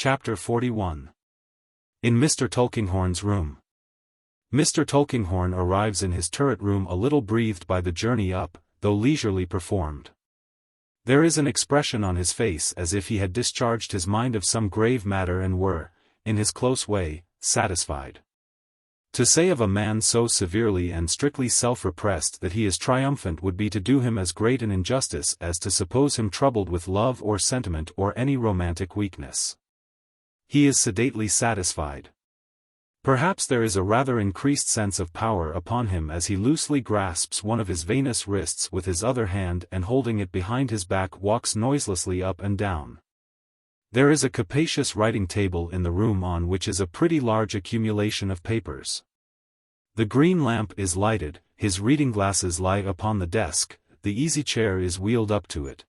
Chapter 41. In Mr. Tulkinghorn's room. Mr. Tulkinghorn arrives in his turret room a little breathed by the journey up, though leisurely performed. There is an expression on his face as if he had discharged his mind of some grave matter and were, in his close way, satisfied. To say of a man so severely and strictly self-repressed that he is triumphant would be to do him as great an injustice as to suppose him troubled with love or sentiment or any romantic weakness. He is sedately satisfied. Perhaps there is a rather increased sense of power upon him as he loosely grasps one of his veinous wrists with his other hand and holding it behind his back walks noiselessly up and down. There is a capacious writing table in the room on which is a pretty large accumulation of papers. The green lamp is lighted, his reading glasses lie upon the desk, the easy chair is wheeled up to it.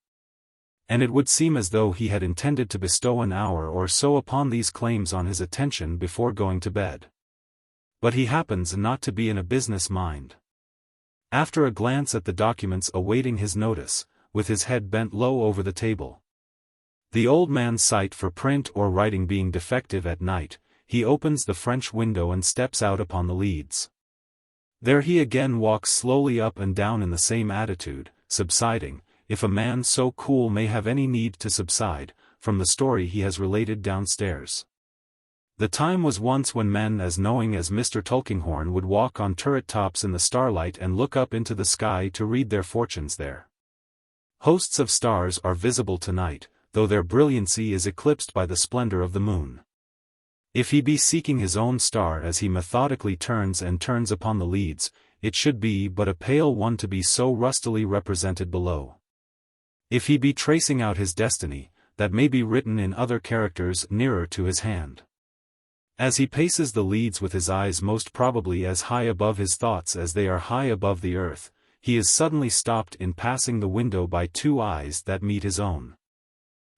And it would seem as though he had intended to bestow an hour or so upon these claims on his attention before going to bed. But he happens not to be in a business mind. After a glance at the documents awaiting his notice, with his head bent low over the table, the old man's sight for print or writing being defective at night, he opens the French window and steps out upon the leads. There he again walks slowly up and down in the same attitude, subsiding, if a man so cool may have any need to subside, from the story he has related downstairs. The time was once when men as knowing as Mr. Tulkinghorn would walk on turret tops in the starlight and look up into the sky to read their fortunes there. Hosts of stars are visible tonight, though their brilliancy is eclipsed by the splendor of the moon. If he be seeking his own star as he methodically turns and turns upon the leads, it should be but a pale one to be so rustily represented below. If he be tracing out his destiny, that may be written in other characters nearer to his hand. As he paces the leads with his eyes most probably as high above his thoughts as they are high above the earth, he is suddenly stopped in passing the window by two eyes that meet his own.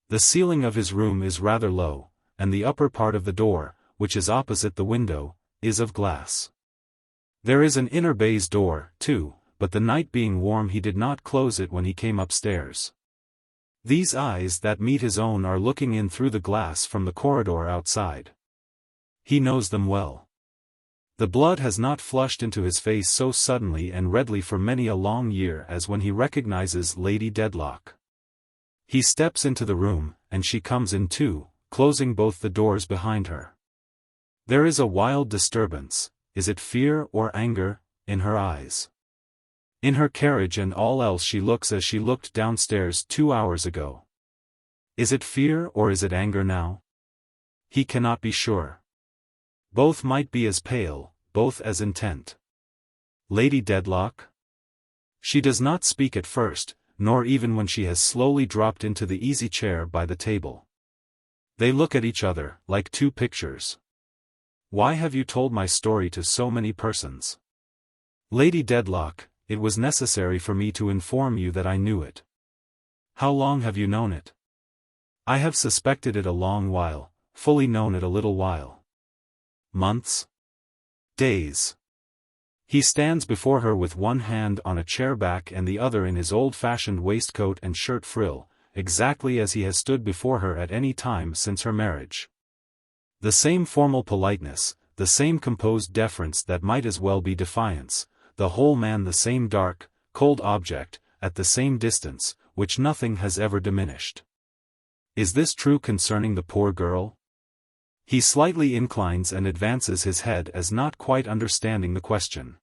The ceiling of his room is rather low, and the upper part of the door, which is opposite the window, is of glass. There is an inner baize door, too, but the night being warm he did not close it when he came upstairs. These eyes that meet his own are looking in through the glass from the corridor outside. He knows them well. The blood has not flushed into his face so suddenly and redly for many a long year as when he recognizes Lady Dedlock. He steps into the room, and she comes in too, closing both the doors behind her. There is a wild disturbance, is it fear or anger, in her eyes. In her carriage and all else she looks as she looked downstairs 2 hours ago. Is it fear or is it anger now? He cannot be sure. Both might be as pale, both as intent. Lady Dedlock? She does not speak at first, nor even when she has slowly dropped into the easy chair by the table. They look at each other, like two pictures. Why have you told my story to so many persons? Lady Dedlock, it was necessary for me to inform you that I knew it. How long have you known it? I have suspected it a long while, fully known it a little while. Months? Days. He stands before her with one hand on a chair back and the other in his old-fashioned waistcoat and shirt frill, exactly as he has stood before her at any time since her marriage. The same formal politeness, the same composed deference that might as well be defiance, the whole man the same dark, cold object, at the same distance, which nothing has ever diminished. Is this true concerning the poor girl? He slightly inclines and advances his head as not quite understanding the question.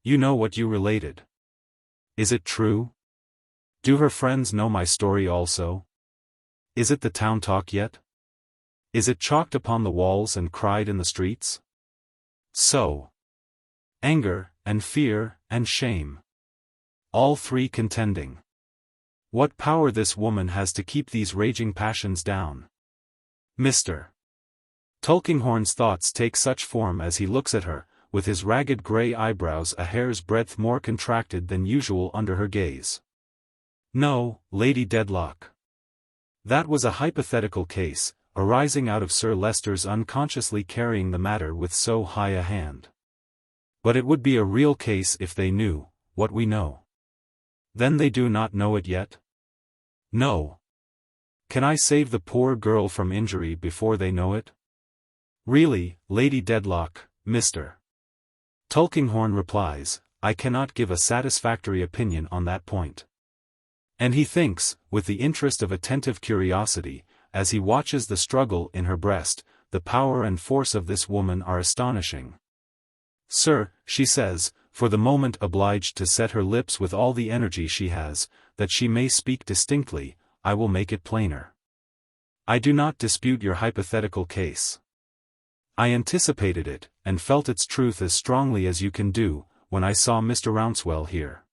You know what you related. Is it true? Do her friends know my story also? Is it the town talk yet? Is it chalked upon the walls and cried in the streets? So. Anger, and fear, and shame. All three contending. What power this woman has to keep these raging passions down. Mr. Tulkinghorn's thoughts take such form as he looks at her, with his ragged grey eyebrows a hair's breadth more contracted than usual under her gaze. No, Lady Dedlock. That was a hypothetical case, arising out of Sir Leicester's unconsciously carrying the matter with so high a hand. But it would be a real case if they knew what we know. Then they do not know it yet? No. Can I save the poor girl from injury before they know it? Really, Lady Dedlock, Mr. Tulkinghorn replies, I cannot give a satisfactory opinion on that point. And he thinks, with the interest of attentive curiosity, as he watches the struggle in her breast, the power and force of this woman are astonishing. Sir, she says, for the moment obliged to set her lips with all the energy she has, that she may speak distinctly, I will make it plainer. I do not dispute your hypothetical case. I anticipated it, and felt its truth as strongly as you can do, when I saw Mr. Rouncewell here.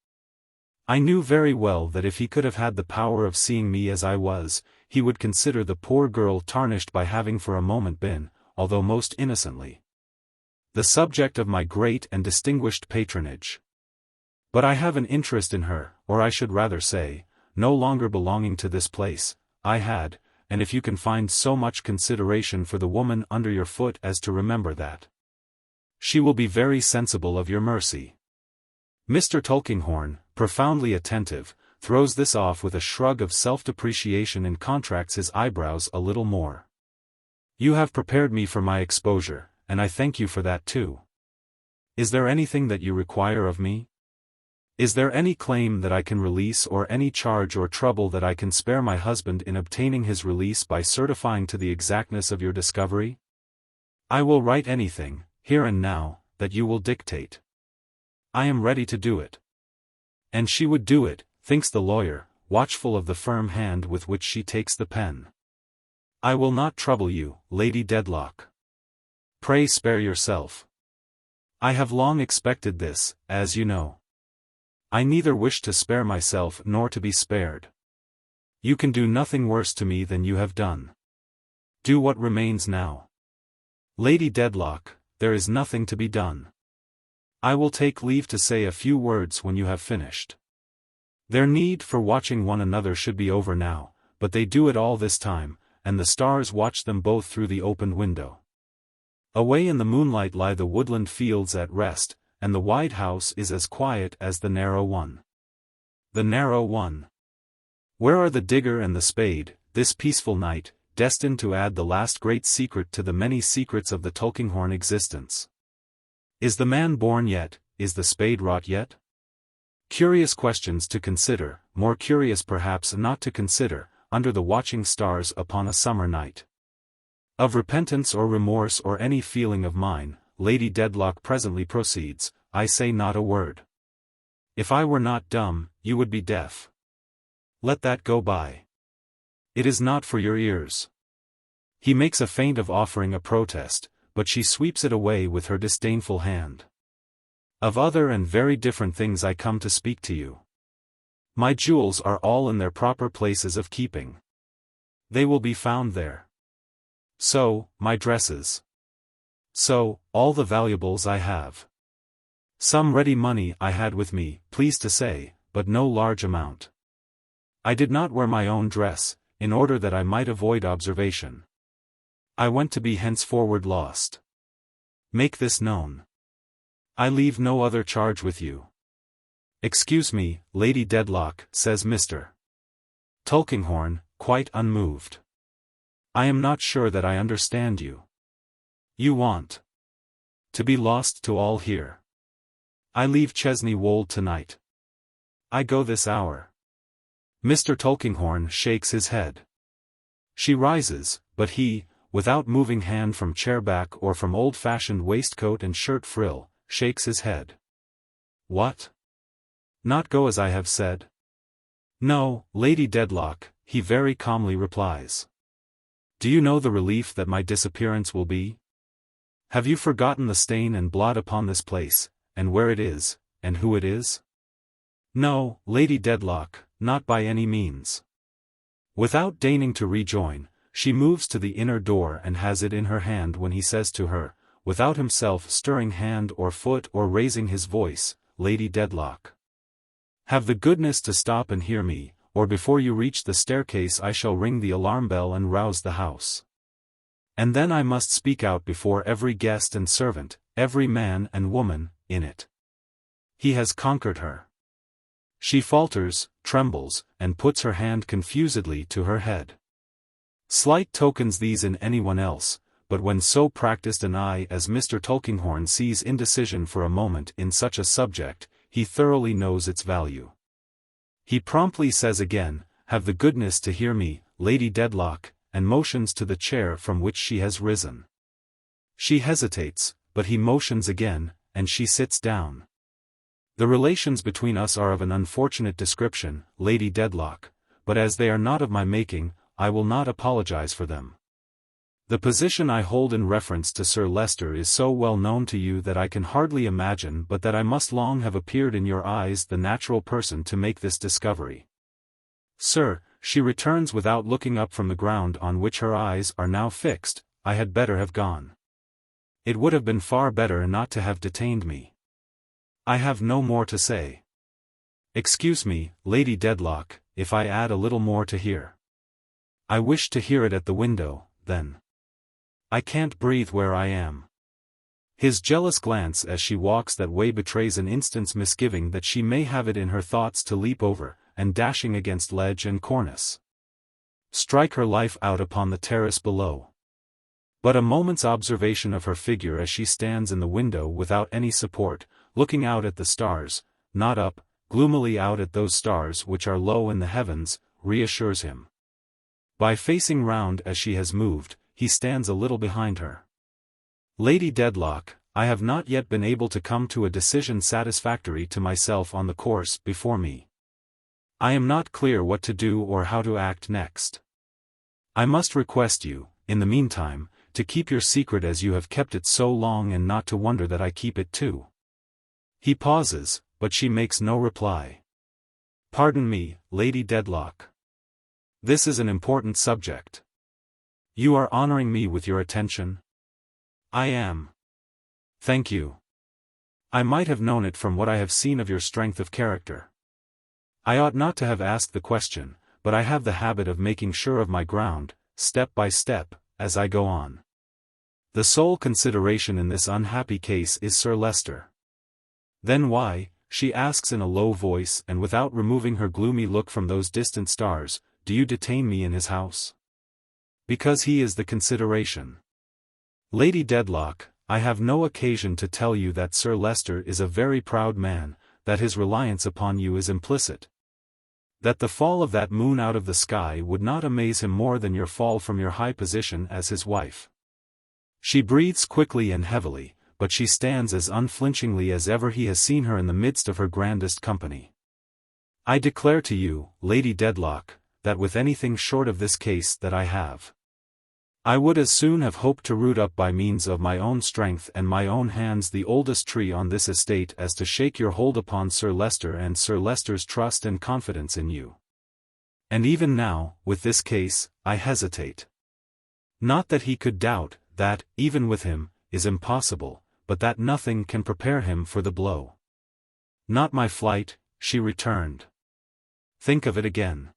I knew very well that if he could have had the power of seeing me as I was, he would consider the poor girl tarnished by having for a moment been, although most innocently, the subject of my great and distinguished patronage. But I have an interest in her, or I should rather say, no longer belonging to this place, I had, and if you can find so much consideration for the woman under your foot as to remember that, she will be very sensible of your mercy. Mr. Tulkinghorn, profoundly attentive, throws this off with a shrug of self-depreciation and contracts his eyebrows a little more. You have prepared me for my exposure, and I thank you for that too. Is there anything that you require of me? Is there any claim that I can release or any charge or trouble that I can spare my husband in obtaining his release by certifying to the exactness of your discovery? I will write anything, here and now, that you will dictate. I am ready to do it. And she would do it, thinks the lawyer, watchful of the firm hand with which she takes the pen. I will not trouble you, Lady Dedlock. Pray spare yourself. I have long expected this, as you know. I neither wish to spare myself nor to be spared. You can do nothing worse to me than you have done. Do what remains now. Lady Dedlock, there is nothing to be done. I will take leave to say a few words when you have finished. Their need for watching one another should be over now, but they do it all this time, and the stars watch them both through the opened window. Away in the moonlight lie the woodland fields at rest, and the wide house is as quiet as the narrow one. The narrow one. Where are the digger and the spade, this peaceful night, destined to add the last great secret to the many secrets of the Tulkinghorn existence? Is the man born yet, is the spade wrought yet? Curious questions to consider, more curious perhaps not to consider, under the watching stars upon a summer night. Of repentance or remorse or any feeling of mine, Lady Dedlock presently proceeds, I say not a word. If I were not dumb, you would be deaf. Let that go by. It is not for your ears. He makes a feint of offering a protest, but she sweeps it away with her disdainful hand. Of other and very different things I come to speak to you. My jewels are all in their proper places of keeping. They will be found there. So, my dresses. So, all the valuables I have. Some ready money I had with me, pleased to say, but no large amount. I did not wear my own dress, in order that I might avoid observation. I went to be henceforward lost. Make this known. I leave no other charge with you. Excuse me, Lady Dedlock, says Mr. Tulkinghorn, quite unmoved. I am not sure that I understand you. You want to be lost to all here. I leave Chesney Wold tonight. I go this hour. Mr. Tulkinghorn shakes his head. She rises, but he, without moving hand from chair back or from old-fashioned waistcoat and shirt frill, shakes his head. What? Not go as I have said? No, Lady Dedlock, he very calmly replies. Do you know the relief that my disappearance will be? Have you forgotten the stain and blot upon this place, and where it is, and who it is? No, Lady Dedlock, not by any means. Without deigning to rejoin, she moves to the inner door and has it in her hand when he says to her, without himself stirring hand or foot or raising his voice, Lady Dedlock, have the goodness to stop and hear me, or before you reach the staircase I shall ring the alarm bell and rouse the house. And then I must speak out before every guest and servant, every man and woman, in it. He has conquered her. She falters, trembles, and puts her hand confusedly to her head. Slight tokens these in anyone else, but when so practiced an eye as Mr. Tulkinghorn sees indecision for a moment in such a subject, he thoroughly knows its value. He promptly says again, "Have the goodness to hear me, Lady Dedlock," and motions to the chair from which she has risen. She hesitates, but he motions again, and she sits down. "The relations between us are of an unfortunate description, Lady Dedlock, but as they are not of my making, I will not apologize for them. The position I hold in reference to Sir Leicester is so well known to you that I can hardly imagine but that I must long have appeared in your eyes the natural person to make this discovery. Sir," she returns without looking up from the ground on which her eyes are now fixed, "I had better have gone. It would have been far better not to have detained me. I have no more to say. Excuse me, Lady Dedlock, if I add a little more to hear. I wish to hear it at the window, then. I can't breathe where I am." His jealous glance as she walks that way betrays an instant's misgiving that she may have it in her thoughts to leap over, and dashing against ledge and cornice, strike her life out upon the terrace below. But a moment's observation of her figure as she stands in the window without any support, looking out at the stars, not up, gloomily out at those stars which are low in the heavens, reassures him. By facing round as she has moved, he stands a little behind her. "Lady Dedlock, I have not yet been able to come to a decision satisfactory to myself on the course before me. I am not clear what to do or how to act next. I must request you, in the meantime, to keep your secret as you have kept it so long and not to wonder that I keep it too." He pauses, but she makes no reply. "Pardon me, Lady Dedlock. This is an important subject. You are honoring me with your attention?" "I am. Thank you. I might have known it from what I have seen of your strength of character. I ought not to have asked the question, but I have the habit of making sure of my ground, step by step, as I go on. The sole consideration in this unhappy case is Sir Leicester." "Then why," she asks in a low voice and without removing her gloomy look from those distant stars, "do you detain me in his house?" "Because he is the consideration. Lady Dedlock, I have no occasion to tell you that Sir Leicester is a very proud man, that his reliance upon you is implicit. That the fall of that moon out of the sky would not amaze him more than your fall from your high position as his wife." She breathes quickly and heavily, but she stands as unflinchingly as ever he has seen her in the midst of her grandest company. "I declare to you, Lady Dedlock, that with anything short of this case that I have, I would as soon have hoped to root up by means of my own strength and my own hands the oldest tree on this estate as to shake your hold upon Sir Leicester and Sir Leicester's trust and confidence in you. And even now, with this case, I hesitate. Not that he could doubt, that, even with him, is impossible, but that nothing can prepare him for the blow." "Not my flight," she returned. "Think of it again.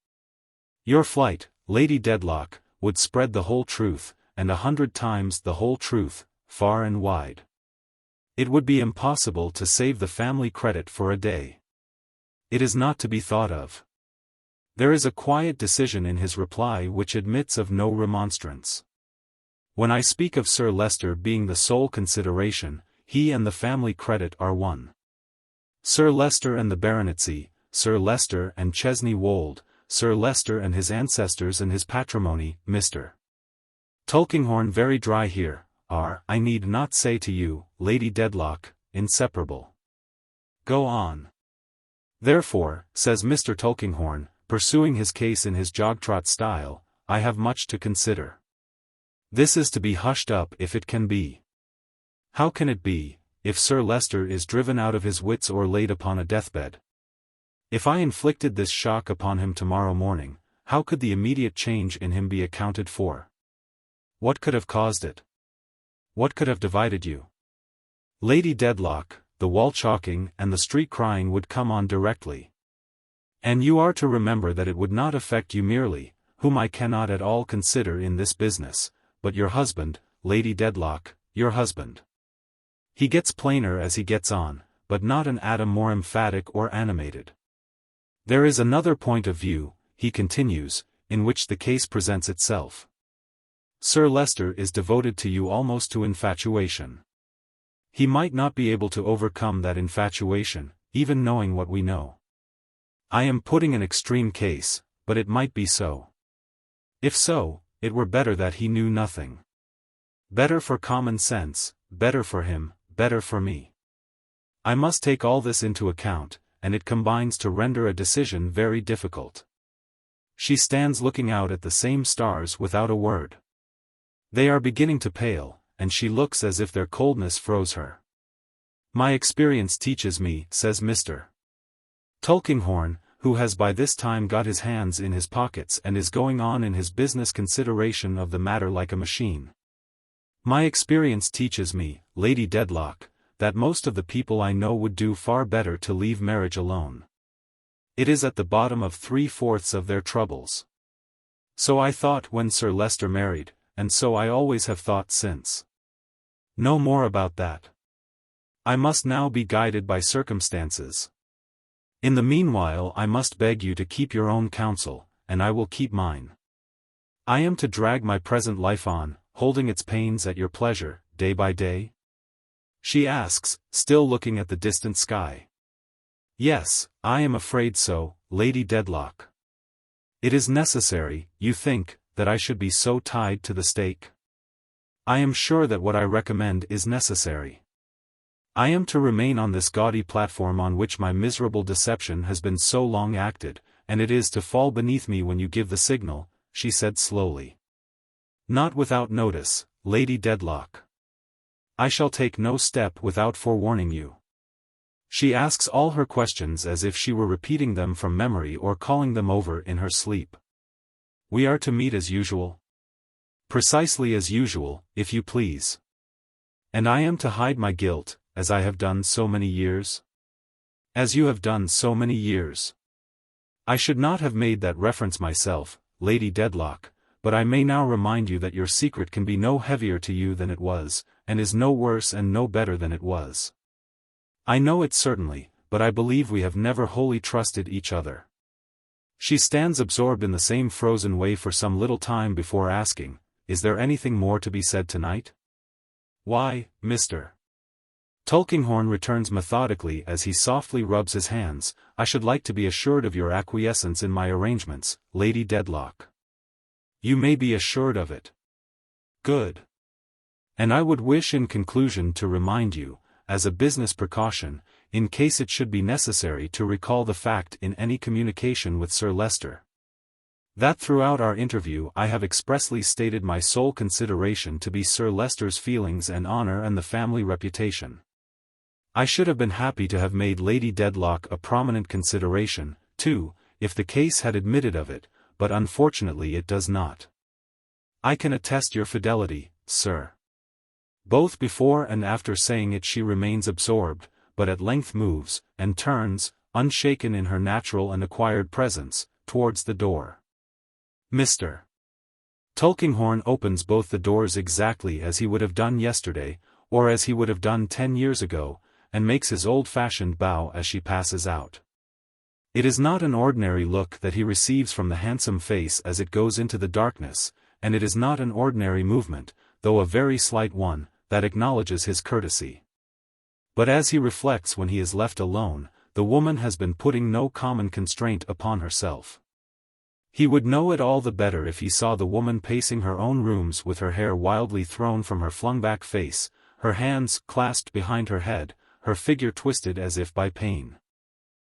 Your flight, Lady Dedlock, would spread the whole truth, and 100 times the whole truth, far and wide. It would be impossible to save the family credit for a day. It is not to be thought of." There is a quiet decision in his reply which admits of no remonstrance. "When I speak of Sir Leicester being the sole consideration, he and the family credit are one. Sir Leicester and the baronetcy, Sir Leicester and Chesney Wold, Sir Leicester and his ancestors and his patrimony, Mr. Tulkinghorn very dry here, are, I need not say to you, Lady Dedlock, inseparable. Go on." "Therefore," says Mr. Tulkinghorn, pursuing his case in his jog-trot style, "I have much to consider. This is to be hushed up if it can be. How can it be, if Sir Leicester is driven out of his wits or laid upon a deathbed? If I inflicted this shock upon him tomorrow morning, how could the immediate change in him be accounted for? What could have caused it? What could have divided you? Lady Dedlock, the wall chalking and the street crying would come on directly. And you are to remember that it would not affect you merely, whom I cannot at all consider in this business, but your husband, Lady Dedlock, your husband. He gets plainer as he gets on, but not an atom more emphatic or animated. There is another point of view," he continues, "in which the case presents itself. Sir Leicester is devoted to you almost to infatuation. He might not be able to overcome that infatuation, even knowing what we know. I am putting an extreme case, but it might be so. If so, it were better that he knew nothing. Better for common sense, better for him, better for me. I must take all this into account, and it combines to render a decision very difficult. She stands looking out at the same stars without a word. They are beginning to pale, and she looks as if their coldness froze her. My experience teaches me, says Mr. Tulkinghorn, who has by this time got his hands in his pockets and is going on in his business consideration of the matter like a machine. My experience teaches me, Lady Dedlock, that most of the people I know would do far better to leave marriage alone. It is at the bottom of 3/4 of their troubles. So I thought when Sir Leicester married, and so I always have thought since. No more about that. I must now be guided by circumstances. In the meanwhile I must beg you to keep your own counsel, and I will keep mine. I am to drag my present life on, holding its pains at your pleasure, day by day? She asks, still looking at the distant sky. Yes, I am afraid so, Lady Dedlock. It is necessary, you think, that I should be so tied to the stake? I am sure that what I recommend is necessary. I am to remain on this gaudy platform on which my miserable deception has been so long acted, and it is to fall beneath me when you give the signal, she said slowly. Not without notice, Lady Dedlock. I shall take no step without forewarning you. She asks all her questions as if she were repeating them from memory or calling them over in her sleep. We are to meet as usual? Precisely as usual, if you please. And I am to hide my guilt, as I have done so many years? As you have done so many years. I should not have made that reference myself, Lady Dedlock, but I may now remind you that your secret can be no heavier to you than it was, and is no worse and no better than it was. I know it certainly, but I believe we have never wholly trusted each other. She stands absorbed in the same frozen way for some little time before asking, is there anything more to be said tonight? Why, Mr. Tulkinghorn returns methodically as he softly rubs his hands, I should like to be assured of your acquiescence in my arrangements, Lady Dedlock. You may be assured of it. Good. And I would wish in conclusion to remind you, as a business precaution, in case it should be necessary to recall the fact in any communication with Sir Leicester, that throughout our interview I have expressly stated my sole consideration to be Sir Leicester's feelings and honor and the family reputation. I should have been happy to have made Lady Dedlock a prominent consideration, too, if the case had admitted of it, but unfortunately it does not. I can attest your fidelity, sir. Both before and after saying it she remains absorbed, but at length moves, and turns, unshaken in her natural and acquired presence, towards the door. Mr. Tulkinghorn opens both the doors exactly as he would have done yesterday, or as he would have done 10 years ago, and makes his old-fashioned bow as she passes out. It is not an ordinary look that he receives from the handsome face as it goes into the darkness, and it is not an ordinary movement, though a very slight one, that acknowledges his courtesy. But as he reflects when he is left alone, the woman has been putting no common constraint upon herself. He would know it all the better if he saw the woman pacing her own rooms with her hair wildly thrown from her flung-back face, her hands clasped behind her head, her figure twisted as if by pain.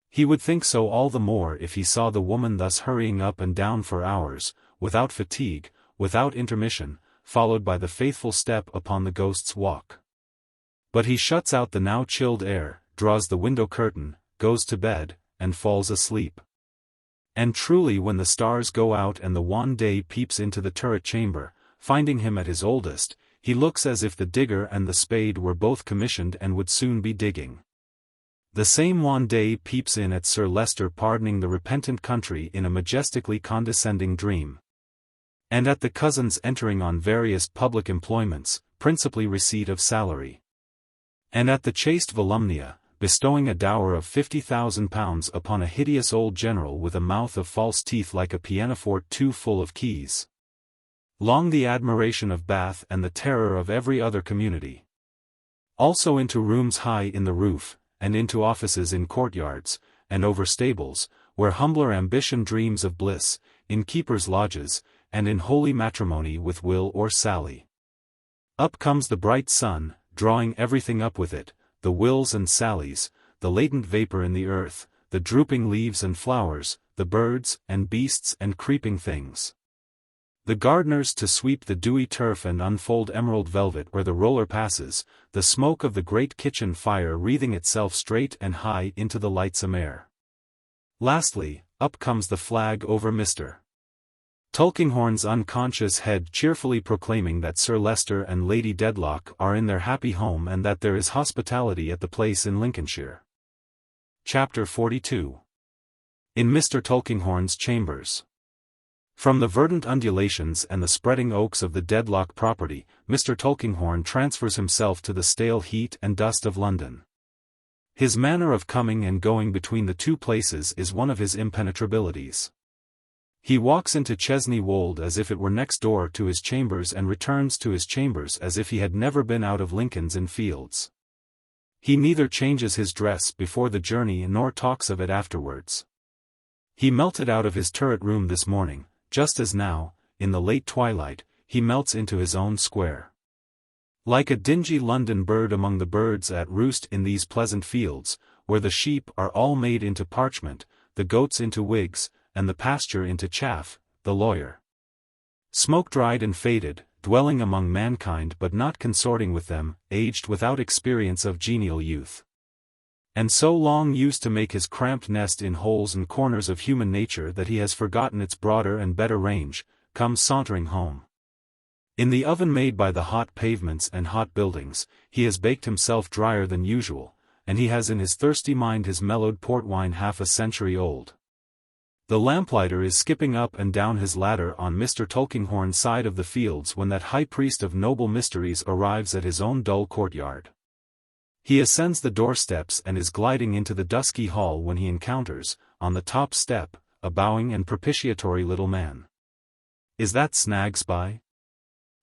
He would think so all the more if he saw the woman thus hurrying up and down for hours, without fatigue, without intermission, followed by the faithful step upon the Ghost's Walk. But he shuts out the now chilled air, draws the window curtain, goes to bed, and falls asleep. And truly when the stars go out and the wan day peeps into the turret chamber, finding him at his oldest, he looks as if the digger and the spade were both commissioned and would soon be digging. The same wan day peeps in at Sir Leicester pardoning the repentant country in a majestically condescending dream. And at the cousins entering on various public employments, principally receipt of salary. And at the chaste Volumnia, bestowing a dower of £50,000 upon a hideous old general with a mouth of false teeth like a pianoforte too full of keys. long the admiration of Bath and the terror of every other community. Also into rooms high in the roof, and into offices in courtyards, and over stables, where humbler ambition dreams of bliss, in keepers' lodges, and in holy matrimony with Will or Sally. Up comes the bright sun, drawing everything up with it, the Wills and Sallys, the latent vapor in the earth, the drooping leaves and flowers, the birds and beasts and creeping things. The gardeners to sweep the dewy turf and unfold emerald velvet where the roller passes, the smoke of the great kitchen fire wreathing itself straight and high into the lightsome air. Lastly, up comes the flag over Mr. Tulkinghorn's unconscious head cheerfully proclaiming that Sir Leicester and Lady Dedlock are in their happy home and that there is hospitality at the place in Lincolnshire. Chapter 42. In Mr. Tulkinghorn's chambers. From the verdant undulations and the spreading oaks of the Dedlock property, Mr. Tulkinghorn transfers himself to the stale heat and dust of London. His manner of coming and going between the two places is one of his impenetrabilities. He walks into Chesney Wold as if it were next door to his chambers and returns to his chambers as if he had never been out of Lincoln's Inn Fields. He neither changes his dress before the journey nor talks of it afterwards. He melted out of his turret room this morning, just as now, in the late twilight, he melts into his own square. Like a dingy London bird among the birds at roost in these pleasant fields, where the sheep are all made into parchment, the goats into wigs, and the pasture into chaff, the lawyer. Smoke-dried and faded, dwelling among mankind but not consorting with them, aged without experience of genial youth. And so long used to make his cramped nest in holes and corners of human nature that he has forgotten its broader and better range, comes sauntering home. In the oven made by the hot pavements and hot buildings, he has baked himself drier than usual, and he has in his thirsty mind his mellowed port wine half a century old. The lamplighter is skipping up and down his ladder on Mr. Tulkinghorn's side of the fields when that high priest of noble mysteries arrives at his own dull courtyard. He ascends the doorsteps and is gliding into the dusky hall when he encounters, on the top step, a bowing and propitiatory little man. "Is that Snagsby?"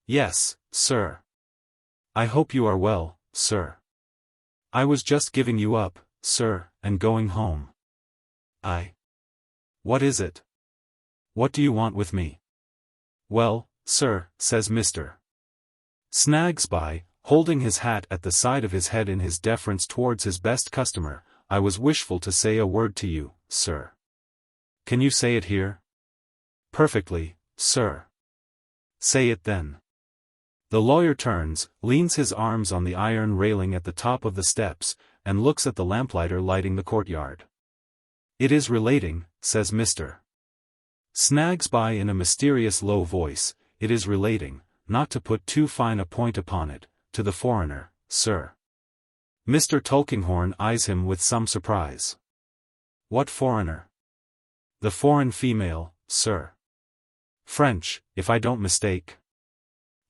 "Yes, sir." "I hope you are well, sir." "I was just giving you up, sir, and going home." "What is it? What do you want with me?" "Well, sir," says Mr. Snagsby, holding his hat at the side of his head in his deference towards his best customer, "I was wishful to say a word to you, sir." "Can you say it here?" "Perfectly, sir." "Say it then." The lawyer turns, leans his arms on the iron railing at the top of the steps, and looks at the lamplighter lighting the courtyard. "It is relating," says Mr. Snagsby in a mysterious low voice, "it is relating, not to put too fine a point upon it, to the foreigner, sir." Mr. Tulkinghorn eyes him with some surprise. "What foreigner?" "The foreign female, sir." "French, if I don't mistake."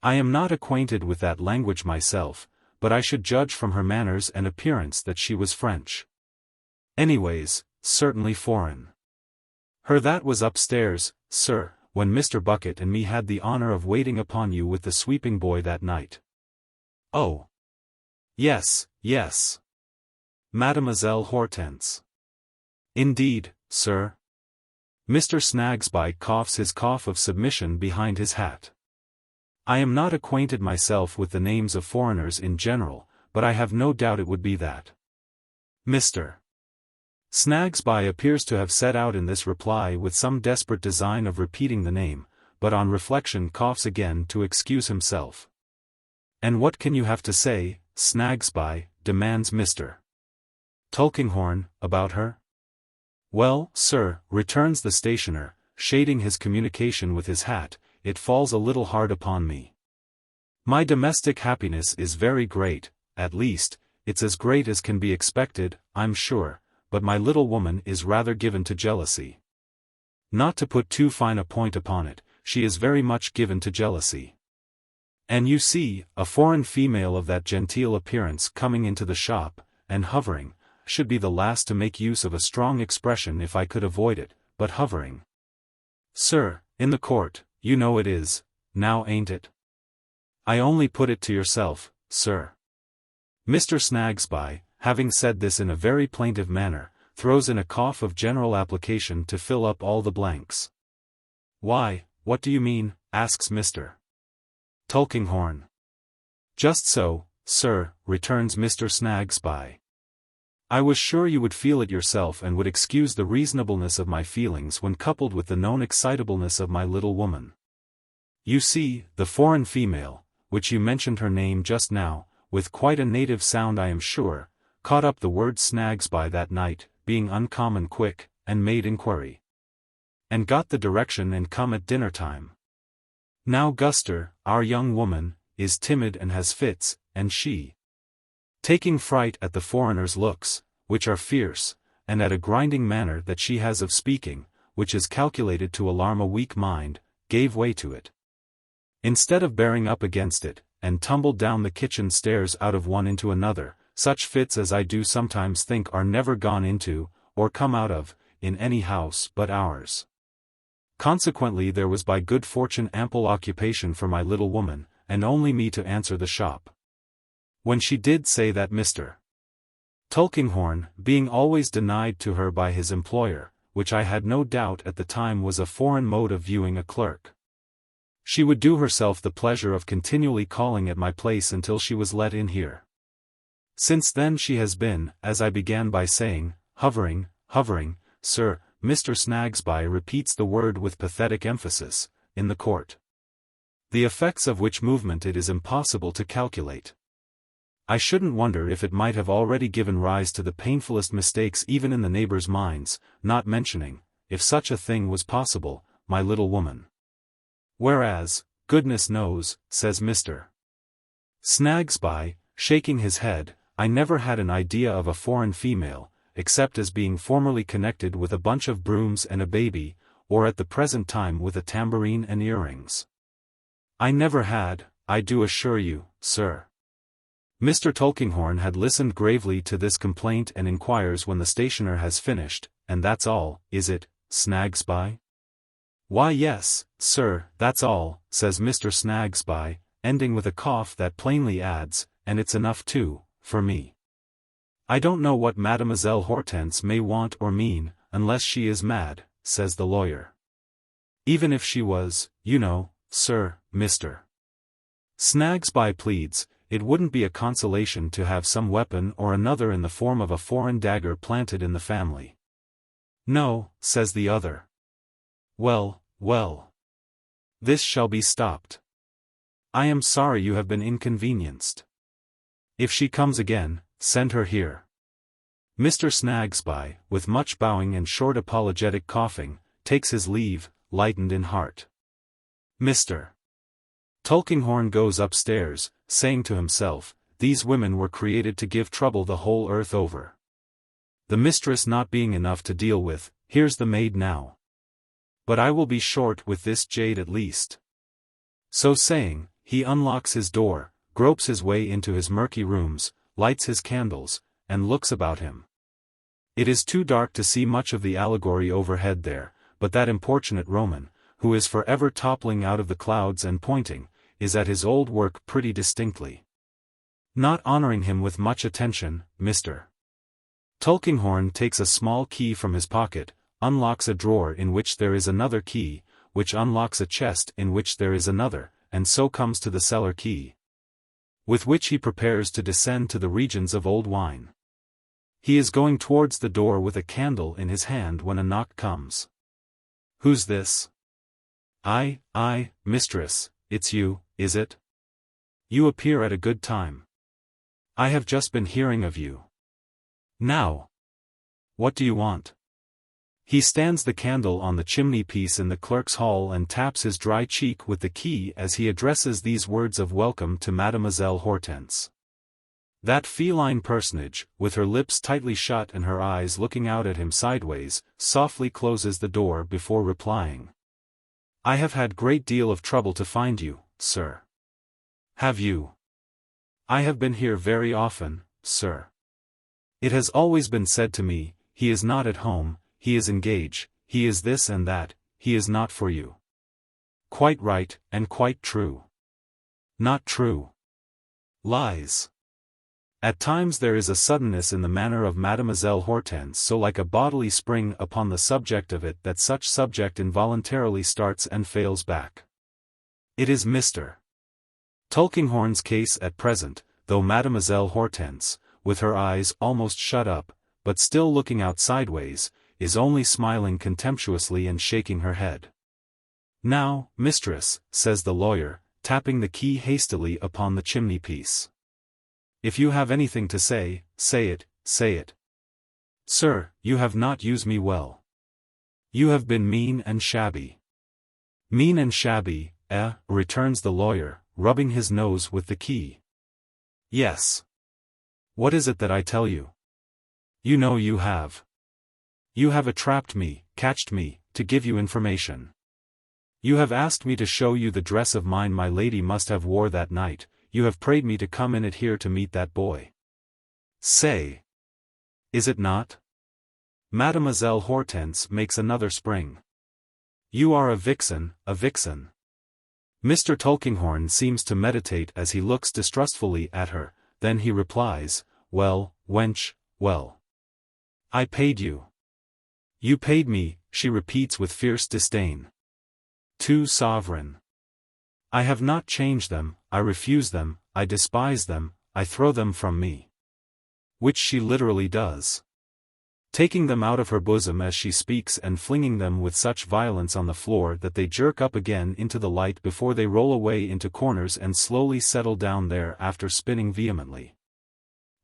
"I am not acquainted with that language myself, but I should judge from her manners and appearance that she was French. Anyways, certainly foreign. Her that was upstairs, sir, when Mr. Bucket and me had the honor of waiting upon you with the sweeping boy that night." "Oh. Yes, yes. Mademoiselle Hortense." "Indeed, sir." Mr. Snagsby coughs his cough of submission behind his hat. "I am not acquainted myself with the names of foreigners in general, but I have no doubt it would be that." Mr. Snagsby appears to have set out in this reply with some desperate design of repeating the name, but on reflection coughs again to excuse himself. "And what can you have to say, Snagsby?" demands Mr. Tulkinghorn, "about her?" "Well, sir," returns the stationer, shading his communication with his hat, "it falls a little hard upon me. My domestic happiness is very great, at least, it's as great as can be expected, I'm sure, but my little woman is rather given to jealousy. Not to put too fine a point upon it, she is very much given to jealousy. And you see, a foreign female of that genteel appearance coming into the shop, and hovering, should be the last to make use of a strong expression if I could avoid it, but hovering. Sir, in the court, you know it is, now ain't it? I only put it to yourself, sir. Mr. Snagsby, having said this in a very plaintive manner, throws in a cough of general application to fill up all the blanks. Why, what do you mean? Asks Mr. Tulkinghorn. Just so, sir, returns Mr. Snagsby. I was sure you would feel it yourself and would excuse the reasonableness of my feelings when coupled with the known excitableness of my little woman. You see, the foreign female, which you mentioned her name just now, with quite a native sound I am sure, caught up the word Snagsby that night, being uncommon quick, and made inquiry. And got the direction and come at dinner time. Now Guster, our young woman, is timid and has fits, and she, taking fright at the foreigner's looks, which are fierce, and at a grinding manner that she has of speaking, which is calculated to alarm a weak mind, gave way to it. Instead of bearing up against it, and tumbled down the kitchen stairs out of one into another, such fits as I do sometimes think are never gone into, or come out of, in any house but ours. Consequently there was by good fortune ample occupation for my little woman, and only me to answer the shop. When she did say that Mr. Tulkinghorn, being always denied to her by his employer, which I had no doubt at the time was a foreign mode of viewing a clerk, she would do herself the pleasure of continually calling at my place until she was let in here. Since then she has been, as I began by saying, hovering, sir, Mr. Snagsby repeats the word with pathetic emphasis, in the court. The effects of which movement it is impossible to calculate. I shouldn't wonder if it might have already given rise to the painfulest mistakes even in the neighbors' minds, not mentioning, if such a thing was possible, my little woman. Whereas, goodness knows, says Mr. Snagsby, shaking his head, I never had an idea of a foreign female, except as being formerly connected with a bunch of brooms and a baby, or at the present time with a tambourine and earrings. I never had, I do assure you, sir. Mr. Tulkinghorn had listened gravely to this complaint and inquires when the stationer has finished, and that's all, is it, Snagsby? Why yes, sir, that's all, says Mr. Snagsby, ending with a cough that plainly adds, and it's enough too, for me. I don't know what Mademoiselle Hortense may want or mean, unless she is mad, says the lawyer. Even if she was, you know, sir, Mr. Snagsby pleads, it wouldn't be a consolation to have some weapon or another in the form of a foreign dagger planted in the family. No, says the other. Well, this shall be stopped. I am sorry you have been inconvenienced. If she comes again, send her here. Mr. Snagsby, with much bowing and short apologetic coughing, takes his leave, lightened in heart. Mr. Tulkinghorn goes upstairs, saying to himself, these women were created to give trouble the whole earth over. The mistress not being enough to deal with, here's the maid now. But I will be short with this jade at least. So saying, he unlocks his door, gropes his way into his murky rooms, lights his candles, and looks about him. It is too dark to see much of the allegory overhead there, but that importunate Roman, who is forever toppling out of the clouds and pointing, is at his old work pretty distinctly. Not honoring him with much attention, Mr. Tulkinghorn takes a small key from his pocket, unlocks a drawer in which there is another key, which unlocks a chest in which there is another, and so comes to the cellar key, with which he prepares to descend to the regions of old wine. He is going towards the door with a candle in his hand when a knock comes. Who's this? Aye, mistress, it's you, is it? You appear at a good time. I have just been hearing of you. Now, what do you want? He stands the candle on the chimney-piece in the clerk's hall and taps his dry cheek with the key as he addresses these words of welcome to Mademoiselle Hortense. That feline personage, with her lips tightly shut and her eyes looking out at him sideways, softly closes the door before replying. I have had great deal of trouble to find you, sir. Have you? I have been here very often, sir. It has always been said to me, he is not at home, he is engaged, he is this and that, he is not for you. Quite right, and quite true. Not true. Lies. At times there is a suddenness in the manner of Mademoiselle Hortense so like a bodily spring upon the subject of it that such subject involuntarily starts and fails back. It is Mr. Tulkinghorn's case at present, though Mademoiselle Hortense, with her eyes almost shut up, but still looking out sideways, is only smiling contemptuously and shaking her head. "Now, mistress," says the lawyer, tapping the key hastily upon the chimney-piece. "If you have anything to say, say it, say it. Sir, you have not used me well. You have been mean and shabby." "Mean and shabby, returns the lawyer, rubbing his nose with the key. "Yes. What is it that I tell you? You know you have. You have attrapped me, catched me, to give you information. You have asked me to show you the dress of mine my lady must have wore that night, you have prayed me to come in it here to meet that boy. Say. Is it not?" Mademoiselle Hortense makes another spring. "You are a vixen, a vixen." Mr. Tulkinghorn seems to meditate as he looks distrustfully at her, then he replies, "Well, wench, well. I paid you." "You paid me," she repeats with fierce disdain. "2 sovereign. I have not changed them, I refuse them, I despise them, I throw them from me." Which she literally does. Taking them out of her bosom as she speaks and flinging them with such violence on the floor that they jerk up again into the light before they roll away into corners and slowly settle down there after spinning vehemently.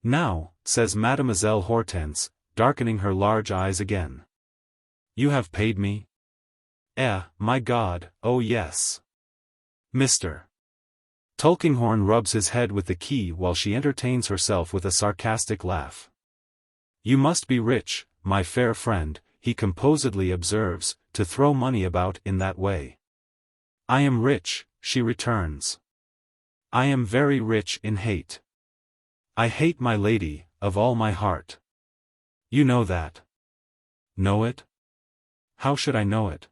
"Now," says Mademoiselle Hortense, darkening her large eyes again. "You have paid me? My God, oh yes." Mr. Tulkinghorn rubs his head with the key while she entertains herself with a sarcastic laugh. "You must be rich, my fair friend," he composedly observes, "to throw money about in that way." "I am rich," she returns. "I am very rich in hate. I hate my lady, of all my heart. You know that." "Know it? How should I know it?"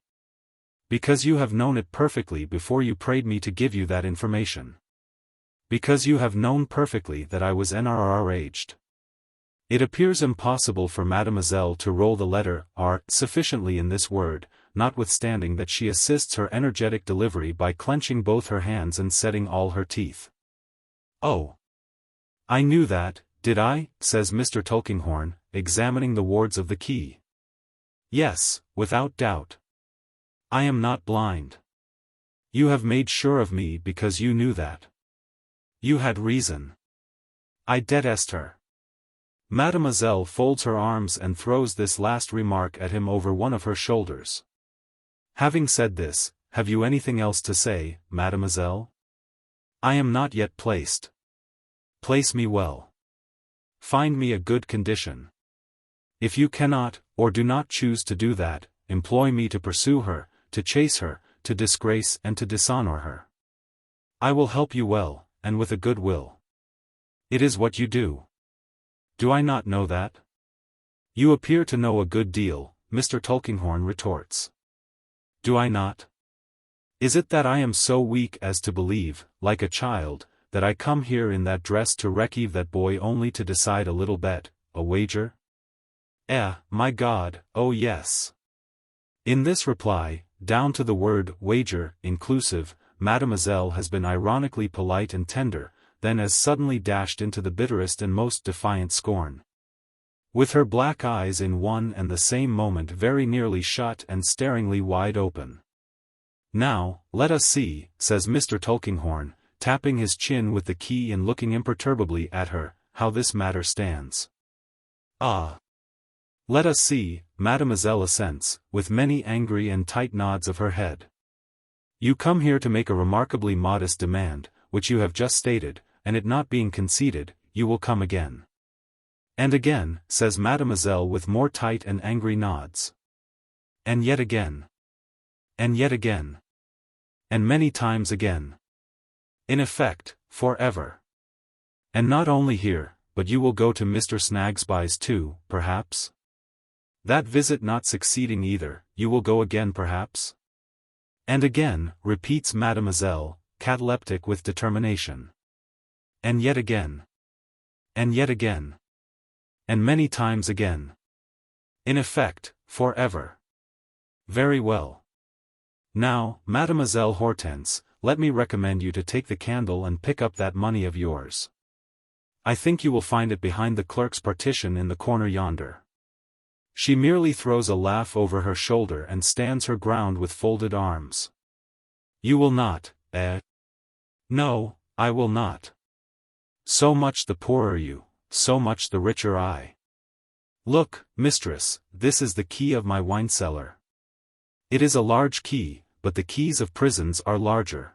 "Because you have known it perfectly before you prayed me to give you that information. Because you have known perfectly that I was NRR-aged. It appears impossible for Mademoiselle to roll the letter R sufficiently in this word, notwithstanding that she assists her energetic delivery by clenching both her hands and setting all her teeth. "Oh. I knew that, did I?" says Mr. Tulkinghorn, examining the wards of the key. "Yes, without doubt. I am not blind. You have made sure of me because you knew that. You had reason. I detest her." Mademoiselle folds her arms and throws this last remark at him over one of her shoulders. "Having said this, have you anything else to say, mademoiselle? I am not yet placed. Place me well. Find me a good condition. If you cannot, or do not choose to do that, employ me to pursue her, to chase her, to disgrace and to dishonor her. I will help you well, and with a good will. It is what you do. Do I not know that?" "You appear to know a good deal," Mr. Tulkinghorn retorts. "Do I not? Is it that I am so weak as to believe, like a child, that I come here in that dress to receive that boy only to decide a little bet, a wager? My God, oh yes." In this reply, down to the word wager, inclusive, Mademoiselle has been ironically polite and tender, then as suddenly dashed into the bitterest and most defiant scorn. With her black eyes in one and the same moment very nearly shut and staringly wide open. "Now, let us see," says Mr. Tulkinghorn, tapping his chin with the key and looking imperturbably at her, "how this matter stands." "Ah. Let us see," Mademoiselle assents, with many angry and tight nods of her head. "You come here to make a remarkably modest demand, which you have just stated, and it not being conceded, you will come again. And again," says Mademoiselle with more tight and angry nods. "And yet again. And yet again. And many times again. In effect, forever. And not only here, but you will go to Mr. Snagsby's too, perhaps? That visit not succeeding either, you will go again perhaps? And again, repeats Mademoiselle, cataleptic with determination. And yet again. And yet again. And many times again. In effect, forever. Very well. Now, Mademoiselle Hortense, let me recommend you to take the candle and pick up that money of yours. I think you will find it behind the clerk's partition in the corner yonder. She merely throws a laugh over her shoulder and stands her ground with folded arms. You will not, eh? No, I will not. So much the poorer you, so much the richer I. Look, mistress, this is the key of my wine cellar. It is a large key, but the keys of prisons are larger.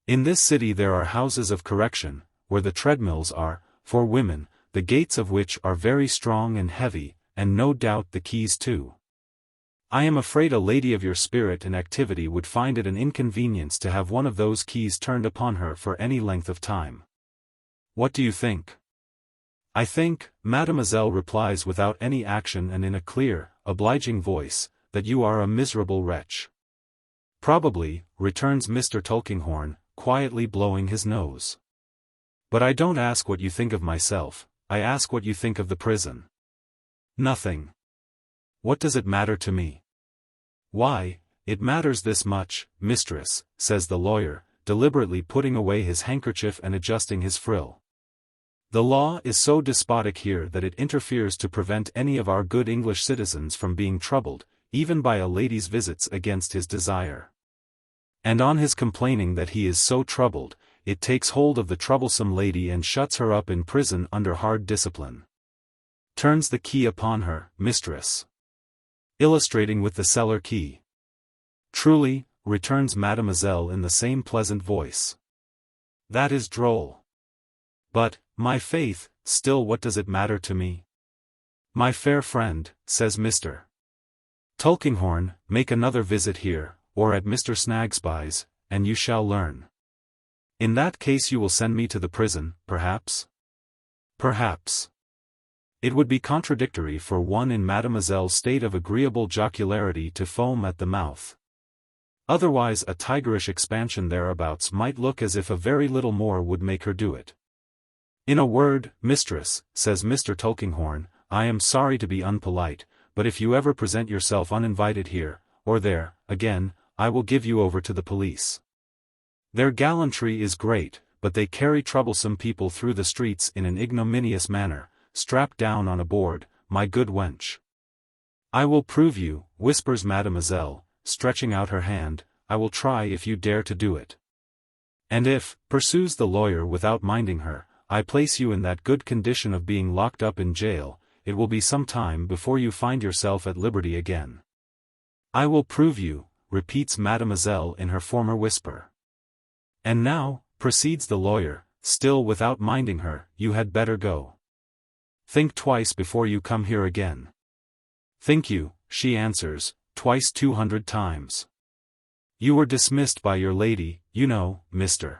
In this city there are houses of correction, where the treadmills are, for women, the gates of which are very strong and heavy, and no doubt the keys too. I am afraid a lady of your spirit and activity would find it an inconvenience to have one of those keys turned upon her for any length of time. What do you think? I think, Mademoiselle replies without any action and in a clear, obliging voice, that you are a miserable wretch. Probably, returns Mr. Tulkinghorn, quietly blowing his nose. But I don't ask what you think of myself, I ask what you think of the prison. Nothing. What does it matter to me? Why, it matters this much, mistress, says the lawyer, deliberately putting away his handkerchief and adjusting his frill. The law is so despotic here that it interferes to prevent any of our good English citizens from being troubled, even by a lady's visits against his desire. And on his complaining that he is so troubled, it takes hold of the troublesome lady and shuts her up in prison under hard discipline. Turns the key upon her, mistress. Illustrating with the cellar key. Truly, returns Mademoiselle in the same pleasant voice. That is droll. But, my faith, still what does it matter to me? My fair friend, says Mr. Tulkinghorn, make another visit here, or at Mr. Snagsby's, and you shall learn. In that case you will send me to the prison, perhaps? Perhaps. It would be contradictory for one in Mademoiselle's state of agreeable jocularity to foam at the mouth. Otherwise a tigerish expansion thereabouts might look as if a very little more would make her do it. In a word, mistress, says Mr. Tulkinghorn, I am sorry to be unpolite, but if you ever present yourself uninvited here, or there, again, I will give you over to the police. Their gallantry is great, but they carry troublesome people through the streets in an ignominious manner, strapped down on a board, my good wench. I will prove you, whispers Mademoiselle, stretching out her hand, I will try if you dare to do it. And if, pursues the lawyer without minding her, I place you in that good condition of being locked up in jail, it will be some time before you find yourself at liberty again. I will prove you, repeats Mademoiselle in her former whisper. And now, proceeds the lawyer, still without minding her, you had better go. Think twice before you come here again. Think you, she answers, twice 200 times. You were dismissed by your lady, you know, Mr.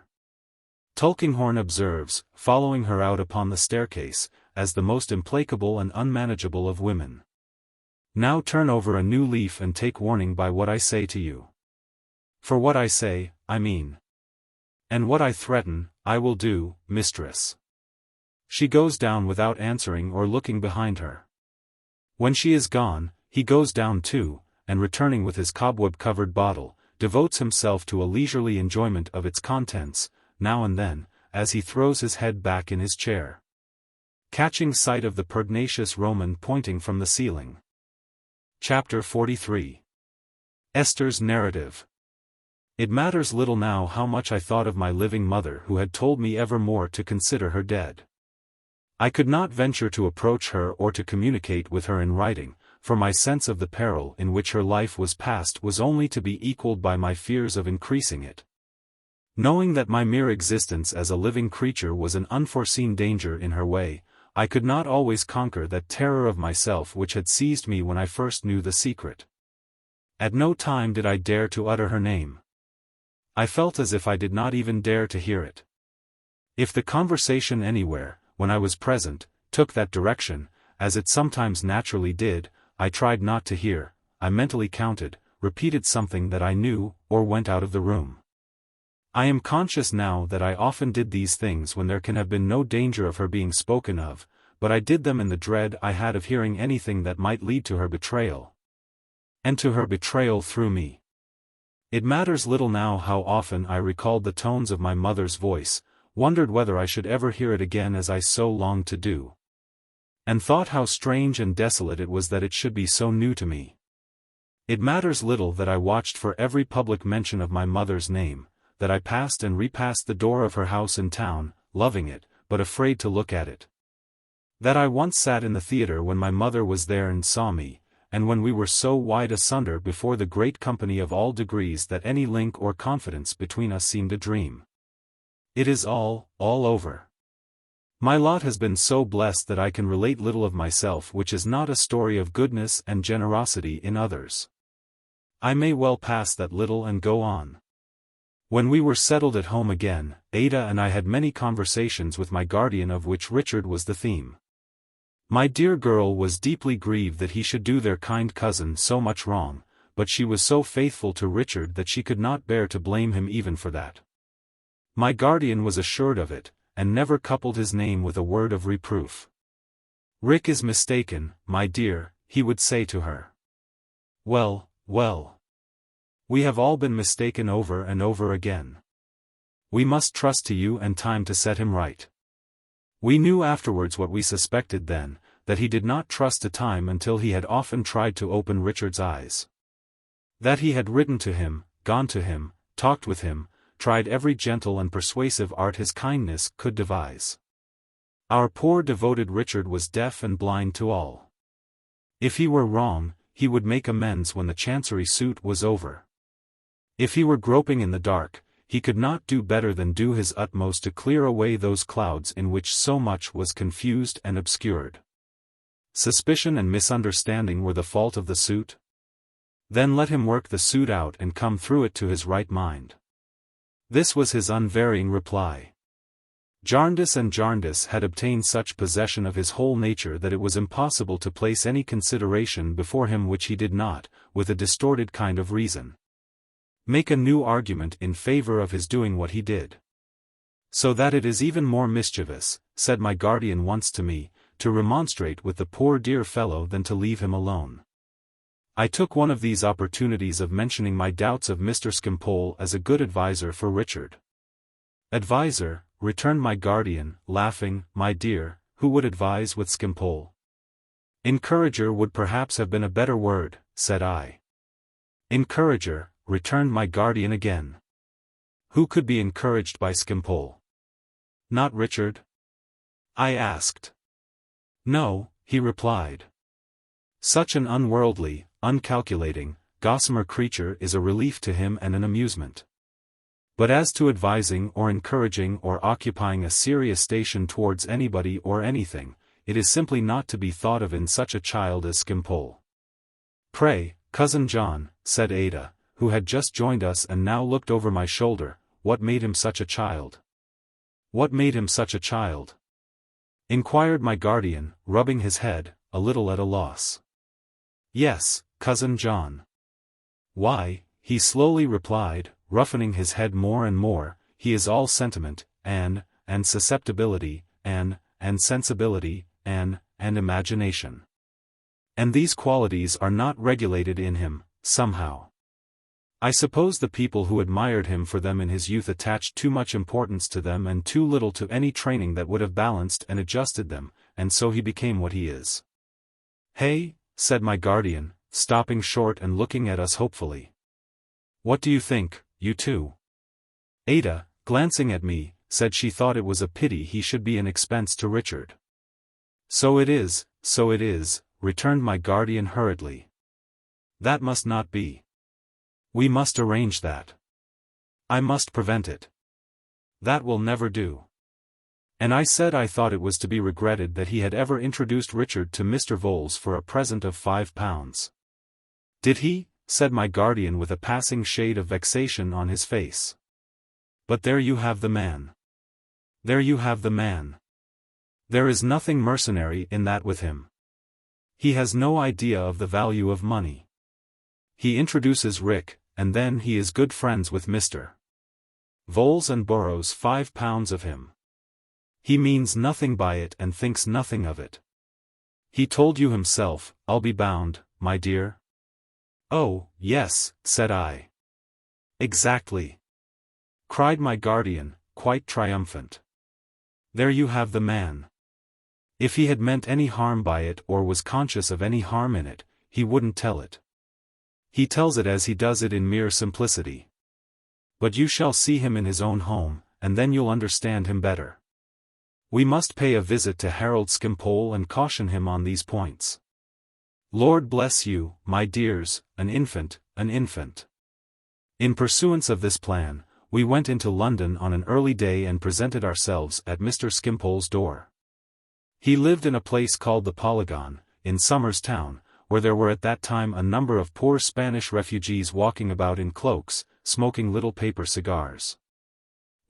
Tulkinghorn observes, following her out upon the staircase, as the most implacable and unmanageable of women. Now turn over a new leaf and take warning by what I say to you. For what I say, I mean. And what I threaten, I will do, mistress. She goes down without answering or looking behind her. When she is gone, he goes down too, and returning with his cobweb-covered bottle, devotes himself to a leisurely enjoyment of its contents, now and then, as he throws his head back in his chair. Catching sight of the pugnacious Roman pointing from the ceiling. Chapter 43. Esther's Narrative. It matters little now how much I thought of my living mother who had told me evermore to consider her dead. I could not venture to approach her or to communicate with her in writing, for my sense of the peril in which her life was passed was only to be equalled by my fears of increasing it. Knowing that my mere existence as a living creature was an unforeseen danger in her way, I could not always conquer that terror of myself which had seized me when I first knew the secret. At no time did I dare to utter her name. I felt as if I did not even dare to hear it. If the conversation anywhere, when I was present, took that direction, as it sometimes naturally did, I tried not to hear, I mentally counted, repeated something that I knew, or went out of the room. I am conscious now that I often did these things when there can have been no danger of her being spoken of, but I did them in the dread I had of hearing anything that might lead to her betrayal. And to her betrayal through me. It matters little now how often I recalled the tones of my mother's voice, wondered whether I should ever hear it again as I so longed to do. And thought how strange and desolate it was that it should be so new to me. It matters little that I watched for every public mention of my mother's name, that I passed and repassed the door of her house in town, loving it, but afraid to look at it. That I once sat in the theatre when my mother was there and saw me, and when we were so wide asunder before the great company of all degrees that any link or confidence between us seemed a dream. It is all over. My lot has been so blessed that I can relate little of myself which is not a story of goodness and generosity in others. I may well pass that little and go on. When we were settled at home again, Ada and I had many conversations with my guardian of which Richard was the theme. My dear girl was deeply grieved that he should do their kind cousin so much wrong, but she was so faithful to Richard that she could not bear to blame him even for that. My guardian was assured of it, and never coupled his name with a word of reproof. Rick is mistaken, my dear, he would say to her. Well. We have all been mistaken over and over again. We must trust to you and time to set him right. We knew afterwards what we suspected then, that he did not trust to time until he had often tried to open Richard's eyes. That he had written to him, gone to him, talked with him, tried every gentle and persuasive art his kindness could devise. Our poor devoted Richard was deaf and blind to all. If he were wrong, he would make amends when the Chancery suit was over. If he were groping in the dark, he could not do better than do his utmost to clear away those clouds in which so much was confused and obscured. Suspicion and misunderstanding were the fault of the suit? Then let him work the suit out and come through it to his right mind. This was his unvarying reply. Jarndyce and Jarndyce had obtained such possession of his whole nature that it was impossible to place any consideration before him which he did not, with a distorted kind of reason, make a new argument in favor of his doing what he did. So that it is even more mischievous, said my guardian once to me, to remonstrate with the poor dear fellow than to leave him alone. I took one of these opportunities of mentioning my doubts of Mr. Skimpole as a good adviser for Richard. Adviser, returned my guardian, laughing, my dear, who would advise with Skimpole? Encourager would perhaps have been a better word, said I. Encourager, returned my guardian again. Who could be encouraged by Skimpole? Not Richard? I asked. No, he replied. Such an unworldly, uncalculating, gossamer creature is a relief to him and an amusement. But as to advising or encouraging or occupying a serious station towards anybody or anything, it is simply not to be thought of in such a child as Skimpole. Pray, Cousin John, said Ada, who had just joined us and now looked over my shoulder, what made him such a child? What made him such a child? Inquired my guardian, rubbing his head, a little at a loss. Yes, Cousin John. Why, he slowly replied, roughening his head more and more, he is all sentiment, and susceptibility, and sensibility, and imagination. And these qualities are not regulated in him, somehow. I suppose the people who admired him for them in his youth attached too much importance to them and too little to any training that would have balanced and adjusted them, and so he became what he is. Hey, said my guardian, stopping short and looking at us hopefully. What do you think, you two? Ada, glancing at me, said she thought it was a pity he should be an expense to Richard. So it is, returned my guardian hurriedly. That must not be. We must arrange that. I must prevent it. That will never do. And I said I thought it was to be regretted that he had ever introduced Richard to Mr. Vholes for a present of £5. Did he? Said my guardian with a passing shade of vexation on his face. But there you have the man. There you have the man. There is nothing mercenary in that with him. He has no idea of the value of money. He introduces Rick, and then he is good friends with Mr. Voles and borrows £5 of him. He means nothing by it and thinks nothing of it. He told you himself, I'll be bound, my dear? Oh, yes, said I. Exactly, cried my guardian, quite triumphant. There you have the man. If he had meant any harm by it or was conscious of any harm in it, he wouldn't tell it. He tells it as he does it in mere simplicity. But you shall see him in his own home, and then you'll understand him better. We must pay a visit to Harold Skimpole and caution him on these points. Lord bless you, my dears, an infant, an infant. In pursuance of this plan, we went into London on an early day and presented ourselves at Mr. Skimpole's door. He lived in a place called the Polygon, in Somers Town, where there were at that time a number of poor Spanish refugees walking about in cloaks, smoking little paper cigars.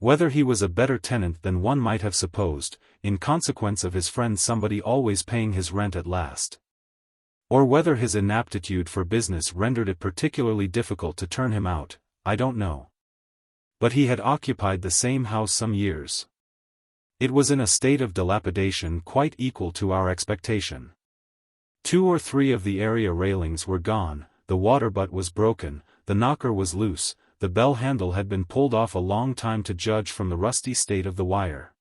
Whether he was a better tenant than one might have supposed, in consequence of his friend somebody always paying his rent at last, or whether his inaptitude for business rendered it particularly difficult to turn him out, I don't know. But he had occupied the same house some years. It was in a state of dilapidation quite equal to our expectation. 2 or 3 of the area railings were gone, the water butt was broken, the knocker was loose, the bell handle had been pulled off a long time to judge from the rusty state of the wire.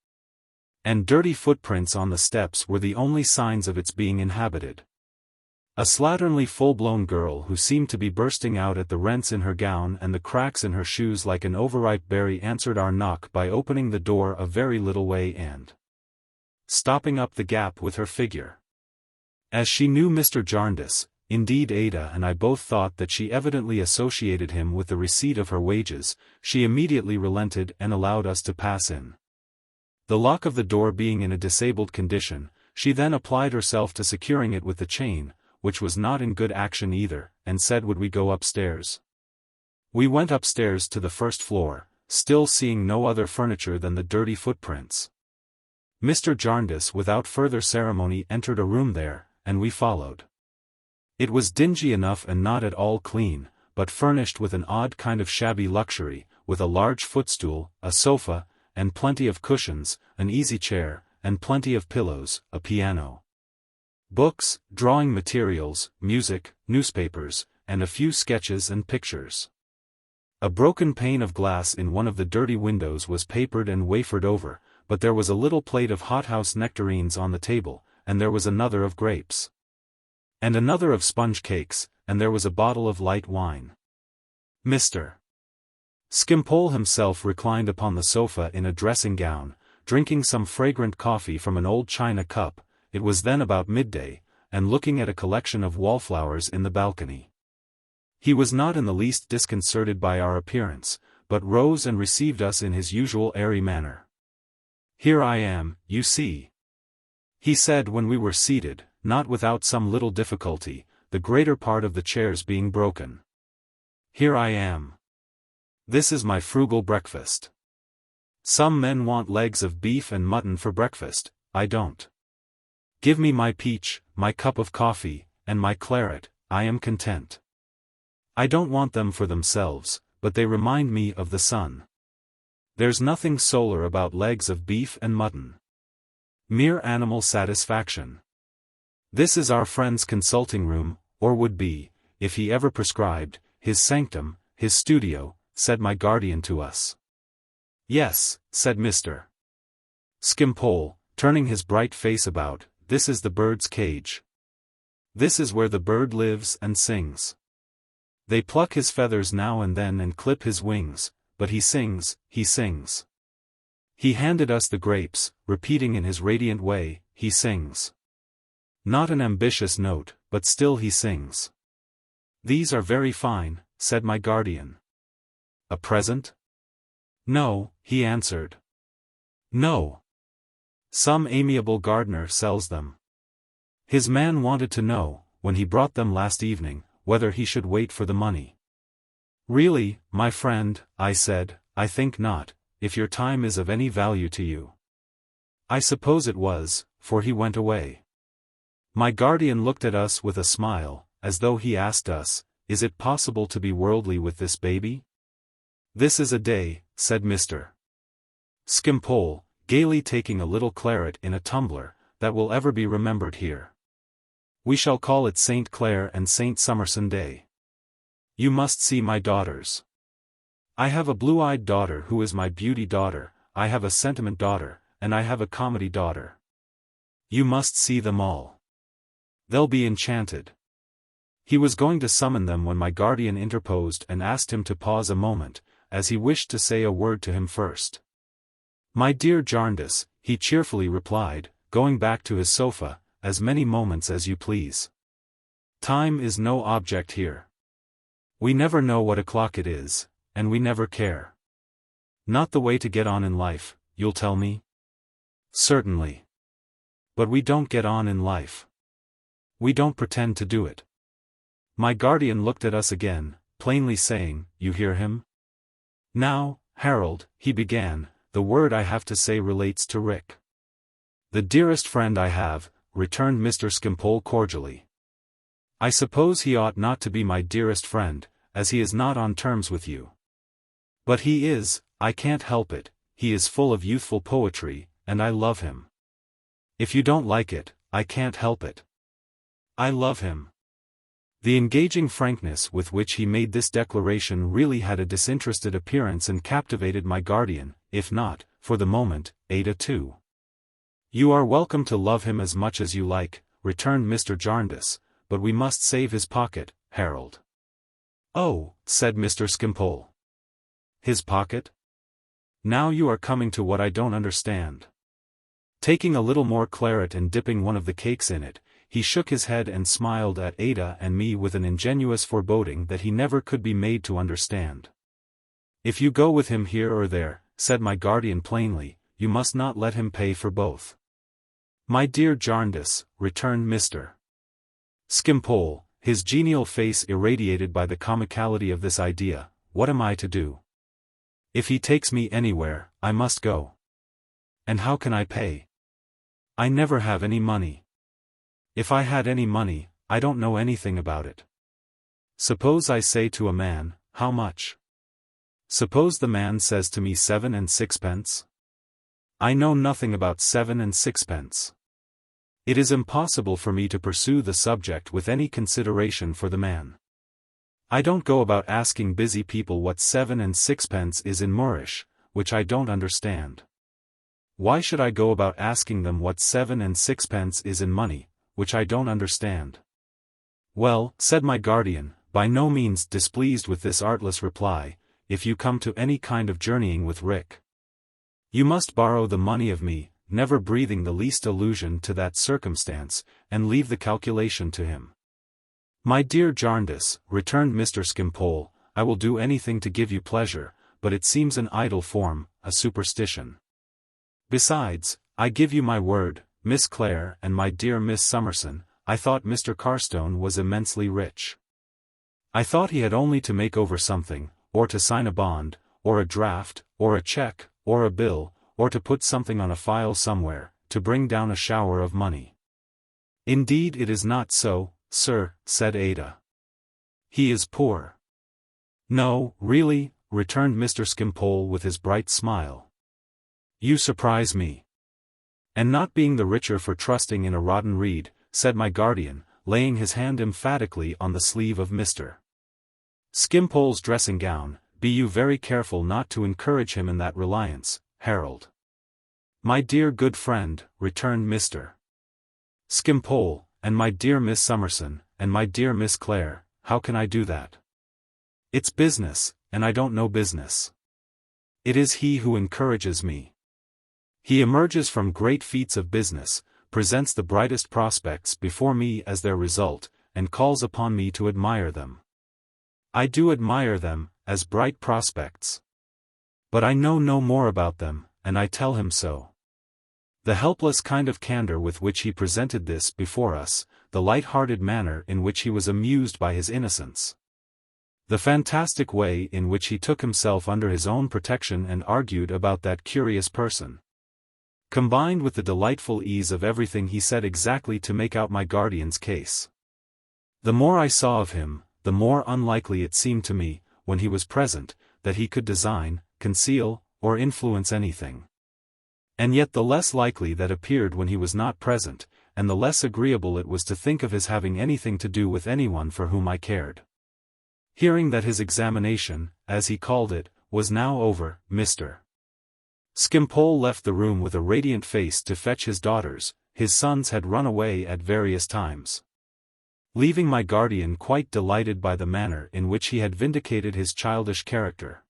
And dirty footprints on the steps were the only signs of its being inhabited. A slatternly full-blown girl who seemed to be bursting out at the rents in her gown and the cracks in her shoes like an overripe berry answered our knock by opening the door a very little way and stopping up the gap with her figure. As she knew Mr. Jarndyce, indeed Ada and I both thought that she evidently associated him with the receipt of her wages, she immediately relented and allowed us to pass in. The lock of the door being in a disabled condition, she then applied herself to securing it with the chain, which was not in good action either, and said would we go upstairs. We went upstairs to the first floor, still seeing no other furniture than the dirty footprints. Mr. Jarndyce without further ceremony entered a room there, and we followed. It was dingy enough and not at all clean, but furnished with an odd kind of shabby luxury, with a large footstool, a sofa, and plenty of cushions, an easy chair, and plenty of pillows, a piano, books, drawing materials, music, newspapers, and a few sketches and pictures. A broken pane of glass in one of the dirty windows was papered and wafered over, but there was a little plate of hothouse nectarines on the table, and there was another of grapes, and another of sponge cakes, and there was a bottle of light wine. Mr. Skimpole himself reclined upon the sofa in a dressing gown, drinking some fragrant coffee from an old china cup. It was then about midday, and looking at a collection of wallflowers in the balcony. He was not in the least disconcerted by our appearance, but rose and received us in his usual airy manner. "Here I am, you see," he said when we were seated, not without some little difficulty, the greater part of the chairs being broken. "Here I am. This is my frugal breakfast. Some men want legs of beef and mutton for breakfast, I don't. Give me my peach, my cup of coffee, and my claret, I am content. I don't want them for themselves, but they remind me of the sun. There's nothing solar about legs of beef and mutton. Mere animal satisfaction. This is our friend's consulting room, or would be, if he ever prescribed, his sanctum, his studio," said my guardian to us. "Yes," said Mr. Skimpole, turning his bright face about, "this is the bird's cage. This is where the bird lives and sings. They pluck his feathers now and then and clip his wings, but he sings, he sings." He handed us the grapes, repeating in his radiant way, "He sings." Not an ambitious note, but still he sings. "These are very fine," said my guardian. "A present?" "No," he answered. "No. Some amiable gardener sells them. His man wanted to know, when he brought them last evening, whether he should wait for the money." "Really, my friend," I said, "I think not, if your time is of any value to you." I suppose it was, for he went away. My guardian looked at us with a smile, as though he asked us, is it possible to be worldly with this baby? This is a day, said Mr. Skimpole, gaily taking a little claret in a tumbler, that will ever be remembered here. We shall call it St. Clare and St. Summerson Day. You must see my daughters. I have a blue-eyed daughter who is my beauty daughter, I have a sentiment daughter, and I have a comedy daughter. You must see them all. They'll be enchanted. He was going to summon them when my guardian interposed and asked him to pause a moment, as he wished to say a word to him first. My dear Jarndyce, he cheerfully replied, going back to his sofa, as many moments as you please. Time is no object here. We never know what o'clock it is, and we never care. Not the way to get on in life, you'll tell me? Certainly. But we don't get on in life. We don't pretend to do it. My guardian looked at us again, plainly saying, you hear him? Now, Harold, he began, the word I have to say relates to Rick. The dearest friend I have, returned Mr. Skimpole cordially. I suppose he ought not to be my dearest friend, as he is not on terms with you. But he is, I can't help it, he is full of youthful poetry, and I love him. If you don't like it, I can't help it. I love him. The engaging frankness with which he made this declaration really had a disinterested appearance and captivated my guardian, if not, for the moment, Ada too. You are welcome to love him as much as you like, returned Mr. Jarndyce, but we must save his pocket, Harold. Oh, said Mr. Skimpole. His pocket? Now you are coming to what I don't understand. Taking a little more claret and dipping one of the cakes in it, he shook his head and smiled at Ada and me with an ingenuous foreboding that he never could be made to understand. If you go with him here or there, said my guardian plainly, you must not let him pay for both. My dear Jarndyce, returned Mr. Skimpole, his genial face irradiated by the comicality of this idea, what am I to do? If he takes me anywhere, I must go. And how can I pay? I never have any money. If I had any money, I don't know anything about it. Suppose I say to a man, how much? Suppose the man says to me 7 and 6pence? I know nothing about 7 and 6pence. It is impossible for me to pursue the subject with any consideration for the man. I don't go about asking busy people what 7 and 6pence is in Moorish, which I don't understand. Why should I go about asking them what 7 and 6pence is in money, which I don't understand? Well, said my guardian, by no means displeased with this artless reply, if you come to any kind of journeying with Rick, you must borrow the money of me, never breathing the least allusion to that circumstance, and leave the calculation to him. My dear Jarndyce, returned Mr. Skimpole, I will do anything to give you pleasure, but it seems an idle form, a superstition. Besides, I give you my word, Miss Clare and my dear Miss Summerson, I thought Mr. Carstone was immensely rich. I thought he had only to make over something, or to sign a bond, or a draft, or a check, or a bill, or to put something on a file somewhere, to bring down a shower of money. Indeed it is not so, sir, said Ada. He is poor. No, really, returned Mr. Skimpole with his bright smile. You surprise me. And not being the richer for trusting in a rotten reed, said my guardian, laying his hand emphatically on the sleeve of Mr. Skimpole's dressing gown, be you very careful not to encourage him in that reliance, Harold. My dear good friend, returned Mr. Skimpole, and my dear Miss Summerson, and my dear Miss Clare, how can I do that? It's business, and I don't know business. It is he who encourages me. He emerges from great feats of business, presents the brightest prospects before me as their result, and calls upon me to admire them. I do admire them, as bright prospects. But I know no more about them, and I tell him so. The helpless kind of candor with which he presented this before us, the light-hearted manner in which he was amused by his innocence, the fantastic way in which he took himself under his own protection and argued about that curious person, combined with the delightful ease of everything he said exactly to make out my guardian's case. The more I saw of him, the more unlikely it seemed to me, when he was present, that he could design, conceal, or influence anything. And yet the less likely that appeared when he was not present, and the less agreeable it was to think of his having anything to do with anyone for whom I cared. Hearing that his examination, as he called it, was now over, Mr. Skimpole left the room with a radiant face to fetch his daughters. His sons had run away at various times, leaving my guardian quite delighted by the manner in which he had vindicated his childish character.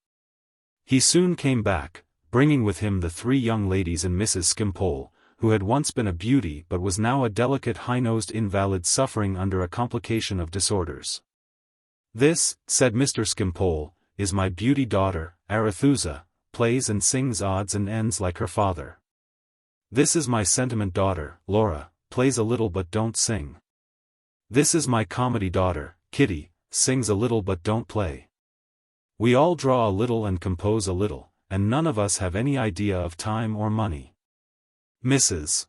He soon came back, bringing with him the 3 young ladies and Mrs. Skimpole, who had once been a beauty but was now a delicate high-nosed invalid suffering under a complication of disorders. "This," said Mr. Skimpole, "is my beauty daughter, Arethusa, plays and sings odds and ends like her father. This is my sentiment daughter, Laura, plays a little but don't sing. This is my comedy daughter, Kitty, sings a little but don't play. We all draw a little and compose a little, and none of us have any idea of time or money." Mrs.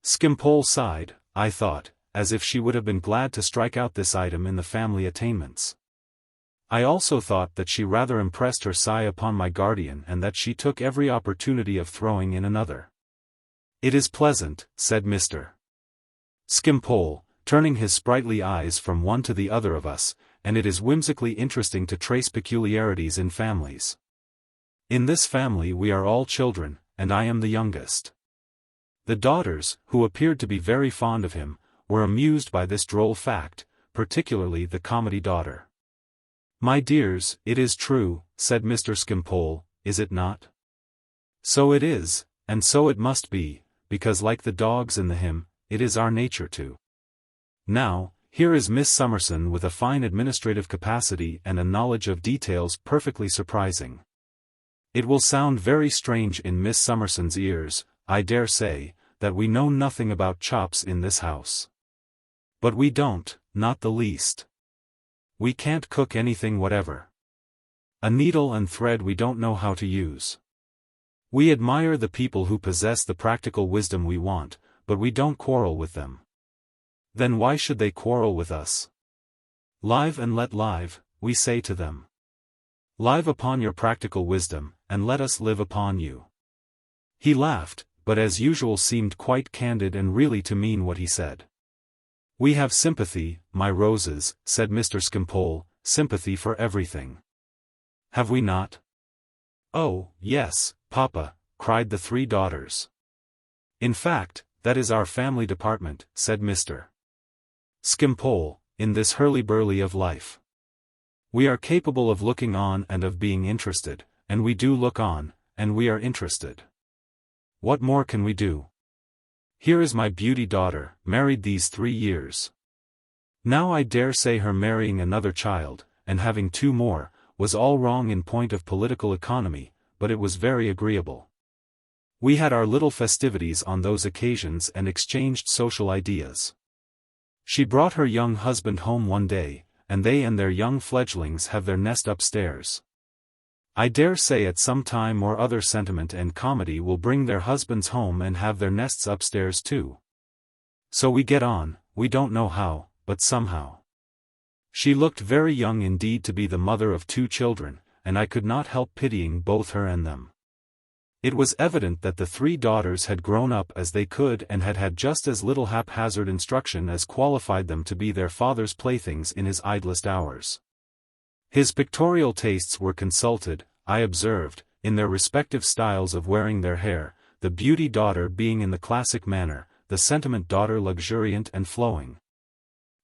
Skimpole sighed, I thought, as if she would have been glad to strike out this item in the family attainments. I also thought that she rather impressed her sigh upon my guardian and that she took every opportunity of throwing in another. "It is pleasant," said Mr. Skimpole, turning his sprightly eyes from one to the other of us, "and it is whimsically interesting to trace peculiarities in families. In this family we are all children, and I am the youngest." The daughters, who appeared to be very fond of him, were amused by this droll fact, particularly the comedy daughter. "My dears, it is true," said Mr. Skimpole, "is it not? So it is, and so it must be, because like the dogs in the hymn, it is our nature to. Now, here is Miss Summerson with a fine administrative capacity and a knowledge of details perfectly surprising. It will sound very strange in Miss Summerson's ears, I dare say, that we know nothing about chops in this house. But we don't, not the least. We can't cook anything whatever. A needle and thread we don't know how to use. We admire the people who possess the practical wisdom we want, but we don't quarrel with them. Then why should they quarrel with us? Live and let live, we say to them. Live upon your practical wisdom, and let us live upon you." He laughed, but as usual seemed quite candid and really to mean what he said. "We have sympathy, my roses," said Mr. Skimpole, "sympathy for everything. Have we not?" "Oh, yes, Papa," cried the 3 daughters. "In fact, that is our family department," said Mr. Skimpole, "in this hurly-burly of life. We are capable of looking on and of being interested, and we do look on, and we are interested. What more can we do? Here is my beauty daughter, married these 3 years. Now I dare say her marrying another child, and having 2 more, was all wrong in point of political economy, but it was very agreeable. We had our little festivities on those occasions and exchanged social ideas. She brought her young husband home one day, and they and their young fledglings have their nest upstairs. I dare say at some time or other sentiment and comedy will bring their husbands home and have their nests upstairs too. So we get on, we don't know how, but somehow. She looked very young indeed to be the mother of 2 children, and I could not help pitying both her and them. It was evident that the 3 daughters had grown up as they could and had had just as little haphazard instruction as qualified them to be their father's playthings in his idlest hours. His pictorial tastes were consulted, I observed, in their respective styles of wearing their hair, the beauty daughter being in the classic manner, the sentiment daughter luxuriant and flowing,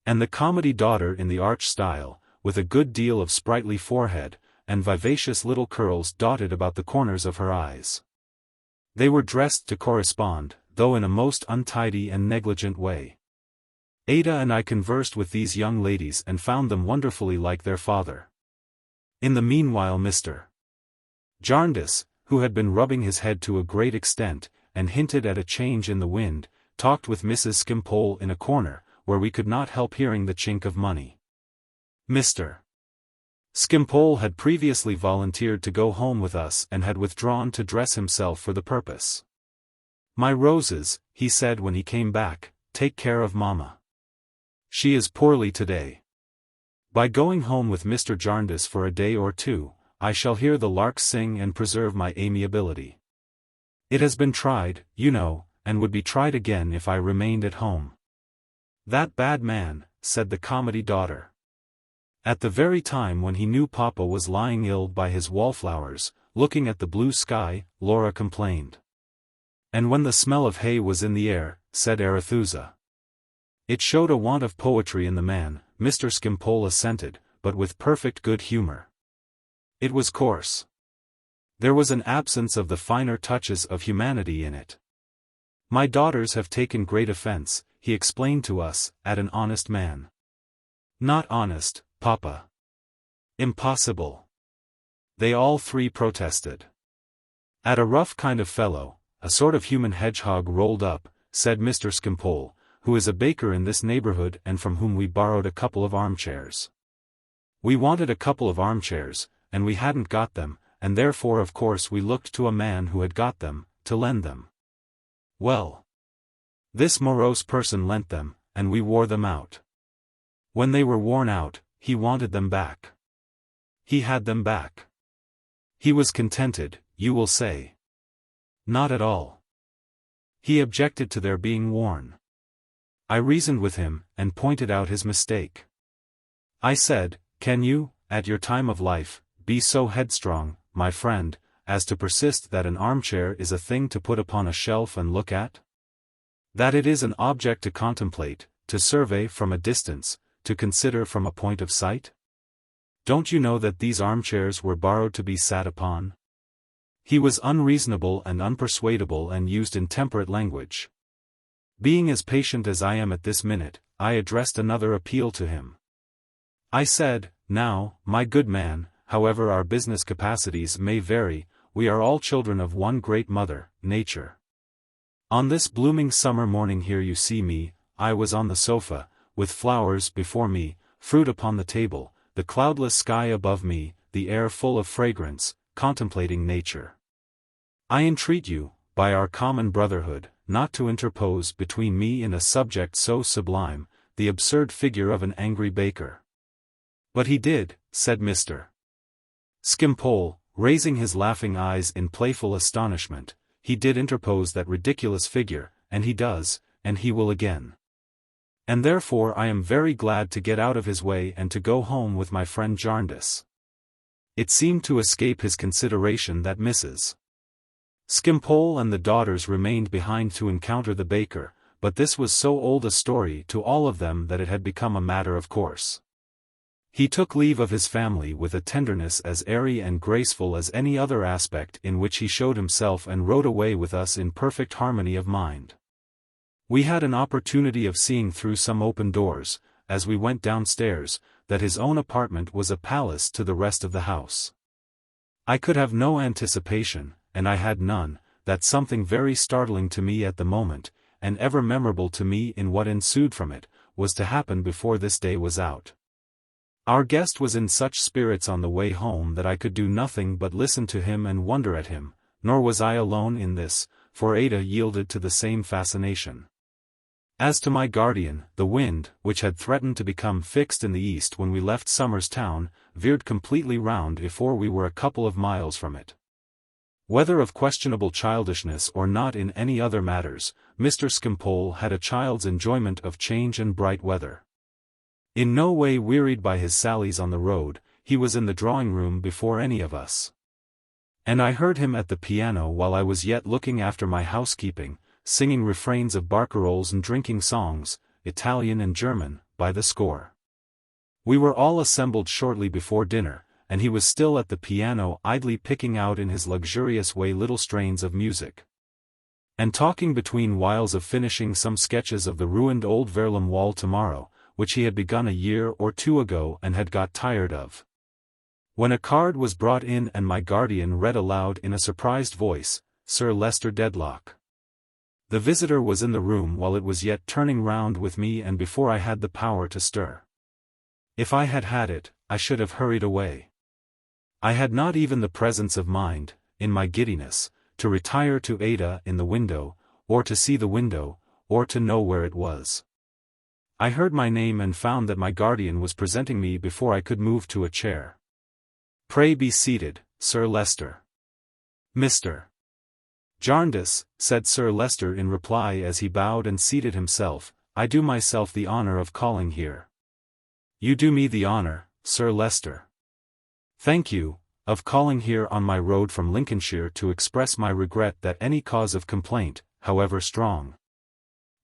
and the comedy daughter in the arch style, with a good deal of sprightly forehead, and vivacious little curls dotted about the corners of her eyes. They were dressed to correspond, though in a most untidy and negligent way. Ada and I conversed with these young ladies and found them wonderfully like their father. In the meanwhile Mr. Jarndyce, who had been rubbing his head to a great extent, and hinted at a change in the wind, talked with Mrs. Skimpole in a corner, where we could not help hearing the chink of money. Mr. Skimpole had previously volunteered to go home with us and had withdrawn to dress himself for the purpose. "My roses," he said when he came back, "take care of Mamma. She is poorly today. By going home with Mr. Jarndyce for a day or two, I shall hear the larks sing and preserve my amiability. It has been tried, you know, and would be tried again if I remained at home. That bad man, said the comedy daughter. At the very time when he knew Papa was lying ill by his wallflowers, looking at the blue sky, Laura complained. And when the smell of hay was in the air, said Arethusa. It showed a want of poetry in the man, Mr. Skimpole assented, but with perfect good humor. It was coarse. There was an absence of the finer touches of humanity in it. My daughters have taken great offense, he explained to us, at an honest man. Not honest, Papa. Impossible. They all three protested. At a rough kind of fellow, a sort of human hedgehog rolled up, said Mr. Skimpole, who is a baker in this neighborhood and from whom we borrowed a couple of armchairs. We wanted a couple of armchairs, and we hadn't got them, and therefore of course we looked to a man who had got them, to lend them. Well. This morose person lent them, and we wore them out. When they were worn out, he wanted them back. He had them back. He was contented, you will say. Not at all. He objected to their being worn. I reasoned with him, and pointed out his mistake. I said, can you, at your time of life, be so headstrong, my friend, as to persist that an armchair is a thing to put upon a shelf and look at? That it is an object to contemplate, to survey from a distance, to consider from a point of sight? Don't you know that these armchairs were borrowed to be sat upon? He was unreasonable and unpersuadable and used intemperate language. Being as patient as I am at this minute, I addressed another appeal to him. I said, now, my good man, however our business capacities may vary, we are all children of one great mother, Nature. On this blooming summer morning here you see me, I was on the sofa, with flowers before me, fruit upon the table, the cloudless sky above me, the air full of fragrance, contemplating nature. I entreat you, by our common brotherhood, not to interpose between me and a subject so sublime, the absurd figure of an angry baker. But he did, said Mr. Skimpole, raising his laughing eyes in playful astonishment, he did interpose that ridiculous figure, and he does, and he will again. And therefore I am very glad to get out of his way and to go home with my friend Jarndyce. It seemed to escape his consideration that Mrs. Skimpole and the daughters remained behind to encounter the baker, but this was so old a story to all of them that it had become a matter of course. He took leave of his family with a tenderness as airy and graceful as any other aspect in which he showed himself and rode away with us in perfect harmony of mind. We had an opportunity of seeing through some open doors, as we went downstairs, that his own apartment was a palace to the rest of the house. I could have no anticipation, and I had none, that something very startling to me at the moment, and ever memorable to me in what ensued from it, was to happen before this day was out. Our guest was in such spirits on the way home that I could do nothing but listen to him and wonder at him, nor was I alone in this, for Ada yielded to the same fascination. As to my guardian, the wind, which had threatened to become fixed in the east when we left Somers Town, veered completely round before we were a couple of miles from it. Whether of questionable childishness or not in any other matters, Mr. Skimpole had a child's enjoyment of change and bright weather. In no way wearied by his sallies on the road, he was in the drawing-room before any of us. And I heard him at the piano while I was yet looking after my housekeeping, singing refrains of barcarolles and drinking songs, Italian and German, by the score. We were all assembled shortly before dinner, and he was still at the piano idly picking out in his luxurious way little strains of music. And talking between whiles of finishing some sketches of the ruined old Verulam wall tomorrow, which he had begun a year or two ago and had got tired of. When a card was brought in and my guardian read aloud in a surprised voice, Sir Leicester Dedlock. The visitor was in the room while it was yet turning round with me and before I had the power to stir. If I had had it, I should have hurried away. I had not even the presence of mind, in my giddiness, to retire to Ada in the window, or to see the window, or to know where it was. I heard my name and found that my guardian was presenting me before I could move to a chair. "Pray be seated, Sir Leicester." "Mr. Jarndyce," said Sir Leicester in reply as he bowed and seated himself, "I do myself the honor of calling here." "You do me the honor, Sir Leicester." "Thank you, of calling here on my road from Lincolnshire to express my regret that any cause of complaint, however strong,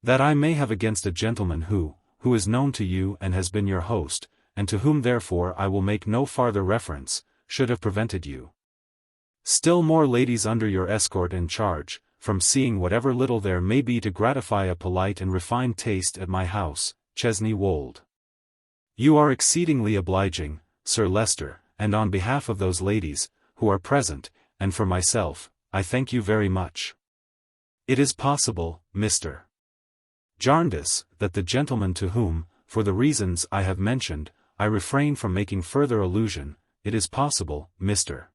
that I may have against a gentleman who is known to you and has been your host, and to whom therefore I will make no farther reference, should have prevented you, still more ladies under your escort and charge, from seeing whatever little there may be to gratify a polite and refined taste at my house, Chesney Wold. You are exceedingly obliging, Sir Leicester, and on behalf of those ladies, who are present, and for myself, I thank you very much. It is possible, Mr. Jarndyce, that the gentleman to whom, for the reasons I have mentioned, I refrain from making further allusion, it is possible, Mr.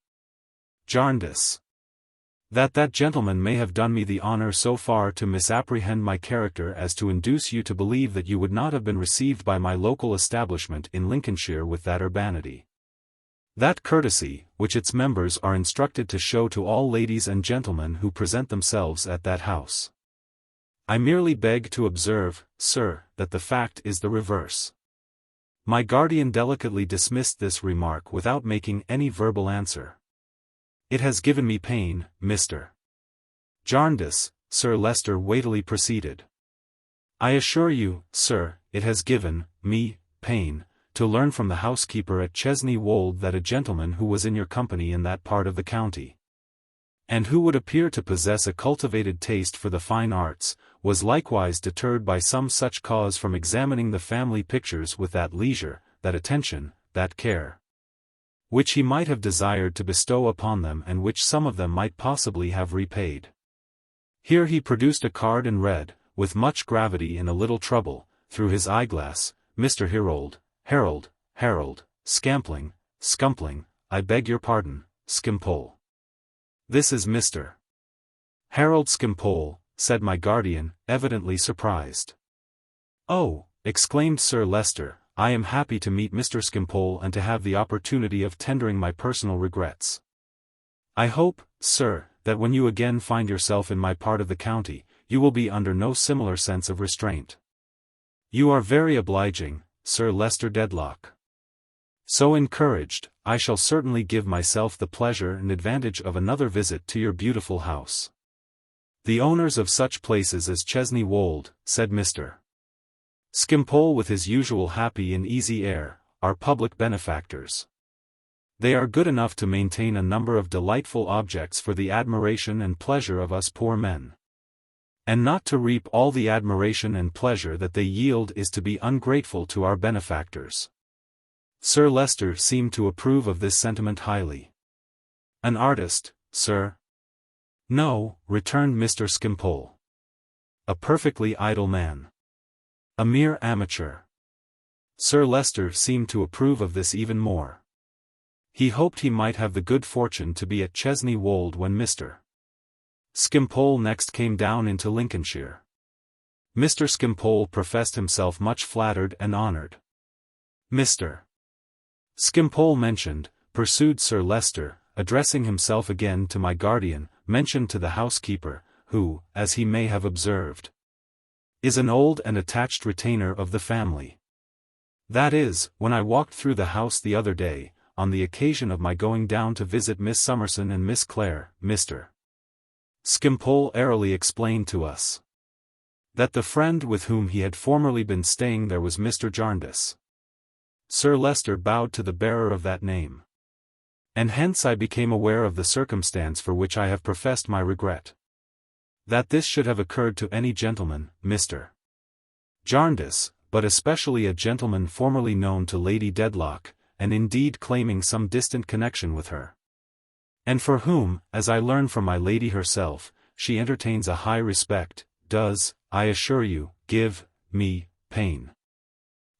Jarndyce, that gentleman may have done me the honor so far to misapprehend my character as to induce you to believe that you would not have been received by my local establishment in Lincolnshire with that urbanity, that courtesy, which its members are instructed to show to all ladies and gentlemen who present themselves at that house. I merely beg to observe, sir, that the fact is the reverse." My guardian delicately dismissed this remark without making any verbal answer. "It has given me pain, Mr. Jarndyce," Sir Leicester weightily proceeded. "I assure you, sir, it has given me pain, to learn from the housekeeper at Chesney Wold that a gentleman who was in your company in that part of the county, and who would appear to possess a cultivated taste for the fine arts, was likewise deterred by some such cause from examining the family pictures with that leisure, that attention, that care, which he might have desired to bestow upon them and which some of them might possibly have repaid." Here he produced a card and read, with much gravity and a little trouble, through his eyeglass, "Mr. Harold, Scumpling, I beg your pardon, Skimpole." "This is Mr. Harold Skimpole," said my guardian, evidently surprised. "Oh," exclaimed Sir Leicester, "I am happy to meet Mr. Skimpole and to have the opportunity of tendering my personal regrets. I hope, sir, that when you again find yourself in my part of the county, you will be under no similar sense of restraint. You are very obliging, Sir Leicester Dedlock. So encouraged, I shall certainly give myself the pleasure and advantage of another visit to your beautiful house. The owners of such places as Chesney Wold," said Mr. Skimpole with his usual happy and easy air, "are public benefactors. They are good enough to maintain a number of delightful objects for the admiration and pleasure of us poor men. And not to reap all the admiration and pleasure that they yield is to be ungrateful to our benefactors." Sir Leicester seemed to approve of this sentiment highly. "An artist, sir?" "No," returned Mr. Skimpole. "A perfectly idle man. A mere amateur." Sir Leicester seemed to approve of this even more. He hoped he might have the good fortune to be at Chesney Wold when Mr. Skimpole next came down into Lincolnshire. Mr. Skimpole professed himself much flattered and honoured. "Mr. Skimpole mentioned," pursued Sir Leicester, addressing himself again to my guardian, "mentioned to the housekeeper, who, as he may have observed, is an old and attached retainer of the family. That is, when I walked through the house the other day, on the occasion of my going down to visit Miss Summerson and Miss Clare, Mr. Skimpole airily explained to us that the friend with whom he had formerly been staying there was Mr. Jarndyce." Sir Leicester bowed to the bearer of that name. "And hence I became aware of the circumstance for which I have professed my regret. That this should have occurred to any gentleman, Mr. Jarndyce, but especially a gentleman formerly known to Lady Dedlock, and indeed claiming some distant connection with her, and for whom, as I learn from my lady herself, she entertains a high respect, does, I assure you, give me pain."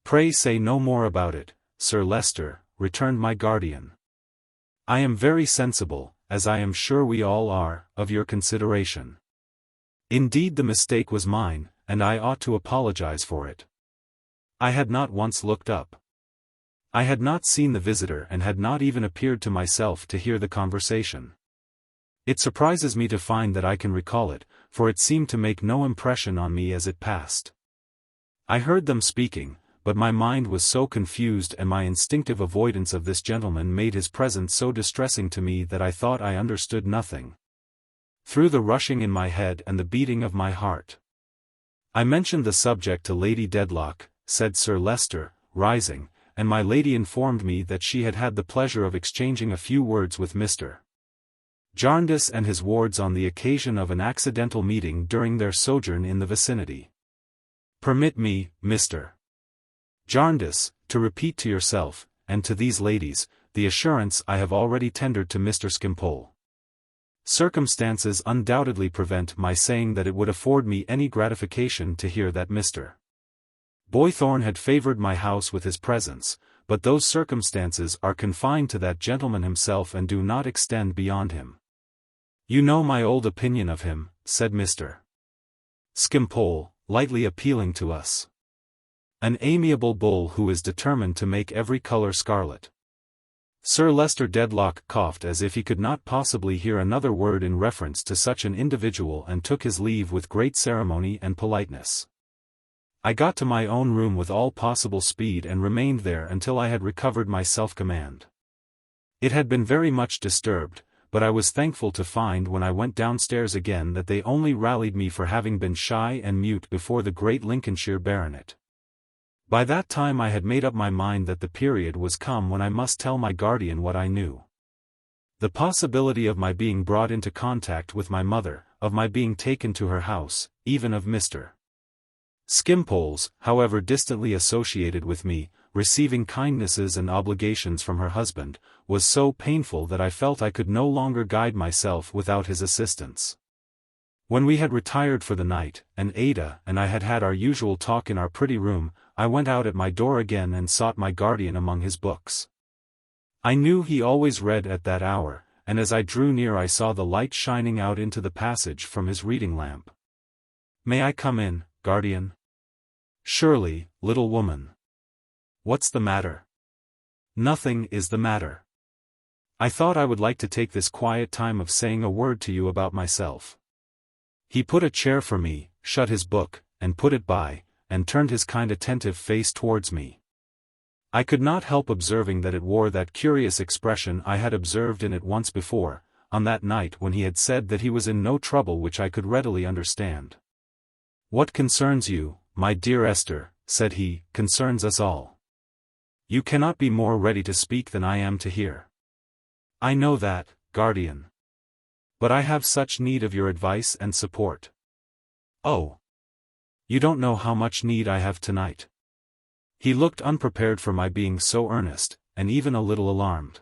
"Pray say no more about it, Sir Leicester," returned my guardian. "I am very sensible, as I am sure we all are, of your consideration. Indeed the mistake was mine, and I ought to apologize for it. I had not once looked up. I had not seen the visitor and had not even appeared to myself to hear the conversation. It surprises me to find that I can recall it, for it seemed to make no impression on me as it passed. I heard them speaking, but my mind was so confused and my instinctive avoidance of this gentleman made his presence so distressing to me that I thought I understood nothing. Through the rushing in my head and the beating of my heart, I mentioned the subject to Lady Dedlock, said Sir Leicester, rising, and my lady informed me that she had had the pleasure of exchanging a few words with Mr. Jarndyce and his wards on the occasion of an accidental meeting during their sojourn in the vicinity. Permit me, Mr. Jarndyce, to repeat to yourself, and to these ladies, the assurance I have already tendered to Mr. Skimpole. Circumstances undoubtedly prevent my saying that it would afford me any gratification to hear that Mr. Boythorn had favoured my house with his presence, but those circumstances are confined to that gentleman himself and do not extend beyond him. You know my old opinion of him, said Mr. Skimpole, lightly appealing to us. An amiable bull who is determined to make every colour scarlet. Sir Leicester Dedlock coughed as if he could not possibly hear another word in reference to such an individual and took his leave with great ceremony and politeness. I got to my own room with all possible speed and remained there until I had recovered my self-command. It had been very much disturbed, but I was thankful to find when I went downstairs again that they only rallied me for having been shy and mute before the great Lincolnshire baronet. By that time I had made up my mind that the period was come when I must tell my guardian what I knew. The possibility of my being brought into contact with my mother, of my being taken to her house, even of Mr. Skimpole's, however distantly associated with me, receiving kindnesses and obligations from her husband, was so painful that I felt I could no longer guide myself without his assistance. When we had retired for the night, and Ada and I had had our usual talk in our pretty room, I went out at my door again and sought my guardian among his books. I knew he always read at that hour, and as I drew near I saw the light shining out into the passage from his reading lamp. May I come in, guardian? Surely, little woman. What's the matter? Nothing is the matter. I thought I would like to take this quiet time of saying a word to you about myself. He put a chair for me, shut his book, and put it by, and turned his kind attentive face towards me. I could not help observing that it wore that curious expression I had observed in it once before, on that night when he had said that he was in no trouble, which I could readily understand. What concerns you, my dear Esther, said he, concerns us all. You cannot be more ready to speak than I am to hear. I know that, guardian. But I have such need of your advice and support. Oh! You don't know how much need I have tonight. He looked unprepared for my being so earnest, and even a little alarmed.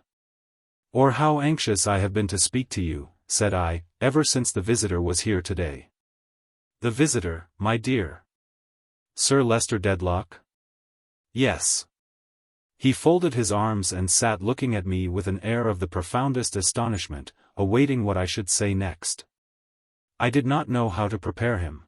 Or how anxious I have been to speak to you, said I, ever since the visitor was here today. The visitor, my dear? Sir Leicester Dedlock? Yes. He folded his arms and sat looking at me with an air of the profoundest astonishment, awaiting what I should say next. I did not know how to prepare him.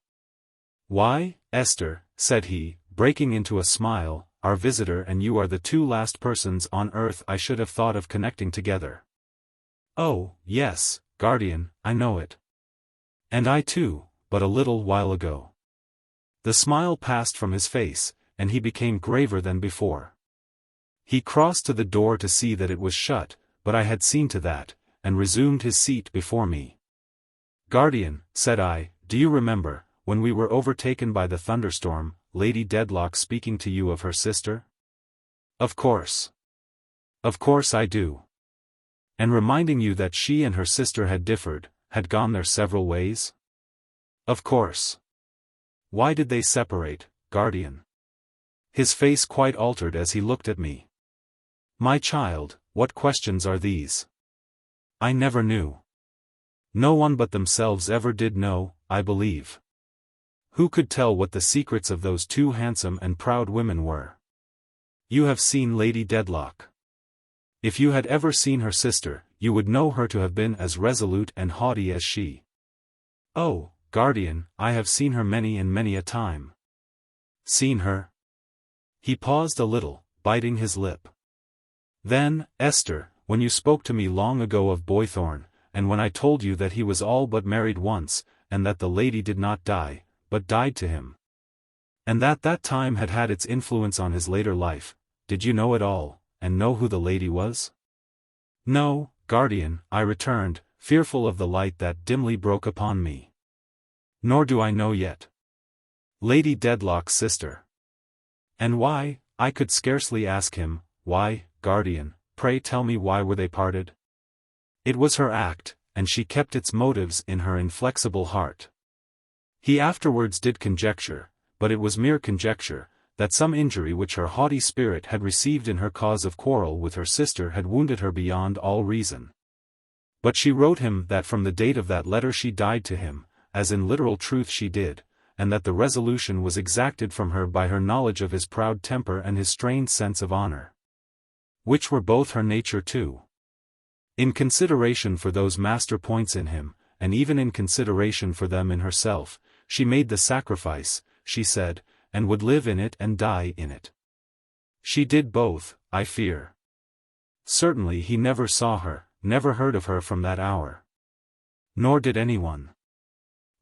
Why, Esther, said he, breaking into a smile, our visitor and you are the two last persons on earth I should have thought of connecting together. Oh, yes, guardian, I know it. And I too, but a little while ago. The smile passed from his face, and he became graver than before. He crossed to the door to see that it was shut, but I had seen to that, and resumed his seat before me. Guardian, said I, do you remember, when we were overtaken by the thunderstorm, Lady Dedlock speaking to you of her sister? Of course. Of course I do. And reminding you that she and her sister had differed, had gone their several ways? Of course. Why did they separate, guardian? His face quite altered as he looked at me. My child, what questions are these? I never knew. No one but themselves ever did know, I believe. Who could tell what the secrets of those two handsome and proud women were? You have seen Lady Dedlock. If you had ever seen her sister, you would know her to have been as resolute and haughty as she. Oh, guardian, I have seen her many and many a time. Seen her? He paused a little, biting his lip. Then, Esther, when you spoke to me long ago of Boythorn, and when I told you that he was all but married once, and that the lady did not die, but died to him, and that time had had its influence on his later life, did you know it all, and know who the lady was? No, guardian, I returned, fearful of the light that dimly broke upon me. Nor do I know yet. Lady Dedlock's sister. And why? I could scarcely ask him, why, guardian, pray tell me why were they parted? It was her act, and she kept its motives in her inflexible heart. He afterwards did conjecture, but it was mere conjecture, that some injury which her haughty spirit had received in her cause of quarrel with her sister had wounded her beyond all reason. But she wrote him that from the date of that letter she died to him, as in literal truth she did, and that the resolution was exacted from her by her knowledge of his proud temper and his strained sense of honor, which were both her nature too. In consideration for those master points in him, and even in consideration for them in herself, she made the sacrifice, she said, and would live in it and die in it. She did both, I fear. Certainly he never saw her, never heard of her from that hour. Nor did anyone.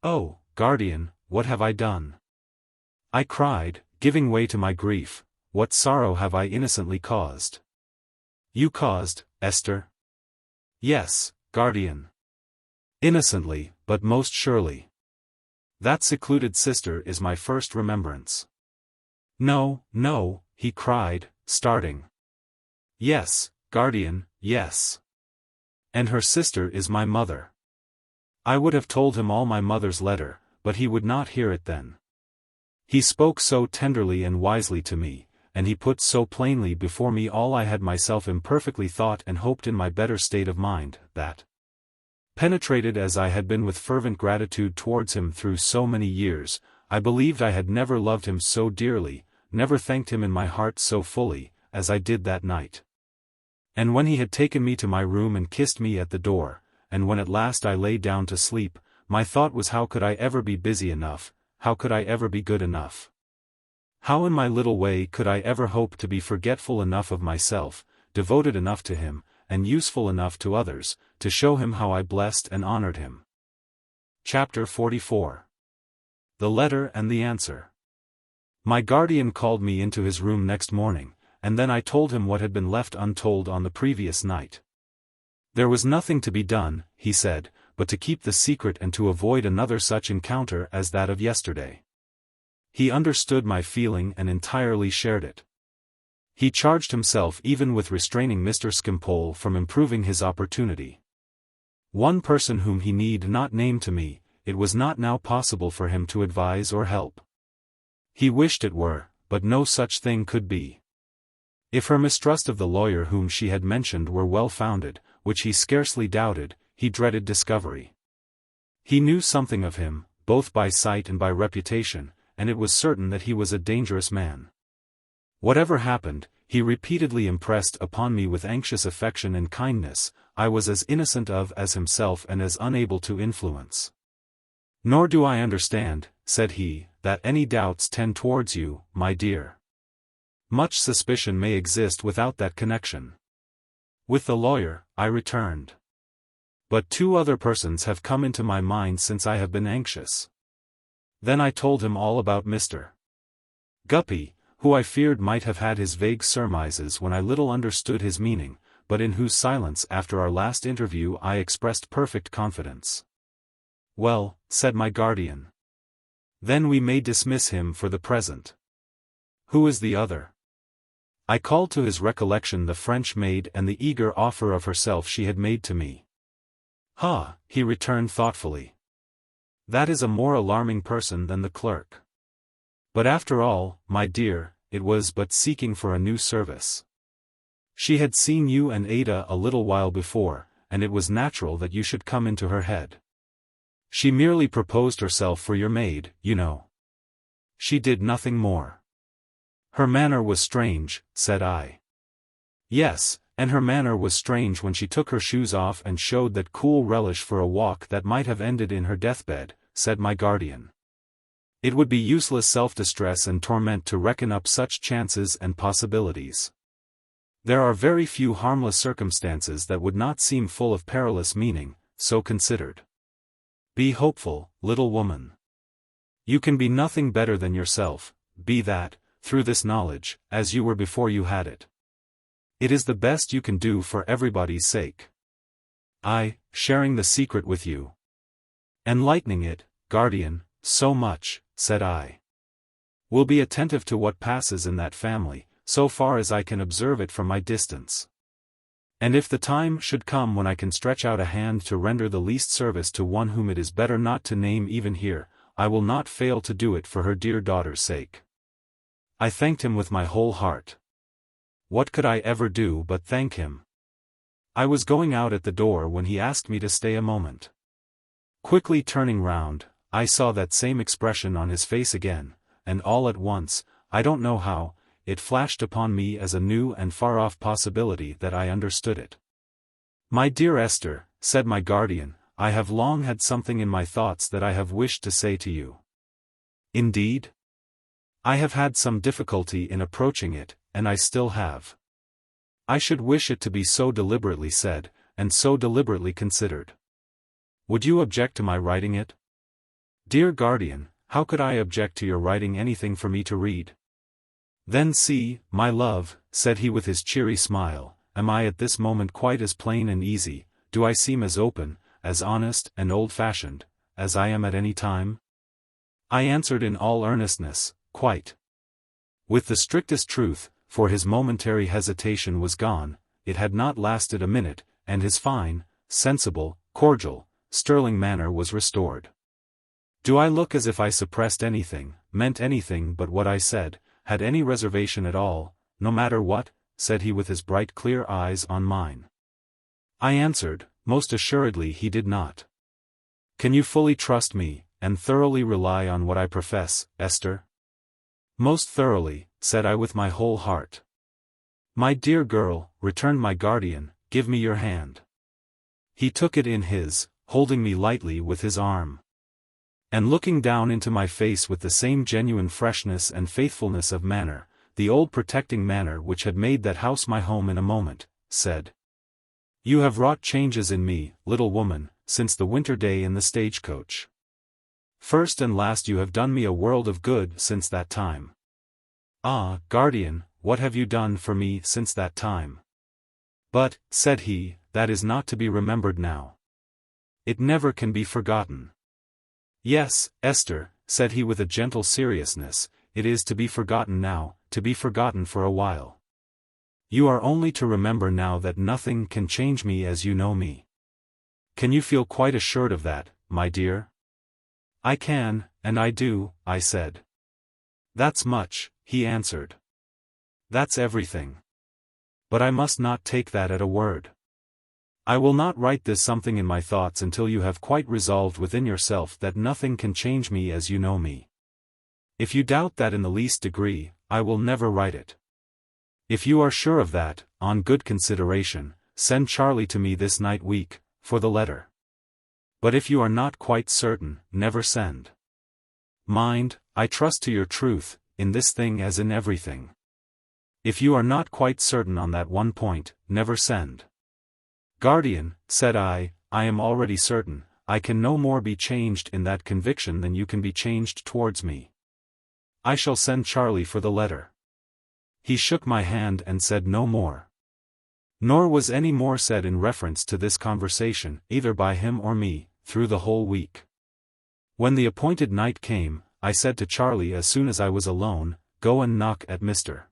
Oh, guardian, what have I done? I cried, giving way to my grief. What sorrow have I innocently caused? You caused, Esther? Yes, guardian. Innocently, but most surely. That secluded sister is my first remembrance. No, no, he cried, starting. Yes, guardian, yes. And her sister is my mother. I would have told him all my mother's letter, but he would not hear it then. He spoke so tenderly and wisely to me, and he put so plainly before me all I had myself imperfectly thought and hoped in my better state of mind, that, penetrated as I had been with fervent gratitude towards him through so many years, I believed I had never loved him so dearly, never thanked him in my heart so fully, as I did that night. And when he had taken me to my room and kissed me at the door, and when at last I lay down to sleep, my thought was how could I ever be busy enough, how could I ever be good enough? How in my little way could I ever hope to be forgetful enough of myself, devoted enough to him, and useful enough to others, to show him how I blessed and honored him? Chapter 44. The Letter and the Answer. My guardian called me into his room next morning, and then I told him what had been left untold on the previous night. There was nothing to be done, he said, but to keep the secret and to avoid another such encounter as that of yesterday. He understood my feeling and entirely shared it. He charged himself even with restraining Mr. Skimpole from improving his opportunity. One person whom he need not name to me, it was not now possible for him to advise or help. He wished it were, but no such thing could be. If her mistrust of the lawyer whom she had mentioned were well founded, which he scarcely doubted, he dreaded discovery. He knew something of him, both by sight and by reputation, and it was certain that he was a dangerous man. Whatever happened, he repeatedly impressed upon me with anxious affection and kindness, I was as innocent of as himself and as unable to influence. Nor do I understand, said he, that any doubts tend towards you, my dear. Much suspicion may exist without that connection. With the lawyer, I returned. But two other persons have come into my mind since I have been anxious. Then I told him all about Mr. Guppy, who I feared might have had his vague surmises when I little understood his meaning, but in whose silence after our last interview I expressed perfect confidence. Well, said my guardian. Then we may dismiss him for the present. Who is the other? I called to his recollection the French maid and the eager offer of herself she had made to me. Ha, he returned thoughtfully. That is a more alarming person than the clerk. But after all, my dear, it was but seeking for a new service. She had seen you and Ada a little while before, and it was natural that you should come into her head. She merely proposed herself for your maid, you know. She did nothing more. Her manner was strange, said I. Yes, and her manner was strange when she took her shoes off and showed that cool relish for a walk that might have ended in her deathbed, said my guardian. It would be useless self-distress and torment to reckon up such chances and possibilities. There are very few harmless circumstances that would not seem full of perilous meaning, so considered. Be hopeful, little woman. You can be nothing better than yourself, be that, through this knowledge, as you were before you had it. It is the best you can do for everybody's sake. I, sharing the secret with you. Enlightening it, guardian, so much, said I. Will be attentive to what passes in that family, so far as I can observe it from my distance. And if the time should come when I can stretch out a hand to render the least service to one whom it is better not to name even here, I will not fail to do it for her dear daughter's sake. I thanked him with my whole heart. What could I ever do but thank him? I was going out at the door when he asked me to stay a moment. Quickly turning round, I saw that same expression on his face again, and all at once, I don't know how, it flashed upon me as a new and far-off possibility that I understood it. My dear Esther, said my guardian, I have long had something in my thoughts that I have wished to say to you. Indeed? I have had some difficulty in approaching it, and I still have. I should wish it to be so deliberately said, and so deliberately considered. Would you object to my writing it? Dear guardian, how could I object to your writing anything for me to read? Then see, my love, said he with his cheery smile, am I at this moment quite as plain and easy, do I seem as open, as honest and old-fashioned, as I am at any time? I answered in all earnestness, quite. With the strictest truth, for his momentary hesitation was gone, it had not lasted a minute, and his fine, sensible, cordial, sterling manner was restored. Do I look as if I suppressed anything, meant anything but what I said, had any reservation at all, no matter what, said he with his bright clear eyes on mine. I answered, most assuredly he did not. Can you fully trust me, and thoroughly rely on what I profess, Esther? Most thoroughly, said I with my whole heart. My dear girl, returned my guardian, give me your hand. He took it in his, holding me lightly with his arm. And looking down into my face with the same genuine freshness and faithfulness of manner, the old protecting manner which had made that house my home in a moment, said, You have wrought changes in me, little woman, since the winter day in the stagecoach. First and last you have done me a world of good since that time. Ah, guardian, what have you done for me since that time? But, said he, that is not to be remembered now. It never can be forgotten. Yes, Esther, said he with a gentle seriousness, it is to be forgotten now, to be forgotten for a while. You are only to remember now that nothing can change me as you know me. Can you feel quite assured of that, my dear? I can, and I do, I said. That's much, he answered. That's everything. But I must not take that at a word. I will not write this something in my thoughts until you have quite resolved within yourself that nothing can change me as you know me. If you doubt that in the least degree, I will never write it. If you are sure of that, on good consideration, send Charlie to me this night week, for the letter. But if you are not quite certain, never send. Mind, I trust to your truth, in this thing as in everything. If you are not quite certain on that one point, never send. Guardian, said I am already certain, I can no more be changed in that conviction than you can be changed towards me. I shall send Charlie for the letter. He shook my hand and said no more. Nor was any more said in reference to this conversation, either by him or me, through the whole week. When the appointed night came, I said to Charlie as soon as I was alone, Go and knock at Mr.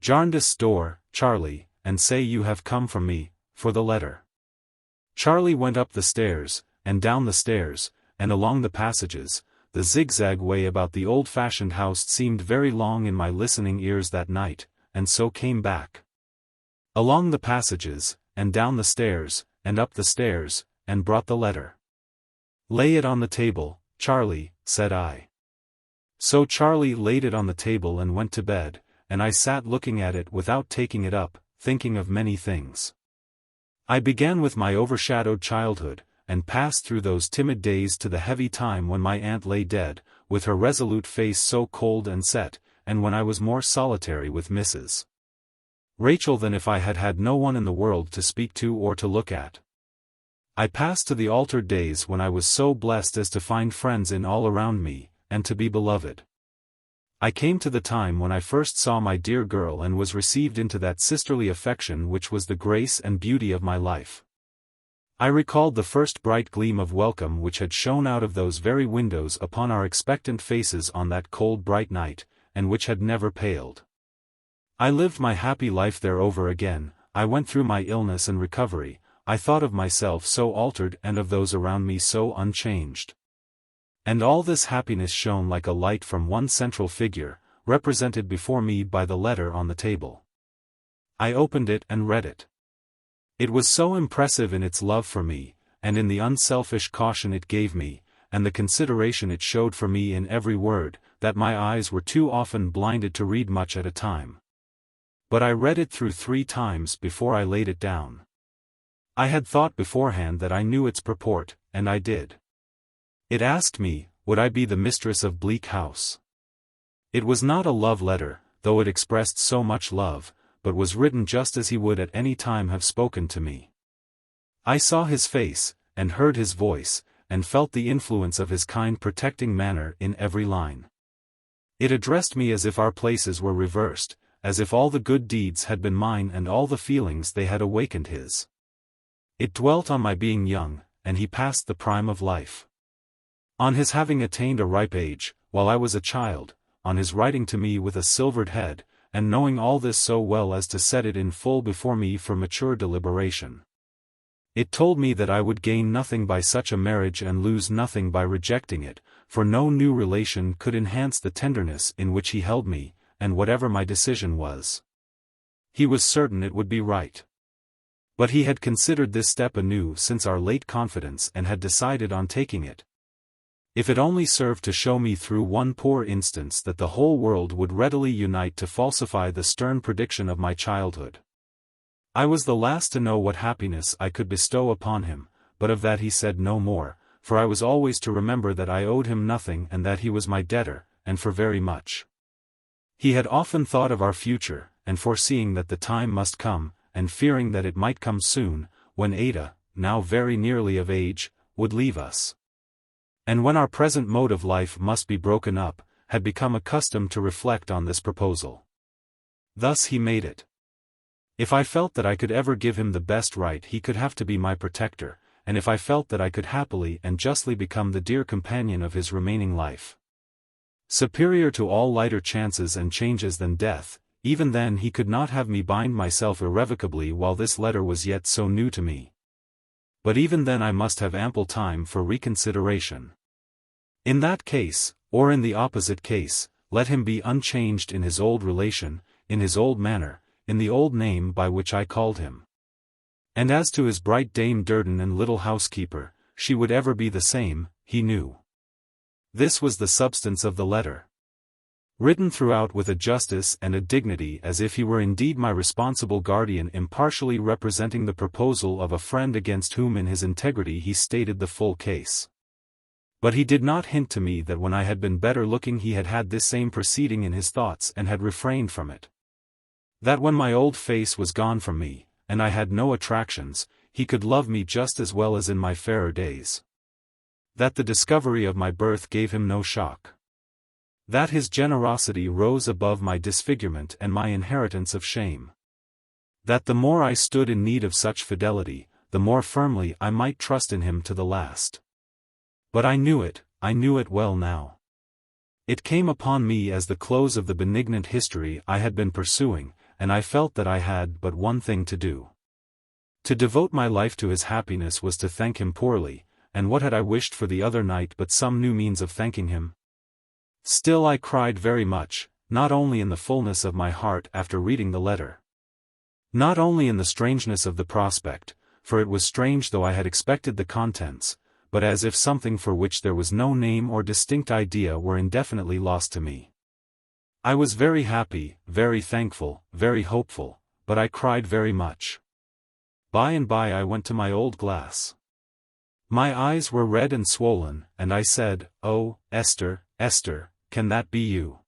Jarndyce's door, Charlie, and say you have come from me, for the letter. Charlie went up the stairs, and down the stairs, and along the passages. The zigzag way about the old-fashioned house seemed very long in my listening ears that night, and so came back. Along the passages, and down the stairs, and up the stairs, and brought the letter. Lay it on the table, Charlie, said I. So Charlie laid it on the table and went to bed, and I sat looking at it without taking it up, thinking of many things. I began with my overshadowed childhood, and passed through those timid days to the heavy time when my aunt lay dead, with her resolute face so cold and set, and when I was more solitary with Mrs. Rachel than if I had had no one in the world to speak to or to look at. I passed to the altered days when I was so blessed as to find friends in all around me, and to be beloved. I came to the time when I first saw my dear girl and was received into that sisterly affection which was the grace and beauty of my life. I recalled the first bright gleam of welcome which had shone out of those very windows upon our expectant faces on that cold bright night, and which had never paled. I lived my happy life there over again. I went through my illness and recovery. I thought of myself so altered and of those around me so unchanged. And all this happiness shone like a light from one central figure, represented before me by the letter on the table. I opened it and read it. It was so impressive in its love for me, and in the unselfish caution it gave me, and the consideration it showed for me in every word, that my eyes were too often blinded to read much at a time. But I read it through 3 times before I laid it down. I had thought beforehand that I knew its purport, and I did. It asked me, would I be the mistress of Bleak House? It was not a love letter, though it expressed so much love, but was written just as he would at any time have spoken to me. I saw his face, and heard his voice, and felt the influence of his kind protecting manner in every line. It addressed me as if our places were reversed, as if all the good deeds had been mine and all the feelings they had awakened his. It dwelt on my being young, and he passed the prime of life. On his having attained a ripe age, while I was a child, on his writing to me with a silvered head, and knowing all this so well as to set it in full before me for mature deliberation. It told me that I would gain nothing by such a marriage and lose nothing by rejecting it, for no new relation could enhance the tenderness in which he held me, and whatever my decision was, he was certain it would be right. But he had considered this step anew since our late confidence and had decided on taking it. If it only served to show me through one poor instance that the whole world would readily unite to falsify the stern prediction of my childhood. I was the last to know what happiness I could bestow upon him, but of that he said no more, for I was always to remember that I owed him nothing and that he was my debtor, and for very much. He had often thought of our future, and foreseeing that the time must come, and fearing that it might come soon, when Ada, now very nearly of age, would leave us. And when our present mode of life must be broken up, had become accustomed to reflect on this proposal. Thus he made it. If I felt that I could ever give him the best right, he could have to be my protector, and if I felt that I could happily and justly become the dear companion of his remaining life, superior to all lighter chances and changes than death, even then he could not have me bind myself irrevocably while this letter was yet so new to me. But even then I must have ample time for reconsideration. In that case, or in the opposite case, let him be unchanged in his old relation, in his old manner, in the old name by which I called him. And as to his bright Dame Durden and little housekeeper, she would ever be the same, he knew. This was the substance of the letter. Written throughout with a justice and a dignity as if he were indeed my responsible guardian, impartially representing the proposal of a friend against whom in his integrity he stated the full case. But he did not hint to me that when I had been better looking he had had this same proceeding in his thoughts and had refrained from it. That when my old face was gone from me, and I had no attractions, he could love me just as well as in my fairer days. That the discovery of my birth gave him no shock. That his generosity rose above my disfigurement and my inheritance of shame. That the more I stood in need of such fidelity, the more firmly I might trust in him to the last. But I knew it well now. It came upon me as the close of the benignant history I had been pursuing, and I felt that I had but one thing to do. To devote my life to his happiness was to thank him poorly, and what had I wished for the other night but some new means of thanking him? Still I cried very much, not only in the fullness of my heart after reading the letter, not only in the strangeness of the prospect, for it was strange though I had expected the contents, but as if something for which there was no name or distinct idea were indefinitely lost to me. I was very happy, very thankful, very hopeful, but I cried very much. By and by I went to my old glass. My eyes were red and swollen, and I said, "Oh, Esther, Esther, can that be you?"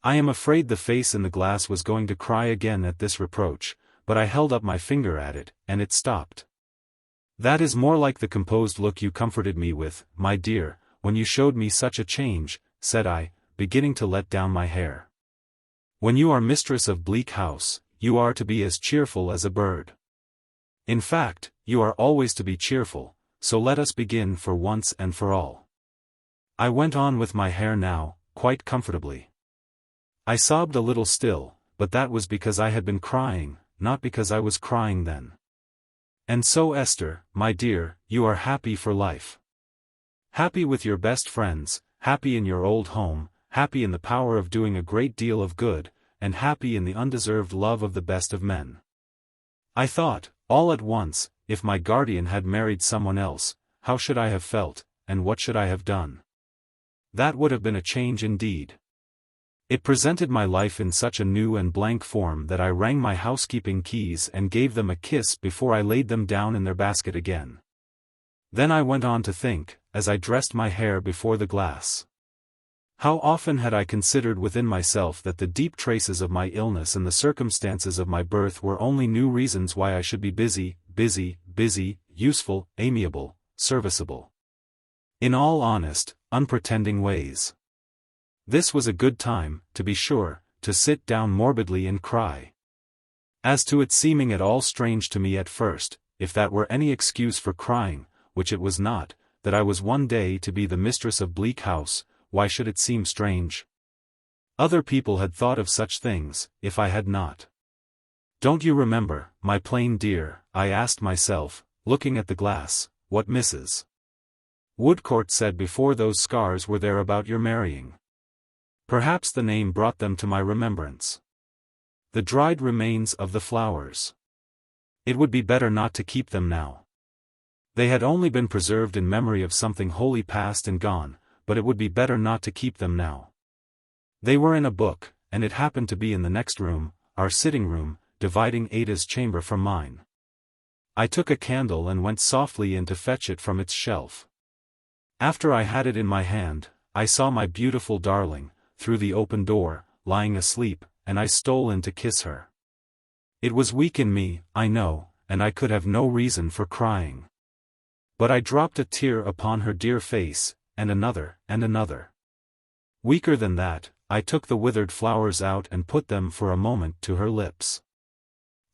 I am afraid the face in the glass was going to cry again at this reproach, but I held up my finger at it, and it stopped. "That is more like the composed look you comforted me with, my dear, when you showed me such a change," said I, beginning to let down my hair. "When you are mistress of Bleak House, you are to be as cheerful as a bird. In fact, you are always to be cheerful, so let us begin for once and for all." I went on with my hair now, quite comfortably. I sobbed a little still, but that was because I had been crying, not because I was crying then. "And so Esther, my dear, you are happy for life. Happy with your best friends, happy in your old home, happy in the power of doing a great deal of good, and happy in the undeserved love of the best of men." I thought, all at once, if my guardian had married someone else, how should I have felt, and what should I have done? That would have been a change indeed. It presented my life in such a new and blank form that I rang my housekeeping keys and gave them a kiss before I laid them down in their basket again. Then I went on to think, as I dressed my hair before the glass. How often had I considered within myself that the deep traces of my illness and the circumstances of my birth were only new reasons why I should be busy, useful, amiable, serviceable. In all honest, unpretending ways. This was a good time, to be sure, to sit down morbidly and cry. As to its seeming at all strange to me at first, if that were any excuse for crying, which it was not, that I was one day to be the mistress of Bleak House, why should it seem strange? Other people had thought of such things, if I had not. "Don't you remember, my plain dear," I asked myself, looking at the glass, "what Mrs. Woodcourt said before those scars were there about your marrying?" Perhaps the name brought them to my remembrance. The dried remains of the flowers. It would be better not to keep them now. They had only been preserved in memory of something wholly past and gone, but it would be better not to keep them now. They were in a book, and it happened to be in the next room, our sitting room, dividing Ada's chamber from mine. I took a candle and went softly in to fetch it from its shelf. After I had it in my hand, I saw my beautiful darling, through the open door, lying asleep, and I stole in to kiss her. It was weak in me, I know, and I could have no reason for crying. But I dropped a tear upon her dear face, and another, and another. Weaker than that, I took the withered flowers out and put them for a moment to her lips.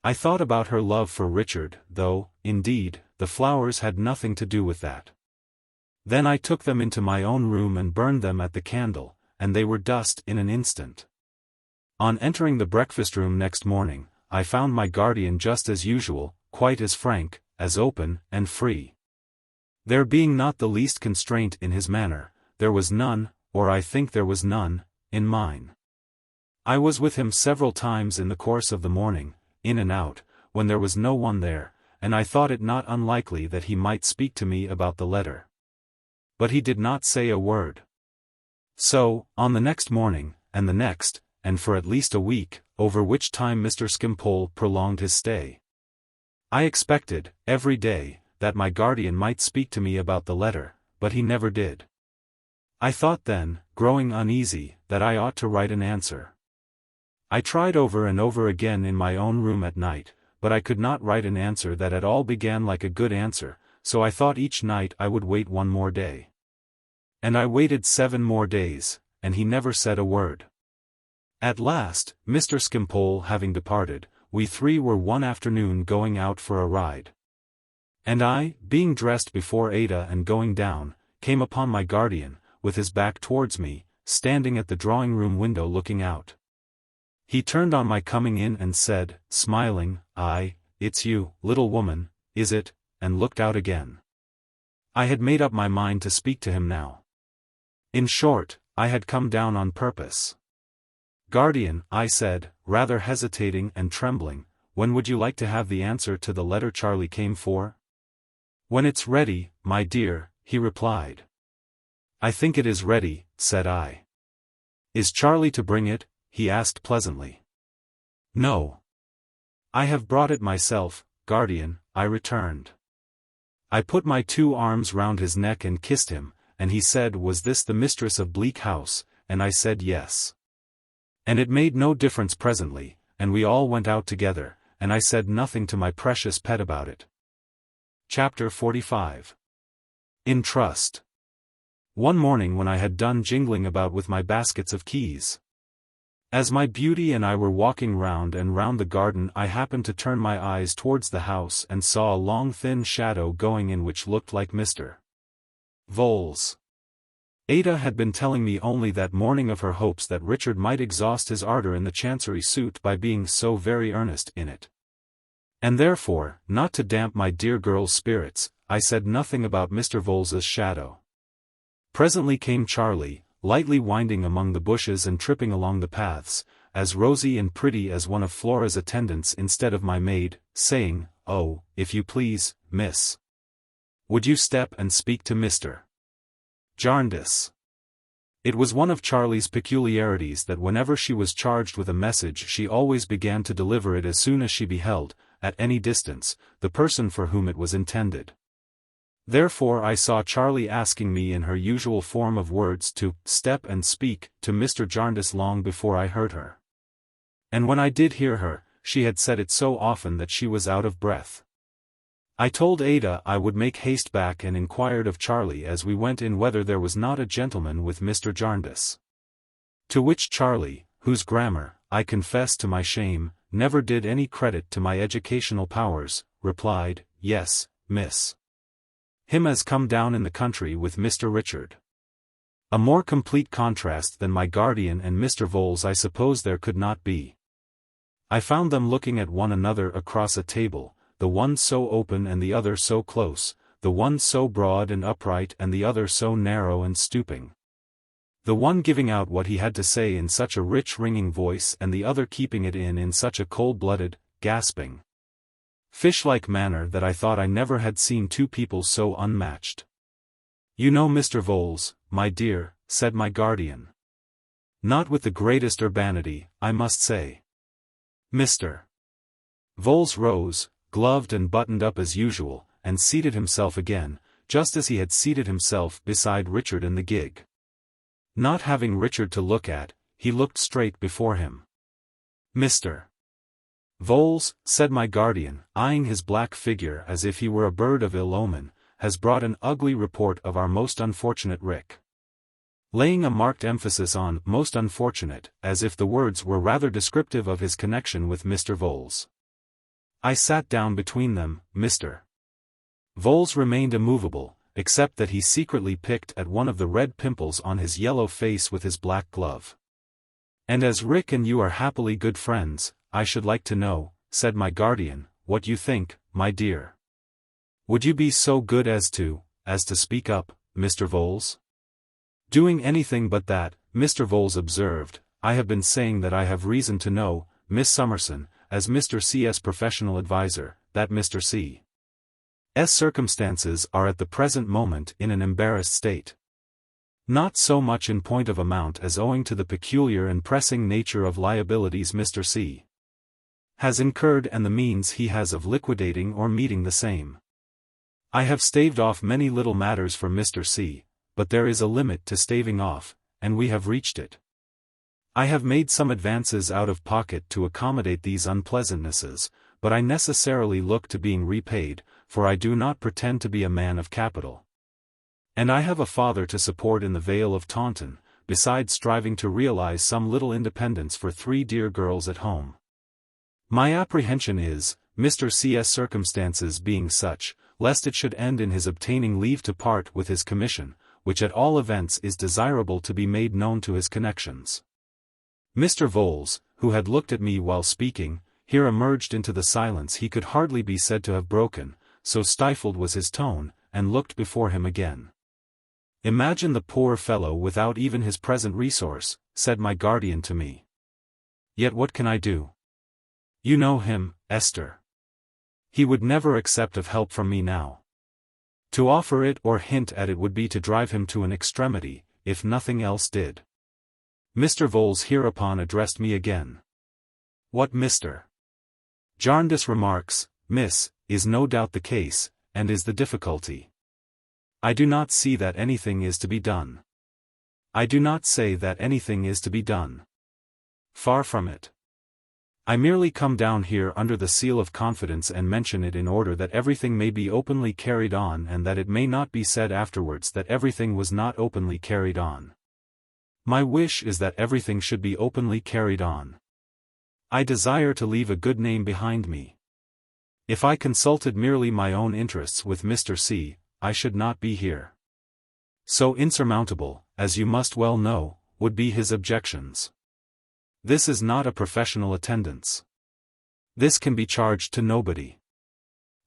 I thought about her love for Richard, though, indeed, the flowers had nothing to do with that. Then I took them into my own room and burned them at the candle, and they were dust in an instant. On entering the breakfast room next morning, I found my guardian just as usual, quite as frank, as open, and free. There being not the least constraint in his manner, there was none, or I think there was none, in mine. I was with him several times in the course of the morning, in and out, when there was no one there, and I thought it not unlikely that he might speak to me about the letter. But he did not say a word. So, on the next morning, and the next, and for at least a week, over which time Mr. Skimpole prolonged his stay, I expected, every day, that my guardian might speak to me about the letter, but he never did. I thought then, growing uneasy, that I ought to write an answer. I tried over and over again in my own room at night, but I could not write an answer that at all began like a good answer, so I thought each night I would wait one more day. And I waited 7 more days, and he never said a word. At last, Mr. Skimpole having departed, we 3 were one afternoon going out for a ride. And I, being dressed before Ada and going down, came upon my guardian, with his back towards me, standing at the drawing-room window looking out. He turned on my coming in and said, smiling, "Aye, it's you, little woman, is it?" and looked out again. I had made up my mind to speak to him now. In short, I had come down on purpose. "Guardian," I said, rather hesitating and trembling, "when would you like to have the answer to the letter Charlie came for?" "When it's ready, my dear," he replied. "I think it is ready," said I. "Is Charlie to bring it?" he asked pleasantly. "No. I have brought it myself, guardian," I returned. I put my 2 arms round his neck and kissed him, and he said was this the mistress of Bleak House, and I said yes. And it made no difference presently, and we all went out together, and I said nothing to my precious pet about it. Chapter 45. In Trust. One morning when I had done jingling about with my baskets of keys, as my beauty and I were walking round and round the garden, I happened to turn my eyes towards the house and saw a long thin shadow going in which looked like Mr. Vholes. Ada had been telling me only that morning of her hopes that Richard might exhaust his ardor in the Chancery suit by being so very earnest in it. And therefore, not to damp my dear girl's spirits, I said nothing about Mr. Vholes's shadow. Presently came Charlie, lightly winding among the bushes and tripping along the paths, as rosy and pretty as one of Flora's attendants instead of my maid, saying, "Oh, if you please, miss, would you step and speak to Mr. Jarndyce?" It was one of Charlie's peculiarities that whenever she was charged with a message she always began to deliver it as soon as she beheld, at any distance, the person for whom it was intended. Therefore I saw Charlie asking me in her usual form of words to step and speak to Mr. Jarndyce long before I heard her. And when I did hear her, she had said it so often that she was out of breath. I told Ada I would make haste back and inquired of Charlie as we went in whether there was not a gentleman with Mr. Jarndyce. To which Charlie, whose grammar, I confess to my shame, never did any credit to my educational powers, replied, "Yes, miss. Him as come down in the country with Mr. Richard." A more complete contrast than my guardian and Mr. Vholes I suppose there could not be. I found them looking at one another across a table, the one so open and the other so close, the one so broad and upright and the other so narrow and stooping. The one giving out what he had to say in such a rich ringing voice and the other keeping it in such a cold-blooded, gasping, fish-like manner that I thought I never had seen two people so unmatched. "You know Mr. Vholes, my dear," said my guardian. Not with the greatest urbanity, I must say. Mr. Vholes rose, gloved and buttoned up as usual, and seated himself again, just as he had seated himself beside Richard in the gig. Not having Richard to look at, he looked straight before him. "Mr. Vholes," said my guardian, eyeing his black figure as if he were a bird of ill omen, "has brought an ugly report of our most unfortunate Rick." Laying a marked emphasis on "most unfortunate," as if the words were rather descriptive of his connection with Mr. Vholes. I sat down between them. Mr. Vholes remained immovable, except that he secretly picked at one of the red pimples on his yellow face with his black glove. "And as Rick and you are happily good friends, I should like to know," said my guardian, "what you think, my dear. Would you be so good as to speak up, Mr. Vholes?" "Doing anything but that," Mr. Vholes observed. "I have been saying that I have reason to know, Miss Summerson, as Mr. C.'s professional adviser, that Mr. C.'s circumstances are at the present moment in an embarrassed state. Not so much in point of amount as owing to the peculiar and pressing nature of liabilities Mr. C. has incurred and the means he has of liquidating or meeting the same. I have staved off many little matters for Mr. C., but there is a limit to staving off, and we have reached it. I have made some advances out of pocket to accommodate these unpleasantnesses, but I necessarily look to being repaid, for I do not pretend to be a man of capital. And I have a father to support in the Vale of Taunton, besides striving to realize some little independence for 3 dear girls at home. My apprehension is, Mr. C.'s circumstances being such, lest it should end in his obtaining leave to part with his commission, which at all events is desirable to be made known to his connections. Mr. Vholes, who had looked at me while speaking, here emerged into the silence he could hardly be said to have broken, so stifled was his tone, and looked before him again. "Imagine the poor fellow without even his present resource," said my guardian to me. "Yet what can I do? You know him, Esther. He would never accept of help from me now. To offer it or hint at it would be to drive him to an extremity, if nothing else did." Mr. Vholes hereupon addressed me again. "What Mr. Jarndyce remarks, miss, is no doubt the case, and is the difficulty. I do not see that anything is to be done. I do not say that anything is to be done. Far from it. I merely come down here under the seal of confidence and mention it in order that everything may be openly carried on and that it may not be said afterwards that everything was not openly carried on. My wish is that everything should be openly carried on. I desire to leave a good name behind me. If I consulted merely my own interests with Mr. C, I should not be here. So insurmountable, as you must well know, would be his objections. This is not a professional attendance. This can be charged to nobody.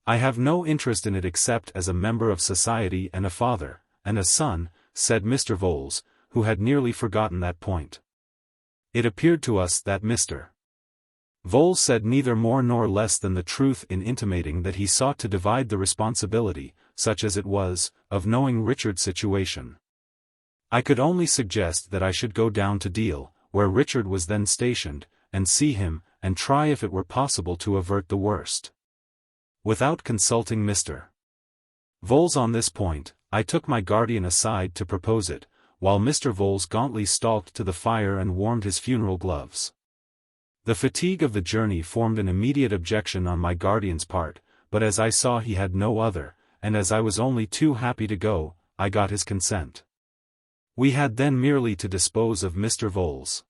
I have no interest in it except as a member of society and a father, and a son, said Mr. Vholes, who had nearly forgotten that point. It appeared to us that Mr. Vholes said neither more nor less than the truth in intimating that he sought to divide the responsibility, such as it was, of knowing Richard's situation. I could only suggest that I should go down to Deal, where Richard was then stationed, and see him, and try if it were possible to avert the worst. Without consulting Mr. Vholes on this point, I took my guardian aside to propose it, while Mr. Vholes gauntly stalked to the fire and warmed his funeral gloves. The fatigue of the journey formed an immediate objection on my guardian's part, but as I saw he had no other, and as I was only too happy to go, I got his consent. We had then merely to dispose of Mr. Vholes.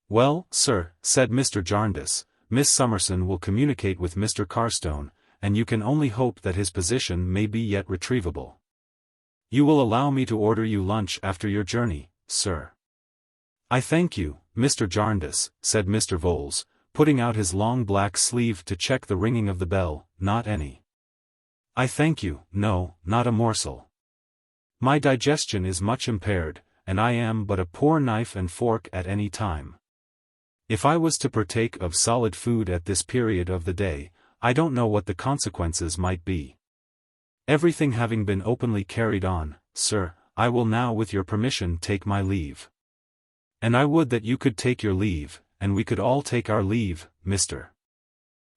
Well, sir, said Mr. Jarndyce, Miss Summerson will communicate with Mr. Carstone, and you can only hope that his position may be yet retrievable. You will allow me to order you lunch after your journey, sir. I thank you, Mr. Jarndyce, said Mr. Vholes, putting out his long black sleeve to check the ringing of the bell, not any. I thank you, no, not a morsel. My digestion is much impaired, and I am but a poor knife and fork at any time. If I was to partake of solid food at this period of the day, I don't know what the consequences might be. Everything having been openly carried on, sir, I will now with your permission take my leave. And I would that you could take your leave, and we could all take our leave, Mr.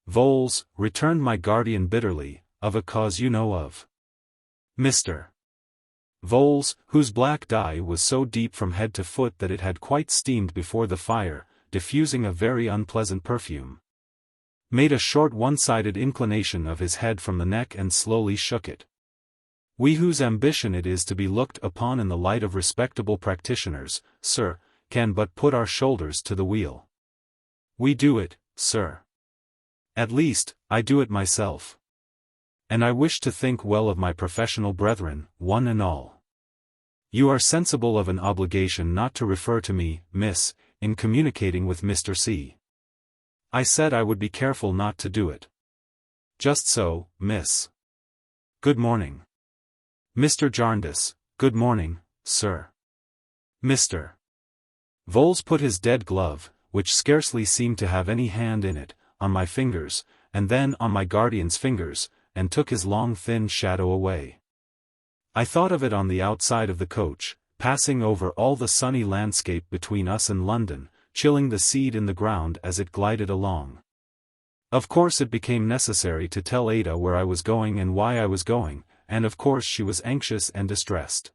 Vholes, returned my guardian bitterly, of a cause you know of. Mr. Vholes, whose black dye was so deep from head to foot that it had quite steamed before the fire, diffusing a very unpleasant perfume, made a short one-sided inclination of his head from the neck and slowly shook it. We whose ambition it is to be looked upon in the light of respectable practitioners, sir, can but put our shoulders to the wheel. We do it, sir. At least, I do it myself. And I wish to think well of my professional brethren, one and all. You are sensible of an obligation not to refer to me, miss, in communicating with Mr. C. I said I would be careful not to do it. Just so, miss. Good morning. Mr. Jarndyce, good morning, sir. Mr. Vholes put his dead glove, which scarcely seemed to have any hand in it, on my fingers, and then on my guardian's fingers, and took his long thin shadow away. I thought of it on the outside of the coach, passing over all the sunny landscape between us and London, chilling the seed in the ground as it glided along. Of course it became necessary to tell Ada where I was going and why I was going, and of course she was anxious and distressed.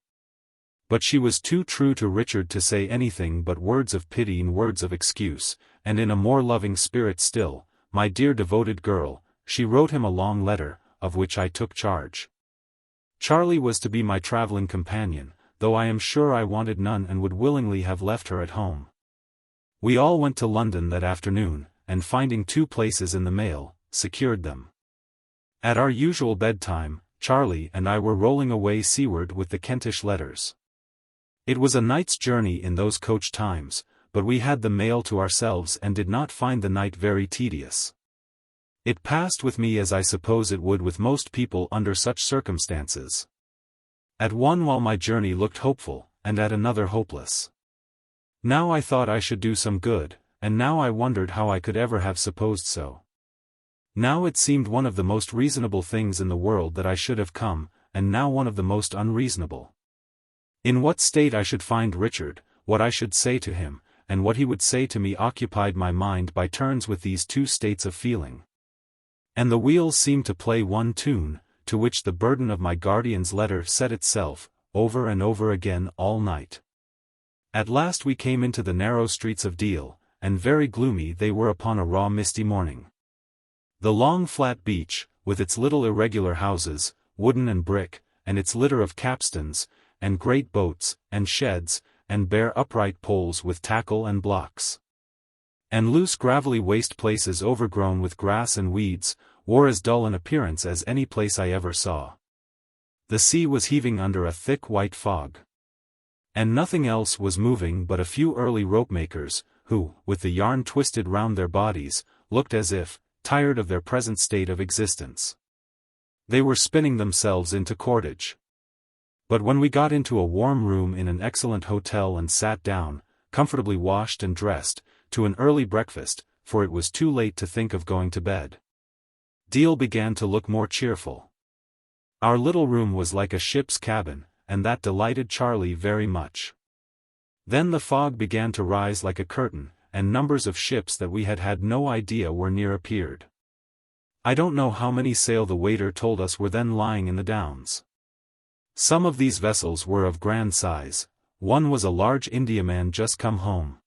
But she was too true to Richard to say anything but words of pity and words of excuse, and in a more loving spirit still, my dear devoted girl, she wrote him a long letter, of which I took charge. Charlie was to be my traveling companion, though I am sure I wanted none and would willingly have left her at home. We all went to London that afternoon, and finding 2 places in the mail, secured them. At our usual bedtime, Charlie and I were rolling away seaward with the Kentish letters. It was a night's journey in those coach times, but we had the mail to ourselves and did not find the night very tedious. It passed with me as I suppose it would with most people under such circumstances. At one while my journey looked hopeful, and at another hopeless. Now I thought I should do some good, and now I wondered how I could ever have supposed so. Now it seemed one of the most reasonable things in the world that I should have come, and now one of the most unreasonable. In what state I should find Richard, what I should say to him, and what he would say to me occupied my mind by turns with these 2 states of feeling. And the wheels seemed to play one tune, to which the burden of my guardian's letter set itself, over and over again all night. At last we came into the narrow streets of Deal, and very gloomy they were upon a raw misty morning. The long flat beach, with its little irregular houses, wooden and brick, and its litter of capstans, and great boats, and sheds, and bare upright poles with tackle and blocks, and loose gravelly waste places overgrown with grass and weeds, wore as dull an appearance as any place I ever saw. The sea was heaving under a thick white fog, and nothing else was moving but a few early rope-makers, who, with the yarn twisted round their bodies, looked as if, tired of their present state of existence, they were spinning themselves into cordage. But when we got into a warm room in an excellent hotel and sat down, comfortably washed and dressed, to an early breakfast, for it was too late to think of going to bed, Deal began to look more cheerful. Our little room was like a ship's cabin, and that delighted Charlie very much. Then the fog began to rise like a curtain, and numbers of ships that we had had no idea were near appeared. I don't know how many sail the waiter told us were then lying in the Downs. Some of these vessels were of grand size, one was a large Indiaman just come home.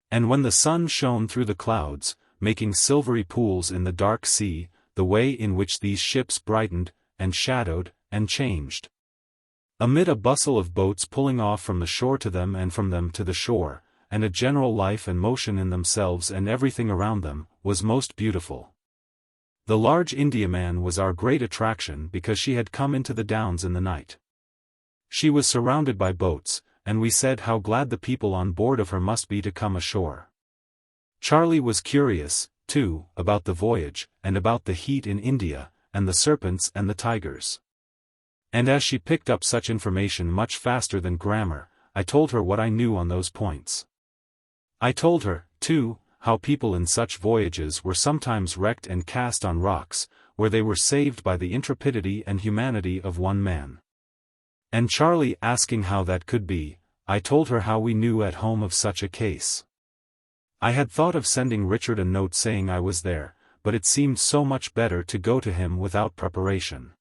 And when the sun shone through the clouds, making silvery pools in the dark sea, the way in which these ships brightened, and shadowed, and changed, amid a bustle of boats pulling off from the shore to them and from them to the shore, and a general life and motion in themselves and everything around them, was most beautiful. The large Indiaman was our great attraction because she had come into the Downs in the night. She was surrounded by boats, and we said how glad the people on board of her must be to come ashore. Charlie was curious, too, about the voyage, and about the heat in India, and the serpents and the tigers. And as she picked up such information much faster than grammar, I told her what I knew on those points. I told her, too, how people in such voyages were sometimes wrecked and cast on rocks, where they were saved by the intrepidity and humanity of one man. And Charlie asking how that could be, I told her how we knew at home of such a case. I had thought of sending Richard a note saying I was there, but it seemed so much better to go to him without preparation.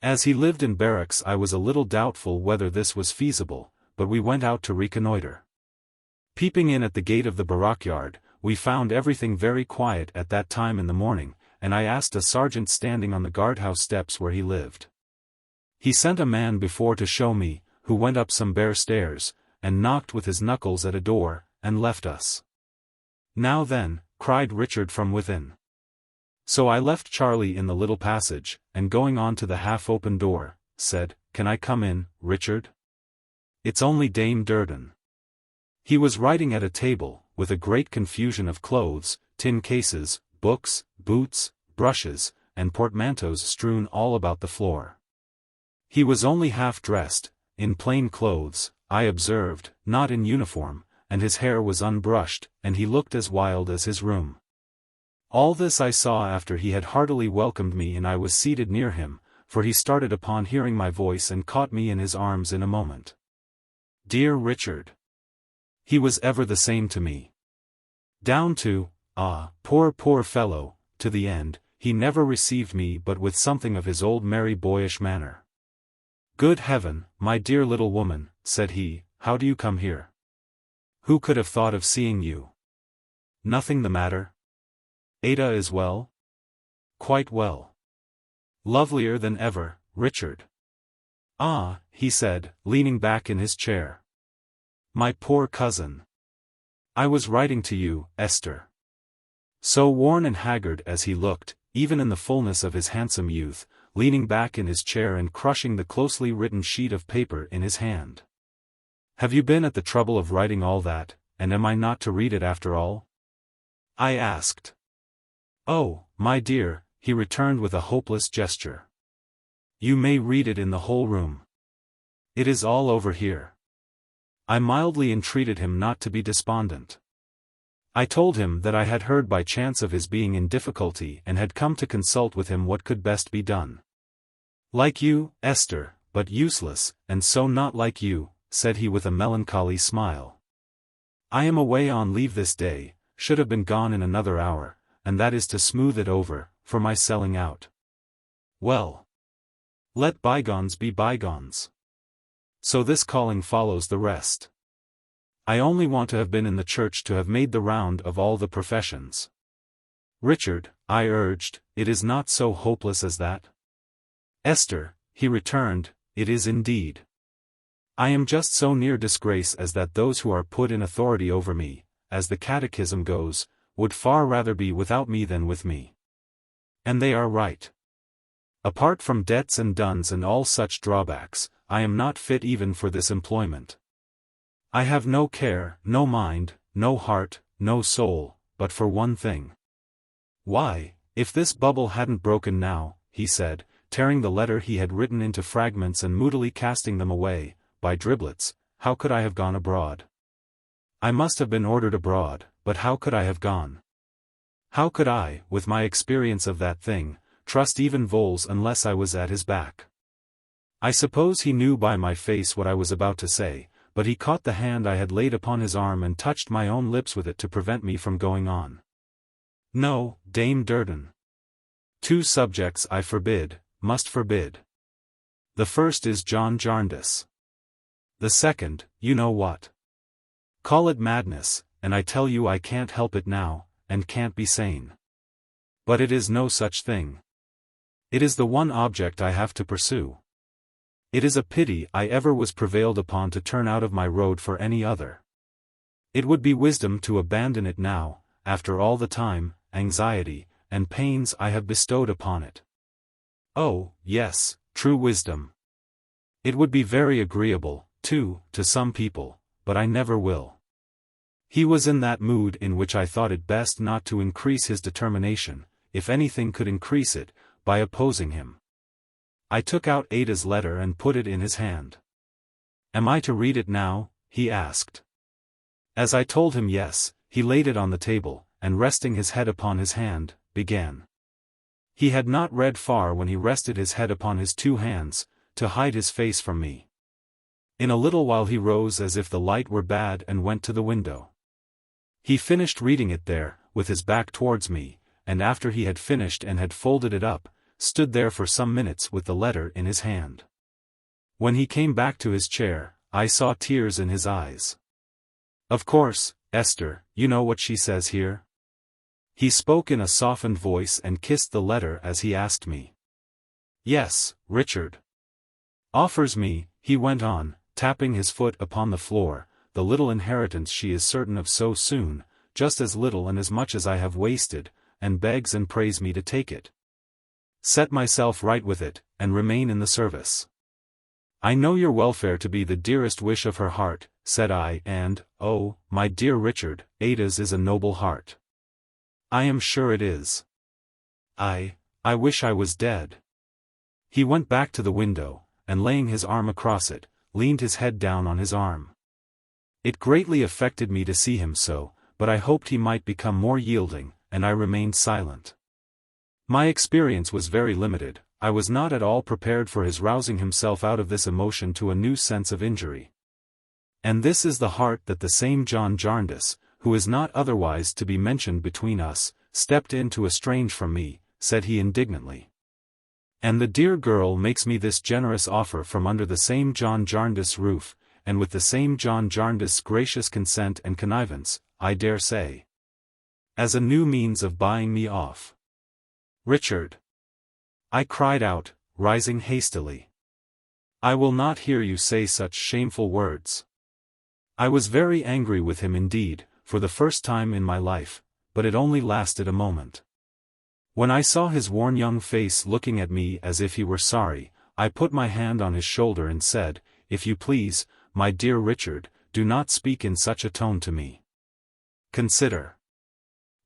As he lived in barracks I was a little doubtful whether this was feasible, but we went out to reconnoiter. Peeping in at the gate of the barrack-yard, we found everything very quiet at that time in the morning, and I asked a sergeant standing on the guardhouse steps where he lived. He sent a man before to show me, who went up some bare stairs, and knocked with his knuckles at a door, and left us. "Now then," cried Richard from within. So I left Charlie in the little passage, and going on to the half-open door, said, "Can I come in, Richard? It's only Dame Durden." He was writing at a table, with a great confusion of clothes, tin cases, books, boots, brushes, and portmanteaus strewn all about the floor. He was only half dressed, in plain clothes, I observed, not in uniform, and his hair was unbrushed, and he looked as wild as his room. All this I saw after he had heartily welcomed me and I was seated near him, for he started upon hearing my voice and caught me in his arms in a moment. Dear Richard! He was ever the same to me. Down to, poor fellow, to the end, he never received me but with something of his old merry boyish manner. "Good heaven, my dear little woman," said he, "how do you come here? Who could have thought of seeing you? Nothing the matter? Ada is well?" "Quite well. Lovelier than ever, Richard." "Ah," he said, leaning back in his chair. "My poor cousin. I was writing to you, Esther." So worn and haggard as he looked, even in the fullness of his handsome youth, leaning back in his chair and crushing the closely written sheet of paper in his hand. "Have you been at the trouble of writing all that, and am I not to read it after all?" I asked. "Oh, my dear," he returned with a hopeless gesture. "You may read it in the whole room. It is all over here." I mildly entreated him not to be despondent. I told him that I had heard by chance of his being in difficulty and had come to consult with him what could best be done. "Like you, Esther, but useless, and so not like you," said he with a melancholy smile. "I am away on leave this day, should have been gone in another hour, and that is to smooth it over, for my selling out." "Well, Let bygones be bygones. So this calling follows the rest. I only want to have been in the church to have made the round of all the professions. Richard, I urged, it is not so hopeless as that. Esther, he returned, it is indeed. I am just so near disgrace as that those who are put in authority over me, as the catechism goes, would far rather be without me than with me. And they are right. Apart from debts and duns and all such drawbacks, I am not fit even for this employment. I have no care, no mind, no heart, no soul, but for one thing. Why, if this bubble hadn't broken now, he said, tearing the letter he had written into fragments and moodily casting them away, by driblets, how could I have gone abroad? I must have been ordered abroad, but how could I have gone? How could I, with my experience of that thing, trust even Voles unless I was at his back? I suppose he knew by my face what I was about to say, but he caught the hand I had laid upon his arm and touched my own lips with it to prevent me from going on. No, Dame Durden. 2 subjects I forbid, must forbid. The first is John Jarndyce. The second, you know what. Call it madness, and I tell you I can't help it now, and can't be sane. But it is no such thing. It is the one object I have to pursue. It is a pity I ever was prevailed upon to turn out of my road for any other. It would be wisdom to abandon it now, after all the time, anxiety, and pains I have bestowed upon it. Oh, yes, true wisdom. It would be very agreeable, too, to some people, but I never will. He was in that mood in which I thought it best not to increase his determination, if anything could increase it, by opposing him. I took out Ada's letter and put it in his hand. Am I to read it now? He asked. As I told him yes, he laid it on the table, and resting his head upon his hand, began. He had not read far when he rested his head upon his 2 hands, to hide his face from me. In a little while he rose as if the light were bad and went to the window. He finished reading it there, with his back towards me, and after he had finished and had folded it up, stood there for some minutes with the letter in his hand. When he came back to his chair, I saw tears in his eyes. Of course, Esther, you know what she says here? He spoke in a softened voice and kissed the letter as he asked me. Yes, Richard. Offers me, he went on, tapping his foot upon the floor, the little inheritance she is certain of so soon, just as little and as much as I have wasted, and begs and prays me to take it. Set myself right with it, and remain in the service. I know your welfare to be the dearest wish of her heart, said I, and, oh, my dear Richard, Ada's is a noble heart. I am sure it is. I wish I was dead. He went back to the window, and laying his arm across it, leaned his head down on his arm. It greatly affected me to see him so, but I hoped he might become more yielding, and I remained silent. My experience was very limited. I was not at all prepared for his rousing himself out of this emotion to a new sense of injury. And this is the heart that the same John Jarndyce, who is not otherwise to be mentioned between us, stepped in to estrange from me, said he indignantly. And the dear girl makes me this generous offer from under the same John Jarndyce roof, and with the same John Jarndyce's gracious consent and connivance, I dare say. As a new means of buying me off. Richard. I cried out, rising hastily. I will not hear you say such shameful words. I was very angry with him indeed, for the first time in my life, but it only lasted a moment. When I saw his worn young face looking at me as if he were sorry, I put my hand on his shoulder and said, if you please, my dear Richard, do not speak in such a tone to me. Consider.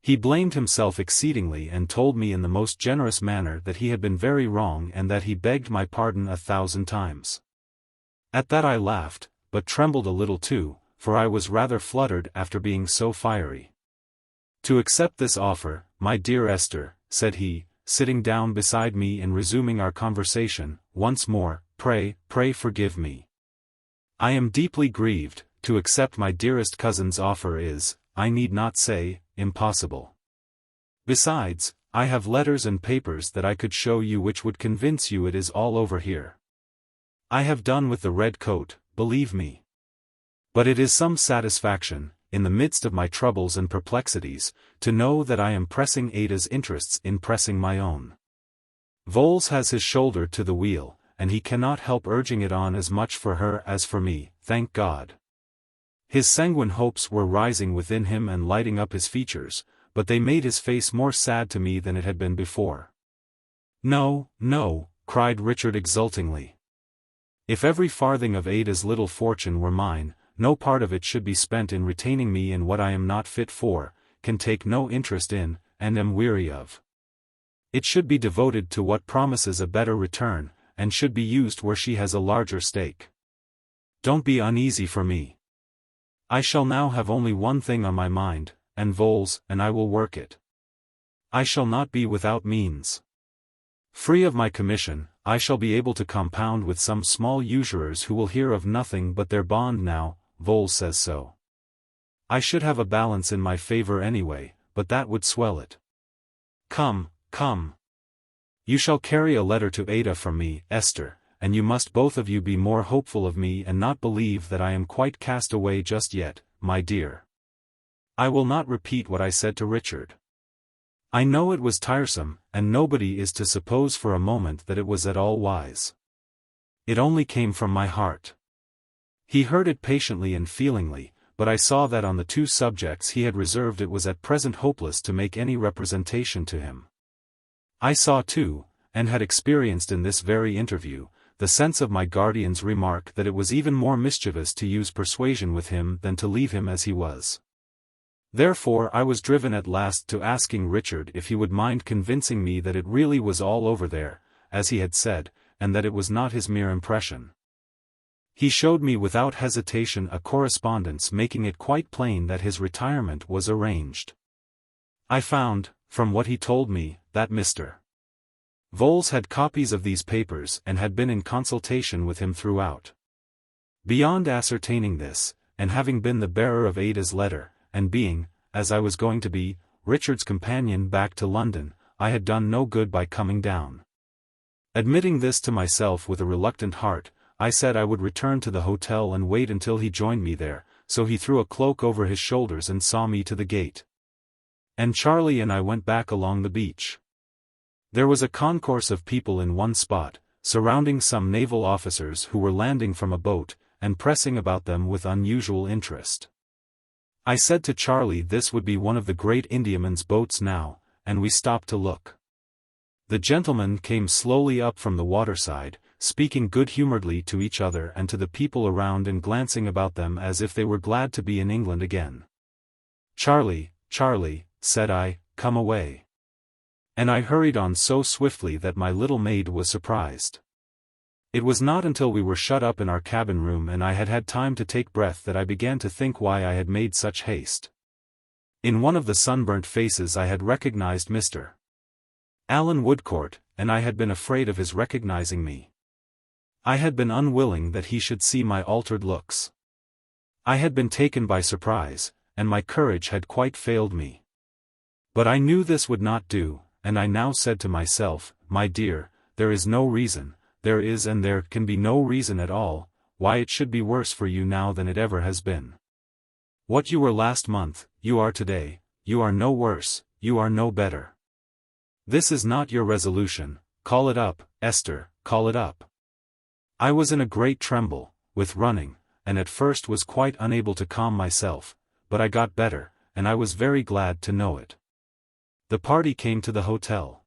He blamed himself exceedingly and told me in the most generous manner that he had been very wrong and that he begged my pardon 1,000 times. At that I laughed, but trembled a little too, for I was rather fluttered after being so fiery. To accept this offer, my dear Esther, said he, sitting down beside me and resuming our conversation, once more, pray forgive me. I am deeply grieved. To accept my dearest cousin's offer is, I need not say, impossible. Besides, I have letters and papers that I could show you which would convince you it is all over here. I have done with the red coat, believe me. But it is some satisfaction, in the midst of my troubles and perplexities, to know that I am pressing Ada's interests in pressing my own. Vholes has his shoulder to the wheel, and he cannot help urging it on as much for her as for me, thank God. His sanguine hopes were rising within him and lighting up his features, but they made his face more sad to me than it had been before. No, no, cried Richard exultingly. If every farthing of Ada's little fortune were mine, no part of it should be spent in retaining me in what I am not fit for, can take no interest in, and am weary of. It should be devoted to what promises a better return, and should be used where she has a larger stake. Don't be uneasy for me. I shall now have only one thing on my mind, and Vholes, and I will work it. I shall not be without means. Free of my commission, I shall be able to compound with some small usurers who will hear of nothing but their bond now, Vholes says so. I should have a balance in my favor anyway, but that would swell it. Come, come. You shall carry a letter to Ada from me, Esther, and you must both of you be more hopeful of me and not believe that I am quite cast away just yet, my dear. I will not repeat what I said to Richard. I know it was tiresome, and nobody is to suppose for a moment that it was at all wise. It only came from my heart. He heard it patiently and feelingly, but I saw that on the two subjects he had reserved it was at present hopeless to make any representation to him. I saw too, and had experienced in this very interview, the sense of my guardian's remark that it was even more mischievous to use persuasion with him than to leave him as he was. Therefore I was driven at last to asking Richard if he would mind convincing me that it really was all over there, as he had said, and that it was not his mere impression. He showed me without hesitation a correspondence making it quite plain that his retirement was arranged. I found, from what he told me, that Mr. Vholes had copies of these papers and had been in consultation with him throughout. Beyond ascertaining this, and having been the bearer of Ada's letter, and being, as I was going to be, Richard's companion back to London, I had done no good by coming down. Admitting this to myself with a reluctant heart, I said I would return to the hotel and wait until he joined me there, so he threw a cloak over his shoulders and saw me to the gate. And Charlie and I went back along the beach. There was a concourse of people in one spot, surrounding some naval officers who were landing from a boat, and pressing about them with unusual interest. I said to Charlie this would be one of the great Indiaman's boats now, and we stopped to look. The gentlemen came slowly up from the waterside, speaking good-humoredly to each other and to the people around and glancing about them as if they were glad to be in England again. Charlie, Charlie, said I, come away. And I hurried on so swiftly that my little maid was surprised. It was not until we were shut up in our cabin room and I had had time to take breath that I began to think why I had made such haste. In one of the sunburnt faces I had recognized Mr. Alan Woodcourt, and I had been afraid of his recognizing me. I had been unwilling that he should see my altered looks. I had been taken by surprise, and my courage had quite failed me. But I knew this would not do, and I now said to myself, my dear, there is no reason, there is and there can be no reason at all, why it should be worse for you now than it ever has been. What you were last month, you are today, you are no worse, you are no better. This is not your resolution, call it up, Esther, call it up. I was in a great tremble, with running, and at first was quite unable to calm myself, but I got better, and I was very glad to know it. The party came to the hotel.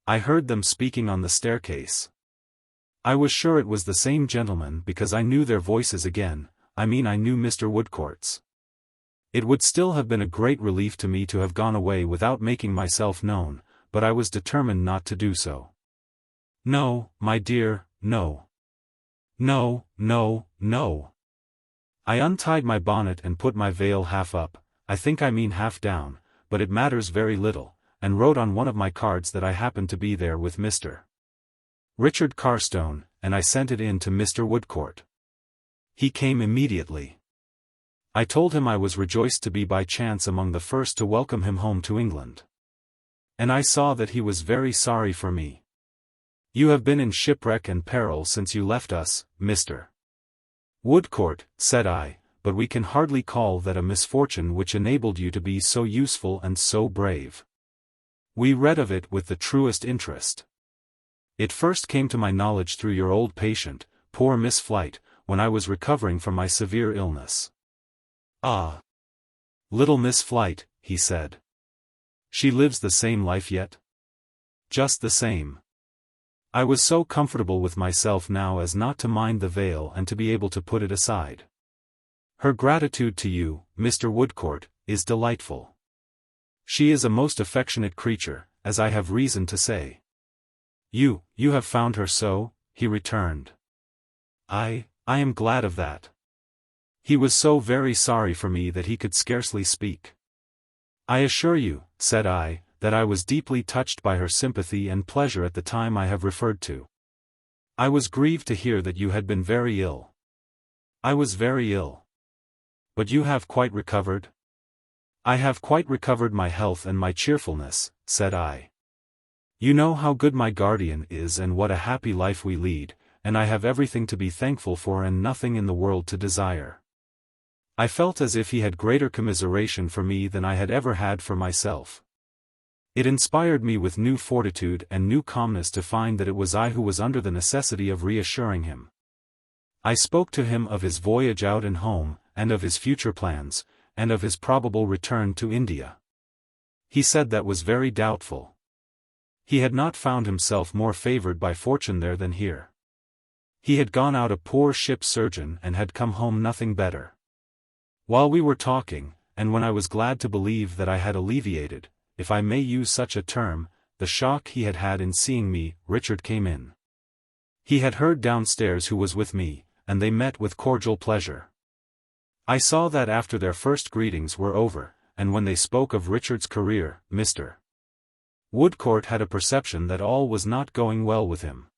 I heard them speaking on the staircase. I was sure it was the same gentleman because I knew their voices again, I mean I knew Mr. Woodcourt's. It would still have been a great relief to me to have gone away without making myself known, but I was determined not to do so. No, my dear, no. No, no, no. I untied my bonnet and put my veil half up, I think I mean half down, but it matters very little, and wrote on one of my cards that I happened to be there with Mr. Richard Carstone, and I sent it in to Mr. Woodcourt. He came immediately. I told him I was rejoiced to be by chance among the first to welcome him home to England. And I saw that he was very sorry for me. You have been in shipwreck and peril since you left us, Mr. Woodcourt, said I, but we can hardly call that a misfortune which enabled you to be so useful and so brave. We read of it with the truest interest. It first came to my knowledge through your old patient, poor Miss Flight, when I was recovering from my severe illness. Ah! Little Miss Flight, he said. She lives the same life yet? Just the same. I was so comfortable with myself now as not to mind the veil and to be able to put it aside. Her gratitude to you, Mr. Woodcourt, is delightful. She is a most affectionate creature, as I have reason to say. You have found her so, he returned. I am glad of that. He was so very sorry for me that he could scarcely speak. I assure you, said I, that I was deeply touched by her sympathy and pleasure at the time I have referred to. I was grieved to hear that you had been very ill. I was very ill. But you have quite recovered? I have quite recovered my health and my cheerfulness, said I. You know how good my guardian is and what a happy life we lead, and I have everything to be thankful for and nothing in the world to desire. I felt as if he had greater commiseration for me than I had ever had for myself. It inspired me with new fortitude and new calmness to find that it was I who was under the necessity of reassuring him. I spoke to him of his voyage out and home, and of his future plans, and of his probable return to India. He said that was very doubtful. He had not found himself more favored by fortune there than here. He had gone out a poor ship surgeon and had come home nothing better. While we were talking, and when I was glad to believe that I had alleviated, if I may use such a term, the shock he had had in seeing me, Richard came in. He had heard downstairs who was with me, and they met with cordial pleasure. I saw that after their first greetings were over, and when they spoke of Richard's career, Mr. Woodcourt had a perception that all was not going well with him.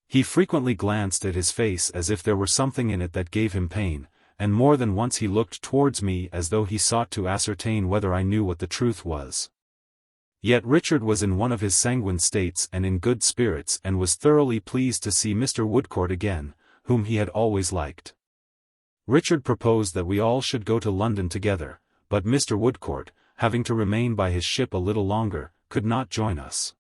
He frequently glanced at his face as if there were something in it that gave him pain, and more than once he looked towards me as though he sought to ascertain whether I knew what the truth was. Yet Richard was in one of his sanguine states and in good spirits and was thoroughly pleased to see Mr. Woodcourt again, whom he had always liked. Richard proposed that we all should go to London together, but Mr. Woodcourt, having to remain by his ship a little longer, could not join us.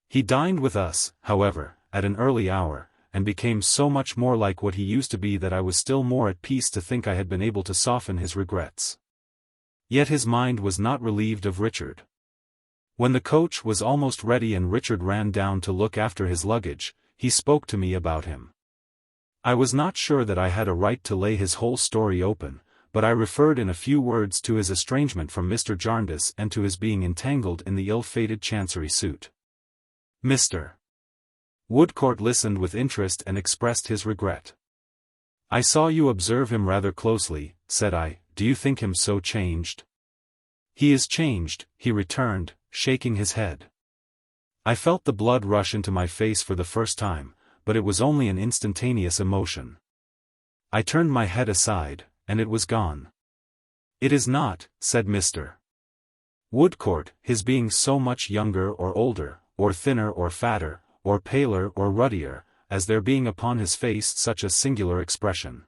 He dined with us, however, at an early hour, and became so much more like what he used to be that I was still more at peace to think I had been able to soften his regrets. Yet his mind was not relieved of Richard. When the coach was almost ready and Richard ran down to look after his luggage, he spoke to me about him. I was not sure that I had a right to lay his whole story open, but I referred in a few words to his estrangement from Mr. Jarndyce and to his being entangled in the ill-fated Chancery suit. Mr. Woodcourt listened with interest and expressed his regret. I saw you observe him rather closely, said I. Do you think him so changed? He is changed, he returned, shaking his head. I felt the blood rush into my face for the first time, but it was only an instantaneous emotion. I turned my head aside, and it was gone. It is not, said Mr. Woodcourt, his being so much younger or older, or thinner or fatter, or paler or ruddier, as there being upon his face such a singular expression.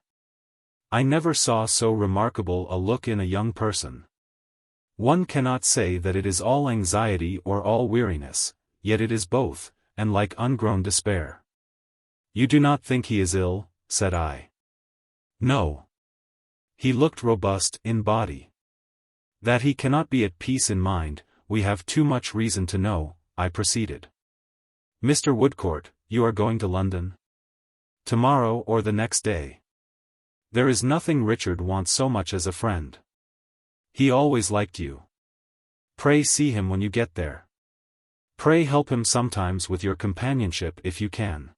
I never saw so remarkable a look in a young person. One cannot say that it is all anxiety or all weariness, yet it is both, and like ungrown despair. You do not think he is ill, said I. No. He looked robust in body. That he cannot be at peace in mind, we have too much reason to know, I proceeded. Mr. Woodcourt, you are going to London? Tomorrow or the next day. There is nothing Richard wants so much as a friend. He always liked you. Pray see him when you get there. Pray help him sometimes with your companionship if you can.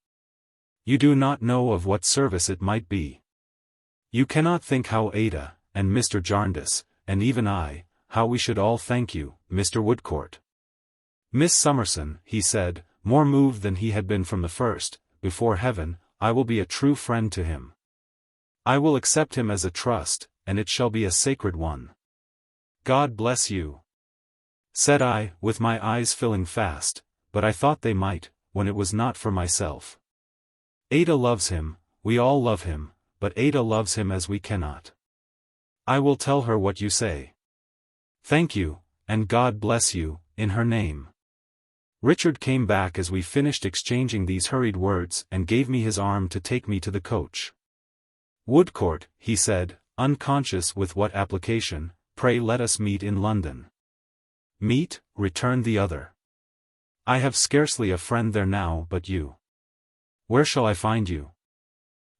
You do not know of what service it might be. You cannot think how Ada, and Mr. Jarndyce, and even I, how we should all thank you, Mr. Woodcourt. Miss Summerson, he said, more moved than he had been from the first, before heaven, I will be a true friend to him. I will accept him as a trust, and it shall be a sacred one. God bless you. said I, with my eyes filling fast, but I thought they might, when it was not for myself. Ada loves him, we all love him, but Ada loves him as we cannot. I will tell her what you say. Thank you, and God bless you, in her name. Richard came back as we finished exchanging these hurried words and gave me his arm to take me to the coach. Woodcourt, he said, unconscious with what application, pray let us meet in London. Meet, returned the other. I have scarcely a friend there now but you. Where shall I find you?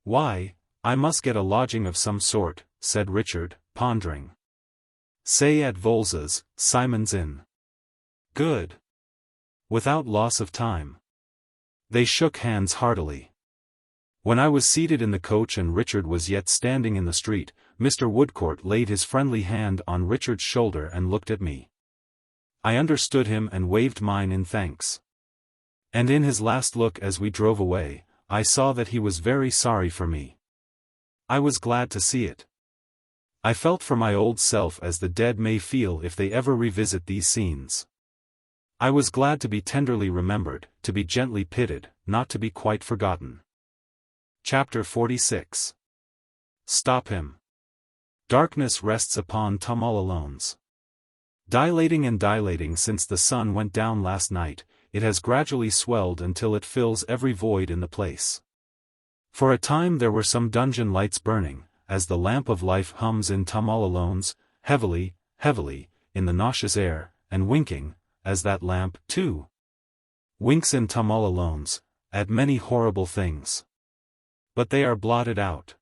Why, I must get a lodging of some sort, said Richard, pondering. Say at Volza's, Simon's Inn. Good. Without loss of time. They shook hands heartily. When I was seated in the coach and Richard was yet standing in the street, Mr. Woodcourt laid his friendly hand on Richard's shoulder and looked at me. I understood him and waved mine in thanks. And in his last look as we drove away, I saw that he was very sorry for me. I was glad to see it. I felt for my old self as the dead may feel if they ever revisit these scenes. I was glad to be tenderly remembered, to be gently pitied, not to be quite forgotten. Chapter 46. Stop him. Darkness rests upon Tom all alones. Dilating and dilating since the sun went down last night, it has gradually swelled until it fills every void in the place. For a time there were some dungeon lights burning, as the lamp of life hums in Tom all alones, heavily, heavily, in the nauseous air, and winking, as that lamp, too, winks in Tom all alones, at many horrible things. But they are blotted out.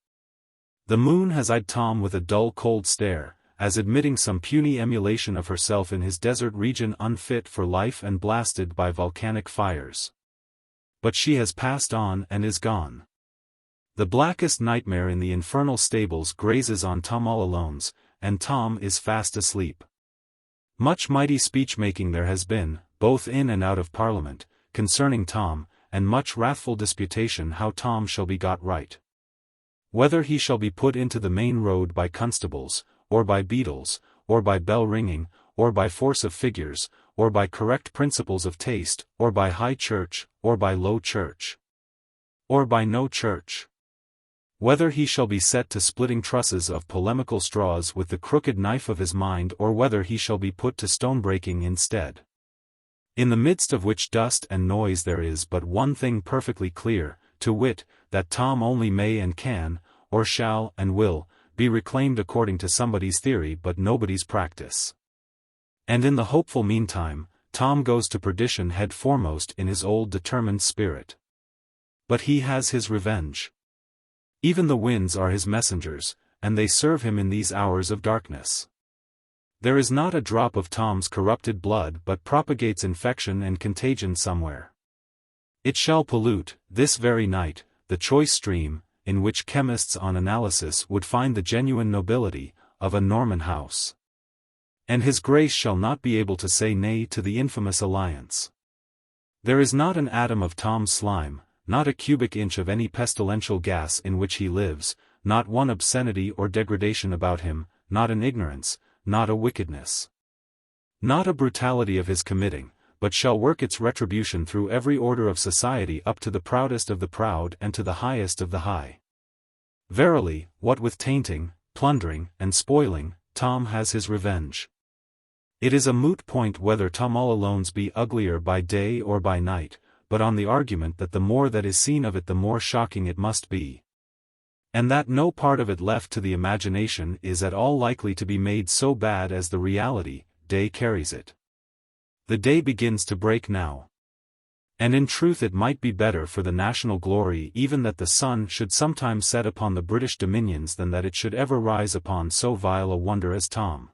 The moon has eyed Tom with a dull cold stare, as admitting some puny emulation of herself in his desert region unfit for life and blasted by volcanic fires. But she has passed on and is gone. The blackest nightmare in the infernal stables grazes on Tom all alones, and Tom is fast asleep. Much mighty speech-making there has been, both in and out of Parliament, concerning Tom, and much wrathful disputation how Tom shall be got right. Whether he shall be put into the main road by constables, or by beadles, or by bell-ringing, or by force of figures, or by correct principles of taste, or by high church, or by low church, or by no church. Whether he shall be set to splitting trusses of polemical straws with the crooked knife of his mind or whether he shall be put to stone-breaking instead. In the midst of which dust and noise there is but one thing perfectly clear, to wit, that Tom only may and can, or shall and will, be reclaimed according to somebody's theory but nobody's practice. And in the hopeful meantime, Tom goes to perdition head foremost in his old determined spirit. But he has his revenge. Even the winds are his messengers, and they serve him in these hours of darkness. There is not a drop of Tom's corrupted blood but propagates infection and contagion somewhere. It shall pollute, this very night, the choice stream, in which chemists on analysis would find the genuine nobility, of a Norman house. And his grace shall not be able to say nay to the infamous alliance. There is not an atom of Tom's slime, not a cubic inch of any pestilential gas in which he lives, not one obscenity or degradation about him, not an ignorance, not a wickedness. Not a brutality of his committing, but shall work its retribution through every order of society up to the proudest of the proud and to the highest of the high. Verily, what with tainting, plundering, and spoiling, Tom has his revenge. It is a moot point whether Tom all alones be uglier by day or by night, but on the argument that the more that is seen of it the more shocking it must be. And that no part of it left to the imagination is at all likely to be made so bad as the reality, day carries it. The day begins to break now. And in truth it might be better for the national glory even that the sun should sometimes set upon the British dominions than that it should ever rise upon so vile a wonder as Tom.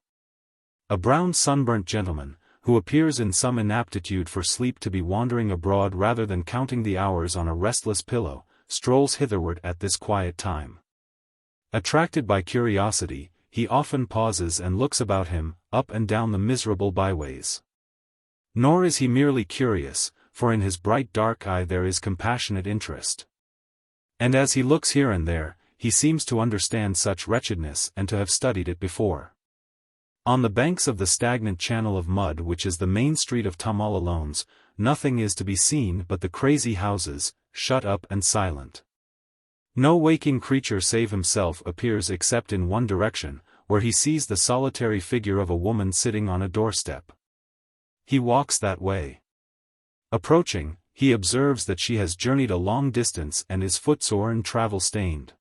A brown sunburnt gentleman, who appears in some inaptitude for sleep to be wandering abroad rather than counting the hours on a restless pillow, strolls hitherward at this quiet time. Attracted by curiosity, he often pauses and looks about him, up and down the miserable byways. Nor is he merely curious, for in his bright dark eye there is compassionate interest. And as he looks here and there, he seems to understand such wretchedness and to have studied it before. On the banks of the stagnant channel of mud which is the main street of Tom all Alone's, nothing is to be seen but the crazy houses, shut up and silent. No waking creature save himself appears except in one direction, where he sees the solitary figure of a woman sitting on a doorstep. He walks that way. Approaching, he observes that she has journeyed a long distance and is footsore and travel-stained.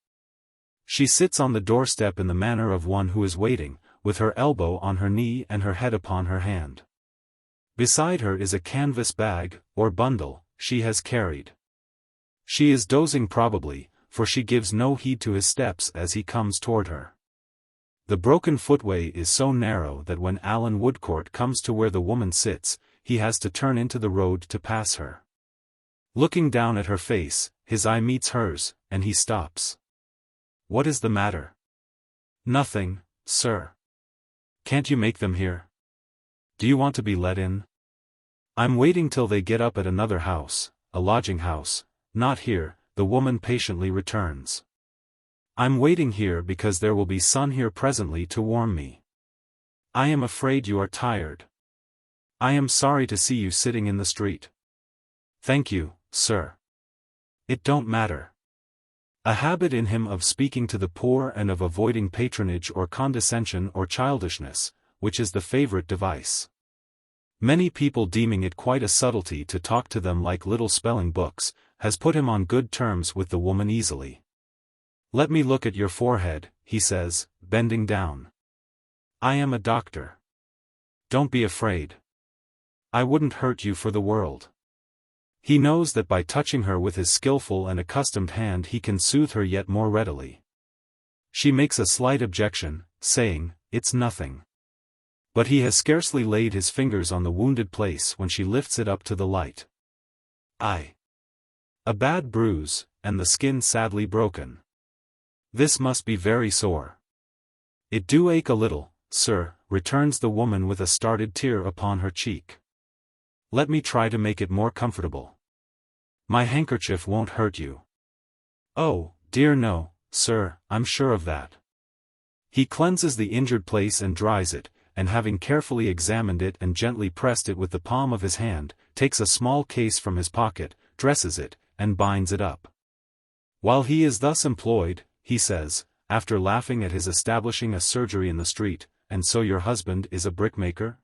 She sits on the doorstep in the manner of one who is waiting, with her elbow on her knee and her head upon her hand. Beside her is a canvas bag, or bundle, she has carried. She is dozing probably, for she gives no heed to his steps as he comes toward her. The broken footway is so narrow that when Alan Woodcourt comes to where the woman sits, he has to turn into the road to pass her. Looking down at her face, his eye meets hers, and he stops. "What is the matter?" "Nothing, sir." "Can't you make them here? Do you want to be let in?" "I'm waiting till they get up at another house, a lodging house, not here," the woman patiently returns. "I'm waiting here because there will be sun here presently to warm me. I am afraid you are tired. I am sorry to see you sitting in the street." "Thank you, sir. It don't matter." A habit in him of speaking to the poor and of avoiding patronage or condescension or childishness, which is the favorite device. Many people deeming it quite a subtlety to talk to them like little spelling books, has put him on good terms with the woman easily. "Let me look at your forehead," he says, bending down. "I am a doctor. Don't be afraid. I wouldn't hurt you for the world." He knows that by touching her with his skillful and accustomed hand he can soothe her yet more readily. She makes a slight objection, saying, "It's nothing." But he has scarcely laid his fingers on the wounded place when she lifts it up to the light. "Aye. A bad bruise, and the skin sadly broken. This must be very sore." "It do ache a little, sir," returns the woman with a started tear upon her cheek. "Let me try to make it more comfortable. My handkerchief won't hurt you." "Oh, dear no, sir, I'm sure of that." He cleanses the injured place and dries it, and having carefully examined it and gently pressed it with the palm of his hand, takes a small case from his pocket, dresses it, and binds it up. While he is thus employed, he says, after laughing at his establishing a surgery in the street, "And so your husband is a brickmaker?"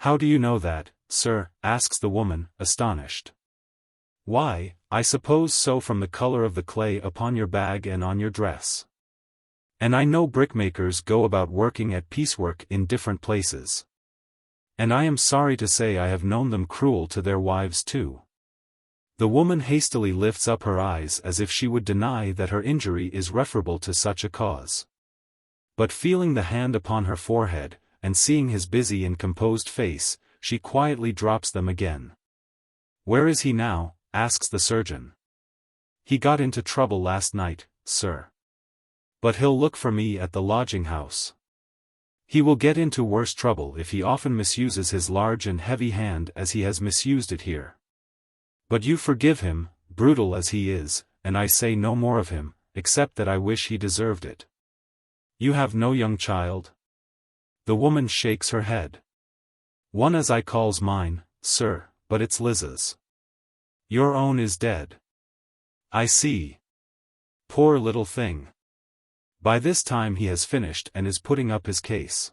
"How do you know that, sir?" asks the woman, astonished. "Why, I suppose so from the color of the clay upon your bag and on your dress. And I know brickmakers go about working at piecework in different places. And I am sorry to say I have known them cruel to their wives too." The woman hastily lifts up her eyes as if she would deny that her injury is referable to such a cause. But feeling the hand upon her forehead, and seeing his busy and composed face, she quietly drops them again. "Where is he now?" asks the surgeon. "He got into trouble last night, sir. But he'll look for me at the lodging house. He will get into worse trouble if he often misuses his large and heavy hand as he has misused it here. But you forgive him, brutal as he is, and I say no more of him, except that I wish he deserved it. You have no young child?" The woman shakes her head. "One as I calls mine, sir, but it's Liz's. Your own is dead." "I see. Poor little thing." By this time he has finished and is putting up his case.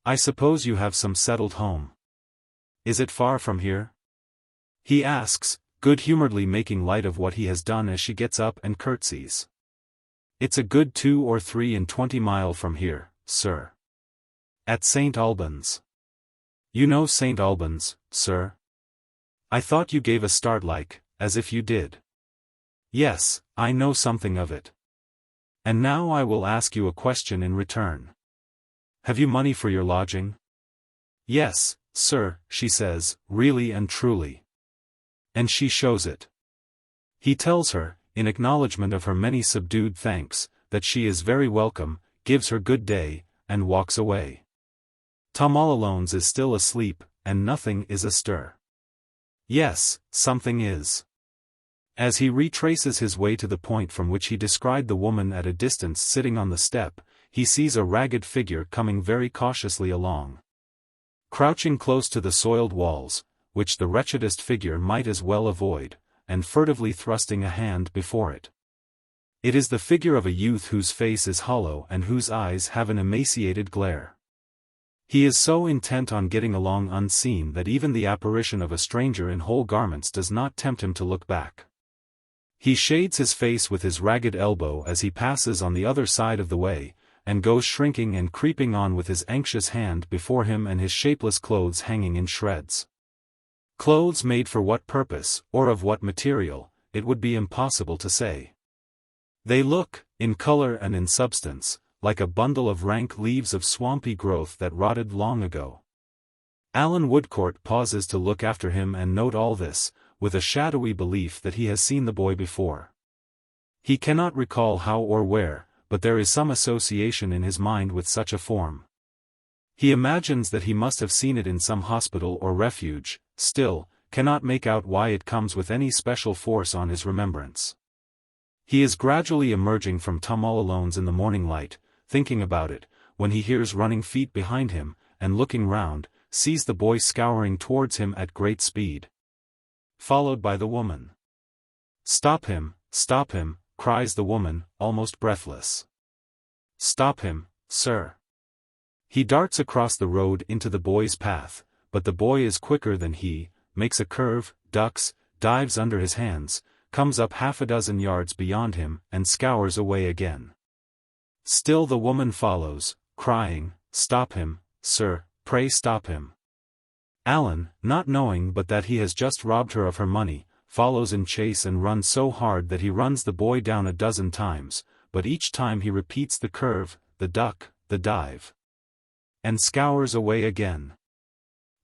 "I suppose you have some settled home. Is it far from here?" he asks, good-humoredly making light of what he has done as she gets up and curtsies. "It's a good 2 or 3 and 20 mile from here, sir. At St. Albans." "You know St. Albans, sir? I thought you gave a start like, as if you did." "Yes, I know something of it. And now I will ask you a question in return. Have you money for your lodging?" "Yes, sir," she says, really and truly. And she shows it. He tells her, in acknowledgment of her many subdued thanks, that she is very welcome, gives her good day, and walks away. Tom all Alone's is still asleep, and nothing is astir. Yes, something is. As he retraces his way to the point from which he descried the woman at a distance sitting on the step, he sees a ragged figure coming very cautiously along. Crouching close to the soiled walls, which the wretchedest figure might as well avoid, and furtively thrusting a hand before it. It is the figure of a youth whose face is hollow and whose eyes have an emaciated glare. He is so intent on getting along unseen that even the apparition of a stranger in whole garments does not tempt him to look back. He shades his face with his ragged elbow as he passes on the other side of the way, and goes shrinking and creeping on with his anxious hand before him and his shapeless clothes hanging in shreds. Clothes made for what purpose, or of what material, it would be impossible to say. They look, in color and in substance, like a bundle of rank leaves of swampy growth that rotted long ago. Alan Woodcourt pauses to look after him and note all this, with a shadowy belief that he has seen the boy before. He cannot recall how or where, but there is some association in his mind with such a form. He imagines that he must have seen it in some hospital or refuge, still, cannot make out why it comes with any special force on his remembrance. He is gradually emerging from Tom all Alone's in the morning light, thinking about it, when he hears running feet behind him, and looking round, sees the boy scouring towards him at great speed, followed by the woman. "Stop him, cries the woman, almost breathless. "Stop him, sir." He darts across the road into the boy's path, but the boy is quicker than he, makes a curve, ducks, dives under his hands, comes up half a dozen yards beyond him and scours away again. Still the woman follows, crying, "Stop him, sir, pray stop him." Alan, not knowing but that he has just robbed her of her money, follows in chase and runs so hard that he runs the boy down a dozen times, but each time he repeats the curve, the duck, the dive, and scours away again.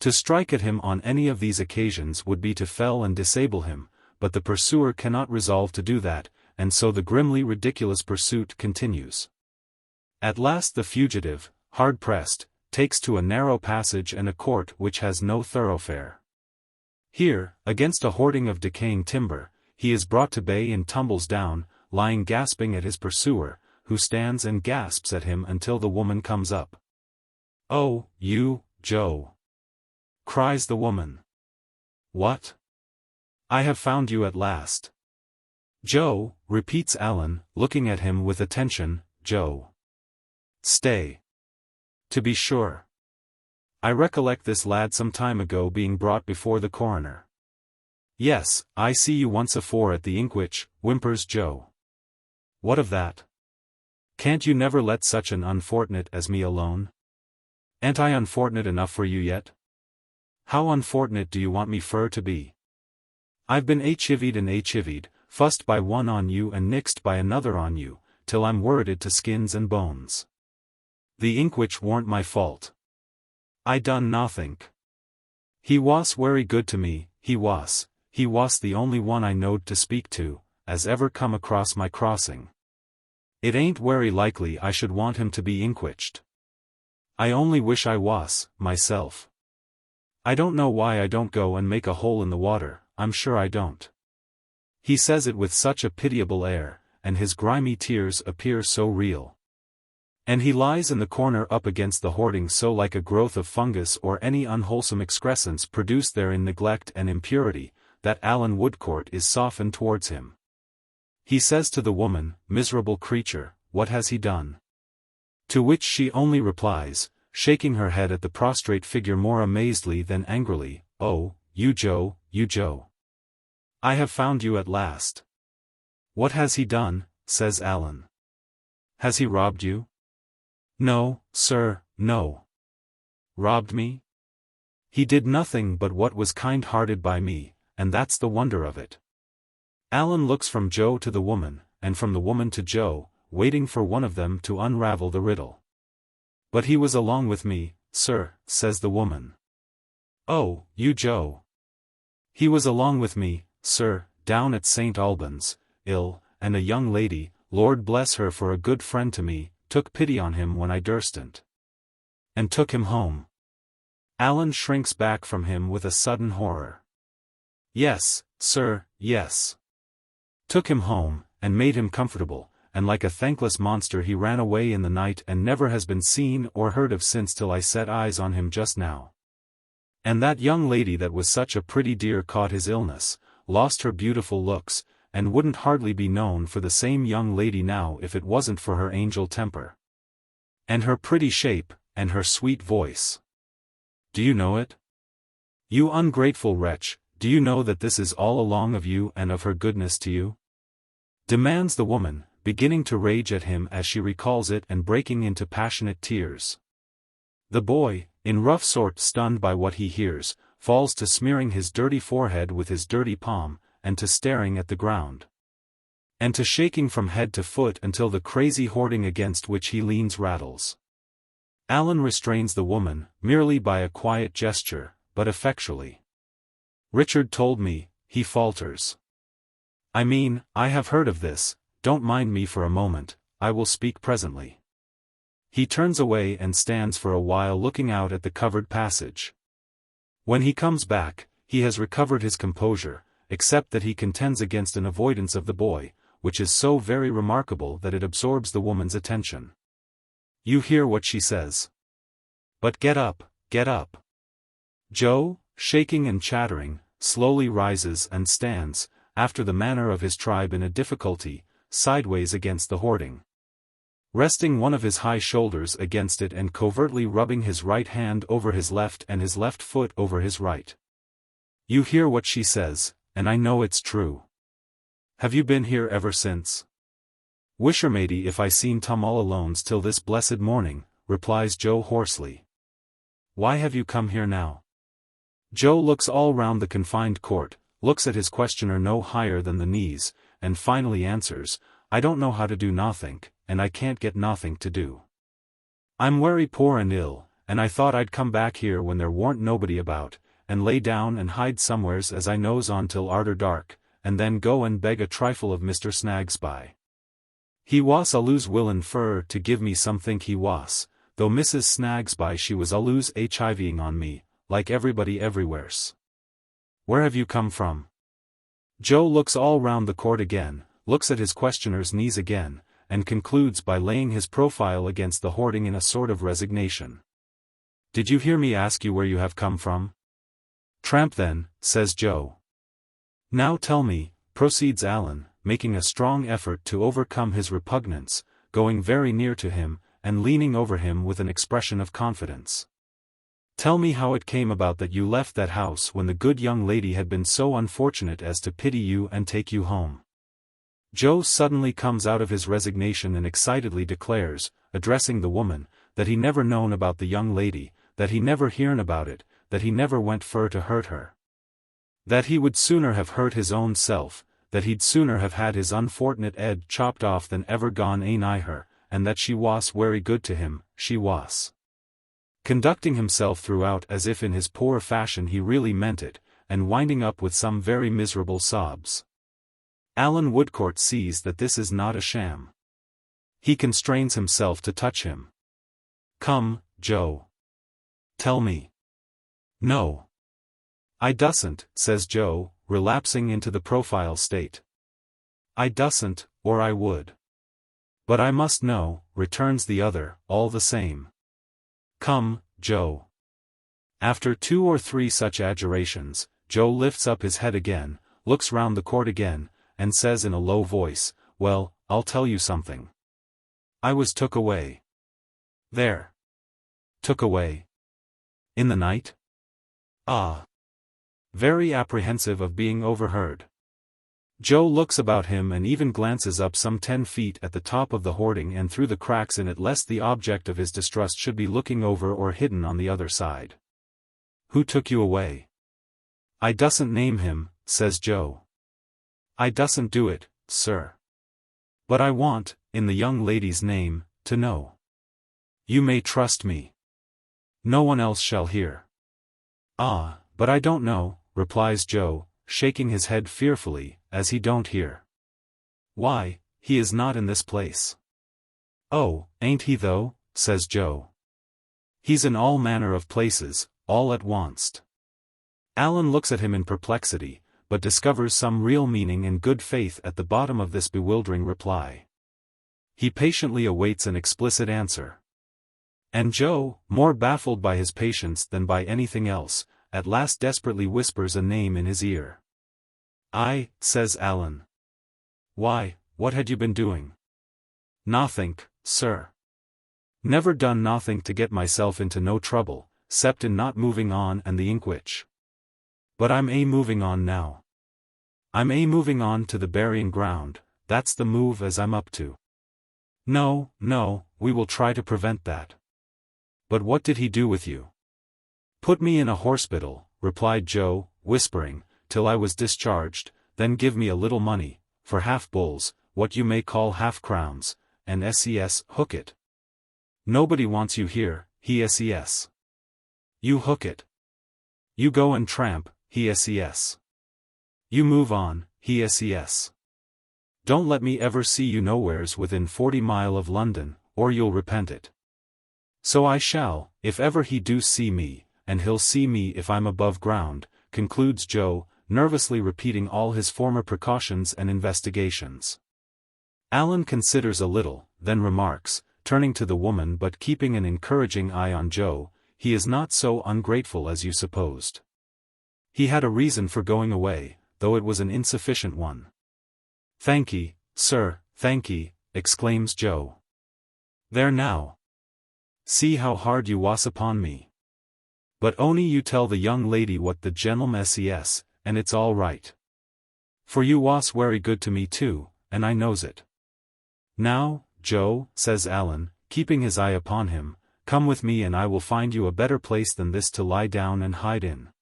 To strike at him on any of these occasions would be to fell and disable him, but the pursuer cannot resolve to do that, and so the grimly ridiculous pursuit continues. At last the fugitive, hard-pressed, takes to a narrow passage and a court which has no thoroughfare. Here, against a hoarding of decaying timber, he is brought to bay and tumbles down, lying gasping at his pursuer, who stands and gasps at him until the woman comes up. "Oh, you, Joe!" cries the woman. "What? I have found you at last." "Joe," repeats Alan, looking at him with attention, "Joe. Stay. To be sure. I recollect this lad some time ago being brought before the coroner." "Yes, I see you once afore at the Inkwich," whimpers Joe. "What of that? Can't you never let such an unfortunate as me alone? Ain't I unfortunate enough for you yet? How unfortunate do you want me fur to be? I've been a-chivied and a-chivied, fussed by one on you and nixed by another on you, till I'm worrited to skins and bones. The Inkwich warn't my fault. I done nothink. He was wery good to me, he was the only one I knowed to speak to, as ever come across my crossing. It ain't wery likely I should want him to be inkwiched. I only wish I was, myself. I don't know why I don't go and make a hole in the water, I'm sure I don't." He says it with such a pitiable air, and his grimy tears appear so real. And he lies in the corner up against the hoarding so like a growth of fungus or any unwholesome excrescence produced there in neglect and impurity, that Alan Woodcourt is softened towards him. He says to the woman, "Miserable creature, what has he done?" To which she only replies, shaking her head at the prostrate figure more amazedly than angrily, "Oh, you Joe, you Joe. I have found you at last." "What has he done?" says Alan. "Has he robbed you?" "No, sir, no." "Robbed me? He did nothing but what was kind-hearted by me, and that's the wonder of it." Alan looks from Joe to the woman, and from the woman to Joe, waiting for one of them to unravel the riddle. "But he was along with me, sir," says the woman. "Oh, you Joe." "He was along with me, sir, down at St. Albans, ill, and a young lady, Lord bless her for a good friend to me, took pity on him when I durstn't. And took him home." Alan shrinks back from him with a sudden horror. "Yes, sir, yes. Took him home, and made him comfortable, and like a thankless monster he ran away in the night and never has been seen or heard of since till I set eyes on him just now. And that young lady that was such a pretty dear caught his illness, lost her beautiful looks, and wouldn't hardly be known for the same young lady now if it wasn't for her angel temper. And her pretty shape, and her sweet voice. Do you know it? You ungrateful wretch, do you know that this is all along of you and of her goodness to you? Demands the woman, beginning to rage at him as she recalls it and breaking into passionate tears. The boy, in rough sort stunned by what he hears, falls to smearing his dirty forehead with his dirty palm, and to staring at the ground. And to shaking from head to foot until the crazy hoarding against which he leans rattles. Alan restrains the woman, merely by a quiet gesture, but effectually. Richard told me, he falters. I mean, I have heard of this, don't mind me for a moment, I will speak presently. He turns away and stands for a while looking out at the covered passage. When he comes back, he has recovered his composure, except that he contends against an avoidance of the boy, which is so very remarkable that it absorbs the woman's attention. You hear what she says. But get up, get up. Joe, shaking and chattering, slowly rises and stands, after the manner of his tribe in a difficulty, sideways against the hoarding. Resting one of his high shoulders against it and covertly rubbing his right hand over his left and his left foot over his right. You hear what she says, and I know it's true. Have you been here ever since? Wishermady if I seen Tom all alone till this blessed morning, replies Joe hoarsely. Why have you come here now? Joe looks all round the confined court, looks at his questioner no higher than the knees, and finally answers, I don't know how to do nothink, and I can't get nothink to do. I'm wery poor and ill, and I thought I'd come back here when there warn't nobody about, and lay down and hide somewheres as I knows on till arter dark, and then go and beg a trifle of Mr. Snagsby. He was allus willin' fur to give me somethink he was, though Mrs. Snagsby she was allus HIVing on me, like everybody everywheres. Where have you come from? Joe looks all round the court again, looks at his questioner's knees again, and concludes by laying his profile against the hoarding in a sort of resignation. Did you hear me ask you where you have come from? Tramp then, says Joe. Now tell me, proceeds Alan, making a strong effort to overcome his repugnance, going very near to him, and leaning over him with an expression of confidence. Tell me how it came about that you left that house when the good young lady had been so unfortunate as to pity you and take you home. Joe suddenly comes out of his resignation and excitedly declares, addressing the woman, that he never known about the young lady, that he never hearn about it, that he never went fur to hurt her. That he would sooner have hurt his own self, that he'd sooner have had his unfortunate 'ead chopped off than ever gone anigh her, and that she was wery good to him, she was. Conducting himself throughout as if in his poor fashion he really meant it, and winding up with some very miserable sobs. Alan Woodcourt sees that this is not a sham. He constrains himself to touch him. Come, Joe. Tell me. No. I dustn't, says Joe, relapsing into the profile state. I dustn't, or I would. But I must know, returns the other, all the same. Come, Joe. After 2 or 3 such adjurations, Joe lifts up his head again, looks round the court again, and says in a low voice, well, I'll tell you something. I was took away. There. Took away. In the night? Ah. Very apprehensive of being overheard. Joe looks about him and even glances up some 10 feet at the top of the hoarding and through the cracks in it lest the object of his distrust should be looking over or hidden on the other side. Who took you away? I dustn't name him, says Joe. I dustn't do it, sir. But I want, in the young lady's name, to know. You may trust me. No one else shall hear. Ah, but I don't know, replies Joe, shaking his head fearfully, as he don't hear. Why, he is not in this place. Oh, ain't he though, says Joe. He's in all manner of places, all at oncet. Alan looks at him in perplexity, but discovers some real meaning and good faith at the bottom of this bewildering reply. He patiently awaits an explicit answer. And Joe, more baffled by his patience than by anything else, at last desperately whispers a name in his ear. "I," says Alan. "Why, what had you been doing?" "Nothink, sir. Never done nothink to get myself into no trouble, 'cept in not moving on and the inkwhich. But I'm moving on now. I'm moving on to the burying ground, that's the move as I'm up to." "No, no, we will try to prevent that." "But what did he do with you?" "Put me in a hospital," replied Joe, whispering, "till I was discharged, then give me a little money, for half bulls, what you may call half crowns, and hook it. Nobody wants you here, ses. You hook it. You go and tramp, ses. You move on, ses. Don't let me ever see you nowheres within 40 mile of London, or you'll repent it." "So I shall, if ever he do see me, and he'll see me if I'm above ground," concludes Joe, nervously repeating all his former precautions and investigations. Alan considers a little, then remarks, turning to the woman but keeping an encouraging eye on Joe, "He is not so ungrateful as you supposed. He had a reason for going away, though it was an insufficient one." "Thankee, sir, thankee," exclaims Joe. "There now. See how hard you was upon me. But only you tell the young lady what the gentleman ses, and it's all right. For you was wery good to me too, and I knows it. Now, Joe," says Alan, keeping his eye upon him, "come with me and I will find you a better place than this to lie down and hide in.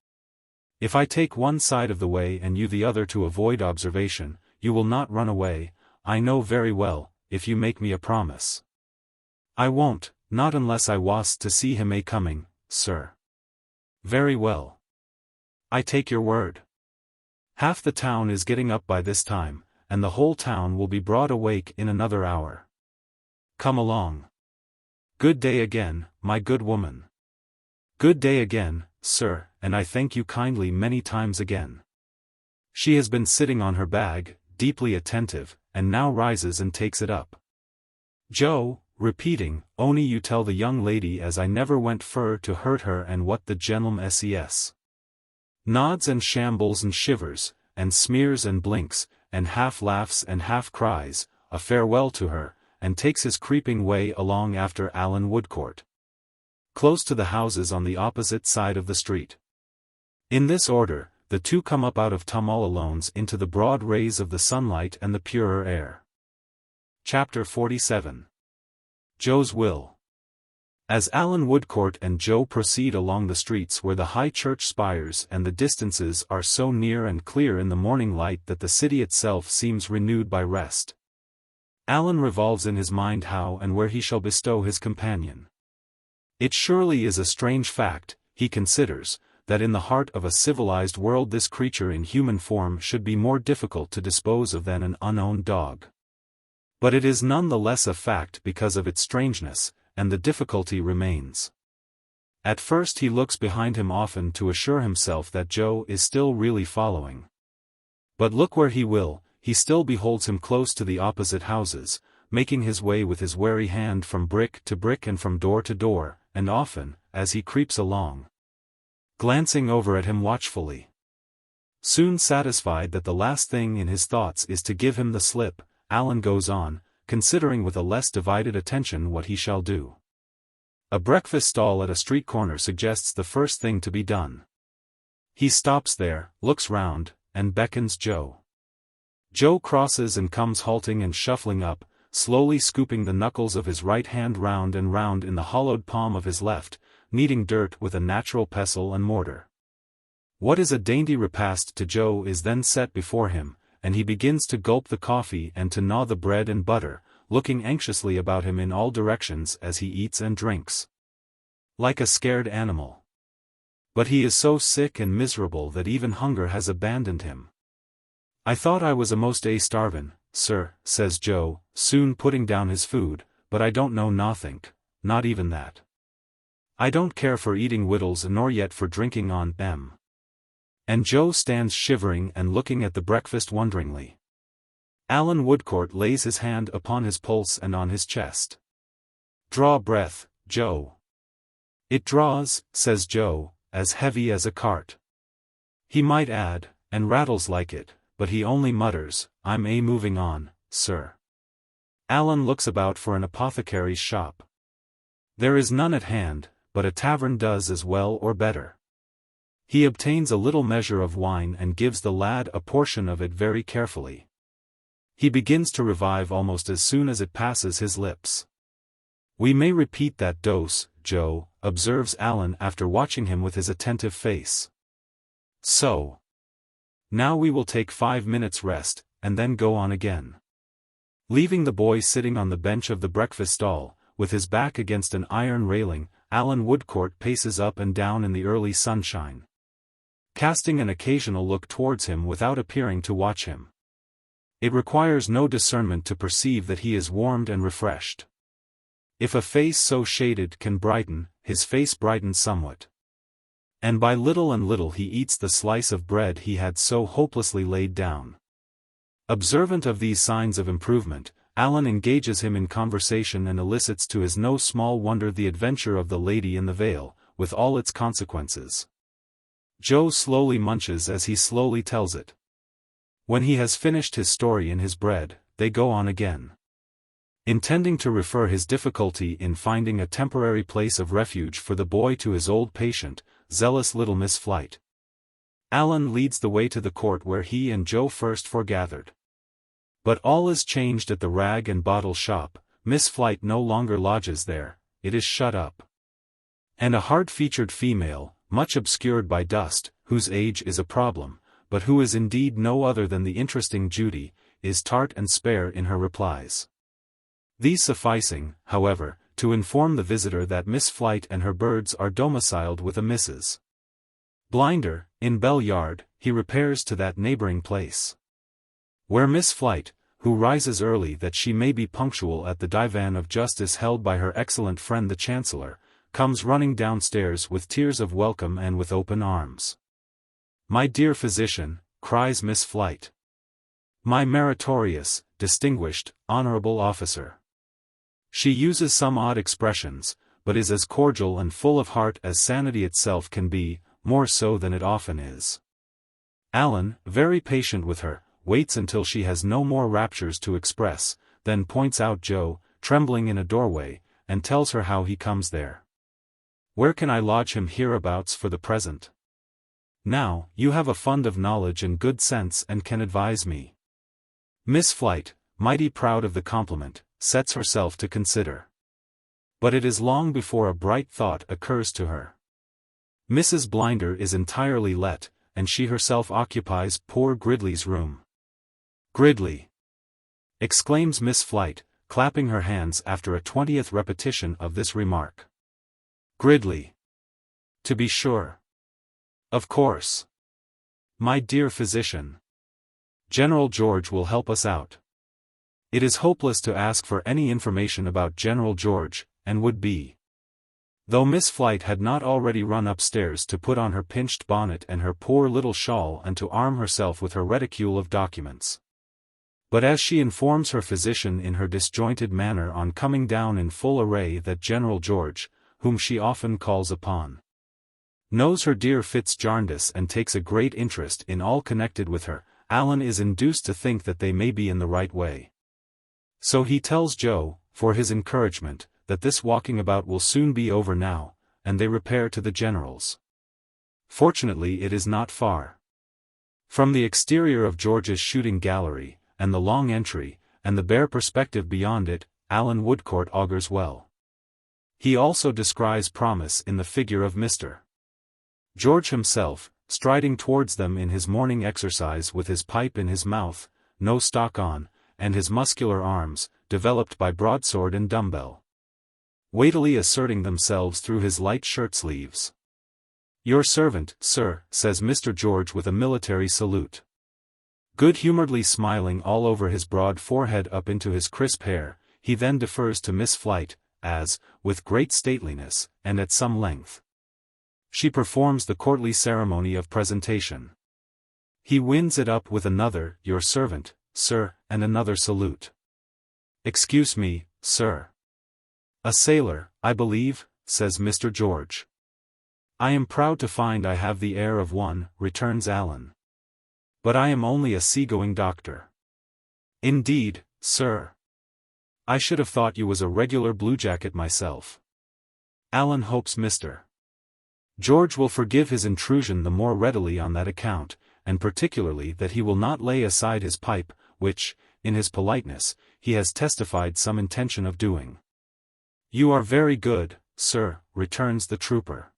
If I take one side of the way and you the other to avoid observation, you will not run away, I know very well, if you make me a promise." "I won't, not unless I was to see him coming, sir." "Very well. I take your word. Half the town is getting up by this time, and the whole town will be broad awake in another hour. Come along. Good day again, my good woman." "Good day again, sir, and I thank you kindly many times again." She has been sitting on her bag, deeply attentive, and now rises and takes it up. Joe, repeating, "Only you tell the young lady as I never went fur to hurt her and what the gentleman ses." Nods and shambles and shivers, and smears and blinks, and half laughs and half cries, a farewell to her, and takes his creeping way along after Alan Woodcourt. Close to the houses on the opposite side of the street. In this order, the two come up out of Tom all Alone's into the broad rays of the sunlight and the purer air. Chapter 47. Joe's Will. As Alan Woodcourt and Joe proceed along the streets where the high church spires and the distances are so near and clear in the morning light that the city itself seems renewed by rest, Alan revolves in his mind how and where he shall bestow his companion. It surely is a strange fact, he considers, that in the heart of a civilized world this creature in human form should be more difficult to dispose of than an unowned dog. But it is none the less a fact because of its strangeness, and the difficulty remains. At first he looks behind him often to assure himself that Joe is still really following. But look where he will, he still beholds him close to the opposite houses, making his way with his wary hand from brick to brick and from door to door, and often, as he creeps along, glancing over at him watchfully. Soon satisfied that the last thing in his thoughts is to give him the slip, Alan goes on, considering with a less divided attention what he shall do. A breakfast stall at a street corner suggests the first thing to be done. He stops there, looks round, and beckons Joe. Joe crosses and comes halting and shuffling up, slowly scooping the knuckles of his right hand round and round in the hollowed palm of his left, kneading dirt with a natural pestle and mortar. What is a dainty repast to Joe is then set before him, and he begins to gulp the coffee and to gnaw the bread and butter, looking anxiously about him in all directions as he eats and drinks. Like a scared animal. But he is so sick and miserable that even hunger has abandoned him. "I thought I was a'most starvin', sir," says Joe, soon putting down his food, "but I don't know nothink, not even that. I don't care for eating wittles nor yet for drinking on them." And Joe stands shivering and looking at the breakfast wonderingly. Alan Woodcourt lays his hand upon his pulse and on his chest. "Draw breath, Joe." "It draws," says Joe, "as heavy as a cart." He might add, "and rattles like it," but he only mutters, "I'm moving on, sir." Alan looks about for an apothecary's shop. There is none at hand, but a tavern does as well or better. He obtains a little measure of wine and gives the lad a portion of it very carefully. He begins to revive almost as soon as it passes his lips. "We may repeat that dose, Joe," observes Alan after watching him with his attentive face. "So. Now we will take 5 minutes rest, and then go on again." Leaving the boy sitting on the bench of the breakfast stall, with his back against an iron railing, Alan Woodcourt paces up and down in the early sunshine, casting an occasional look towards him without appearing to watch him. It requires no discernment to perceive that he is warmed and refreshed. If a face so shaded can brighten, his face brightens somewhat. And by little and little he eats the slice of bread he had so hopelessly laid down. Observant of these signs of improvement, Alan engages him in conversation and elicits to his no small wonder the adventure of the Lady in the Vale, with all its consequences. Joe slowly munches as he slowly tells it. When he has finished his story in his bread, they go on again. Intending to refer his difficulty in finding a temporary place of refuge for the boy to his old patient, zealous little Miss Flite, Alan leads the way to the court where he and Joe first foregathered. But all is changed at the rag and bottle shop. Miss Flite no longer lodges there, it is shut up. And a hard-featured female, much obscured by dust, whose age is a problem, but who is indeed no other than the interesting Judy, is tart and spare in her replies. These sufficing, however, to inform the visitor that Miss Flite and her birds are domiciled with a Mrs. Blinder, in Bell Yard, he repairs to that neighboring place, where Miss Flite, who rises early that she may be punctual at the divan of justice held by her excellent friend the Chancellor, comes running downstairs with tears of welcome and with open arms. "My dear physician," cries Miss Flite. "My meritorious, distinguished, honorable officer." She uses some odd expressions, but is as cordial and full of heart as sanity itself can be, more so than it often is. Alan, very patient with her, waits until she has no more raptures to express, then points out Joe, trembling in a doorway, and tells her how he comes there. "Where can I lodge him hereabouts for the present? Now, you have a fund of knowledge and good sense and can advise me." Miss Flite, mighty proud of the compliment, sets herself to consider. But it is long before a bright thought occurs to her. Mrs. Blinder is entirely let, and she herself occupies poor Gridley's room. "Gridley!" exclaims Miss Flite, clapping her hands after a 20th repetition of this remark. "Gridley! To be sure. Of course. My dear physician. General George will help us out." It is hopeless to ask for any information about General George, and would be. Though Miss Flite had not already run upstairs to put on her pinched bonnet and her poor little shawl and to arm herself with her reticule of documents. But as she informs her physician in her disjointed manner on coming down in full array that General George, whom she often calls upon, knows her dear Jarndyce and takes a great interest in all connected with her, Alan is induced to think that they may be in the right way. So he tells Joe, for his encouragement, that this walking about will soon be over now, and they repair to the General's. Fortunately it is not far from the exterior of George's shooting gallery, and the long entry, and the bare perspective beyond it, Alan Woodcourt augurs well. He also descries promise in the figure of Mr. George himself, striding towards them in his morning exercise with his pipe in his mouth, no stock on, and his muscular arms, developed by broadsword and dumbbell, weightily asserting themselves through his light shirt sleeves. "Your servant, sir," says Mr. George with a military salute, good-humoredly smiling all over his broad forehead up into his crisp hair. He then defers to Miss Flite, as, with great stateliness, and at some length, she performs the courtly ceremony of presentation. He winds it up with another, "Your servant, sir," and another salute. "Excuse me, sir." "A sailor, I believe," says Mr. George. "I am proud to find I have the air of one," returns Alan. "But I am only a seagoing doctor." "Indeed, sir? I should have thought you was a regular bluejacket myself." Alan hopes Mr. George will forgive his intrusion the more readily on that account, and particularly that he will not lay aside his pipe, which, in his politeness, he has testified some intention of doing. "You are very good, sir," returns the trooper.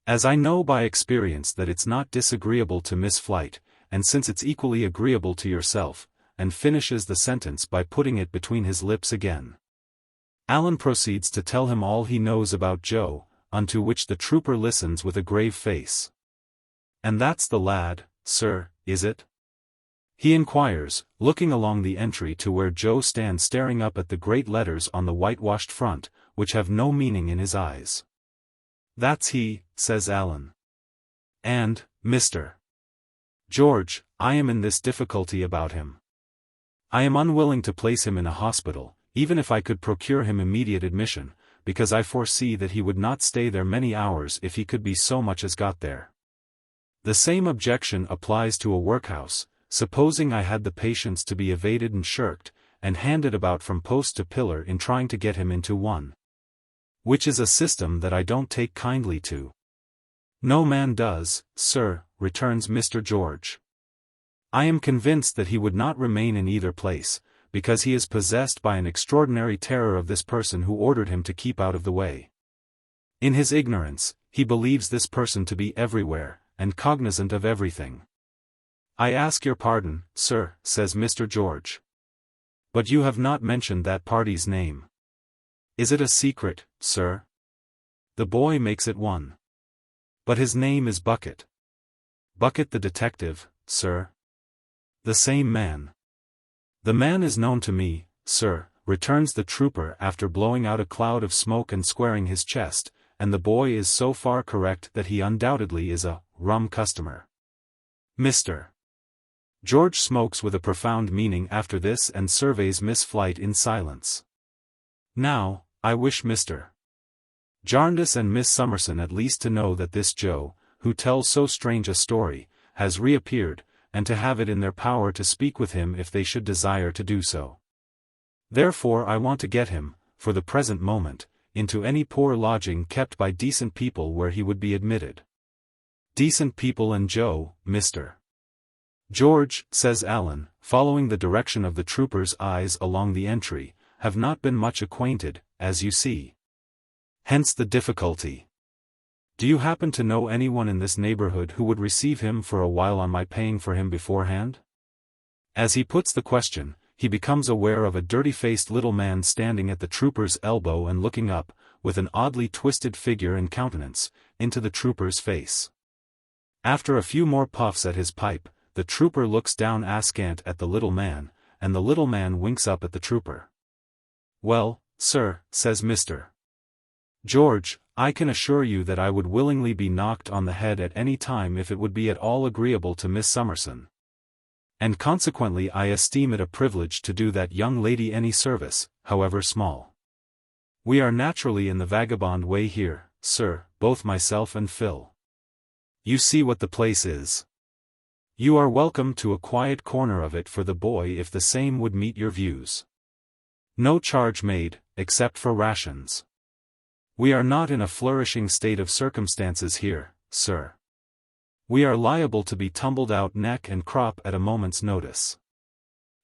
"As I know by experience that it's not disagreeable to miss flight, and since it's equally agreeable to yourself," and finishes the sentence by putting it between his lips again. Alan proceeds to tell him all he knows about Joe, unto which the trooper listens with a grave face. "And that's the lad, sir, is it?" he inquires, looking along the entry to where Joe stands staring up at the great letters on the whitewashed front, which have no meaning in his eyes. "That's he," says Alan. "And, Mr. George, I am in this difficulty about him. I am unwilling to place him in a hospital, even if I could procure him immediate admission, because I foresee that he would not stay there many hours if he could be so much as got there. The same objection applies to a workhouse, supposing I had the patience to be evaded and shirked, and handed about from post to pillar in trying to get him into one. Which is a system that I don't take kindly to." "No man does, sir," returns Mr. George. "I am convinced that he would not remain in either place, because he is possessed by an extraordinary terror of this person who ordered him to keep out of the way. In his ignorance, he believes this person to be everywhere, and cognizant of everything." "I ask your pardon, sir," says Mr. George. "But you have not mentioned that party's name. Is it a secret, sir?" The boy makes it one. "But his name is Bucket." "Bucket the detective, sir?" "The same man." "The man is known to me, sir," returns the trooper after blowing out a cloud of smoke and squaring his chest, and the boy is so far correct that he undoubtedly is a rum customer. Mr. George smokes with a profound meaning after this and surveys Miss Flight in silence. "Now, I wish Mr. Jarndyce and Miss Summerson at least to know that this Joe, who tells so strange a story, has reappeared, and to have it in their power to speak with him if they should desire to do so. Therefore I want to get him, for the present moment, into any poor lodging kept by decent people where he would be admitted." "Decent people and Joe, Mr. George," says Alan, following the direction of the trooper's eyes along the entry, "have not been much acquainted, as you see. Hence the difficulty. Do you happen to know anyone in this neighborhood who would receive him for a while on my paying for him beforehand?" As he puts the question, he becomes aware of a dirty-faced little man standing at the trooper's elbow and looking up, with an oddly twisted figure and countenance, into the trooper's face. After a few more puffs at his pipe, the trooper looks down askant at the little man, and the little man winks up at the trooper. "Well, sir," says Mr. George, "I can assure you that I would willingly be knocked on the head at any time if it would be at all agreeable to Miss Summerson. And consequently I esteem it a privilege to do that young lady any service, however small. We are naturally in the vagabond way here, sir, both myself and Phil. You see what the place is. You are welcome to a quiet corner of it for the boy if the same would meet your views. No charge made, except for rations. We are not in a flourishing state of circumstances here, sir. We are liable to be tumbled out neck and crop at a moment's notice.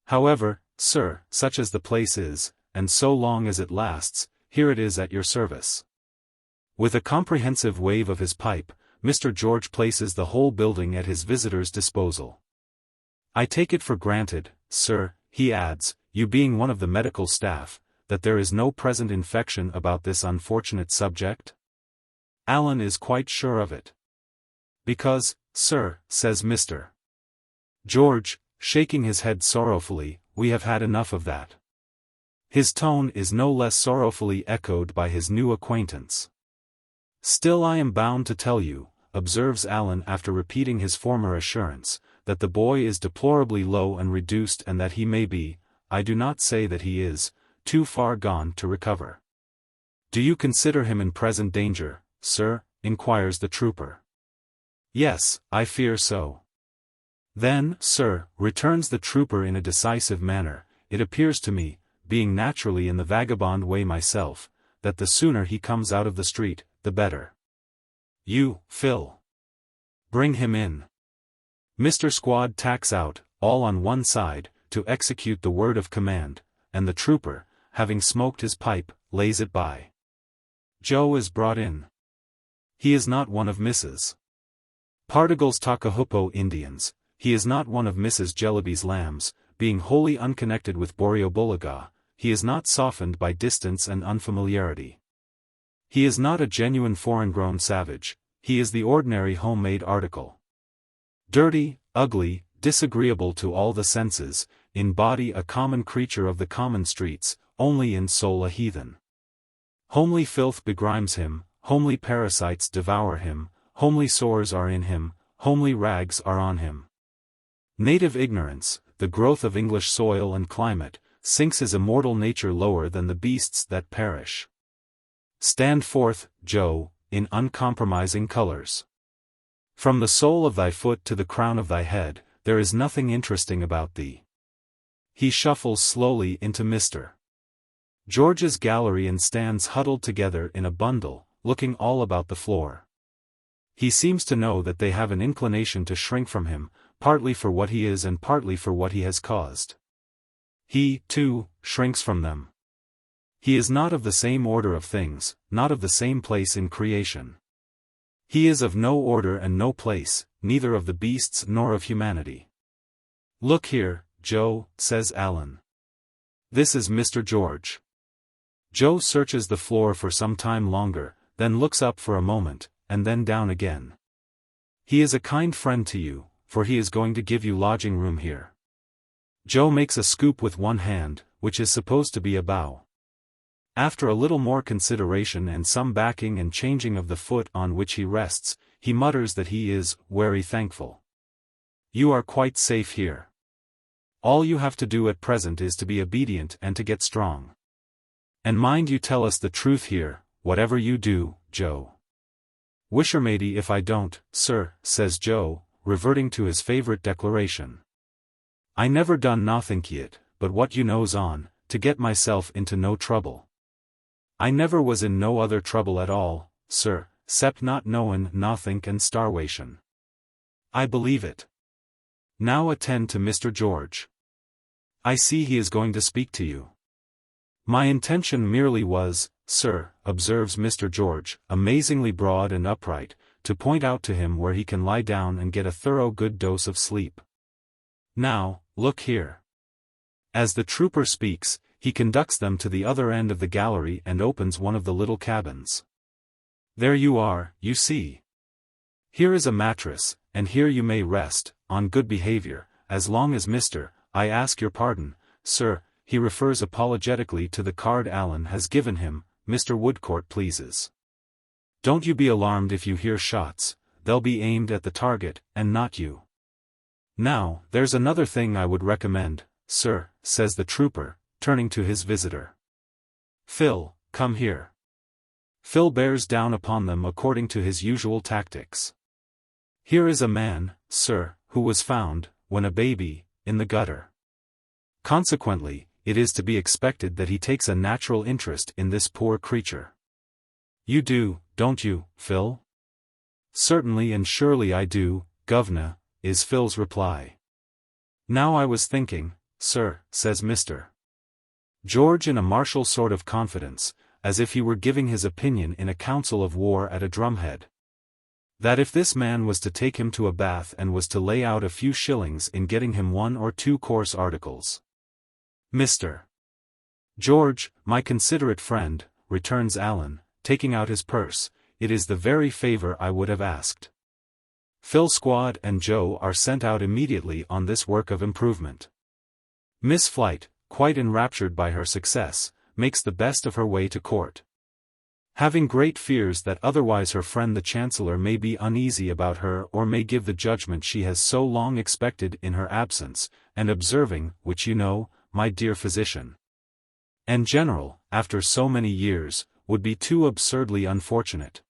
However, sir, such as the place is, and so long as it lasts, here it is at your service." With a comprehensive wave of his pipe, Mr. George places the whole building at his visitor's disposal. "I take it for granted, sir," he adds, "you being one of the medical staff, that there is no present infection about this unfortunate subject?" Alan is quite sure of it. "Because, sir," says Mr. George, shaking his head sorrowfully, "we have had enough of that." His tone is no less sorrowfully echoed by his new acquaintance. "Still I am bound to tell you," observes Alan after repeating his former assurance, that the boy is deplorably low and reduced and that he may be, I do not say that he is, too far gone to recover. Do you consider him in present danger, sir? Inquires the trooper. Yes, I fear so. Then, sir, returns the trooper in a decisive manner, it appears to me, being naturally in the vagabond way myself, that the sooner he comes out of the street, the better. You, Phil. Bring him in. Mr. Squad tacks out, all on one side, to execute the word of command, and the trooper, having smoked his pipe, lays it by. Joe is brought in. He is not one of Mrs. Pardiggle's Takahupo Indians, he is not one of Mrs. Jellybys' lambs, being wholly unconnected with Boreobulaga, he is not softened by distance and unfamiliarity. He is not a genuine foreign-grown savage, he is the ordinary homemade article. Dirty, ugly, disagreeable to all the senses, in body a common creature of the common streets, only in soul a heathen. Homely filth begrimes him, homely parasites devour him, homely sores are in him, homely rags are on him. Native ignorance, the growth of English soil and climate, sinks his immortal nature lower than the beasts that perish. Stand forth, Joe, in uncompromising colors. From the sole of thy foot to the crown of thy head, there is nothing interesting about thee. He shuffles slowly into Mr. George's gallery and stands huddled together in a bundle, looking all about the floor. He seems to know that they have an inclination to shrink from him, partly for what he is and partly for what he has caused. He, too, shrinks from them. He is not of the same order of things, not of the same place in creation. He is of no order and no place, neither of the beasts nor of humanity. Look here, Joe, says Alan. This is Mr. George. Joe searches the floor for some time longer, then looks up for a moment, and then down again. He is a kind friend to you, for he is going to give you lodging room here. Joe makes a scoop with one hand, which is supposed to be a bow. After a little more consideration and some backing and changing of the foot on which he rests, he mutters that he is very thankful. You are quite safe here. All you have to do at present is to be obedient and to get strong. And mind you tell us the truth here, whatever you do, Joe. Wishermatey if I don't, sir, says Joe, reverting to his favorite declaration. I never done nothink yet, but what you knows on, to get myself into no trouble. I never was in no other trouble at all, sir, 'cept not knowin' nothink and starwation. I believe it. Now attend to Mr. George. I see he is going to speak to you. My intention merely was, sir, observes Mr. George, amazingly broad and upright, to point out to him where he can lie down and get a thorough good dose of sleep. Now, look here. As the trooper speaks, he conducts them to the other end of the gallery and opens one of the little cabins. There you are, you see. Here is a mattress, and here you may rest, on good behavior, as long as I ask your pardon, sir, he refers apologetically to the card Allen has given him, Mr. Woodcourt pleases. Don't you be alarmed if you hear shots, they'll be aimed at the target, and not you. Now, there's another thing I would recommend, sir, says the trooper, turning to his visitor. Phil, come here. Phil bears down upon them according to his usual tactics. Here is a man, sir, who was found, when a baby, in the gutter. Consequently, it is to be expected that he takes a natural interest in this poor creature. You do, don't you, Phil? Certainly and surely I do, governor, is Phil's reply. Now I was thinking, sir, says Mr. George in a martial sort of confidence, as if he were giving his opinion in a council of war at a drumhead, that if this man was to take him to a bath and was to lay out a few shillings in getting him 1 or 2 coarse articles. Mr. George, my considerate friend, returns Allen, taking out his purse, it is the very favor I would have asked. Phil Squad and Joe are sent out immediately on this work of improvement. Miss Flight, quite enraptured by her success, makes the best of her way to court. Having great fears that otherwise her friend the Chancellor may be uneasy about her or may give the judgment she has so long expected in her absence, and observing, which you know, my dear physician, and general, after so many years, would be too absurdly unfortunate.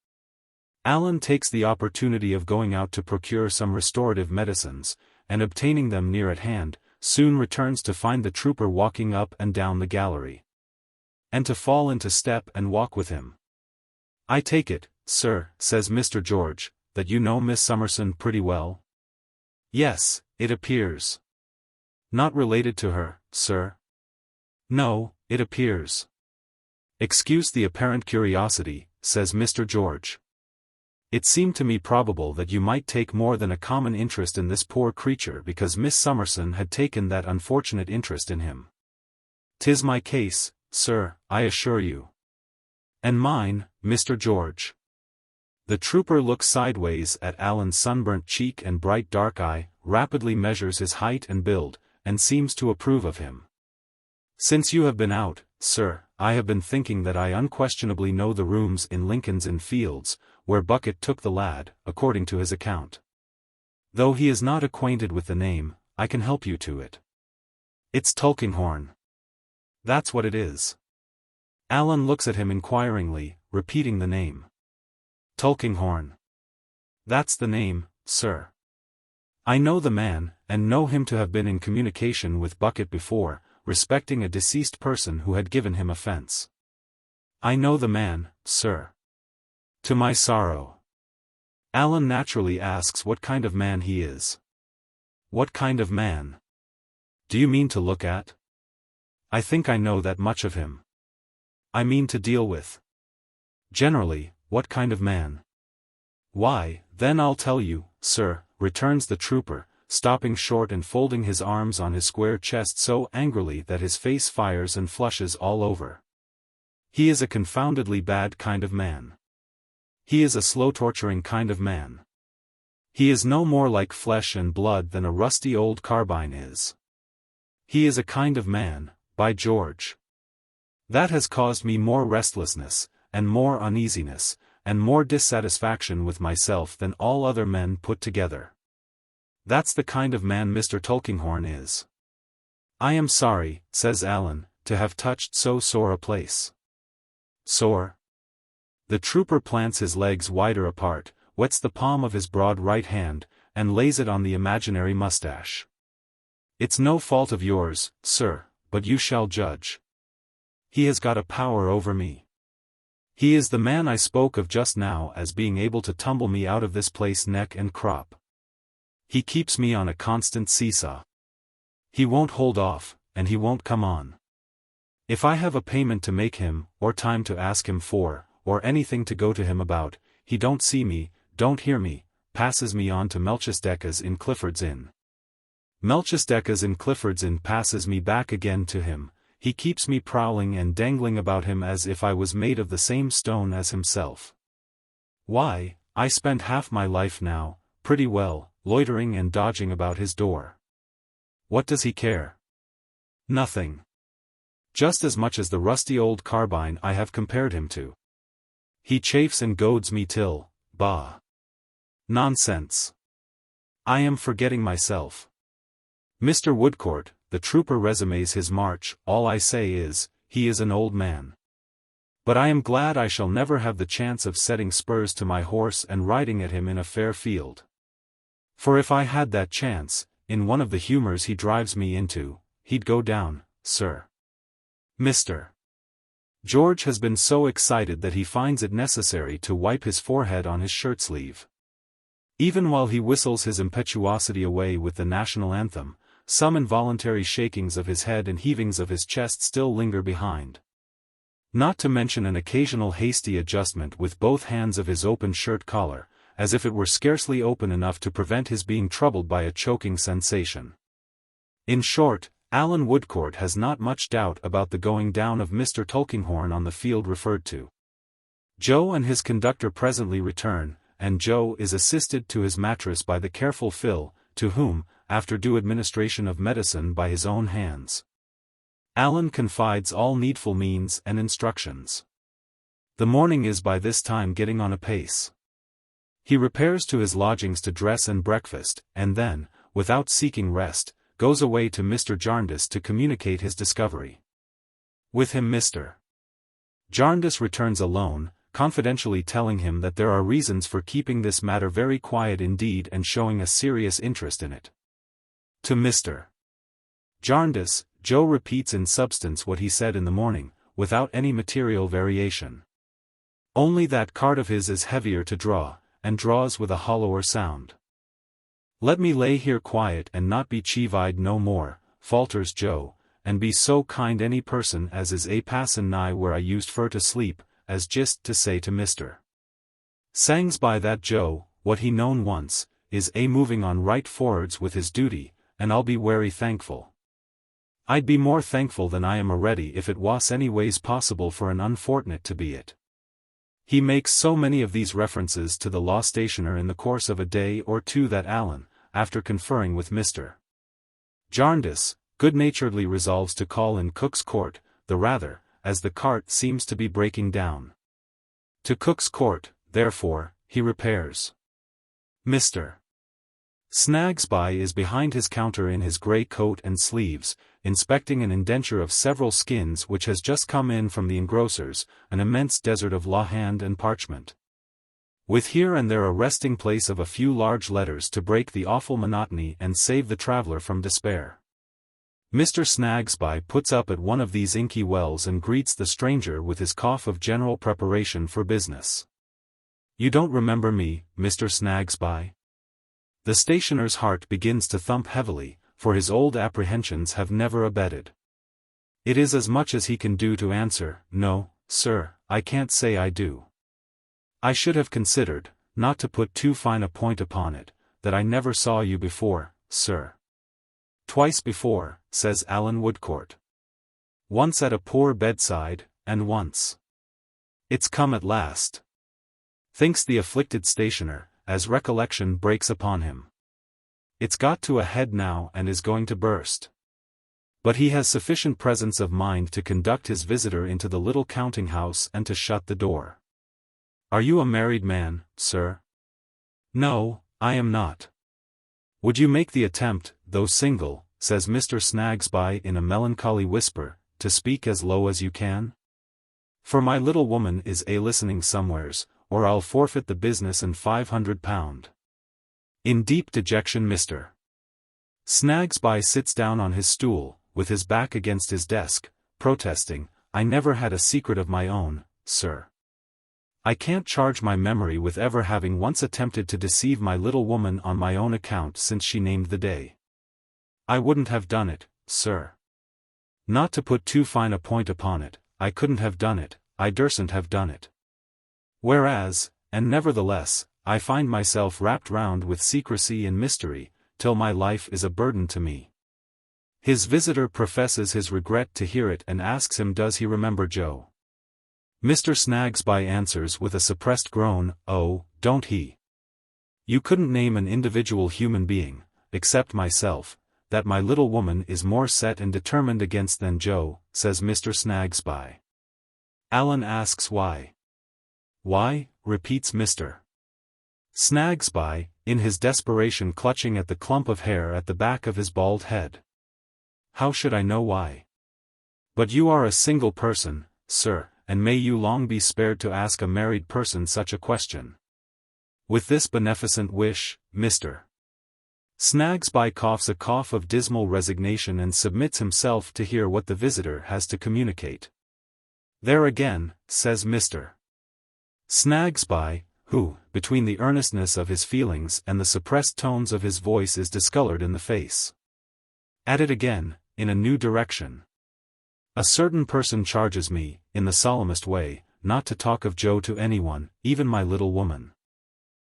Alan takes the opportunity of going out to procure some restorative medicines, and obtaining them near at hand, soon returns to find the trooper walking up and down the gallery, and to fall into step and walk with him. "I take it, sir," says Mr. George, "that you know Miss Summerson pretty well?" "Yes, it appears." "Not related to her, sir?" "No, it appears." "Excuse the apparent curiosity," says Mr. George. "It seemed to me probable that you might take more than a common interest in this poor creature because Miss Summerson had taken that unfortunate interest in him." "'Tis my case, sir, I assure you." "And mine, Mr. George." The trooper looks sideways at Alan's sunburnt cheek and bright dark eye, rapidly measures his height and build, and seems to approve of him. "Since you have been out, sir, I have been thinking that I unquestionably know the rooms in Lincoln's Inn Fields, where Bucket took the lad, according to his account. Though he is not acquainted with the name, I can help you to it. It's Tulkinghorn. That's what it is." Alan looks at him inquiringly, repeating the name. "Tulkinghorn. That's the name, sir. I know the man, and know him to have been in communication with Bucket before, respecting a deceased person who had given him offence. I know the man, sir. To my sorrow." Alan naturally asks what kind of man he is. "What kind of man? Do you mean to look at?" "I think I know that much of him." "I mean to deal with." "Generally, what kind of man?" "Why, then I'll tell you, sir," returns the trooper, stopping short and folding his arms on his square chest so angrily that his face fires and flushes all over. "He is a confoundedly bad kind of man. He is a slow-torturing kind of man. He is no more like flesh and blood than a rusty old carbine is. He is a kind of man, by George, that has caused me more restlessness, and more uneasiness, and more dissatisfaction with myself than all other men put together. That's the kind of man Mr. Tulkinghorn is." "I am sorry," says Alan, "to have touched so sore a place." "Sore?" The trooper plants his legs wider apart, wets the palm of his broad right hand, and lays it on the imaginary mustache. "It's no fault of yours, sir, but you shall judge. He has got a power over me. He is the man I spoke of just now as being able to tumble me out of this place neck and crop. He keeps me on a constant seesaw. He won't hold off, and he won't come on. If I have a payment to make him, or time to ask him for, or anything to go to him about, he don't see me, don't hear me, passes me on to Melchizedek's in Clifford's Inn. Melchizedek's in Clifford's Inn passes me back again to him. He keeps me prowling and dangling about him as if I was made of the same stone as himself. Why, I spend half my life now, pretty well, loitering and dodging about his door. What does he care? Nothing. Just as much as the rusty old carbine I have compared him to. He chafes and goads me till, bah! Nonsense! I am forgetting myself. Mr. Woodcourt," the trooper resumes his march, "all I say is, he is an old man. But I am glad I shall never have the chance of setting spurs to my horse and riding at him in a fair field. For if I had that chance, in one of the humors he drives me into, he'd go down, sir. Mr. George has been so excited that he finds it necessary to wipe his forehead on his shirt-sleeve. Even while he whistles his impetuosity away with the national anthem, some involuntary shakings of his head and heavings of his chest still linger behind. Not to mention an occasional hasty adjustment with both hands of his open shirt collar, as if it were scarcely open enough to prevent his being troubled by a choking sensation. In short, Alan Woodcourt has not much doubt about the going down of Mr. Tulkinghorn on the field referred to. Joe and his conductor presently return, and Joe is assisted to his mattress by the careful Phil, to whom, after due administration of medicine by his own hands, Alan confides all needful means and instructions. The morning is by this time getting on apace. He repairs to his lodgings to dress and breakfast, and then, without seeking rest, goes away to Mr. Jarndyce to communicate his discovery. With him Mr. Jarndyce returns alone, confidentially telling him that there are reasons for keeping this matter very quiet indeed and showing a serious interest in it. To Mr. Jarndyce, Joe repeats in substance what he said in the morning, without any material variation. Only that cart of his is heavier to draw, and draws with a hollower sound. "Let me lay here quiet and not be chivied no more," falters Joe, "and be so kind any person as is a passin' nigh where I used fur to sleep, as jist to say to Mr. Snagsby that Joe, what he known once, is a moving on right for'ards with his duty, and I'll be werry thankful. I'd be more thankful than I am already if it was any ways possible for an unfort'nate to be it." He makes so many of these references to the law stationer in the course of a day or two that Alan, after conferring with Mr. Jarndyce, good-naturedly resolves to call in Cook's Court, the rather, as the cart seems to be breaking down. To Cook's Court, therefore, he repairs. Mr. Snagsby is behind his counter in his grey coat and sleeves, inspecting an indenture of several skins which has just come in from the engrosser's, an immense desert of lawhand and parchment. With here and there a resting place of a few large letters to break the awful monotony and save the traveller from despair. Mr. Snagsby puts up at one of these inky wells and greets the stranger with his cough of general preparation for business. "You don't remember me, Mr. Snagsby?" The stationer's heart begins to thump heavily, for his old apprehensions have never abated. It is as much as he can do to answer, "No, sir, I can't say I do. I should have considered, not to put too fine a point upon it, that I never saw you before, sir." "Twice before," says Alan Woodcourt. "Once at a poor bedside, and once. It's come at last," thinks the afflicted stationer, as recollection breaks upon him. "It's got to a head now and is going to burst." But he has sufficient presence of mind to conduct his visitor into the little counting-house and to shut the door. "Are you a married man, sir?" "No, I am not." "Would you make the attempt, though single," says Mr. Snagsby in a melancholy whisper, "to speak as low as you can? For my little woman is a-listening somewheres, or I'll forfeit the business and £500. In deep dejection Mr. Snagsby sits down on his stool, with his back against his desk, protesting, "I never had a secret of my own, sir. I can't charge my memory with ever having once attempted to deceive my little woman on my own account since she named the day. I wouldn't have done it, sir. Not to put too fine a point upon it, I couldn't have done it, I dursn't have done it. Whereas, and nevertheless, I find myself wrapped round with secrecy and mystery, till my life is a burden to me." His visitor professes his regret to hear it and asks him does he remember Joe. Mr. Snagsby answers with a suppressed groan, "Oh, don't he? You couldn't name an individual human being, except myself, that my little woman is more set and determined against than Joe," says Mr. Snagsby. Alan asks why. "Why?" repeats Mr. Snagsby, in his desperation clutching at the clump of hair at the back of his bald head. "How should I know why? But you are a single person, sir, and may you long be spared to ask a married person such a question." With this beneficent wish, Mr. Snagsby coughs a cough of dismal resignation and submits himself to hear what the visitor has to communicate. "There again," says Mr. Snagsby, who, between the earnestness of his feelings and the suppressed tones of his voice is discolored in the face. "At it again, in a new direction. A certain person charges me, in the solemnest way, not to talk of Joe to anyone, even my little woman.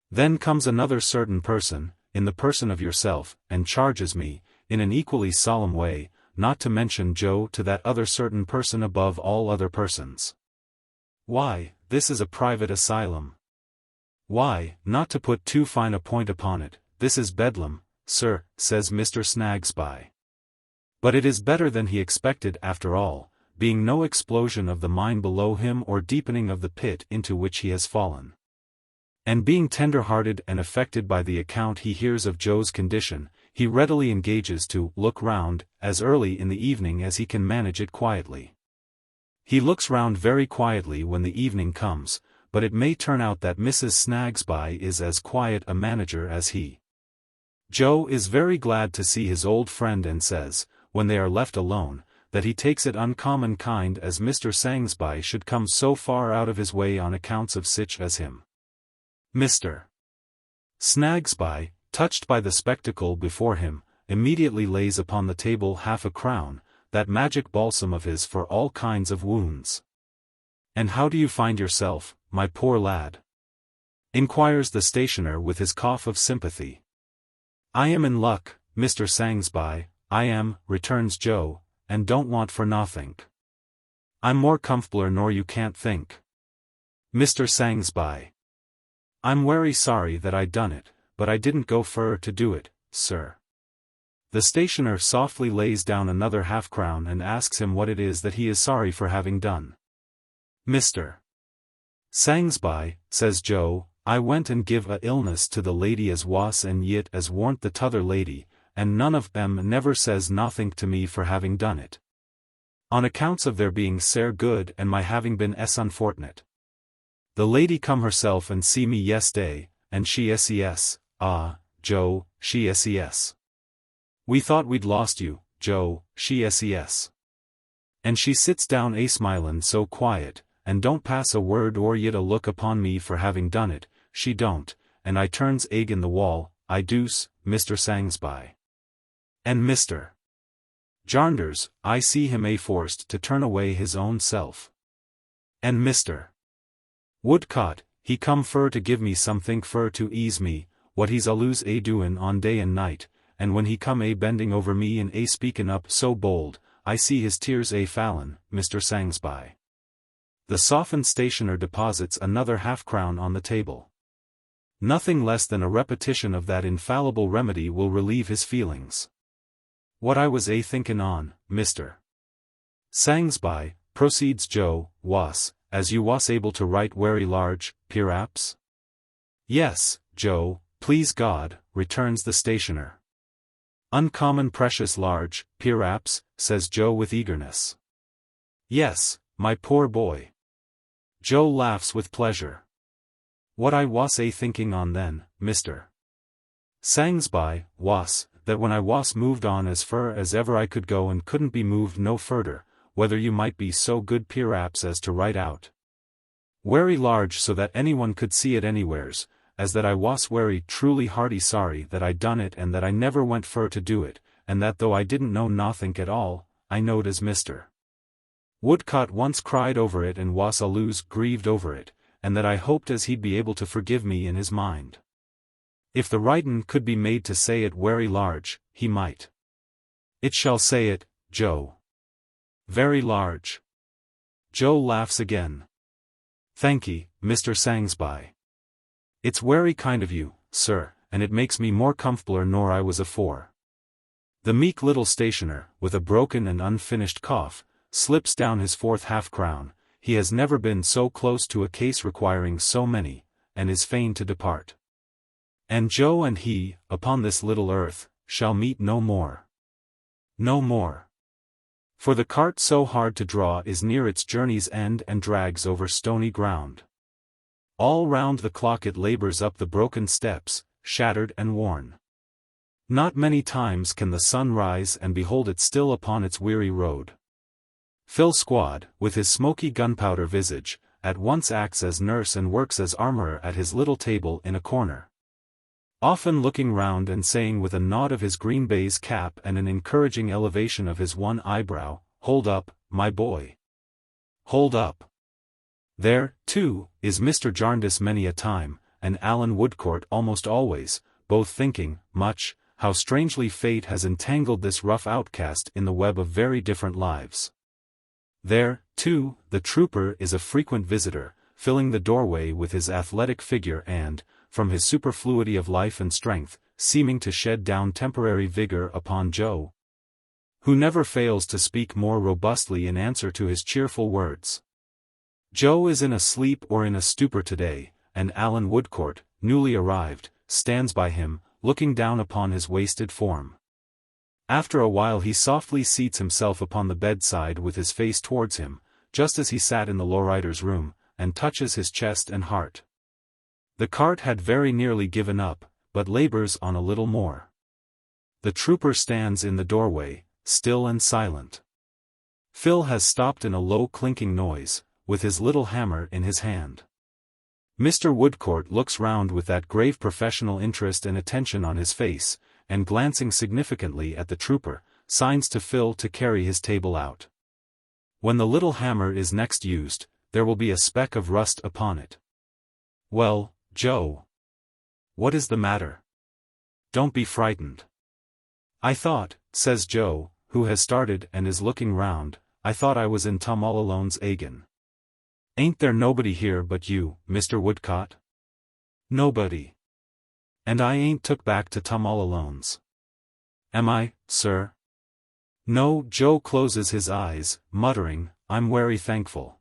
Then comes another certain person, in the person of yourself, and charges me, in an equally solemn way, not to mention Joe to that other certain person above all other persons. Why, this is a private asylum. Why, not to put too fine a point upon it, this is Bedlam, sir," says Mr. Snagsby. But it is better than he expected after all, being no explosion of the mine below him or deepening of the pit into which he has fallen. And being tender-hearted and affected by the account he hears of Joe's condition, he readily engages to look round, as early in the evening as he can manage it quietly. He looks round very quietly when the evening comes, but it may turn out that Mrs. Snagsby is as quiet a manager as he. Joe is very glad to see his old friend and says, when they are left alone, that he takes it uncommon kind as Mr. Snagsby should come so far out of his way on accounts of sich as him. Mr. Snagsby, touched by the spectacle before him, immediately lays upon the table half a crown, that magic balsam of his for all kinds of wounds. "And how do you find yourself, my poor lad?" inquires the stationer with his cough of sympathy. "I am in luck, Mr. Snagsby, I am," returns Joe, "and don't want for nothink. I'm more comfortabler nor you can't think." Mr. Snagsby: "I'm wery sorry that I done it, but I didn't go fur to do it, sir." The stationer softly lays down another half-crown and asks him what it is that he is sorry for having done. "Mr. Snagsby," says Joe, "I went and give a illness to the lady as was and yit as warn't the t'other lady, and none of them never says nothink to me for having done it. On accounts of their being sair good and my having been unfortunate. The lady come herself and see me yesday, and she ses, ah, Joe, she ses. We thought we'd lost you, Joe, she ses. And she sits down a-smilin' so quiet, and don't pass a word or yet a look upon me for having done it, she don't, and I turns egg in the wall, I doos, Mr. Snagsby. And Mr. Jarndyce, I see him forced to turn away his own self. And Mr. Woodcott, he come fur to give me somethink fur to ease me, what he's allus doin' on day and night, and when he come bending over me and speakin' up so bold, I see his tears fallin', Mr. Snagsby." The softened stationer deposits another half-crown on the table. Nothing less than a repetition of that infallible remedy will relieve his feelings. "What I was thinkin' on, Mr. Snagsby," proceeds Joe, "was, as you was able to write wery large, perhaps?" "Yes, Joe, please God," returns the stationer. "Uncommon precious large, perhaps," says Joe with eagerness. "Yes, my poor boy." Joe laughs with pleasure. "What I was thinking on then, Mr. Snagsby, was, that when I was moved on as fur as ever I could go and couldn't be moved no furder, whether you might be so good perhaps as to write out wery large so that anyone could see it anywheres, as that I was wery truly hearty sorry that I done it and that I never went fur to do it, and that though I didn't know nothink at all, I knowed as Mr. Woodcott once cried over it and was allus grieved over it, and that I hoped as he'd be able to forgive me in his mind. If the writin' could be made to say it wery large, he might. It shall say it, Joe. Very large." Joe laughs again. "Thankee, Mr. Snagsby. It's wery kind of you, sir, and it makes me more comfortabler nor I was afore." The meek little stationer, with a broken and unfinished cough, slips down his fourth half-crown. He has never been so close to a case requiring so many, and is fain to depart. And Joe and he, upon this little earth, shall meet no more. No more. For the cart so hard to draw is near its journey's end and drags over stony ground. All round the clock it labors up the broken steps, shattered and worn. Not many times can the sun rise and behold it still upon its weary road. Phil Squad, with his smoky gunpowder visage, at once acts as nurse and works as armorer at his little table in a corner. Often looking round and saying with a nod of his green baize cap and an encouraging elevation of his one eyebrow, "Hold up, my boy. Hold up." There, too, is Mr. Jarndyce many a time, and Alan Woodcourt almost always, both thinking, much, how strangely fate has entangled this rough outcast in the web of very different lives. There, too, the trooper is a frequent visitor, filling the doorway with his athletic figure and, from his superfluity of life and strength, seeming to shed down temporary vigor upon Joe. who never fails to speak more robustly in answer to his cheerful words. Joe is in a sleep or in a stupor today, and Alan Woodcourt, newly arrived, stands by him, looking down upon his wasted form. After a while he softly seats himself upon the bedside with his face towards him, just as he sat in the lowrider's room, and touches his chest and heart. The cart had very nearly given up, but labors on a little more. The trooper stands in the doorway, still and silent. Phil has stopped in a low clinking noise, with his little hammer in his hand. Mr. Woodcourt looks round with that grave professional interest and attention on his face, and glancing significantly at the trooper, signs to Phil to carry his table out. When the little hammer is next used, there will be a speck of rust upon it. "Well, Joe. What is the matter? Don't be frightened." "I thought," says Joe, who has started and is looking round, "I thought I was in Tom all alone's agin. Ain't there nobody here but you, Mr. Woodcourt?" "Nobody. And I ain't took back to Tom all alone's. Am I, sir?" "No." Joe closes his eyes, muttering, "I'm wery thankful."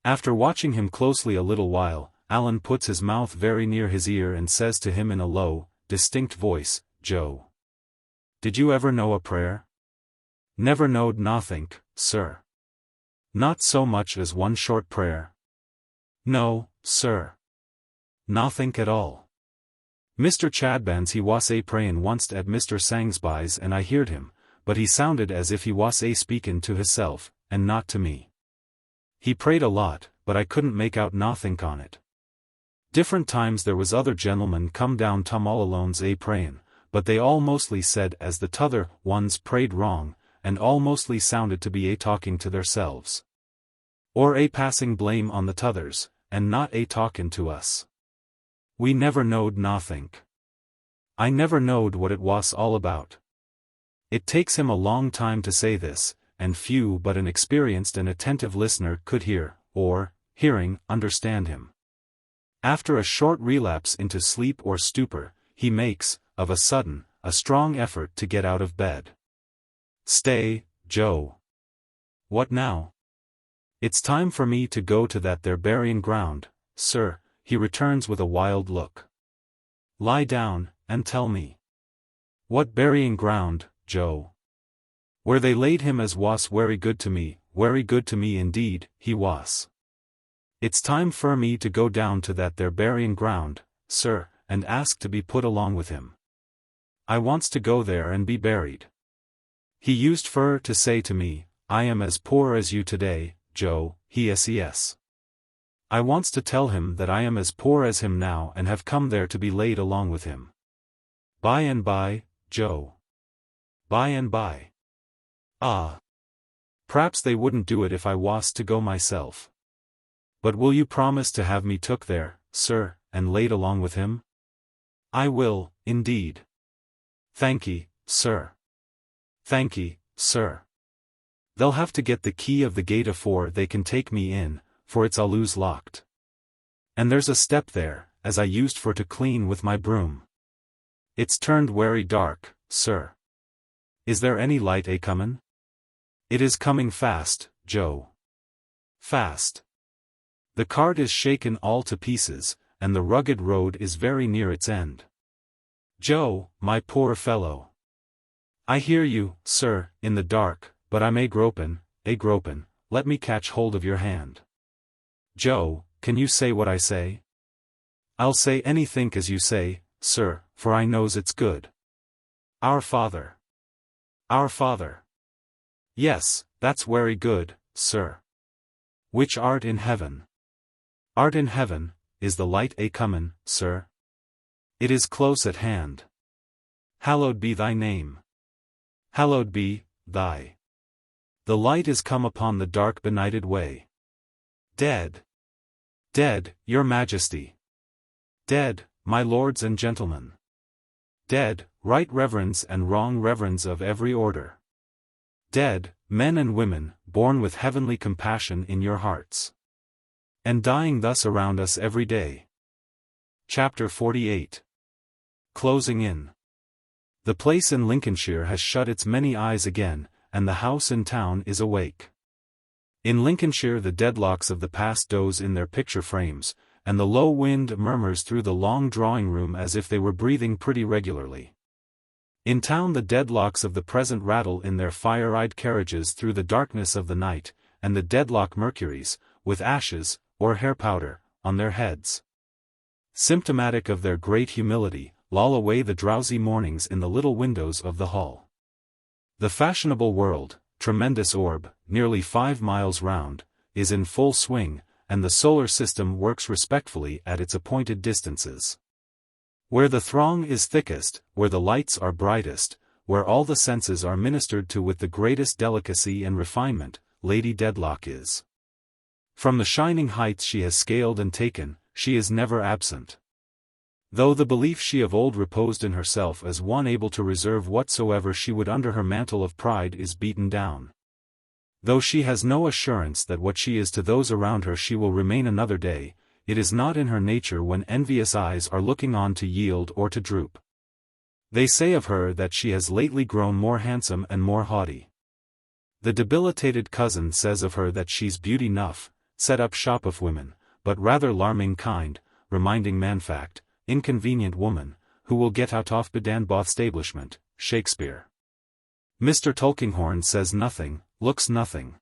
After watching him closely a little while, Alan puts his mouth very near his ear and says to him in a low, distinct voice, "Joe, did you ever know a prayer?" "Never knowed nothink, sir." "Not so much as one short prayer?" "No, sir. Nothink at all. Mr. Chadbands he was a prayin' onct at Mr. Snagsby's and I heard him, but he sounded as if he was a speakin' to hisself, and not to me. He prayed a lot, but I couldn't make out nothink on it. Different times there was other gentlemen come down Tom all alone's a prayin', but they all mostly said as the t'other ones prayed wrong, and all mostly sounded to be a talking to theirselves. Or a passing blame on the t'others, and not a talkin' to us. We never knowed nothink. I never knowed what it was all about." It takes him a long time to say this, and few but an experienced and attentive listener could hear, or, hearing, understand him. After a short relapse into sleep or stupor, he makes, of a sudden, a strong effort to get out of bed. "Stay, Joe." "What now?" "It's time for me to go to that there burying ground, sir," he returns with a wild look. "Lie down, and tell me." "What burying ground, Joe?" "Where they laid him as was wery good to me indeed, he was." "It's time for me to go down to that there burying ground, sir, and ask to be put along with him. I wants to go there and be buried. He used fur to say to me, 'I am as poor as you today, Joe,' yes. I wants to tell him that I am as poor as him now and have come there to be laid along with him. By and by, Joe. By and by. Ah. P'raps they wouldn't do it if I was to go myself. But will you promise to have me took there, sir, and laid along with him?" "I will, indeed." "Thankee, sir. Thankee, sir. They'll have to get the key of the gate afore they can take me in, for it's allus locked. And there's a step there, as I used for to clean with my broom. It's turned wery dark, sir. Is there any light a comin'?" "It is coming fast, Joe. Fast. The cart is shaken all to pieces, and the rugged road is very near its end. Joe, my poor fellow. I hear you, sir, in the dark, but I'm a gropin', let me catch hold of your hand. Joe, can you say what I say?" "I'll say anythink as you say, sir, for I knows it's good." "Our Father." "Our Father." "Yes, that's wery good, sir." "Which art in heaven." "Art in heaven, is the light a comin', sir?" "It is close at hand." "Hallowed be thy name." "Hallowed be, thy." "The light is come upon the dark benighted way." "Dead. Dead, your majesty." "Dead, my lords and gentlemen." "Dead, right reverends and wrong reverends of every order." "Dead, men and women, born with heavenly compassion in your hearts. And dying thus around us every day." Chapter 48. Closing in. The place in Lincolnshire has shut its many eyes again, and the house in town is awake. In Lincolnshire the Dedlocks of the past doze in their picture frames, and the low wind murmurs through the long drawing-room as if they were breathing pretty regularly. In town the Dedlocks of the present rattle in their fire-eyed carriages through the darkness of the night, and the Dedlock Mercuries, with ashes, or hair-powder, on their heads, symptomatic of their great humility, loll away the drowsy mornings in the little windows of the hall. The fashionable world, tremendous orb, nearly 5 miles round, is in full swing, and the solar system works respectfully at its appointed distances. Where the throng is thickest, where the lights are brightest, where all the senses are ministered to with the greatest delicacy and refinement, Lady Dedlock is. From the shining heights she has scaled and taken, she is never absent. Though the belief she of old reposed in herself as one able to reserve whatsoever she would under her mantle of pride is beaten down. Though she has no assurance that what she is to those around her she will remain another day, it is not in her nature when envious eyes are looking on to yield or to droop. They say of her that she has lately grown more handsome and more haughty. The debilitated cousin says of her that she's beauty enough, set up shop of women, but rather larming kind, reminding man fact, inconvenient woman, who will get out off bedan both stablishment, Shakespeare. Mr. Tulkinghorn says nothing, looks nothing.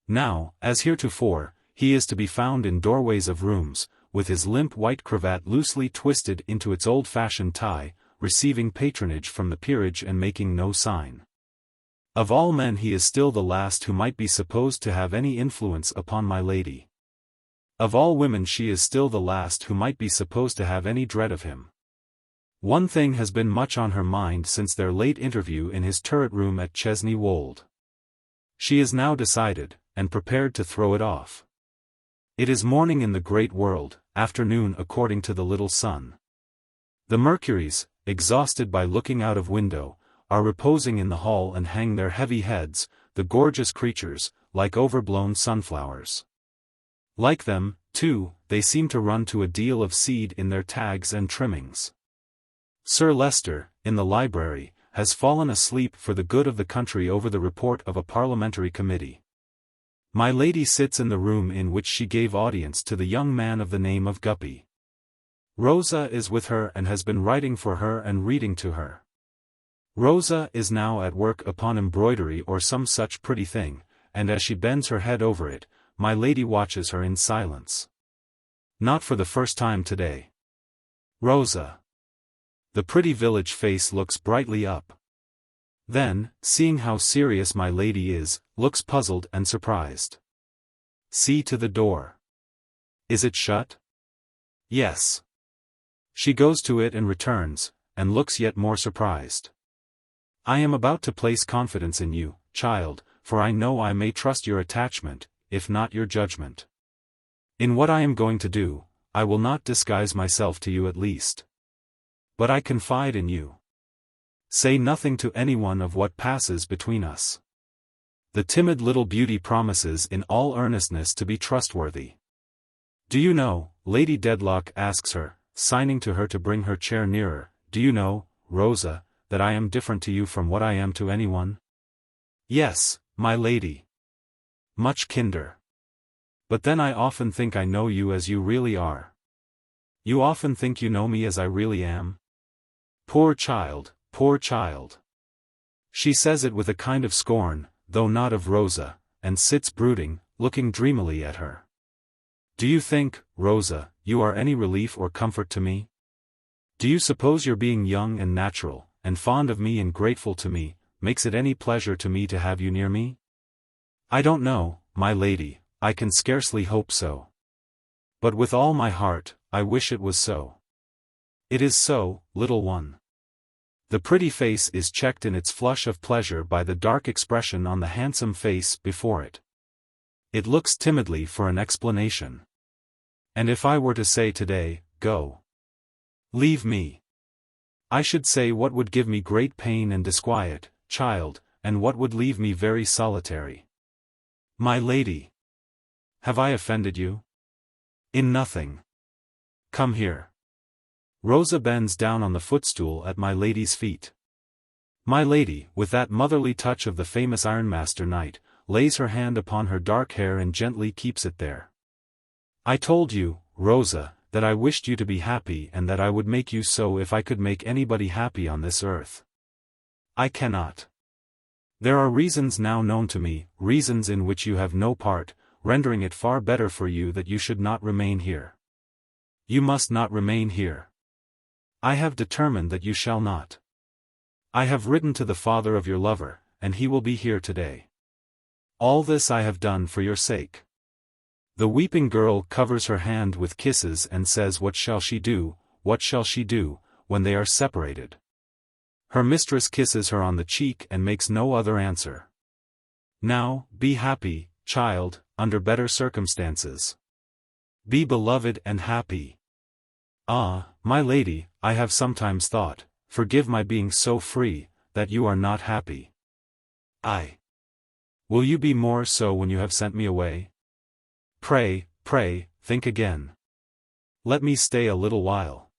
Now, as heretofore, he is to be found in doorways of rooms, with his limp white cravat loosely twisted into its old-fashioned tie, receiving patronage from the peerage and making no sign. Of all men he is still the last who might be supposed to have any influence upon my lady. Of all women she is still the last who might be supposed to have any dread of him. One thing has been much on her mind since their late interview in his turret room at Chesney Wold. She is now decided, and prepared to throw it off. It is morning in the great world, afternoon according to the little sun. The Mercuries, exhausted by looking out of window, are reposing in the hall and hang their heavy heads, the gorgeous creatures, like overblown sunflowers. Like them, too, they seem to run to a deal of seed in their tags and trimmings. Sir Leicester, in the library, has fallen asleep for the good of the country over the report of a parliamentary committee. My lady sits in the room in which she gave audience to the young man of the name of Guppy. Rosa is with her and has been writing for her and reading to her. Rosa is now at work upon embroidery or some such pretty thing, and as she bends her head over it, my lady watches her in silence. Not for the first time today. Rosa. The pretty village face looks brightly up. Then, seeing how serious my lady is, looks puzzled and surprised. See to the door. Is it shut? Yes. She goes to it and returns, and looks yet more surprised. I am about to place confidence in you, child, for I know I may trust your attachment, if not your judgment. In what I am going to do, I will not disguise myself to you at least. But I confide in you. Say nothing to anyone of what passes between us. The timid little beauty promises in all earnestness to be trustworthy. Do you know, Lady Dedlock asks her, signing to her to bring her chair nearer, do you know, Rosa, that I am different to you from what I am to anyone? Yes, my lady. Much kinder. But then I often think I know you as you really are. You often think you know me as I really am? Poor child, poor child. She says it with a kind of scorn, though not of Rosa, and sits brooding, looking dreamily at her. Do you think, Rosa, you are any relief or comfort to me? Do you suppose your being young and natural, and fond of me and grateful to me, makes it any pleasure to me to have you near me? I don't know, my lady, I can scarcely hope so. But with all my heart, I wish it was so. It is so, little one. The pretty face is checked in its flush of pleasure by the dark expression on the handsome face before it. It looks timidly for an explanation. And if I were to say today, go. Leave me. I should say what would give me great pain and disquiet, child, and what would leave me very solitary. My lady. Have I offended you? In nothing. Come here. Rosa bends down on the footstool at my lady's feet. My lady, with that motherly touch of the famous ironmaster knight, lays her hand upon her dark hair and gently keeps it there. I told you, Rosa, that I wished you to be happy and that I would make you so if I could make anybody happy on this earth. I cannot. There are reasons now known to me, reasons in which you have no part, rendering it far better for you that you should not remain here. You must not remain here. I have determined that you shall not. I have written to the father of your lover, and he will be here today. All this I have done for your sake. The weeping girl covers her hand with kisses and says what shall she do, when they are separated? Her mistress kisses her on the cheek and makes no other answer. Now, be happy, child, under better circumstances. Be beloved and happy. Ah, my lady, I have sometimes thought, forgive my being so free, that you are not happy. Will you be more so when you have sent me away? Pray, think again. Let me stay a little while.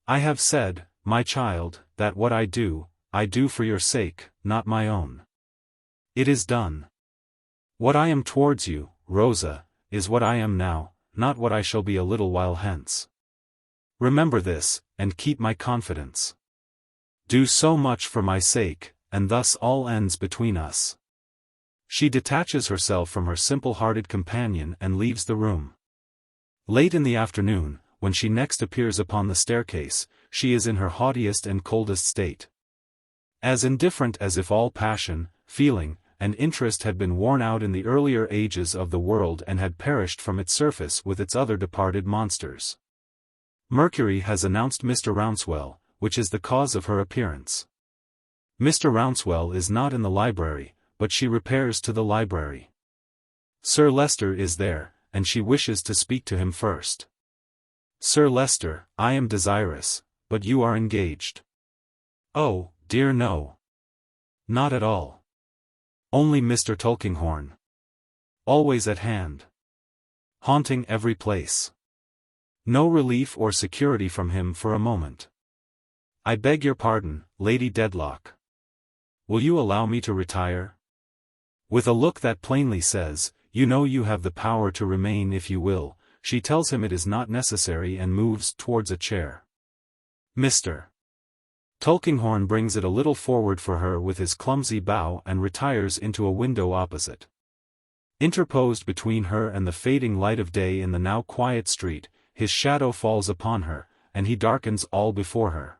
I have said, my child, that what I do for your sake, not my own. It is done. What I am towards you, Rosa, is what I am now, not what I shall be a little while hence. Remember this, and keep my confidence. Do so much for my sake, and thus all ends between us. She detaches herself from her simple-hearted companion and leaves the room. Late in the afternoon, when she next appears upon the staircase, she is in her haughtiest and coldest state. As indifferent as if all passion, feeling, and interest had been worn out in the earlier ages of the world and had perished from its surface with its other departed monsters. Mercury has announced Mr. Rouncewell, which is the cause of her appearance. Mr. Rouncewell is not in the library, but she repairs to the library. Sir Leicester is there, and she wishes to speak to him first. Sir Leicester, I am desirous, but you are engaged. Oh, dear no. Not at all. Only Mr. Tulkinghorn. Always at hand. Haunting every place. No relief or security from him for a moment. I beg your pardon, Lady Dedlock. Will you allow me to retire? With a look that plainly says, you know you have the power to remain if you will, she tells him it is not necessary and moves towards a chair. Mr. Tulkinghorn brings it a little forward for her with his clumsy bow and retires into a window opposite. Interposed between her and the fading light of day in the now quiet street, his shadow falls upon her, and he darkens all before her.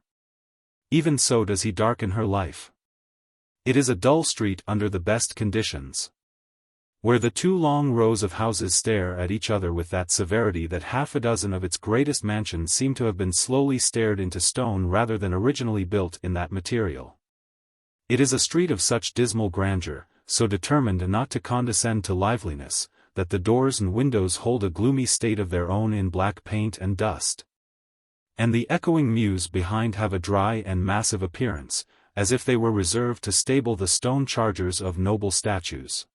Even so does he darken her life. It is a dull street under the best conditions. Where the two long rows of houses stare at each other with that severity that half a dozen of its greatest mansions seem to have been slowly stared into stone rather than originally built in that material. It is a street of such dismal grandeur, so determined not to condescend to liveliness, that the doors and windows hold a gloomy state of their own in black paint and dust. And the echoing mews behind have a dry and massive appearance, as if they were reserved to stable the stone chargers of noble statues.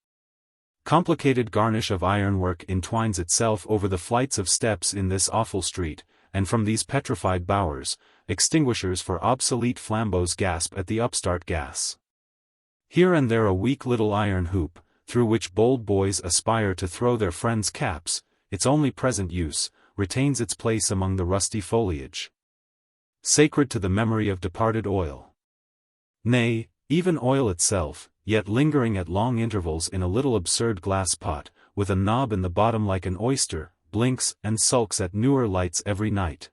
Complicated garnish of ironwork entwines itself over the flights of steps in this awful street, and from these petrified bowers, extinguishers for obsolete flambeaux gasp at the upstart gas. Here and there a weak little iron hoop, through which bold boys aspire to throw their friends' caps, its only present use, retains its place among the rusty foliage. Sacred to the memory of departed oil. Nay, even oil itself, yet lingering at long intervals in a little absurd glass pot, with a knob in the bottom like an oyster, blinks and sulks at newer lights every night.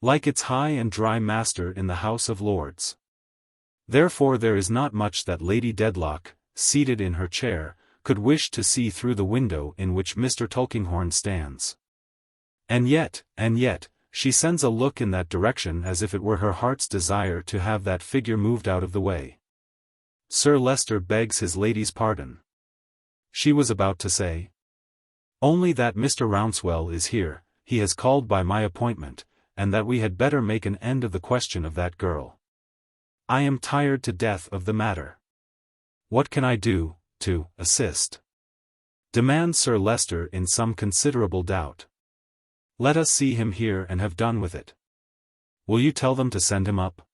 Like its high and dry master in the House of Lords. Therefore there is not much that Lady Dedlock, seated in her chair, could wish to see through the window in which Mr. Tulkinghorn stands. And yet, she sends a look in that direction as if it were her heart's desire to have that figure moved out of the way. Sir Leicester begs his lady's pardon. She was about to say. Only that Mr. Rouncewell is here, he has called by my appointment, and that we had better make an end of the question of that girl. I am tired to death of the matter. What can I do, to assist? Demands Sir Leicester in some considerable doubt. Let us see him here and have done with it. Will you tell them to send him up?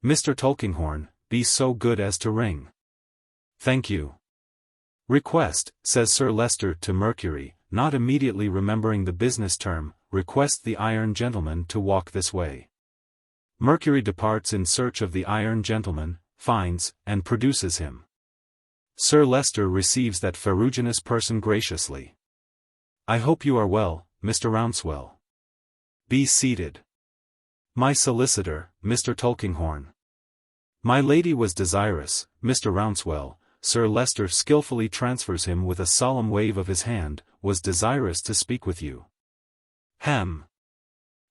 Mr. Tulkinghorn, be so good as to ring. Thank you. Request, says Sir Leicester to Mercury, not immediately remembering the business term, request the iron gentleman to walk this way. Mercury departs in search of the iron gentleman, finds, and produces him. Sir Leicester receives that ferruginous person graciously. I hope you are well, Mr. Rouncewell. Be seated. My solicitor, Mr. Tulkinghorn. My lady was desirous, Mr. Rouncewell, Sir Leicester skillfully transfers him with a solemn wave of his hand, was desirous to speak with you. Hem.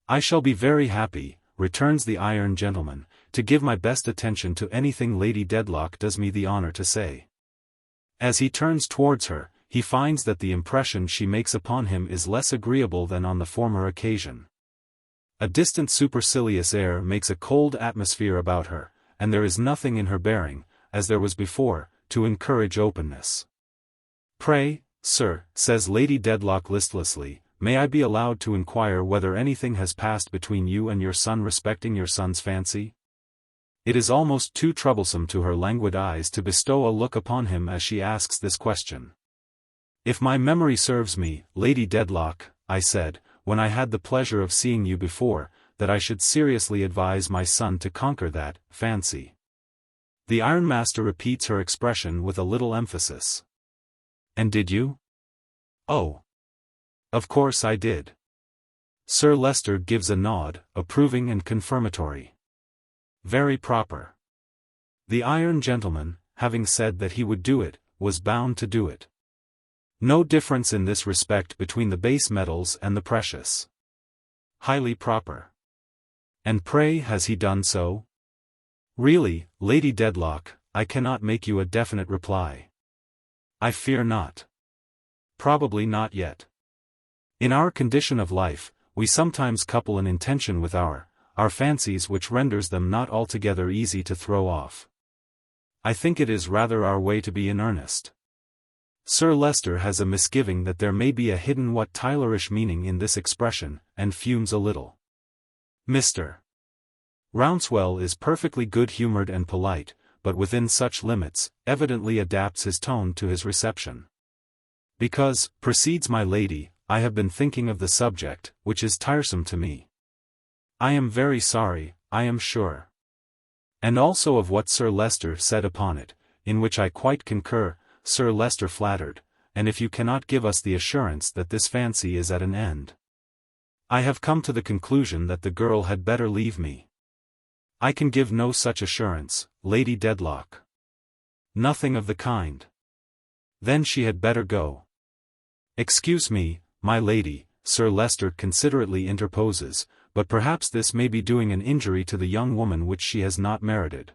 I shall be very happy, returns the iron gentleman, to give my best attention to anything Lady Dedlock does me the honor to say. As he turns towards her, he finds that the impression she makes upon him is less agreeable than on the former occasion. A distant supercilious air makes a cold atmosphere about her, and there is nothing in her bearing, as there was before, to encourage openness. Pray, sir, says Lady Dedlock listlessly, may I be allowed to inquire whether anything has passed between you and your son respecting your son's fancy? It is almost too troublesome to her languid eyes to bestow a look upon him as she asks this question. If my memory serves me, Lady Dedlock, I said, when I had the pleasure of seeing you before, that I should seriously advise my son to conquer that fancy. The ironmaster repeats her expression with a little emphasis. And did you? Oh. Of course I did. Sir Leicester gives a nod, approving and confirmatory. Very proper. The iron gentleman, having said that he would do it, was bound to do it. No difference in this respect between the base metals and the precious. Highly proper. And pray has he done so? Really, Lady Dedlock, I cannot make you a definite reply. I fear not. Probably not yet. In our condition of life, we sometimes couple an intention with our fancies which renders them not altogether easy to throw off. I think it is rather our way to be in earnest. Sir Leicester has a misgiving that there may be a hidden what Tylerish meaning in this expression, and fumes a little. Mr. Rouncewell is perfectly good-humoured and polite, but within such limits, evidently adapts his tone to his reception. Because, proceeds my lady, I have been thinking of the subject, which is tiresome to me. I am very sorry, I am sure. And also of what Sir Leicester said upon it, in which I quite concur, Sir Leicester flattered, and if you cannot give us the assurance that this fancy is at an end. I have come to the conclusion that the girl had better leave me. I can give no such assurance, Lady Dedlock. Nothing of the kind. Then she had better go. Excuse me, my lady, Sir Leicester considerately interposes, but perhaps this may be doing an injury to the young woman which she has not merited.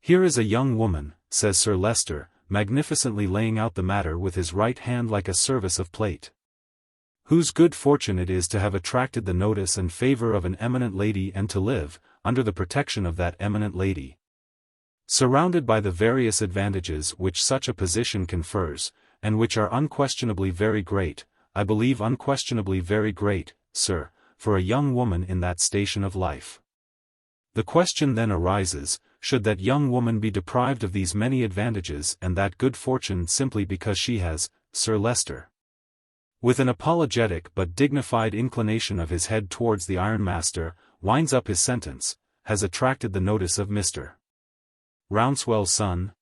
Here is a young woman, says Sir Leicester, magnificently laying out the matter with his right hand like a service of plate, whose good fortune it is to have attracted the notice and favour of an eminent lady and to live, under the protection of that eminent lady. Surrounded by the various advantages which such a position confers, and which are unquestionably very great, I believe unquestionably very great, sir, for a young woman in that station of life. The question then arises, should that young woman be deprived of these many advantages and that good fortune simply because she has, Sir Leicester, with an apologetic but dignified inclination of his head towards the ironmaster, winds up his sentence, has attracted the notice of Mr. Rouncewell's son?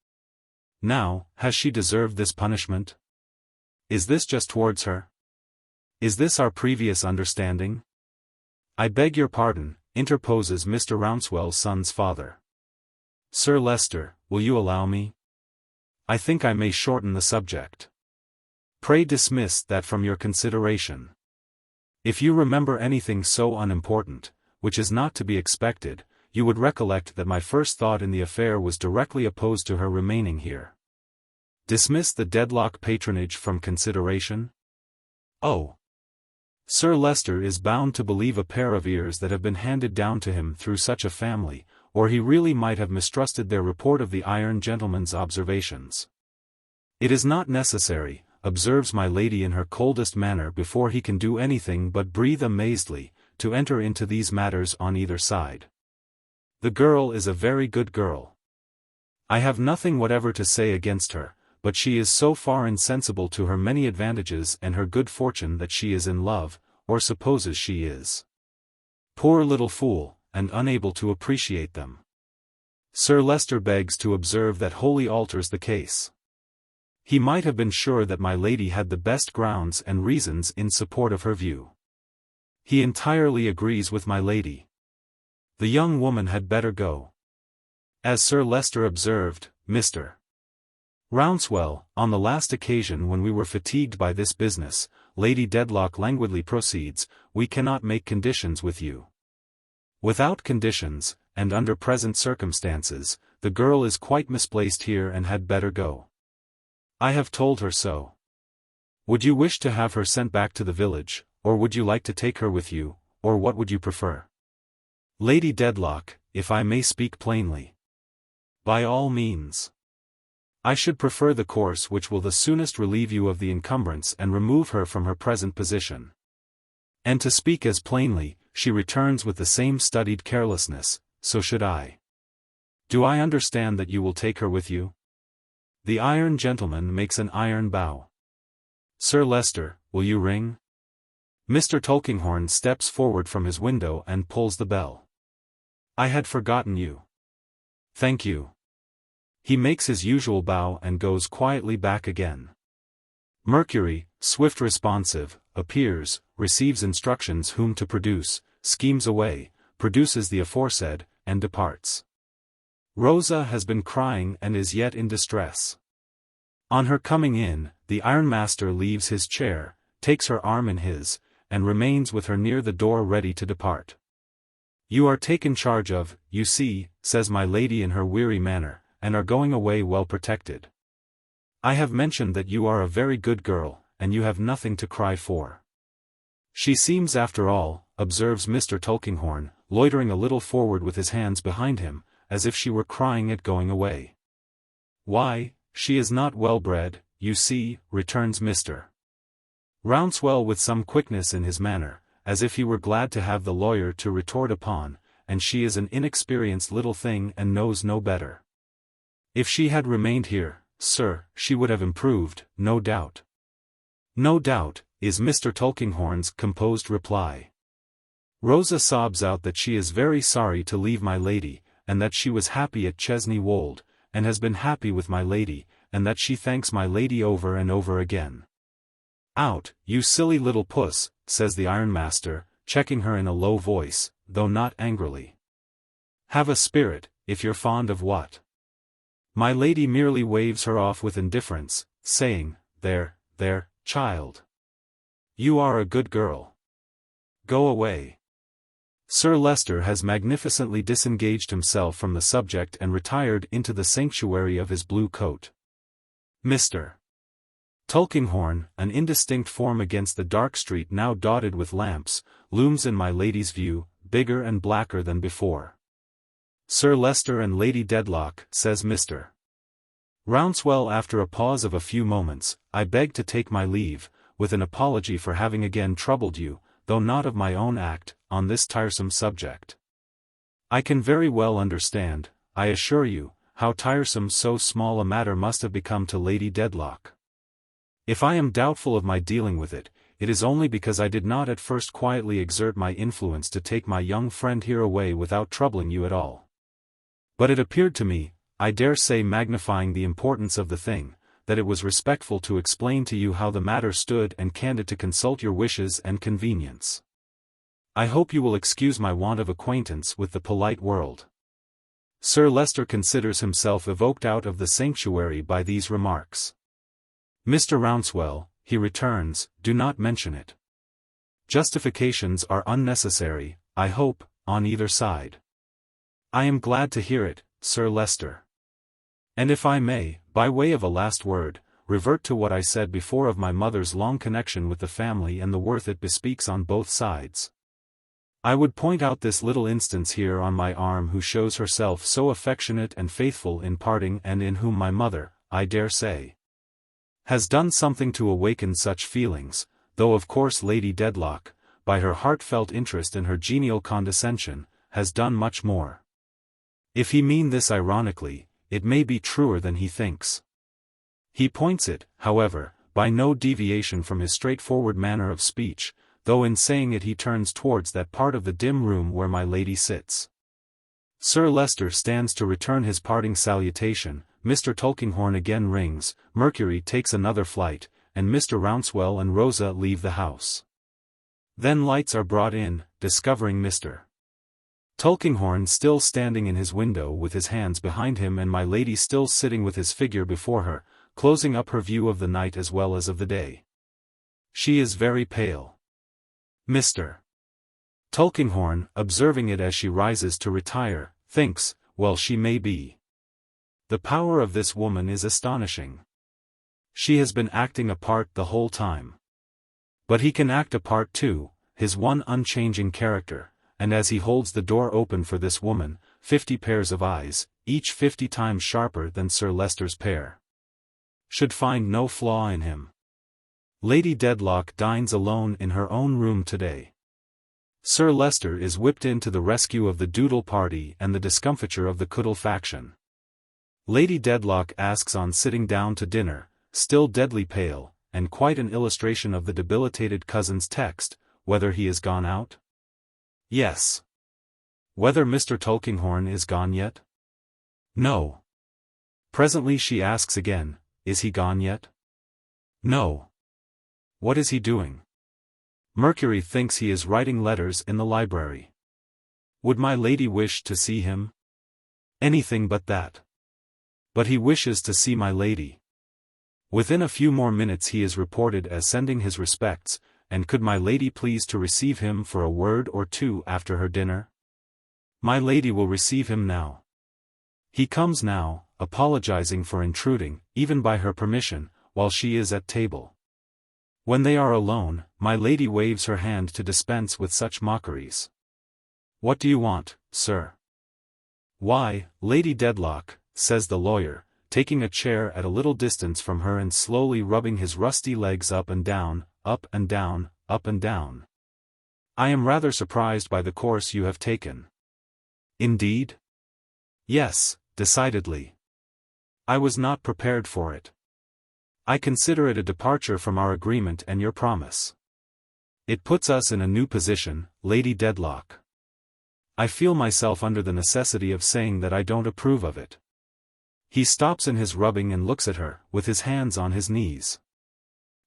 Now, has she deserved this punishment? Is this just towards her? Is this our previous understanding? I beg your pardon, interposes Mr. Rouncewell's son's father. Sir Leicester, will you allow me? I think I may shorten the subject. Pray dismiss that from your consideration. If you remember anything so unimportant, which is not to be expected, you would recollect that my first thought in the affair was directly opposed to her remaining here. Dismiss the Dedlock patronage from consideration? Oh! Sir Leicester is bound to believe a pair of ears that have been handed down to him through such a family, or he really might have mistrusted their report of the iron gentleman's observations. It is not necessary, observes my lady in her coldest manner before he can do anything but breathe amazedly, to enter into these matters on either side. The girl is a very good girl. I have nothing whatever to say against her, but she is so far insensible to her many advantages and her good fortune that she is in love, or supposes she is. Poor little fool, and unable to appreciate them. Sir Leicester begs to observe that wholly alters the case. He might have been sure that my lady had the best grounds and reasons in support of her view. He entirely agrees with my lady. The young woman had better go. As Sir Leicester observed, Mr. Rouncewell, on the last occasion when we were fatigued by this business, Lady Dedlock languidly proceeds, we cannot make conditions with you. Without conditions, and under present circumstances, the girl is quite misplaced here and had better go. I have told her so. Would you wish to have her sent back to the village, or would you like to take her with you, or what would you prefer? Lady Dedlock, if I may speak plainly. By all means. I should prefer the course which will the soonest relieve you of the encumbrance and remove her from her present position. And to speak as plainly, she returns with the same studied carelessness, so should I. Do I understand that you will take her with you? The iron gentleman makes an iron bow. Sir Leicester, will you ring? Mr. Tulkinghorn steps forward from his window and pulls the bell. I had forgotten you. Thank you. He makes his usual bow and goes quietly back again. Mercury, swift responsive, appears, receives instructions whom to produce, schemes away, produces the aforesaid, and departs. Rosa has been crying and is yet in distress. On her coming in, the ironmaster leaves his chair, takes her arm in his, and remains with her near the door ready to depart. You are taken charge of, you see, says my lady in her weary manner, and are going away well protected. I have mentioned that you are a very good girl, and you have nothing to cry for. She seems after all, observes Mr. Tulkinghorn, loitering a little forward with his hands behind him, as if she were crying at going away. Why, she is not well bred, you see, returns Mr. Rouncewell with some quickness in his manner, as if he were glad to have the lawyer to retort upon, and she is an inexperienced little thing and knows no better. If she had remained here, sir, she would have improved, no doubt. No doubt, is Mr. Tulkinghorn's composed reply. Rosa sobs out that she is very sorry to leave my lady, and that she was happy at Chesney Wold, and has been happy with my lady, and that she thanks my lady over and over again. Out, you silly little puss, says the ironmaster, checking her in a low voice, though not angrily. Have a spirit, if you're fond of what? My lady merely waves her off with indifference, saying, there, child. You are a good girl. Go away. Sir Leicester has magnificently disengaged himself from the subject and retired into the sanctuary of his blue coat. Mr. Tulkinghorn, an indistinct form against the dark street now dotted with lamps, looms in my lady's view, bigger and blacker than before. Sir Leicester and Lady Dedlock, says Mr. Rouncewell after a pause of a few moments, I beg to take my leave, with an apology for having again troubled you, though not of my own act, on this tiresome subject. I can very well understand, I assure you, how tiresome so small a matter must have become to Lady Dedlock. If I am doubtful of my dealing with it, it is only because I did not at first quietly exert my influence to take my young friend here away without troubling you at all. But it appeared to me, I dare say magnifying the importance of the thing, that it was respectful to explain to you how the matter stood and candid to consult your wishes and convenience. I hope you will excuse my want of acquaintance with the polite world. Sir Leicester considers himself evoked out of the sanctuary by these remarks. Mr. Rouncewell, he returns, do not mention it. Justifications are unnecessary, I hope, on either side. I am glad to hear it, Sir Leicester. And if I may, by way of a last word, revert to what I said before of my mother's long connection with the family and the worth it bespeaks on both sides. I would point out this little instance here on my arm who shows herself so affectionate and faithful in parting and in whom my mother, I dare say, has done something to awaken such feelings, though of course Lady Dedlock, by her heartfelt interest and her genial condescension, has done much more. If he mean this ironically, it may be truer than he thinks. He points it, however, by no deviation from his straightforward manner of speech, though in saying it he turns towards that part of the dim room where my lady sits. Sir Leicester stands to return his parting salutation, Mr. Tulkinghorn again rings, Mercury takes another flight, and Mr. Rouncewell and Rosa leave the house. Then lights are brought in, discovering Mr. Tulkinghorn still standing in his window with his hands behind him and my lady still sitting with his figure before her, closing up her view of the night as well as of the day. She is very pale. Mr. Tulkinghorn, observing it as she rises to retire, thinks, well, she may be. The power of this woman is astonishing. She has been acting a part the whole time. But he can act a part too, his one unchanging character, and as he holds the door open for this woman, 50 pairs of eyes, each 50 times sharper than Sir Leicester's pair, should find no flaw in him. Lady Dedlock dines alone in her own room today. Sir Leicester is whipped in to the rescue of the Doodle party and the discomfiture of the Coodle faction. Lady Dedlock asks on sitting down to dinner, still deadly pale, and quite an illustration of the debilitated cousin's text, whether he is gone out? Yes. Whether Mr. Tulkinghorn is gone yet? No. Presently she asks again, is he gone yet? No. What is he doing? Mercury thinks he is writing letters in the library. Would my lady wish to see him? Anything but that. But he wishes to see my lady. Within a few more minutes he is reported as sending his respects, and could my lady please to receive him for a word or two after her dinner? My lady will receive him now. He comes now, apologizing for intruding, even by her permission, while she is at table. When they are alone, my lady waves her hand to dispense with such mockeries. What do you want, sir? Why, Lady Dedlock, says the lawyer, taking a chair at a little distance from her and slowly rubbing his rusty legs up and down, up and down, up and down. I am rather surprised by the course you have taken. Indeed? Yes, decidedly. I was not prepared for it. I consider it a departure from our agreement and your promise. It puts us in a new position, Lady Dedlock. I feel myself under the necessity of saying that I don't approve of it. He stops in his rubbing and looks at her, with his hands on his knees.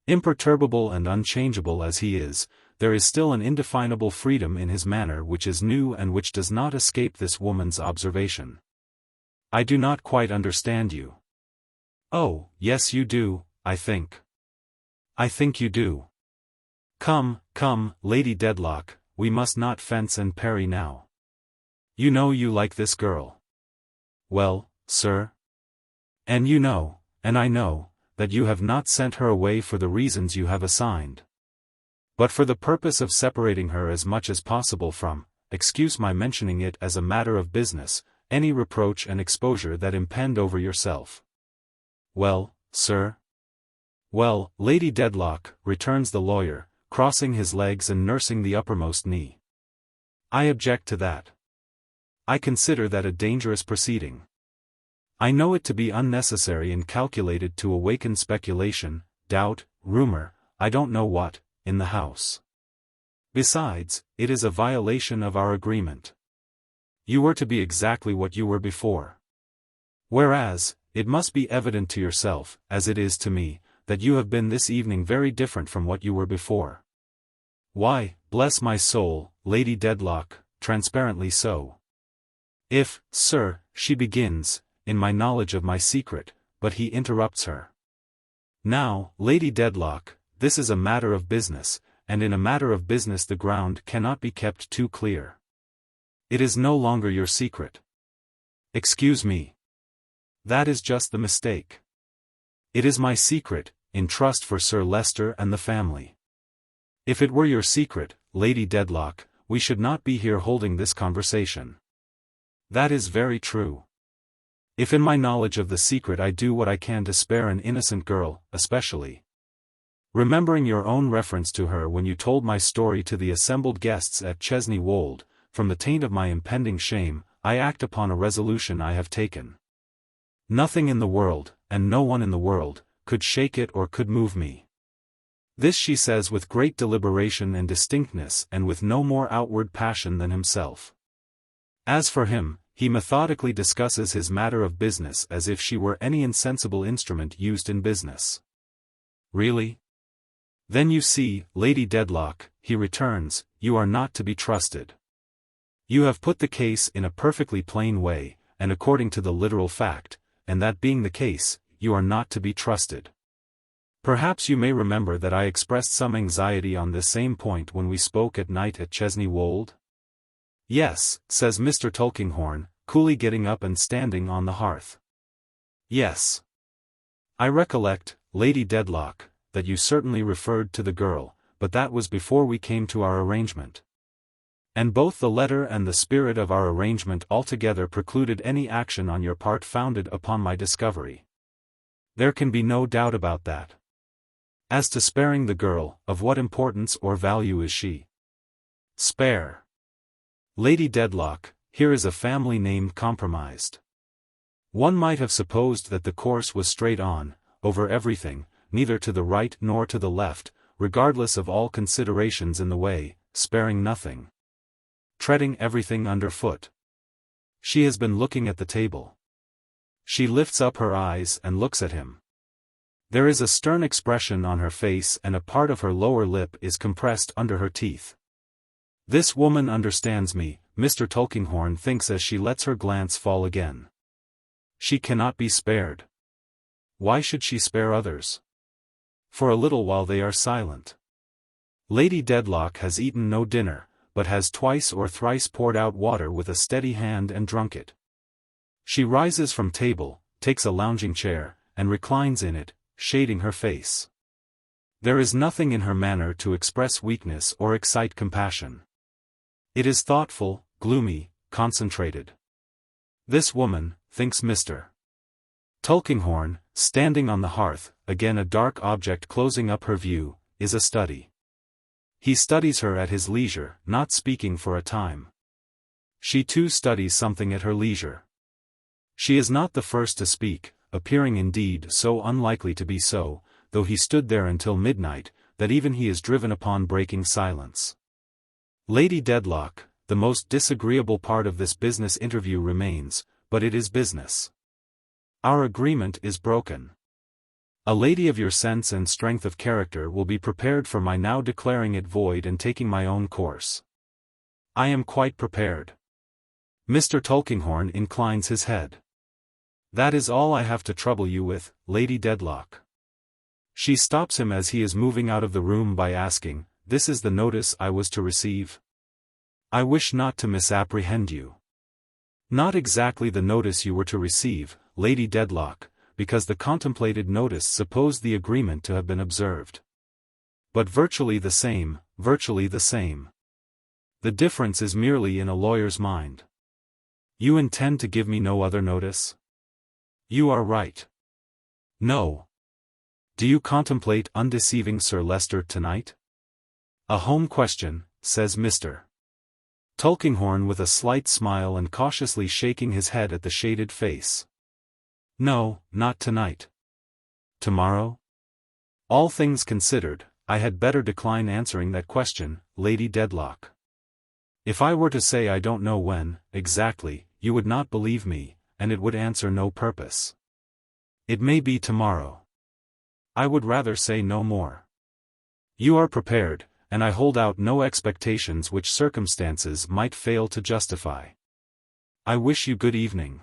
Imperturbable and unchangeable as he is, there is still an indefinable freedom in his manner which is new and which does not escape this woman's observation. I do not quite understand you. Oh, yes you do, I think. I think you do. Come, come, Lady Dedlock, we must not fence and parry now. You know you like this girl. Well, sir? And you know, and I know, that you have not sent her away for the reasons you have assigned. But for the purpose of separating her as much as possible from, excuse my mentioning it as a matter of business, any reproach and exposure that impend over yourself. Well, sir? Well, Lady Dedlock, returns the lawyer, crossing his legs and nursing the uppermost knee. I object to that. I consider that a dangerous proceeding. I know it to be unnecessary and calculated to awaken speculation, doubt, rumor, I don't know what, in the house. Besides, it is a violation of our agreement. You were to be exactly what you were before. Whereas, it must be evident to yourself, as it is to me, that you have been this evening very different from what you were before. Why, bless my soul, Lady Dedlock, transparently so. If, sir, she begins, in my knowledge of my secret, but he interrupts her. Now, Lady Dedlock, this is a matter of business, and in a matter of business the ground cannot be kept too clear. It is no longer your secret. Excuse me. That is just the mistake. It is my secret, in trust for Sir Leicester and the family. If it were your secret, Lady Dedlock, we should not be here holding this conversation. That is very true. If in my knowledge of the secret I do what I can to spare an innocent girl, especially. Remembering your own reference to her when you told my story to the assembled guests at Chesney Wold, from the taint of my impending shame, I act upon a resolution I have taken. Nothing in the world, and no one in the world, could shake it or could move me. This she says with great deliberation and distinctness and with no more outward passion than himself. As for him, he methodically discusses his matter of business as if she were any insensible instrument used in business. Really? Then you see, Lady Dedlock, he returns, you are not to be trusted. You have put the case in a perfectly plain way, and according to the literal fact, and that being the case, you are not to be trusted. Perhaps you may remember that I expressed some anxiety on this same point when we spoke at night at Chesney Wold? Yes, says Mr. Tulkinghorn, coolly getting up and standing on the hearth. Yes. I recollect, Lady Dedlock, that you certainly referred to the girl, but that was before we came to our arrangement. And both the letter and the spirit of our arrangement altogether precluded any action on your part founded upon my discovery. There can be no doubt about that. As to sparing the girl, of what importance or value is she? Spare. Lady Dedlock, here is a family name compromised. One might have supposed that the course was straight on, over everything, neither to the right nor to the left, regardless of all considerations in the way, sparing nothing. Treading everything underfoot. She has been looking at the table. She lifts up her eyes and looks at him. There is a stern expression on her face and a part of her lower lip is compressed under her teeth. This woman understands me, Mr. Tulkinghorn thinks as she lets her glance fall again. She cannot be spared. Why should she spare others? For a little while they are silent. Lady Dedlock has eaten no dinner, but has twice or thrice poured out water with a steady hand and drunk it. She rises from table, takes a lounging chair, and reclines in it, shading her face. There is nothing in her manner to express weakness or excite compassion. It is thoughtful, gloomy, concentrated. This woman, thinks Mr. Tulkinghorn, standing on the hearth, again a dark object closing up her view, is a study. He studies her at his leisure, not speaking for a time. She too studies something at her leisure. She is not the first to speak, appearing indeed so unlikely to be so, though he stood there until midnight, that even he is driven upon breaking silence. Lady Dedlock, the most disagreeable part of this business interview remains, but it is business. Our agreement is broken. A lady of your sense and strength of character will be prepared for my now declaring it void and taking my own course. I am quite prepared. Mr. Tulkinghorn inclines his head. That is all I have to trouble you with, Lady Dedlock. She stops him as he is moving out of the room by asking, "This is the notice I was to receive?" I wish not to misapprehend you. Not exactly the notice you were to receive, Lady Dedlock, because the contemplated notice supposed the agreement to have been observed. But virtually the same, virtually the same. The difference is merely in a lawyer's mind. You intend to give me no other notice? You are right. No. Do you contemplate undeceiving Sir Leicester tonight? A home question, says Mr. Tulkinghorn with a slight smile and cautiously shaking his head at the shaded face. No, not tonight. Tomorrow? All things considered, I had better decline answering that question, Lady Dedlock. If I were to say I don't know when, exactly, you would not believe me, and it would answer no purpose. It may be tomorrow. I would rather say no more. You are prepared, and I hold out no expectations which circumstances might fail to justify. I wish you good evening.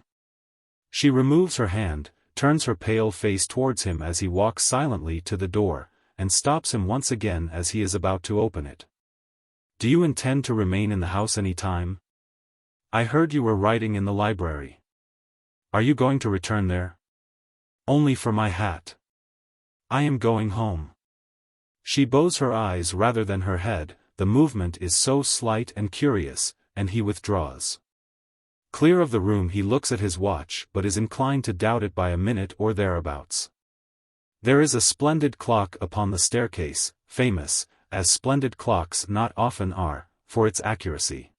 She removes her hand, turns her pale face towards him as he walks silently to the door, and stops him once again as he is about to open it. Do you intend to remain in the house any time? I heard you were writing in the library. Are you going to return there? Only for my hat. I am going home. She bows her eyes rather than her head, the movement is so slight and curious, and he withdraws. Clear of the room he looks at his watch but is inclined to doubt it by a minute or thereabouts. There is a splendid clock upon the staircase, famous, as splendid clocks not often are, for its accuracy.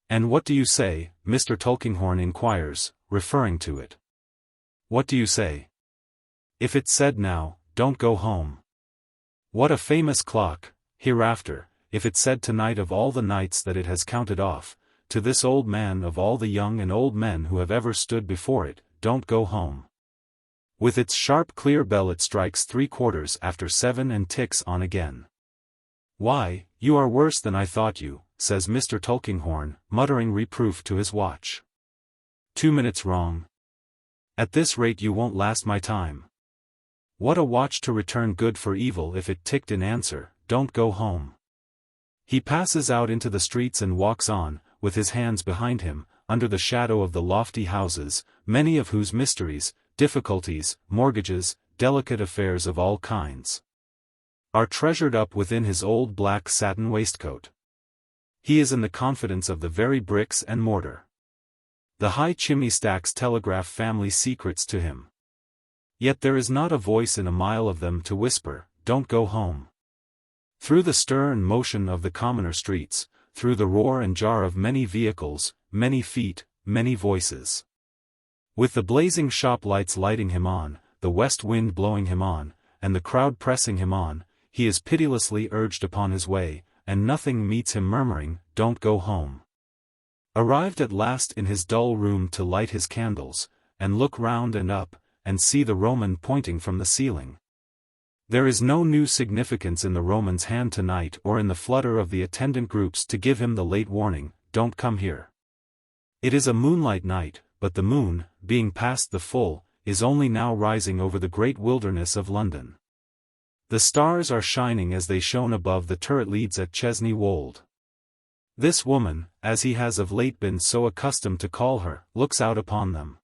"And what do you say?" Mr. Tulkinghorn inquires, referring to it. "What do you say? If it said now, 'Don't go home.' What a famous clock, hereafter, if it said tonight of all the nights that it has counted off, to this old man of all the young and old men who have ever stood before it, 'Don't go home.' With its sharp clear bell it strikes 7:15 and ticks on again. Why, you are worse than I thought you," says Mr. Tulkinghorn, muttering reproof to his watch. 2 minutes wrong. At this rate you won't last my time. What a watch to return good for evil if it ticked in answer, 'Don't go home.'" He passes out into the streets and walks on, with his hands behind him, under the shadow of the lofty houses, many of whose mysteries, difficulties, mortgages, delicate affairs of all kinds, are treasured up within his old black satin waistcoat. He is in the confidence of the very bricks and mortar. The high chimney stacks telegraph family secrets to him. Yet there is not a voice in a mile of them to whisper, "Don't go home." Through the stir and motion of the commoner streets, through the roar and jar of many vehicles, many feet, many voices, with the blazing shop lights lighting him on, the west wind blowing him on, and the crowd pressing him on, he is pitilessly urged upon his way, and nothing meets him murmuring, "Don't go home." Arrived at last in his dull room to light his candles, and look round and up, and see the Roman pointing from the ceiling. There is no new significance in the Roman's hand tonight or in the flutter of the attendant groups to give him the late warning, "Don't come here." It is a moonlight night, but the moon, being past the full, is only now rising over the great wilderness of London. The stars are shining as they shone above the turret leads at Chesney Wold. This woman, as he has of late been so accustomed to call her, looks out upon them.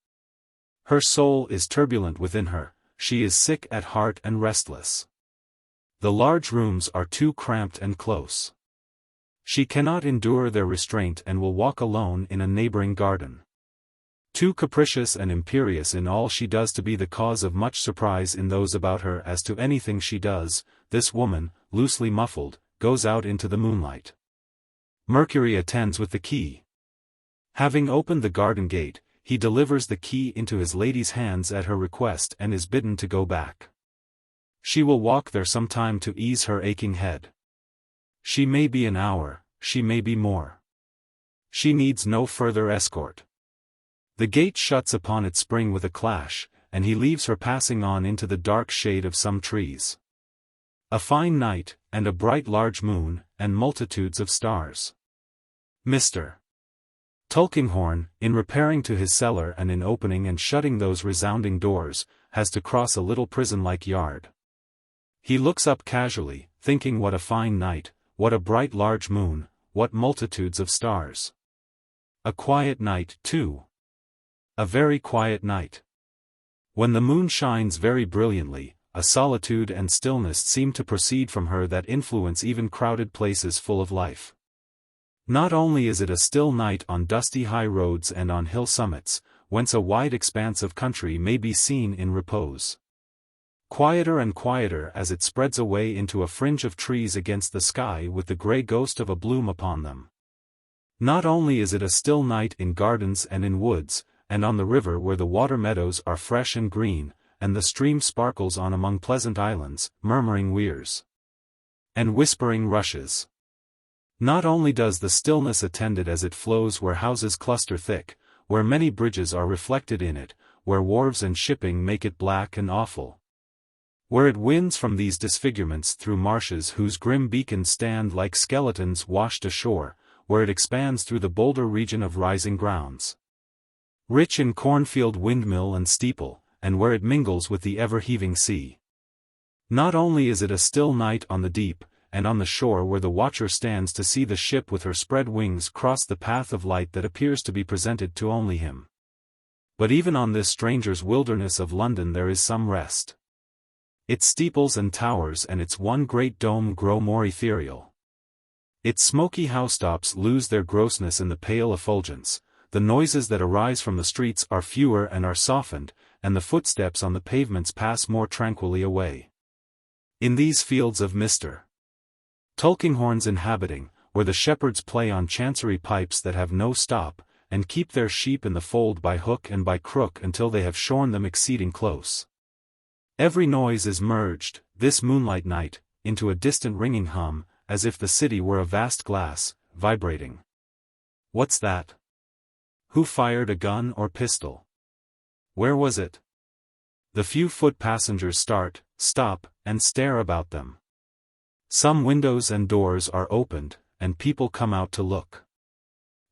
Her soul is turbulent within her, she is sick at heart and restless. The large rooms are too cramped and close. She cannot endure their restraint and will walk alone in a neighboring garden. Too capricious and imperious in all she does to be the cause of much surprise in those about her as to anything she does, this woman, loosely muffled, goes out into the moonlight. Mercury attends with the key. Having opened the garden gate, he delivers the key into his lady's hands at her request and is bidden to go back. She will walk there some time to ease her aching head. She may be an hour, she may be more. She needs no further escort. The gate shuts upon its spring with a clash, and he leaves her passing on into the dark shade of some trees. A fine night, and a bright large moon, and multitudes of stars. Mr. Tulkinghorn, in repairing to his cellar and in opening and shutting those resounding doors, has to cross a little prison-like yard. He looks up casually, thinking what a fine night, what a bright large moon, what multitudes of stars. A quiet night, too. A very quiet night. When the moon shines very brilliantly, a solitude and stillness seem to proceed from her that influence even crowded places full of life. Not only is it a still night on dusty high roads and on hill summits, whence a wide expanse of country may be seen in repose. Quieter and quieter as it spreads away into a fringe of trees against the sky with the grey ghost of a bloom upon them. Not only is it a still night in gardens and in woods, and on the river where the water meadows are fresh and green, and the stream sparkles on among pleasant islands, murmuring weirs and whispering rushes. Not only does the stillness attend it as it flows where houses cluster thick, where many bridges are reflected in it, where wharves and shipping make it black and awful. Where it winds from these disfigurements through marshes whose grim beacons stand like skeletons washed ashore, where it expands through the bolder region of rising grounds, rich in cornfield, windmill and steeple, and where it mingles with the ever-heaving sea. Not only is it a still night on the deep, and on the shore where the watcher stands to see the ship with her spread wings cross the path of light that appears to be presented to only him. But even on this stranger's wilderness of London there is some rest. Its steeples and towers and its one great dome grow more ethereal. Its smoky housetops lose their grossness in the pale effulgence, the noises that arise from the streets are fewer and are softened, and the footsteps on the pavements pass more tranquilly away. In these fields of Mr. Tulkinghorn's inhabiting, where the shepherds play on chancery pipes that have no stop, and keep their sheep in the fold by hook and by crook until they have shorn them exceeding close. Every noise is merged, this moonlight night, into a distant ringing hum, as if the city were a vast glass, vibrating. What's that? Who fired a gun or pistol? Where was it? The few foot passengers start, stop, and stare about them. Some windows and doors are opened, and people come out to look.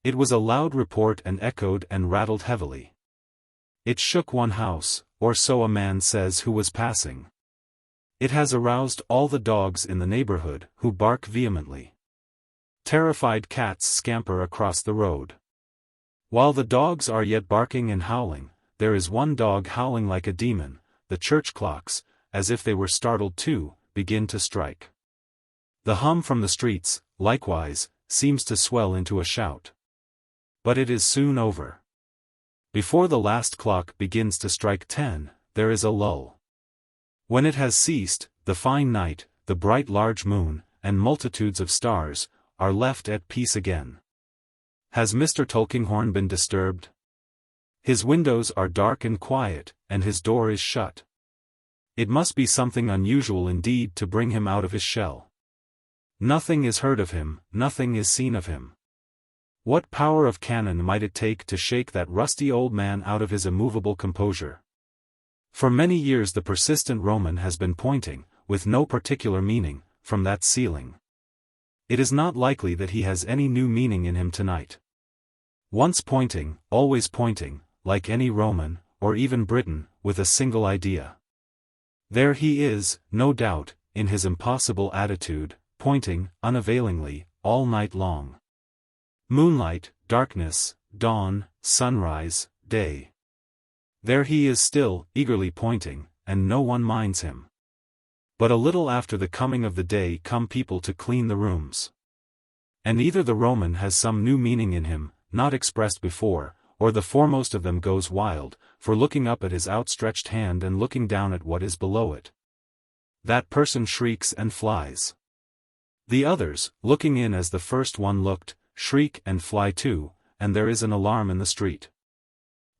It was a loud report and echoed and rattled heavily. It shook one house, or so a man says who was passing. It has aroused all the dogs in the neighborhood, who bark vehemently. Terrified cats scamper across the road. While the dogs are yet barking and howling, there is one dog howling like a demon. The church clocks, as if they were startled too, begin to strike. The hum from the streets, likewise, seems to swell into a shout. But it is soon over. Before the last clock begins to strike 10, there is a lull. When it has ceased, the fine night, the bright large moon, and multitudes of stars, are left at peace again. Has Mr. Tulkinghorn been disturbed? His windows are dark and quiet, and his door is shut. It must be something unusual indeed to bring him out of his shell. Nothing is heard of him, nothing is seen of him. What power of cannon might it take to shake that rusty old man out of his immovable composure? For many years the persistent Roman has been pointing, with no particular meaning, from that ceiling. It is not likely that he has any new meaning in him tonight. Once pointing, always pointing, like any Roman, or even Briton, with a single idea. There he is, no doubt, in his impossible attitude, pointing, unavailingly, all night long. Moonlight, darkness, dawn, sunrise, day. There he is still, eagerly pointing, and no one minds him. But a little after the coming of the day come people to clean the rooms. And either the Roman has some new meaning in him, not expressed before, or the foremost of them goes wild, for looking up at his outstretched hand and looking down at what is below it. That person shrieks and flies. The others, looking in as the first one looked, shriek and fly too, and there is an alarm in the street.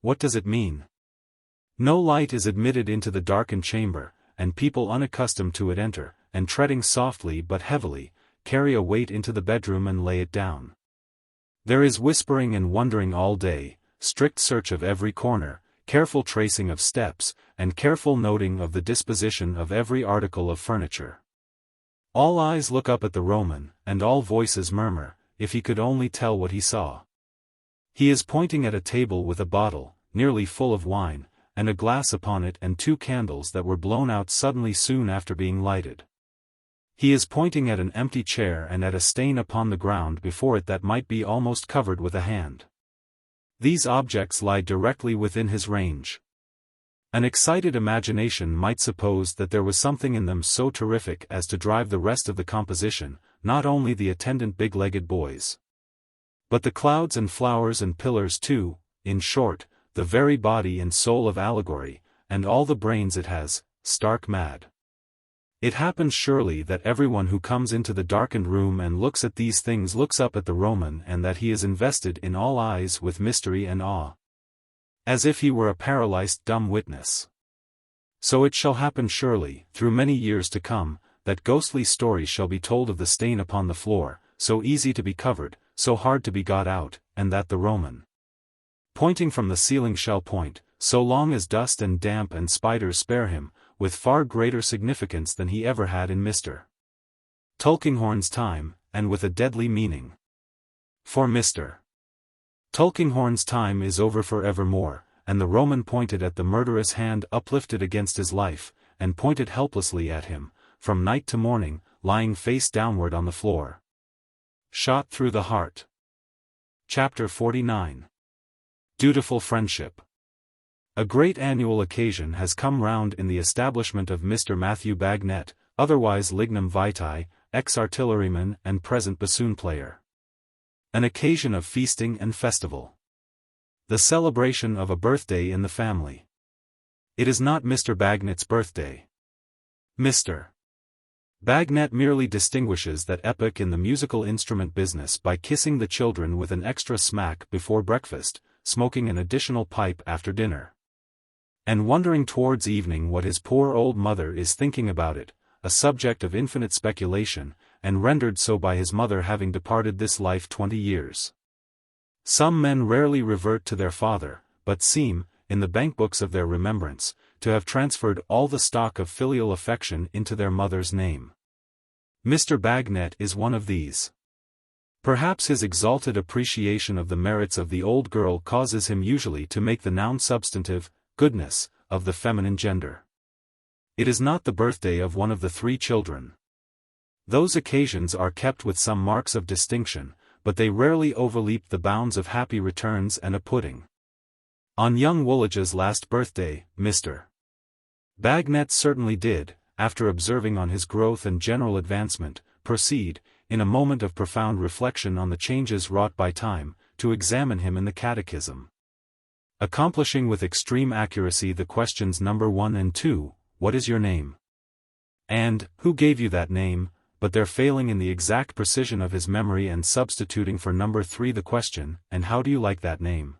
What does it mean? No light is admitted into the darkened chamber, and people unaccustomed to it enter, and treading softly but heavily, carry a weight into the bedroom and lay it down. There is whispering and wondering all day, strict search of every corner, careful tracing of steps, and careful noting of the disposition of every article of furniture. All eyes look up at the Roman, and all voices murmur, if he could only tell what he saw. He is pointing at a table with a bottle, nearly full of wine, and a glass upon it and 2 candles that were blown out suddenly soon after being lighted. He is pointing at an empty chair and at a stain upon the ground before it that might be almost covered with a hand. These objects lie directly within his range. An excited imagination might suppose that there was something in them so terrific as to drive the rest of the composition, not only the attendant big-legged boys, but the clouds and flowers and pillars too, in short, the very body and soul of allegory, and all the brains it has, stark mad. It happens surely that everyone who comes into the darkened room and looks at these things looks up at the Roman, and that he is invested in all eyes with mystery and awe, as if he were a paralyzed dumb witness. So it shall happen surely, through many years to come, that ghostly stories shall be told of the stain upon the floor, so easy to be covered, so hard to be got out, and that the Roman, pointing from the ceiling, shall point, so long as dust and damp and spiders spare him, with far greater significance than he ever had in Mr. Tulkinghorn's time, and with a deadly meaning. For Mr. Tulkinghorn's time is over for evermore, and the Roman pointed at the murderous hand uplifted against his life, and pointed helplessly at him, from night to morning, lying face downward on the floor. Shot through the heart. Chapter 49. Dutiful Friendship. A great annual occasion has come round in the establishment of Mr. Matthew Bagnet, otherwise Lignum Vitae, ex-artilleryman and present bassoon-player. An occasion of feasting and festival. The celebration of a birthday in the family. It is not Mr. Bagnet's birthday. Mr. Bagnet merely distinguishes that epoch in the musical instrument business by kissing the children with an extra smack before breakfast, smoking an additional pipe after dinner, and wondering towards evening what his poor old mother is thinking about it, a subject of infinite speculation, and rendered so by his mother having departed this life 20 years. Some men rarely revert to their father, but seem, in the bankbooks of their remembrance, to have transferred all the stock of filial affection into their mother's name. Mr. Bagnet is one of these. Perhaps his exalted appreciation of the merits of the old girl causes him usually to make the noun substantive, goodness, of the feminine gender. It is not the birthday of one of the 3 children. Those occasions are kept with some marks of distinction, but they rarely overleap the bounds of happy returns and a pudding. On young Woolidge's last birthday, Mr. Bagnet certainly did, after observing on his growth and general advancement, proceed, in a moment of profound reflection on the changes wrought by time, to examine him in the catechism. Accomplishing with extreme accuracy the questions number 1 and 2, what is your name? And, who gave you that name, but there failing in the exact precision of his memory and substituting for number 3 the question, and how do you like that name?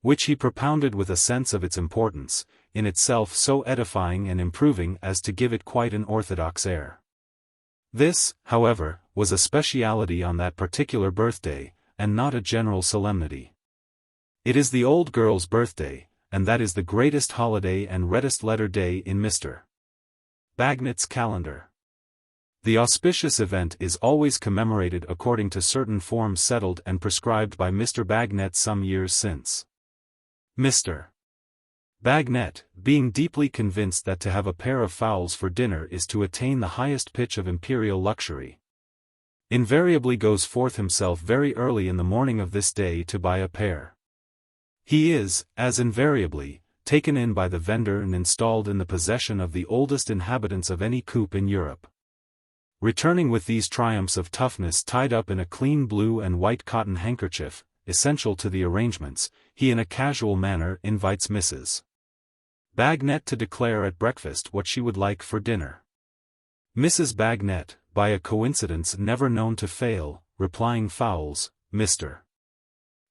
Which he propounded with a sense of its importance, in itself so edifying and improving as to give it quite an orthodox air. This, however, was a speciality on that particular birthday, and not a general solemnity. It is the old girl's birthday, and that is the greatest holiday and reddest letter day in Mr. Bagnet's calendar. The auspicious event is always commemorated according to certain forms settled and prescribed by Mr. Bagnet some years since. Mr. Bagnet, being deeply convinced that to have a pair of fowls for dinner is to attain the highest pitch of imperial luxury, invariably goes forth himself very early in the morning of this day to buy a pair. He is, as invariably, taken in by the vendor and installed in the possession of the oldest inhabitants of any coop in Europe. Returning with these triumphs of toughness tied up in a clean blue and white cotton handkerchief, essential to the arrangements, he in a casual manner invites Mrs. Bagnet to declare at breakfast what she would like for dinner. Mrs. Bagnet, by a coincidence never known to fail, replying fowls, Mr.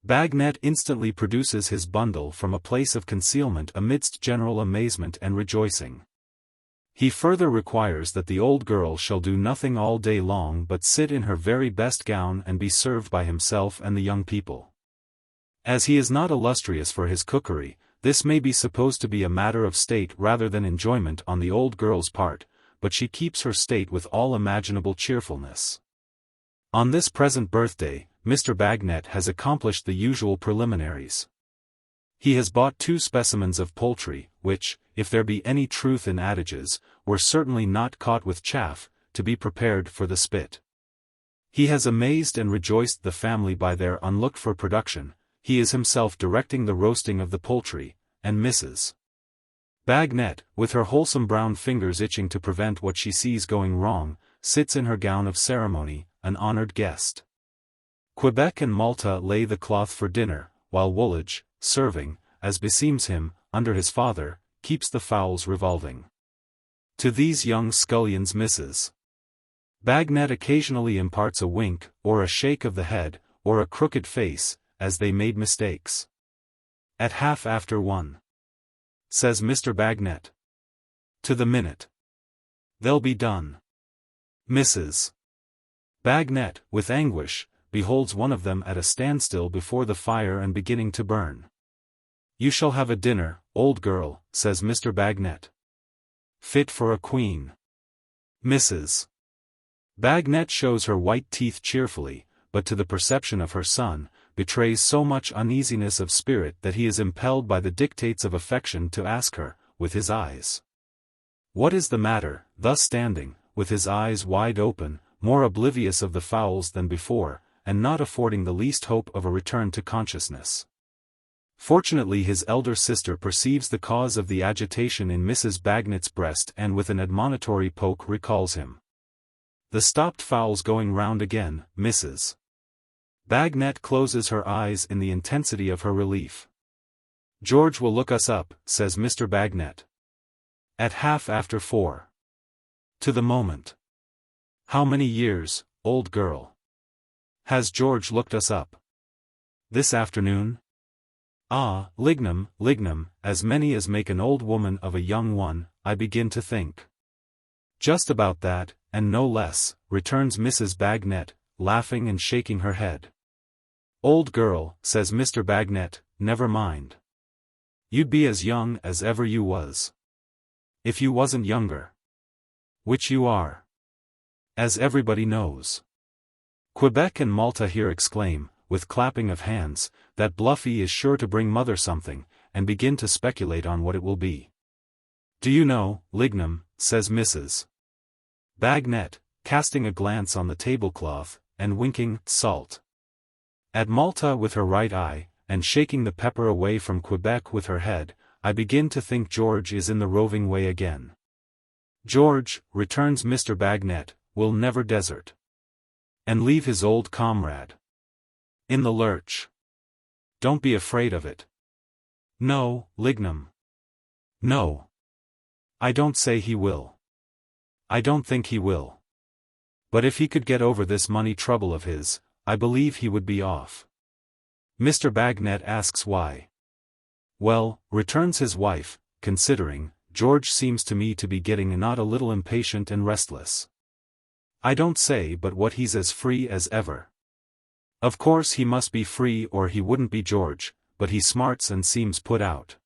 Bagnet instantly produces his bundle from a place of concealment amidst general amazement and rejoicing. He further requires that the old girl shall do nothing all day long but sit in her very best gown and be served by himself and the young people. As he is not illustrious for his cookery, this may be supposed to be a matter of state rather than enjoyment on the old girl's part, but she keeps her state with all imaginable cheerfulness. On this present birthday, Mr. Bagnet has accomplished the usual preliminaries. He has bought 2 specimens of poultry, which, if there be any truth in adages, were certainly not caught with chaff, to be prepared for the spit. He has amazed and rejoiced the family by their unlooked-for production. He is himself directing the roasting of the poultry, and Mrs. Bagnet, with her wholesome brown fingers itching to prevent what she sees going wrong, sits in her gown of ceremony, an honored guest. Quebec and Malta lay the cloth for dinner, while Woolidge, serving, as beseems him, under his father, keeps the fowls revolving. To these young scullions Mrs. Bagnet occasionally imparts a wink, or a shake of the head, or a crooked face, as they made mistakes. At 1:30, says Mr. Bagnet. To the minute. They'll be done. Mrs. Bagnet, with anguish, beholds one of them at a standstill before the fire and beginning to burn. You shall have a dinner, old girl, says Mr. Bagnet. Fit for a queen. Mrs. Bagnet shows her white teeth cheerfully, but to the perception of her son, betrays so much uneasiness of spirit that he is impelled by the dictates of affection to ask her, with his eyes. What is the matter, thus standing, with his eyes wide open, more oblivious of the fowls than before, and not affording the least hope of a return to consciousness? Fortunately his elder sister perceives the cause of the agitation in Mrs. Bagnet's breast and with an admonitory poke recalls him. The stopped fowls going round again, Mrs. Bagnet closes her eyes in the intensity of her relief. George will look us up, says Mr. Bagnet. At 4:30. To the moment. How many years, old girl? Has George looked us up? This afternoon? Ah, lignum, as many as make an old woman of a young one, I begin to think. Just about that, and no less, returns Mrs. Bagnet, laughing and shaking her head. Old girl, says Mr. Bagnet, never mind. You'd be as young as ever you was. If you wasn't younger. Which you are. As everybody knows. Quebec and Malta here exclaim, with clapping of hands, that Bluffy is sure to bring mother something, and begin to speculate on what it will be. Do you know, lignum, says Mrs. Bagnet, casting a glance on the tablecloth, and winking, salt. At Malta with her right eye, and shaking the pepper away from Quebec with her head, I begin to think George is in the roving way again. George, returns Mr. Bagnet, will never desert. And leave his old comrade. In the lurch. Don't be afraid of it. No, lignum. No. I don't say he will. I don't think he will. But if he could get over this money trouble of his, I believe he would be off. Mr. Bagnet asks why. Well, returns his wife, considering, George seems to me to be getting not a little impatient and restless. I don't say but what he's as free as ever. Of course he must be free or he wouldn't be George, but he smarts and seems put out.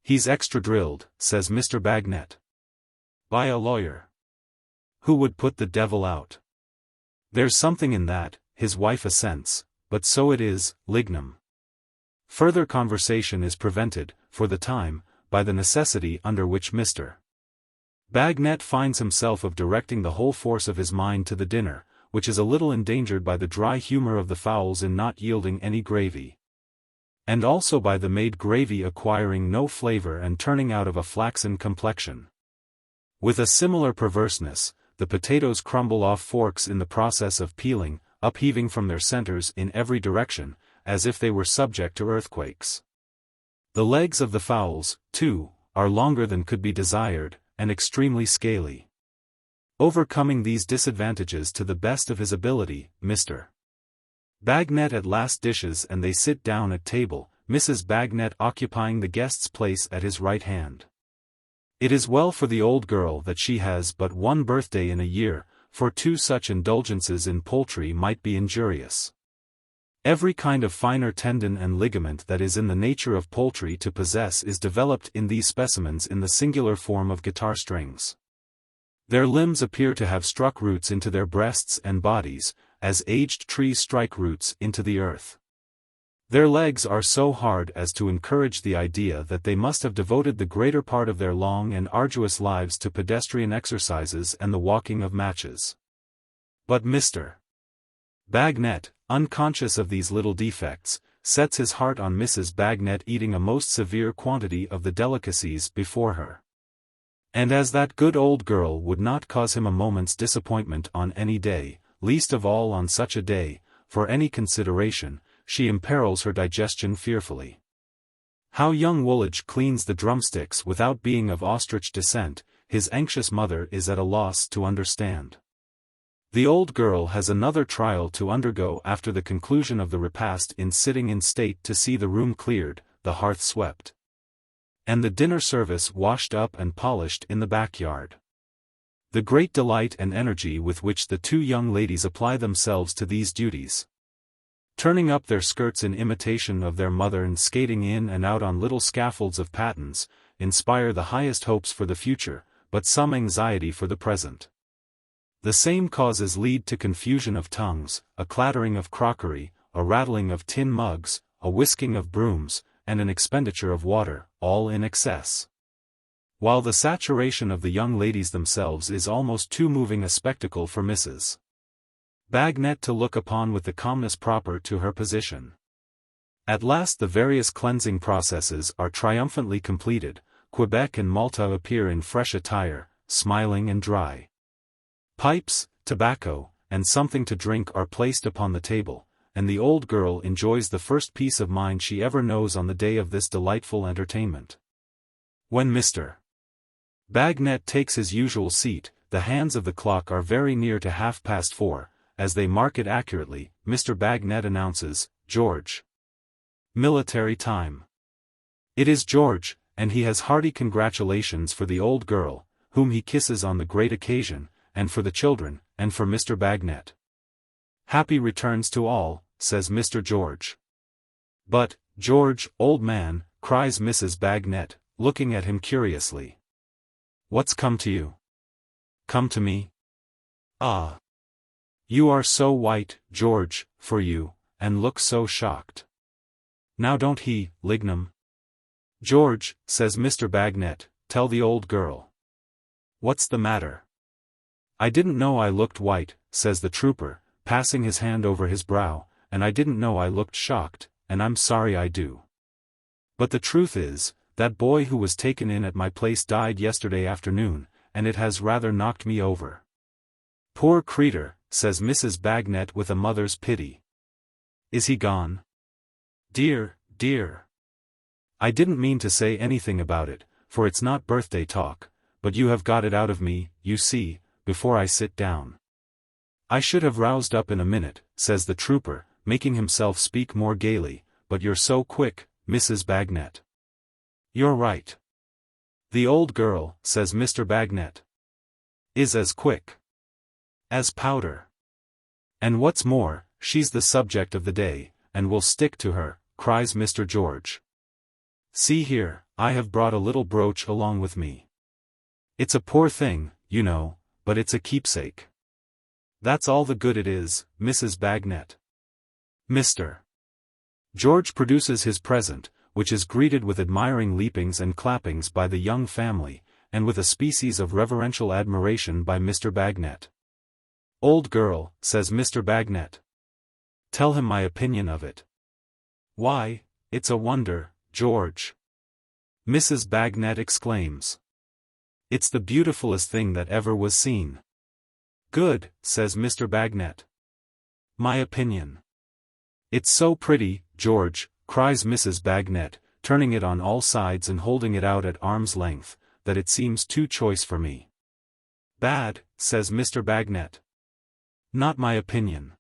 He's extra drilled, says Mr. Bagnet. By a lawyer. Who would put the devil out? There's something in that, his wife assents, but so it is, lignum. Further conversation is prevented, for the time, by the necessity under which Mr. Bagnet finds himself of directing the whole force of his mind to the dinner, which is a little endangered by the dry humor of the fowls in not yielding any gravy. And also by the made gravy acquiring no flavor and turning out of a flaxen complexion. With a similar perverseness, the potatoes crumble off forks in the process of peeling, upheaving from their centers in every direction, as if they were subject to earthquakes. The legs of the fowls, too, are longer than could be desired, and extremely scaly. Overcoming these disadvantages to the best of his ability, Mr. Bagnet at last dishes and they sit down at table, Mrs. Bagnet occupying the guest's place at his right hand. It is well for the old girl that she has but one birthday in a year, for two such indulgences in poultry might be injurious. Every kind of finer tendon and ligament that is in the nature of poultry to possess is developed in these specimens in the singular form of guitar strings. Their limbs appear to have struck roots into their breasts and bodies, as aged trees strike roots into the earth. Their legs are so hard as to encourage the idea that they must have devoted the greater part of their long and arduous lives to pedestrian exercises and the walking of matches. But Mr. Bagnet, unconscious of these little defects, sets his heart on Mrs. Bagnet eating a most severe quantity of the delicacies before her. And as that good old girl would not cause him a moment's disappointment on any day, least of all on such a day, for any consideration, she imperils her digestion fearfully. How young Woolwich cleans the drumsticks without being of ostrich descent, his anxious mother is at a loss to understand. The old girl has another trial to undergo after the conclusion of the repast in sitting in state to see the room cleared, the hearth swept, and the dinner service washed up and polished in the backyard. The great delight and energy with which the two young ladies apply themselves to these duties, turning up their skirts in imitation of their mother and skating in and out on little scaffolds of pattens, inspire the highest hopes for the future, but some anxiety for the present. The same causes lead to confusion of tongues, a clattering of crockery, a rattling of tin mugs, a whisking of brooms, and an expenditure of water, all in excess. While the saturation of the young ladies themselves is almost too moving a spectacle for Mrs. Bagnet to look upon with the calmness proper to her position. At last the various cleansing processes are triumphantly completed, Quebec and Malta appear in fresh attire, smiling and dry. Pipes, tobacco, and something to drink are placed upon the table, and the old girl enjoys the first peace of mind she ever knows on the day of this delightful entertainment. When Mr. Bagnet takes his usual seat, the hands of the clock are very near to 4:30, as they mark it accurately, Mr. Bagnet announces, George. Military time. It is George, and he has hearty congratulations for the old girl, whom he kisses on the great occasion, and for the children, and for Mr. Bagnet. Happy returns to all, says Mr. George. But, George, old man, cries Mrs. Bagnet, looking at him curiously. What's come to you? Come to me? Ah. You are so white, George, for you, and look so shocked. Now don't he, Lignum? George, says Mr. Bagnet, tell the old girl. What's the matter? I didn't know I looked white, says the trooper, passing his hand over his brow, and I didn't know I looked shocked, and I'm sorry I do. But the truth is, that boy who was taken in at my place died yesterday afternoon, and it has rather knocked me over. Poor creetur, says Mrs. Bagnet with a mother's pity. Is he gone? Dear, dear. I didn't mean to say anything about it, for it's not birthday talk, but you have got it out of me, you see, before I sit down. I should have roused up in a minute, says the trooper, making himself speak more gaily, but you're so quick, Mrs. Bagnet. You're right. The old girl, says Mr. Bagnet, is as quick as powder. And what's more, she's the subject of the day, and will stick to her, cries Mr. George. See here, I have brought a little brooch along with me. It's a poor thing, you know, but it's a keepsake. That's all the good it is, Mrs. Bagnet. Mr. George produces his present, which is greeted with admiring leapings and clappings by the young family, and with a species of reverential admiration by Mr. Bagnet. Old girl, says Mr. Bagnet. Tell him my opinion of it. Why, it's a wonder, George. Mrs. Bagnet exclaims. It's the beautifulest thing that ever was seen. Good, says Mr. Bagnet. My opinion. It's so pretty, George, cries Mrs. Bagnet, turning it on all sides and holding it out at arm's length, that it seems too choice for me. Bad, says Mr. Bagnet. Not my opinion.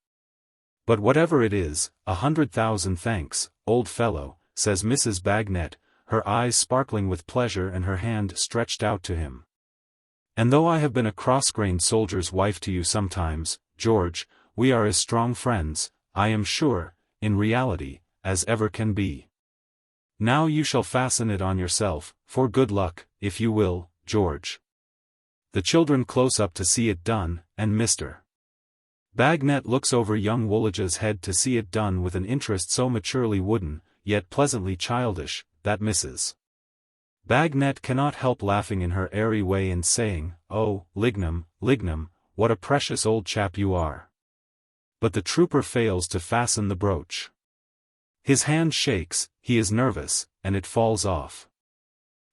But whatever it is, 100,000 thanks, old fellow, says Mrs. Bagnet, her eyes sparkling with pleasure and her hand stretched out to him. And though I have been a cross-grained soldier's wife to you sometimes, George, we are as strong friends, I am sure, in reality, as ever can be. Now you shall fasten it on yourself, for good luck, if you will, George. The children close up to see it done, and Mr. Bagnet looks over young Woolidge's head to see it done with an interest so maturely wooden, yet pleasantly childish, that Mrs. Bagnet cannot help laughing in her airy way and saying, Oh, Lignum, Lignum, what a precious old chap you are. But the trooper fails to fasten the brooch. His hand shakes, he is nervous, and it falls off.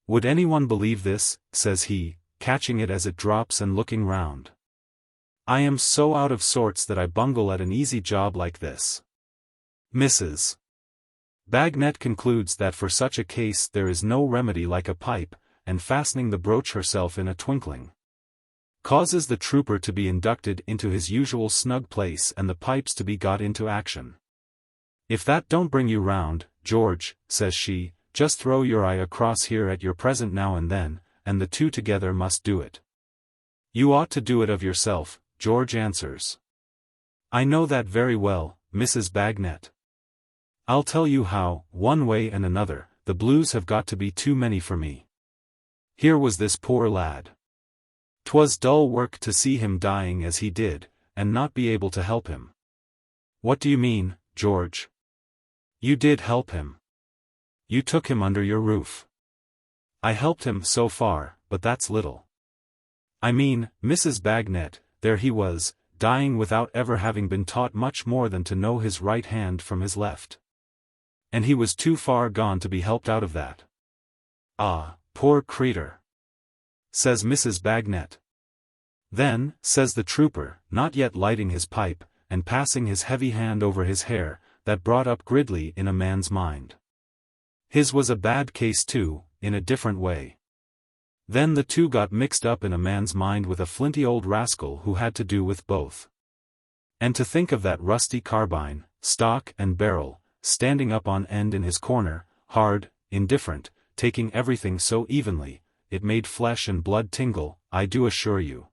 Would anyone believe this, says he, catching it as it drops and looking round. I am so out of sorts that I bungle at an easy job like this. Mrs. Bagnet concludes that for such a case there is no remedy like a pipe, and fastening the brooch herself in a twinkling, causes the trooper to be inducted into his usual snug place and the pipes to be got into action. If that don't bring you round, George, says she, just throw your eye across here at your present now and then, and the two together must do it. You ought to do it of yourself, George answers. I know that very well, Mrs. Bagnet. I'll tell you how, one way and another, the blues have got to be too many for me. Here was this poor lad. 'Twas dull work to see him dying as he did, and not be able to help him. What do you mean, George? You did help him. You took him under your roof. I helped him so far, but that's little. I mean, Mrs. Bagnet, there he was, dying without ever having been taught much more than to know his right hand from his left. And he was too far gone to be helped out of that. Ah, poor creetur, says Mrs. Bagnet. Then, says the trooper, not yet lighting his pipe, and passing his heavy hand over his hair, that brought up Gridley in a man's mind. His was a bad case too, in a different way. Then the two got mixed up in a man's mind with a flinty old rascal who had to do with both. And to think of that rusty carbine, stock and barrel, standing up on end in his corner, hard, indifferent, taking everything so evenly, it made flesh and blood tingle, I do assure you.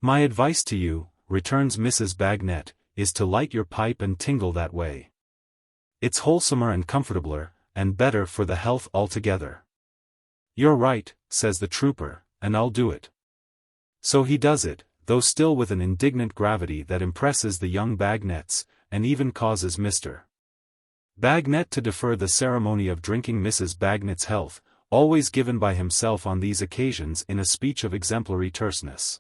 My advice to you, returns Mrs. Bagnet, is to light your pipe and tingle that way. It's wholesomer and comfortabler, and better for the health altogether. You're right, says the trooper, and I'll do it. So he does it, though still with an indignant gravity that impresses the young Bagnets, and even causes Mr. Bagnet to defer the ceremony of drinking Mrs. Bagnet's health, always given by himself on these occasions in a speech of exemplary terseness.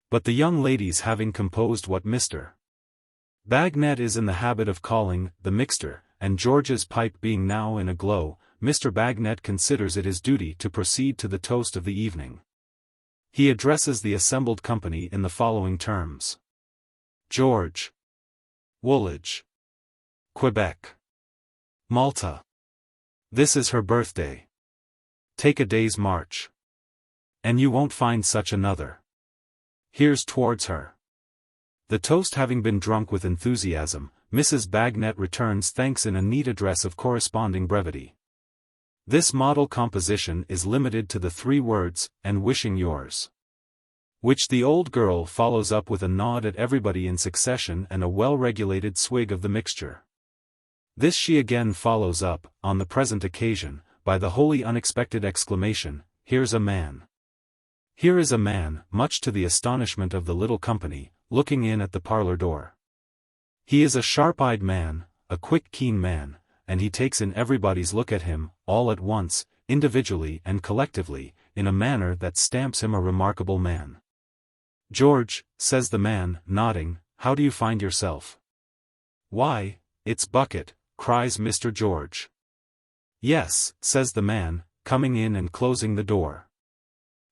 But the young ladies having composed what Mr. Bagnet is in the habit of calling the mixture, and George's pipe being now in a glow, Mr. Bagnet considers it his duty to proceed to the toast of the evening. He addresses the assembled company in the following terms. George. Woolwich. Quebec. Malta. This is her birthday. Take a day's march. And you won't find such another. Here's towards her. The toast having been drunk with enthusiasm, Mrs. Bagnet returns thanks in a neat address of corresponding brevity. This model composition is limited to the 3 words, and wishing yours. Which the old girl follows up with a nod at everybody in succession and a well-regulated swig of the mixture. This she again follows up, on the present occasion, by the wholly unexpected exclamation, here's a man. Here is a man, much to the astonishment of the little company, looking in at the parlor door. He is a sharp-eyed man, a quick keen man, and he takes in everybody's look at him, all at once, individually and collectively, in a manner that stamps him a remarkable man. George, says the man, nodding, how do you find yourself? Why, it's Bucket, cries Mr. George. Yes, says the man, coming in and closing the door.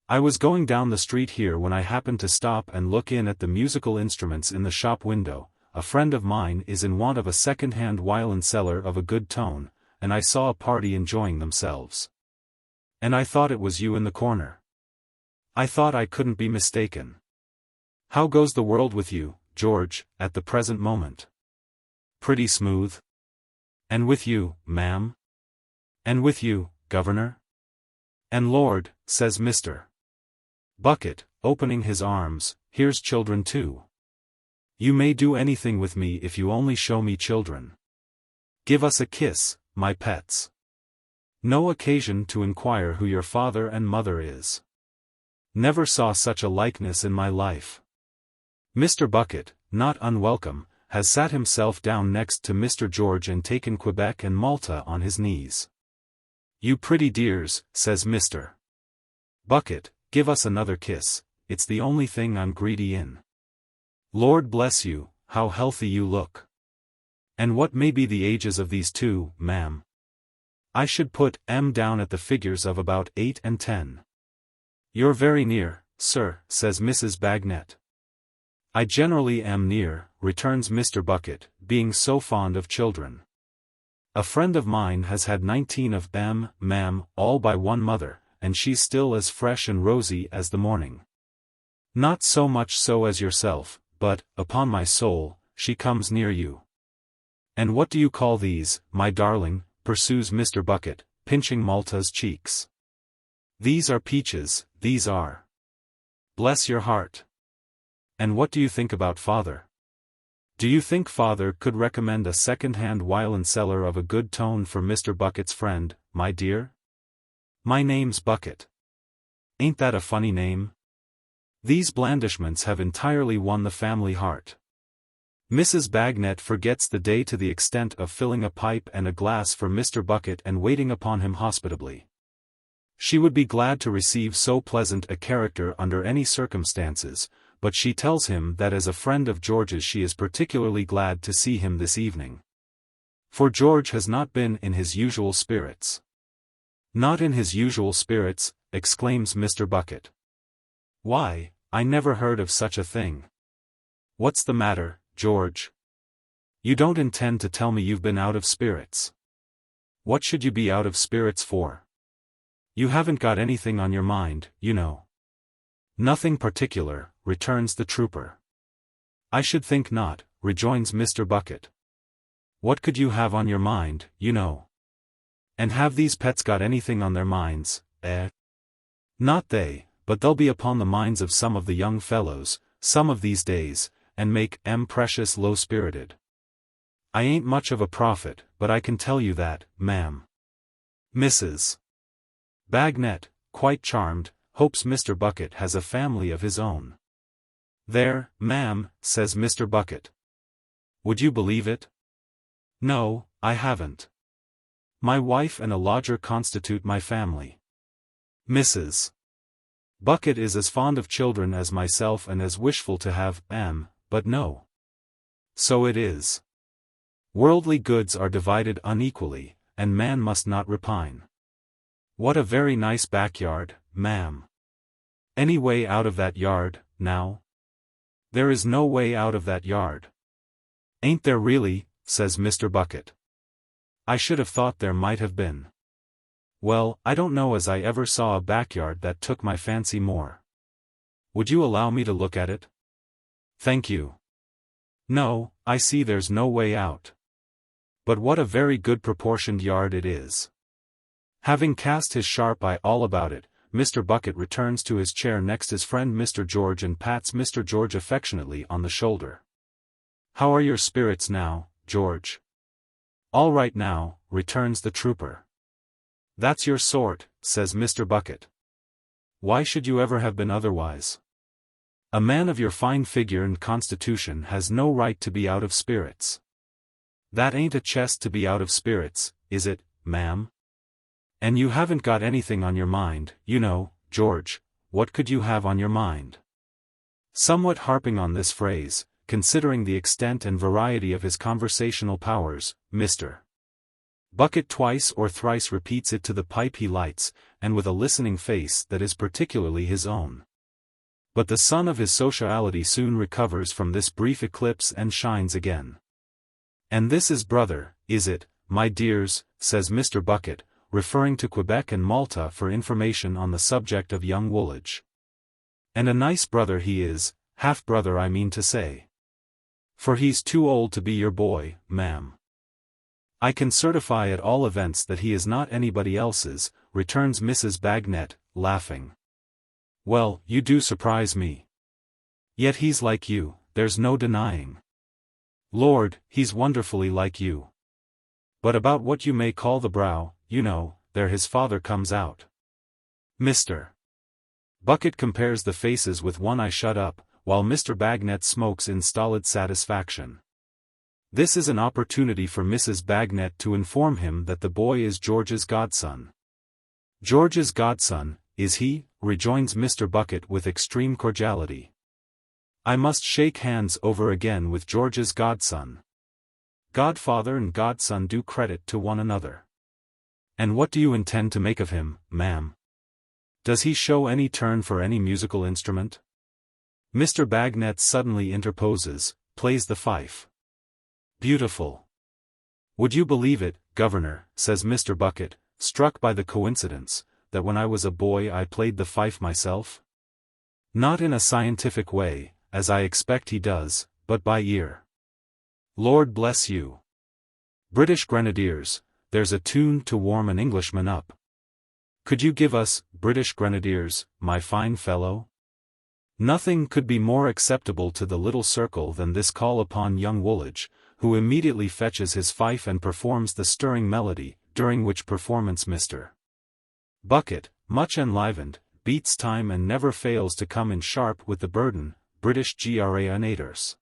I was going down the street here when I happened to stop and look in at the musical instruments in the shop window. A friend of mine is in want of a second-hand violoncello of a good tone, and I saw a party enjoying themselves. And I thought it was you in the corner. I thought I couldn't be mistaken. How goes the world with you, George, at the present moment? Pretty smooth. And with you, ma'am? And with you, governor? And Lord, says Mr. Bucket, opening his arms, here's children too. You may do anything with me if you only show me children. Give us a kiss, my pets. No occasion to inquire who your father and mother is. Never saw such a likeness in my life. Mr. Bucket, not unwelcome, has sat himself down next to Mr. George and taken Quebec and Malta on his knees. You pretty dears, says Mr. Bucket, give us another kiss, it's the only thing I'm greedy in. Lord bless you, how healthy you look. And what may be the ages of these two, ma'am? I should put M down at the figures of about 8 and 10. You're very near, sir, says Mrs. Bagnet. I generally am near, returns Mr. Bucket, being so fond of children. A friend of mine has had 19 of them, ma'am, all by one mother, and she's still as fresh and rosy as the morning. Not so much so as yourself, but, upon my soul, she comes near you. And what do you call these, my darling, pursues Mr. Bucket, pinching Malta's cheeks. These are peaches, these are. Bless your heart. And what do you think about father? Do you think father could recommend a second-hand violoncello of a good tone for Mr. Bucket's friend, my dear? My name's Bucket. Ain't that a funny name? These blandishments have entirely won the family heart. Mrs. Bagnet forgets the day to the extent of filling a pipe and a glass for Mr. Bucket and waiting upon him hospitably. She would be glad to receive so pleasant a character under any circumstances, but she tells him that as a friend of George's she is particularly glad to see him this evening. For George has not been in his usual spirits. Not in his usual spirits, exclaims Mr. Bucket. Why, I never heard of such a thing. What's the matter, George? You don't intend to tell me you've been out of spirits. What should you be out of spirits for? You haven't got anything on your mind, you know. Nothing particular, returns the trooper. I should think not, rejoins Mr. Bucket. What could you have on your mind, you know? And have these pets got anything on their minds, eh? Not they, but they'll be upon the minds of some of the young fellows, some of these days, and make 'em precious low-spirited. I ain't much of a prophet, but I can tell you that, ma'am. Mrs. Bagnet, quite charmed, hopes Mr. Bucket has a family of his own. There, ma'am, says Mr. Bucket. Would you believe it? No, I haven't. My wife and a lodger constitute my family. Mrs. Bucket is as fond of children as myself and as wishful to have 'em, but no. So it is. Worldly goods are divided unequally, and man must not repine. What a very nice backyard, ma'am. Any way out of that yard, now? There is no way out of that yard. Ain't there really, says Mr. Bucket. I should have thought there might have been. Well, I don't know as I ever saw a backyard that took my fancy more. Would you allow me to look at it? Thank you. No, I see there's no way out. But what a very good proportioned yard it is. Having cast his sharp eye all about it, Mr. Bucket returns to his chair next his friend Mr. George and pats Mr. George affectionately on the shoulder. How are your spirits now, George? All right now, returns the trooper. That's your sort, says Mr. Bucket. Why should you ever have been otherwise? A man of your fine figure and constitution has no right to be out of spirits. That ain't a chest to be out of spirits, is it, ma'am? And you haven't got anything on your mind, you know, George. What could you have on your mind? Somewhat harping on this phrase, considering the extent and variety of his conversational powers, Mr. Bucket twice or thrice repeats it to the pipe he lights, and with a listening face that is particularly his own. But the sun of his sociality soon recovers from this brief eclipse and shines again. And this is brother, is it, my dears, says Mr. Bucket, referring to Quebec and Malta for information on the subject of young Woolwich. And a nice brother he is, half-brother I mean to say. For he's too old to be your boy, ma'am. I can certify at all events that he is not anybody else's, returns Mrs. Bagnet, laughing. Well, you do surprise me. Yet he's like you, there's no denying. Lord, he's wonderfully like you. But about what you may call the brow, you know, there his father comes out. Mr. Bucket compares the faces with one eye shut up, while Mr. Bagnet smokes in stolid satisfaction. This is an opportunity for Mrs. Bagnet to inform him that the boy is George's godson. George's godson, is he? Rejoins Mr. Bucket with extreme cordiality. I must shake hands over again with George's godson. Godfather and godson do credit to one another. And what do you intend to make of him, ma'am? Does he show any turn for any musical instrument? Mr. Bagnet suddenly interposes, plays the fife. Beautiful. Would you believe it, Governor, says Mr. Bucket, struck by the coincidence, that when I was a boy I played the fife myself? Not in a scientific way, as I expect he does, but by ear. Lord bless you. British Grenadiers, there's a tune to warm an Englishman up. Could you give us, British Grenadiers, my fine fellow? Nothing could be more acceptable to the little circle than this call upon young Woolwich, who immediately fetches his fife and performs the stirring melody, during which performance Mr. Bucket, much enlivened, beats time and never fails to come in sharp with the burden, British Grenadiers.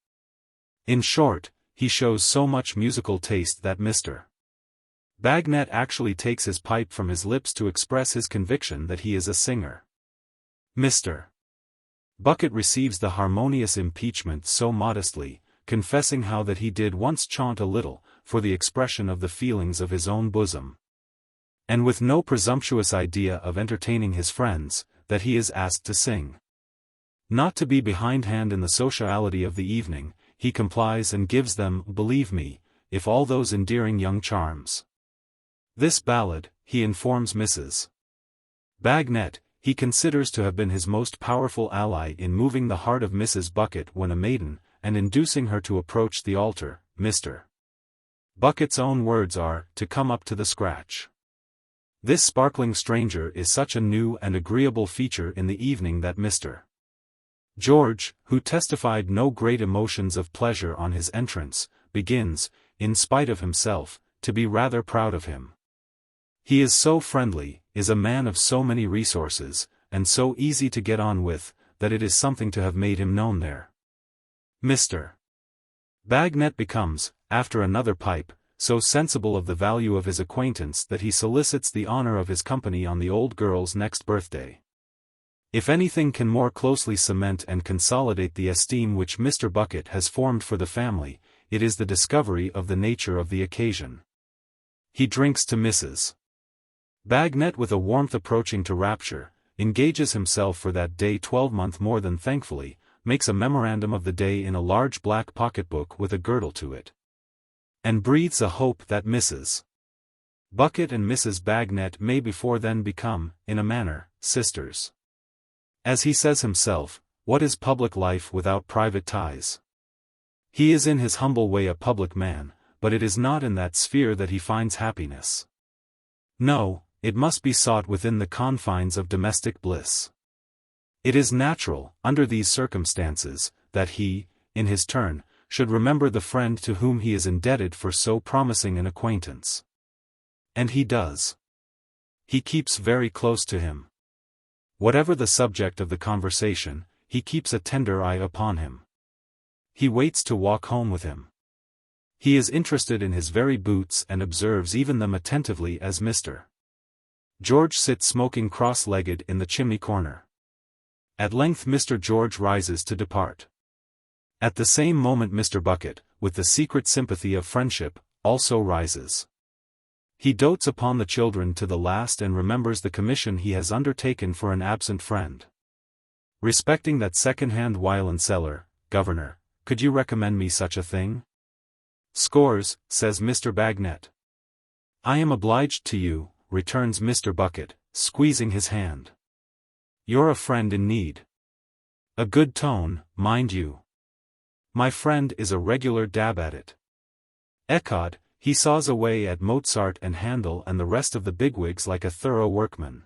In short, he shows so much musical taste that Mr. Bagnet actually takes his pipe from his lips to express his conviction that he is a singer. Mr. Bucket receives the harmonious impeachment so modestly, confessing how that he did once chaunt a little, for the expression of the feelings of his own bosom. And with no presumptuous idea of entertaining his friends, that he is asked to sing. Not to be behindhand in the sociality of the evening, he complies and gives them, believe me, if all those endearing young charms. This ballad, he informs Mrs. Bagnet, he considers to have been his most powerful ally in moving the heart of Mrs. Bucket when a maiden, and inducing her to approach the altar. Mr. Bucket's own words are, to come up to the scratch. This sparkling stranger is such a new and agreeable feature in the evening that Mr. George, who testified no great emotions of pleasure on his entrance, begins, in spite of himself, to be rather proud of him. He is so friendly, is a man of so many resources, and so easy to get on with, that it is something to have made him known there. Mr. Bagnet becomes, after another pipe, so sensible of the value of his acquaintance that he solicits the honor of his company on the old girl's next birthday. If anything can more closely cement and consolidate the esteem which Mr. Bucket has formed for the family, it is the discovery of the nature of the occasion. He drinks to Mrs. Bagnet with a warmth approaching to rapture, engages himself for that day 12-month more than thankfully, makes a memorandum of the day in a large black pocketbook with a girdle to it, and breathes a hope that Mrs. Bucket and Mrs. Bagnet may before then become, in a manner, sisters. As he says himself, what is public life without private ties? He is in his humble way a public man, but it is not in that sphere that he finds happiness. No, it must be sought within the confines of domestic bliss. It is natural, under these circumstances, that he, in his turn, should remember the friend to whom he is indebted for so promising an acquaintance. And he does. He keeps very close to him. Whatever the subject of the conversation, he keeps a tender eye upon him. He waits to walk home with him. He is interested in his very boots and observes even them attentively as Mr. George sits smoking cross-legged in the chimney corner. At length Mr. George rises to depart. At the same moment Mr. Bucket, with the secret sympathy of friendship, also rises. He dotes upon the children to the last and remembers the commission he has undertaken for an absent friend. Respecting that second-hand violin seller, Governor, could you recommend me such a thing? Scores, says Mr. Bagnet. I am obliged to you, returns Mr. Bucket, squeezing his hand. You're a friend in need. A good tone, mind you. My friend is a regular dab at it. Ecod, he saws away at Mozart and Handel and the rest of the bigwigs like a thorough workman.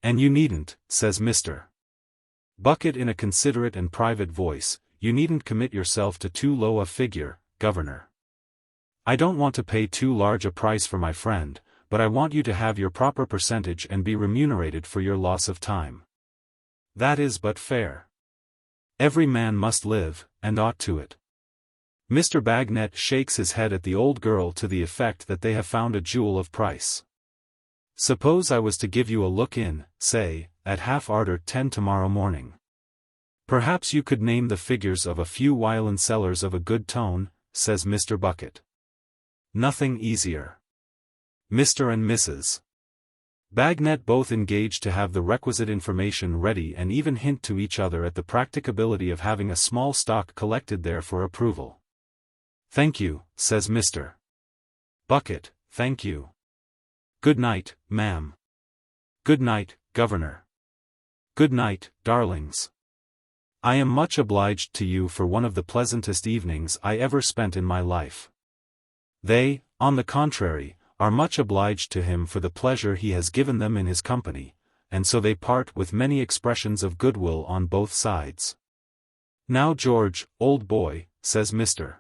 And you needn't, says Mr. Bucket in a considerate and private voice, you needn't commit yourself to too low a figure, Governor. I don't want to pay too large a price for my friend, but I want you to have your proper percentage and be remunerated for your loss of time. That is but fair. Every man must live, and ought to it. Mr. Bagnet shakes his head at the old girl to the effect that they have found a jewel of price. Suppose I was to give you a look in, say, at 10:30 tomorrow morning. Perhaps you could name the figures of a few violin sellers of a good tone, says Mr. Bucket. Nothing easier. Mr. and Mrs. Bagnet both engage to have the requisite information ready and even hint to each other at the practicability of having a small stock collected there for approval. Thank you, says Mr. Bucket, thank you. Good night, ma'am. Good night, Governor. Good night, darlings. I am much obliged to you for one of the pleasantest evenings I ever spent in my life. They, on the contrary, are much obliged to him for the pleasure he has given them in his company, and so they part with many expressions of goodwill on both sides. Now George, old boy, says Mr.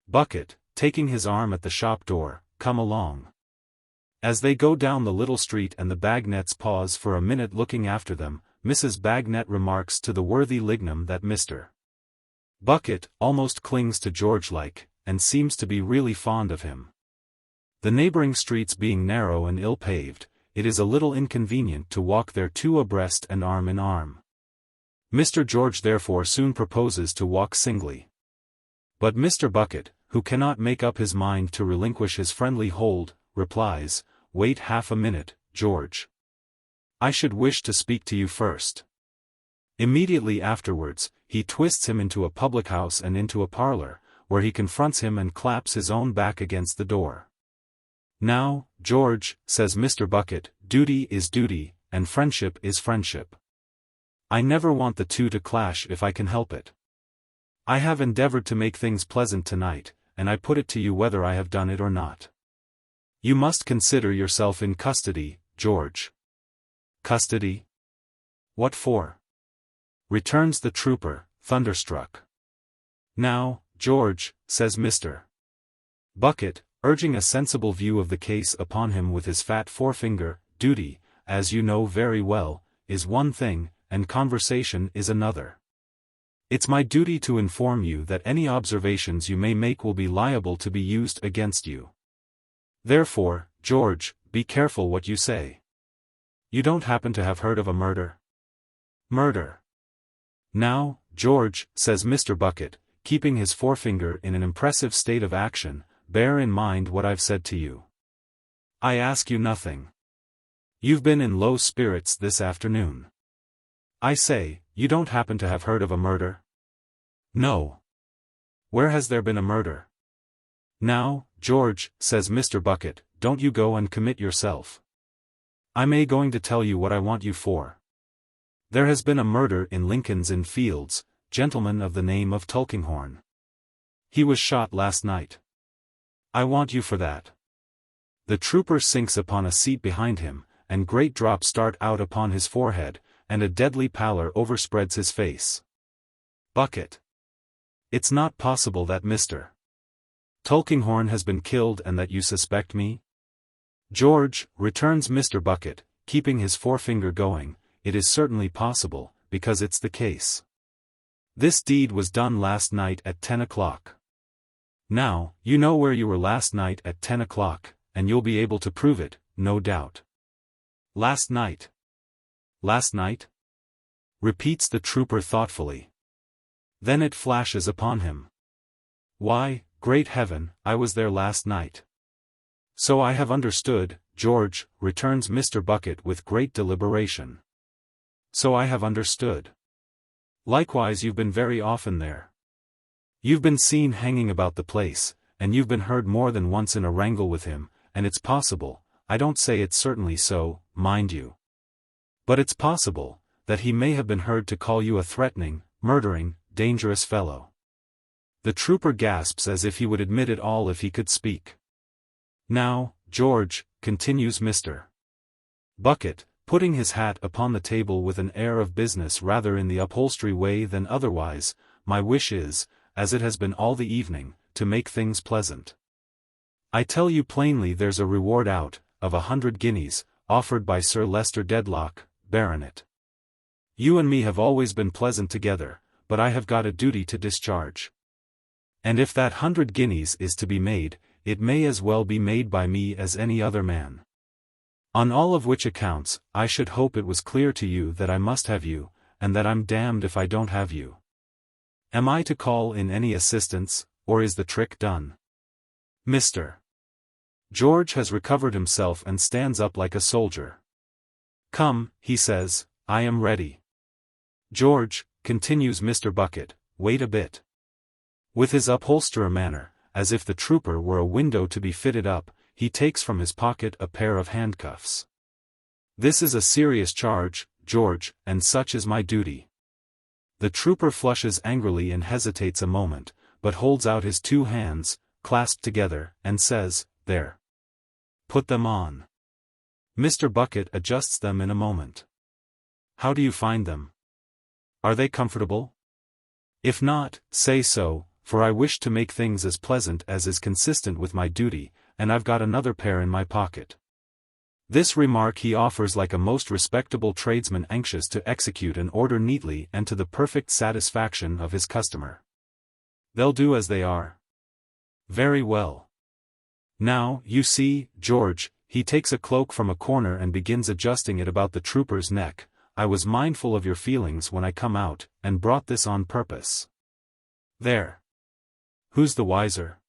Bucket, taking his arm at the shop door, come along. As they go down the little street and the Bagnets pause for a minute looking after them, Mrs. Bagnet remarks to the worthy Lignum that Mr. Bucket almost clings to George like, and seems to be really fond of him. The neighboring streets being narrow and ill-paved, it is a little inconvenient to walk there two abreast and arm in arm. Mr. George therefore soon proposes to walk singly. But Mr. Bucket, who cannot make up his mind to relinquish his friendly hold, replies, "Wait half a minute, George. I should wish to speak to you first." Immediately afterwards, he twists him into a public house and into a parlor, where he confronts him and claps his own back against the door. "Now, George," says Mr. Bucket, "duty is duty, and friendship is friendship. I never want the two to clash if I can help it. I have endeavored to make things pleasant tonight, and I put it to you whether I have done it or not. You must consider yourself in custody, George. Custody? What for? Returns the trooper, thunderstruck. Now, George, says Mr. Bucket, urging a sensible view of the case upon him with his fat forefinger, duty, as you know very well, is one thing, and conversation is another. It's my duty to inform you that any observations you may make will be liable to be used against you. Therefore, George, be careful what you say. You don't happen to have heard of a murder? Murder. Now, George, says Mr. Bucket, keeping his forefinger in an impressive state of action, bear in mind what I've said to you. I ask you nothing. You've been in low spirits this afternoon. I say, you don't happen to have heard of a murder? No. Where has there been a murder? Now, George, says Mr. Bucket, don't you go and commit yourself. I'm going to tell you what I want you for. There has been a murder in Lincoln's Inn Fields, gentleman of the name of Tulkinghorn. He was shot last night. I want you for that. The trooper sinks upon a seat behind him, and great drops start out upon his forehead, and a deadly pallor overspreads his face. Bucket. It's not possible that Mr. Tulkinghorn has been killed and that you suspect me? George, returns Mr. Bucket, keeping his forefinger going, it is certainly possible, because it's the case. This deed was done last night at 10 o'clock. Now, you know where you were last night at 10 o'clock, and you'll be able to prove it, no doubt. Last night. Last night? Repeats the trooper thoughtfully. Then it flashes upon him. Why, great heaven, I was there last night. So I have understood, George, returns Mr. Bucket with great deliberation. So I have understood. Likewise you've been very often there. You've been seen hanging about the place, and you've been heard more than once in a wrangle with him, and it's possible, I don't say it's certainly so, mind you. But it's possible, that he may have been heard to call you a threatening, murdering, dangerous fellow. The trooper gasps as if he would admit it all if he could speak. Now, George, continues Mr. Bucket, putting his hat upon the table with an air of business rather in the upholstery way than otherwise, my wish is, as it has been all the evening, to make things pleasant. I tell you plainly there's a reward out, of 100 guineas, offered by Sir Leicester Dedlock, Baronet. You and me have always been pleasant together, but I have got a duty to discharge. And if that 100 guineas is to be made, it may as well be made by me as any other man. On all of which accounts, I should hope it was clear to you that I must have you, and that I'm damned if I don't have you. Am I to call in any assistance, or is the trick done? Mr. George has recovered himself and stands up like a soldier. Come, he says, I am ready. George, continues Mr. Bucket, wait a bit. With his upholsterer manner, as if the trooper were a window to be fitted up, he takes from his pocket a pair of handcuffs. This is a serious charge, George, and such is my duty. The trooper flushes angrily and hesitates a moment, but holds out his two hands, clasped together, and says, there. Put them on. Mr. Bucket adjusts them in a moment. How do you find them? Are they comfortable? If not, say so, for I wish to make things as pleasant as is consistent with my duty, and I've got another pair in my pocket. This remark he offers like a most respectable tradesman anxious to execute an order neatly and to the perfect satisfaction of his customer. They'll do as they are. Very well. Now, you see, George, he takes a cloak from a corner and begins adjusting it about the trooper's neck. I was mindful of your feelings when I come out, and brought this on purpose. There. Who's the wiser?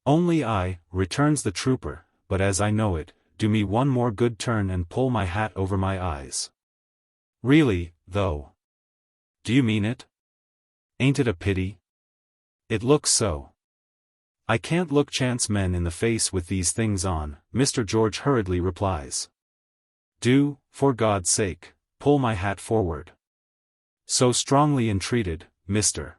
Only I, returns the trooper, but as I know it, do me one more good turn and pull my hat over my eyes. Really, though. Do you mean it? Ain't it a pity? It looks so. I can't look chance men in the face with these things on, Mr. George hurriedly replies. Do, for God's sake, pull my hat forward. So strongly entreated, Mr.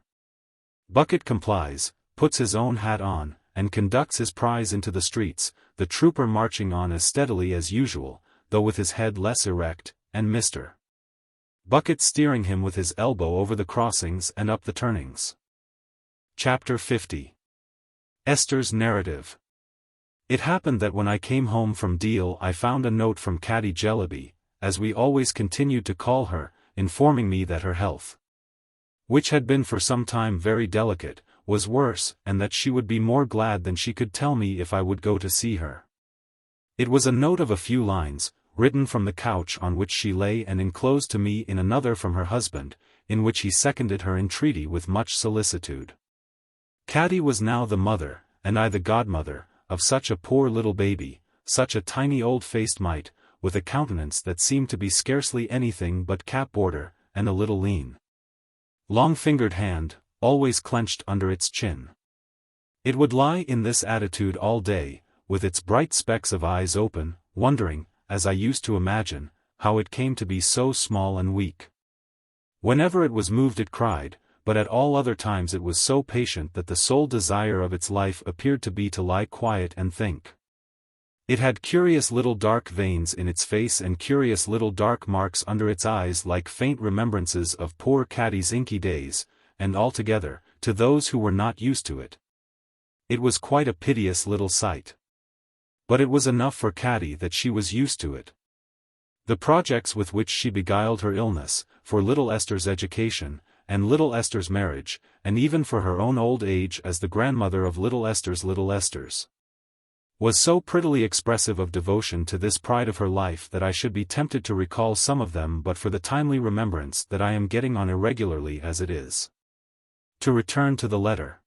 Bucket complies, puts his own hat on, and conducts his prize into the streets, the trooper marching on as steadily as usual, though with his head less erect, and Mr. Bucket steering him with his elbow over the crossings and up the turnings. Chapter 50. Esther's Narrative. It happened that when I came home from Deal I found a note from Caddy Jellyby, as we always continued to call her, informing me that her health, which had been for some time very delicate, was worse, and that she would be more glad than she could tell me if I would go to see her. It was a note of a few lines, written from the couch on which she lay and enclosed to me in another from her husband, in which he seconded her entreaty with much solicitude. Caddy was now the mother, and I the godmother, of such a poor little baby, such a tiny old-faced mite, with a countenance that seemed to be scarcely anything but cap-border, and a little lean, long-fingered hand, always clenched under its chin. It would lie in this attitude all day, with its bright specks of eyes open, wondering, as I used to imagine, how it came to be so small and weak. Whenever it was moved it cried, but at all other times it was so patient that the sole desire of its life appeared to be to lie quiet and think. It had curious little dark veins in its face and curious little dark marks under its eyes like faint remembrances of poor Caddy's inky days, and altogether, to those who were not used to it, it was quite a piteous little sight. But it was enough for Caddy that she was used to it. The projects with which she beguiled her illness, for little Esther's education, and little Esther's marriage, and even for her own old age as the grandmother of little Esther's, was so prettily expressive of devotion to this pride of her life that I should be tempted to recall some of them but for the timely remembrance that I am getting on irregularly as it is. To return to the letter.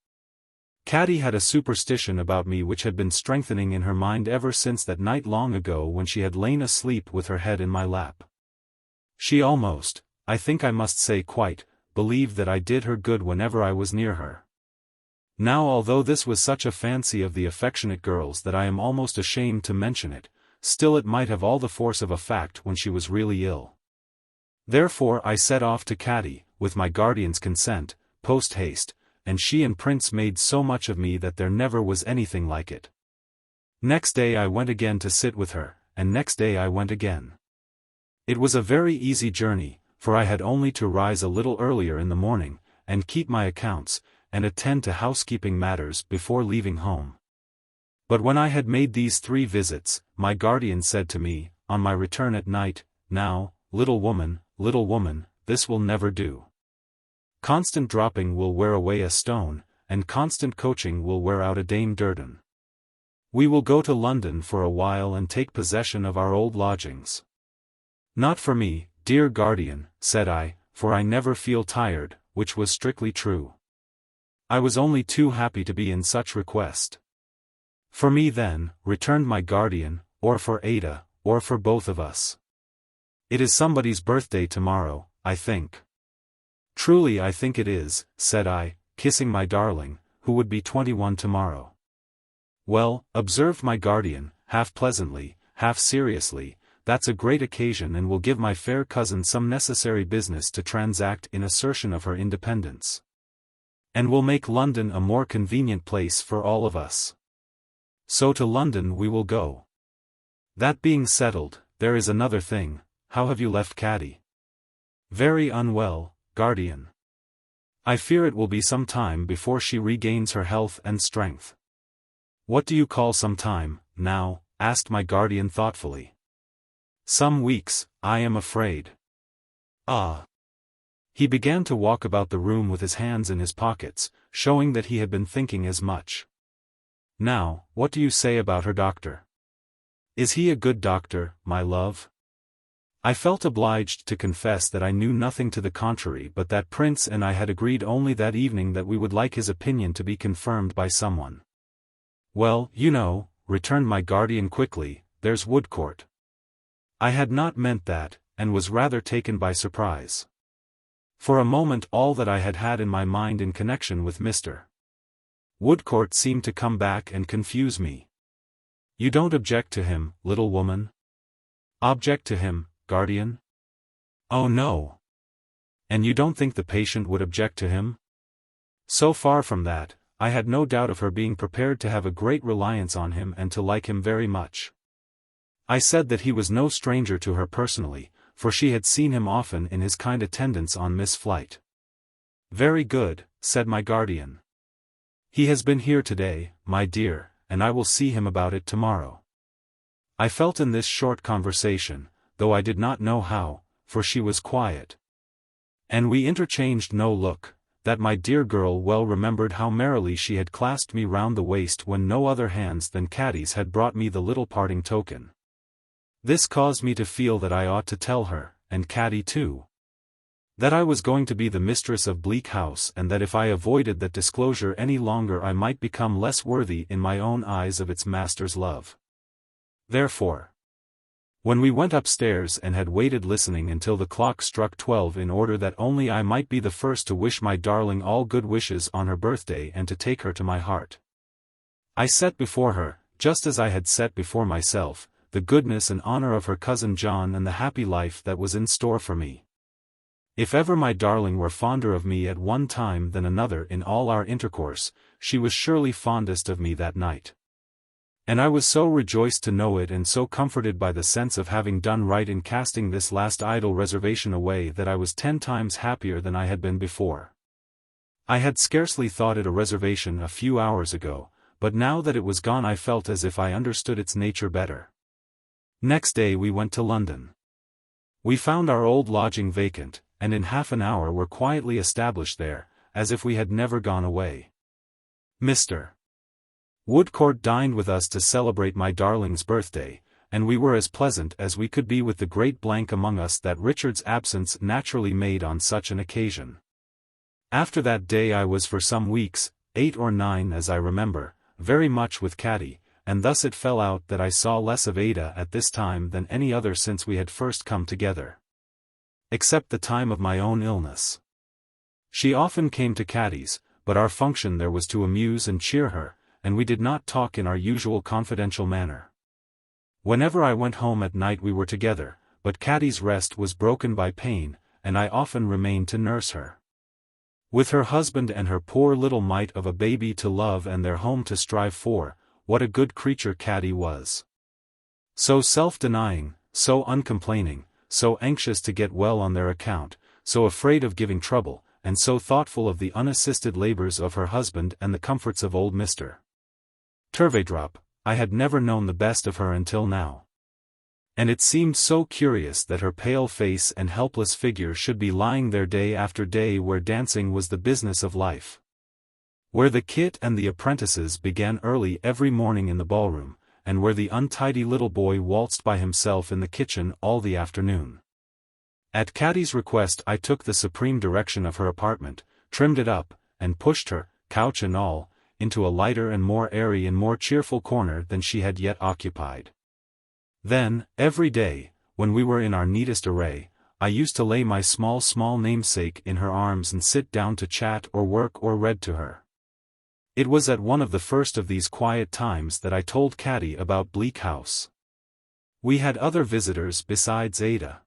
Caddy had a superstition about me which had been strengthening in her mind ever since that night long ago when she had lain asleep with her head in my lap. She almost, I think I must say quite, believed that I did her good whenever I was near her. Now although this was such a fancy of the affectionate girl's that I am almost ashamed to mention it, still it might have all the force of a fact when she was really ill. Therefore I set off to Caddy, with my guardian's consent, post-haste, and she and Prince made so much of me that there never was anything like it. Next day I went again to sit with her, and next day I went again. It was a very easy journey, for I had only to rise a little earlier in the morning, and keep my accounts, and attend to housekeeping matters before leaving home. But when I had made these 3 visits, my guardian said to me, on my return at night, "Now, little woman, this will never do. Constant dropping will wear away a stone, and constant coaching will wear out a Dame Durden. We will go to London for a while and take possession of our old lodgings." "Not for me, dear guardian," said I, "for I never feel tired," which was strictly true. I was only too happy to be in such request. "For me then," returned my guardian, "or for Ada, or for both of us. It is somebody's birthday tomorrow, I think." "Truly I think it is," said I, kissing my darling, who would be 21 tomorrow. "Well," observed my guardian, half pleasantly, half seriously, "that's a great occasion and will give my fair cousin some necessary business to transact in assertion of her independence. And will make London a more convenient place for all of us. So to London we will go. That being settled, there is another thing, how have you left Caddy?" "Very unwell, guardian. I fear it will be some time before she regains her health and strength." "What do you call some time, now?" asked my guardian thoughtfully. "Some weeks, I am afraid." "Ah." He began to walk about the room with his hands in his pockets, showing that he had been thinking as much. "Now, what do you say about her doctor? Is he a good doctor, my love?" I felt obliged to confess that I knew nothing to the contrary but that Prince and I had agreed only that evening that we would like his opinion to be confirmed by someone. "Well, you know," returned my guardian quickly, "there's Woodcourt." I had not meant that, and was rather taken by surprise. For a moment all that I had had in my mind in connection with Mr. Woodcourt seemed to come back and confuse me. "You don't object to him, little woman?" "Object to him? guardian? Oh no. And you don't think the patient would object to him? So far from that, I had no doubt of her being prepared to have a great reliance on him and to like him very much. I said that he was no stranger to her personally, for she had seen him often in his kind attendance on Miss Flite. Very good, said my guardian. He has been here today, my dear, and I will see him about it tomorrow. I felt in this short conversation, though I did not know how, for she was quiet, and we interchanged no look, that my dear girl well remembered how merrily she had clasped me round the waist when no other hands than Caddy's had brought me the little parting token. This caused me to feel that I ought to tell her, and Caddy too, that I was going to be the mistress of Bleak House, and that if I avoided that disclosure any longer I might become less worthy in my own eyes of its master's love. Therefore, when we went upstairs and had waited listening until the clock struck 12 in order that only I might be the first to wish my darling all good wishes on her birthday and to take her to my heart, I set before her, just as I had set before myself, the goodness and honor of her cousin John and the happy life that was in store for me. If ever my darling were fonder of me at one time than another in all our intercourse, she was surely fondest of me that night. And I was so rejoiced to know it and so comforted by the sense of having done right in casting this last idle reservation away that I was 10 times happier than I had been before. I had scarcely thought it a reservation a few hours ago, but now that it was gone I felt as if I understood its nature better. Next day we went to London. We found our old lodging vacant, and in half an hour were quietly established there, as if we had never gone away. Mr. Woodcourt dined with us to celebrate my darling's birthday, and we were as pleasant as we could be with the great blank among us that Richard's absence naturally made on such an occasion. After that day I was for some weeks, 8 or 9 as I remember, very much with Caddy, and thus it fell out that I saw less of Ada at this time than any other since we had first come together. Except the time of my own illness. She often came to Caddy's, but our function there was to amuse and cheer her, and we did not talk in our usual confidential manner. Whenever I went home at night we were together, but Caddy's rest was broken by pain, and I often remained to nurse her. With her husband and her poor little mite of a baby to love and their home to strive for, what a good creature Caddy was. So self-denying, so uncomplaining, so anxious to get well on their account, so afraid of giving trouble, and so thoughtful of the unassisted labors of her husband and the comforts of old Mr. Turveydrop. I had never known the best of her until now. And it seemed so curious that her pale face and helpless figure should be lying there day after day where dancing was the business of life. Where the kit and the apprentices began early every morning in the ballroom, and where the untidy little boy waltzed by himself in the kitchen all the afternoon. At Caddy's request I took the supreme direction of her apartment, trimmed it up, and pushed her, couch and all, into a lighter and more airy and more cheerful corner than she had yet occupied. Then, every day, when we were in our neatest array, I used to lay my small namesake in her arms and sit down to chat or work or read to her. It was at one of the first of these quiet times that I told Caddy about Bleak House. We had other visitors besides Ada.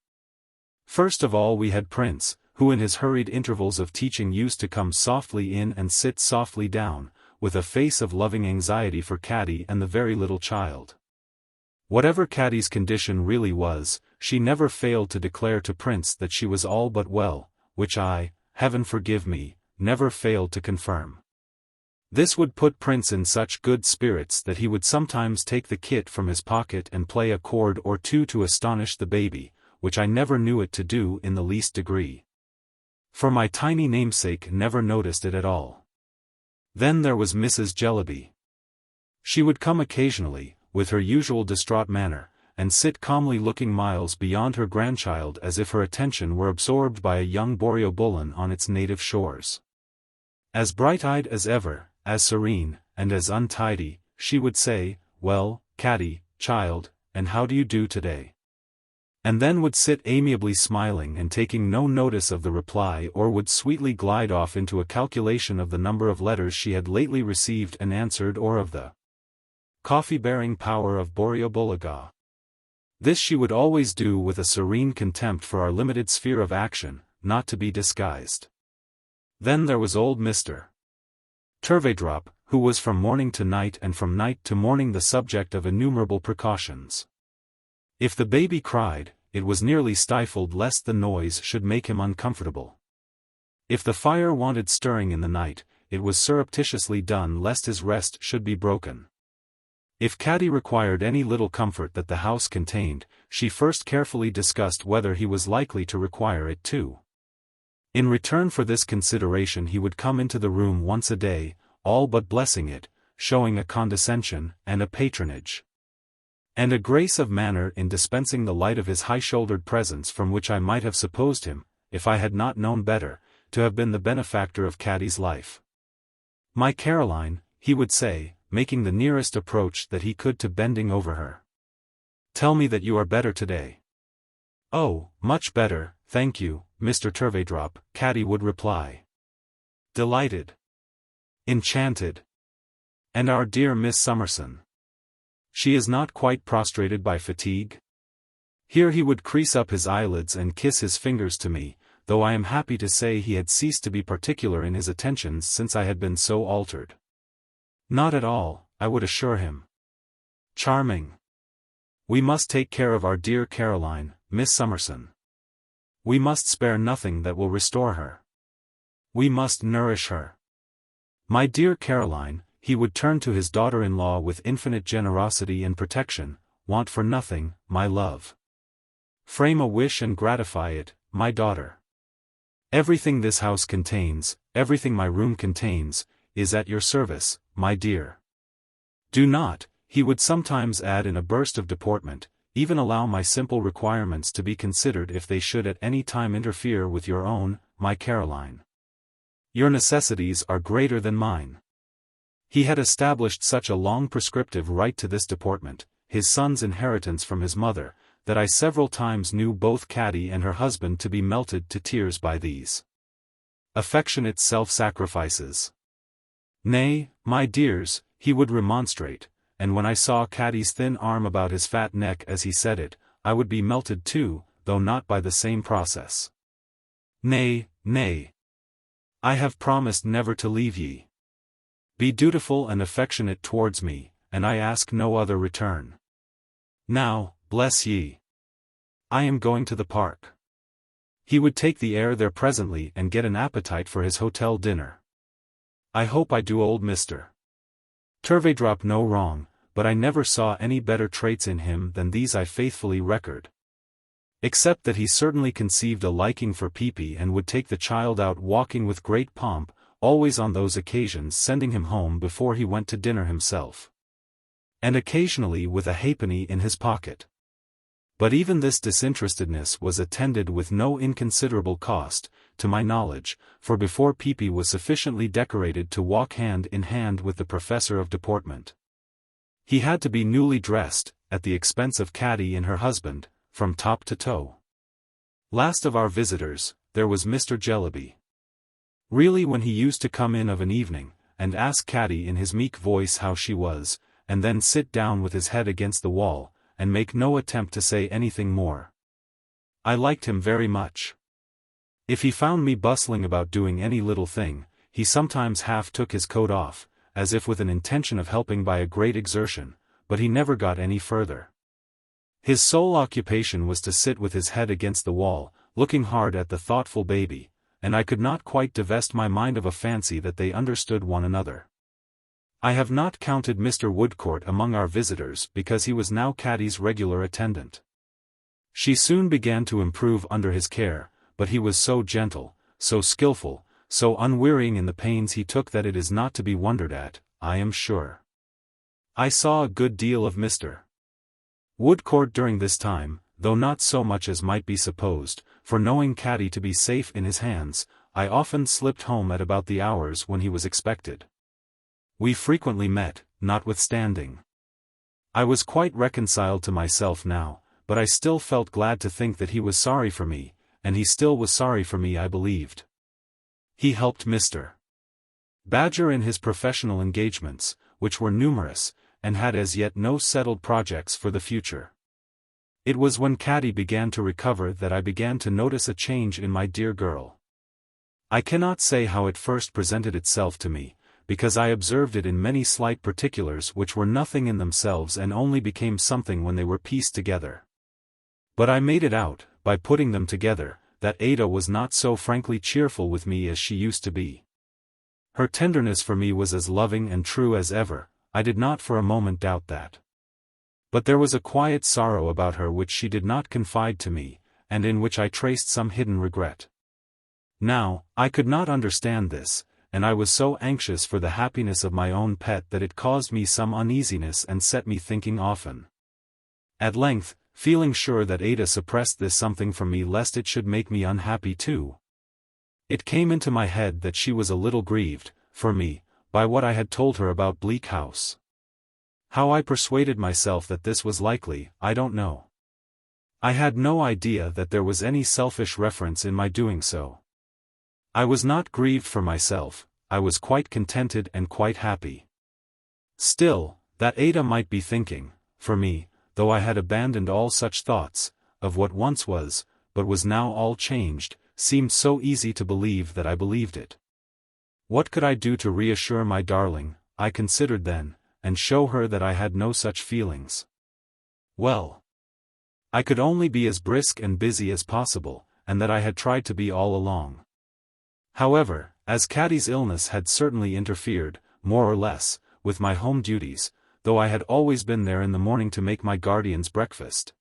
First of all we had Prince, who in his hurried intervals of teaching used to come softly in and sit softly down, with a face of loving anxiety for Caddy and the very little child. Whatever Caddy's condition really was, she never failed to declare to Prince that she was all but well, which I, heaven forgive me, never failed to confirm. This would put Prince in such good spirits that he would sometimes take the kit from his pocket and play a chord or two to astonish the baby, which I never knew it to do in the least degree. For my tiny namesake never noticed it at all. Then there was Mrs. Jellyby. She would come occasionally, with her usual distraught manner, and sit calmly looking miles beyond her grandchild as if her attention were absorbed by a young boreobullon on its native shores. As bright-eyed as ever, as serene, and as untidy, she would say, "Well, Caddy, child, and how do you do today?" And then would sit amiably smiling and taking no notice of the reply, or would sweetly glide off into a calculation of the number of letters she had lately received and answered, or of the coffee-bearing power of Boreobulaga. This she would always do with a serene contempt for our limited sphere of action, not to be disguised. Then there was old Mr. Turveydrop, who was from morning to night and from night to morning the subject of innumerable precautions. If the baby cried, it was nearly stifled lest the noise should make him uncomfortable. If the fire wanted stirring in the night, it was surreptitiously done lest his rest should be broken. If Caddy required any little comfort that the house contained, she first carefully discussed whether he was likely to require it too. In return for this consideration he would come into the room once a day, all but blessing it, showing a condescension and a patronage and a grace of manner in dispensing the light of his high-shouldered presence from which I might have supposed him, if I had not known better, to have been the benefactor of Caddy's life. "My Caroline," he would say, making the nearest approach that he could to bending over her. "Tell me that you are better today." "Oh, much better, thank you, Mr. Turveydrop," Caddy would reply. "Delighted. Enchanted. And our dear Miss Summerson? She is not quite prostrated by fatigue?" Here he would crease up his eyelids and kiss his fingers to me, though I am happy to say he had ceased to be particular in his attentions since I had been so altered. "Not at all," I would assure him. "Charming. We must take care of our dear Caroline, Miss Summerson. We must spare nothing that will restore her. We must nourish her. My dear Caroline," he would turn to his daughter-in-law with infinite generosity and protection, "want for nothing, my love. Frame a wish and gratify it, my daughter. Everything this house contains, everything my room contains, is at your service, my dear. Do not," he would sometimes add in a burst of deportment, "even allow my simple requirements to be considered if they should at any time interfere with your own, my Caroline. Your necessities are greater than mine." He had established such a long prescriptive right to this deportment, his son's inheritance from his mother, that I several times knew both Caddy and her husband to be melted to tears by these affectionate self-sacrifices. "Nay, my dears," he would remonstrate, and when I saw Caddy's thin arm about his fat neck as he said it, I would be melted too, though not by the same process. "Nay, nay. I have promised never to leave ye. Be dutiful and affectionate towards me, and I ask no other return. Now, bless ye. I am going to the park." He would take the air there presently and get an appetite for his hotel dinner. I hope I do old Mr. Turveydrop no wrong, but I never saw any better traits in him than these I faithfully record. Except that he certainly conceived a liking for Peepy and would take the child out walking with great pomp, always on those occasions sending him home before he went to dinner himself. And occasionally with a halfpenny in his pocket. But even this disinterestedness was attended with no inconsiderable cost, to my knowledge, for before Peepy was sufficiently decorated to walk hand in hand with the professor of deportment, he had to be newly dressed, at the expense of Caddy and her husband, from top to toe. Last of our visitors, there was Mr. Jellyby. Really, when he used to come in of an evening, and ask Caddy in his meek voice how she was, and then sit down with his head against the wall, and make no attempt to say anything more, I liked him very much. If he found me bustling about doing any little thing, he sometimes half took his coat off, as if with an intention of helping by a great exertion, but he never got any further. His sole occupation was to sit with his head against the wall, looking hard at the thoughtful baby, and I could not quite divest my mind of a fancy that they understood one another. I have not counted Mr. Woodcourt among our visitors because he was now Caddy's regular attendant. She soon began to improve under his care, but he was so gentle, so skilful, so unwearying in the pains he took that it is not to be wondered at, I am sure. I saw a good deal of Mr. Woodcourt during this time, though not so much as might be supposed, for knowing Caddy to be safe in his hands, I often slipped home at about the hours when he was expected. We frequently met, notwithstanding. I was quite reconciled to myself now, but I still felt glad to think that he was sorry for me, and he still was sorry for me, I believed. He helped Mr. Badger in his professional engagements, which were numerous, and had as yet no settled projects for the future. It was when Caddy began to recover that I began to notice a change in my dear girl. I cannot say how it first presented itself to me, because I observed it in many slight particulars which were nothing in themselves and only became something when they were pieced together. But I made it out, by putting them together, that Ada was not so frankly cheerful with me as she used to be. Her tenderness for me was as loving and true as ever, I did not for a moment doubt that. But there was a quiet sorrow about her which she did not confide to me, and in which I traced some hidden regret. Now, I could not understand this, and I was so anxious for the happiness of my own pet that it caused me some uneasiness and set me thinking often. At length, feeling sure that Ada suppressed this something from me lest it should make me unhappy too, it came into my head that she was a little grieved, for me, by what I had told her about Bleak House. How I persuaded myself that this was likely, I don't know. I had no idea that there was any selfish reference in my doing so. I was not grieved for myself, I was quite contented and quite happy. Still, that Ada might be thinking, for me, though I had abandoned all such thoughts, of what once was, but was now all changed, seemed so easy to believe that I believed it. What could I do to reassure my darling, I considered then, and show her that I had no such feelings? Well, I could only be as brisk and busy as possible, and that I had tried to be all along. However, as Caddy's illness had certainly interfered, more or less, with my home duties, though I had always been there in the morning to make my guardian's breakfast.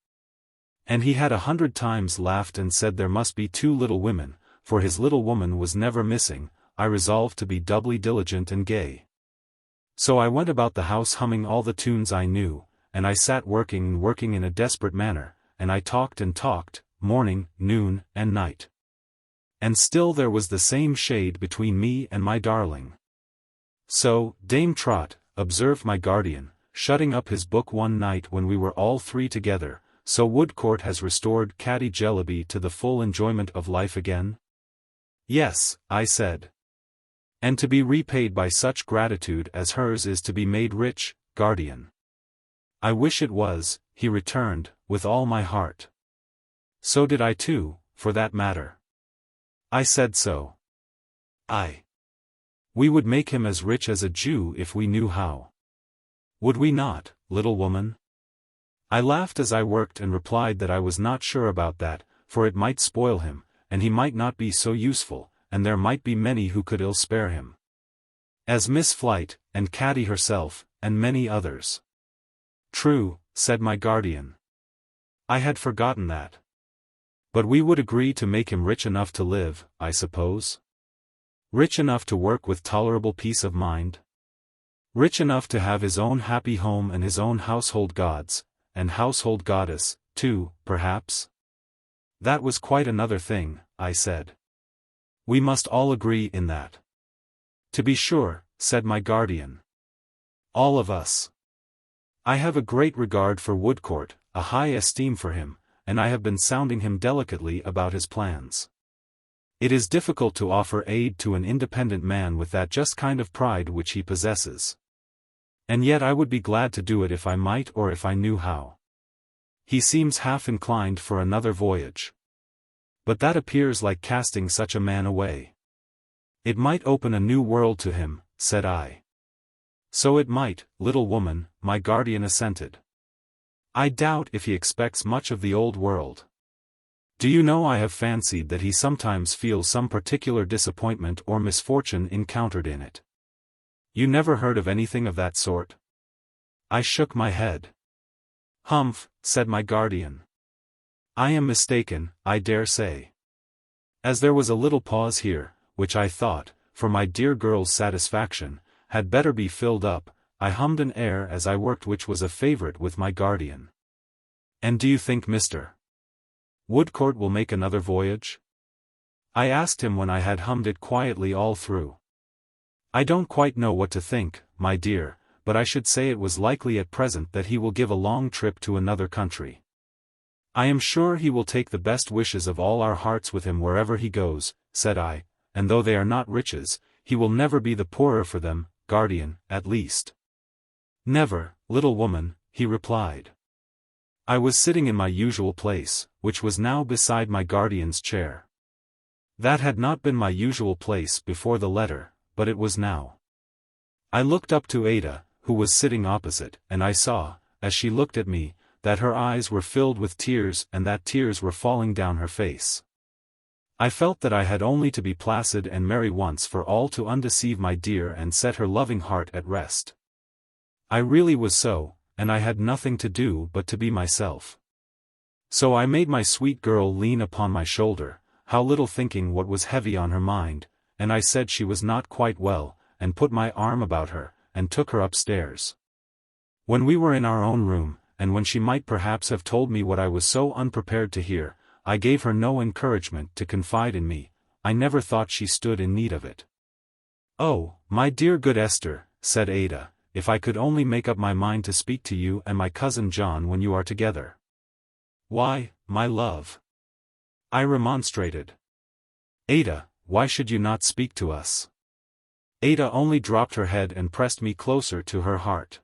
And he had 100 times laughed and said there must be 2 little women, for his little woman was never missing, I resolved to be doubly diligent and gay. So I went about the house humming all the tunes I knew, and I sat working in a desperate manner, and I talked and talked, morning, noon, and night. And still there was the same shade between me and my darling. So, Dame Trot, observed my guardian, shutting up his book one night when we were all 3 together, so Woodcourt has restored Caddy Jellyby to the full enjoyment of life again? Yes, I said. And to be repaid by such gratitude as hers is to be made rich, guardian. I wish it was, he returned, with all my heart. So did I too, for that matter. I said so. We would make him as rich as a Jew if we knew how. Would we not, little woman? I laughed as I worked and replied that I was not sure about that, for it might spoil him, and he might not be so useful, and there might be many who could ill spare him. As Miss Flight, and Caddy herself, and many others. True, said my guardian. I had forgotten that. But we would agree to make him rich enough to live, I suppose? Rich enough to work with tolerable peace of mind? Rich enough to have his own happy home and his own household gods, and household goddess, too, perhaps? That was quite another thing, I said. We must all agree in that. To be sure, said my guardian. All of us. I have a great regard for Woodcourt, a high esteem for him, and I have been sounding him delicately about his plans. It is difficult to offer aid to an independent man with that just kind of pride which he possesses. And yet I would be glad to do it if I might or if I knew how. He seems half inclined for another voyage. But that appears like casting such a man away. It might open a new world to him, said I. So it might, little woman, my guardian assented. I doubt if he expects much of the old world. Do you know I have fancied that he sometimes feels some particular disappointment or misfortune encountered in it. You never heard of anything of that sort? I shook my head. Humph, said my guardian. I am mistaken, I dare say. As there was a little pause here, which I thought, for my dear girl's satisfaction, had better be filled up, I hummed an air as I worked which was a favorite with my guardian. And do you think Mr. Woodcourt will make another voyage? I asked him when I had hummed it quietly all through. I don't quite know what to think, my dear, but I should say it was likely at present that he will give a long trip to another country. I am sure he will take the best wishes of all our hearts with him wherever he goes, said I, and though they are not riches, he will never be the poorer for them, guardian, at least. Never, little woman, he replied. I was sitting in my usual place, which was now beside my guardian's chair. That had not been my usual place before the letter, but it was now. I looked up to Ada, who was sitting opposite, and I saw, as she looked at me, that her eyes were filled with tears and that tears were falling down her face. I felt that I had only to be placid and merry once for all to undeceive my dear and set her loving heart at rest. I really was so, and I had nothing to do but to be myself. So I made my sweet girl lean upon my shoulder, how little thinking what was heavy on her mind, and I said she was not quite well, and put my arm about her, and took her upstairs. When we were in our own room, and when she might perhaps have told me what I was so unprepared to hear, I gave her no encouragement to confide in me. I never thought she stood in need of it. "Oh, my dear good Esther," said Ada, "if I could only make up my mind to speak to you and my cousin John when you are together." "Why, my love?" I remonstrated. "Ada, why should you not speak to us?" Ada only dropped her head and pressed me closer to her heart.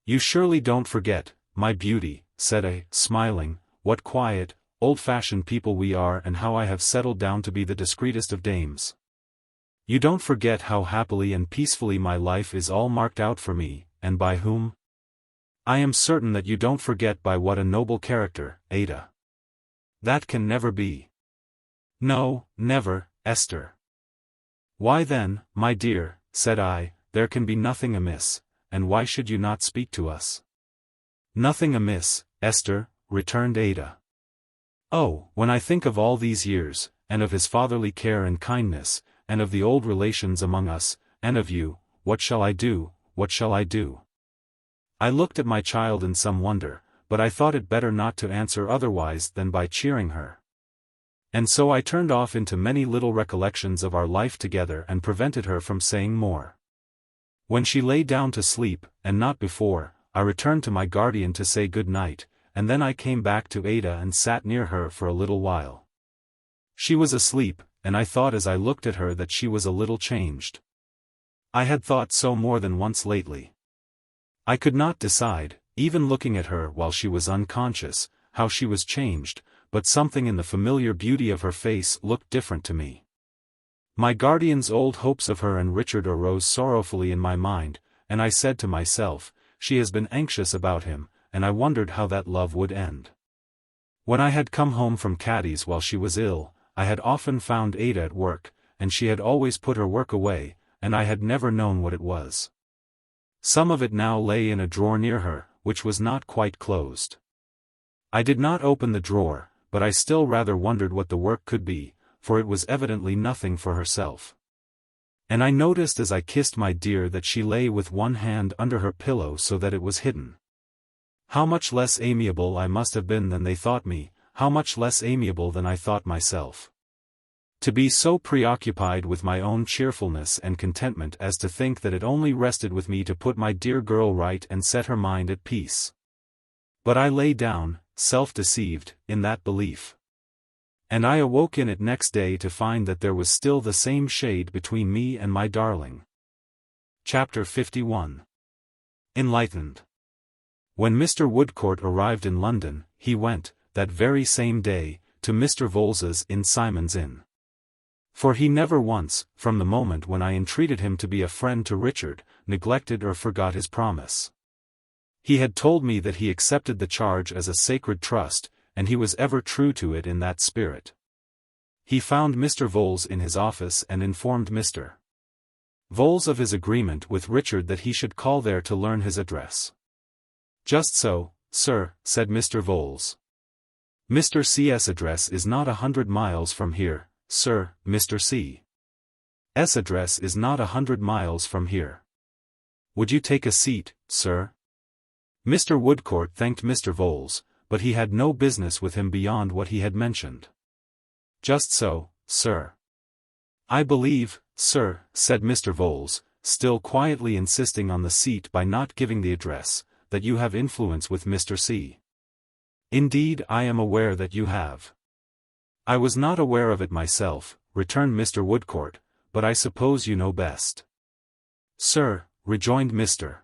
"You surely don't forget, my beauty," said I, smiling, "what quiet, old-fashioned people we are and how I have settled down to be the discreetest of dames. You don't forget how happily and peacefully my life is all marked out for me, and by whom? I am certain that you don't forget by what a noble character, Ada. That can never be." "No, never, Esther." "Why then, my dear," said I, "there can be nothing amiss, and why should you not speak to us?" "Nothing amiss, Esther," returned Ada. "Oh, when I think of all these years, and of his fatherly care and kindness, and of the old relations among us, and of you, what shall I do, what shall I do?" I looked at my child in some wonder, but I thought it better not to answer otherwise than by cheering her. And so I turned off into many little recollections of our life together and prevented her from saying more. When she lay down to sleep, and not before, I returned to my guardian to say good night, and then I came back to Ada and sat near her for a little while. She was asleep, and I thought as I looked at her that she was a little changed. I had thought so more than once lately. I could not decide, even looking at her while she was unconscious, how she was changed, but something in the familiar beauty of her face looked different to me. My guardian's old hopes of her and Richard arose sorrowfully in my mind, and I said to myself, she has been anxious about him, and I wondered how that love would end. When I had come home from Caddy's while she was ill, I had often found Ada at work, and she had always put her work away, and I had never known what it was. Some of it now lay in a drawer near her, which was not quite closed. I did not open the drawer, but I still rather wondered what the work could be, for it was evidently nothing for herself. And I noticed as I kissed my dear that she lay with one hand under her pillow so that it was hidden. How much less amiable I must have been than they thought me, how much less amiable than I thought myself. To be so preoccupied with my own cheerfulness and contentment as to think that it only rested with me to put my dear girl right and set her mind at peace. But I lay down, self-deceived, in that belief. And I awoke in it next day to find that there was still the same shade between me and my darling. Chapter 51. Enlightened. When Mr. Woodcourt arrived in London, he went, that very same day, to Mr. Vholes's in Simon's Inn. For he never once, from the moment when I entreated him to be a friend to Richard, neglected or forgot his promise. He had told me that he accepted the charge as a sacred trust, and he was ever true to it in that spirit. He found Mr. Vholes in his office and informed Mr. Vholes of his agreement with Richard that he should call there to learn his address. "Just so, sir," said Mr. Vholes. "Mr. C.'s address is not 100 miles from here, sir. Mr. C.'s address is not 100 miles from here. Would you take a seat, sir?" Mr. Woodcourt thanked Mr. Vholes, but he had no business with him beyond what he had mentioned. "Just so, sir." "I believe, sir," said Mr. Vholes, still quietly insisting on the seat by not giving the address, "that you have influence with Mr. C." "Indeed I am aware that you have." "I was not aware of it myself," returned Mr. Woodcourt, "but I suppose you know best." "Sir," rejoined Mr.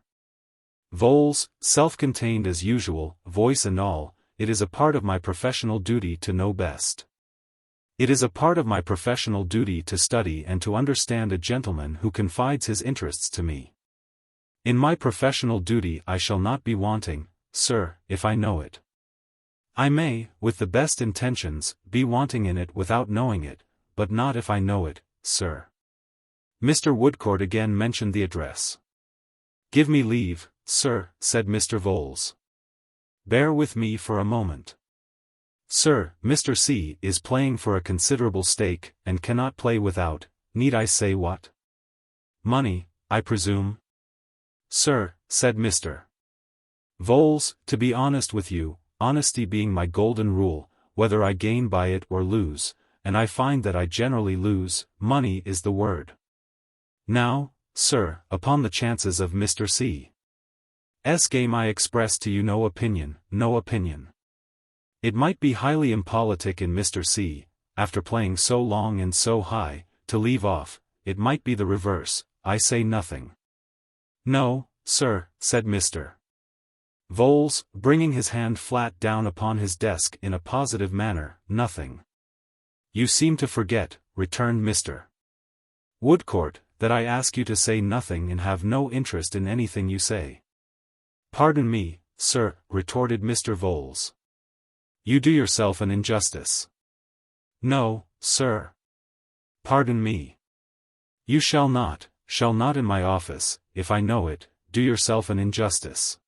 Voles, self-contained as usual, voice and all, it is a part of my professional duty to know best. It is a part of my professional duty to study and to understand a gentleman who confides his interests to me. In my professional duty I shall not be wanting, sir, if I know it. I may, with the best intentions, be wanting in it without knowing it, but not if I know it, sir. Mr. Woodcourt again mentioned the address. Give me leave, sir, said Mr. Voles. Bear with me for a moment. Sir, Mr. C. is playing for a considerable stake, and cannot play without, need I say what? Money, I presume? Sir, said Mr. Voles, to be honest with you, honesty being my golden rule, whether I gain by it or lose, and I find that I generally lose, money is the word. Now, sir, upon the chances of Mr. C. S. game I express to you no opinion, no opinion. It might be highly impolitic in Mr. C., after playing so long and so high, to leave off, it might be the reverse, I say nothing. No, sir, said Mr. Voles, bringing his hand flat down upon his desk in a positive manner, nothing. You seem to forget, returned Mr. Woodcourt, that I ask you to say nothing and have no interest in anything you say. Pardon me, sir, retorted Mr. Voles. You do yourself an injustice. No, sir. Pardon me. You shall not in my office, if I know it, do yourself an injustice.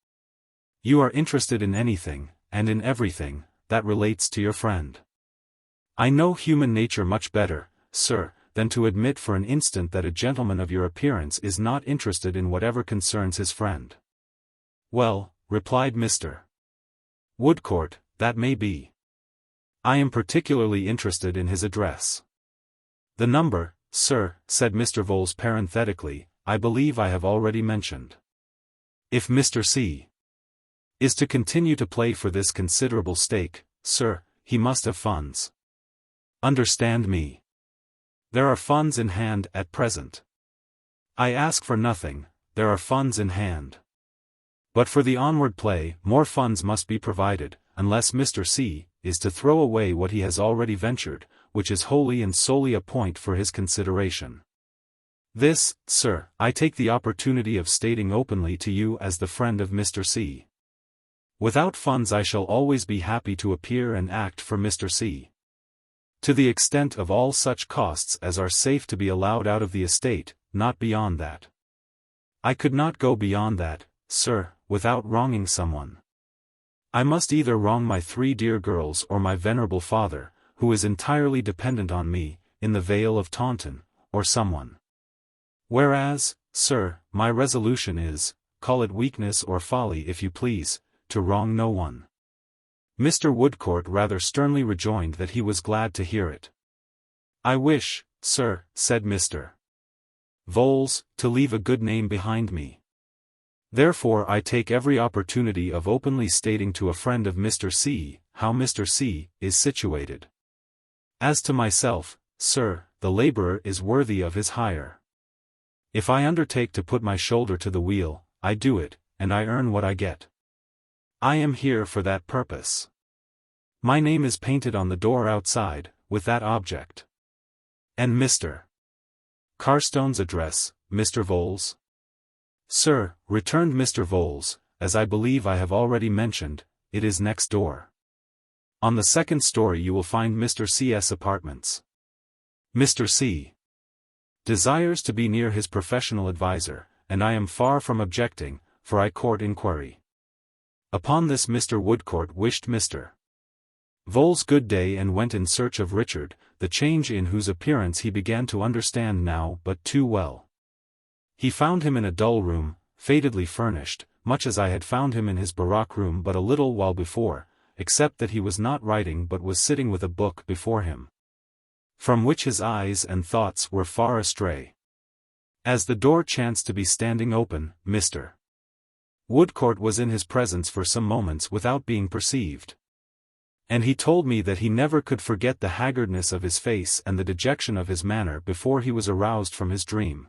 You are interested in anything, and in everything, that relates to your friend. I know human nature much better, sir, than to admit for an instant that a gentleman of your appearance is not interested in whatever concerns his friend. Well, replied Mr. Woodcourt, that may be. I am particularly interested in his address. The number, sir, said Mr. Voles parenthetically, I believe I have already mentioned. If Mr. C. is to continue to play for this considerable stake, sir, he must have funds. Understand me. There are funds in hand at present. I ask for nothing, there are funds in hand. But for the onward play, more funds must be provided, unless Mr. C. is to throw away what he has already ventured, which is wholly and solely a point for his consideration. This, sir, I take the opportunity of stating openly to you as the friend of Mr. C. Without funds I shall always be happy to appear and act for Mr. C. to the extent of all such costs as are safe to be allowed out of the estate, not beyond that. I could not go beyond that, sir, without wronging someone. I must either wrong my 3 dear girls or my venerable father, who is entirely dependent on me, in the Vale of Taunton, or someone. Whereas, sir, my resolution is, call it weakness or folly if you please, to wrong no one. Mr. Woodcourt rather sternly rejoined that he was glad to hear it. I wish, sir, said Mr. Voles, to leave a good name behind me. Therefore I take every opportunity of openly stating to a friend of Mr. C. how Mr. C. is situated. As to myself, sir, the laborer is worthy of his hire. If I undertake to put my shoulder to the wheel, I do it, and I earn what I get. I am here for that purpose. My name is painted on the door outside, with that object. And Mr. Carstone's address, Mr. Voles? Sir, returned Mr. Voles, as I believe I have already mentioned, it is next door. On the 2nd story you will find Mr. C.'s apartments. Mr. C. desires to be near his professional adviser, and I am far from objecting, for I court inquiry. Upon this Mr. Woodcourt wished Mr. Voles good day and went in search of Richard, the change in whose appearance he began to understand now but too well. He found him in a dull room, fadedly furnished, much as I had found him in his baroque room but a little while before, except that he was not writing but was sitting with a book before him, from which his eyes and thoughts were far astray. As the door chanced to be standing open, Mr. Woodcourt was in his presence for some moments without being perceived. And he told me that he never could forget the haggardness of his face and the dejection of his manner before he was aroused from his dream.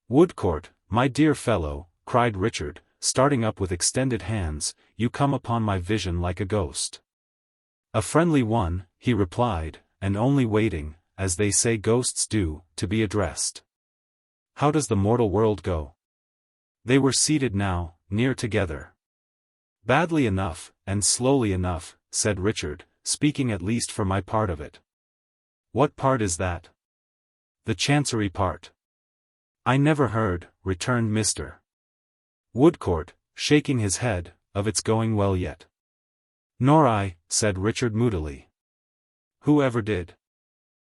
Woodcourt, my dear fellow, cried Richard, starting up with extended hands, "You come upon my vision like a ghost." "A friendly one," he replied, "and only waiting, as they say ghosts do, to be addressed. How does the mortal world go?" They were seated now, near together. "Badly enough, and slowly enough," said Richard, "speaking at least for my part of it." "What part is that?" "The Chancery part." "I never heard," returned Mr. Woodcourt, shaking his head, "of its going well yet." "Nor I," said Richard moodily. "Who ever did?"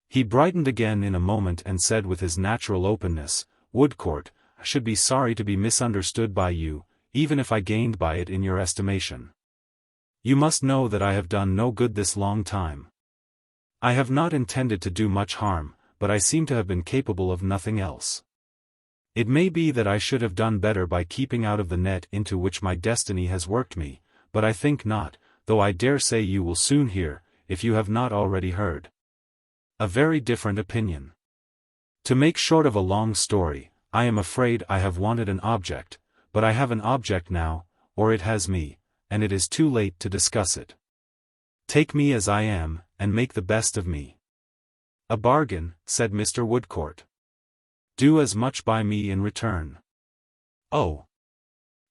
He brightened again in a moment and said with his natural openness, "Woodcourt, I should be sorry to be misunderstood by you, even if I gained by it in your estimation. You must know that I have done no good this long time. I have not intended to do much harm, but I seem to have been capable of nothing else. It may be that I should have done better by keeping out of the net into which my destiny has worked me, but I think not, though I dare say you will soon hear, if you have not already heard, a very different opinion. To make short of a long story, I am afraid I have wanted an object, but I have an object now, or it has me, and it is too late to discuss it. Take me as I am, and make the best of me." "A bargain," said Mr. Woodcourt. "Do as much by me in return." "Oh!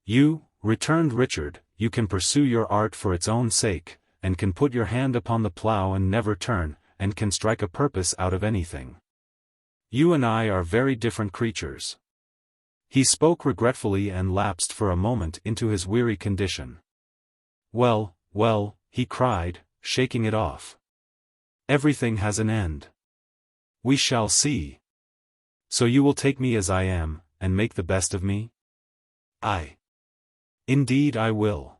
You," returned Richard, "you can pursue your art for its own sake, and can put your hand upon the plough and never turn, and can strike a purpose out of anything. You and I are very different creatures." He spoke regretfully and lapsed for a moment into his weary condition. "Well, well," he cried, shaking it off. "Everything has an end. We shall see. So you will take me as I am, and make the best of me?" "Aye. Indeed I will."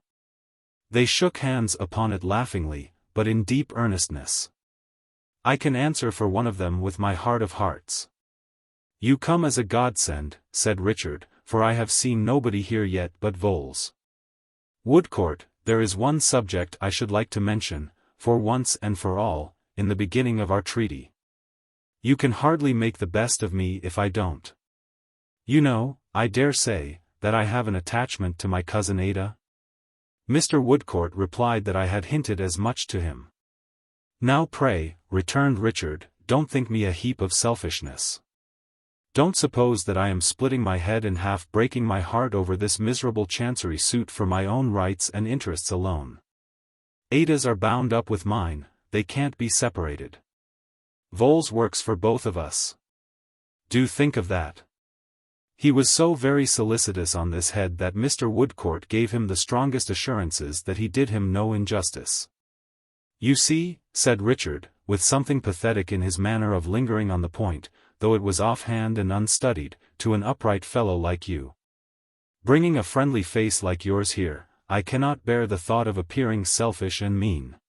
They shook hands upon it laughingly, but in deep earnestness. "I can answer for one of them with my heart of hearts." "You come as a godsend," said Richard, "for I have seen nobody here yet but Voles. Woodcourt, there is one subject I should like to mention, for once and for all, in the beginning of our treaty. You can hardly make the best of me if I don't. You know, I dare say, that I have an attachment to my cousin Ada?" Mr. Woodcourt replied that I had hinted as much to him. "Now pray," returned Richard, "don't think me a heap of selfishness. Don't suppose that I am splitting my head and half breaking my heart over this miserable chancery suit for my own rights and interests alone. Ada's are bound up with mine, they can't be separated. Voles works for both of us. Do think of that." He was so very solicitous on this head that Mr. Woodcourt gave him the strongest assurances that he did him no injustice. "You see," said Richard, with something pathetic in his manner of lingering on the point, though it was offhand and unstudied, "to an upright fellow like you, bringing a friendly face like yours here, I cannot bear the thought of appearing selfish and mean.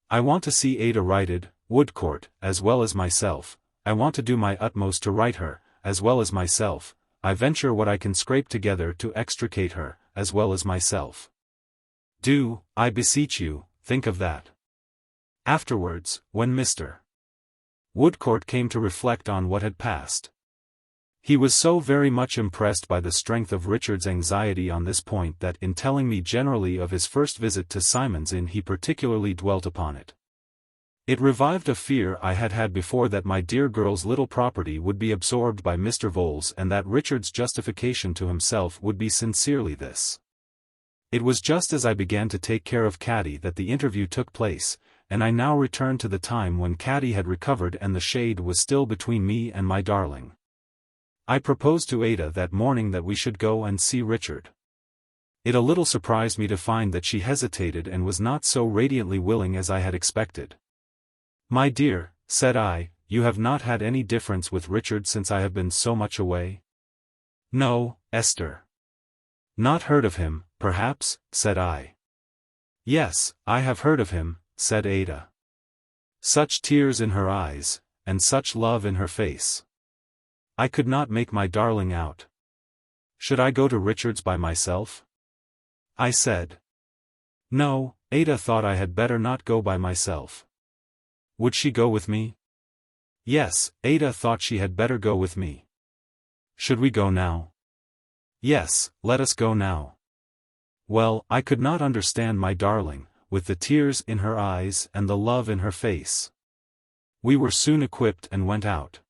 I want to see Ada righted, Woodcourt, as well as myself. I want to do my utmost to right her, as well as myself. I venture what I can scrape together to extricate her, as well as myself. Do, I beseech you, think of that." Afterwards, when Mr. Woodcourt came to reflect on what had passed, he was so very much impressed by the strength of Richard's anxiety on this point that in telling me generally of his first visit to Simon's Inn he particularly dwelt upon it. It revived a fear I had had before that my dear girl's little property would be absorbed by Mr. Voles and that Richard's justification to himself would be sincerely this. It was just as I began to take care of Caddy that the interview took place, and I now returned to the time when Caddy had recovered and the shade was still between me and my darling. I proposed to Ada that morning that we should go and see Richard. It a little surprised me to find that she hesitated and was not so radiantly willing as I had expected. "My dear," said I, "you have not had any difference with Richard since I have been so much away?" "No, Esther." "Not heard of him, perhaps?" said I. "Yes, I have heard of him," said Ada. Such tears in her eyes, and such love in her face. I could not make my darling out. "Should I go to Richard's by myself?" I said. No, Ada thought I had better not go by myself. Would she go with me? Yes, Ada thought she had better go with me. Should we go now? Yes, let us go now. Well, I could not understand my darling, with the tears in her eyes and the love in her face. We were soon equipped and went out.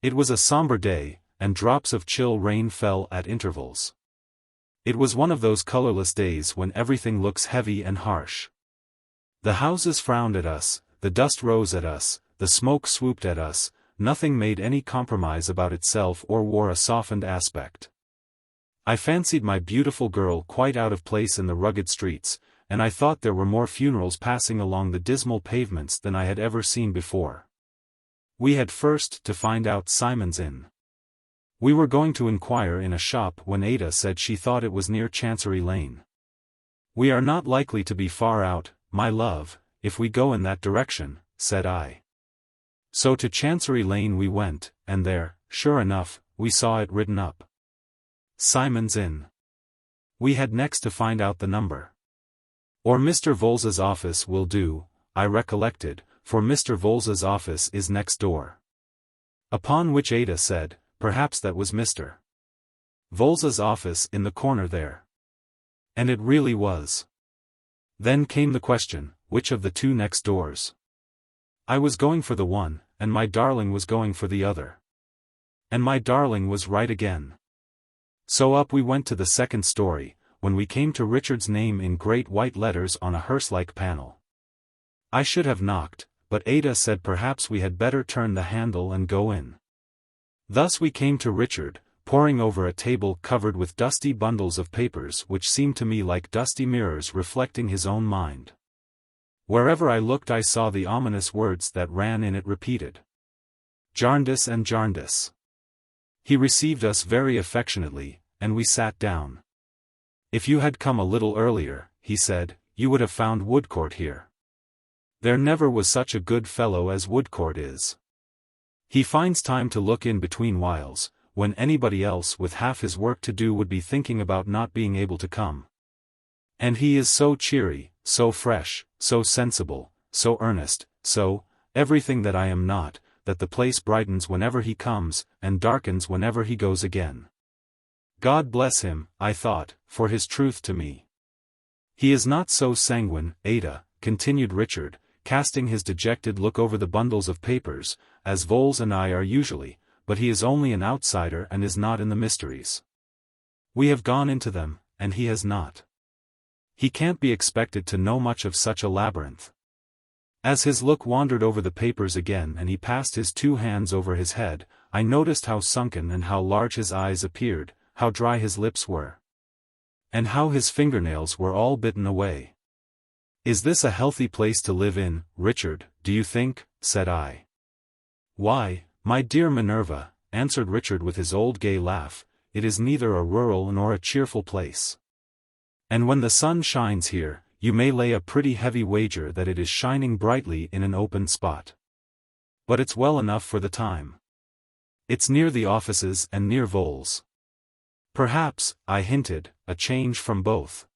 It was a somber day, and drops of chill rain fell at intervals. It was one of those colorless days when everything looks heavy and harsh. The houses frowned at us, the dust rose at us, the smoke swooped at us, nothing made any compromise about itself or wore a softened aspect. I fancied my beautiful girl quite out of place in the rugged streets, and I thought there were more funerals passing along the dismal pavements than I had ever seen before. We had first to find out Simon's Inn. We were going to inquire in a shop when Ada said she thought it was near Chancery Lane. We are not likely to be far out, my love, if we go in that direction, said I. So to Chancery Lane we went, and there, sure enough, we saw it written up. Simon's Inn. We had next to find out the number. Or Mr. Vholes's office will do, I recollected, for Mr. Vholes's office is next door. Upon which Ada said, perhaps that was Mr. Vholes's office in the corner there. And it really was. Then came the question, which of the two next doors? I was going for the one, and my darling was going for the other. And my darling was right again. So up we went to the second story, when we came to Richard's name in great white letters on a hearse-like panel. I should have knocked, but Ada said perhaps we had better turn the handle and go in. Thus we came to Richard, poring over a table covered with dusty bundles of papers which seemed to me like dusty mirrors reflecting his own mind. Wherever I looked I saw the ominous words that ran in it repeated. Jarndyce and Jarndyce. He received us very affectionately, and we sat down. If you had come a little earlier, he said, you would have found Woodcourt here. There never was such a good fellow as Woodcourt is. He finds time to look in between whiles, when anybody else with half his work to do would be thinking about not being able to come. And he is so cheery, so fresh, so sensible, so earnest, so, everything that I am not, that the place brightens whenever he comes, and darkens whenever he goes again. God bless him, I thought, for his truth to me. He is not so sanguine, Ada, continued Richard, casting his dejected look over the bundles of papers, as Vholes and I are usually, but he is only an outsider and is not in the mysteries. We have gone into them, and he has not. He can't be expected to know much of such a labyrinth. As his look wandered over the papers again and he passed his two hands over his head, I noticed how sunken and how large his eyes appeared, how dry his lips were. And how his fingernails were all bitten away. Is this a healthy place to live in, Richard, do you think? Said I. Why, my dear Minerva, answered Richard with his old gay laugh, it is neither a rural nor a cheerful place. And when the sun shines here, you may lay a pretty heavy wager that it is shining brightly in an open spot. But it's well enough for the time. It's near the offices and near Vholes. Perhaps, I hinted, a change from both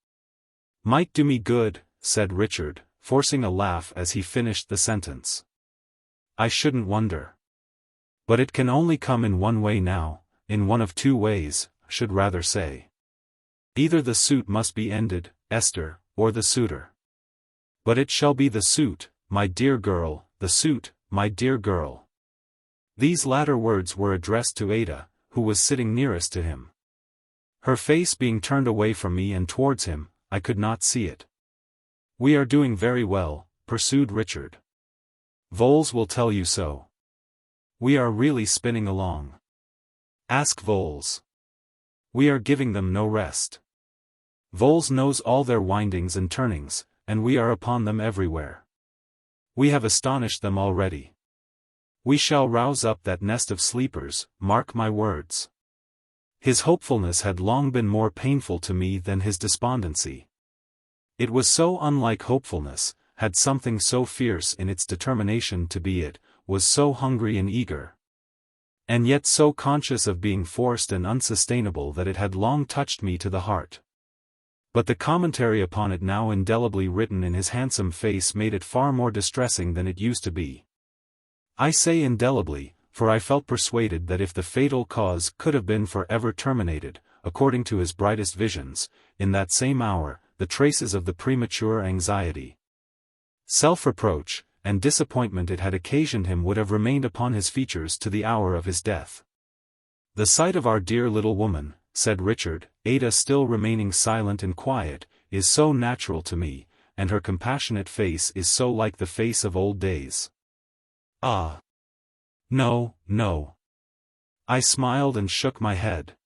might do me good, said Richard, forcing a laugh as he finished the sentence. I shouldn't wonder. But it can only come in one way now, in one of two ways, I should rather say. Either the suit must be ended, Esther, or the suitor. But it shall be the suit, my dear girl, the suit, my dear girl. These latter words were addressed to Ada, who was sitting nearest to him. Her face being turned away from me and towards him, I could not see it. We are doing very well, pursued Richard. Vholes will tell you so. We are really spinning along. Ask Vholes. We are giving them no rest. Vholes knows all their windings and turnings, and we are upon them everywhere. We have astonished them already. We shall rouse up that nest of sleepers, mark my words. His hopefulness had long been more painful to me than his despondency. It was so unlike hopefulness, had something so fierce in its determination to be it, was so hungry and eager. And yet so conscious of being forced and unsustainable that it had long touched me to the heart. But the commentary upon it now indelibly written in his handsome face made it far more distressing than it used to be. I say indelibly, for I felt persuaded that if the fatal cause could have been for ever terminated, according to his brightest visions, in that same hour, the traces of the premature anxiety, self-reproach, and disappointment it had occasioned him would have remained upon his features to the hour of his death. "The sight of our dear little woman," said Richard, Ada still remaining silent and quiet, "is so natural to me, and her compassionate face is so like the face of old days." "Ah! No, no." I smiled and shook my head.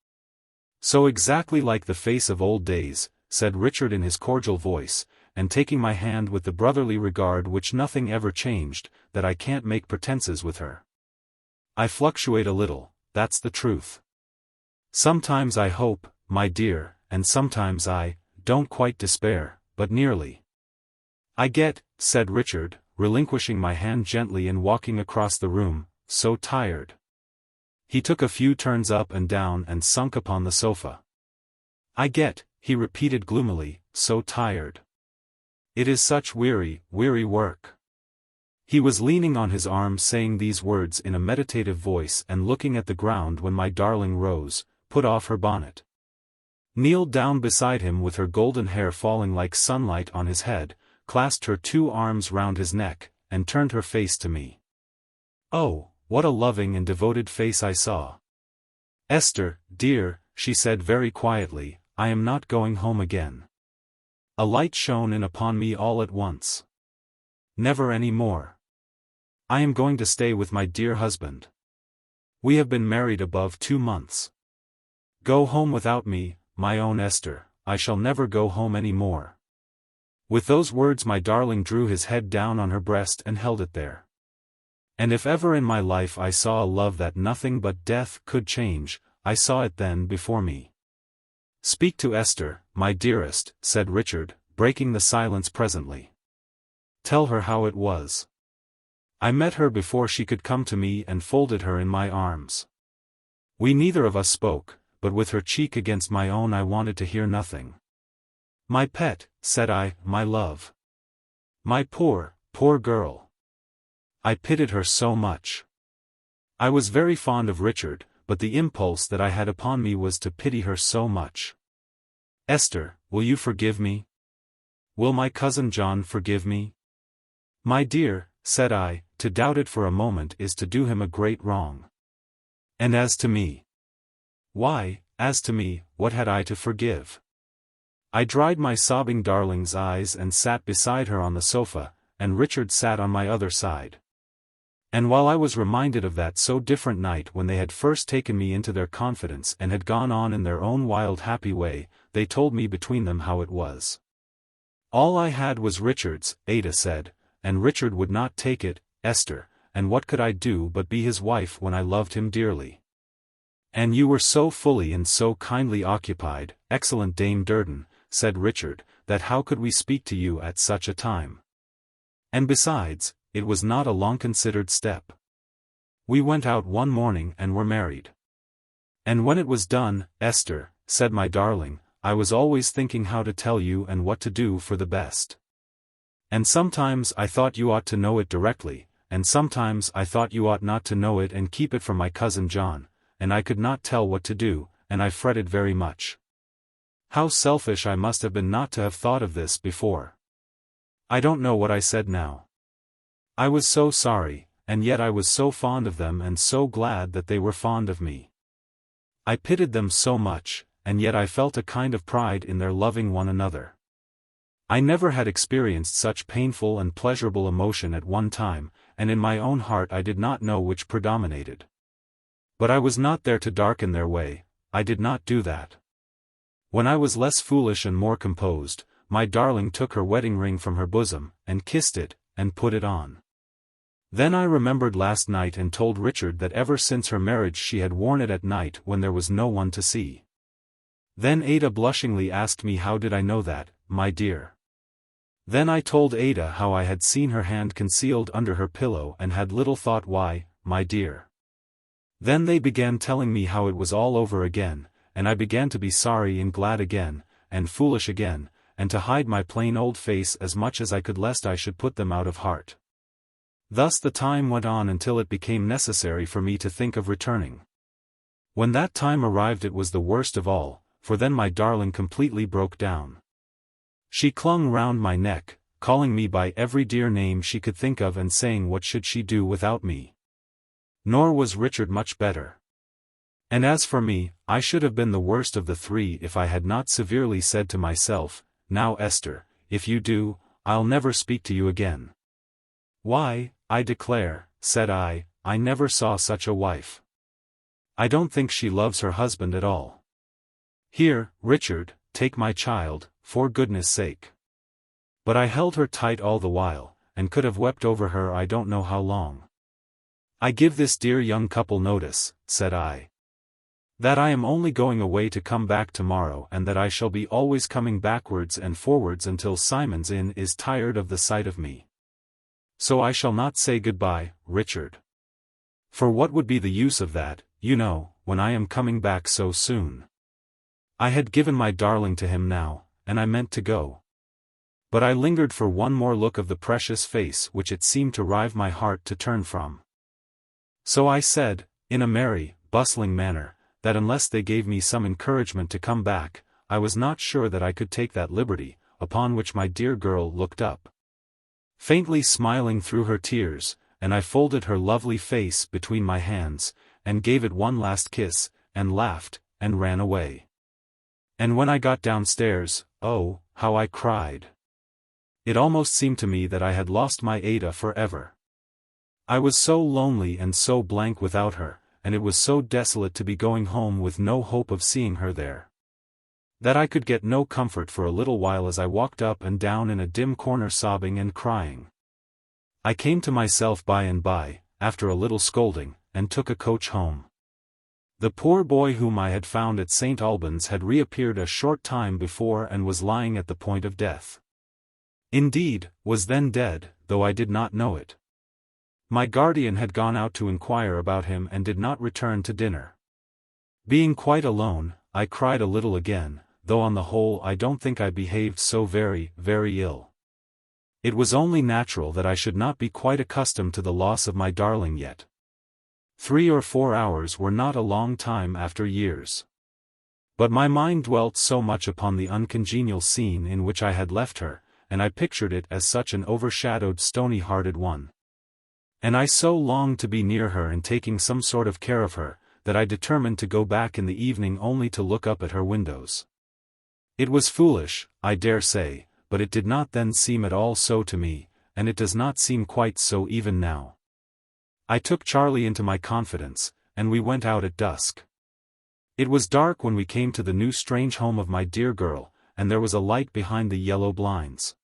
"So exactly like the face of old days," said Richard in his cordial voice, and taking my hand with the brotherly regard which nothing ever changed, "that I can't make pretenses with her. I fluctuate a little, that's the truth. Sometimes I hope, my dear, and sometimes I don't quite despair, but nearly." "I get," said Richard, relinquishing my hand gently and walking across the room, "so tired." He took a few turns up and down and sunk upon the sofa. "I get," he repeated gloomily, "so tired. It is such weary, weary work." He was leaning on his arm saying these words in a meditative voice and looking at the ground when my darling rose, put off her bonnet, kneeled down beside him with her golden hair falling like sunlight on his head, clasped her 2 arms round his neck, and turned her face to me. Oh, what a loving and devoted face I saw. "Esther, dear," she said very quietly, "I am not going home again." A light shone in upon me all at once. "Never any more. I am going to stay with my dear husband. We have been married above 2 months. Go home without me, my own Esther, I shall never go home any more." With those words my darling drew his head down on her breast and held it there. And if ever in my life I saw a love that nothing but death could change, I saw it then before me. "Speak to Esther, my dearest," said Richard, breaking the silence presently. "Tell her how it was. I met her before she could come to me and folded her in my arms. We neither of us spoke, but with her cheek against my own I wanted to hear nothing. 'My pet,' said I, 'my love. My poor, poor girl.' I pitied her so much. I was very fond of Richard, but the impulse that I had upon me was to pity her so much. 'Esther, will you forgive me? Will my cousin John forgive me?' 'My dear,' said I, 'to doubt it for a moment is to do him a great wrong. And as to me—' Why, as to me, what had I to forgive? I dried my sobbing darling's eyes and sat beside her on the sofa, and Richard sat on my other side. And while I was reminded of that so different night when they had first taken me into their confidence and had gone on in their own wild happy way, they told me between them how it was. All I had was Richard's, Ada said, and Richard would not take it, Esther, and what could I do but be his wife when I loved him dearly? And you were so fully and so kindly occupied, excellent Dame Durden, said Richard, that how could we speak to you at such a time? And besides, it was not a long-considered step. We went out one morning and were married. And when it was done, Esther, said my darling, I was always thinking how to tell you and what to do for the best. And sometimes I thought you ought to know it directly, and sometimes I thought you ought not to know it and keep it from my cousin John, and I could not tell what to do, and I fretted very much. How selfish I must have been not to have thought of this before. I don't know what I said now. I was so sorry, and yet I was so fond of them and so glad that they were fond of me. I pitied them so much, and yet I felt a kind of pride in their loving one another. I never had experienced such painful and pleasurable emotion at one time, and in my own heart I did not know which predominated. But I was not there to darken their way, I did not do that. When I was less foolish and more composed, my darling took her wedding ring from her bosom, and kissed it, and put it on. Then I remembered last night and told Richard that ever since her marriage she had worn it at night when there was no one to see. Then Ada blushingly asked me how did I know that, my dear. Then I told Ada how I had seen her hand concealed under her pillow and had little thought why, my dear. Then they began telling me how it was all over again, and I began to be sorry and glad again, and foolish again, and to hide my plain old face as much as I could lest I should put them out of heart. Thus the time went on until it became necessary for me to think of returning. When that time arrived it was the worst of all, for then my darling completely broke down. She clung round my neck, calling me by every dear name she could think of and saying what should she do without me. Nor was Richard much better. And as for me, I should have been the worst of the three if I had not severely said to myself, "Now Esther, if you do, I'll never speak to you again." "Why, I declare," said I never saw such a wife. I don't think she loves her husband at all. Here, Richard, take my child, for goodness sake. But I held her tight all the while, and could have wept over her I don't know how long. "I give this dear young couple notice," said I, "that I am only going away to come back tomorrow, and that I shall be always coming backwards and forwards until Simon's Inn is tired of the sight of me. So I shall not say goodbye, Richard. For what would be the use of that, you know, when I am coming back so soon?" I had given my darling to him now, and I meant to go. But I lingered for one more look of the precious face which it seemed to rive my heart to turn from. So I said, in a merry, bustling manner, that unless they gave me some encouragement to come back, I was not sure that I could take that liberty, upon which my dear girl looked up, faintly smiling through her tears, and I folded her lovely face between my hands, and gave it one last kiss, and laughed, and ran away. And when I got downstairs, oh, how I cried! It almost seemed to me that I had lost my Ada forever. I was so lonely and so blank without her, and it was so desolate to be going home with no hope of seeing her there, that I could get no comfort for a little while as I walked up and down in a dim corner sobbing and crying. I came to myself by and by, after a little scolding, and took a coach home. The poor boy whom I had found at St. Albans had reappeared a short time before and was lying at the point of death. Indeed, was then dead, though I did not know it. My guardian had gone out to inquire about him and did not return to dinner. Being quite alone, I cried a little again, though on the whole I don't think I behaved so very, very ill. It was only natural that I should not be quite accustomed to the loss of my darling yet. 3 or 4 hours were not a long time after years. But my mind dwelt so much upon the uncongenial scene in which I had left her, and I pictured it as such an overshadowed stony-hearted one. And I so longed to be near her and taking some sort of care of her, that I determined to go back in the evening only to look up at her windows. It was foolish, I dare say, but it did not then seem at all so to me, and it does not seem quite so even now. I took Charlie into my confidence, and we went out at dusk. It was dark when we came to the new strange home of my dear girl, and there was a light behind the yellow blinds.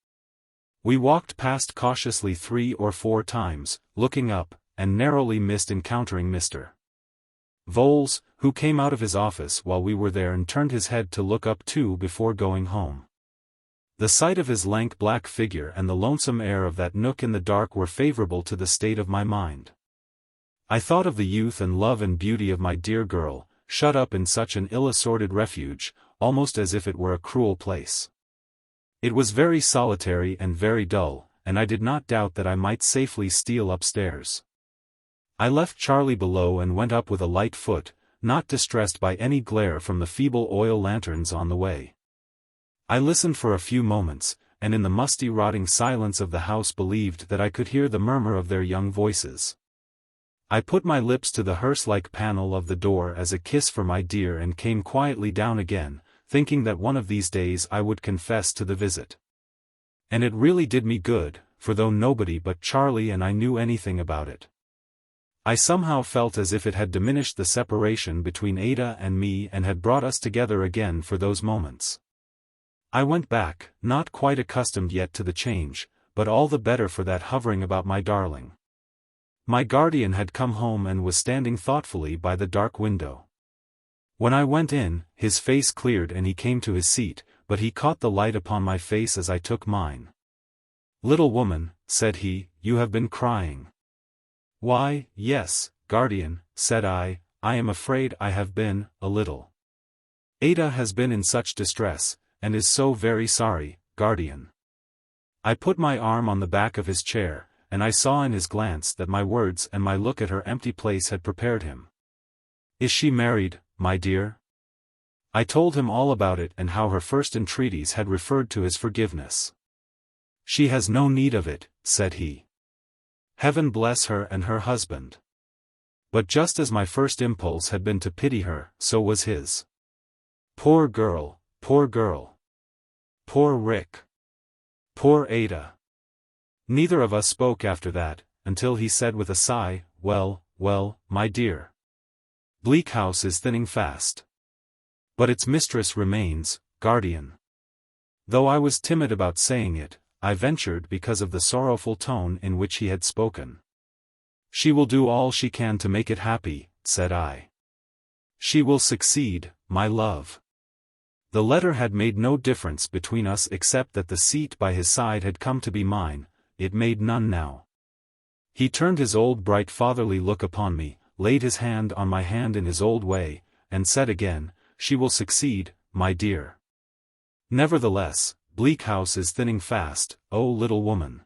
We walked past cautiously 3 or 4 times, looking up, and narrowly missed encountering Mr. Vholes, who came out of his office while we were there and turned his head to look up too before going home. The sight of his lank black figure and the lonesome air of that nook in the dark were favorable to the state of my mind. I thought of the youth and love and beauty of my dear girl, shut up in such an ill-assorted refuge, almost as if it were a cruel place. It was very solitary and very dull, and I did not doubt that I might safely steal upstairs. I left Charlie below and went up with a light foot, not distressed by any glare from the feeble oil lanterns on the way. I listened for a few moments, and in the musty rotting silence of the house believed that I could hear the murmur of their young voices. I put my lips to the hearse-like panel of the door as a kiss for my dear and came quietly down again, thinking that one of these days I would confess to the visit. And it really did me good, for though nobody but Charlie and I knew anything about it, I somehow felt as if it had diminished the separation between Ada and me and had brought us together again for those moments. I went back, not quite accustomed yet to the change, but all the better for that hovering about my darling. My guardian had come home and was standing thoughtfully by the dark window. When I went in, his face cleared and he came to his seat, but he caught the light upon my face as I took mine. "Little woman," said he, "you have been crying." "Why, yes, guardian," said I am afraid I have been, a little. Ada has been in such distress, and is so very sorry, guardian." I put my arm on the back of his chair, and I saw in his glance that my words and my look at her empty place had prepared him. "Is she married, my dear?" I told him all about it and how her first entreaties had referred to his forgiveness. "She has no need of it," said he. "Heaven bless her and her husband." But just as my first impulse had been to pity her, so was his. Poor girl, poor girl. Poor Rick. Poor Ada. Neither of us spoke after that, until he said with a sigh, "Well, well, my dear. Bleak House is thinning fast. But its mistress remains, guardian." Though I was timid about saying it, I ventured because of the sorrowful tone in which he had spoken. "She will do all she can to make it happy," said I. "She will succeed, my love." The letter had made no difference between us except that the seat by his side had come to be mine. It made none now. He turned his old bright fatherly look upon me, laid his hand on my hand in his old way, and said again, "She will succeed, my dear. Nevertheless, Bleak House is thinning fast, oh little woman."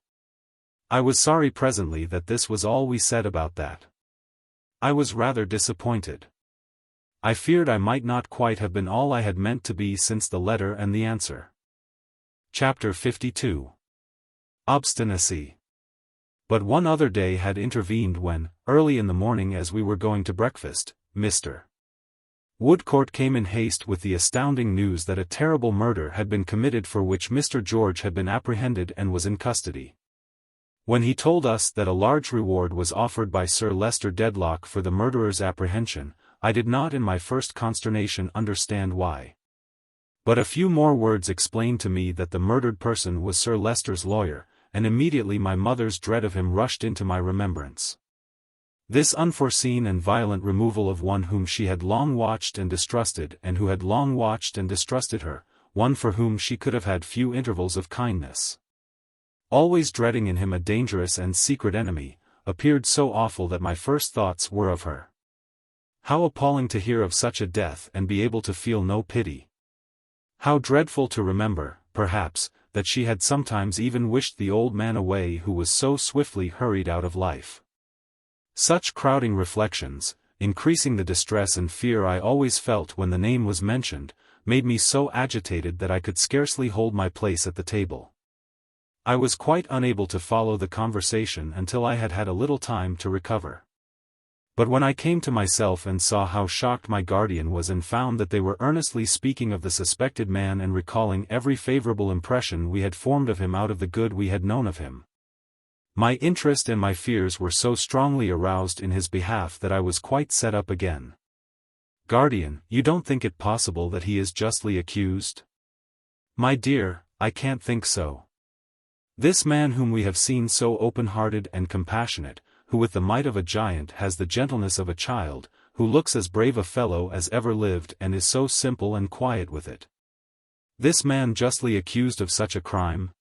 I was sorry presently that this was all we said about that. I was rather disappointed. I feared I might not quite have been all I had meant to be since the letter and the answer. Chapter 52. Obstinacy. But one other day had intervened when, early in the morning as we were going to breakfast, Mr. Woodcourt came in haste with the astounding news that a terrible murder had been committed for which Mr. George had been apprehended and was in custody. When he told us that a large reward was offered by Sir Leicester Dedlock for the murderer's apprehension, I did not in my first consternation understand why. But a few more words explained to me that the murdered person was Sir Leicester's lawyer, and immediately my mother's dread of him rushed into my remembrance. This unforeseen and violent removal of one whom she had long watched and distrusted and who had long watched and distrusted her, one for whom she could have had few intervals of kindness, always dreading in him a dangerous and secret enemy, appeared so awful that my first thoughts were of her. How appalling to hear of such a death and be able to feel no pity. How dreadful to remember, perhaps, that she had sometimes even wished the old man away who was so swiftly hurried out of life. Such crowding reflections, increasing the distress and fear I always felt when the name was mentioned, made me so agitated that I could scarcely hold my place at the table. I was quite unable to follow the conversation until I had had a little time to recover. But when I came to myself and saw how shocked my guardian was and found that they were earnestly speaking of the suspected man and recalling every favorable impression we had formed of him out of the good we had known of him, my interest and my fears were so strongly aroused in his behalf that I was quite set up again. "Guardian, you don't think it possible that he is justly accused?" "My dear, I can't think so. This man whom we have seen so open-hearted and compassionate, who with the might of a giant has the gentleness of a child, who looks as brave a fellow as ever lived and is so simple and quiet with it. This man justly accused of such a crime?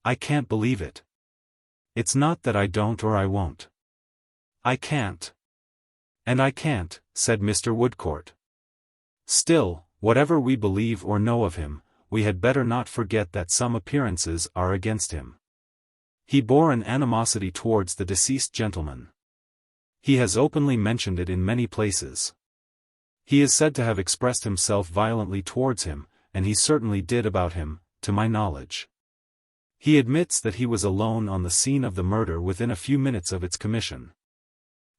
I can't believe it. It's not that I don't or I won't. I can't. And I can't," said Mr. Woodcourt. "Still, whatever we believe or know of him, we had better not forget that some appearances are against him. He bore an animosity towards the deceased gentleman. He has openly mentioned it in many places. He is said to have expressed himself violently towards him, and he certainly did about him, to my knowledge. He admits that he was alone on the scene of the murder within a few minutes of its commission.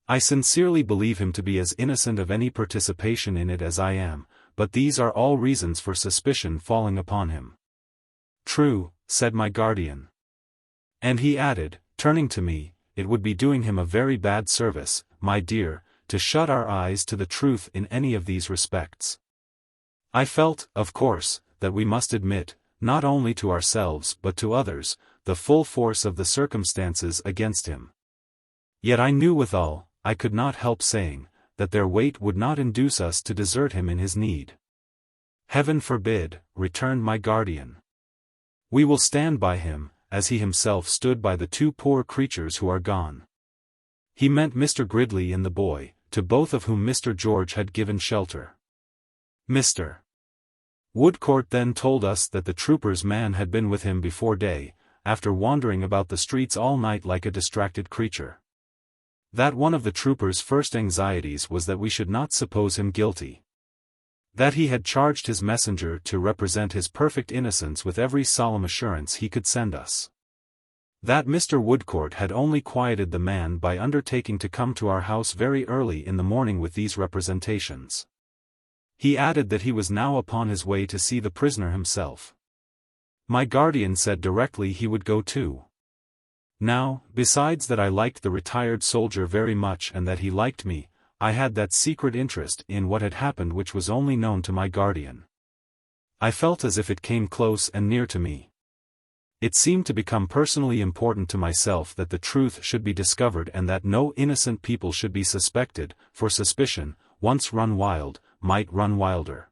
I sincerely believe him to be as innocent of any participation in it as I am, but these are all reasons for suspicion falling upon him." "True," said my guardian. And he added, turning to me, "It would be doing him a very bad service, my dear, to shut our eyes to the truth in any of these respects." I felt, of course, that we must admit, not only to ourselves but to others, the full force of the circumstances against him. Yet I knew withal, I could not help saying, that their weight would not induce us to desert him in his need. "Heaven forbid," returned my guardian. "We will stand by him, as he himself stood by the two poor creatures who are gone." He meant Mr. Gridley and the boy, to both of whom Mr. George had given shelter. Mr. Woodcourt then told us that the trooper's man had been with him before day, after wandering about the streets all night like a distracted creature. That one of the trooper's first anxieties was that we should not suppose him guilty. That he had charged his messenger to represent his perfect innocence with every solemn assurance he could send us. That Mr. Woodcourt had only quieted the man by undertaking to come to our house very early in the morning with these representations. He added that he was now upon his way to see the prisoner himself. My guardian said directly he would go too. Now, besides that I liked the retired soldier very much and that he liked me, I had that secret interest in what had happened which was only known to my guardian. I felt as if it came close and near to me. It seemed to become personally important to myself that the truth should be discovered and that no innocent people should be suspected, for suspicion, once run wild, might run wilder.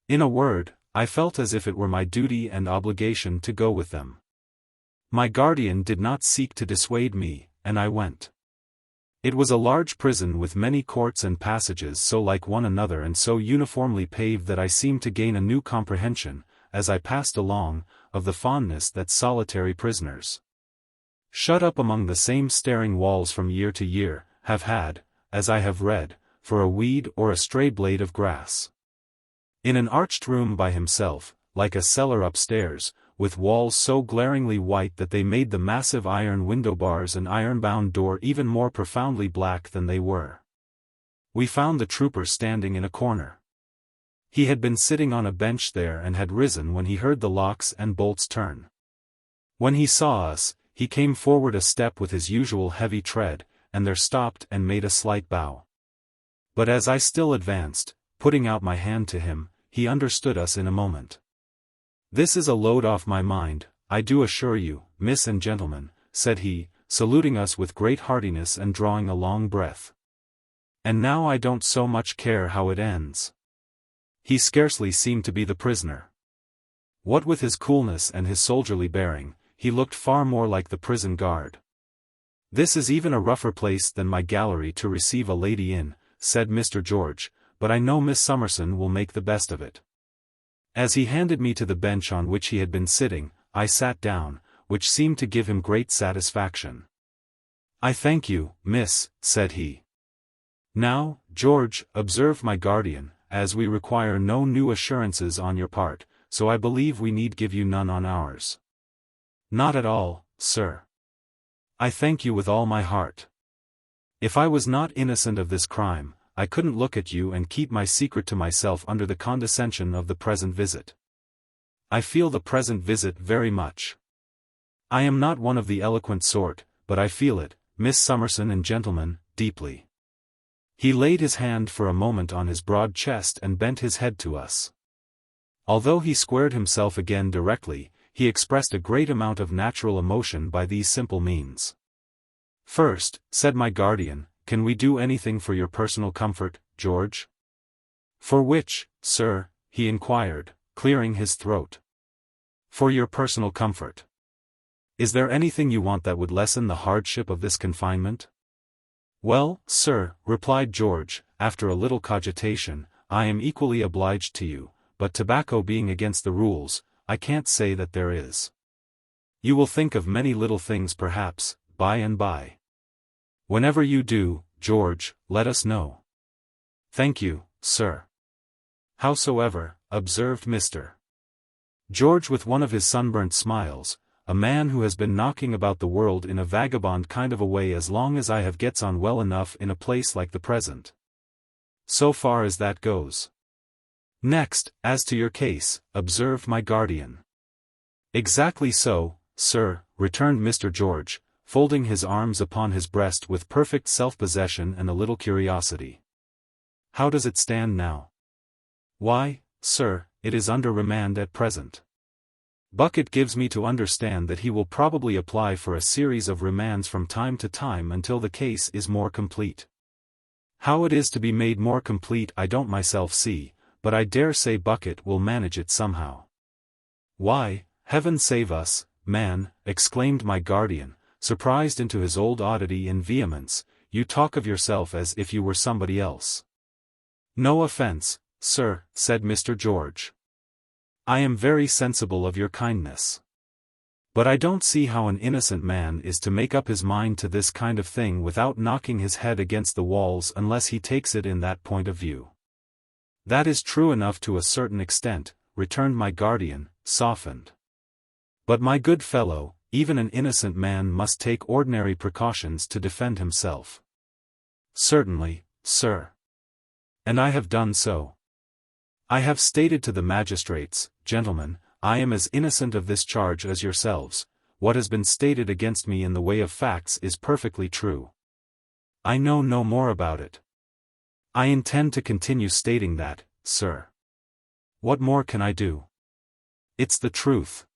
In a word, I felt as if it were my duty and obligation to go with them. My guardian did not seek to dissuade me, and I went. It was a large prison with many courts and passages so like one another and so uniformly paved that I seemed to gain a new comprehension, as I passed along, of the fondness that solitary prisoners, shut up among the same staring walls from year to year, have had, as I have read, for a weed or a stray blade of grass. In an arched room by himself, like a cellar upstairs, with walls so glaringly white that they made the massive iron window bars and iron-bound door even more profoundly black than they were. We found the trooper standing in a corner. He had been sitting on a bench there and had risen when he heard the locks and bolts turn. When he saw us, he came forward a step with his usual heavy tread, and there stopped and made a slight bow. But as I still advanced, putting out my hand to him, he understood us in a moment. "This is a load off my mind, I do assure you, miss and gentlemen," said he, saluting us with great heartiness and drawing a long breath. "And now I don't so much care how it ends." He scarcely seemed to be the prisoner. What with his coolness and his soldierly bearing, he looked far more like the prison guard. "This is even a rougher place than my gallery to receive a lady in," said Mr. George, "but I know Miss Summerson will make the best of it." As he handed me to the bench on which he had been sitting, I sat down, which seemed to give him great satisfaction. "I thank you, miss," said he. "Now, George," observed my guardian, "as we require no new assurances on your part, so I believe we need give you none on ours." "Not at all, sir. I thank you with all my heart. If I was not innocent of this crime, I couldn't look at you and keep my secret to myself under the condescension of the present visit. I feel the present visit very much. I am not one of the eloquent sort, but I feel it, Miss Summerson and gentlemen, deeply." He laid his hand for a moment on his broad chest and bent his head to us. Although he squared himself again directly, he expressed a great amount of natural emotion by these simple means. "First," said my guardian, "can we do anything for your personal comfort, George?" "For which, sir?" he inquired, clearing his throat. "For your personal comfort. Is there anything you want that would lessen the hardship of this confinement?" "Well, sir," replied George, after a little cogitation, "I am equally obliged to you, but tobacco being against the rules, I can't say that there is. You will think of many little things perhaps, by and by. Whenever you do, George, let us know." "Thank you, sir." "Howsoever," observed Mr. George with one of his sunburnt smiles, "a man who has been knocking about the world in a vagabond kind of a way as long as I have gets on well enough in a place like the present. So far as that goes. Next, as to your case," observed my guardian. "Exactly so, sir," returned Mr. George, folding his arms upon his breast with perfect self-possession and a little curiosity. "How does it stand now?" "Why, sir, it is under remand at present. Bucket gives me to understand that he will probably apply for a series of remands from time to time until the case is more complete. How it is to be made more complete I don't myself see, but I dare say Bucket will manage it somehow." "Why, heaven save us, man," exclaimed my guardian, surprised into his old oddity in vehemence, "you talk of yourself as if you were somebody else." "No offense, sir," said Mr. George. "I am very sensible of your kindness. But I don't see how an innocent man is to make up his mind to this kind of thing without knocking his head against the walls unless he takes it in that point of view. That is true enough to a certain extent, returned my guardian, softened. But my good fellow, even an innocent man must take ordinary precautions to defend himself. Certainly, sir. And I have done so. I have stated to the magistrates, gentlemen, I am as innocent of this charge as yourselves. What has been stated against me in the way of facts is perfectly true. I know no more about it. I intend to continue stating that, sir. What more can I do? It's the truth.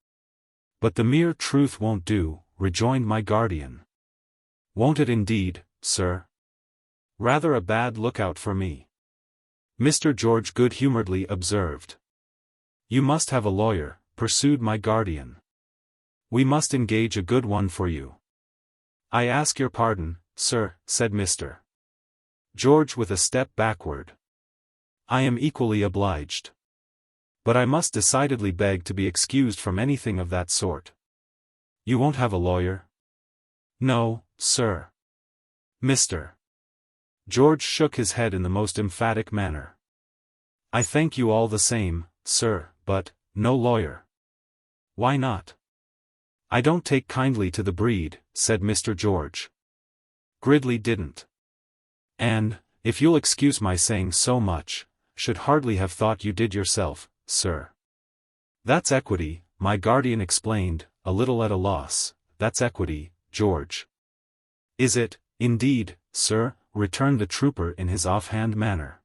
But the mere truth won't do, rejoined my guardian. Won't it indeed, sir? Rather a bad lookout for me. Mr. George good-humoredly observed. You must have a lawyer, pursued my guardian. We must engage a good one for you. I ask your pardon, sir, said Mr. George with a step backward. I am equally obliged. But I must decidedly beg to be excused from anything of that sort. You won't have a lawyer? No, sir. Mr. George shook his head in the most emphatic manner. I thank you all the same, sir, but, no lawyer. Why not? I don't take kindly to the breed, said Mr. George. Gridley didn't. And, if you'll excuse my saying so much, should hardly have thought you did yourself, sir. That's equity, my guardian explained, a little at a loss. That's equity, George. Is it, indeed, sir? Returned the trooper in his offhand manner.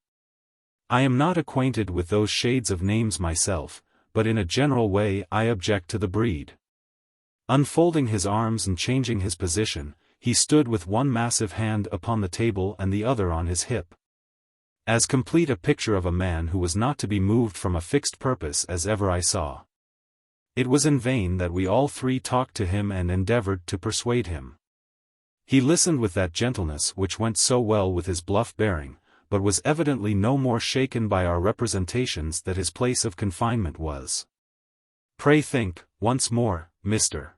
I am not acquainted with those shades of names myself, but in a general way I object to the breed. Unfolding his arms and changing his position, he stood with one massive hand upon the table and the other on his hip. As complete a picture of a man who was not to be moved from a fixed purpose as ever I saw. It was in vain that we all three talked to him and endeavored to persuade him. He listened with that gentleness which went so well with his bluff bearing, but was evidently no more shaken by our representations that his place of confinement was. Pray think, once more, Mr.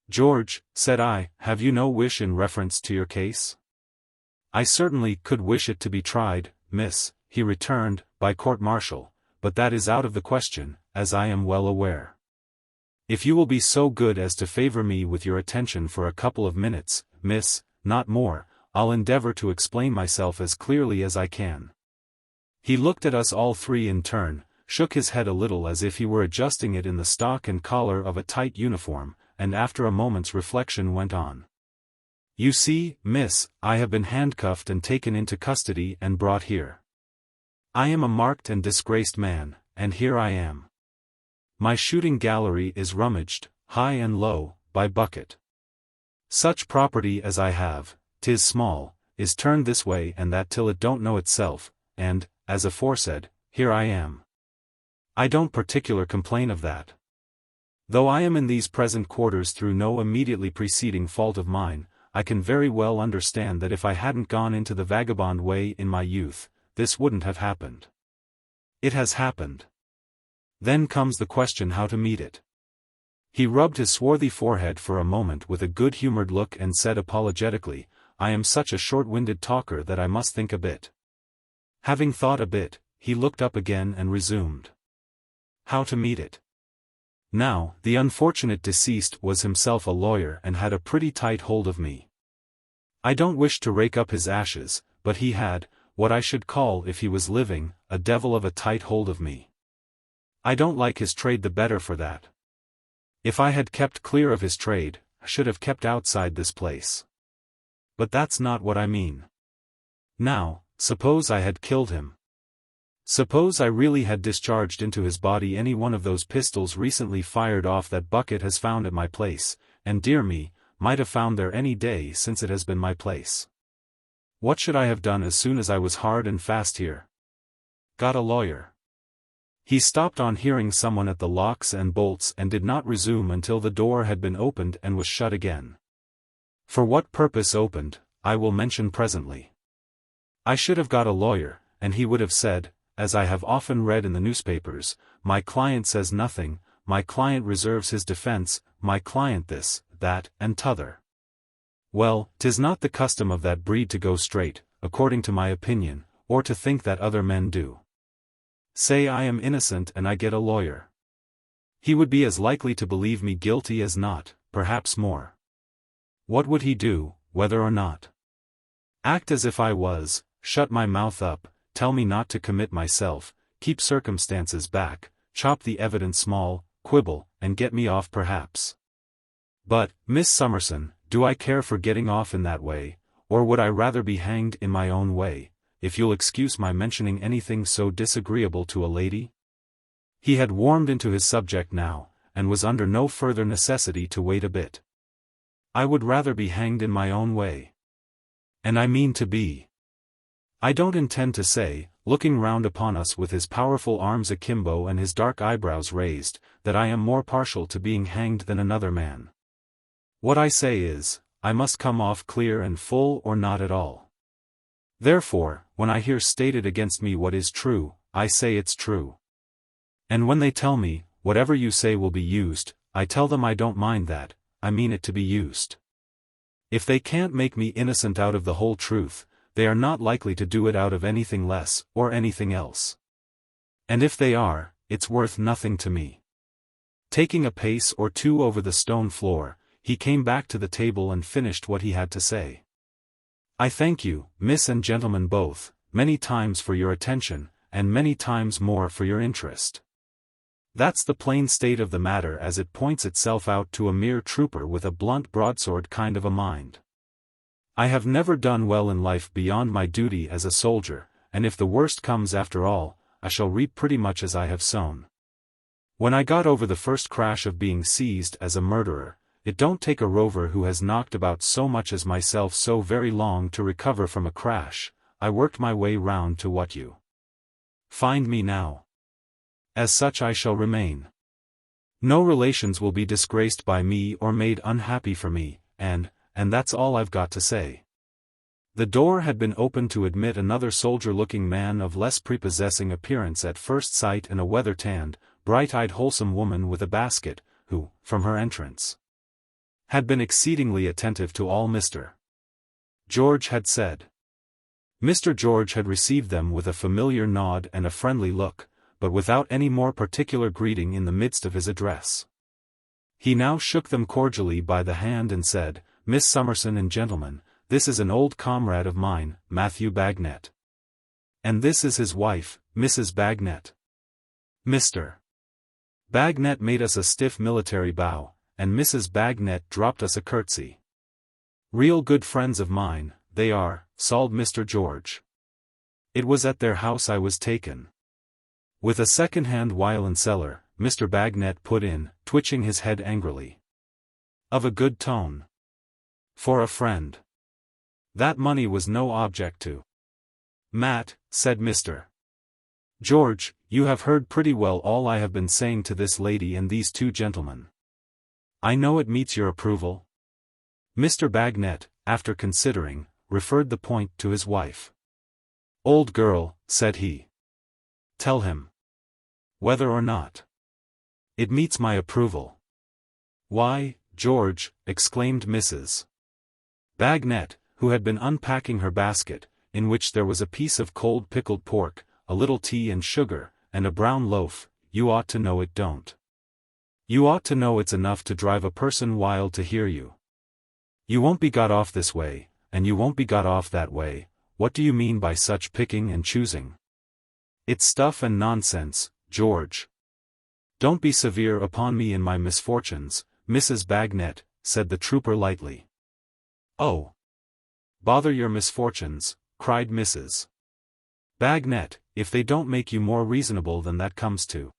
George, said I, have you no wish in reference to your case? I certainly could wish it to be tried, miss, he returned, by court-martial, but that is out of the question, as I am well aware. If you will be so good as to favor me with your attention for a couple of minutes, miss, not more, I'll endeavor to explain myself as clearly as I can. He looked at us all three in turn, shook his head a little as if he were adjusting it in the stock and collar of a tight uniform, and after a moment's reflection went on. You see, miss, I have been handcuffed and taken into custody and brought here. I am a marked and disgraced man, and here I am. My shooting gallery is rummaged, high and low, by bucket. Such property as I have, 'tis small, is turned this way and that till it don't know itself, and, as aforesaid, here I am. I don't particular complain of that. Though I am in these present quarters through no immediately preceding fault of mine, I can very well understand that if I hadn't gone into the vagabond way in my youth, this wouldn't have happened. It has happened. Then comes the question how to meet it. He rubbed his swarthy forehead for a moment with a good-humored look and said apologetically, I am such a short-winded talker that I must think a bit. Having thought a bit, he looked up again and resumed. How to meet it. Now, the unfortunate deceased was himself a lawyer and had a pretty tight hold of me. I don't wish to rake up his ashes, but he had, what I should call if he was living, a devil of a tight hold of me. I don't like his trade the better for that. If I had kept clear of his trade, I should have kept outside this place. But that's not what I mean. Now, suppose I had killed him. Suppose I really had discharged into his body any one of those pistols recently fired off that Bucket has found at my place, and dear me, might have found there any day since it has been my place. What should I have done as soon as I was hard and fast here? Got a lawyer. He stopped on hearing someone at the locks and bolts and did not resume until the door had been opened and was shut again. For what purpose opened, I will mention presently. I should have got a lawyer, and he would have said, as I have often read in the newspapers, my client says nothing, my client reserves his defense, my client this, that, and t'other. Well, 'tis not the custom of that breed to go straight, according to my opinion, or to think that other men do. Say I am innocent and I get a lawyer. He would be as likely to believe me guilty as not, perhaps more. What would he do, whether or not? Act as if I was, shut my mouth up, tell me not to commit myself, keep circumstances back, chop the evidence small, quibble, and get me off perhaps. But, Miss Summerson, do I care for getting off in that way, or would I rather be hanged in my own way, if you'll excuse my mentioning anything so disagreeable to a lady? He had warmed into his subject now, and was under no further necessity to wait a bit. I would rather be hanged in my own way. And I mean to be. I don't intend to say, looking round upon us with his powerful arms akimbo and his dark eyebrows raised, that I am more partial to being hanged than another man. What I say is, I must come off clear and full or not at all. Therefore, when I hear stated against me what is true, I say it's true. And when they tell me, whatever you say will be used, I tell them I don't mind that, I mean it to be used. If they can't make me innocent out of the whole truth, they are not likely to do it out of anything less, or anything else. And if they are, it's worth nothing to me. Taking a pace or two over the stone floor, he came back to the table and finished what he had to say. I thank you, miss and gentlemen both, many times for your attention, and many times more for your interest. That's the plain state of the matter as it points itself out to a mere trooper with a blunt broadsword kind of a mind. I have never done well in life beyond my duty as a soldier, and if the worst comes after all, I shall reap pretty much as I have sown. When I got over the first crash of being seized as a murderer, it don't take a rover who has knocked about so much as myself so very long to recover from a crash. I worked my way round to what you find me now. As such I shall remain. No relations will be disgraced by me or made unhappy for me, and that's all I've got to say. The door had been opened to admit another soldier-looking man of less prepossessing appearance at first sight and a weather-tanned, bright-eyed wholesome woman with a basket, who, from her entrance, had been exceedingly attentive to all Mr. George had said. Mr. George had received them with a familiar nod and a friendly look, but without any more particular greeting in the midst of his address. He now shook them cordially by the hand and said, Miss Summerson and gentlemen, this is an old comrade of mine, Matthew Bagnet. And this is his wife, Mrs. Bagnet. Mr. Bagnet made us a stiff military bow, and Mrs. Bagnet dropped us a curtsy. Real good friends of mine, they are, sawed Mr. George. It was at their house I was taken. With a second-hand wile and cellar, Mr. Bagnet put in, twitching his head angrily. Of a good tone. For a friend. That money was no object to Matt, said Mr. George, you have heard pretty well all I have been saying to this lady and these two gentlemen. I know it meets your approval. Mr. Bagnet, after considering, referred the point to his wife. Old girl, said he. Tell him. Whether or not it meets my approval. Why, George, exclaimed Mrs. Bagnet, who had been unpacking her basket, in which there was a piece of cold pickled pork, a little tea and sugar, and a brown loaf, you ought to know it don't. You ought to know it's enough to drive a person wild to hear you. You won't be got off this way, and you won't be got off that way. What do you mean by such picking and choosing? It's stuff and nonsense, George. Don't be severe upon me in my misfortunes, Mrs. Bagnet, said the trooper lightly. Oh! Bother your misfortunes, cried Mrs. Bagnet, if they don't make you more reasonable than that comes to.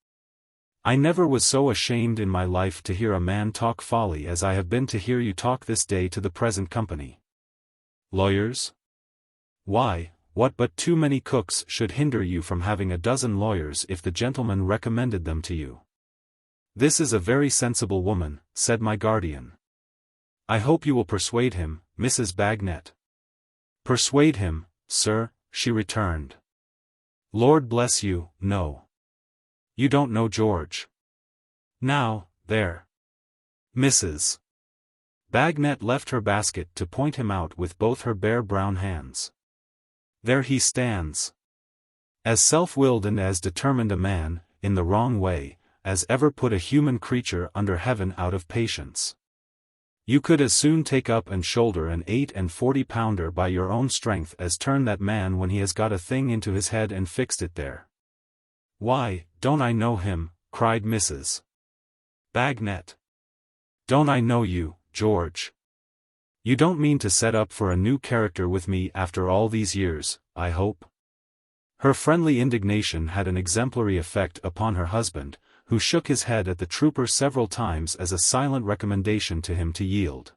I never was so ashamed in my life to hear a man talk folly as I have been to hear you talk this day to the present company. Lawyers? Why, what but too many cooks should hinder you from having a dozen lawyers if the gentleman recommended them to you. This is a very sensible woman, said my guardian. I hope you will persuade him, Mrs. Bagnet. Persuade him, sir, she returned. Lord bless you, no. You don't know George. Now, there. Mrs. Bagnet left her basket to point him out with both her bare brown hands. There he stands. As self-willed and as determined a man, in the wrong way, as ever put a human creature under heaven out of patience. You could as soon take up and shoulder an 8-40-pounder by your own strength as turn that man when he has got a thing into his head and fixed it there. Why, don't I know him, cried Mrs. Bagnet. Don't I know you, George? You don't mean to set up for a new character with me after all these years, I hope? Her friendly indignation had an exemplary effect upon her husband, who shook his head at the trooper several times as a silent recommendation to him to yield.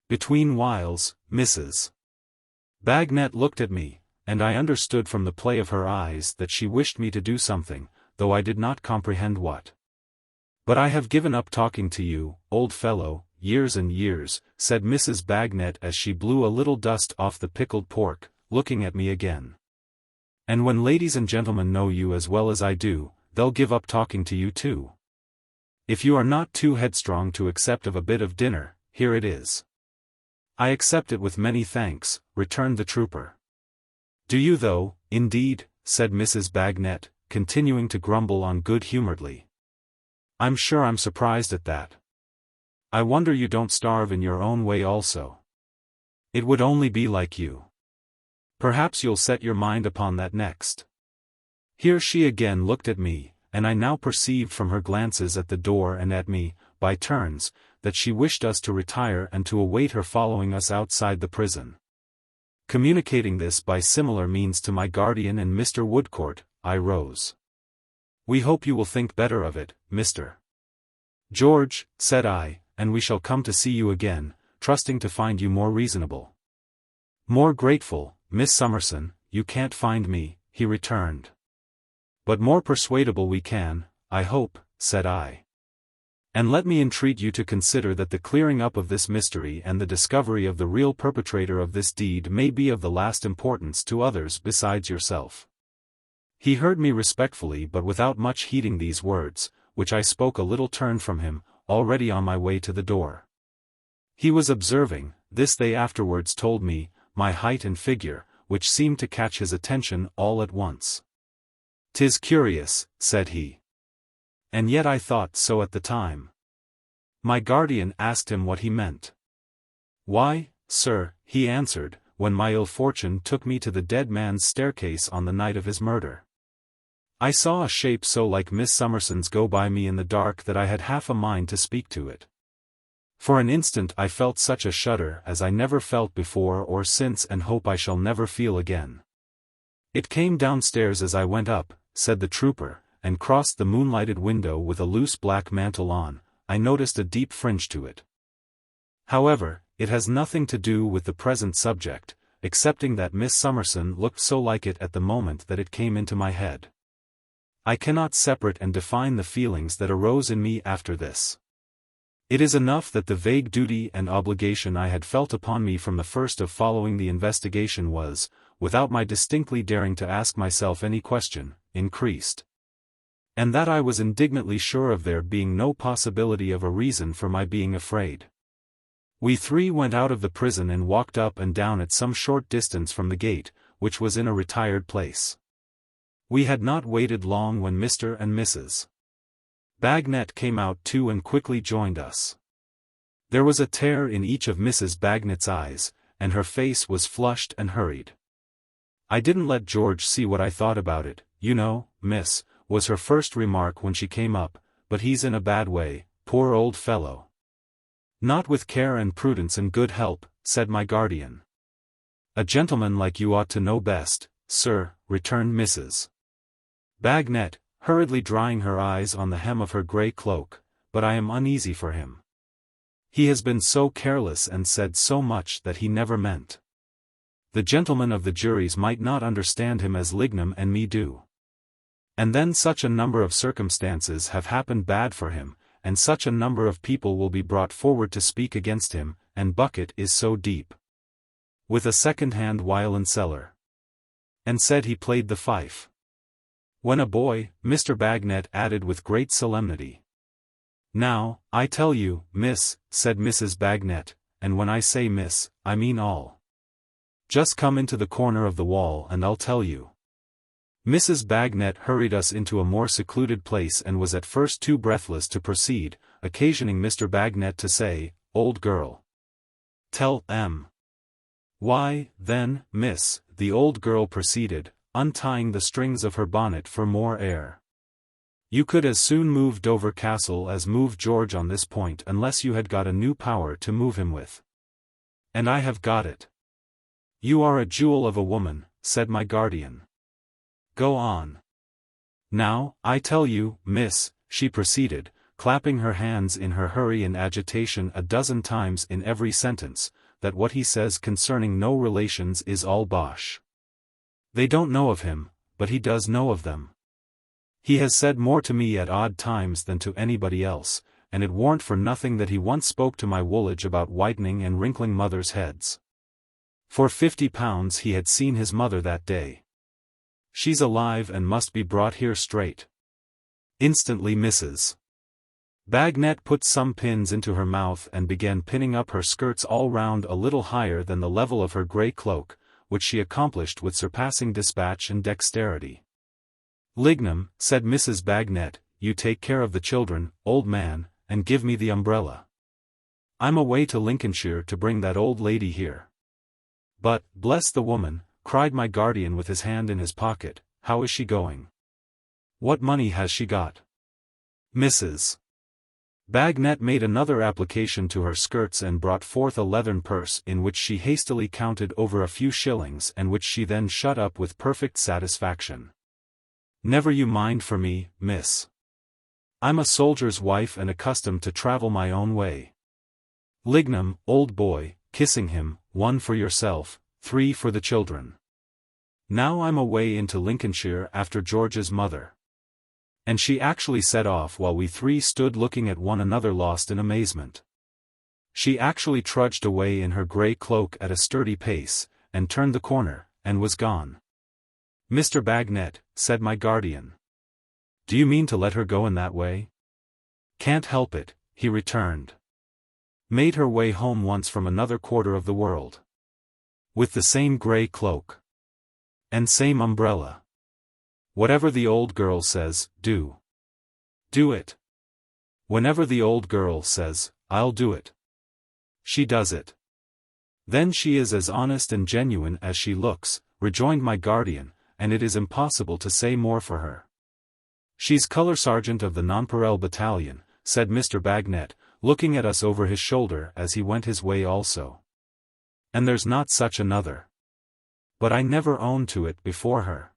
Between whiles, Mrs. Bagnet looked at me, and I understood from the play of her eyes that she wished me to do something, though I did not comprehend what. But I have given up talking to you, old fellow, years and years, said Mrs. Bagnet as she blew a little dust off the pickled pork, looking at me again. And when ladies and gentlemen know you as well as I do, they'll give up talking to you too. If you are not too headstrong to accept of a bit of dinner, here it is. I accept it with many thanks, returned the trooper. Do you though, indeed, said Mrs. Bagnet, continuing to grumble on good-humoredly. I'm sure I'm surprised at that. I wonder you don't starve in your own way also. It would only be like you. Perhaps you'll set your mind upon that next. Here she again looked at me, and I now perceived from her glances at the door and at me, by turns, that she wished us to retire and to await her following us outside the prison. Communicating this by similar means to my guardian and Mr. Woodcourt, I rose. We hope you will think better of it, Mr. George, said I, and we shall come to see you again, trusting to find you more reasonable. More grateful, Miss Summerson, you can't find me, he returned. But more persuadable we can, I hope, said I. And let me entreat you to consider that the clearing up of this mystery and the discovery of the real perpetrator of this deed may be of the last importance to others besides yourself. He heard me respectfully but without much heeding these words, which I spoke a little turned from him, already on my way to the door. He was observing, this they afterwards told me, my height and figure, which seemed to catch his attention all at once. "'Tis curious," said he. "And yet I thought so at the time." My guardian asked him what he meant. "Why, sir," he answered, "when my ill fortune took me to the dead man's staircase on the night of his murder, I saw a shape so like Miss Summerson's go by me in the dark that I had half a mind to speak to it. For an instant I felt such a shudder as I never felt before or since and hope I shall never feel again. It came downstairs as I went up," said the trooper, "and crossed the moonlighted window with a loose black mantle on. I noticed a deep fringe to it. However, it has nothing to do with the present subject, excepting that Miss Summerson looked so like it at the moment that it came into my head. I cannot separate and define the feelings that arose in me after this. It is enough that the vague duty and obligation I had felt upon me from the first of following the investigation was, without my distinctly daring to ask myself any question, increased. And that I was indignantly sure of there being no possibility of a reason for my being afraid. We three went out of the prison and walked up and down at some short distance from the gate, which was in a retired place. We had not waited long when Mr. and Mrs. Bagnet came out too and quickly joined us. There was a tear in each of Mrs. Bagnet's eyes, and her face was flushed and hurried. "I didn't let George see what I thought about it, you know, miss," was her first remark when she came up, "but he's in a bad way, poor old fellow." "Not with care and prudence and good help," said my guardian. "A gentleman like you ought to know best, sir," returned Mrs. Bagnet, hurriedly drying her eyes on the hem of her grey cloak, "but I am uneasy for him. He has been so careless and said so much that he never meant. The gentlemen of the juries might not understand him as Lignum and me do. And then such a number of circumstances have happened bad for him, and such a number of people will be brought forward to speak against him, and bucket is so deep. With a second-hand violin seller. And said he played the fife when a boy," Mr. Bagnet added with great solemnity. "Now, I tell you, miss," said Mrs. Bagnet, "and when I say miss, I mean all. Just come into the corner of the wall and I'll tell you." Mrs. Bagnet hurried us into a more secluded place and was at first too breathless to proceed, occasioning Mr. Bagnet to say, "Old girl. Tell em." "Why, then, miss," the old girl proceeded, untying the strings of her bonnet for more air. "You could as soon move Dover Castle as move George on this point unless you had got a new power to move him with. And I have got it." "You are a jewel of a woman," said my guardian. "Go on." "Now, I tell you, miss," she proceeded, clapping her hands in her hurry and agitation a dozen times in every sentence, "that what he says concerning no relations is all bosh. They don't know of him, but he does know of them. He has said more to me at odd times than to anybody else, and it warn't for nothing that he once spoke to my Woolwich about whitening and wrinkling mothers' heads. For £50 he had seen his mother that day. She's alive and must be brought here straight. Instantly Mrs. Bagnet put some pins into her mouth and began pinning up her skirts all round a little higher than the level of her grey cloak, which she accomplished with surpassing dispatch and dexterity. "Lignum," said Mrs. Bagnet, "you take care of the children, old man, and give me the umbrella. I'm away to Lincolnshire to bring that old lady here." "But, bless the woman," cried my guardian with his hand in his pocket, "how is she going? What money has she got?" Mrs. Bagnet made another application to her skirts and brought forth a leathern purse in which she hastily counted over a few shillings and which she then shut up with perfect satisfaction. "Never you mind for me, miss. I'm a soldier's wife and accustomed to travel my own way. Lignum, old boy," kissing him, "1 for yourself, 3 for the children. Now I'm away into Lincolnshire after George's mother." And she actually set off while we three stood looking at one another lost in amazement. She actually trudged away in her grey cloak at a sturdy pace, and turned the corner, and was gone. "Mr. Bagnet," said my guardian. "Do you mean to let her go in that way?" "Can't help it," he returned. "Made her way home once from another quarter of the world. With the same grey cloak. And same umbrella. Whatever the old girl says, do. Do it. Whenever the old girl says, I'll do it. She does it. Then she is as honest and genuine as she looks," rejoined my guardian, "and it is impossible to say more for her." "She's colour sergeant of the Nonpareil battalion," said Mr. Bagnet, looking at us over his shoulder as he went his way also. "And there's not such another. But I never owned to it before her.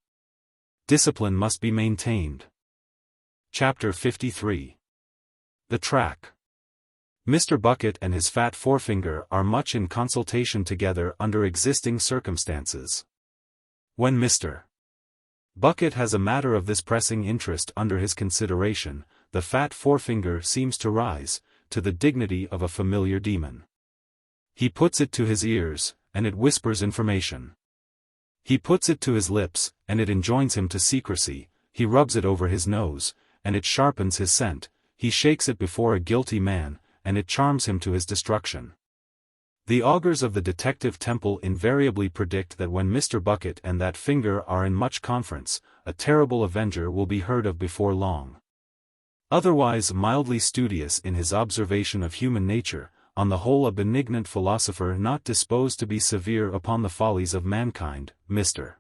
Discipline must be maintained." Chapter 53. The Track. Mr. Bucket and his fat forefinger are much in consultation together under existing circumstances. When Mr. Bucket has a matter of this pressing interest under his consideration, the fat forefinger seems to rise, to the dignity of a familiar demon. He puts it to his ears, and it whispers information. He puts it to his lips, and it enjoins him to secrecy. He rubs it over his nose, and it sharpens his scent. He shakes it before a guilty man, and it charms him to his destruction. The augurs of the detective temple invariably predict that when Mr. Bucket and that finger are in much conference, a terrible avenger will be heard of before long. Otherwise mildly studious in his observation of human nature, on the whole a benignant philosopher not disposed to be severe upon the follies of mankind, Mr.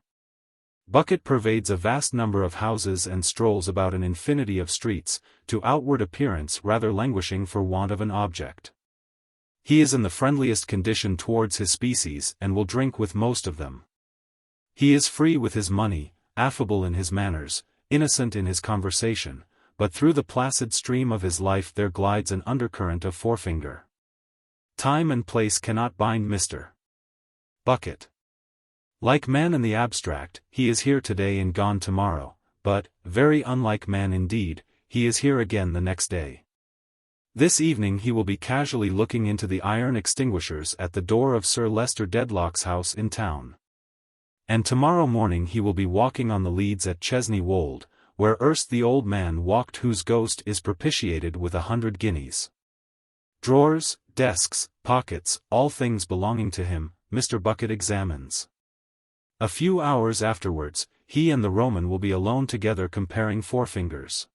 Bucket pervades a vast number of houses and strolls about an infinity of streets, to outward appearance rather languishing for want of an object. He is in the friendliest condition towards his species and will drink with most of them. He is free with his money, affable in his manners, innocent in his conversation, but through the placid stream of his life there glides an undercurrent of forefinger. Time and place cannot bind Mr. Bucket. Like man in the abstract, he is here today and gone tomorrow, but, very unlike man indeed, he is here again the next day. This evening he will be casually looking into the iron extinguishers at the door of Sir Leicester Dedlock's house in town. And tomorrow morning he will be walking on the leads at Chesney Wold, where erst the old man walked whose ghost is propitiated with 100 guineas. Drawers, desks, pockets, all things belonging to him, Mr. Bucket examines. A few hours afterwards, he and the Roman will be alone together comparing forefingers.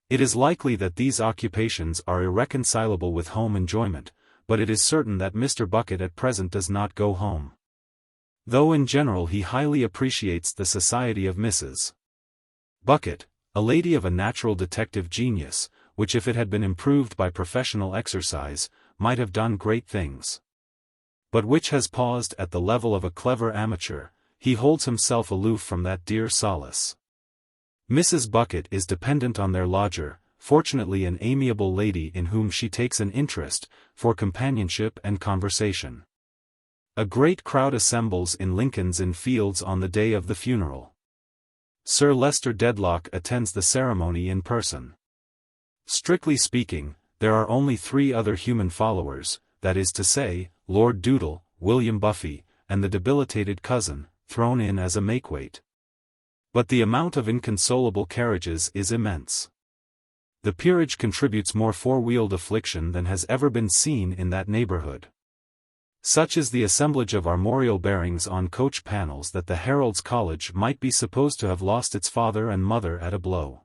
It is likely that these occupations are irreconcilable with home enjoyment, but it is certain that Mr. Bucket at present does not go home. Though in general he highly appreciates the society of Mrs. Bucket, a lady of a natural detective genius, which if it had been improved by professional exercise, might have done great things. But which has paused at the level of a clever amateur, he holds himself aloof from that dear solace. Mrs. Bucket is dependent on their lodger, fortunately an amiable lady in whom she takes an interest, for companionship and conversation. A great crowd assembles in Lincoln's Inn Fields on the day of the funeral. Sir Leicester Dedlock attends the ceremony in person. Strictly speaking, there are only 3 other human followers, that is to say, Lord Doodle, William Buffy, and the debilitated cousin, thrown in as a makeweight. But the amount of inconsolable carriages is immense. The peerage contributes more four-wheeled affliction than has ever been seen in that neighborhood. Such is the assemblage of armorial bearings on coach panels that the Herald's College might be supposed to have lost its father and mother at a blow.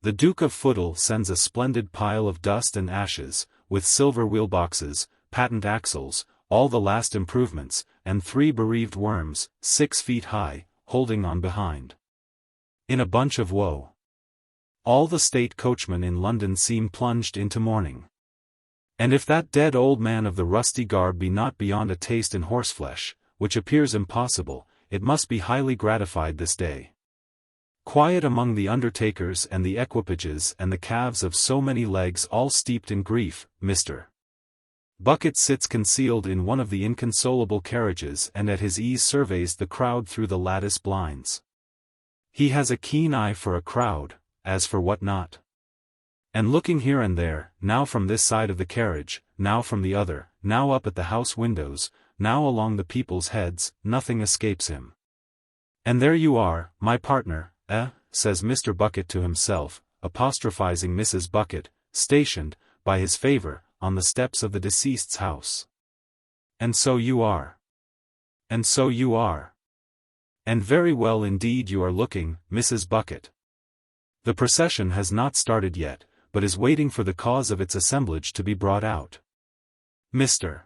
The Duke of Foodle sends a splendid pile of dust and ashes, with silver wheelboxes, patent axles, all the last improvements, and 3 bereaved worms, 6 feet high, holding on behind. In a bunch of woe. All the state coachmen in London seem plunged into mourning. And if that dead old man of the rusty garb be not beyond a taste in horseflesh, which appears impossible, it must be highly gratified this day. Quiet among the undertakers and the equipages and the calves of so many legs all steeped in grief, Mr. Bucket sits concealed in one of the inconsolable carriages and at his ease surveys the crowd through the lattice blinds. He has a keen eye for a crowd, as for what not. And looking here and there, now from this side of the carriage, now from the other, now up at the house windows, now along the people's heads, nothing escapes him. And there you are, my partner, says Mr. Bucket to himself, apostrophizing Mrs. Bucket, stationed, by his favor, on the steps of the deceased's house. And so you are. And so you are. And very well indeed you are looking, Mrs. Bucket. The procession has not started yet, but is waiting for the cause of its assemblage to be brought out. Mr.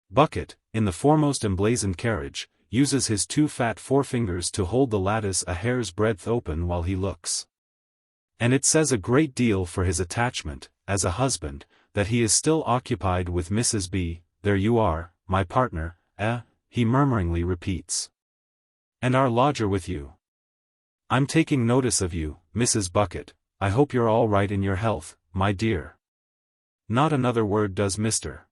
Bucket, in the foremost emblazoned carriage, uses his 2 fat forefingers to hold the lattice a hair's breadth open while he looks. And it says a great deal for his attachment, as a husband, that he is still occupied with Mrs. B. There you are, my partner, he murmuringly repeats. And our lodger with you. I'm taking notice of you, Mrs. Bucket. I hope you're all right in your health, my dear. Not another word does Mr.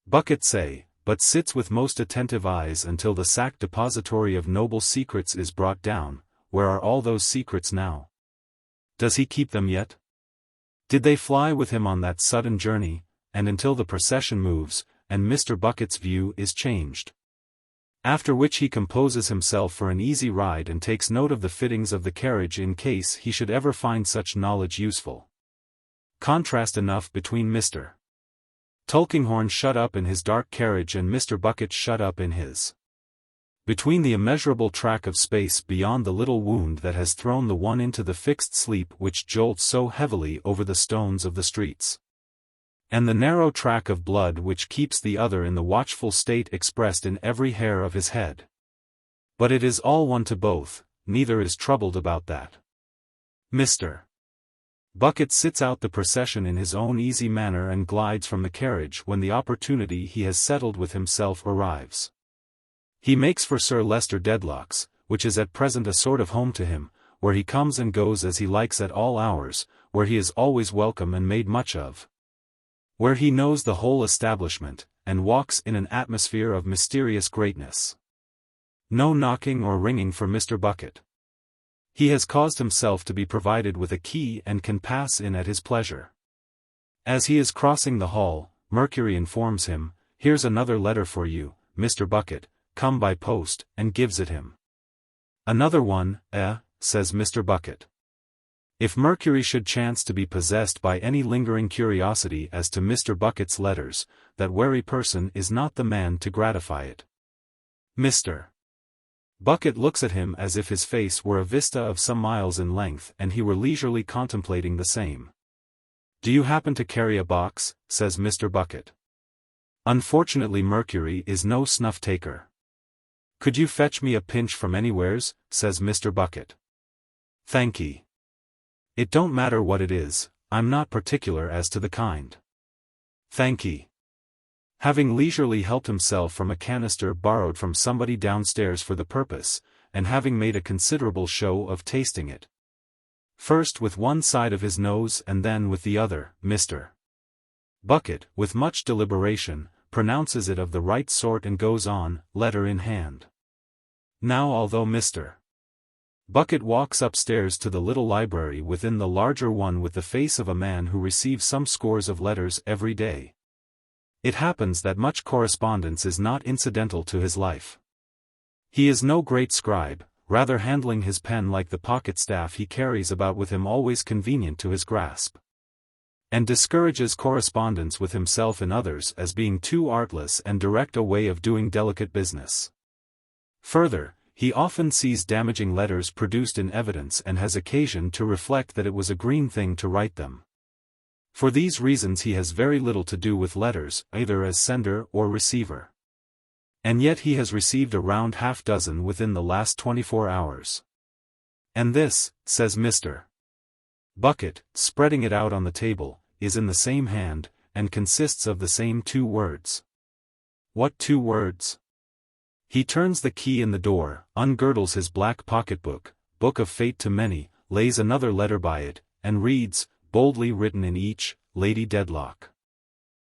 Bucket say, but sits with most attentive eyes until the sack depository of noble secrets is brought down. Where are all those secrets now? Does he keep them yet? Did they fly with him on that sudden journey, and until the procession moves, and Mr. Bucket's view is changed? After which he composes himself for an easy ride and takes note of the fittings of the carriage in case he should ever find such knowledge useful. Contrast enough between Mr. Tulkinghorn shut up in his dark carriage and Mr. Bucket shut up in his. Between the immeasurable track of space beyond the little wound that has thrown the one into the fixed sleep which jolts so heavily over the stones of the streets, and the narrow track of blood which keeps the other in the watchful state expressed in every hair of his head. But it is all one to both, neither is troubled about that. Mr. Bucket sits out the procession in his own easy manner and glides from the carriage when the opportunity he has settled with himself arrives. He makes for Sir Leicester Dedlock's, which is at present a sort of home to him, where he comes and goes as he likes at all hours, where he is always welcome and made much of, where he knows the whole establishment, and walks in an atmosphere of mysterious greatness. No knocking or ringing for Mr. Bucket. He has caused himself to be provided with a key and can pass in at his pleasure. As he is crossing the hall, Mercury informs him, "Here's another letter for you, Mr. Bucket, come by post," and gives it him. "Another one, says Mr. Bucket. If Mercury should chance to be possessed by any lingering curiosity as to Mr. Bucket's letters, that wary person is not the man to gratify it. Mr. Bucket looks at him as if his face were a vista of some miles in length and he were leisurely contemplating the same. "Do you happen to carry a box?" says Mr. Bucket. "Unfortunately Mercury is no snuff-taker." "Could you fetch me a pinch from anywheres?" says Mr. Bucket. "Thankee. It don't matter what it is, I'm not particular as to the kind." "Thankee." Having leisurely helped himself from a canister borrowed from somebody downstairs for the purpose, and having made a considerable show of tasting it, first with one side of his nose and then with the other, Mr. Bucket, with much deliberation, pronounces it of the right sort and goes on, letter in hand. Now although Mr. Bucket walks upstairs to the little library within the larger one with the face of a man who receives some scores of letters every day, it happens that much correspondence is not incidental to his life. He is no great scribe, rather handling his pen like the pocket staff he carries about with him always convenient to his grasp, and discourages correspondence with himself and others as being too artless and direct a way of doing delicate business. Further, he often sees damaging letters produced in evidence and has occasion to reflect that it was a green thing to write them. For these reasons he has very little to do with letters, either as sender or receiver. And yet he has received a round half-dozen within the last 24 hours. "And this," says Mr. Bucket, spreading it out on the table, "is in the same hand, and consists of the same 2 words. "What 2 words?" He turns the key in the door, ungirdles his black pocketbook, book of fate to many, lays another letter by it, and reads, boldly written in each, "Lady Dedlock."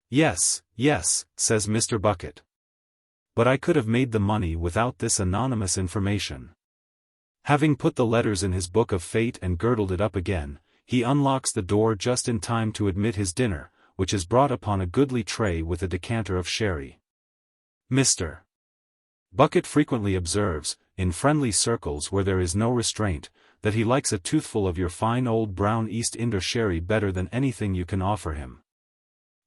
"Yes, yes," says Mr. Bucket. "But I could have made the money without this anonymous information." Having put the letters in his book of fate and girdled it up again, he unlocks the door just in time to admit his dinner, which is brought upon a goodly tray with a decanter of sherry. Mr. Bucket frequently observes, in friendly circles where there is no restraint, that he likes a toothful of your fine old brown East Inder sherry better than anything you can offer him.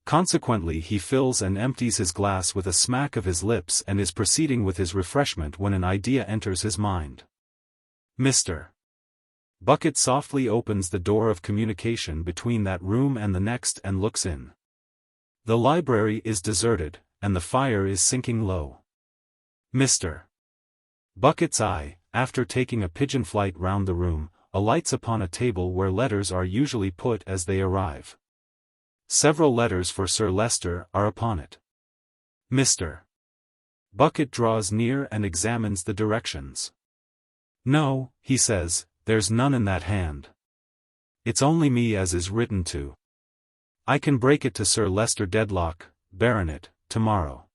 Consequently he fills and empties his glass with a smack of his lips and is proceeding with his refreshment when an idea enters his mind. Mr. Bucket softly opens the door of communication between that room and the next and looks in. The library is deserted, and the fire is sinking low. Mr. Bucket's eye, after taking a pigeon flight round the room, alights upon a table where letters are usually put as they arrive. Several letters for Sir Leicester are upon it. Mr. Bucket draws near and examines the directions. "No," he says, "there's none in that hand. It's only me as is written to. I can break it to Sir Leicester Dedlock, Baronet, tomorrow."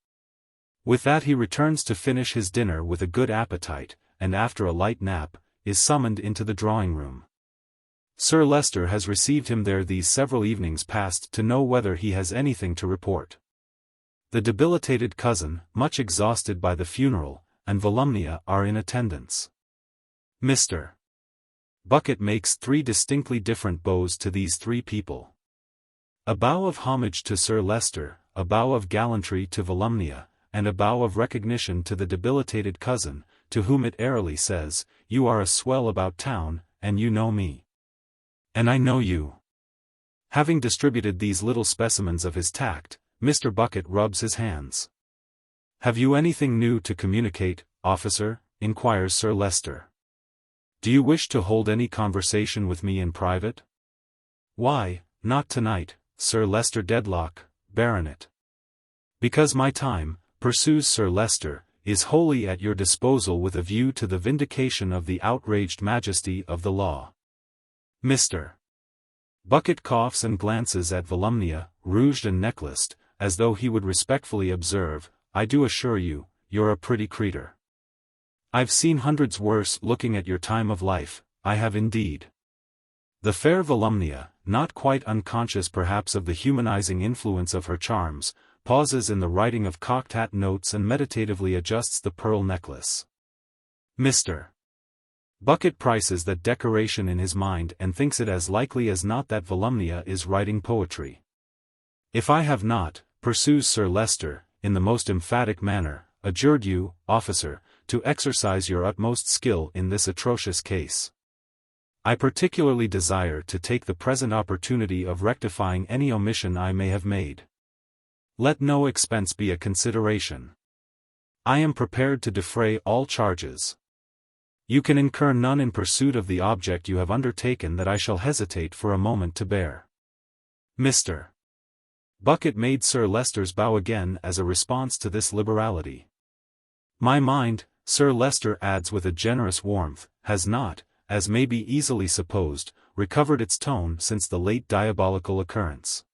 With that he returns to finish his dinner with a good appetite, and after a light nap, is summoned into the drawing-room. Sir Leicester has received him there these several evenings past to know whether he has anything to report. The debilitated cousin, much exhausted by the funeral, and Volumnia are in attendance. Mr. Bucket makes 3 distinctly different bows to these 3 people. A bow of homage to Sir Leicester, a bow of gallantry to Volumnia, and a bow of recognition to the debilitated cousin, to whom it airily says, "You are a swell about town, and you know me. And I know you." Having distributed these little specimens of his tact, Mr. Bucket rubs his hands. "Have you anything new to communicate, officer?" inquires Sir Leicester. "Do you wish to hold any conversation with me in private?" "Why, not tonight, Sir Leicester Dedlock, Baronet. Because my time," pursues Sir Leicester, "is wholly at your disposal with a view to the vindication of the outraged majesty of the law." Mr. Bucket coughs and glances at Volumnia, rouged and necklaced, as though he would respectfully observe, "I do assure you, you're a pretty creetur. I've seen hundreds worse looking at your time of life, I have indeed." The fair Volumnia, not quite unconscious perhaps of the humanizing influence of her charms, pauses in the writing of cocked-hat notes and meditatively adjusts the pearl necklace. Mr. Bucket prices that decoration in his mind and thinks it as likely as not that Volumnia is writing poetry. "If I have not," pursues Sir Leicester, in the most emphatic manner, "adjured you, officer, to exercise your utmost skill in this atrocious case. I particularly desire to take the present opportunity of rectifying any omission I may have made. Let no expense be a consideration. I am prepared to defray all charges. You can incur none in pursuit of the object you have undertaken that I shall hesitate for a moment to bear. Mr. Bucket made Sir Leicester's bow again as a response to this liberality. My mind, Sir Leicester adds with a generous warmth, has not, as may be easily supposed, recovered its tone since the late diabolical occurrence.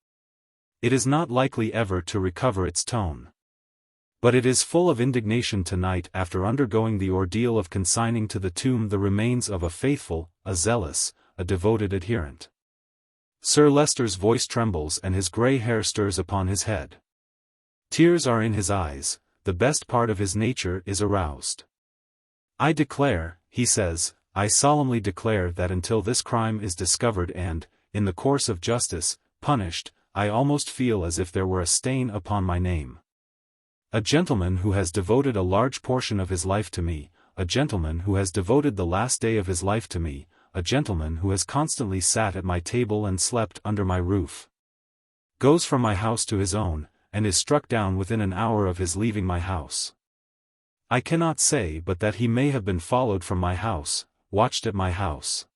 It is not likely ever to recover its tone. But it is full of indignation tonight after undergoing the ordeal of consigning to the tomb the remains of a faithful, a zealous, a devoted adherent. Sir Leicester's voice trembles and his grey hair stirs upon his head. Tears are in his eyes, the best part of his nature is aroused. I declare, he says, I solemnly declare that until this crime is discovered and, in the course of justice, punished, I almost feel as if there were a stain upon my name. A gentleman who has devoted a large portion of his life to me, a gentleman who has devoted the last day of his life to me, a gentleman who has constantly sat at my table and slept under my roof, goes from my house to his own, and is struck down within an hour of his leaving my house. I cannot say but that he may have been followed from my house, watched at my house.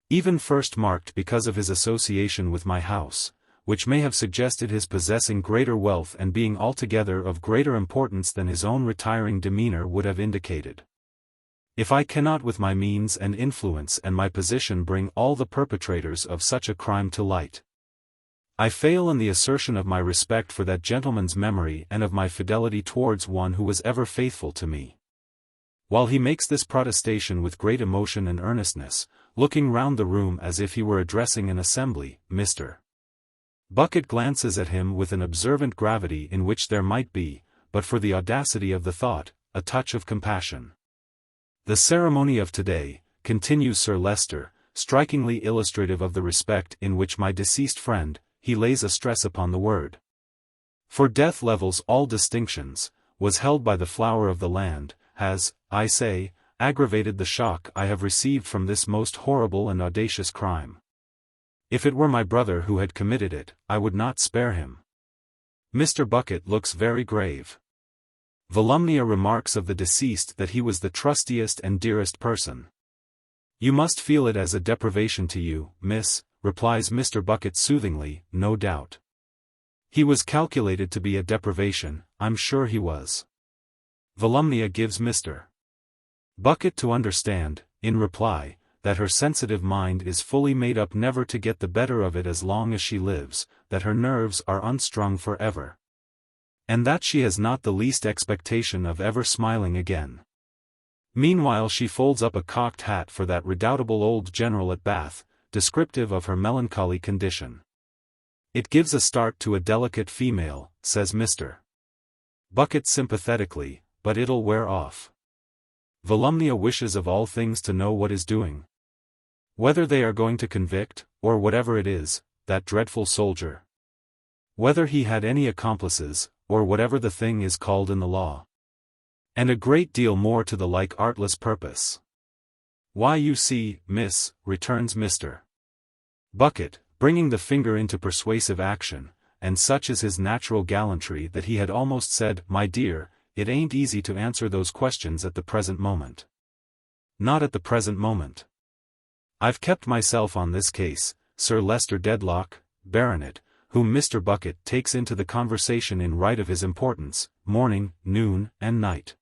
Even first marked because of his association with my house, which may have suggested his possessing greater wealth and being altogether of greater importance than his own retiring demeanor would have indicated. If I cannot with my means and influence and my position bring all the perpetrators of such a crime to light, I fail in the assertion of my respect for that gentleman's memory and of my fidelity towards one who was ever faithful to me. While he makes this protestation with great emotion and earnestness, looking round the room as if he were addressing an assembly, Mr. Bucket glances at him with an observant gravity in which there might be, but for the audacity of the thought, a touch of compassion. The ceremony of today, continues Sir Leicester, strikingly illustrative of the respect in which my deceased friend, he lays a stress upon the word, for death levels all distinctions, was held by the flower of the land, has, I say, aggravated the shock I have received from this most horrible and audacious crime. If it were my brother who had committed it, I would not spare him. Mr. Bucket looks very grave. Volumnia remarks of the deceased that he was the trustiest and dearest person. You must feel it as a deprivation to you, miss, replies Mr. Bucket soothingly, no doubt. He was calculated to be a deprivation, I'm sure he was. Volumnia gives Mr. Bucket to understand, in reply, that her sensitive mind is fully made up never to get the better of it as long as she lives, that her nerves are unstrung forever, and that she has not the least expectation of ever smiling again. Meanwhile she folds up a cocked hat for that redoubtable old general at Bath, descriptive of her melancholy condition. It gives a start to a delicate female, says Mr. Bucket sympathetically, but it'll wear off. Volumnia wishes of all things to know what is doing. Whether they are going to convict, or whatever it is, that dreadful soldier. Whether he had any accomplices, or whatever the thing is called in the law. And a great deal more to the like artless purpose. Why, you see, miss, returns Mr. Bucket, bringing the finger into persuasive action, and such is his natural gallantry that he had almost said, my dear, it ain't easy to answer those questions at the present moment. Not at the present moment. I've kept myself on this case, Sir Leicester Dedlock, Baronet, whom Mr. Bucket takes into the conversation in right of his importance, morning, noon, and night.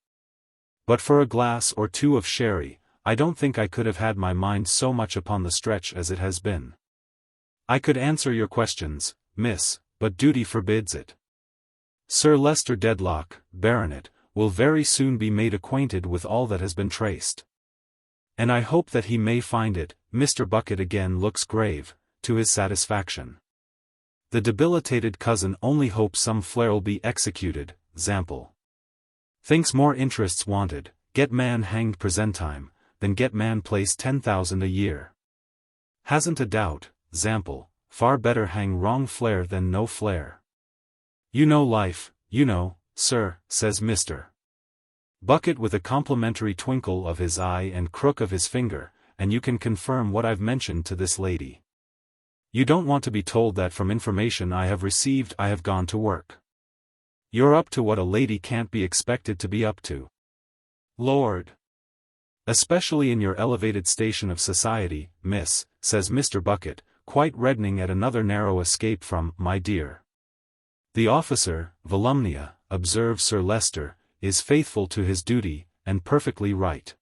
But for a glass or two of sherry, I don't think I could have had my mind so much upon the stretch as it has been. I could answer your questions, miss, but duty forbids it. Sir Leicester Dedlock, Baronet, will very soon be made acquainted with all that has been traced. And I hope that he may find it, Mr. Bucket again looks grave, to his satisfaction. The debilitated cousin only hopes some flare'll be executed, Zample. Thinks more interests wanted, get man hanged presentime, than get man place 10,000 a year. Hasn't a doubt, Zample, far better hang wrong flare than no flare. You know life, you know, sir, says Mr. Bucket with a complimentary twinkle of his eye and crook of his finger, and you can confirm what I've mentioned to this lady. You don't want to be told that from information I have received I have gone to work. You're up to what a lady can't be expected to be up to. Lord! Especially in your elevated station of society, miss, says Mr. Bucket, quite reddening at another narrow escape from, my dear. The officer, Volumnia, observes Sir Leicester, is faithful to his duty, and perfectly right.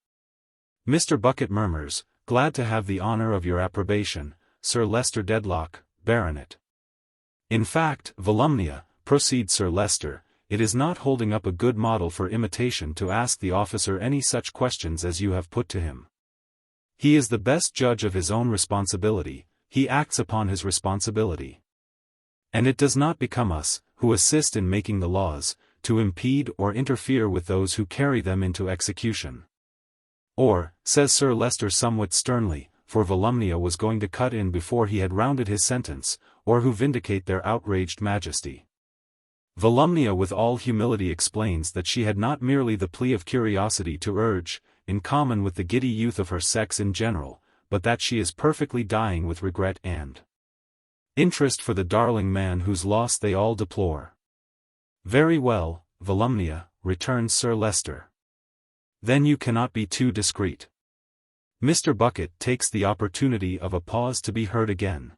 Mr. Bucket murmurs, glad to have the honor of your approbation, Sir Leicester Dedlock, Baronet. In fact, Volumnia, proceeds Sir Leicester, it is not holding up a good model for imitation to ask the officer any such questions as you have put to him. He is the best judge of his own responsibility, he acts upon his responsibility. And it does not become us, who assist in making the laws, to impede or interfere with those who carry them into execution. Or, says Sir Leicester somewhat sternly, for Volumnia was going to cut in before he had rounded his sentence, or who vindicate their outraged majesty. Volumnia with all humility explains that she had not merely the plea of curiosity to urge, in common with the giddy youth of her sex in general, but that she is perfectly dying with regret and interest for the darling man whose loss they all deplore. Very well, Volumnia, returns Sir Leicester. Then you cannot be too discreet. Mr. Bucket takes the opportunity of a pause to be heard again.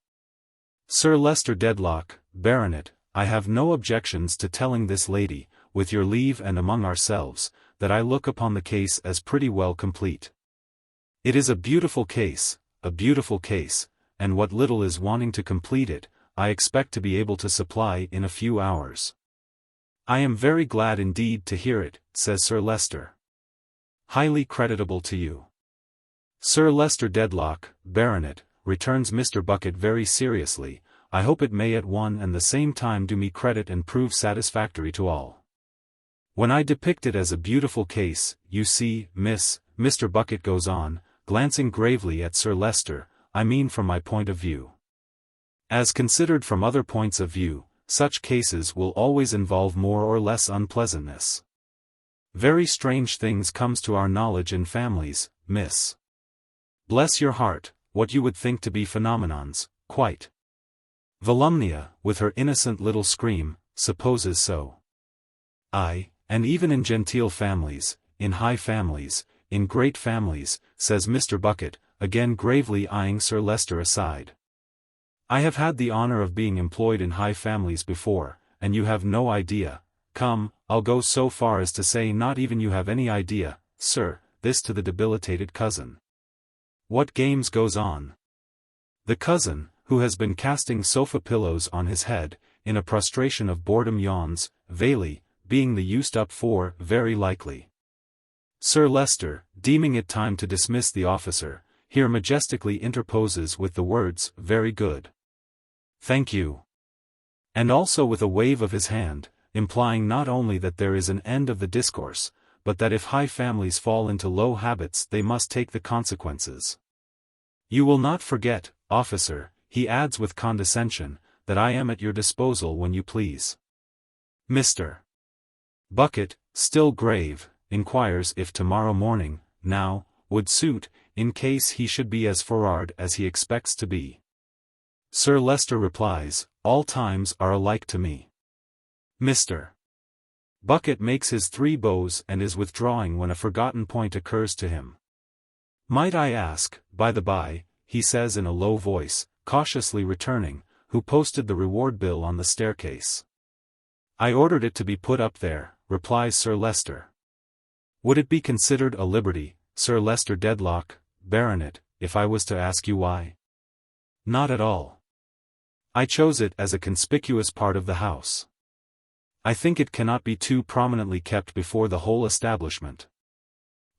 Sir Leicester Dedlock, Baronet, I have no objections to telling this lady, with your leave and among ourselves, that I look upon the case as pretty well complete. It is a beautiful case, and what little is wanting to complete it, I expect to be able to supply in a few hours. I am very glad indeed to hear it, says Sir Leicester. Highly creditable to you. Sir Leicester Dedlock, Baronet, returns Mr. Bucket very seriously, I hope it may at one and the same time do me credit and prove satisfactory to all. When I depict it as a beautiful case, you see, miss, Mr. Bucket goes on, glancing gravely at Sir Leicester, I mean from my point of view. As considered from other points of view, such cases will always involve more or less unpleasantness. Very strange things comes to our knowledge in families, miss. Bless your heart, what you would think to be phenomenons, quite. Volumnia, with her innocent little scream, supposes so. Aye, and even in genteel families, in high families, in great families, says Mr. Bucket, again gravely eyeing Sir Leicester aside. I have had the honor of being employed in high families before, and you have no idea, come, I'll go so far as to say not even you have any idea, sir, this to the debilitated cousin. What games goes on? The cousin, who has been casting sofa pillows on his head, in a prostration of boredom yawns, Valley, being the used up for, very likely. Sir Leicester, deeming it time to dismiss the officer, here majestically interposes with the words, very good. Thank you. And also with a wave of his hand, implying not only that there is an end of the discourse, but that if high families fall into low habits they must take the consequences. You will not forget, officer, he adds with condescension, that I am at your disposal when you please. Mr. Bucket, still grave, inquires if tomorrow morning, now, would suit, in case he should be as forward as he expects to be. Sir Leicester replies, all times are alike to me. Mr. Bucket makes his three bows and is withdrawing when a forgotten point occurs to him. Might I ask, by the by, he says in a low voice, cautiously returning, who posted the reward bill on the staircase. I ordered it to be put up there, replies Sir Leicester. Would it be considered a liberty, Sir Leicester Dedlock, Baronet, if I was to ask you why? Not at all. I chose it as a conspicuous part of the house. I think it cannot be too prominently kept before the whole establishment.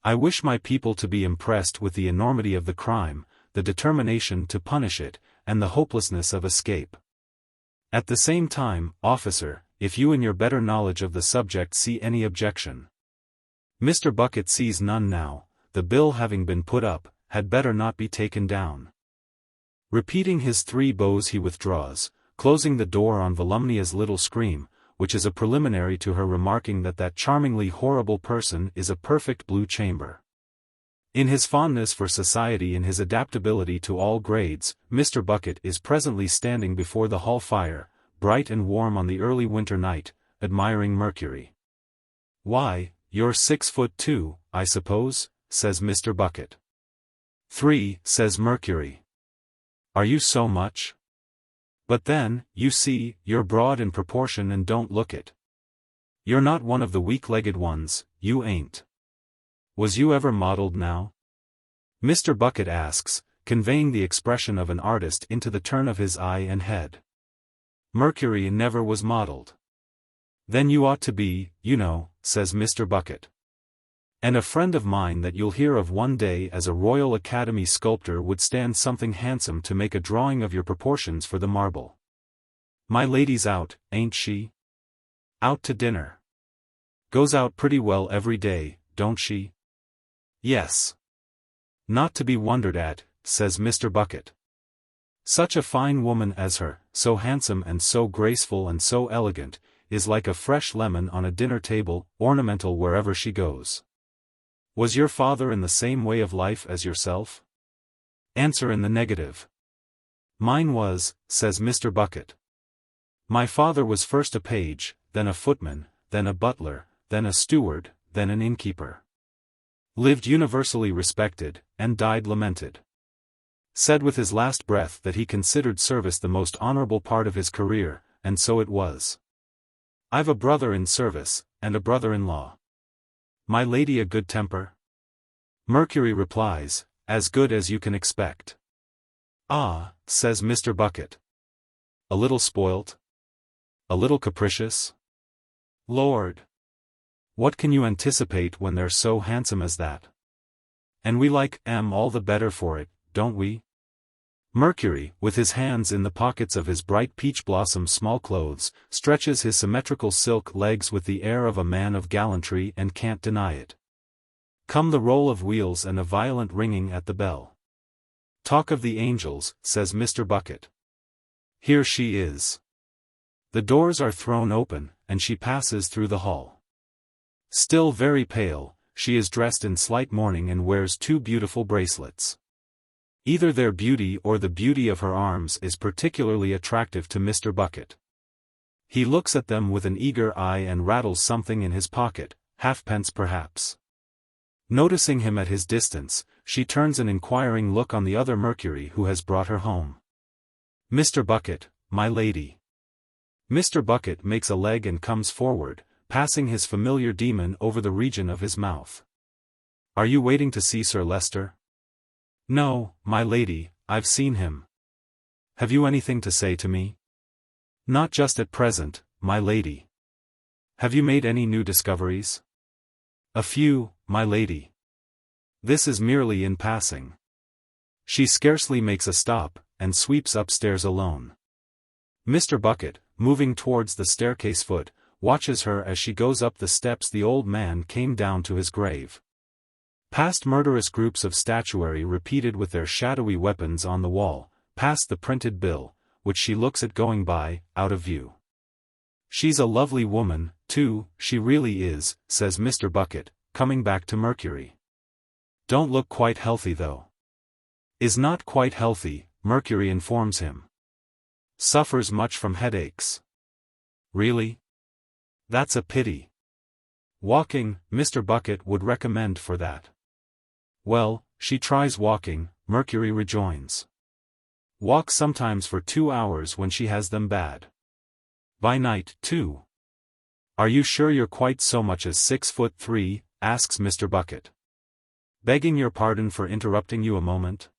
I wish my people to be impressed with the enormity of the crime, the determination to punish it, and the hopelessness of escape. At the same time, officer, if you in your better knowledge of the subject see any objection. Mr. Bucket sees none now, the bill having been put up, had better not be taken down. Repeating his three bows he withdraws, closing the door on Volumnia's little scream, which is a preliminary to her remarking that that charmingly horrible person is a perfect blue chamber. In his fondness for society and his adaptability to all grades, Mr. Bucket is presently standing before the hall fire, bright and warm on the early winter night, admiring Mercury. "Why, you're 6'2", I suppose," says Mr. Bucket. "3", says Mercury. "Are you so much? But then, you see, you're broad in proportion and don't look it. You're not one of the weak-legged ones, you ain't. Was you ever modelled now?" Mr. Bucket asks, conveying the expression of an artist into the turn of his eye and head. "Mercury never was modelled." "Then you ought to be, you know," says Mr. Bucket. "And a friend of mine that you'll hear of one day as a Royal Academy sculptor would stand something handsome to make a drawing of your proportions for the marble. My lady's out, ain't she? Out to dinner. Goes out pretty well every day, don't she?" "Yes. Not to be wondered at," says Mr. Bucket. "Such a fine woman as her, so handsome and so graceful and so elegant, is like a fresh lemon on a dinner table, ornamental wherever she goes. Was your father in the same way of life as yourself? Answer in the negative." "Mine was," says Mr. Bucket. "My father was first a page, then a footman, then a butler, then a steward, then an innkeeper. Lived universally respected, and died lamented. Said with his last breath that he considered service the most honorable part of his career, and so it was. I've a brother in service, and a brother-in-law. My lady a good temper?" Mercury replies, "As good as you can expect." "Ah," says Mr. Bucket. "A little spoilt? A little capricious? Lord! What can you anticipate when they're so handsome as that? And we like 'em all the better for it, don't we?" Mercury, with his hands in the pockets of his bright peach-blossom small clothes, stretches his symmetrical silk legs with the air of a man of gallantry and can't deny it. Come the roll of wheels and a violent ringing at the bell. "Talk of the angels," says Mr. Bucket. "Here she is." The doors are thrown open, and she passes through the hall. Still very pale, she is dressed in slight mourning and wears 2 beautiful bracelets. Either their beauty or the beauty of her arms is particularly attractive to Mr. Bucket. He looks at them with an eager eye and rattles something in his pocket, halfpence perhaps. Noticing him at his distance, she turns an inquiring look on the other Mercury who has brought her home. "Mr. Bucket, my lady." Mr. Bucket makes a leg and comes forward, passing his familiar demon over the region of his mouth. "Are you waiting to see Sir Leicester?" "No, my lady, I've seen him." "Have you anything to say to me?" "Not just at present, my lady." "Have you made any new discoveries?" "A few, my lady." "This is merely in passing." She scarcely makes a stop, and sweeps upstairs alone. Mr. Bucket, moving towards the staircase foot, watches her as she goes up the steps the old man came down to his grave. Past murderous groups of statuary repeated with their shadowy weapons on the wall, past the printed bill, which she looks at going by, out of view. "She's a lovely woman, too, she really is," says Mr. Bucket, coming back to Mercury. "Don't look quite healthy though." "Is not quite healthy," Mercury informs him. "Suffers much from headaches." "Really? That's a pity. Walking, Mr. Bucket would recommend for that." "Well, she tries walking," Mercury rejoins. "Walks sometimes for 2 hours when she has them bad. By night, too." "Are you sure you're quite so much as 6'3", asks Mr. Bucket. "Begging your pardon for interrupting you a moment?"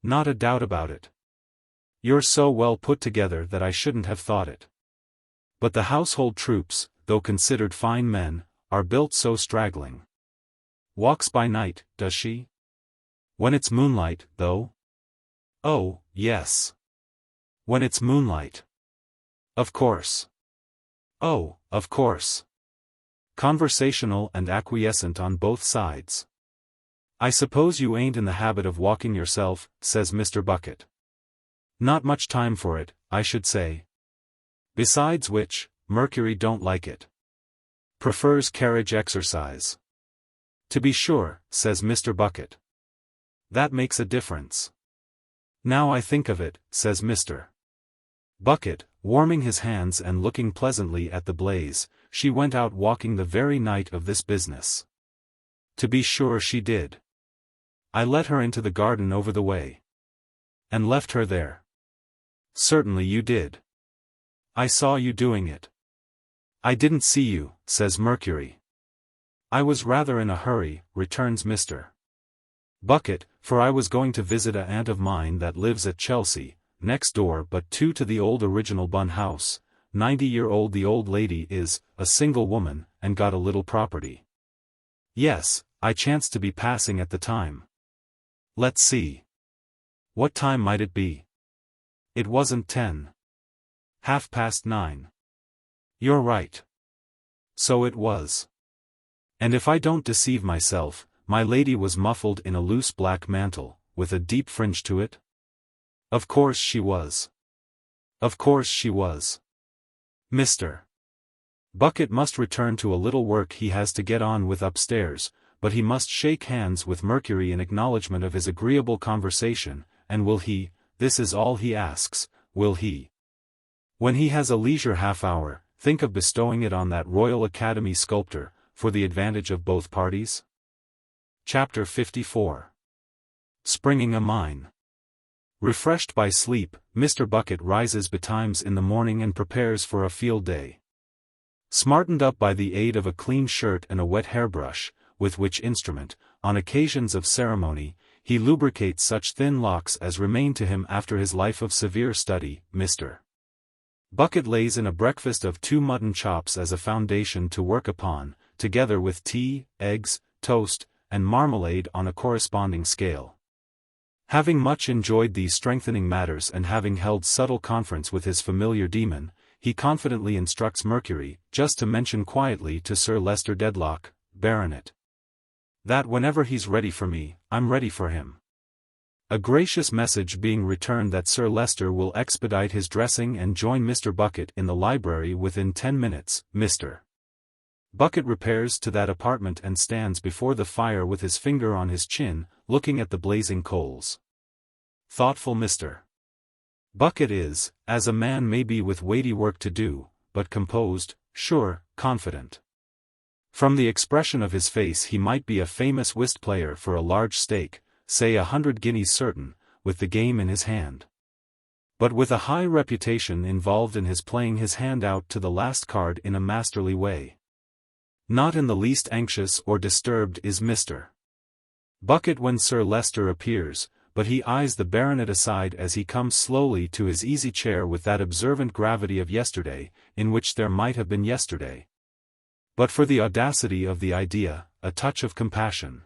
"Not a doubt about it. You're so well put together that I shouldn't have thought it. But the household troops, though considered fine men, are built so straggling." "Walks by night, does she? When it's moonlight, though?" "Oh, yes. When it's moonlight. Of course." "Oh, of course." Conversational and acquiescent on both sides. "I suppose you ain't in the habit of walking yourself," says Mr. Bucket. "Not much time for it, I should say. Besides which, Mercury don't like it. Prefers carriage exercise. To be sure, says Mr. Bucket. That makes a difference. Now I think of it, says Mr. Bucket, warming his hands and looking pleasantly at the blaze, she went out walking the very night of this business. To be sure she did. I let her into the garden over the way. And left her there. Certainly you did. I saw you doing it. I didn't see you, says Mercury. I was rather in a hurry, returns Mr. Bucket, for I was going to visit a aunt of mine that lives at Chelsea, next door but two to the old original Bun House. 90-year-old the old lady is, a single woman, and got a little property. Yes, I chanced to be passing at the time. Let's see. What time might it be? It wasn't 10. 9:30. You're right. So it was. And if I don't deceive myself, my lady was muffled in a loose black mantle, with a deep fringe to it? Of course she was. Of course she was. Mr. Bucket must return to a little work he has to get on with upstairs, but he must shake hands with Mercury in acknowledgment of his agreeable conversation, and will he, this is all he asks, will he, when he has a leisure half-hour, think of bestowing it on that Royal Academy sculptor, for the advantage of both parties? Chapter 54. Springing a Mine. Refreshed by sleep, Mr. Bucket rises betimes in the morning and prepares for a field day. Smartened up by the aid of a clean shirt and a wet hairbrush, with which instrument, on occasions of ceremony, he lubricates such thin locks as remain to him after his life of severe study, Mr. Bucket lays in a breakfast of 2 mutton chops as a foundation to work upon, together with tea, eggs, toast, and marmalade on a corresponding scale. Having much enjoyed these strengthening matters and having held subtle conference with his familiar demon, he confidently instructs Mercury, just to mention quietly to Sir Leicester Dedlock, Baronet, that whenever he's ready for me, I'm ready for him. A gracious message being returned that Sir Leicester will expedite his dressing and join Mr. Bucket in the library within 10 minutes, Mr. Bucket repairs to that apartment and stands before the fire with his finger on his chin, looking at the blazing coals. Thoughtful Mr. Bucket is, as a man may be with weighty work to do, but composed, sure, confident. From the expression of his face he might be a famous whist player for a large stake, say 100 guineas certain, with the game in his hand. But with a high reputation involved in his playing his hand out to the last card in a masterly way. Not in the least anxious or disturbed is Mr. Bucket when Sir Leicester appears, but he eyes the baronet aside as he comes slowly to his easy chair with that observant gravity of yesterday, in which there might have been yesterday. But for the audacity of the idea, a touch of compassion.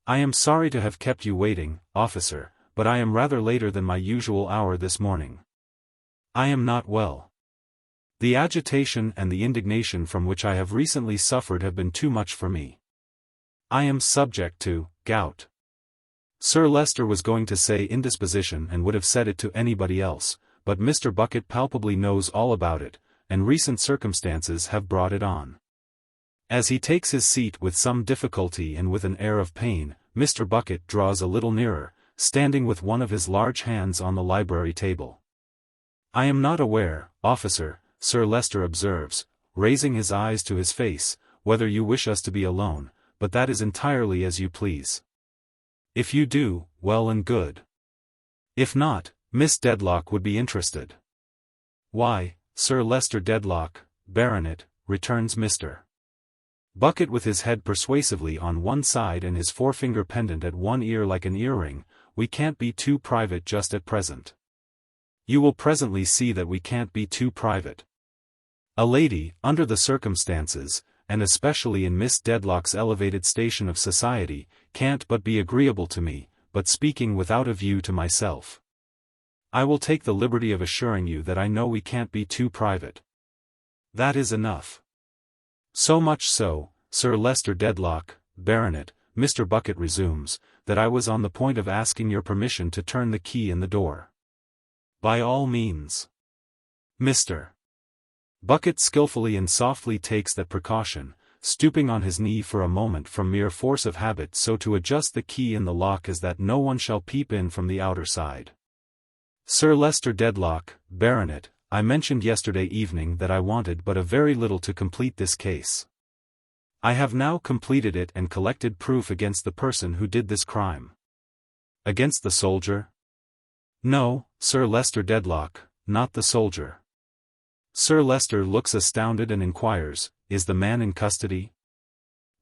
I am sorry to have kept you waiting, officer, but I am rather later than my usual hour this morning. I am not well. The agitation and the indignation from which I have recently suffered have been too much for me. I am subject to gout. Sir Leicester was going to say indisposition and would have said it to anybody else, but Mr. Bucket palpably knows all about it, and recent circumstances have brought it on. As he takes his seat with some difficulty and with an air of pain, Mr. Bucket draws a little nearer, standing with one of his large hands on the library table. I am not aware, officer, Sir Leicester observes, raising his eyes to his face, whether you wish us to be alone, but that is entirely as you please. If you do, well and good. If not, Miss Dedlock would be interested. Why, Sir Leicester Dedlock, Baronet, returns Mr. Bucket with his head persuasively on one side and his forefinger pendant at one ear like an earring, we can't be too private just at present. You will presently see that we can't be too private. A lady, under the circumstances, and especially in Miss Dedlock's elevated station of society, can't but be agreeable to me, but speaking without a view to myself. I will take the liberty of assuring you that I know we can't be too private. That is enough. So much so, Sir Leicester Dedlock, Baronet, Mr. Bucket resumes, that I was on the point of asking your permission to turn the key in the door. By all means. Mr. Bucket skillfully and softly takes that precaution, stooping on his knee for a moment from mere force of habit so to adjust the key in the lock as that no one shall peep in from the outer side. Sir Leicester Dedlock, Baronet, I mentioned yesterday evening that I wanted but a very little to complete this case. I have now completed it and collected proof against the person who did this crime. Against the soldier? No, Sir Leicester Dedlock, not the soldier. Sir Leicester looks astounded and inquires, is the man in custody?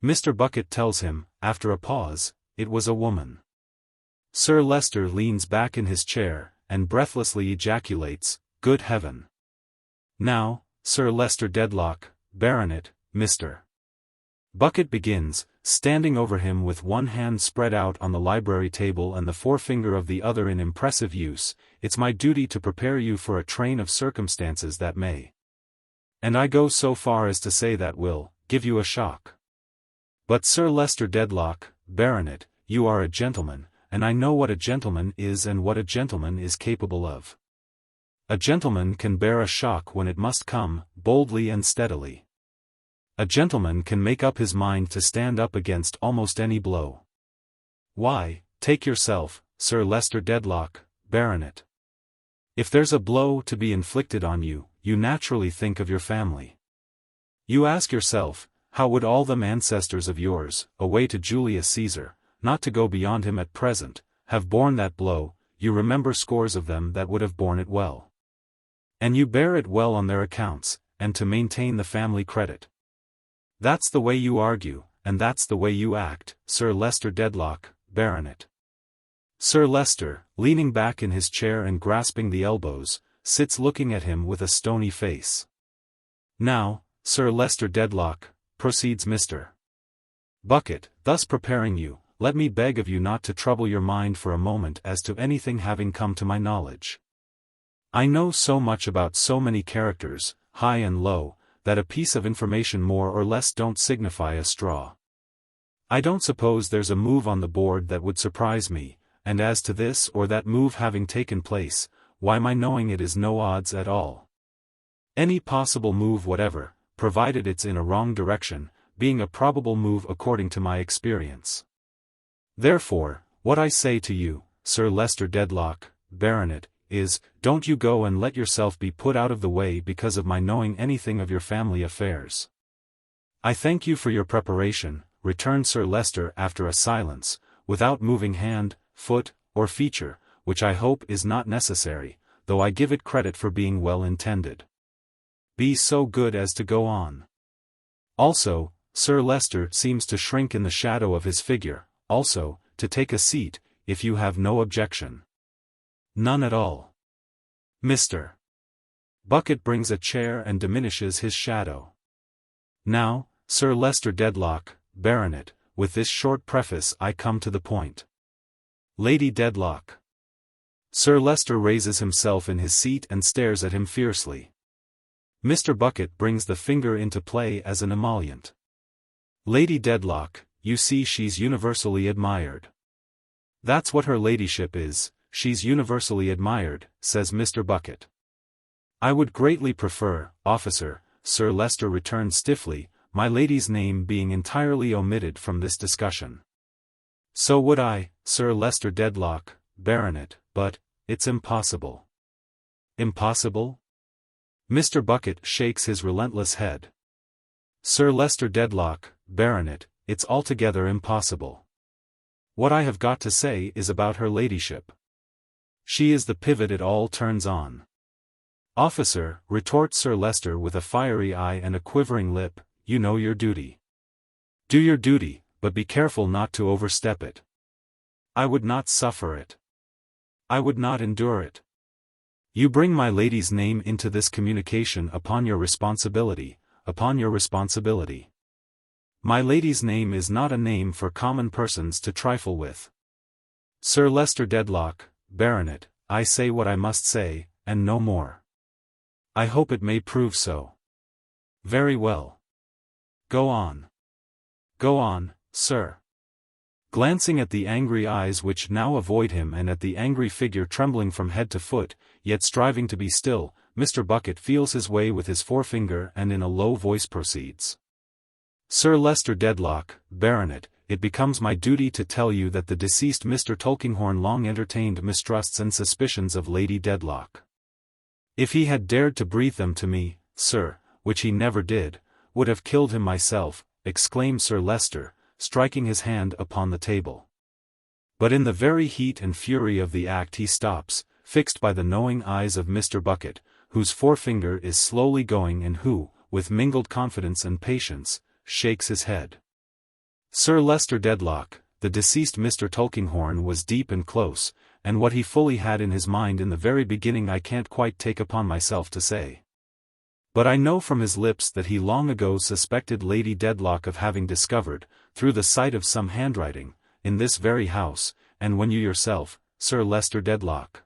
Mr. Bucket tells him, after a pause, it was a woman. Sir Leicester leans back in his chair, and breathlessly ejaculates, good heaven. Now, Sir Leicester Dedlock, Baronet, Mr. Bucket begins, standing over him with one hand spread out on the library table and the forefinger of the other in impressive use, it's my duty to prepare you for a train of circumstances that may. And I go so far as to say that will, give you a shock. But Sir Leicester Dedlock, Baronet, you are a gentleman, and I know what a gentleman is and what a gentleman is capable of. A gentleman can bear a shock when it must come, boldly and steadily. A gentleman can make up his mind to stand up against almost any blow. Why, take yourself, Sir Leicester Dedlock, Baronet. If there's a blow to be inflicted on you, you naturally think of your family. You ask yourself, how would all them ancestors of yours, away to Julius Caesar, not to go beyond him at present, have borne that blow? You remember scores of them that would have borne it well. And you bear it well on their accounts, and to maintain the family credit. That's the way you argue, and that's the way you act, Sir Leicester Dedlock, Baronet. Sir Leicester, leaning back in his chair and grasping the elbows, sits looking at him with a stony face. Now, Sir Leicester Dedlock, proceeds Mr. Bucket, thus preparing you, let me beg of you not to trouble your mind for a moment as to anything having come to my knowledge. I know so much about so many characters, high and low, that a piece of information more or less don't signify a straw. I don't suppose there's a move on the board that would surprise me, and as to this or that move having taken place, why my knowing it is no odds at all. Any possible move whatever, provided it's in a wrong direction, being a probable move according to my experience. Therefore, what I say to you, Sir Leicester Dedlock, Baronet, is, don't you go and let yourself be put out of the way because of my knowing anything of your family affairs. I thank you for your preparation, returned Sir Leicester after a silence, without moving hand, foot, or feature, which I hope is not necessary, though I give it credit for being well intended. Be so good as to go on. Also, Sir Leicester seems to shrink in the shadow of his figure, also, to take a seat, if you have no objection. None at all. Mr. Bucket brings a chair and diminishes his shadow. Now, Sir Leicester Dedlock, Baronet, with this short preface I come to the point. Lady Dedlock. Sir Leicester raises himself in his seat and stares at him fiercely. Mr. Bucket brings the finger into play as an emollient. Lady Dedlock, you see she's universally admired. That's what her ladyship is, she's universally admired, says Mr. Bucket. I would greatly prefer, officer, Sir Leicester returned stiffly, my lady's name being entirely omitted from this discussion. So would I, Sir Leicester Dedlock, Baronet, but, it's impossible. Impossible? Mr. Bucket shakes his relentless head. Sir Leicester Dedlock, Baronet, it's altogether impossible. What I have got to say is about her ladyship. She is the pivot it all turns on. Officer, retorts Sir Leicester with a fiery eye and a quivering lip, you know your duty. Do your duty, but be careful not to overstep it. I would not suffer it. I would not endure it. You bring my lady's name into this communication upon your responsibility, upon your responsibility. My lady's name is not a name for common persons to trifle with. Sir Leicester Dedlock, Baronet, I say what I must say, and no more. I hope it may prove so. Very well. Go on. Go on, sir. Glancing at the angry eyes which now avoid him and at the angry figure trembling from head to foot, yet striving to be still, Mr. Bucket feels his way with his forefinger and in a low voice proceeds. Sir Leicester Dedlock, Baronet, it becomes my duty to tell you that the deceased Mr. Tulkinghorn long entertained mistrusts and suspicions of Lady Dedlock. If he had dared to breathe them to me, sir, which he never did, would have killed him myself, exclaimed Sir Leicester, striking his hand upon the table. But in the very heat and fury of the act he stops, fixed by the knowing eyes of Mr. Bucket, whose forefinger is slowly going and who, with mingled confidence and patience, shakes his head. Sir Leicester Dedlock, the deceased Mr. Tulkinghorn was deep and close, and what he fully had in his mind in the very beginning I can't quite take upon myself to say. But I know from his lips that he long ago suspected Lady Dedlock of having discovered, through the sight of some handwriting, in this very house, and when you yourself, Sir Leicester Dedlock,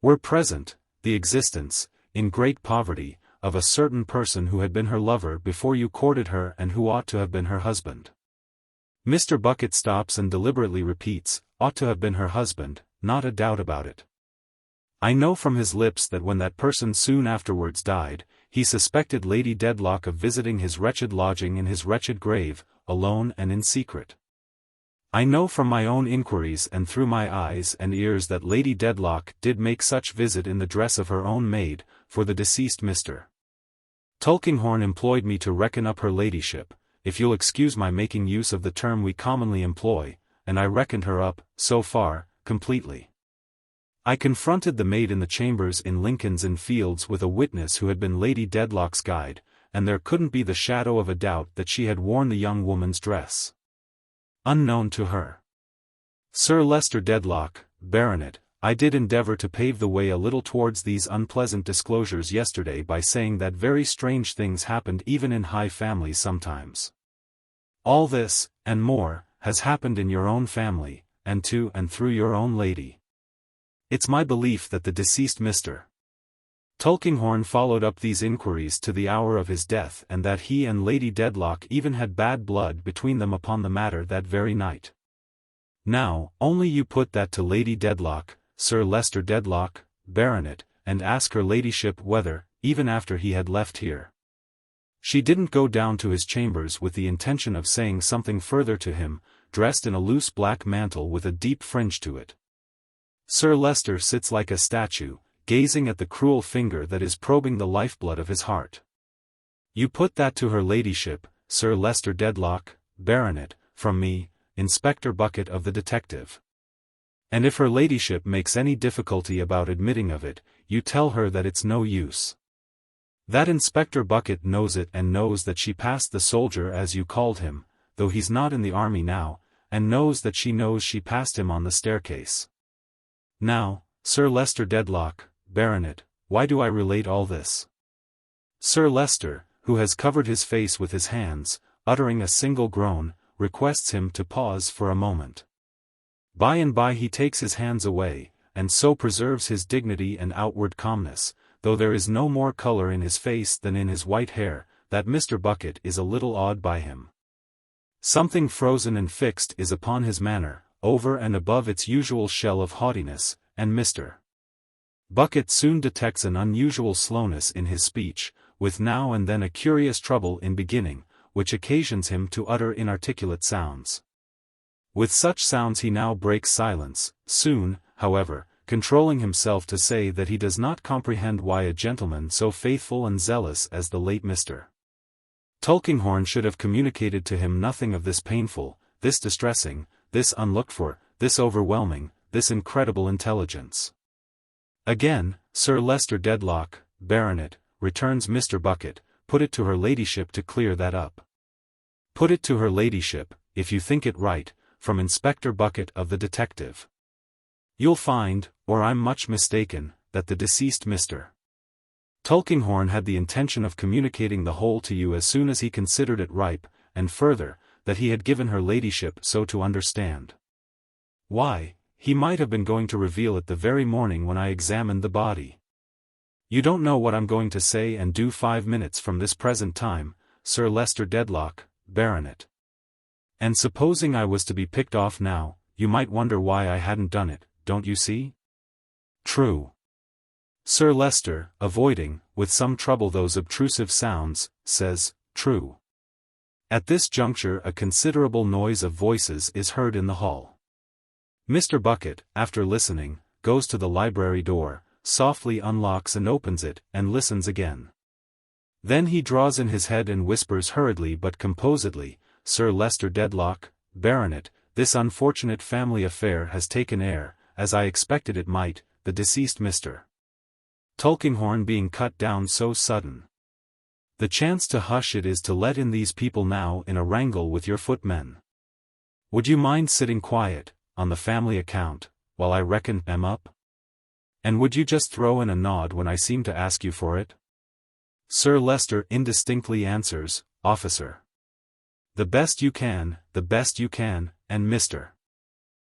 were present, the existence, in great poverty, of a certain person who had been her lover before you courted her and who ought to have been her husband. Mr. Bucket stops and deliberately repeats, ought to have been her husband, not a doubt about it. I know from his lips that when that person soon afterwards died, he suspected Lady Dedlock of visiting his wretched lodging in his wretched grave, alone and in secret. I know from my own inquiries and through my eyes and ears that Lady Dedlock did make such visit in the dress of her own maid, for the deceased Mr. Tulkinghorn employed me to reckon up her ladyship, if you'll excuse my making use of the term we commonly employ, and I reckoned her up, so far, completely. I confronted the maid in the chambers in Lincoln's Inn Fields with a witness who had been Lady Dedlock's guide, and there couldn't be the shadow of a doubt that she had worn the young woman's dress. Unknown to her. Sir Leicester Dedlock, Baronet, I did endeavour to pave the way a little towards these unpleasant disclosures yesterday by saying that very strange things happened even in high families sometimes. All this, and more, has happened in your own family, and to and through your own lady. It's my belief that the deceased Mr. Tulkinghorn followed up these inquiries to the hour of his death and that he and Lady Dedlock even had bad blood between them upon the matter that very night. Now, only you put that to Lady Dedlock, Sir Leicester Dedlock, Baronet, and ask her ladyship whether, even after he had left here, she didn't go down to his chambers with the intention of saying something further to him, dressed in a loose black mantle with a deep fringe to it. Sir Leicester sits like a statue, gazing at the cruel finger that is probing the lifeblood of his heart. You put that to her ladyship, Sir Leicester Dedlock, Baronet, from me, Inspector Bucket of the detective. And if her ladyship makes any difficulty about admitting of it, you tell her that it's no use. That Inspector Bucket knows it and knows that she passed the soldier as you called him, though he's not in the army now, and knows that she knows she passed him on the staircase. Now, Sir Leicester Dedlock, Baronet, why do I relate all this? Sir Leicester, who has covered his face with his hands, uttering a single groan, requests him to pause for a moment. By and by he takes his hands away, and so preserves his dignity and outward calmness, though there is no more colour in his face than in his white hair, that Mr. Bucket is a little awed by him. Something frozen and fixed is upon his manner, over and above its usual shell of haughtiness, and Mr. Bucket soon detects an unusual slowness in his speech, with now and then a curious trouble in beginning, which occasions him to utter inarticulate sounds. With such sounds he now breaks silence, soon, however, controlling himself to say that he does not comprehend why a gentleman so faithful and zealous as the late Mr. Tulkinghorn should have communicated to him nothing of this painful, this distressing, this unlooked for, this overwhelming, this incredible intelligence. Again, Sir Leicester Dedlock, Baronet, returns Mr. Bucket, put it to her ladyship to clear that up. Put it to her ladyship, if you think it right, from Inspector Bucket of the detective. You'll find, or I'm much mistaken, that the deceased Mr. Tulkinghorn had the intention of communicating the whole to you as soon as he considered it ripe, and further, that he had given her ladyship so to understand. Why, he might have been going to reveal it the very morning when I examined the body. You don't know what I'm going to say and do 5 minutes from this present time, Sir Leicester Dedlock, Baronet. And supposing I was to be picked off now, you might wonder why I hadn't done it, don't you see? True. Sir Leicester, avoiding, with some trouble those obtrusive sounds, says, "True." At this juncture a considerable noise of voices is heard in the hall. Mr. Bucket, after listening, goes to the library door, softly unlocks and opens it, and listens again. Then he draws in his head and whispers hurriedly but composedly, "Sir Leicester Dedlock, Baronet, this unfortunate family affair has taken air, as I expected it might, the deceased Mr. Tulkinghorn being cut down so sudden. The chance to hush it is to let in these people now in a wrangle with your footmen. Would you mind sitting quiet, on the family account, while I reckon them up? And would you just throw in a nod when I seem to ask you for it?" Sir Leicester indistinctly answers, "Officer. The best you can, and Mr.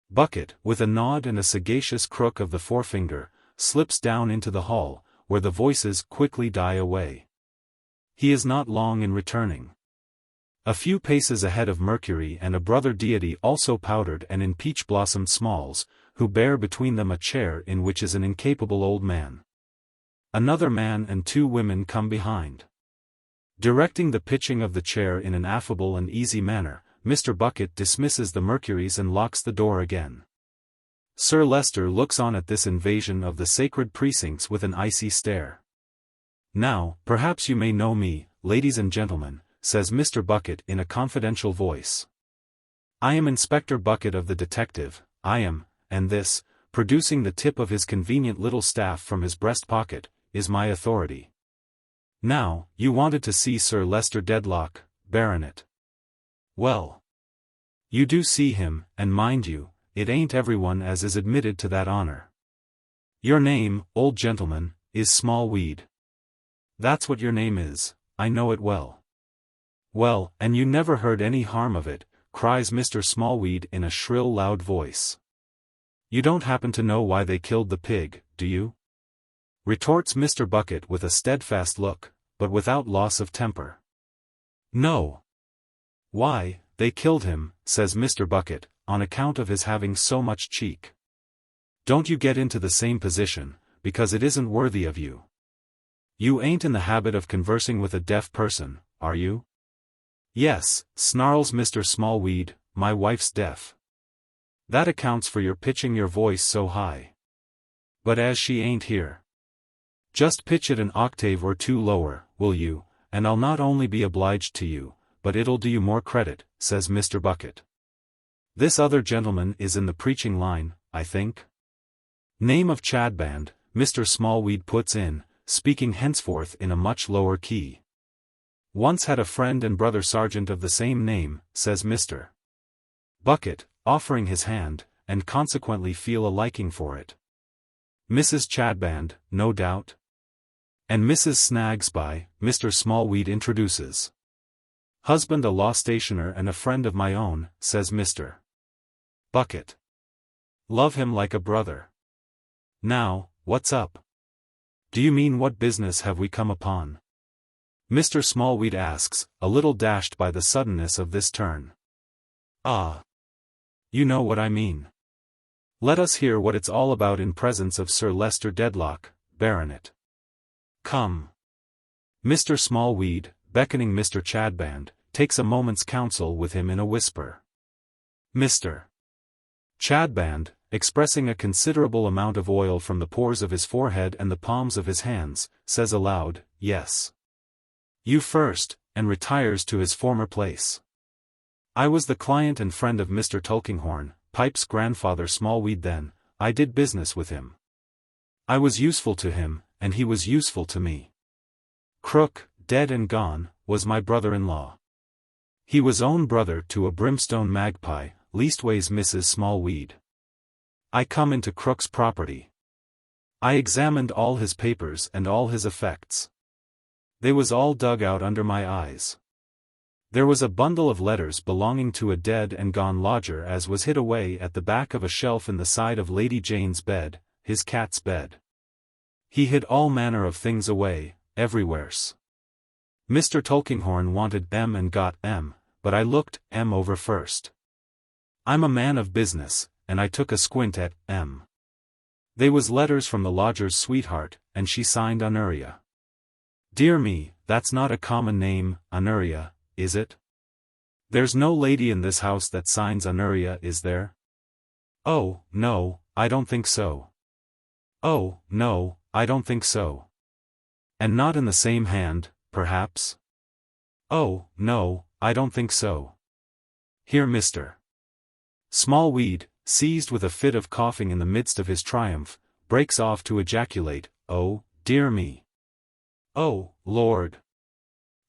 Bucket, with a nod and a sagacious crook of the forefinger, slips down into the hall, where the voices quickly die away. He is not long in returning. A few paces ahead of Mercury and a brother deity also powdered and in peach-blossomed smalls, who bear between them a chair in which is an incapable old man. Another man and two women come behind. Directing the pitching of the chair in an affable and easy manner, Mr. Bucket dismisses the Mercuries and locks the door again. Sir Leicester looks on at this invasion of the sacred precincts with an icy stare. "Now, perhaps you may know me, ladies and gentlemen," says Mr. Bucket in a confidential voice. "I am Inspector Bucket of the Detective, I am, and this," producing the tip of his convenient little staff from his breast pocket, "is my authority. Now, you wanted to see Sir Leicester Dedlock, Baronet. Well, you do see him, and mind you, it ain't everyone as is admitted to that honor. Your name, old gentleman, is Smallweed. That's what your name is, I know it well." "Well, and you never heard any harm of it," cries Mr. Smallweed in a shrill loud voice. "You don't happen to know why they killed the pig, do you?" retorts Mr. Bucket with a steadfast look, but without loss of temper. "No. Why, they killed him," says Mr. Bucket, "on account of his having so much cheek. Don't you get into the same position, because it isn't worthy of you. You ain't in the habit of conversing with a deaf person, are you?" "Yes," snarls Mr. Smallweed, "my wife's deaf. That accounts for your pitching your voice so high. But as she ain't here, just pitch it an octave or two lower, will you, and I'll not only be obliged to you, but it'll do you more credit," says Mr. Bucket. "This other gentleman is in the preaching line, I think?" "Name of Chadband," Mr. Smallweed puts in, speaking henceforth in a much lower key. "Once had a friend and brother sergeant of the same name," says Mr. Bucket, offering his hand, and consequently feel a liking for it. "Mrs. Chadband, no doubt? And Mrs. Snagsby," Mr. Smallweed introduces. "Husband a law stationer and a friend of my own," says Mr. Bucket. "Love him like a brother. Now, what's up? Do you mean what business have we come upon?" Mr. Smallweed asks, a little dashed by the suddenness of this turn. "Ah. You know what I mean. Let us hear what it's all about in presence of Sir Leicester Dedlock, Baronet. Come." Mr. Smallweed, beckoning Mr. Chadband, takes a moment's counsel with him in a whisper. Mr. Chadband, expressing a considerable amount of oil from the pores of his forehead and the palms of his hands, says aloud, "Yes. You first," and retires to his former place. "I was the client and friend of Mr. Tulkinghorn, Pipe's grandfather Smallweed then, I did business with him. I was useful to him, and he was useful to me. Krook, dead and gone, was my brother-in-law. He was own brother to a brimstone magpie, leastways Mrs. Smallweed. I come into Krook's property. I examined all his papers and all his effects. They was all dug out under my eyes. There was a bundle of letters belonging to a dead and gone lodger as was hid away at the back of a shelf in the side of Lady Jane's bed, his cat's bed. He hid all manner of things away, everywheres. Mr. Tulkinghorn wanted them and got them, but I looked them over first. I'm a man of business, and I took a squint at them. They was letters from the lodger's sweetheart, and she signed Honoria. Dear me, that's not a common name, Honoria, is it? There's no lady in this house that signs Honoria, is there? Oh, no, I don't think so. Oh, no, I don't think so. And not in the same hand, perhaps? Oh, no, I don't think so. Here Mr. Smallweed, seized with a fit of coughing in the midst of his triumph, breaks off to ejaculate, "Oh, dear me. Oh, Lord.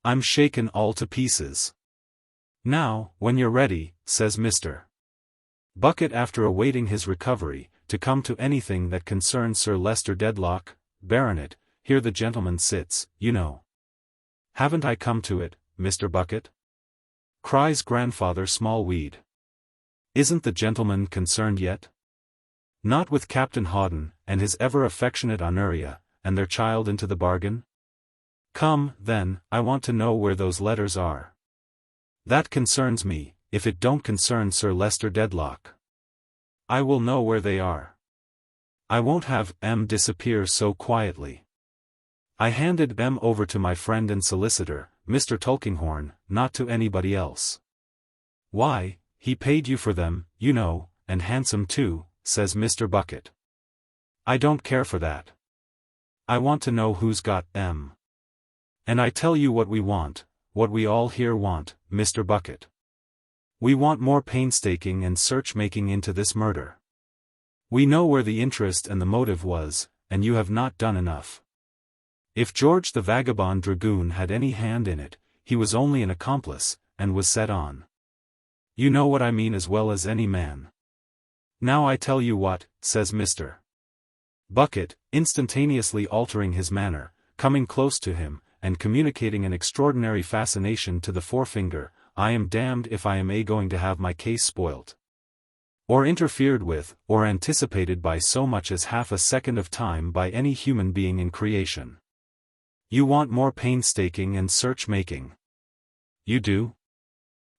I'm shaken all to pieces." "Now, when you're ready," says Mr. Bucket after awaiting his recovery, "to come to anything that concerns Sir Leicester Dedlock, Baronet, here the gentleman sits, you know." "Haven't I come to it, Mr. Bucket?" cries Grandfather Smallweed. "Isn't the gentleman concerned yet? Not with Captain Hawdon, and his ever-affectionate Honoria, and their child into the bargain? Come, then, I want to know where those letters are. That concerns me, if it don't concern Sir Leicester Dedlock. I will know where they are. I won't have them disappear so quietly. I handed them over to my friend and solicitor, Mr. Tulkinghorn, not to anybody else." "Why, he paid you for them, you know, and handsome too," says Mr. Bucket. "I don't care for that. I want to know who's got them. And I tell you what we want, what we all here want, Mr. Bucket. We want more painstaking and search-making into this murder. We know where the interest and the motive was, and you have not done enough. If George the Vagabond Dragoon had any hand in it, he was only an accomplice, and was set on. You know what I mean as well as any man. Now I tell you what," says Mr. Bucket, instantaneously altering his manner, coming close to him, and communicating an extraordinary fascination to the forefinger, "I am damned if I am going to have my case spoilt. Or interfered with, or anticipated by so much as half a second of time by any human being in creation. You want more painstaking and search-making. You do?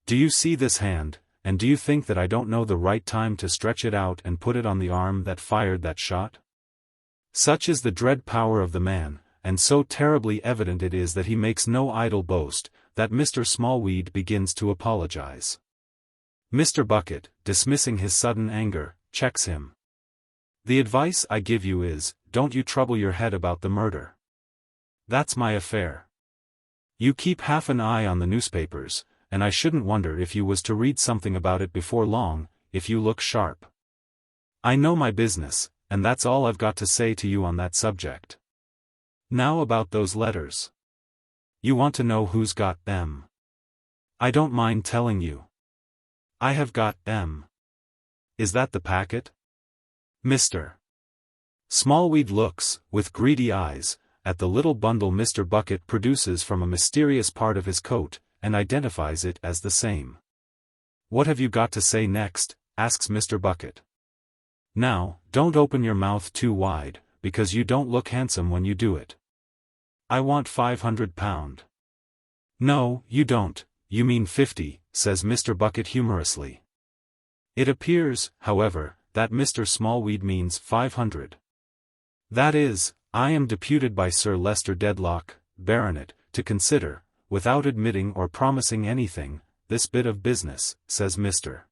Do you see this hand, and do you think that I don't know the right time to stretch it out and put it on the arm that fired that shot? Such is the dread power of the man, and so terribly evident it is that he makes no idle boast, that Mr. Smallweed begins to apologize. Mr. Bucket, dismissing his sudden anger, checks him. "The advice I give you is, don't you trouble your head about the murder. That's my affair. You keep half an eye on the newspapers, and I shouldn't wonder if you was to read something about it before long, if you look sharp. I know my business, and that's all I've got to say to you on that subject. Now about those letters. You want to know who's got them. I don't mind telling you. I have got them. Is that the packet?" Mr. Smallweed looks, with greedy eyes, at the little bundle Mr. Bucket produces from a mysterious part of his coat, and identifies it as the same. "What have you got to say next?" asks Mr. Bucket. "Now, don't open your mouth too wide, because you don't look handsome when you do it. I want £500. "No, you don't, you mean 50, says Mr. Bucket humorously. It appears, however, that Mr. Smallweed means 500. "That is, I am deputed by Sir Leicester Dedlock, Baronet, to consider, without admitting or promising anything, this bit of business," says Mr.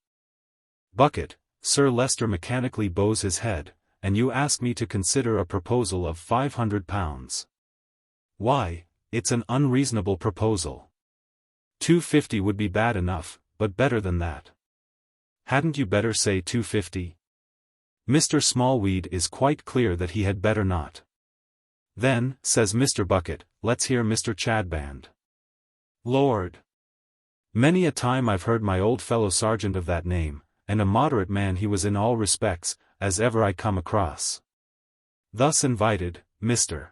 Bucket. Sir Leicester mechanically bows his head, "and you ask me to consider a proposal of £500. Why, it's an unreasonable proposal. 250 would be bad enough, but better than that. Hadn't you better say 250? Mr. Smallweed is quite clear that he had better not. "Then," says Mr. Bucket, "let's hear Mr. Chadband." "Lord! Many a time I've heard my old fellow sergeant of that name, and a moderate man he was in all respects, as ever I come across." Thus invited, Mr.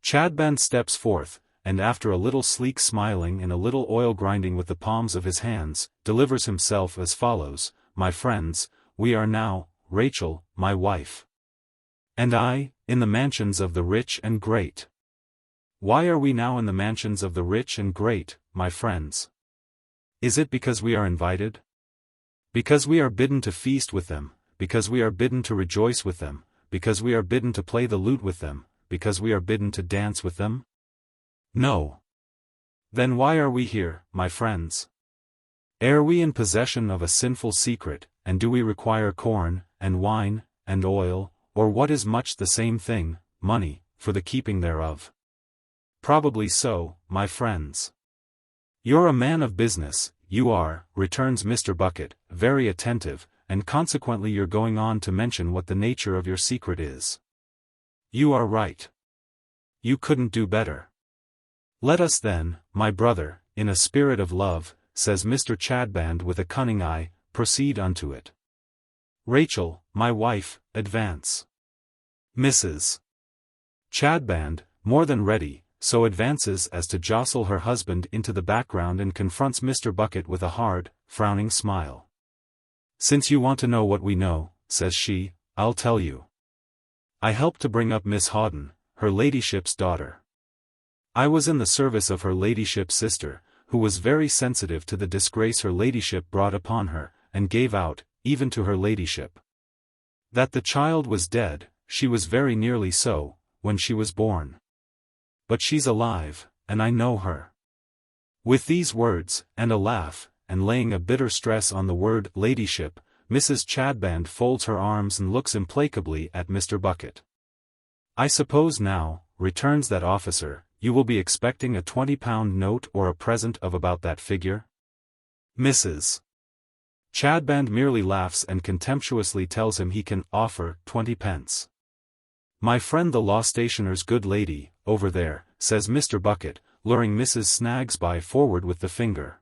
Chadband steps forth, and after a little sleek smiling and a little oil grinding with the palms of his hands, delivers himself as follows: "My friends, we are now, Rachel, my wife, and I, in the mansions of the rich and great." Why are we now in the mansions of the rich and great, my friends? Is it because we are invited? Because we are bidden to feast with them, because we are bidden to rejoice with them, because we are bidden to play the lute with them, because we are bidden to dance with them? No. Then why are we here, my friends? Are we in possession of a sinful secret, and do we require corn, and wine, and oil, or what is much the same thing, money, for the keeping thereof? Probably so, my friends. You're a man of business, you are, returns Mr. Bucket, very attentive, and consequently you're going on to mention what the nature of your secret is. You are right. You couldn't do better. Let us then, my brother, in a spirit of love, says Mr. Chadband with a cunning eye, proceed unto it. Rachel, my wife, advance. Mrs. Chadband, more than ready, so advances as to jostle her husband into the background and confronts Mr. Bucket with a hard, frowning smile. Since you want to know what we know, says she, I'll tell you. I helped to bring up Miss Hawden, her ladyship's daughter. I was in the service of her ladyship's sister, who was very sensitive to the disgrace her ladyship brought upon her, and gave out, even to her ladyship, that the child was dead. She was very nearly so, when she was born. But she's alive, and I know her. With these words, and a laugh, and laying a bitter stress on the word ladyship, Mrs. Chadband folds her arms and looks implacably at Mr. Bucket. I suppose now, returns that officer, you will be expecting a £20 note or a present of about that figure? Mrs. Chadband merely laughs and contemptuously tells him he can offer 20 pence. My friend the law stationer's good lady, over there, says Mr. Bucket, luring Mrs. Snagsby forward with the finger.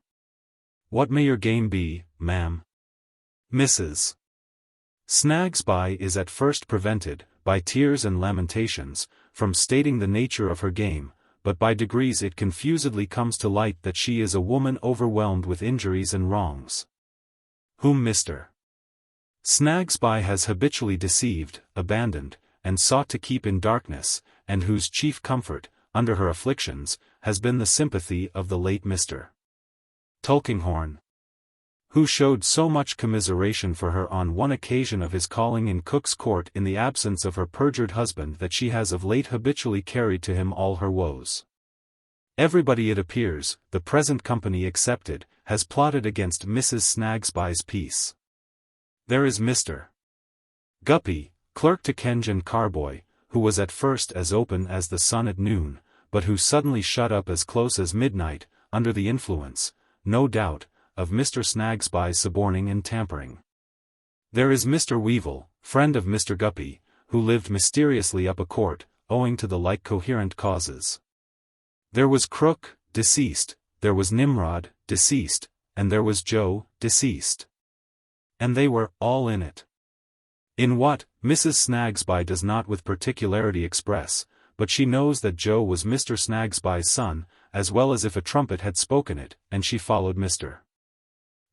What may your game be, ma'am? Mrs. Snagsby is at first prevented, by tears and lamentations, from stating the nature of her game, but by degrees it confusedly comes to light that she is a woman overwhelmed with injuries and wrongs, whom Mr. Snagsby has habitually deceived, abandoned, and sought to keep in darkness, and whose chief comfort, under her afflictions, has been the sympathy of the late Mr. Tulkinghorn, who showed so much commiseration for her on one occasion of his calling in Cook's Court in the absence of her perjured husband that she has of late habitually carried to him all her woes. Everybody, it appears, the present company excepted, has plotted against Mrs. Snagsby's peace. There is Mr. Guppy, clerk to Kenge and Carboy, who was at first as open as the sun at noon, but who suddenly shut up as close as midnight, under the influence, no doubt, of Mr. Snagsby's suborning and tampering. There is Mr. Weevil, friend of Mr. Guppy, who lived mysteriously up a court, owing to the like coherent causes. There was Krook, deceased, there was Nimrod, deceased, and there was Joe, deceased. And they were all in it. In what, Mrs. Snagsby does not with particularity express, but she knows that Joe was Mr. Snagsby's son, as well as if a trumpet had spoken it, and she followed Mr.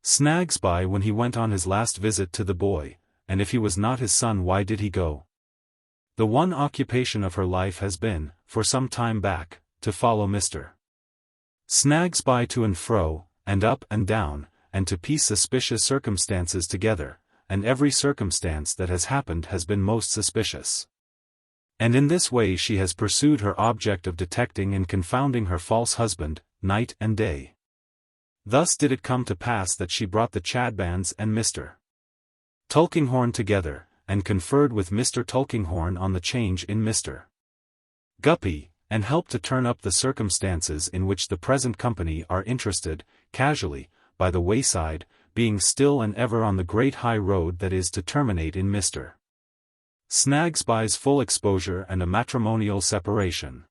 Snagsby when he went on his last visit to the boy, and if he was not his son, why did he go? The one occupation of her life has been, for some time back, to follow Mr. Snagsby to and fro, and up and down, and to piece suspicious circumstances together, and every circumstance that has happened has been most suspicious. And in this way she has pursued her object of detecting and confounding her false husband, night and day. Thus did it come to pass that she brought the Chadbands and Mr. Tulkinghorn together, and conferred with Mr. Tulkinghorn on the change in Mr. Guppy, and helped to turn up the circumstances in which the present company are interested, casually, by the wayside, being still and ever on the great high road that is to terminate in Mr. Snagsby's full exposure and a matrimonial separation.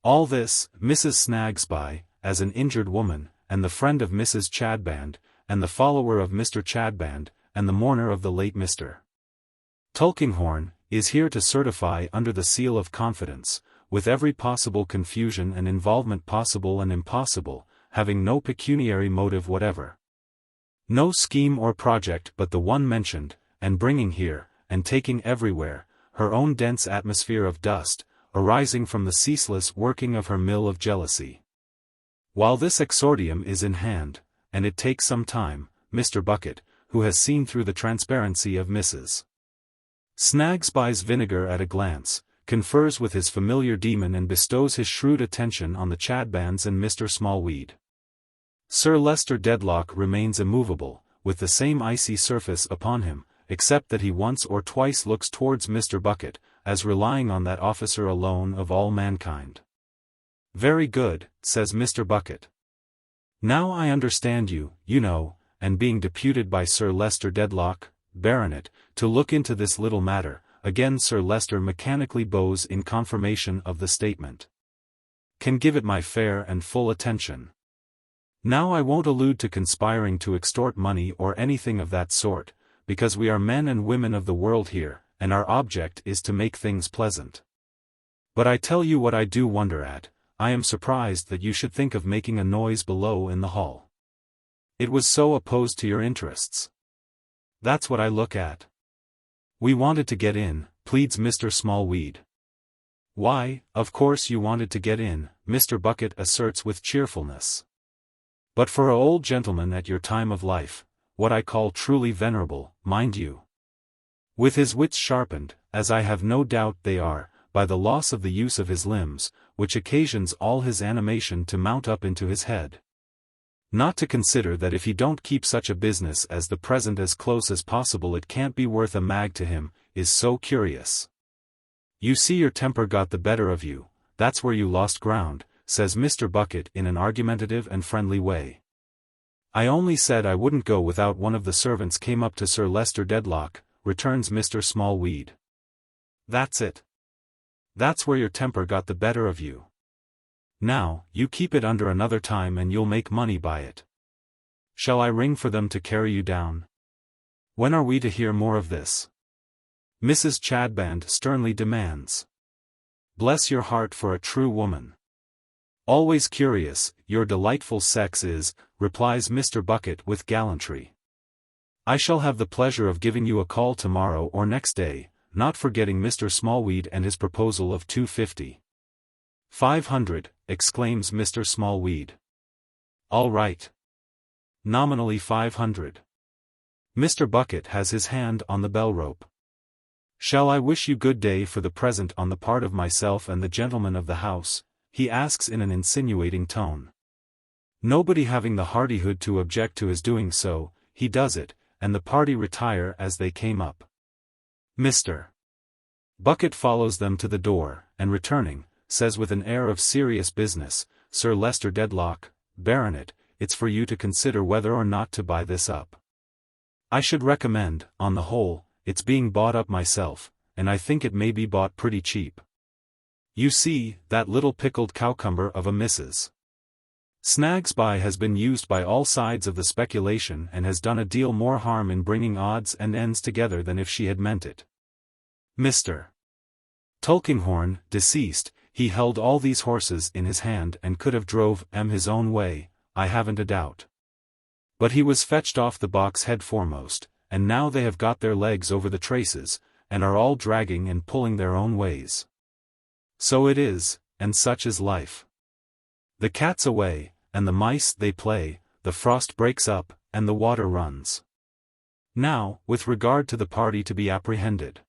All this, Mrs. Snagsby, as an injured woman, and the friend of Mrs. Chadband, and the follower of Mr. Chadband, and the mourner of the late Mr. Tulkinghorn, is here to certify under the seal of confidence, with every possible confusion and involvement possible and impossible, having no pecuniary motive whatever. No scheme or project but the one mentioned, and bringing here, and taking everywhere, her own dense atmosphere of dust, arising from the ceaseless working of her mill of jealousy. While this exordium is in hand, and it takes some time, Mr. Bucket, who has seen through the transparency of Mrs. Snagsby's vinegar at a glance, confers with his familiar demon and bestows his shrewd attention on the Chadbands and Mr. Smallweed. Sir Leicester Dedlock remains immovable, with the same icy surface upon him, except that he once or twice looks towards Mr. Bucket, as relying on that officer alone of all mankind. "Very good," says Mr. Bucket. "Now I understand you, you know," and being deputed by Sir Leicester Dedlock, Baronet, to look into this little matter, again Sir Leicester mechanically bows in confirmation of the statement. "Can give it my fair and full attention. Now I won't allude to conspiring to extort money or anything of that sort, because we are men and women of the world here, and our object is to make things pleasant. But I tell you what I do wonder at, I am surprised that you should think of making a noise below in the hall. It was so opposed to your interests. That's what I look at." "We wanted to get in," pleads Mr. Smallweed. "Why, of course you wanted to get in," Mr. Bucket asserts with cheerfulness. "But for a old gentleman at your time of life, what I call truly venerable, mind you. With his wits sharpened, as I have no doubt they are, by the loss of the use of his limbs, which occasions all his animation to mount up into his head. Not to consider that if he don't keep such a business as the present as close as possible it can't be worth a mag to him, is so curious. You see your temper got the better of you, that's where you lost ground," says Mr. Bucket in an argumentative and friendly way. "I only said I wouldn't go without one of the servants came up to Sir Leicester Dedlock," returns Mr. Smallweed. "That's it. That's where your temper got the better of you. Now, you keep it under another time and you'll make money by it. Shall I ring for them to carry you down? When are we to hear more of this?" Mrs. Chadband sternly demands. "Bless your heart for a true woman. Always curious, your delightful sex is," replies Mr. Bucket with gallantry. "I shall have the pleasure of giving you a call tomorrow or next day, not forgetting Mr. Smallweed and his proposal of £250. 500, exclaims Mr. Smallweed. "All right. Nominally 500. Mr. Bucket has his hand on the bell rope. "Shall I wish you good day for the present on the part of myself and the gentlemen of the house?" he asks in an insinuating tone. Nobody having the hardihood to object to his doing so, he does it, and the party retire as they came up. Mr. Bucket follows them to the door, and returning, says with an air of serious business, "Sir Leicester Dedlock, Baronet, it's for you to consider whether or not to buy this up. I should recommend, on the whole, its being bought up myself, and I think it may be bought pretty cheap. You see, that little pickled cowcumber of a Mrs. Snagsby has been used by all sides of the speculation and has done a deal more harm in bringing odds and ends together than if she had meant it. Mr. Tulkinghorn, deceased, he held all these horses in his hand and could have drove 'em his own way, I haven't a doubt. But he was fetched off the box head foremost, and now they have got their legs over the traces, and are all dragging and pulling their own ways. So it is, and such is life. The cat's away, and the mice they play, the frost breaks up, and the water runs. Now, with regard to the party to be apprehended.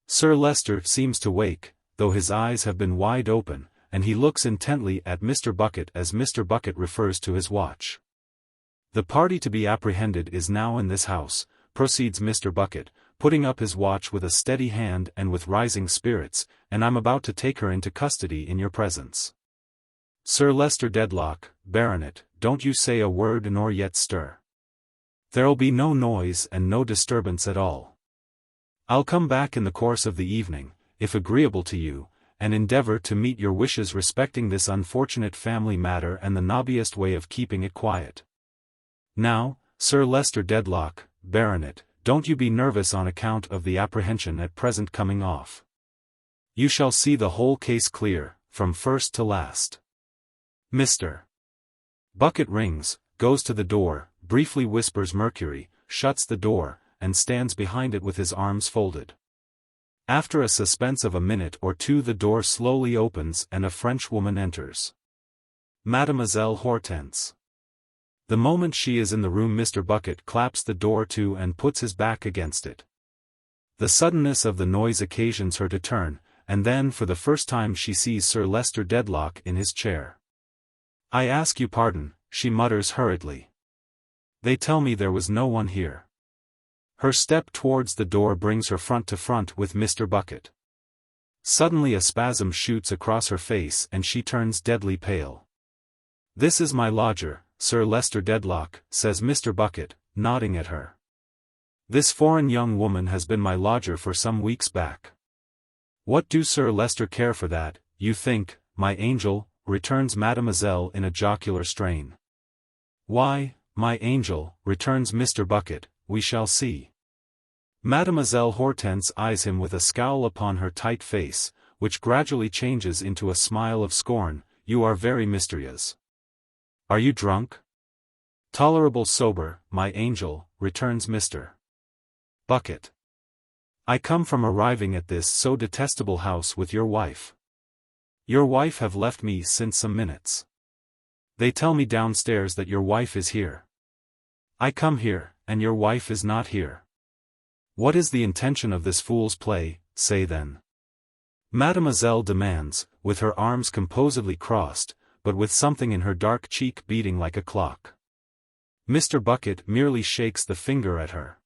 Sir Leicester seems to wake, though his eyes have been wide open, and he looks intently at Mr. Bucket as Mr. Bucket refers to his watch. The party to be apprehended is now in this house, proceeds Mr. Bucket, putting up his watch with a steady hand and with rising spirits, and I'm about to take her into custody in your presence. Sir Leicester Dedlock, Baronet, don't you say a word nor yet stir. There'll be no noise and no disturbance at all. I'll come back in the course of the evening, if agreeable to you, and endeavour to meet your wishes respecting this unfortunate family matter and the nobbiest way of keeping it quiet. Now, Sir Leicester Dedlock, Baronet, don't you be nervous on account of the apprehension at present coming off. You shall see the whole case clear, from first to last. Mr. Bucket rings, goes to the door, briefly whispers Mercury, shuts the door, and stands behind it with his arms folded. After a suspense of a minute or two the door slowly opens and a Frenchwoman enters. Mademoiselle Hortense. The moment she is in the room Mr. Bucket claps the door to and puts his back against it. The suddenness of the noise occasions her to turn, and then for the first time she sees Sir Leicester Dedlock in his chair. "I ask you pardon," she mutters hurriedly. "They tell me there was no one here." Her step towards the door brings her front to front with Mr. Bucket. Suddenly a spasm shoots across her face and she turns deadly pale. "This is my lodger, Sir Leicester Dedlock," says Mr. Bucket, nodding at her. "This foreign young woman has been my lodger for some weeks back." "What do Sir Leicester care for that, you think, my angel?" returns Mademoiselle in a jocular strain. "Why, my angel," returns Mr. Bucket, "we shall see." Mademoiselle Hortense eyes him with a scowl upon her tight face, which gradually changes into a smile of scorn. "You are very mysterious. Are you drunk?" "Tolerable sober, my angel," returns Mr. Bucket. "I come from arriving at this so detestable house with your wife. Your wife have left me since some minutes. They tell me downstairs that your wife is here. I come here, and your wife is not here. What is the intention of this fool's play, say then?" Mademoiselle demands, with her arms composedly crossed, but with something in her dark cheek beating like a clock. Mr. Bucket merely shakes the finger at her.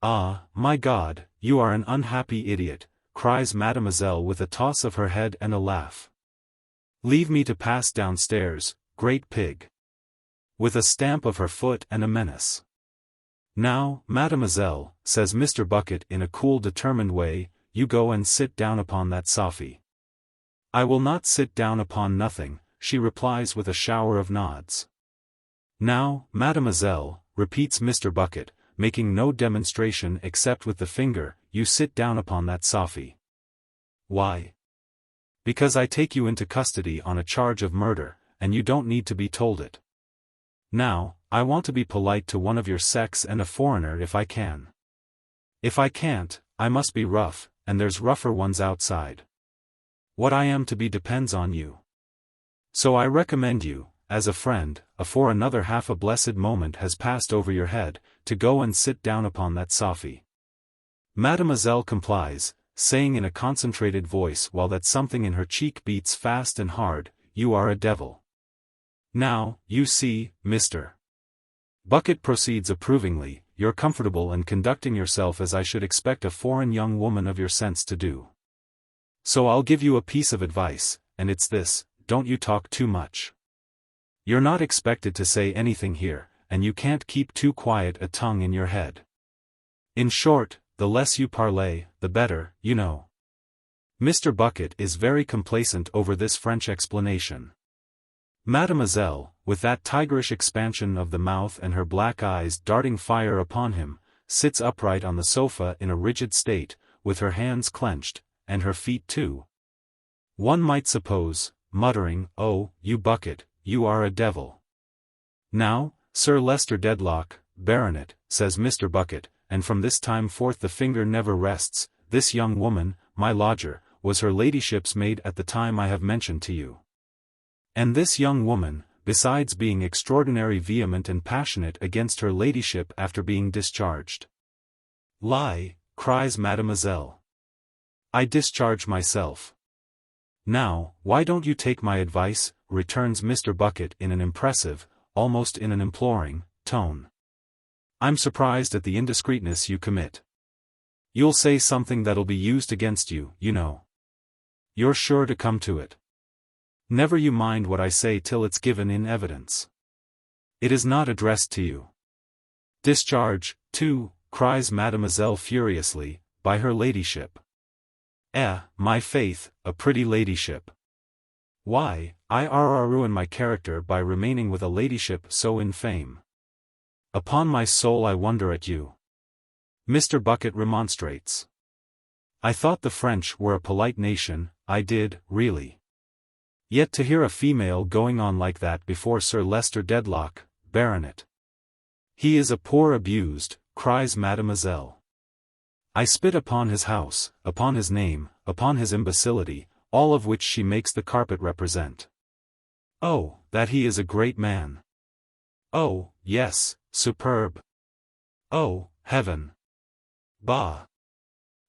"Ah, my God, you are an unhappy idiot," cries Mademoiselle with a toss of her head and a laugh. "Leave me to pass downstairs, great pig." With a stamp of her foot and a menace. "Now, Mademoiselle," says Mr. Bucket in a cool determined way, "you go and sit down upon that sophie." "I will not sit down upon nothing," she replies with a shower of nods. "Now, Mademoiselle," repeats Mr. Bucket, making no demonstration except with the finger, "you sit down upon that sophie." "Why?" "Because I take you into custody on a charge of murder, and you don't need to be told it. Now, I want to be polite to one of your sex and a foreigner if I can. If I can't, I must be rough, and there's rougher ones outside. What I am to be depends on you. So I recommend you, as a friend, afore another half a blessed moment has passed over your head, to go and sit down upon that sophie." Mademoiselle complies, saying in a concentrated voice while that something in her cheek beats fast and hard, "You are a devil." "Now, you see, Mr. Bucket," proceeds approvingly, "you're comfortable and conducting yourself as I should expect a foreign young woman of your sense to do. So I'll give you a piece of advice, and it's this: don't you talk too much. You're not expected to say anything here, and you can't keep too quiet a tongue in your head. In short, the less you parley, the better, you know." Mr. Bucket is very complacent over this French explanation. Mademoiselle, with that tigerish expansion of the mouth and her black eyes darting fire upon him, sits upright on the sofa in a rigid state, with her hands clenched, and her feet too. One might suppose, muttering, "Oh, you Bucket, you are a devil." "Now, Sir Leicester Dedlock, Baronet," says Mr. Bucket, and from this time forth the finger never rests, "this young woman, my lodger, was her ladyship's maid at the time I have mentioned to you. And this young woman, besides being extraordinary vehement and passionate against her ladyship after being discharged." "Lie," cries Mademoiselle. "I discharge myself." "Now, why don't you take my advice?" returns Mr. Bucket in an impressive, almost in an imploring, tone. "I'm surprised at the indiscreetness you commit. You'll say something that'll be used against you, you know. You're sure to come to it. Never you mind what I say till it's given in evidence. It is not addressed to you." "Discharge, too," cries Mademoiselle furiously, "by her ladyship. My faith, a pretty ladyship. Why, I ruin my character by remaining with a ladyship so infame. Upon my soul I wonder at you." Mr. Bucket remonstrates. "I thought the French were a polite nation, I did, really. Yet to hear a female going on like that before Sir Leicester Dedlock, Baronet. He is a poor abused," cries Mademoiselle. "I spit upon his house, upon his name, upon his imbecility, all of which she makes the carpet represent. Oh, that he is a great man. Oh, yes, superb. Oh, heaven. Bah.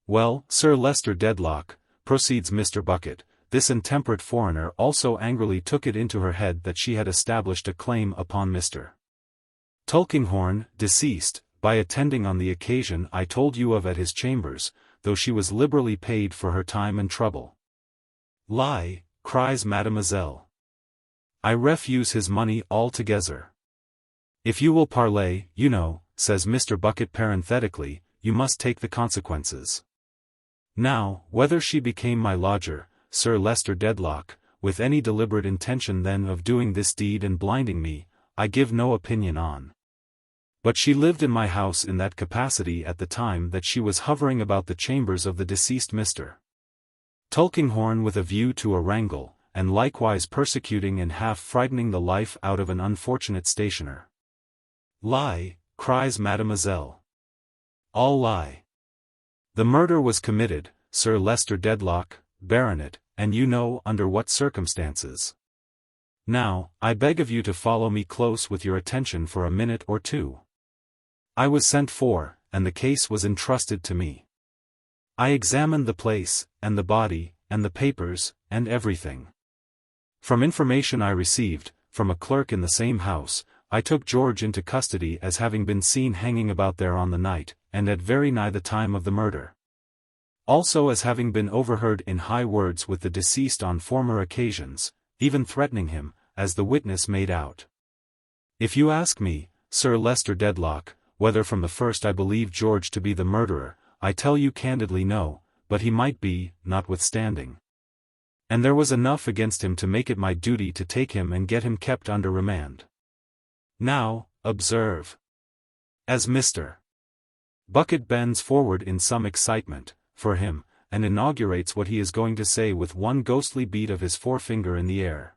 Well, Sir Leicester Dedlock, proceeds Mr. Bucket, this intemperate foreigner also angrily took it into her head that she had established a claim upon Mr. Tulkinghorn, deceased, by attending on the occasion I told you of at his chambers, though she was liberally paid for her time and trouble. Lie, cries Mademoiselle. I refuse his money altogether. If you will parley, you know, says Mr. Bucket parenthetically, you must take the consequences. Now, whether she became my lodger, Sir Leicester Dedlock, with any deliberate intention then of doing this deed and blinding me, I give no opinion on. But she lived in my house in that capacity at the time that she was hovering about the chambers of the deceased Mr. Tulkinghorn with a view to a wrangle, and likewise persecuting and half frightening the life out of an unfortunate stationer. Lie, cries Mademoiselle. All lie. The murder was committed, Sir Leicester Dedlock, Baronet, and you know under what circumstances. Now, I beg of you to follow me close with your attention for a minute or two. I was sent for, and the case was entrusted to me. I examined the place, and the body, and the papers, and everything. From information I received, from a clerk in the same house, I took George into custody as having been seen hanging about there on the night, and at very nigh the time of the murder. Also as having been overheard in high words with the deceased on former occasions, even threatening him, as the witness made out. If you ask me, Sir Leicester Dedlock, whether from the first I believed George to be the murderer, I tell you candidly no, but he might be, notwithstanding. And there was enough against him to make it my duty to take him and get him kept under remand. Now, observe. As Mr. Bucket bends forward in some excitement, for him, and inaugurates what he is going to say with one ghostly beat of his forefinger in the air.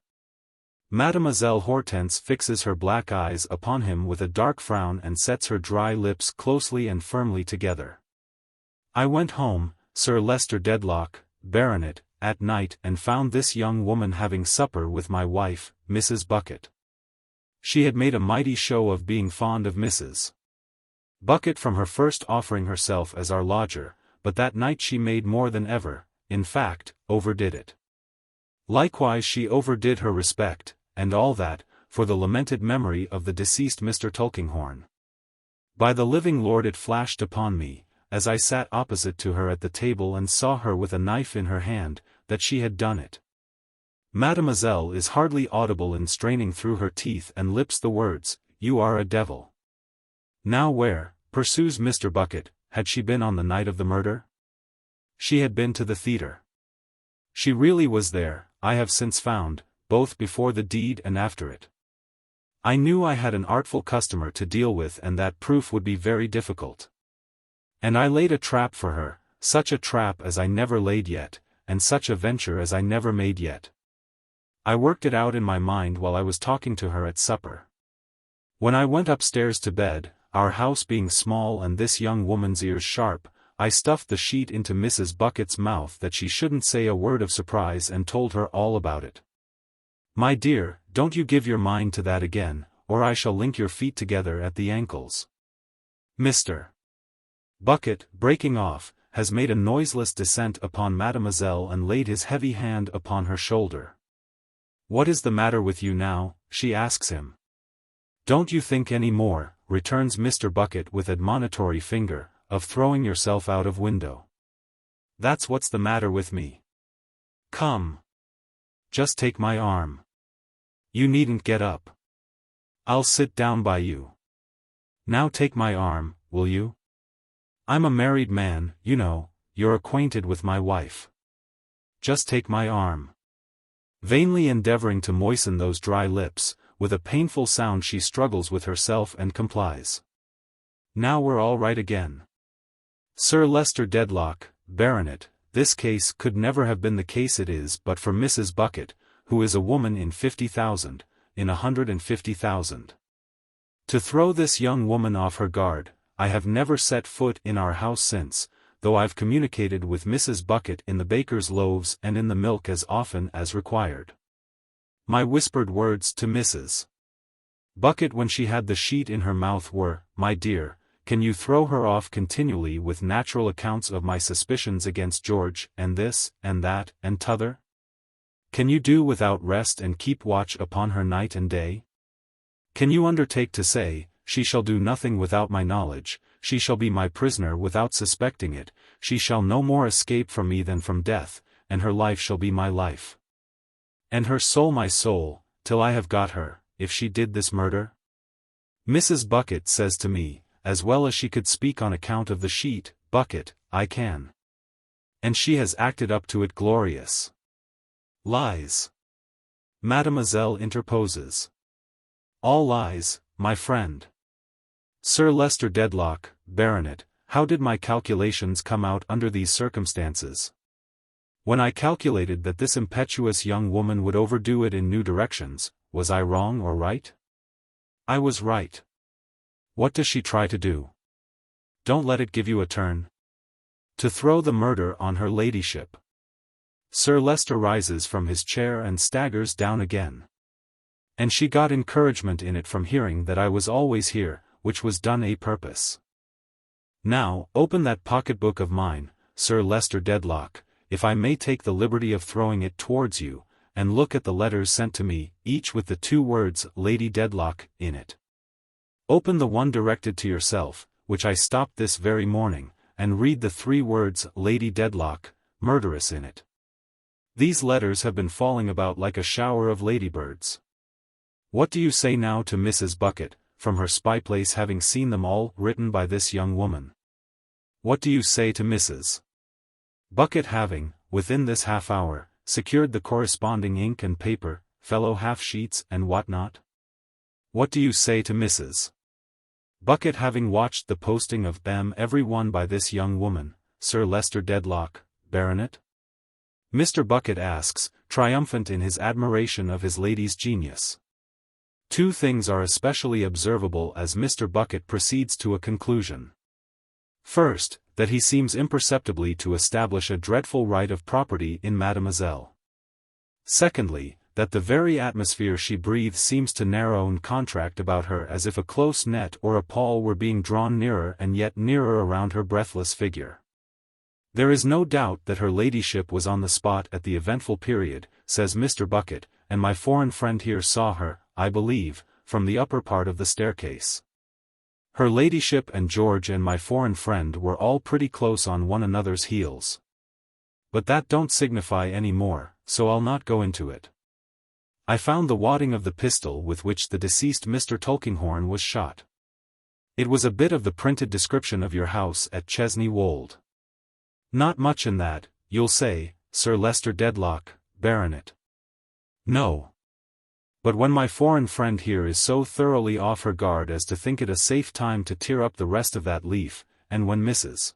Mademoiselle Hortense fixes her black eyes upon him with a dark frown and sets her dry lips closely and firmly together. I went home, Sir Leicester Dedlock, Baronet, at night and found this young woman having supper with my wife, Mrs. Bucket. She had made a mighty show of being fond of Mrs. Bucket from her first offering herself as our lodger, but that night she made more than ever, in fact, overdid it. Likewise she overdid her respect, and all that, for the lamented memory of the deceased Mr. Tulkinghorn. By the living Lord it flashed upon me, as I sat opposite to her at the table and saw her with a knife in her hand, that she had done it. Mademoiselle is hardly audible in straining through her teeth and lips the words, "You are a devil." Now where, pursues Mr. Bucket, had she been on the night of the murder? She had been to the theatre. She really was there, I have since found, both before the deed and after it. I knew I had an artful customer to deal with and that proof would be very difficult. And I laid a trap for her, such a trap as I never laid yet, and such a venture as I never made yet. I worked it out in my mind while I was talking to her at supper. When I went upstairs to bed, our house being small and this young woman's ears sharp, I stuffed the sheet into Mrs. Bucket's mouth that she shouldn't say a word of surprise and told her all about it. My dear, don't you give your mind to that again, or I shall link your feet together at the ankles. Mr. Bucket, breaking off, has made a noiseless descent upon Mademoiselle and laid his heavy hand upon her shoulder. What is the matter with you now? She asks him. Don't you think any more, returns Mr. Bucket with admonitory finger, of throwing yourself out of window. That's what's the matter with me. Come. Just take my arm. You needn't get up. I'll sit down by you. Now take my arm, will you? I'm a married man, you know, you're acquainted with my wife. Just take my arm. Vainly endeavoring to moisten those dry lips, with a painful sound she struggles with herself and complies. Now we're all right again. Sir Leicester Dedlock, Baronet, this case could never have been the case it is but for Mrs. Bucket, who is a woman in 50,000, in 150,000. To throw this young woman off her guard, I have never set foot in our house since, though I've communicated with Mrs. Bucket in the baker's loaves and in the milk as often as required. My whispered words to Mrs. Bucket when she had the sheet in her mouth were, "My dear, can you throw her off continually with natural accounts of my suspicions against George, and this, and that, and t'other? Can you do without rest and keep watch upon her night and day? Can you undertake to say, she shall do nothing without my knowledge, she shall be my prisoner without suspecting it, she shall no more escape from me than from death, and her life shall be my life, and her soul my soul, till I have got her, if she did this murder? Mrs. Bucket says to me, as well as she could speak on account of the sheet, Bucket, I can. And she has acted up to it glorious. Lies. Mademoiselle interposes. All lies, my friend. Sir Leicester Dedlock, Baronet, how did my calculations come out under these circumstances? When I calculated that this impetuous young woman would overdo it in new directions, was I wrong or right? I was right. What does she try to do? Don't let it give you a turn. To throw the murder on her ladyship. Sir Leicester rises from his chair and staggers down again. And she got encouragement in it from hearing that I was always here, which was done a purpose. Now, open that pocketbook of mine, Sir Leicester Dedlock, if I may take the liberty of throwing it towards you, and look at the letters sent to me, each with the 2 words, Lady Dedlock, in it. Open the one directed to yourself, which I stopped this very morning, and read the 3 words, Lady Dedlock, murderess, in it. These letters have been falling about like a shower of ladybirds. What do you say now to Mrs. Bucket, from her spy place having seen them all written by this young woman? What do you say to Mrs. Bucket having, within this half-hour, secured the corresponding ink and paper, fellow half-sheets and what-not? What do you say to Mrs. Bucket having watched the posting of them every one by this young woman, Sir Leicester Dedlock, Baronet? Mr. Bucket asks, triumphant in his admiration of his lady's genius. 2 things are especially observable as Mr. Bucket proceeds to a conclusion. First, that he seems imperceptibly to establish a dreadful right of property in Mademoiselle. Secondly, that the very atmosphere she breathes seems to narrow and contract about her as if a close net or a pall were being drawn nearer and yet nearer around her breathless figure. There is no doubt that her ladyship was on the spot at the eventful period, says Mr. Bucket, and my foreign friend here saw her, I believe, from the upper part of the staircase. Her ladyship and George and my foreign friend were all pretty close on one another's heels. But that don't signify any more, so I'll not go into it. I found the wadding of the pistol with which the deceased Mr. Tulkinghorn was shot. It was a bit of the printed description of your house at Chesney Wold. Not much in that, you'll say, Sir Leicester Dedlock, Baronet. No. But when my foreign friend here is so thoroughly off her guard as to think it a safe time to tear up the rest of that leaf, and when Mrs.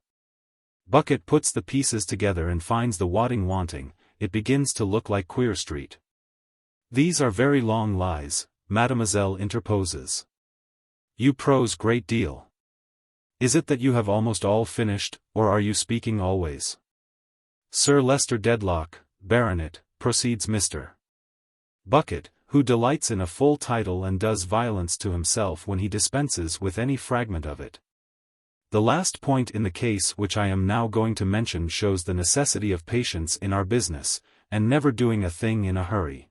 Bucket puts the pieces together and finds the wadding wanting, it begins to look like Queer Street. These are very long lies, Mademoiselle interposes. You prose great deal. Is it that you have almost all finished, or are you speaking always? Sir Leicester Dedlock, Baronet, proceeds Mr. Bucket, who delights in a full title and does violence to himself when he dispenses with any fragment of it. The last point in the case which I am now going to mention shows the necessity of patience in our business, and never doing a thing in a hurry.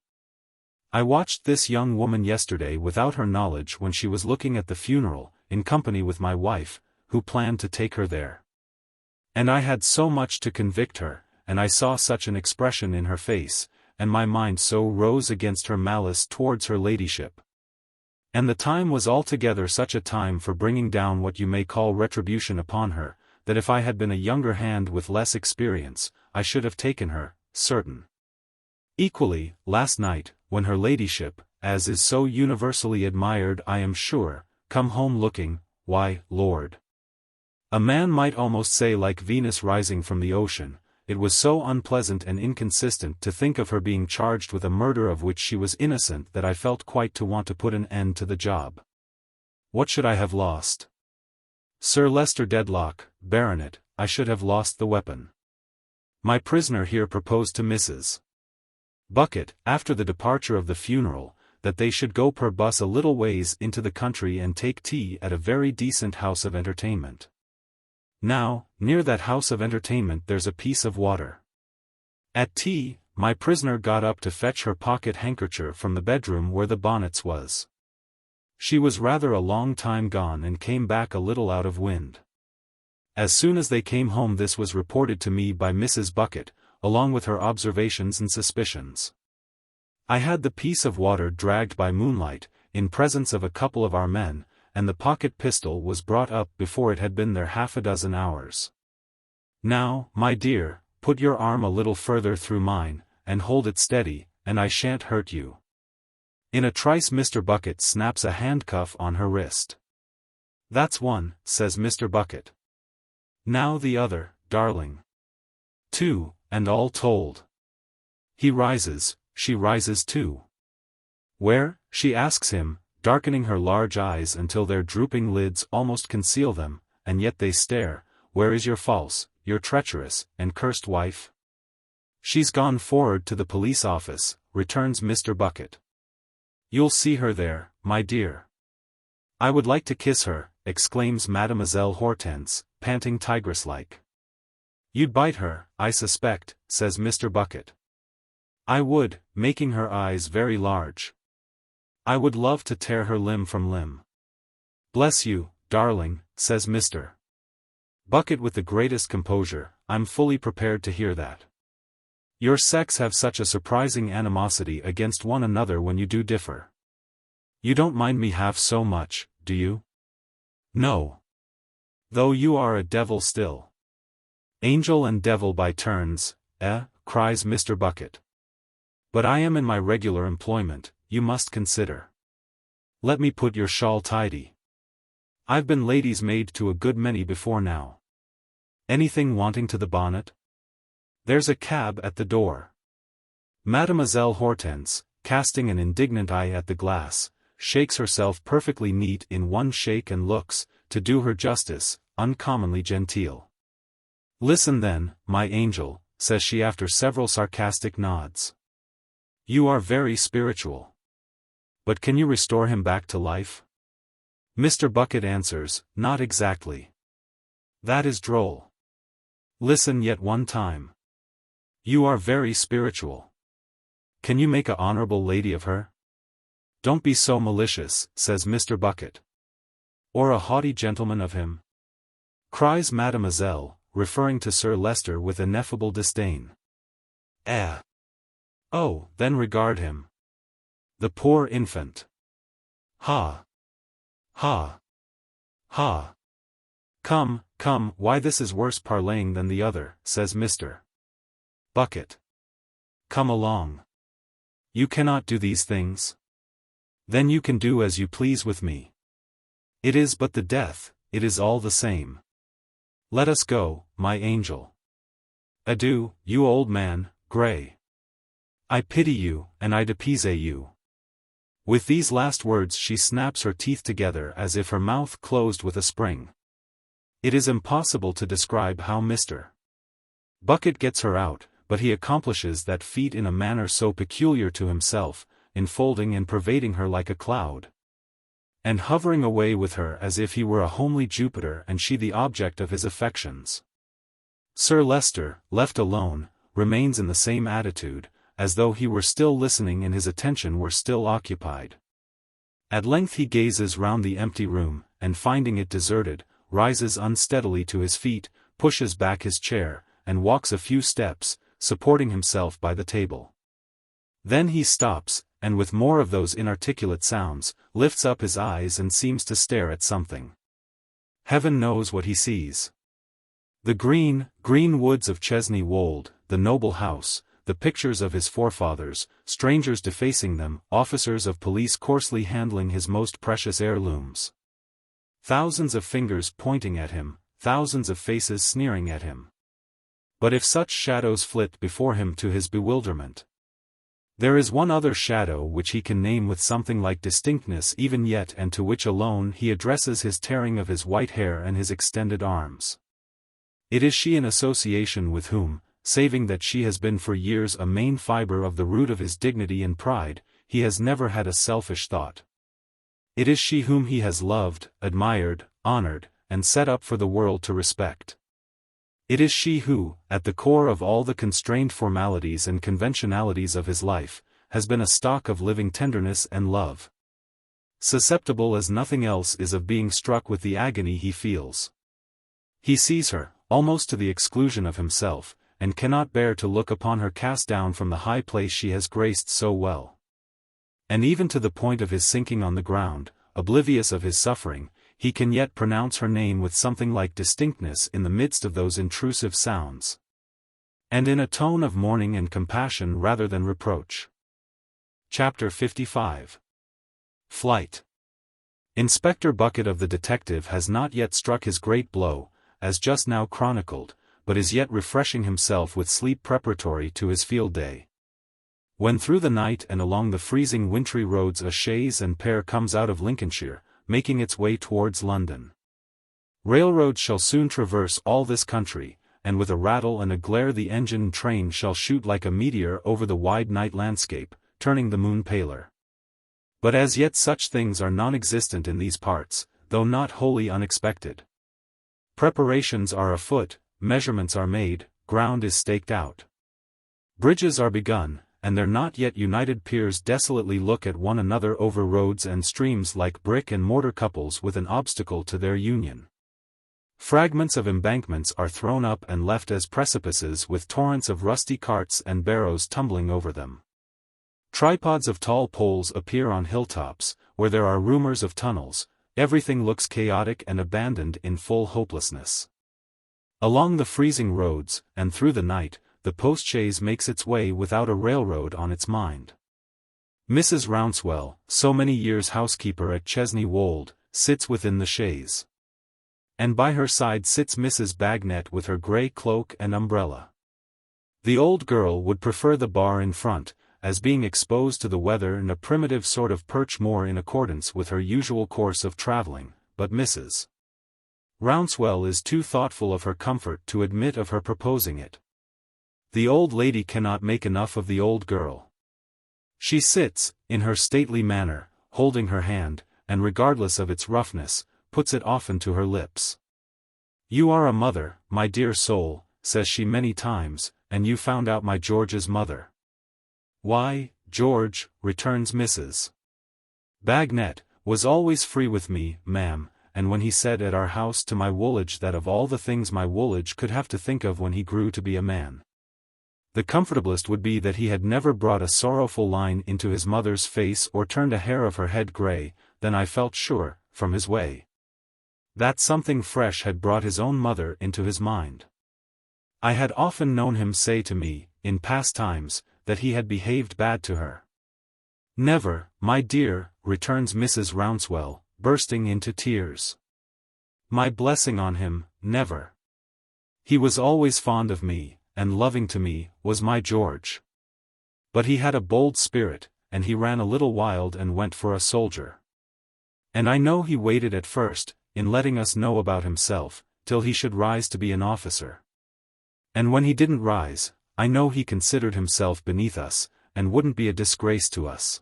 I watched this young woman yesterday without her knowledge when she was looking at the funeral, in company with my wife, who planned to take her there. And I had so much to convict her, and I saw such an expression in her face, and my mind so rose against her malice towards her ladyship. And the time was altogether such a time for bringing down what you may call retribution upon her, that if I had been a younger hand with less experience, I should have taken her, certain. Equally, last night, when her ladyship, as is so universally admired I am sure, come home looking, why, Lord, a man might almost say like Venus rising from the ocean, it was so unpleasant and inconsistent to think of her being charged with a murder of which she was innocent that I felt quite to want to put an end to the job. What should I have lost? Sir Leicester Dedlock, Baronet, I should have lost the weapon. My prisoner here proposed to Mrs. Bucket, after the departure of the funeral, that they should go per bus a little ways into the country and take tea at a very decent house of entertainment. Now, near that house of entertainment there's a piece of water. At tea, my prisoner got up to fetch her pocket handkerchief from the bedroom where the bonnets was. She was rather a long time gone and came back a little out of wind. As soon as they came home this was reported to me by Mrs. Bucket, along with her observations and suspicions. I had the piece of water dragged by moonlight, in presence of a couple of our men, and the pocket pistol was brought up before it had been there half a dozen hours. Now, my dear, put your arm a little further through mine, and hold it steady, and I shan't hurt you. In a trice Mr. Bucket snaps a handcuff on her wrist. That's one, says Mr. Bucket. Now the other, darling. Two, and all told. He rises, she rises too. Where, she asks him, darkening her large eyes until their drooping lids almost conceal them, and yet they stare, where is your false, your treacherous, and cursed wife? She's gone forward to the police office, returns Mr. Bucket. You'll see her there, my dear. I would like to kiss her, exclaims Mademoiselle Hortense, panting tigress-like. You'd bite her, I suspect, says Mr. Bucket. I would, making her eyes very large. I would love to tear her limb from limb. Bless you, darling, says Mr. Bucket with the greatest composure, I'm fully prepared to hear that. Your sex have such a surprising animosity against one another when you do differ. You don't mind me half so much, do you? No. Though you are a devil still. Angel and devil by turns, cries Mr. Bucket. But I am in my regular employment, you must consider. Let me put your shawl tidy. I've been lady's maid to a good many before now. Anything wanting to the bonnet? There's a cab at the door. Mademoiselle Hortense, casting an indignant eye at the glass, shakes herself perfectly neat in one shake and looks, to do her justice, uncommonly genteel. Listen then, my angel, says she after several sarcastic nods. You are very spiritual. But can you restore him back to life? Mr. Bucket answers, not exactly. That is droll. Listen yet one time. You are very spiritual. Can you make a honorable lady of her? Don't be so malicious, says Mr. Bucket. Or a haughty gentleman of him? Cries Mademoiselle, referring to Sir Leicester with ineffable disdain. Oh, then regard him. The poor infant. Ha! Ha! Ha! Come, come, why this is worse parlaying than the other, says Mr. Bucket. Come along. You cannot do these things. Then you can do as you please with me. It is but the death, it is all the same. Let us go, my angel. Adieu, you old man, grey. I pity you, and I depise you. With these last words she snaps her teeth together as if her mouth closed with a spring. It is impossible to describe how Mr. Bucket gets her out, but he accomplishes that feat in a manner so peculiar to himself, enfolding and pervading her like a cloud, and hovering away with her as if he were a homely Jupiter and she the object of his affections. Sir Leicester, left alone, remains in the same attitude, as though he were still listening and his attention were still occupied. At length he gazes round the empty room, and finding it deserted, rises unsteadily to his feet, pushes back his chair, and walks a few steps, supporting himself by the table. Then he stops, and with more of those inarticulate sounds, lifts up his eyes and seems to stare at something. Heaven knows what he sees. The green woods of Chesney Wold, the noble house, the pictures of his forefathers, strangers defacing them, officers of police coarsely handling his most precious heirlooms. Thousands of fingers pointing at him, thousands of faces sneering at him. But if such shadows flit before him to his bewilderment, there is one other shadow which he can name with something like distinctness even yet and to which alone he addresses his tearing of his white hair and his extended arms. It is she in association with whom, saving that she has been for years a main fibre of the root of his dignity and pride, he has never had a selfish thought. It is she whom he has loved, admired, honored, and set up for the world to respect. It is she who, at the core of all the constrained formalities and conventionalities of his life, has been a stock of living tenderness and love. Susceptible as nothing else is of being struck with the agony he feels. He sees her, almost to the exclusion of himself, and cannot bear to look upon her cast down from the high place she has graced so well. And even to the point of his sinking on the ground, oblivious of his suffering, he can yet pronounce her name with something like distinctness in the midst of those intrusive sounds. And in a tone of mourning and compassion rather than reproach. Chapter 55. Flight. Inspector Bucket of the detective has not yet struck his great blow, as just now chronicled, but is yet refreshing himself with sleep preparatory to his field day. When through the night and along the freezing wintry roads a chaise and pair comes out of Lincolnshire, making its way towards London. Railroads shall soon traverse all this country, and with a rattle and a glare the engine train shall shoot like a meteor over the wide night landscape, turning the moon paler. But as yet such things are non-existent in these parts, though not wholly unexpected. Preparations are afoot, measurements are made, ground is staked out. Bridges are begun, and their not yet united piers desolately look at one another over roads and streams like brick and mortar couples with an obstacle to their union. Fragments of embankments are thrown up and left as precipices with torrents of rusty carts and barrows tumbling over them. Tripods of tall poles appear on hilltops, where there are rumors of tunnels. Everything looks chaotic and abandoned in full hopelessness. Along the freezing roads, and through the night, the post-chaise makes its way without a railroad on its mind. Mrs. Rouncewell, so many years housekeeper at Chesney Wold, sits within the chaise. And by her side sits Mrs. Bagnet with her grey cloak and umbrella. The old girl would prefer the bar in front, as being exposed to the weather and a primitive sort of perch more in accordance with her usual course of travelling, but Mrs. Rouncewell is too thoughtful of her comfort to admit of her proposing it. The old lady cannot make enough of the old girl. She sits, in her stately manner, holding her hand, and regardless of its roughness, puts it often to her lips. "You are a mother, my dear soul," says she many times, "and you found out my George's mother." "Why, George," returns Mrs. Bagnet, "was always free with me, ma'am, and when he said at our house to my Woolwich that of all the things my Woolwich could have to think of when he grew to be a man, the comfortablest would be that he had never brought a sorrowful line into his mother's face or turned a hair of her head grey, then I felt sure, from his way, that something fresh had brought his own mother into his mind. I had often known him say to me, in past times, that he had behaved bad to her." "Never, my dear," returns Mrs. Rouncewell, bursting into tears. "My blessing on him, never. He was always fond of me, and loving to me, was my George. But he had a bold spirit, and he ran a little wild and went for a soldier. And I know he waited at first, in letting us know about himself, till he should rise to be an officer. And when he didn't rise, I know he considered himself beneath us, and wouldn't be a disgrace to us.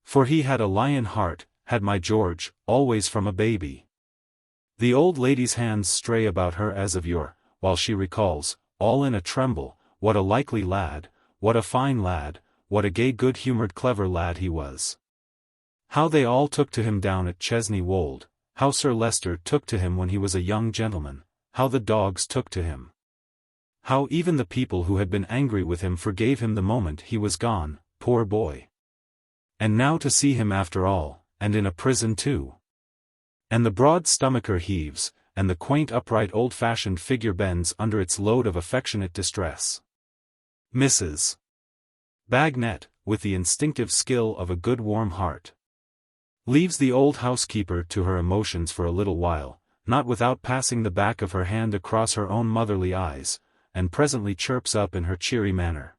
For he had a lion heart, had my George, always from a baby." The old lady's hands stray about her as of yore, while she recalls, all in a tremble, what a likely lad, what a fine lad, what a gay good-humoured clever lad he was. How they all took to him down at Chesney Wold, how Sir Leicester took to him when he was a young gentleman, how the dogs took to him. How even the people who had been angry with him forgave him the moment he was gone, poor boy. And now to see him after all, and in a prison too. And the broad stomacher heaves, and the quaint upright old-fashioned figure bends under its load of affectionate distress. Mrs. Bagnet, with the instinctive skill of a good warm heart, leaves the old housekeeper to her emotions for a little while, not without passing the back of her hand across her own motherly eyes, and presently chirps up in her cheery manner.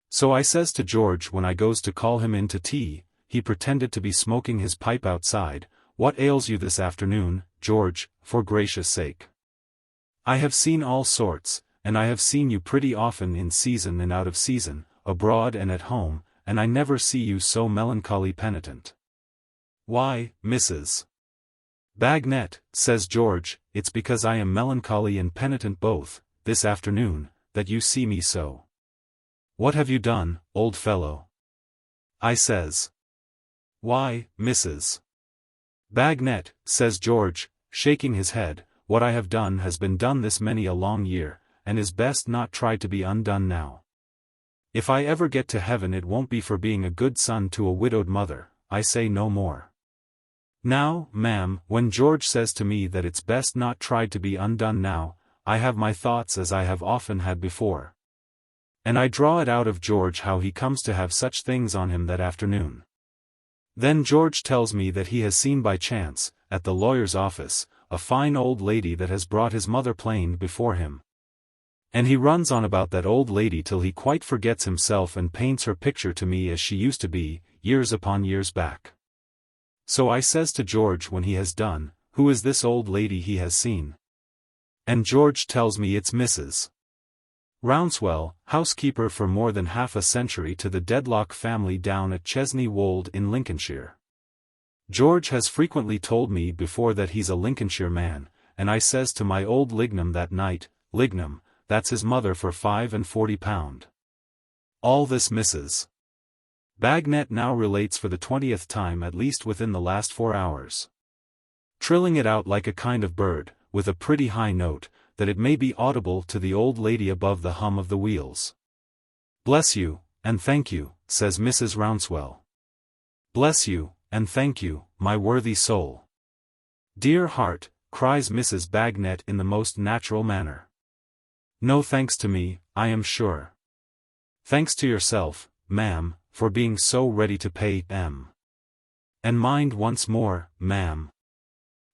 "So I says to George when I goes to call him in to tea," he pretended to be smoking his pipe outside, "what ails you this afternoon, George, for gracious sake? I have seen all sorts, and I have seen you pretty often in season and out of season, abroad and at home, and I never see you so melancholy penitent. Why, Mrs. Bagnet, says George, it's because I am melancholy and penitent both, this afternoon, that you see me so. What have you done, old fellow? I says. Why, Mrs. Bagnet, says George, shaking his head, what I have done has been done this many a long year, and is best not tried to be undone now. If I ever get to heaven it won't be for being a good son to a widowed mother, I say no more. Now, ma'am, when George says to me that it's best not tried to be undone now, I have my thoughts as I have often had before. And I draw it out of George how he comes to have such things on him that afternoon. Then George tells me that he has seen by chance, at the lawyer's office, a fine old lady that has brought his mother planed before him. And he runs on about that old lady till he quite forgets himself and paints her picture to me as she used to be, years upon years back. So I says to George when he has done, who is this old lady he has seen? And George tells me it's Mrs. Rouncewell, housekeeper for more than half a century to the Dedlock family down at Chesney Wold in Lincolnshire. George has frequently told me before that he's a Lincolnshire man, and I says to my old Lignum that night, Lignum, that's his mother for £45. All this Mrs. Bagnet now relates for the 20th time at least within the last 4 hours. Trilling it out like a kind of bird, with a pretty high note, that it may be audible to the old lady above the hum of the wheels. Bless you, and thank you, says Mrs. Rouncewell. Bless you, and thank you, my worthy soul. Dear heart, cries Mrs. Bagnet in the most natural manner. No thanks to me, I am sure. Thanks to yourself, ma'am, for being so ready to pay, And mind once more, ma'am.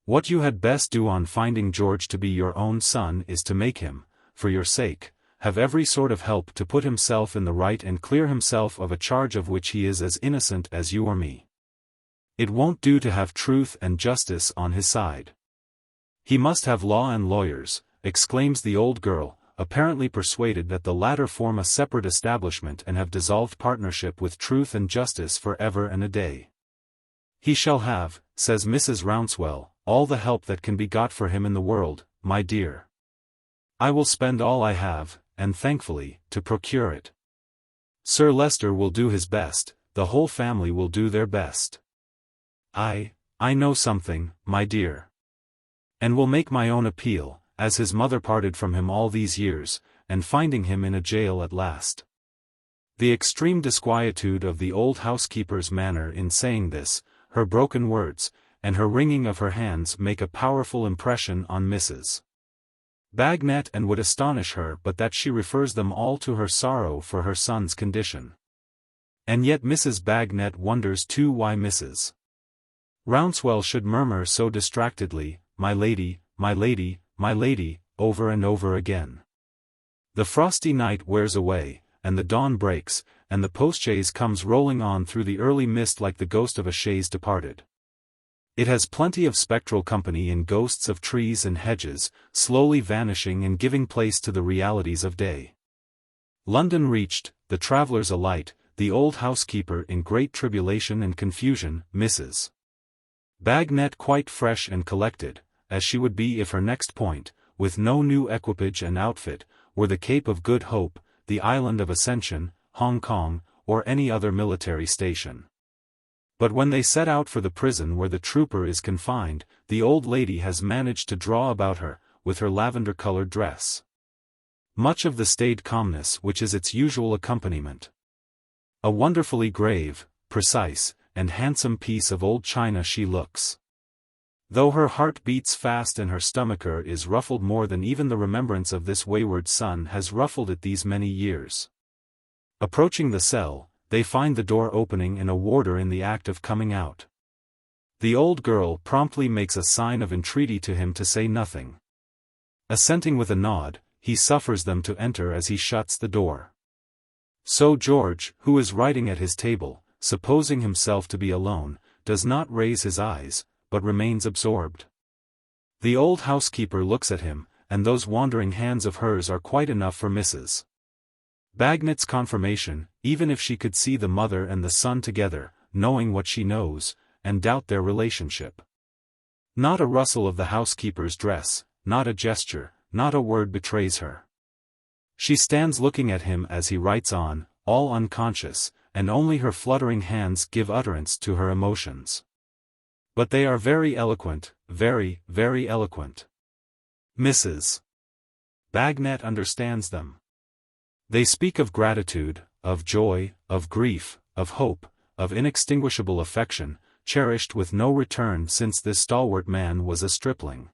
What you had best do on finding George to be your own son is to make him, for your sake, have every sort of help to put himself in the right and clear himself of a charge of which he is as innocent as you or me. It won't do to have truth and justice on his side. He must have law and lawyers, exclaims the old girl, apparently persuaded that the latter form a separate establishment and have dissolved partnership with truth and justice for ever and a day. He shall have, says Mrs. Rouncewell, all the help that can be got for him in the world, my dear. I will spend all I have, and thankfully, to procure it. Sir Leicester will do his best, the whole family will do their best. I know something, my dear. And will make my own appeal, as his mother parted from him all these years, and finding him in a jail at last. The extreme disquietude of the old housekeeper's manner in saying this, her broken words, and her wringing of her hands make a powerful impression on Mrs. Bagnet and would astonish her but that she refers them all to her sorrow for her son's condition. And yet Mrs. Bagnet wonders too why Mrs. Rouncewell should murmur so distractedly, my lady, my lady, my lady, over and over again. The frosty night wears away, and the dawn breaks, and the postchaise comes rolling on through the early mist like the ghost of a chaise departed. It has plenty of spectral company in ghosts of trees and hedges, slowly vanishing and giving place to the realities of day. London reached, the travellers alight, the old housekeeper in great tribulation and confusion, Mrs. Bagnet quite fresh and collected, as she would be if her next point, with no new equipage and outfit, were the Cape of Good Hope, the Island of Ascension, Hong Kong, or any other military station. But when they set out for the prison where the trooper is confined, the old lady has managed to draw about her, with her lavender-colored dress, much of the staid calmness which is its usual accompaniment. A wonderfully grave, precise, and handsome piece of old china she looks. Though her heart beats fast and her stomacher is ruffled more than even the remembrance of this wayward son has ruffled it these many years. Approaching the cell, they find the door opening and a warder in the act of coming out. The old girl promptly makes a sign of entreaty to him to say nothing. Assenting with a nod, he suffers them to enter as he shuts the door. So George, who is writing at his table, supposing himself to be alone, does not raise his eyes, but remains absorbed. The old housekeeper looks at him, and those wandering hands of hers are quite enough for Mrs. Bagnet's confirmation. even if she could see the mother and the son together, knowing what she knows, and doubt their relationship. Not a rustle of the housekeeper's dress, not a gesture, not a word betrays her. She stands looking at him as he writes on, all unconscious, and only her fluttering hands give utterance to her emotions. But they are very eloquent, very, very eloquent. Mrs. Bagnet understands them. They speak of gratitude, of joy, of grief, of hope, of inextinguishable affection, cherished with no return since this stalwart man was a stripling.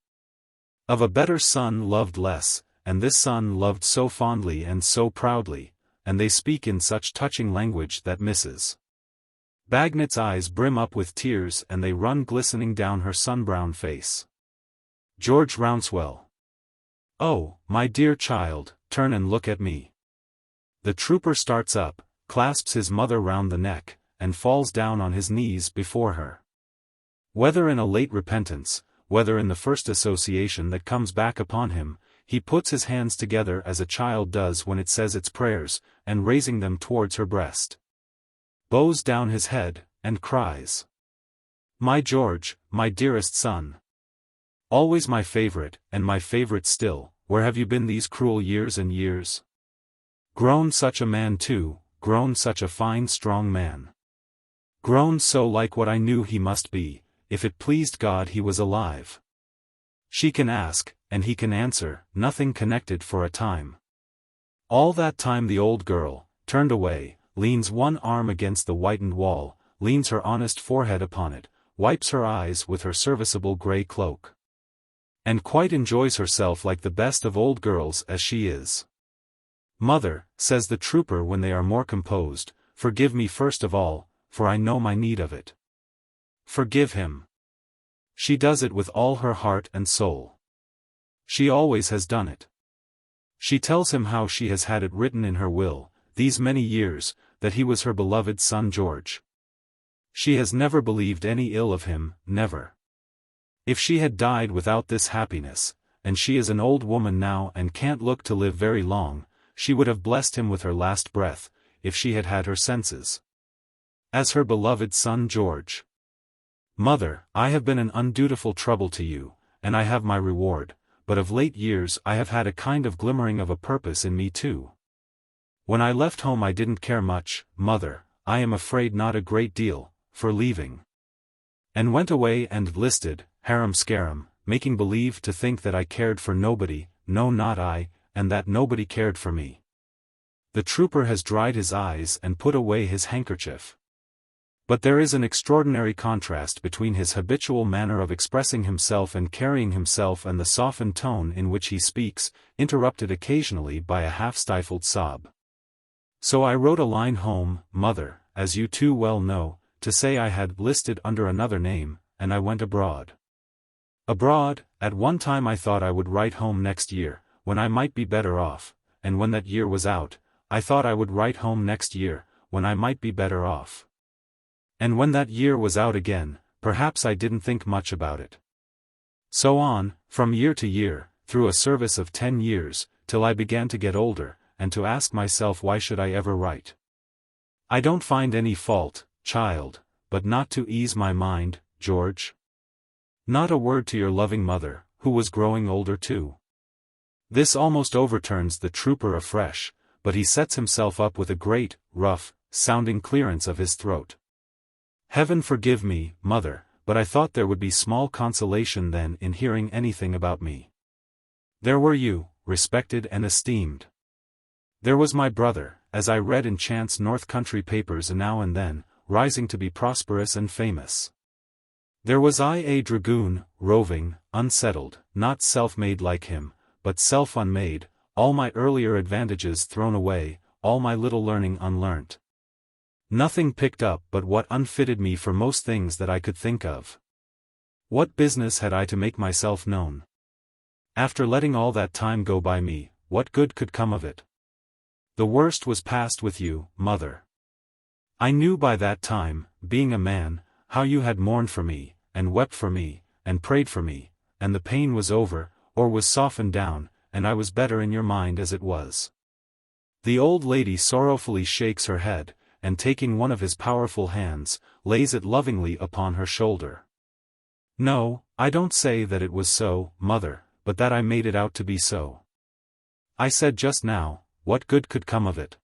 Of a better son loved less, and this son loved so fondly and so proudly, and they speak in such touching language that Mrs. Bagnet's eyes brim up with tears and they run glistening down her sun-brown face. George Rouncewell. Oh, my dear child, turn and look at me. The trooper starts up, clasps his mother round the neck, and falls down on his knees before her. Whether in a late repentance, whether in the first association that comes back upon him, he puts his hands together as a child does when it says its prayers, and raising them towards her breast, bows down his head, and cries. My George, my dearest son. Always my favorite, and my favorite still, where have you been these cruel years and years? Grown such a man too, grown such a fine strong man. Grown so like what I knew he must be, if it pleased God he was alive. She can ask, and he can answer, nothing connected for a time. All that time the old girl, turned away, leans one arm against the whitened wall, leans her honest forehead upon it, wipes her eyes with her serviceable grey cloak, and quite enjoys herself like the best of old girls as she is. Mother, says the trooper when they are more composed, forgive me first of all, for I know my need of it. Forgive him. She does it with all her heart and soul. She always has done it. She tells him how she has had it written in her will, these many years, that he was her beloved son George. She has never believed any ill of him, never. If she had died without this happiness, and she is an old woman now and can't look to live very long, she would have blessed him with her last breath, if she had had her senses. As her beloved son George. Mother, I have been an undutiful trouble to you, and I have my reward, but of late years I have had a kind of glimmering of a purpose in me too. When I left home I didn't care much, mother, I am afraid not a great deal, for leaving. And went away and listed, harum-scarum, making believe to think that I cared for nobody, no not I, and that nobody cared for me. The trooper has dried his eyes and put away his handkerchief. But there is an extraordinary contrast between his habitual manner of expressing himself and carrying himself and the softened tone in which he speaks, interrupted occasionally by a half-stifled sob. So I wrote a line home, mother, as you too well know, to say I had listed under another name, and I went abroad. Abroad, at one time I thought I would write home next year, when I might be better off, and when that year was out, I thought I would write home next year, when I might be better off. And when that year was out again, perhaps I didn't think much about it. So on, from year to year, through a service of 10 years, till I began to get older, and to ask myself why should I ever write. I don't find any fault, child, but not to ease my mind, George. Not a word to your loving mother, who was growing older too. This almost overturns the trooper afresh, but he sets himself up with a great, rough, sounding clearance of his throat. Heaven forgive me, mother, but I thought there would be small consolation then in hearing anything about me. There were you, respected and esteemed. There was my brother, as I read in chance North Country papers now and then, rising to be prosperous and famous. There was I, a dragoon, roving, unsettled, not self-made like him, but self-unmade, all my earlier advantages thrown away, all my little learning unlearnt. Nothing picked up but what unfitted me for most things that I could think of. What business had I to make myself known? After letting all that time go by me, what good could come of it? The worst was past with you, mother. I knew by that time, being a man, how you had mourned for me, and wept for me, and prayed for me, and the pain was over, or was softened down, and I was better in your mind as it was. The old lady sorrowfully shakes her head, and taking one of his powerful hands, lays it lovingly upon her shoulder. No, I don't say that it was so, mother, but that I made it out to be so. I said just now, what good could come of it?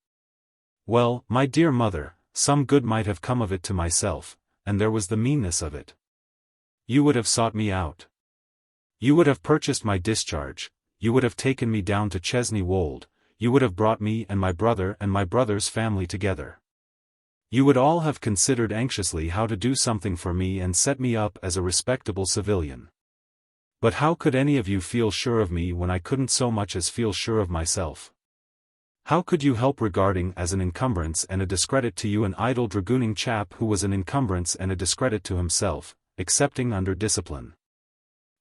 Well, my dear mother, some good might have come of it to myself, and there was the meanness of it. You would have sought me out. You would have purchased my discharge, you would have taken me down to Chesney Wold, you would have brought me and my brother's family together. You would all have considered anxiously how to do something for me and set me up as a respectable civilian. But how could any of you feel sure of me when I couldn't so much as feel sure of myself? How could you help regarding as an encumbrance and a discredit to you an idle dragooning chap who was an encumbrance and a discredit to himself, excepting under discipline?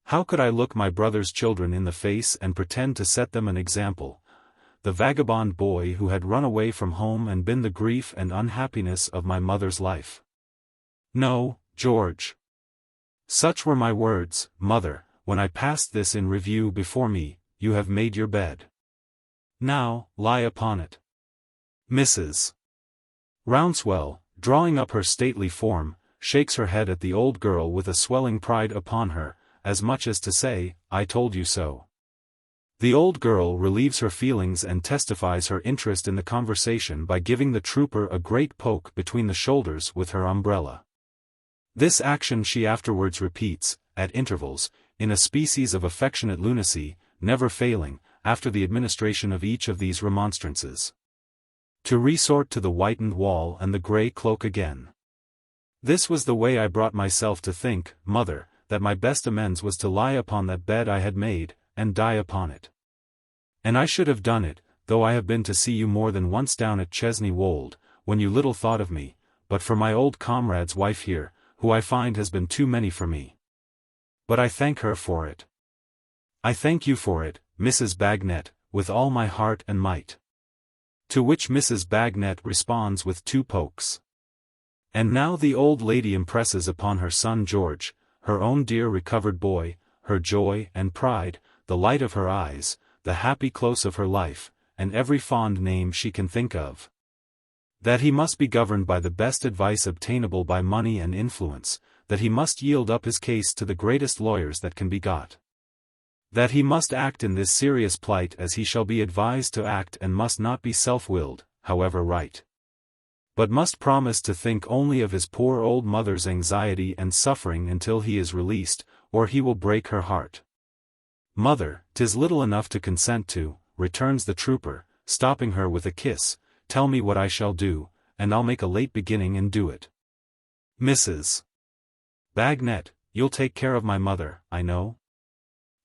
How could I look my brother's children in the face and pretend to set them an example? The vagabond boy who had run away from home and been the grief and unhappiness of my mother's life. No, George. Such were my words, mother, when I passed this in review before me. You have made your bed. Now, lie upon it. Mrs. Rouncewell, drawing up her stately form, shakes her head at the old girl with a swelling pride upon her, as much as to say, I told you so. The old girl relieves her feelings and testifies her interest in the conversation by giving the trooper a great poke between the shoulders with her umbrella. This action she afterwards repeats, at intervals, in a species of affectionate lunacy, never failing, after the administration of each of these remonstrances, to resort to the whitened wall and the grey cloak again. This was the way I brought myself to think, mother, that my best amends was to lie upon that bed I had made, and die upon it. And I should have done it, though I have been to see you more than once down at Chesney Wold, when you little thought of me, but for my old comrade's wife here, who I find has been too many for me. But I thank her for it. I thank you for it, Mrs. Bagnet, with all my heart and might. To which Mrs. Bagnet responds with 2 pokes. And now the old lady impresses upon her son George, her own dear recovered boy, her joy and pride, the light of her eyes, the happy close of her life, and every fond name she can think of. That he must be governed by the best advice obtainable by money and influence, that he must yield up his case to the greatest lawyers that can be got. That he must act in this serious plight as he shall be advised to act and must not be self-willed, however right. But must promise to think only of his poor old mother's anxiety and suffering until he is released, or he will break her heart. Mother, 'tis little enough to consent to, returns the trooper, stopping her with a kiss. Tell me what I shall do, and I'll make a late beginning and do it. Mrs. Bagnet, you'll take care of my mother, I know.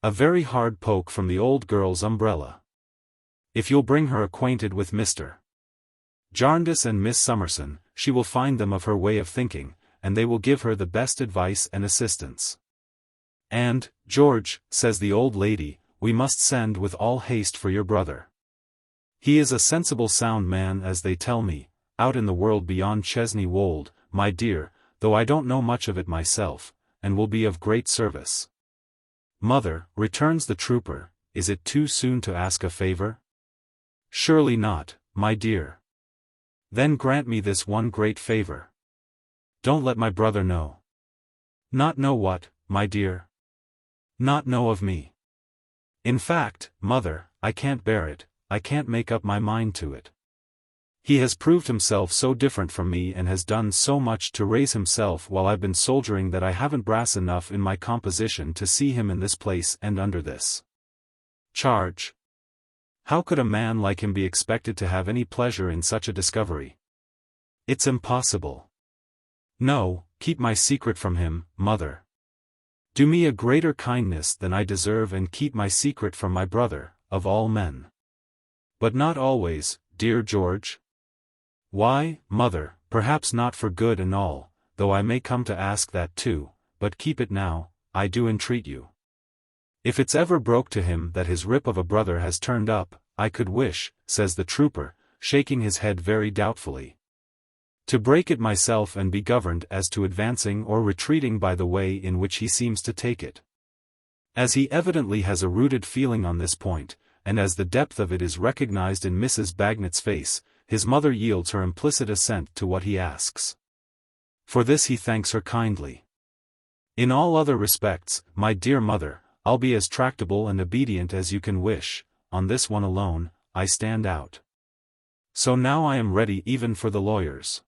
A very hard poke from the old girl's umbrella. If you'll bring her acquainted with Mr. Jarndyce and Miss Summerson, she will find them of her way of thinking, and they will give her the best advice and assistance. And, George, says the old lady, we must send with all haste for your brother. He is a sensible sound man as they tell me, out in the world beyond Chesney Wold, my dear, though I don't know much of it myself, and will be of great service. Mother, returns the trooper, is it too soon to ask a favor? Surely not, my dear. Then grant me this one great favor. Don't let my brother know. Not know what, my dear? Not know of me. In fact, mother, I can't bear it, I can't make up my mind to it. He has proved himself so different from me and has done so much to raise himself while I've been soldiering that I haven't brass enough in my composition to see him in this place and under this charge. How could a man like him be expected to have any pleasure in such a discovery? It's impossible. No, keep my secret from him, mother. Do me a greater kindness than I deserve and keep my secret from my brother, of all men. But not always, dear George. Why, mother, perhaps not for good and all, though I may come to ask that too, but keep it now, I do entreat you. If it's ever broke to him that his rip of a brother has turned up, I could wish, says the trooper, shaking his head very doubtfully, to break it myself and be governed as to advancing or retreating by the way in which he seems to take it. As he evidently has a rooted feeling on this point, and as the depth of it is recognized in Mrs. Bagnet's face, his mother yields her implicit assent to what he asks. For this he thanks her kindly. In all other respects, my dear mother, I'll be as tractable and obedient as you can wish, on this one alone, I stand out. So now I am ready even for the lawyers.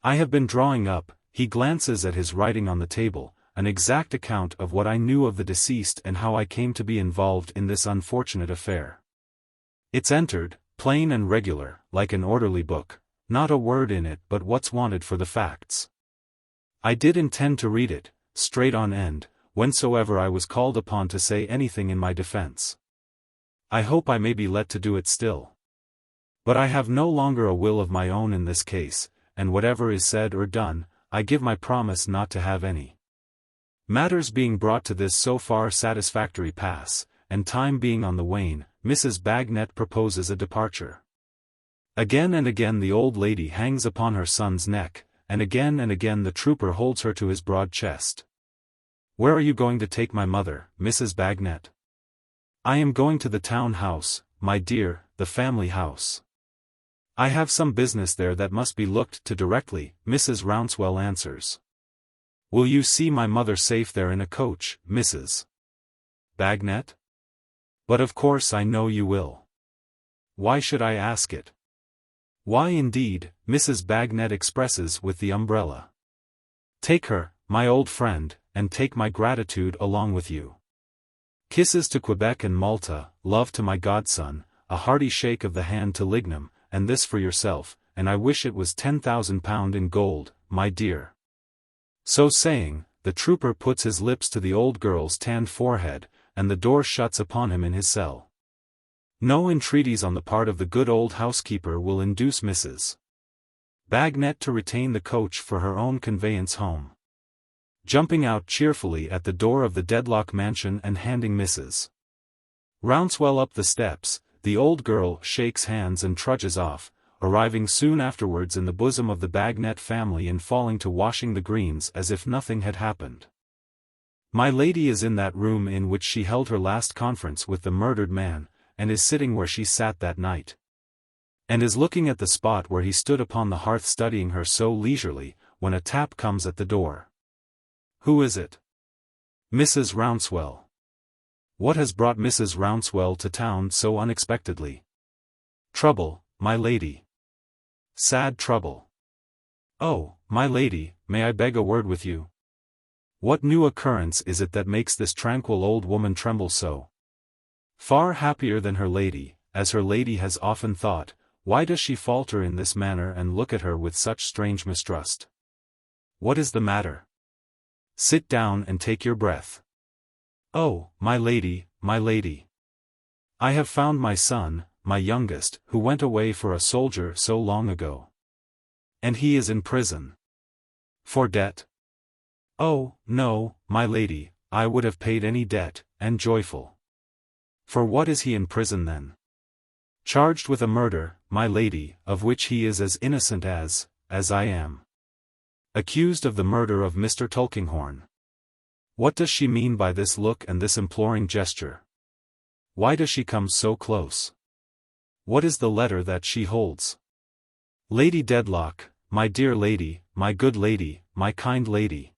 I have been drawing up, he glances at his writing on the table, an exact account of what I knew of the deceased and how I came to be involved in this unfortunate affair. It's entered, plain and regular, like an orderly book, not a word in it but what's wanted for the facts. I did intend to read it, straight on end, whensoever I was called upon to say anything in my defense. I hope I may be let to do it still. But I have no longer a will of my own in this case, and whatever is said or done, I give my promise not to have any. Matters being brought to this so far satisfactory pass, and time being on the wane, Mrs. Bagnet proposes a departure. Again and again the old lady hangs upon her son's neck, and again the trooper holds her to his broad chest. Where are you going to take my mother, Mrs. Bagnet? I am going to the town house, my dear, the family house. I have some business there that must be looked to directly, Mrs. Rouncewell answers. Will you see my mother safe there in a coach, Mrs. Bagnet? But of course I know you will. Why should I ask it? Why indeed, Mrs. Bagnet expresses with the umbrella. Take her, my old friend, and take my gratitude along with you. Kisses to Quebec and Malta, love to my godson, a hearty shake of the hand to Lignum, and this for yourself, and I wish it was £10,000 in gold, my dear. So saying, the trooper puts his lips to the old girl's tanned forehead, and the door shuts upon him in his cell. No entreaties on the part of the good old housekeeper will induce Mrs. Bagnet to retain the coach for her own conveyance home. Jumping out cheerfully at the door of the Dedlock mansion and handing Mrs. Rouncewell up the steps, the old girl shakes hands and trudges off, arriving soon afterwards in the bosom of the Bagnet family and falling to washing the greens as if nothing had happened. My lady is in that room in which she held her last conference with the murdered man, and is sitting where she sat that night. And is looking at the spot where he stood upon the hearth studying her so leisurely, when a tap comes at the door. Who is it? Mrs. Rouncewell. What has brought Mrs. Rouncewell to town so unexpectedly? Trouble, my lady. Sad trouble. Oh, my lady, may I beg a word with you? What new occurrence is it that makes this tranquil old woman tremble so? Far happier than her lady, as her lady has often thought, why does she falter in this manner and look at her with such strange mistrust? What is the matter? Sit down and take your breath. Oh, my lady, my lady. I have found my son, my youngest, who went away for a soldier so long ago. And he is in prison. For debt? Oh, no, my lady, I would have paid any debt, and joyful. For what is he in prison then? Charged with a murder, my lady, of which he is as innocent as I am. Accused of the murder of Mr. Tulkinghorn. What does she mean by this look and this imploring gesture? Why does she come so close? What is the letter that she holds? Lady Dedlock, my dear lady, my good lady, my kind lady.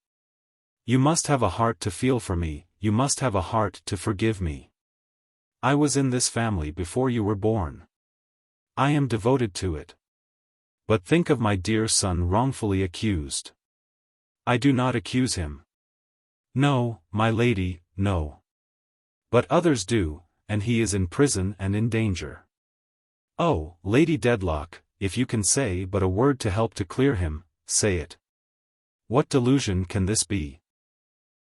You must have a heart to feel for me, you must have a heart to forgive me. I was in this family before you were born. I am devoted to it. But think of my dear son wrongfully accused. I do not accuse him. No, my lady, no. But others do, and he is in prison and in danger. Oh, Lady Dedlock, if you can say but a word to help to clear him, say it. What delusion can this be?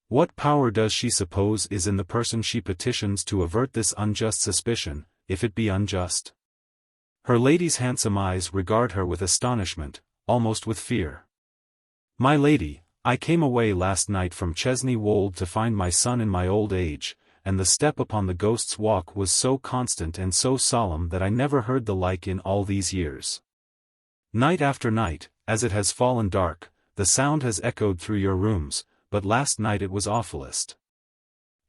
What power does she suppose is in the person she petitions to avert this unjust suspicion, if it be unjust? Her lady's handsome eyes regard her with astonishment, almost with fear. My lady, I came away last night from Chesney Wold to find my son in my old age, and the step upon the Ghost's Walk was so constant and so solemn that I never heard the like in all these years. Night after night, as it has fallen dark, the sound has echoed through your rooms, but last night it was awfulest.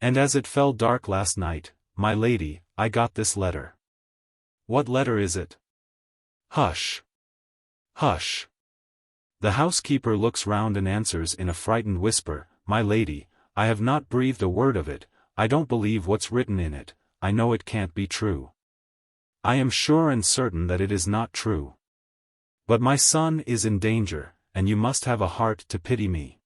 And as it fell dark last night, my lady, I got this letter. What letter is it? Hush. Hush. The housekeeper looks round and answers in a frightened whisper, My lady, I have not breathed a word of it, I don't believe what's written in it, I know it can't be true. I am sure and certain that it is not true. But my son is in danger, and you must have a heart to pity me.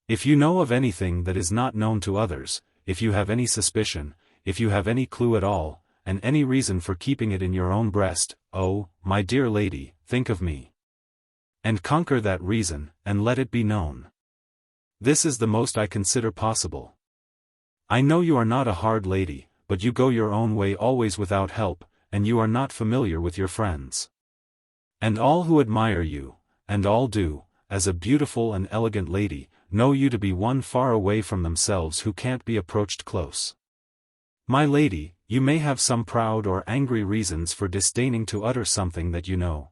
If you know of anything that is not known to others, if you have any suspicion, if you have any clue at all, and any reason for keeping it in your own breast, oh, my dear lady, think of me. And conquer that reason, and let it be known. This is the most I consider possible. I know you are not a hard lady, but you go your own way always without help, and you are not familiar with your friends. And all who admire you, and all do, as a beautiful and elegant lady, know you to be one far away from themselves who can't be approached close. My lady, you may have some proud or angry reasons for disdaining to utter something that you know.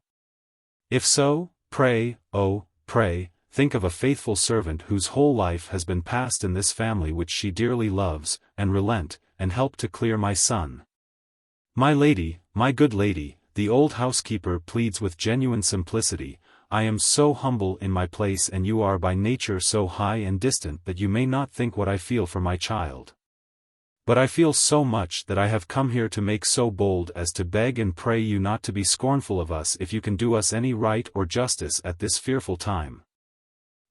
If so, pray, oh, pray, think of a faithful servant whose whole life has been passed in this family which she dearly loves, and relent, and help to clear my son. My lady, my good lady, the old housekeeper pleads with genuine simplicity, I am so humble in my place and you are by nature so high and distant that you may not think what I feel for my child. But I feel so much that I have come here to make so bold as to beg and pray you not to be scornful of us if you can do us any right or justice at this fearful time.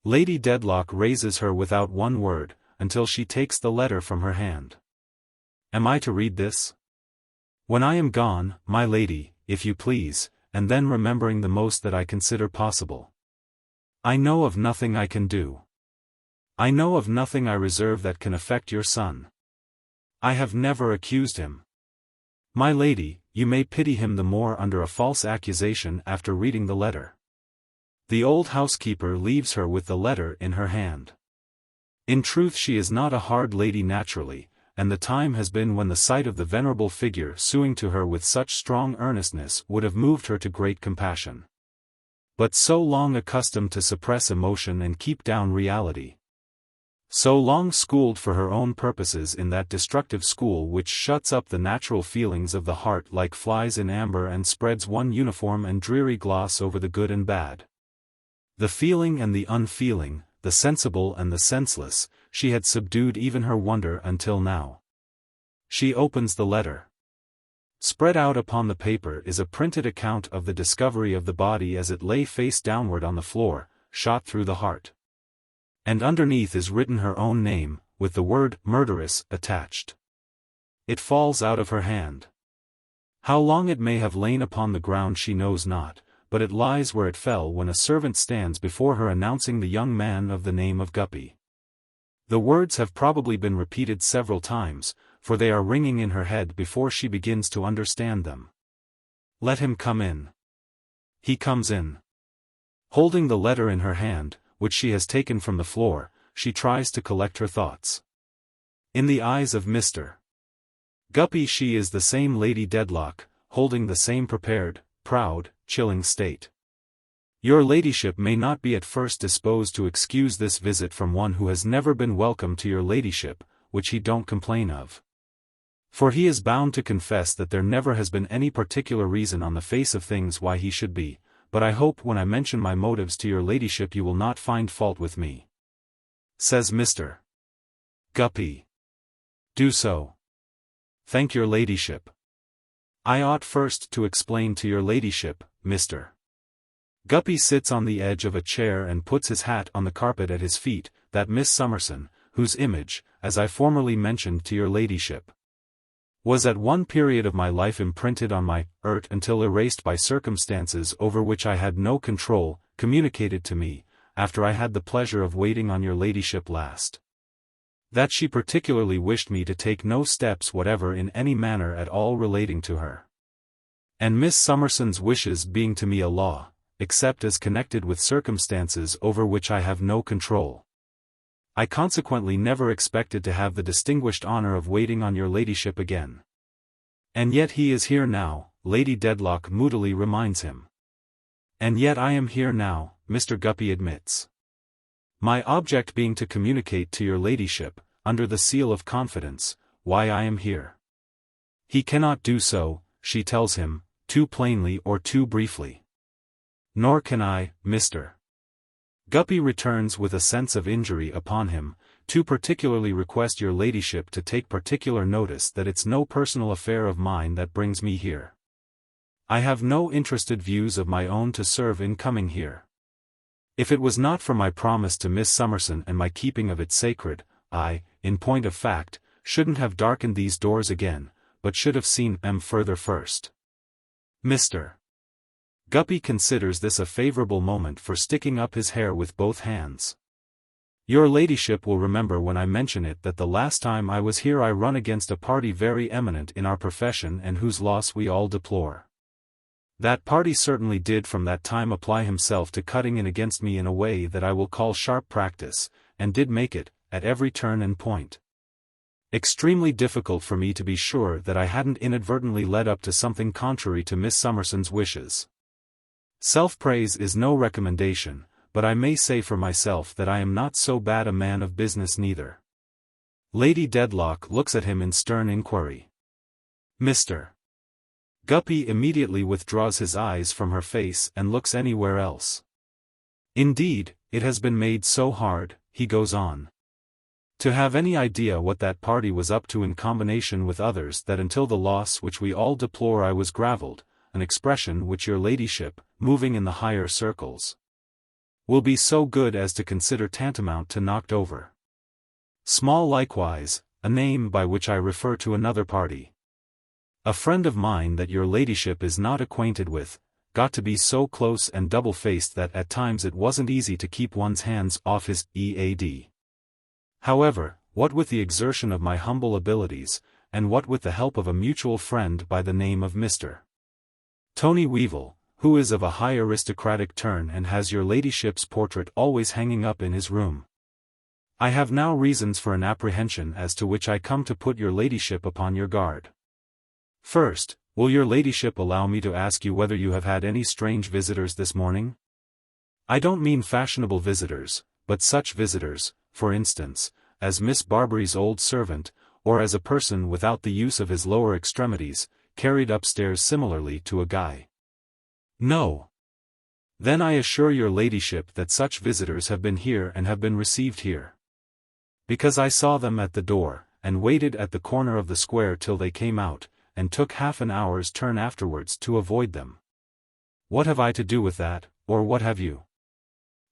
Lady Dedlock raises her without one word, until she takes the letter from her hand. Am I to read this? When I am gone, my lady, if you please, and then remembering the most that I consider possible. I know of nothing I can do. I know of nothing I reserve that can affect your son. I have never accused him. My lady, you may pity him the more under a false accusation after reading the letter. The old housekeeper leaves her with the letter in her hand. In truth she is not a hard lady naturally, and the time has been when the sight of the venerable figure suing to her with such strong earnestness would have moved her to great compassion. But so long accustomed to suppress emotion and keep down reality. So long schooled for her own purposes in that destructive school which shuts up the natural feelings of the heart like flies in amber and spreads one uniform and dreary gloss over the good and bad. The feeling and the unfeeling, the sensible and the senseless, she had subdued even her wonder until now. She opens the letter. Spread out upon the paper is a printed account of the discovery of the body as it lay face downward on the floor, shot through the heart. And underneath is written her own name, with the word murderess attached. It falls out of her hand. How long it may have lain upon the ground she knows not, but it lies where it fell when a servant stands before her announcing the young man of the name of Guppy. The words have probably been repeated several times, for they are ringing in her head before she begins to understand them. Let him come in. He comes in. Holding the letter in her hand, which she has taken from the floor, she tries to collect her thoughts. In the eyes of Mr. Guppy she is the same Lady Dedlock, holding the same prepared, proud, chilling state. Your ladyship may not be at first disposed to excuse this visit from one who has never been welcome to your ladyship, which he don't complain of. For he is bound to confess that there never has been any particular reason on the face of things why he should be, but I hope when I mention my motives to your ladyship you will not find fault with me. Says Mr. Guppy. Do so. Thank your ladyship. I ought first to explain to your ladyship, Mr. Guppy sits on the edge of a chair and puts his hat on the carpet at his feet, that Miss Summerson, whose image, as I formerly mentioned to your ladyship, was at one period of my life imprinted on my heart until erased by circumstances over which I had no control, communicated to me, after I had the pleasure of waiting on your ladyship last, that she particularly wished me to take no steps whatever in any manner at all relating to her. And Miss Summerson's wishes being to me a law, except as connected with circumstances over which I have no control, I consequently never expected to have the distinguished honor of waiting on your ladyship again. And yet he is here now, Lady Dedlock moodily reminds him. And yet I am here now, Mr. Guppy admits. My object being to communicate to your ladyship, under the seal of confidence, why I am here. He cannot do so, she tells him, too plainly or too briefly. Nor can I, Mr. Guppy returns with a sense of injury upon him, to particularly request your ladyship to take particular notice that it's no personal affair of mine that brings me here. I have no interested views of my own to serve in coming here. If it was not for my promise to Miss Summerson and my keeping of it sacred, I, in point of fact, shouldn't have darkened these doors again, but should have seen them further first. Mr. Guppy considers this a favorable moment for sticking up his hair with both hands. Your ladyship will remember when I mention it that the last time I was here I run against a party very eminent in our profession and whose loss we all deplore. That party certainly did from that time apply himself to cutting in against me in a way that I will call sharp practice, and did make it, at every turn and point, extremely difficult for me to be sure that I hadn't inadvertently led up to something contrary to Miss Summerson's wishes. Self-praise is no recommendation, but I may say for myself that I am not so bad a man of business neither. Lady Dedlock looks at him in stern inquiry. Mr. Guppy immediately withdraws his eyes from her face and looks anywhere else. Indeed, it has been made so hard, he goes on, to have any idea what that party was up to in combination with others that until the loss which we all deplore I was gravelled, an expression which your ladyship, moving in the higher circles, will be so good as to consider tantamount to knocked over. Small likewise, a name by which I refer to another party. A friend of mine that your ladyship is not acquainted with, got to be so close and double-faced that at times it wasn't easy to keep one's hands off his EAD. However, what with the exertion of my humble abilities, and what with the help of a mutual friend by the name of Mr. Tony Weevil, who is of a high aristocratic turn and has your ladyship's portrait always hanging up in his room, I have now reasons for an apprehension as to which I come to put your ladyship upon your guard. First, will your ladyship allow me to ask you whether you have had any strange visitors this morning? I don't mean fashionable visitors, but such visitors, for instance, as Miss Barbary's old servant, or as a person without the use of his lower extremities, carried upstairs similarly to a guy. No. Then I assure your ladyship that such visitors have been here and have been received here. Because I saw them at the door, and waited at the corner of the square till they came out, and took half an hour's turn afterwards to avoid them. What have I to do with that, or what have you?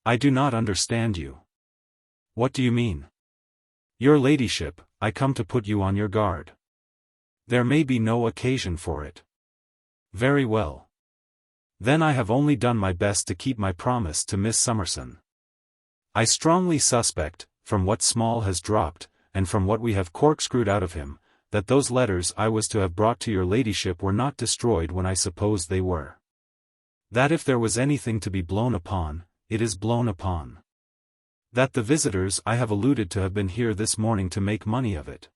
I do not understand you. What do you mean? Your ladyship, I come to put you on your guard. There may be no occasion for it. Very well. Then I have only done my best to keep my promise to Miss Summerson. I strongly suspect, from what Small has dropped, and from what we have corkscrewed out of him, that those letters I was to have brought to your ladyship were not destroyed when I supposed they were. That if there was anything to be blown upon, it is blown upon. That the visitors I have alluded to have been here this morning to make money of it.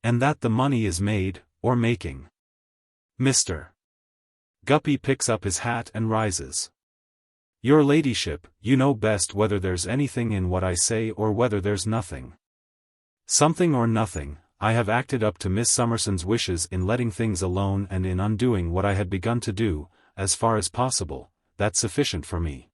And that the money is made, or making. Mr. Guppy picks up his hat and rises. Your ladyship, you know best whether there's anything in what I say or whether there's nothing. Something or nothing, I have acted up to Miss Summerson's wishes in letting things alone and in undoing what I had begun to do, as far as possible, that's sufficient for me.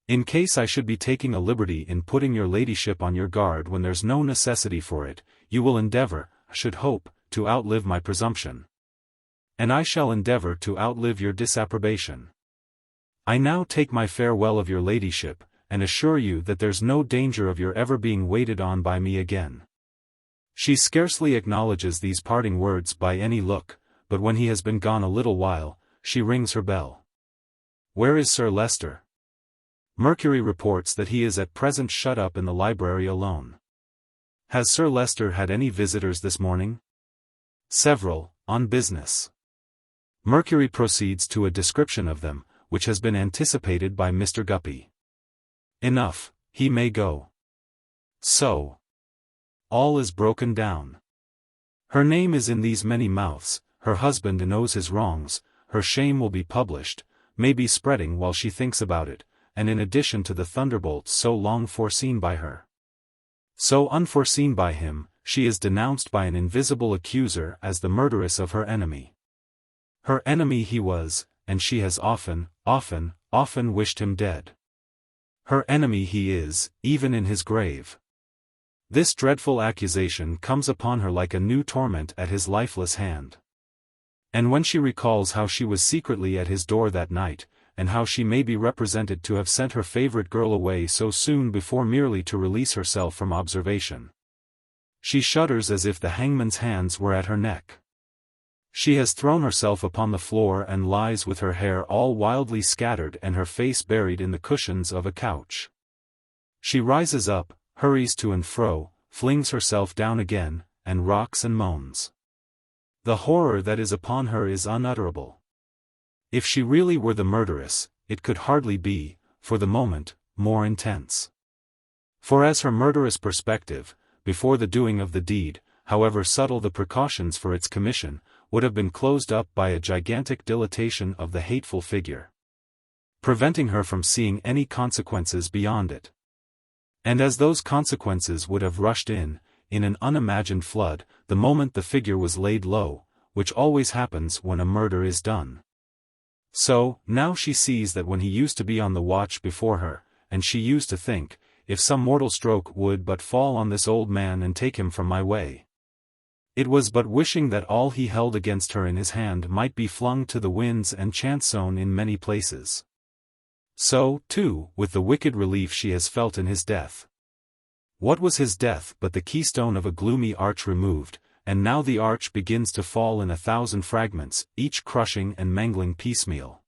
In case I should be taking a liberty in putting your ladyship on your guard when there's no necessity for it, you will endeavour, I should hope, to outlive my presumption. And I shall endeavour to outlive your disapprobation. I now take my farewell of your ladyship, and assure you that there's no danger of your ever being waited on by me again. She scarcely acknowledges these parting words by any look, but when he has been gone a little while, she rings her bell. Where is Sir Leicester? Mercury reports that he is at present shut up in the library alone. Has Sir Leicester had any visitors this morning? Several, on business. Mercury proceeds to a description of them, which has been anticipated by Mr. Guppy. Enough, he may go. So. All is broken down. Her name is in these many mouths, her husband knows his wrongs, her shame will be published, may be spreading while she thinks about it, and in addition to the thunderbolts so long foreseen by her, so unforeseen by him, she is denounced by an invisible accuser as the murderess of her enemy. Her enemy he was, and she has often, often, often wished him dead. Her enemy he is, even in his grave. This dreadful accusation comes upon her like a new torment at his lifeless hand. And when she recalls how she was secretly at his door that night, and how she may be represented to have sent her favorite girl away so soon before merely to release herself from observation, she shudders as if the hangman's hands were at her neck. She has thrown herself upon the floor and lies with her hair all wildly scattered and her face buried in the cushions of a couch. She rises up, hurries to and fro, flings herself down again, and rocks and moans. The horror that is upon her is unutterable. If she really were the murderess, it could hardly be, for the moment, more intense. For as her murderous perspective, before the doing of the deed, however subtle the precautions for its commission, would have been closed up by a gigantic dilatation of the hateful figure, preventing her from seeing any consequences beyond it. And as those consequences would have rushed in an unimagined flood, the moment the figure was laid low, which always happens when a murder is done. So, now she sees that when he used to be on the watch before her, and she used to think, if some mortal stroke would but fall on this old man and take him from my way. It was but wishing that all he held against her in his hand might be flung to the winds and chance-sown in many places. So, too, with the wicked relief she has felt in his death. What was his death but the keystone of a gloomy arch removed, and now the arch begins to fall in 1,000 fragments, each crushing and mangling piecemeal.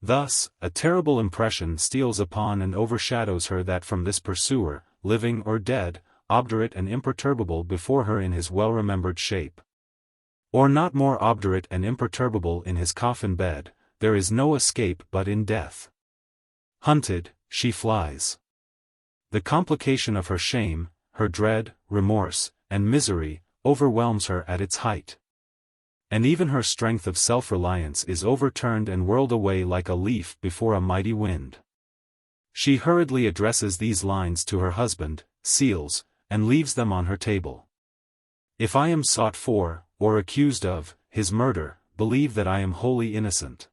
Thus, a terrible impression steals upon and overshadows her that from this pursuer, living or dead, obdurate and imperturbable before her in his well-remembered shape, or not more obdurate and imperturbable in his coffin bed, there is no escape but in death. Hunted, she flies. The complication of her shame, her dread, remorse, and misery, overwhelms her at its height. And even her strength of self-reliance is overturned and whirled away like a leaf before a mighty wind. She hurriedly addresses these lines to her husband, seals, and leaves them on her table. If I am sought for, or accused of, his murder, believe that I am wholly innocent.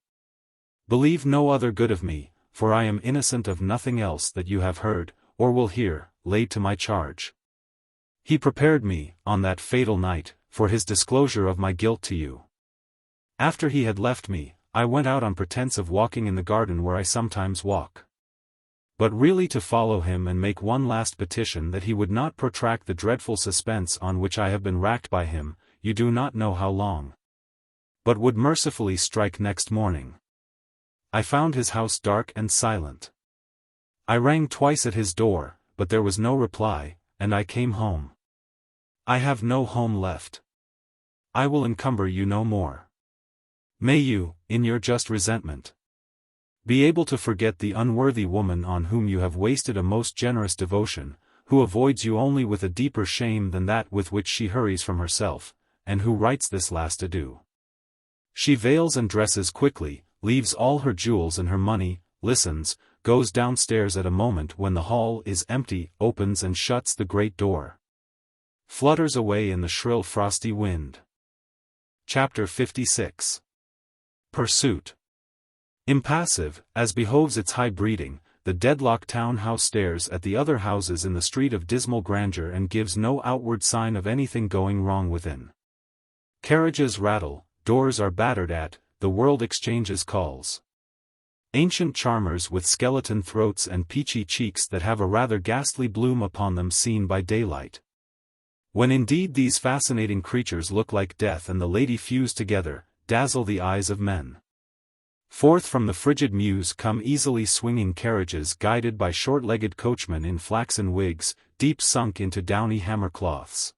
Believe no other good of me, for I am innocent of nothing else that you have heard, or will hear, laid to my charge. He prepared me, on that fatal night, for his disclosure of my guilt to you. After he had left me, I went out on pretense of walking in the garden where I sometimes walk. But really to follow him and make one last petition that he would not protract the dreadful suspense on which I have been racked by him, you do not know how long. But would mercifully strike next morning. I found his house dark and silent. I rang twice at his door, but there was no reply, and I came home. I have no home left. I will encumber you no more. May you, in your just resentment, be able to forget the unworthy woman on whom you have wasted a most generous devotion, who avoids you only with a deeper shame than that with which she hurries from herself, and who writes this last adieu. She veils and dresses quickly, leaves all her jewels and her money, listens, goes downstairs at a moment when the hall is empty, opens and shuts the great door. Flutters away in the shrill frosty wind. Chapter 56. Pursuit. Impassive, as behoves its high breeding, the Dedlock town-house stares at the other houses in the street of dismal grandeur and gives no outward sign of anything going wrong within. Carriages rattle, doors are battered at, the world exchanges calls. Ancient charmers with skeleton throats and peachy cheeks that have a rather ghastly bloom upon them seen by daylight. When indeed these fascinating creatures look like death and the lady fuse together, dazzle the eyes of men. Forth from the frigid mews come easily swinging carriages guided by short-legged coachmen in flaxen wigs, deep sunk into downy hammer-cloths.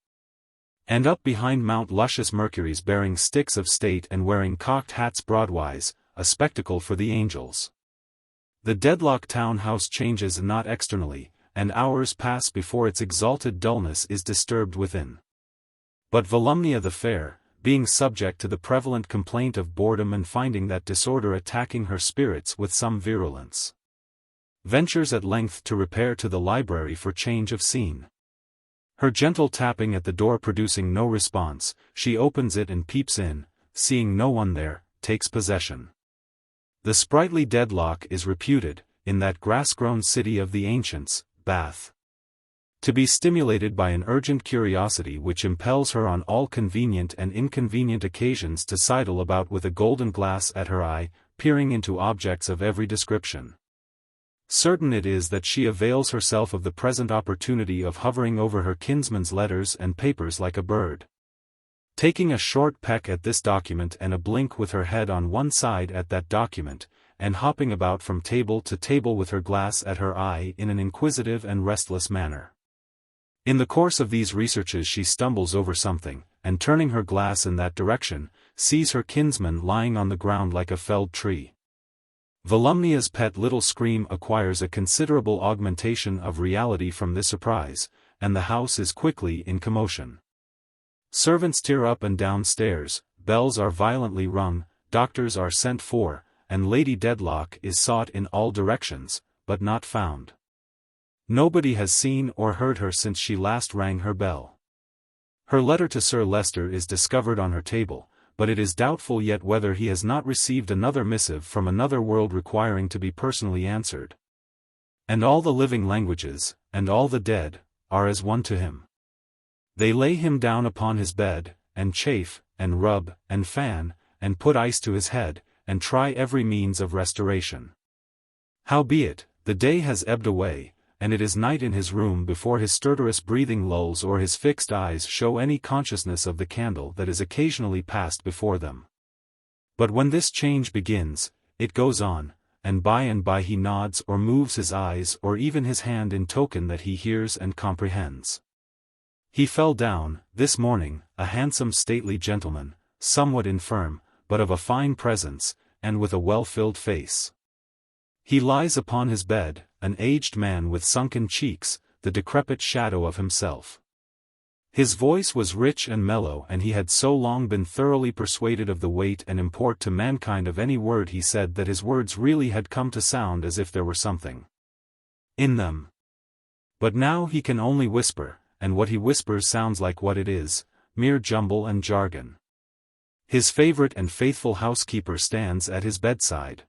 And up behind mount luscious Mercuries bearing sticks of state and wearing cocked hats broadwise, a spectacle for the angels. The Dedlock town-house changes not externally, and hours pass before its exalted dullness is disturbed within. But Volumnia the fair, being subject to the prevalent complaint of boredom and finding that disorder attacking her spirits with some virulence, ventures at length to repair to the library for change of scene. Her gentle tapping at the door producing no response, she opens it and peeps in, seeing no one there, takes possession. The sprightly Dedlock is reputed, in that grass-grown city of the ancients, Bath, to be stimulated by an urgent curiosity which impels her on all convenient and inconvenient occasions to sidle about with a golden glass at her eye, peering into objects of every description. Certain it is that she avails herself of the present opportunity of hovering over her kinsman's letters and papers like a bird, taking a short peck at this document and a blink with her head on one side at that document, and hopping about from table to table with her glass at her eye in an inquisitive and restless manner. In the course of these researches she stumbles over something, and turning her glass in that direction, sees her kinsman lying on the ground like a felled tree. Volumnia's pet little scream acquires a considerable augmentation of reality from this surprise, and the house is quickly in commotion. Servants tear up and down stairs, bells are violently rung, doctors are sent for, and Lady Dedlock is sought in all directions, but not found. Nobody has seen or heard her since she last rang her bell. Her letter to Sir Leicester is discovered on her table, but it is doubtful yet whether he has not received another missive from another world requiring to be personally answered. And all the living languages, and all the dead, are as one to him. They lay him down upon his bed, and chafe, and rub, and fan, and put ice to his head, and try every means of restoration. Howbeit, the day has ebbed away, and it is night in his room before his stertorous breathing lulls or his fixed eyes show any consciousness of the candle that is occasionally passed before them. But when this change begins, it goes on, and by he nods or moves his eyes or even his hand in token that he hears and comprehends. He fell down, this morning, a handsome stately gentleman, somewhat infirm, but of a fine presence, and with a well-filled face. He lies upon his bed, an aged man with sunken cheeks, the decrepit shadow of himself. His voice was rich and mellow, and he had so long been thoroughly persuaded of the weight and import to mankind of any word he said that his words really had come to sound as if there were something in them. But now he can only whisper, and what he whispers sounds like what it is, mere jumble and jargon. His favorite and faithful housekeeper stands at his bedside.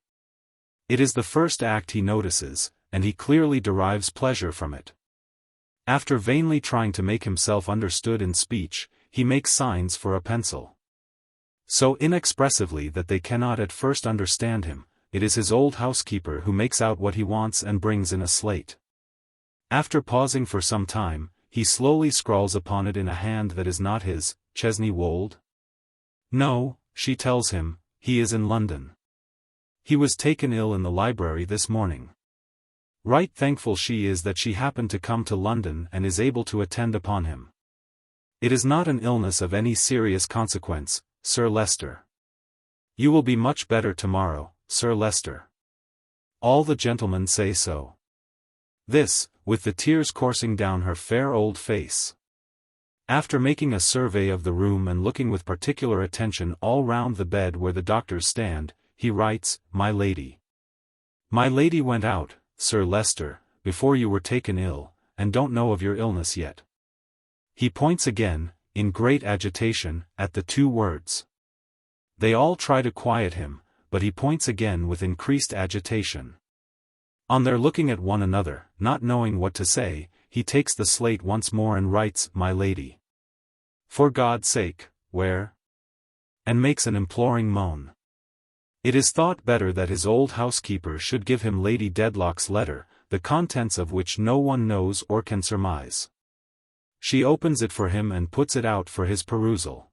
It is the first act he notices, and he clearly derives pleasure from it. After vainly trying to make himself understood in speech, he makes signs for a pencil. So inexpressively that they cannot at first understand him, it is his old housekeeper who makes out what he wants and brings in a slate. After pausing for some time, he slowly scrawls upon it in a hand that is not his. Chesney Wold? No, she tells him, he is in London. He was taken ill in the library this morning. Right thankful she is that she happened to come to London and is able to attend upon him. It is not an illness of any serious consequence, Sir Leicester. You will be much better tomorrow, Sir Leicester. All the gentlemen say so. This, with the tears coursing down her fair old face. After making a survey of the room and looking with particular attention all round the bed where the doctors stand, he writes, My lady. My lady went out, Sir Leicester, before you were taken ill, and don't know of your illness yet. He points again, in great agitation, at the two words. They all try to quiet him, but he points again with increased agitation. On their looking at one another, not knowing what to say, he takes the slate once more and writes, My lady. For God's sake, where? And makes an imploring moan. It is thought better that his old housekeeper should give him Lady Dedlock's letter, the contents of which no one knows or can surmise. She opens it for him and puts it out for his perusal.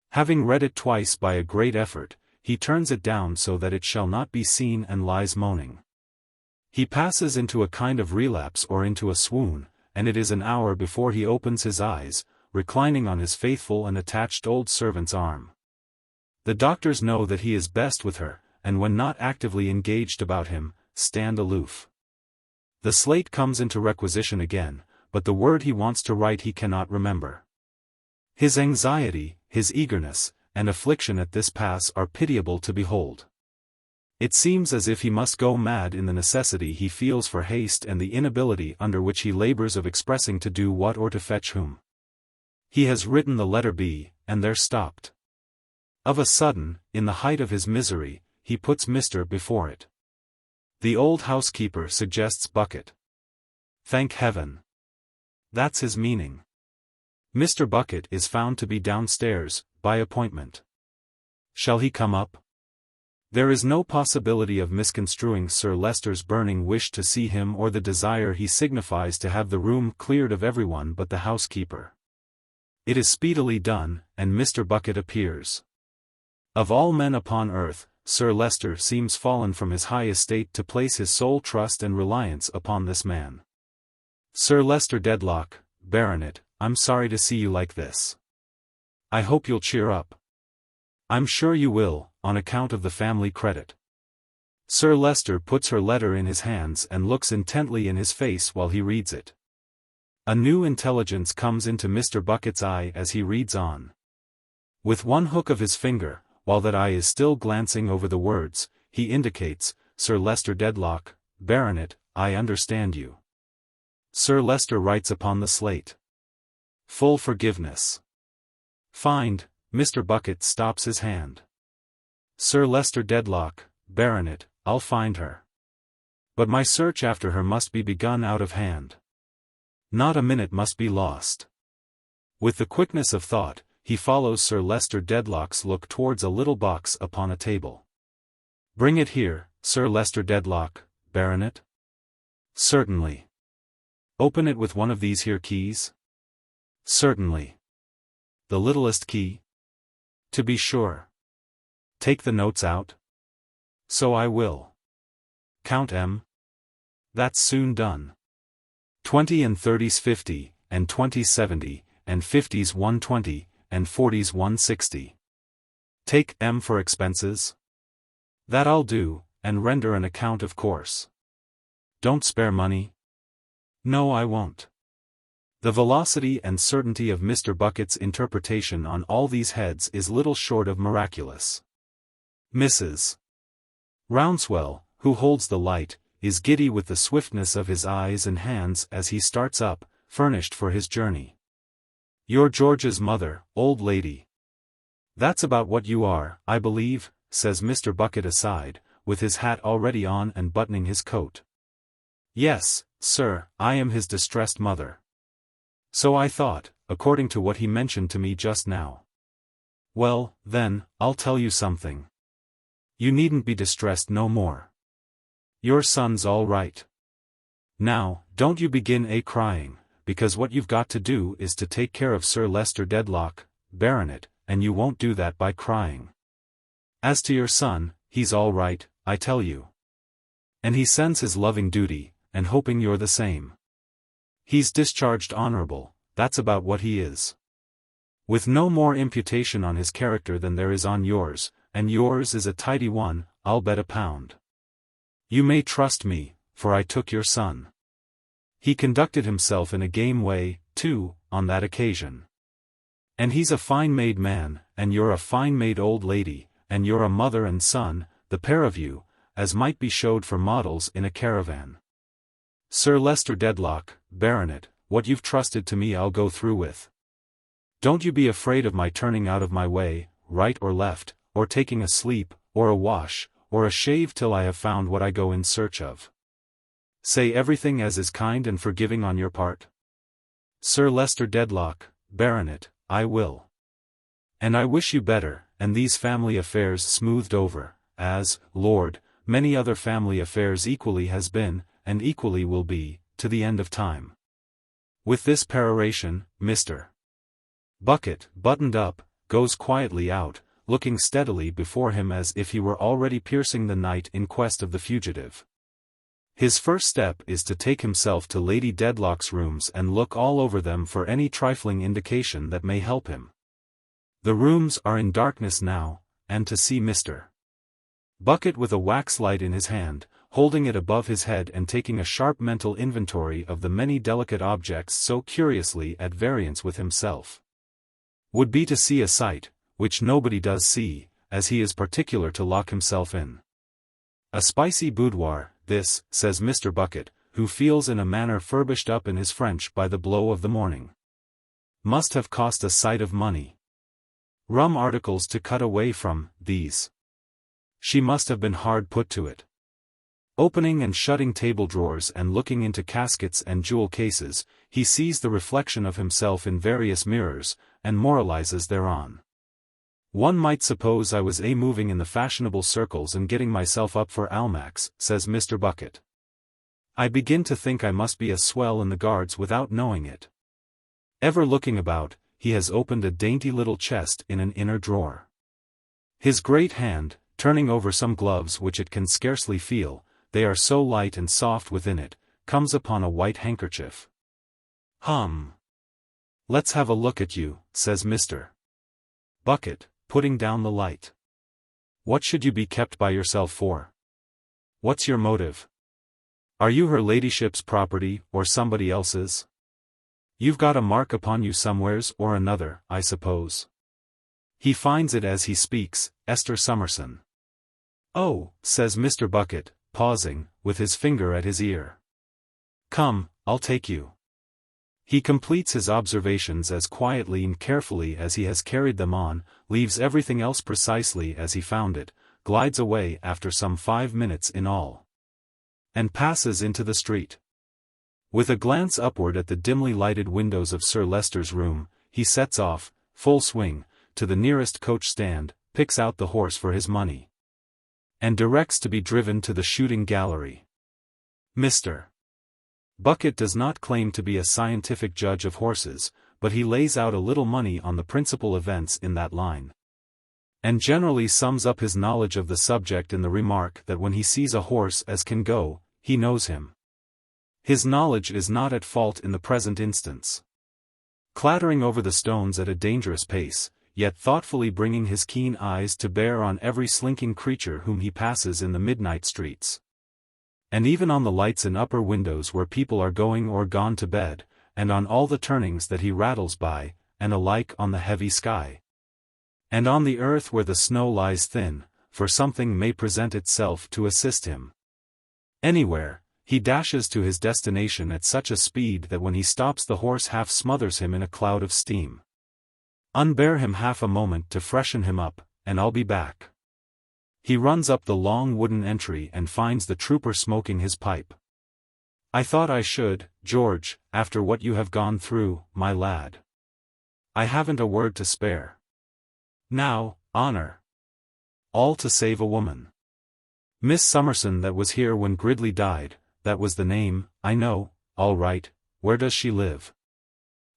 Having read it twice by a great effort, he turns it down so that it shall not be seen and lies moaning. He passes into a kind of relapse or into a swoon, and it is an hour before he opens his eyes, reclining on his faithful and attached old servant's arm. The doctors know that he is best with her, and when not actively engaged about him, stand aloof. The slate comes into requisition again, but the word he wants to write he cannot remember. His anxiety, his eagerness, and affliction at this pass are pitiable to behold. It seems as if he must go mad in the necessity he feels for haste and the inability under which he labors of expressing to do what or to fetch whom. He has written the letter B, and there stopped. Of a sudden, in the height of his misery, he puts Mr. before it. The old housekeeper suggests Bucket. Thank heaven! That's his meaning. Mr. Bucket is found to be downstairs, by appointment. Shall he come up? There is no possibility of misconstruing Sir Leicester's burning wish to see him or the desire he signifies to have the room cleared of everyone but the housekeeper. It is speedily done, and Mr. Bucket appears. Of all men upon earth, Sir Leicester seems fallen from his high estate to place his sole trust and reliance upon this man. Sir Leicester Dedlock, Baronet, I'm sorry to see you like this. I hope you'll cheer up. I'm sure you will, on account of the family credit. Sir Leicester puts her letter in his hands and looks intently in his face while he reads it. A new intelligence comes into Mr. Bucket's eye as he reads on. With one hook of his finger, while that eye is still glancing over the words, he indicates, Sir Leicester Dedlock, Baronet, I understand you. Sir Leicester writes upon the slate. Full forgiveness. Find. Mr. Bucket stops his hand. Sir Leicester Dedlock, Baronet, I'll find her. But my search after her must be begun out of hand. Not a minute must be lost. With the quickness of thought, he follows Sir Leicester Dedlock's look towards a little box upon a table. Bring it here, Sir Leicester Dedlock, Baronet. Certainly. Open it with one of these here keys? Certainly. The littlest key? To be sure. Take the notes out? So I will. Count 'em. That's soon done. 20 and 30's 50, and 20's 70, and 50's 120, and 40's 160. Take 'em for expenses? That I'll do, and render an account of course. Don't spare money? No, I won't. The velocity and certainty of Mr. Bucket's interpretation on all these heads is little short of miraculous. Mrs. Rouncewell, who holds the light, is giddy with the swiftness of his eyes and hands as he starts up, furnished for his journey. You're George's mother, old lady. That's about what you are, I believe, says Mr. Bucket aside, with his hat already on and buttoning his coat. Yes, sir, I am his distressed mother. So I thought, according to what he mentioned to me just now. Well, then, I'll tell you something. You needn't be distressed no more. Your son's all right. Now, don't you begin crying, because what you've got to do is to take care of Sir Leicester Dedlock, Baronet, and you won't do that by crying. As to your son, he's all right, I tell you. And he sends his loving duty, and hoping you're the same. He's discharged honorable, that's about what he is. With no more imputation on his character than there is on yours, and yours is a tidy one, I'll bet £1. You may trust me, for I took your son. He conducted himself in a game way, too, on that occasion. And he's a fine-made man, and you're a fine-made old lady, and you're a mother and son, the pair of you, as might be showed for models in a caravan. Sir Leicester Dedlock, Baronet, what you've trusted to me I'll go through with. Don't you be afraid of my turning out of my way, right or left, or taking a sleep, or a wash, or a shave till I have found what I go in search of. Say everything as is kind and forgiving on your part. Sir Leicester Dedlock, Baronet, I will. And I wish you better, and these family affairs smoothed over, as, Lord, many other family affairs equally has been, and equally will be, to the end of time. With this peroration, Mr. Bucket, buttoned up, goes quietly out, looking steadily before him as if he were already piercing the night in quest of the fugitive. His first step is to take himself to Lady Dedlock's rooms and look all over them for any trifling indication that may help him. The rooms are in darkness now, and to see Mr. Bucket with a wax light in his hand, holding it above his head and taking a sharp mental inventory of the many delicate objects so curiously at variance with himself, would be to see a sight, which nobody does see, as he is particular to lock himself in. "A spicy boudoir, this," says Mr. Bucket, who feels in a manner furbished up in his French by the blow of the morning. "Must have cost a sight of money. Rum articles to cut away from, these. She must have been hard put to it." Opening and shutting table drawers and looking into caskets and jewel cases, he sees the reflection of himself in various mirrors, and moralizes thereon. "One might suppose I was moving in the fashionable circles and getting myself up for Almack's," says Mr. Bucket. "I begin to think I must be a swell in the Guards without knowing it." Ever looking about, he has opened a dainty little chest in an inner drawer. His great hand, turning over some gloves which it can scarcely feel, they are so light and soft within it, comes upon a white handkerchief. "Hum. Let's have a look at you," says Mr. Bucket, putting down the light. "What should you be kept by yourself for? What's your motive? Are you her ladyship's property, or somebody else's? You've got a mark upon you somewheres or another, I suppose." He finds it as he speaks, Esther Summerson. "Oh," says Mr. Bucket, pausing, with his finger at his ear. "Come, I'll take you." He completes his observations as quietly and carefully as he has carried them on, leaves everything else precisely as he found it, glides away after some 5 minutes in all, and passes into the street. With a glance upward at the dimly lighted windows of Sir Leicester's room, he sets off, full swing, to the nearest coach stand, picks out the horse for his money, and directs to be driven to the shooting gallery. Mr. Bucket does not claim to be a scientific judge of horses, but he lays out a little money on the principal events in that line, and generally sums up his knowledge of the subject in the remark that when he sees a horse as can go, he knows him. His knowledge is not at fault in the present instance. Clattering over the stones at a dangerous pace, yet thoughtfully bringing his keen eyes to bear on every slinking creature whom he passes in the midnight streets, and even on the lights in upper windows where people are going or gone to bed, and on all the turnings that he rattles by, and alike on the heavy sky, and on the earth where the snow lies thin, for something may present itself to assist him. Anywhere, he dashes to his destination at such a speed that when he stops the horse half smothers him in a cloud of steam. Unbear him half a moment to freshen him up, and I'll be back. He runs up the long wooden entry and finds the trooper smoking his pipe. "I thought I should, George, after what you have gone through, my lad. I haven't a word to spare. Now, honor. All to save a woman. Miss Summerson that was here when Gridley died, that was the name, I know, all right. Where does she live?"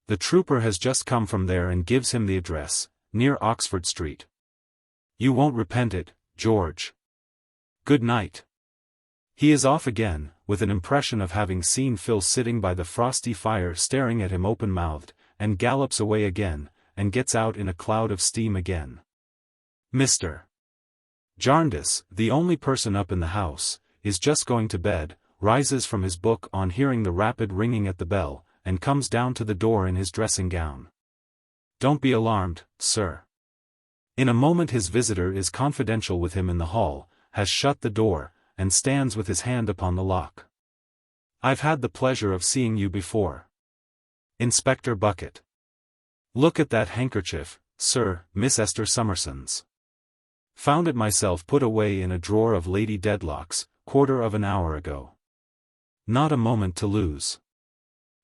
The trooper has just come from there and gives him the address, near Oxford Street. "You won't repent it, George. Good night." He is off again, with an impression of having seen Phil sitting by the frosty fire staring at him open-mouthed, and gallops away again, and gets out in a cloud of steam again. Mr. Jarndyce, the only person up in the house, is just going to bed, rises from his book on hearing the rapid ringing at the bell, and comes down to the door in his dressing-gown. "Don't be alarmed, sir." In a moment his visitor is confidential with him in the hall, has shut the door, and stands with his hand upon the lock. "I've had the pleasure of seeing you before. Inspector Bucket. Look at that handkerchief, sir, Miss Esther Summerson's. Found it myself put away in a drawer of Lady Dedlock's, quarter of an hour ago. Not a moment to lose.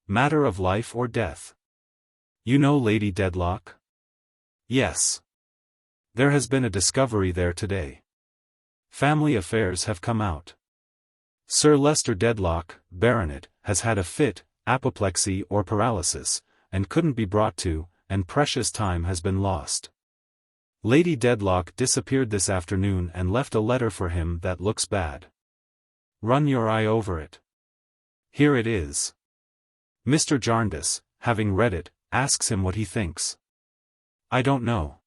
Matter of life or death. You know Lady Dedlock?" "Yes. There has been a discovery there today. Family affairs have come out. Sir Leicester Dedlock, Baronet, has had a fit, apoplexy or paralysis, and couldn't be brought to, and precious time has been lost. Lady Dedlock disappeared this afternoon and left a letter for him that looks bad. Run your eye over it. Here it is." Mr. Jarndyce, having read it, asks him what he thinks. "I don't know.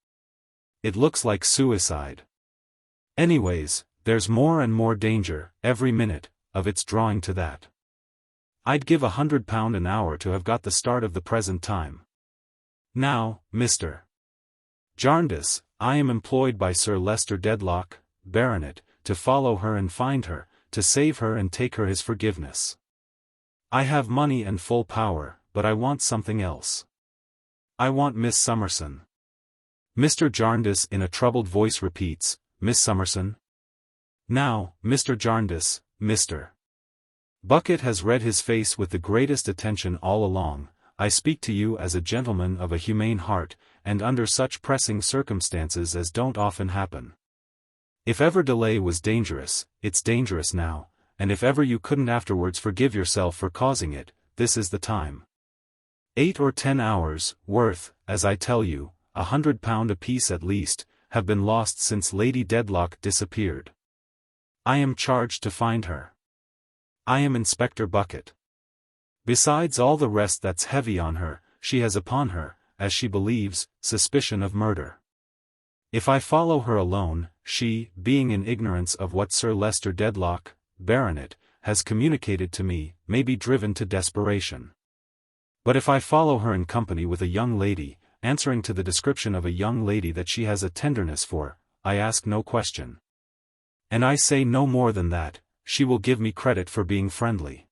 It looks like suicide. Anyways, there's more and more danger, every minute, of its drawing to that. I'd give £100 an hour to have got the start of the present time. Now, Mr. Jarndyce, I am employed by Sir Leicester Dedlock, Baronet, to follow her and find her, to save her and take her his forgiveness. I have money and full power, but I want something else. I want Miss Summerson. Mr. Jarndyce in a troubled voice repeats, Miss Summerson? Now, Mr. Jarndyce, Mr. Bucket has read his face with the greatest attention all along. I speak to you as a gentleman of a humane heart, and under such pressing circumstances as don't often happen. If ever delay was dangerous, it's dangerous now, and if ever you couldn't afterwards forgive yourself for causing it, this is the time. 8 or 10 hours, worth, as I tell you, £100 apiece at least, have been lost since Lady Dedlock disappeared. I am charged to find her. I am Inspector Bucket. Besides all the rest that's heavy on her, she has upon her, as she believes, suspicion of murder. If I follow her alone, she, being in ignorance of what Sir Leicester Dedlock, Baronet, has communicated to me, may be driven to desperation. But if I follow her in company with a young lady, answering to the description of a young lady that she has a tenderness for, I ask no question. And I say no more than that, she will give me credit for being friendly.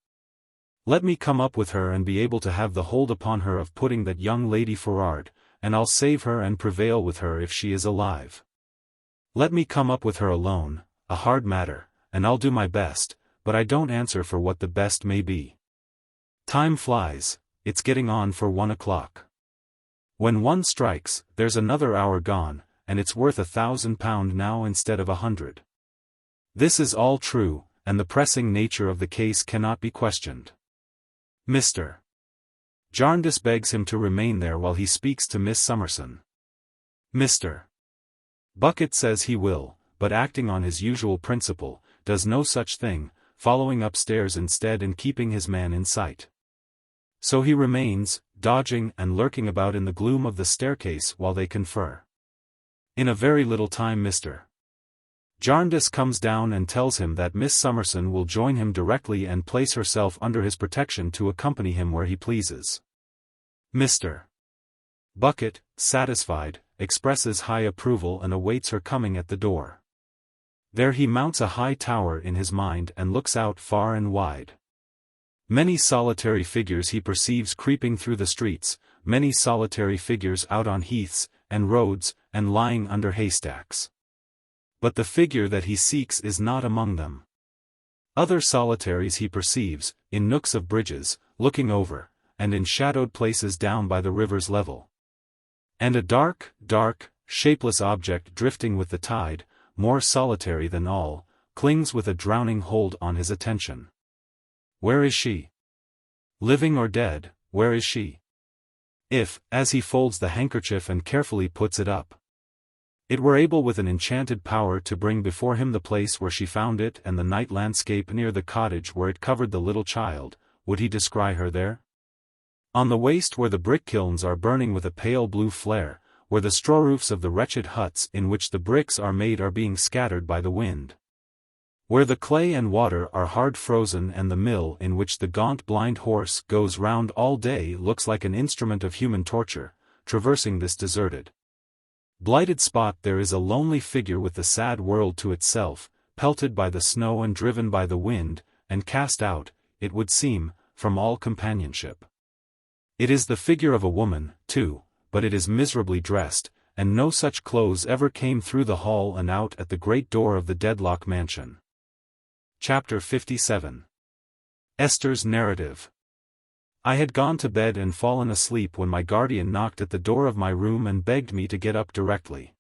Let me come up with her and be able to have the hold upon her of putting that young lady forward, and I'll save her and prevail with her if she is alive. Let me come up with her alone, a hard matter, and I'll do my best, but I don't answer for what the best may be. Time flies, it's getting on for 1 o'clock. When 1 strikes, there's another hour gone, and it's worth £1,000 now instead of 100. This is all true, and the pressing nature of the case cannot be questioned. Mr. Jarndyce begs him to remain there while he speaks to Miss Summerson. Mr. Bucket says he will, but acting on his usual principle, does no such thing, following upstairs instead and keeping his man in sight. So he remains, dodging and lurking about in the gloom of the staircase while they confer. In a very little time Mr. Jarndyce comes down and tells him that Miss Summerson will join him directly and place herself under his protection to accompany him where he pleases. Mr. Bucket, satisfied, expresses high approval and awaits her coming at the door. There he mounts a high tower in his mind and looks out far and wide. Many solitary figures he perceives creeping through the streets, many solitary figures out on heaths and roads and lying under haystacks. But the figure that he seeks is not among them. Other solitaries he perceives, in nooks of bridges, looking over, and in shadowed places down by the river's level. And a dark, shapeless object drifting with the tide, more solitary than all, clings with a drowning hold on his attention. Where is she? Living or dead, where is she? If, as he folds the handkerchief and carefully puts it up, it were able with an enchanted power to bring before him the place where she found it and the night landscape near the cottage where it covered the little child, would he descry her there? On the waste where the brick kilns are burning with a pale blue flare, where the straw roofs of the wretched huts in which the bricks are made are being scattered by the wind. Where the clay and water are hard frozen and the mill in which the gaunt blind horse goes round all day looks like an instrument of human torture, traversing this deserted, blighted spot there is a lonely figure with the sad world to itself, pelted by the snow and driven by the wind, and cast out, it would seem, from all companionship. It is the figure of a woman, too, but it is miserably dressed, and no such clothes ever came through the hall and out at the great door of the Dedlock mansion. Chapter 57. Esther's Narrative. I had gone to bed and fallen asleep when my guardian knocked at the door of my room and begged me to get up directly.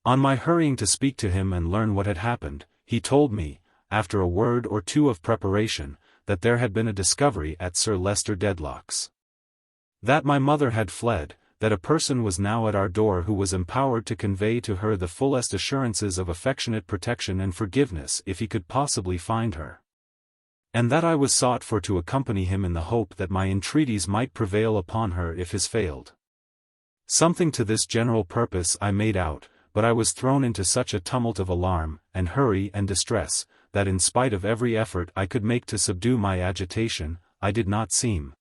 On my hurrying to speak to him and learn what had happened, he told me, after a word or two of preparation, that there had been a discovery at Sir Leicester Dedlock's. That my mother had fled, that a person was now at our door who was empowered to convey to her the fullest assurances of affectionate protection and forgiveness if he could possibly find her. And that I was sought for to accompany him in the hope that my entreaties might prevail upon her if his failed. Something to this general purpose I made out, but I was thrown into such a tumult of alarm, and hurry and distress, that in spite of every effort I could make to subdue my agitation, I did not seem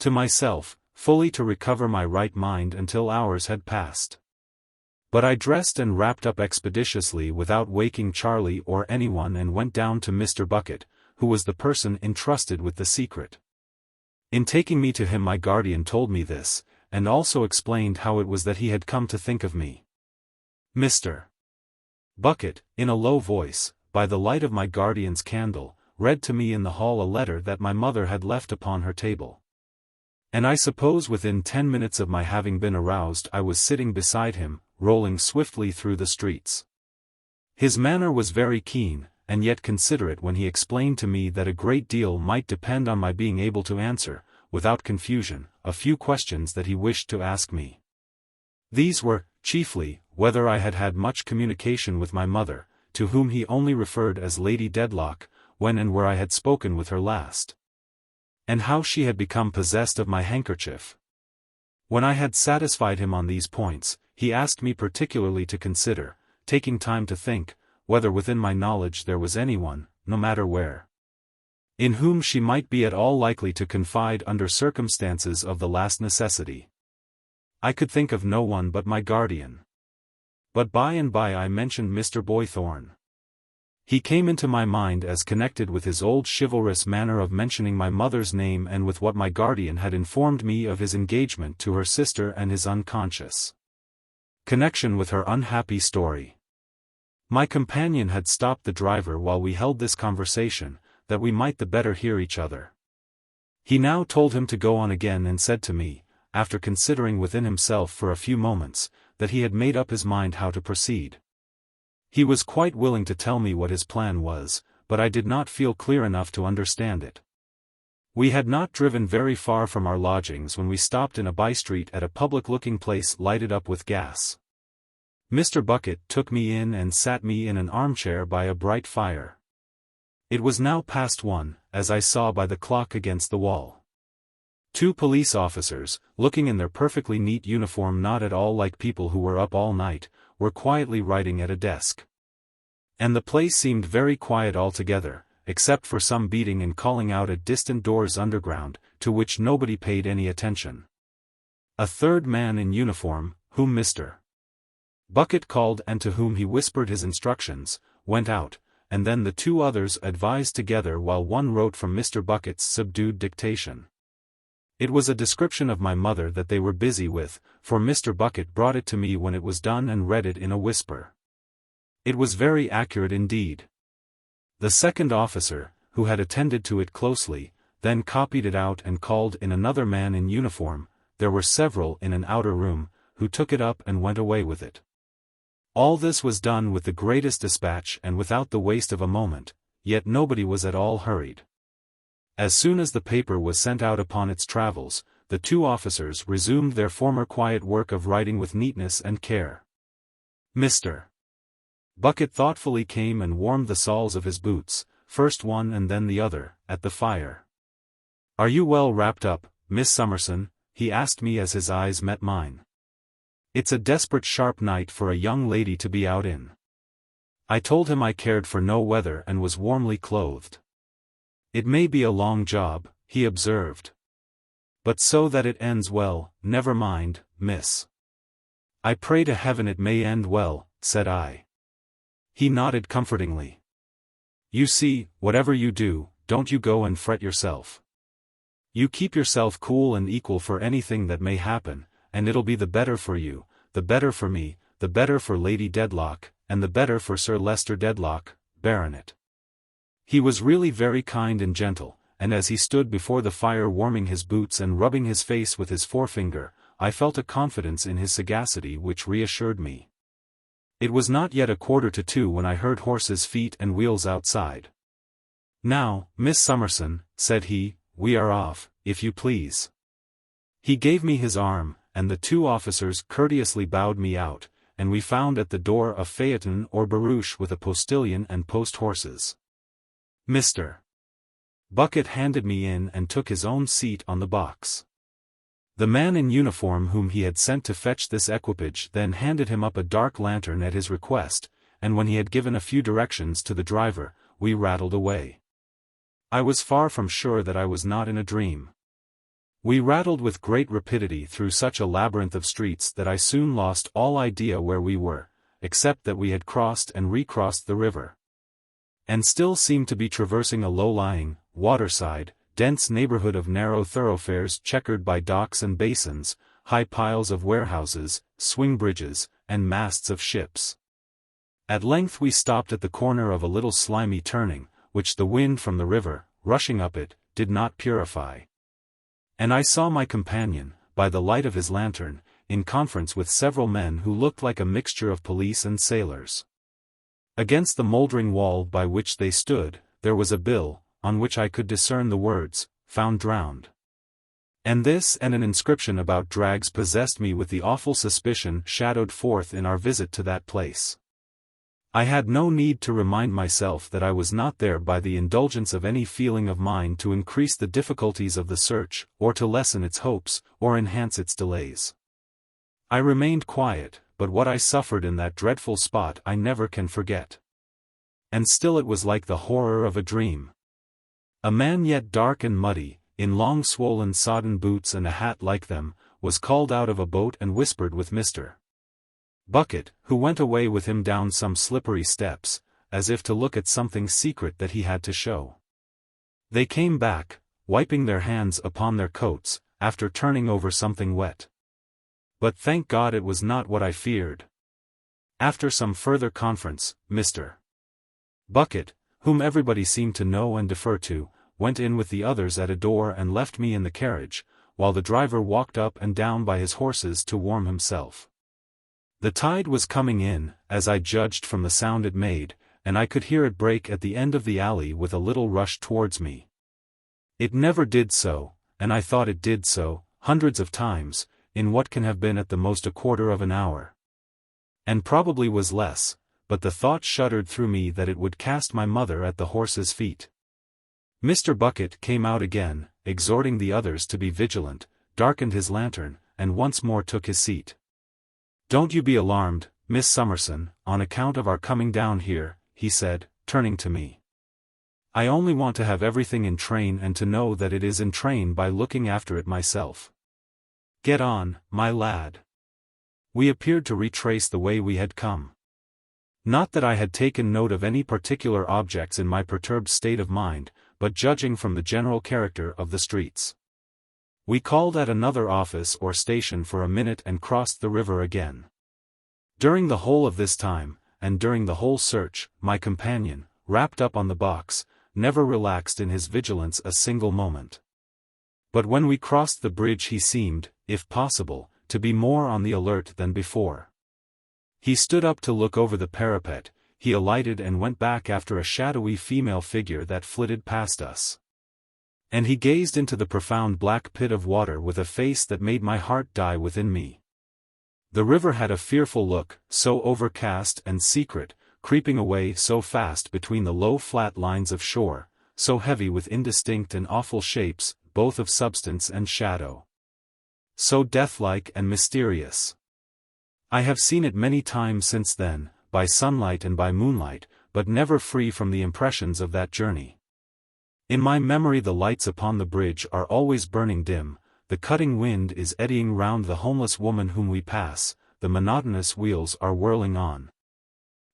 to myself fully to recover my right mind until hours had passed. But I dressed and wrapped up expeditiously without waking Charlie or anyone and went down to Mr. Bucket, who was the person entrusted with the secret. In taking me to him my guardian told me this, and also explained how it was that he had come to think of me. Mr. Bucket, in a low voice, by the light of my guardian's candle, read to me in the hall a letter that my mother had left upon her table. And I suppose within 10 minutes of my having been aroused I was sitting beside him, rolling swiftly through the streets. His manner was very keen, and yet considerate when he explained to me that a great deal might depend on my being able to answer, without confusion, a few questions that he wished to ask me. These were, chiefly, whether I had had much communication with my mother, to whom he only referred as Lady Dedlock, when and where I had spoken with her last, and how she had become possessed of my handkerchief. When I had satisfied him on these points, he asked me particularly to consider, taking time to think, whether within my knowledge there was anyone, no matter where, in whom she might be at all likely to confide under circumstances of the last necessity. I could think of no one but my guardian. But by and by I mentioned Mr. Boythorn. He came into my mind as connected with his old chivalrous manner of mentioning my mother's name and with what my guardian had informed me of his engagement to her sister and his unconscious connection with her unhappy story. My companion had stopped the driver while we held this conversation, that we might the better hear each other. He now told him to go on again and said to me, after considering within himself for a few moments, that he had made up his mind how to proceed. He was quite willing to tell me what his plan was, but I did not feel clear enough to understand it. We had not driven very far from our lodgings when we stopped in a by-street at a public-looking place lighted up with gas. Mr. Bucket took me in and sat me in an armchair by a bright fire. It was now past 1, as I saw by the clock against the wall. 2 police officers, looking in their perfectly neat uniform not at all like people who were up all night, were quietly writing at a desk. And the place seemed very quiet altogether, except for some beating and calling out at distant doors underground, to which nobody paid any attention. A third man in uniform, whom Mr. Bucket called and to whom he whispered his instructions, went out, and then the 2 others advised together while one wrote from Mr. Bucket's subdued dictation. It was a description of my mother that they were busy with, for Mr. Bucket brought it to me when it was done and read it in a whisper. It was very accurate indeed. The second officer, who had attended to it closely, then copied it out and called in another man in uniform. There were several in an outer room, who took it up and went away with it. All this was done with the greatest dispatch and without the waste of a moment, yet nobody was at all hurried. As soon as the paper was sent out upon its travels, the 2 officers resumed their former quiet work of writing with neatness and care. Mr. Bucket thoughtfully came and warmed the soles of his boots, first one and then the other, at the fire. "Are you well wrapped up, Miss Summerson?" he asked me as his eyes met mine. "It's a desperate sharp night for a young lady to be out in." I told him I cared for no weather and was warmly clothed. "It may be a long job," he observed. "But so that it ends well, never mind, miss." "I pray to heaven it may end well," said I. He nodded comfortingly. "You see, whatever you do, don't you go and fret yourself. You keep yourself cool and equal for anything that may happen, and it'll be the better for you, the better for me, the better for Lady Dedlock, and the better for Sir Leicester Dedlock, Baronet." He was really very kind and gentle, and as he stood before the fire warming his boots and rubbing his face with his forefinger, I felt a confidence in his sagacity which reassured me. It was not yet 1:45 when I heard horses' feet and wheels outside. "Now, Miss Summerson," said he, "we are off, if you please." He gave me his arm, and the 2 officers courteously bowed me out, and we found at the door a phaeton or barouche with a postilion and post-horses. Mr. Bucket handed me in and took his own seat on the box. The man in uniform whom he had sent to fetch this equipage then handed him up a dark lantern at his request, and when he had given a few directions to the driver, we rattled away. I was far from sure that I was not in a dream. We rattled with great rapidity through such a labyrinth of streets that I soon lost all idea where we were, except that we had crossed and recrossed the river, and still seemed to be traversing a low-lying, waterside, dense neighborhood of narrow thoroughfares checkered by docks and basins, high piles of warehouses, swing bridges, and masts of ships. At length we stopped at the corner of a little slimy turning, which the wind from the river, rushing up it, did not purify. And I saw my companion, by the light of his lantern, in conference with several men who looked like a mixture of police and sailors. Against the mouldering wall by which they stood, there was a bill, on which I could discern the words, "Found drowned." And this and an inscription about drags possessed me with the awful suspicion shadowed forth in our visit to that place. I had no need to remind myself that I was not there by the indulgence of any feeling of mine to increase the difficulties of the search, or to lessen its hopes, or enhance its delays. I remained quiet, but what I suffered in that dreadful spot I never can forget. And still it was like the horror of a dream. A man yet dark and muddy, in long swollen sodden boots and a hat like them, was called out of a boat and whispered with Mr. Bucket, who went away with him down some slippery steps, as if to look at something secret that he had to show. They came back, wiping their hands upon their coats, after turning over something wet. But thank God it was not what I feared. After some further conference, Mr. Bucket, whom everybody seemed to know and defer to, went in with the others at a door and left me in the carriage, while the driver walked up and down by his horses to warm himself. The tide was coming in, as I judged from the sound it made, and I could hear it break at the end of the alley with a little rush towards me. It never did so, and I thought it did so, hundreds of times, in what can have been at the most a quarter of an hour. And probably was less, but the thought shuddered through me that it would cast my mother at the horse's feet. Mr. Bucket came out again, exhorting the others to be vigilant, darkened his lantern, and once more took his seat. "Don't you be alarmed, Miss Summerson, on account of our coming down here," he said, turning to me. "I only want to have everything in train and to know that it is in train by looking after it myself. Get on, my lad." We appeared to retrace the way we had come. Not that I had taken note of any particular objects in my perturbed state of mind, but judging from the general character of the streets. We called at another office or station for a minute and crossed the river again. During the whole of this time, and during the whole search, my companion, wrapped up on the box, never relaxed in his vigilance a single moment. But when we crossed the bridge he seemed, if possible, to be more on the alert than before. He stood up to look over the parapet, he alighted and went back after a shadowy female figure that flitted past us. And he gazed into the profound black pit of water with a face that made my heart die within me. The river had a fearful look, so overcast and secret, creeping away so fast between the low flat lines of shore, so heavy with indistinct and awful shapes, both of substance and shadow. So deathlike and mysterious. I have seen it many times since then, by sunlight and by moonlight, but never free from the impressions of that journey. In my memory the lights upon the bridge are always burning dim, the cutting wind is eddying round the homeless woman whom we pass, the monotonous wheels are whirling on.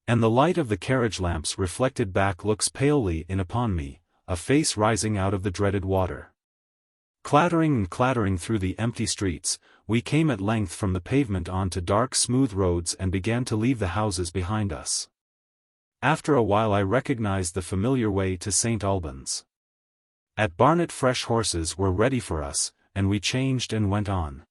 And the light of the carriage lamps reflected back looks palely in upon me, a face rising out of the dreaded water. Clattering and clattering through the empty streets, we came at length from the pavement on to dark smooth roads and began to leave the houses behind us. After a while I recognized the familiar way to St. Albans. At Barnet fresh horses were ready for us, and we changed and went on.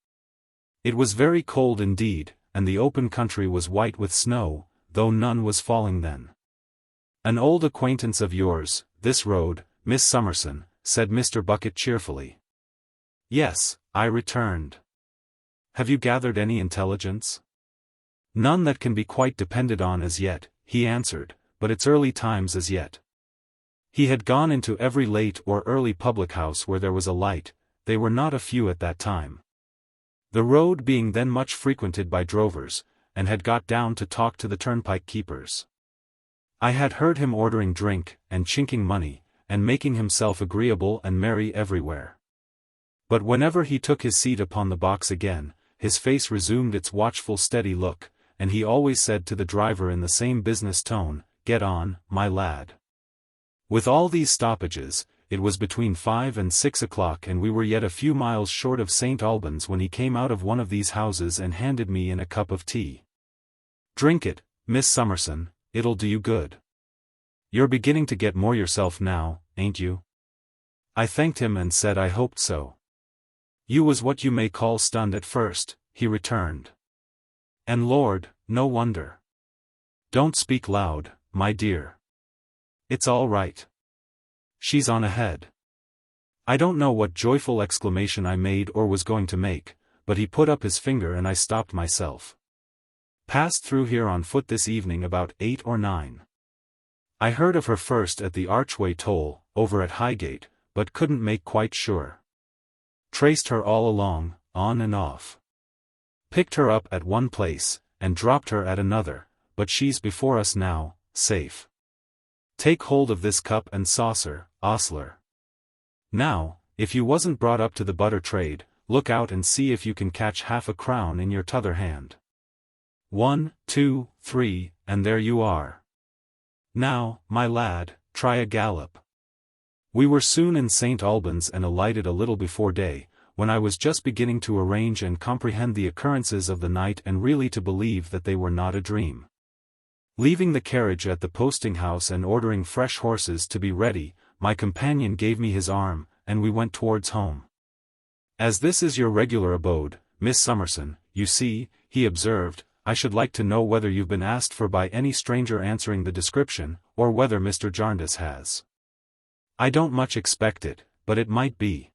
It was very cold indeed, and the open country was white with snow, though none was falling then. "An old acquaintance of yours, this road, Miss Summerson," said Mr. Bucket cheerfully. "Yes," I returned. "Have you gathered any intelligence?" "None that can be quite depended on as yet," he answered, "but it's early times as yet." He had gone into every late or early public house where there was a light, they were not a few at that time. The road being then much frequented by drovers, and had got down to talk to the turnpike keepers. I had heard him ordering drink, and chinking money, and making himself agreeable and merry everywhere. But whenever he took his seat upon the box again, his face resumed its watchful steady look, and he always said to the driver in the same business tone, "Get on, my lad." With all these stoppages, it was between 5 and 6 o'clock and we were yet a few miles short of St. Albans when he came out of one of these houses and handed me in a cup of tea. "Drink it, Miss Summerson, it'll do you good. You're beginning to get more yourself now, ain't you?" I thanked him and said I hoped so. "You was what you may call stunned at first," he returned. "And Lord, no wonder. Don't speak loud, my dear. It's all right. She's on ahead." I don't know what joyful exclamation I made or was going to make, but he put up his finger and I stopped myself. "Passed through here on foot this evening about 8 or 9. I heard of her first at the Archway toll, over at Highgate, but couldn't make quite sure. Traced her all along, on and off. Picked her up at one place, and dropped her at another, but she's before us now, safe. Take hold of this cup and saucer, ostler. Now, if you wasn't brought up to the butter trade, look out and see if you can catch half a crown in your t'other hand. 1, 2, 3, and there you are. Now, my lad, try a gallop." We were soon in St. Albans and alighted a little before day, when I was just beginning to arrange and comprehend the occurrences of the night and really to believe that they were not a dream. Leaving the carriage at the posting-house and ordering fresh horses to be ready, my companion gave me his arm, and we went towards home. "As this is your regular abode, Miss Summerson, you see," he observed, "I should like to know whether you've been asked for by any stranger answering the description, or whether Mr. Jarndyce has. I don't much expect it, but it might be."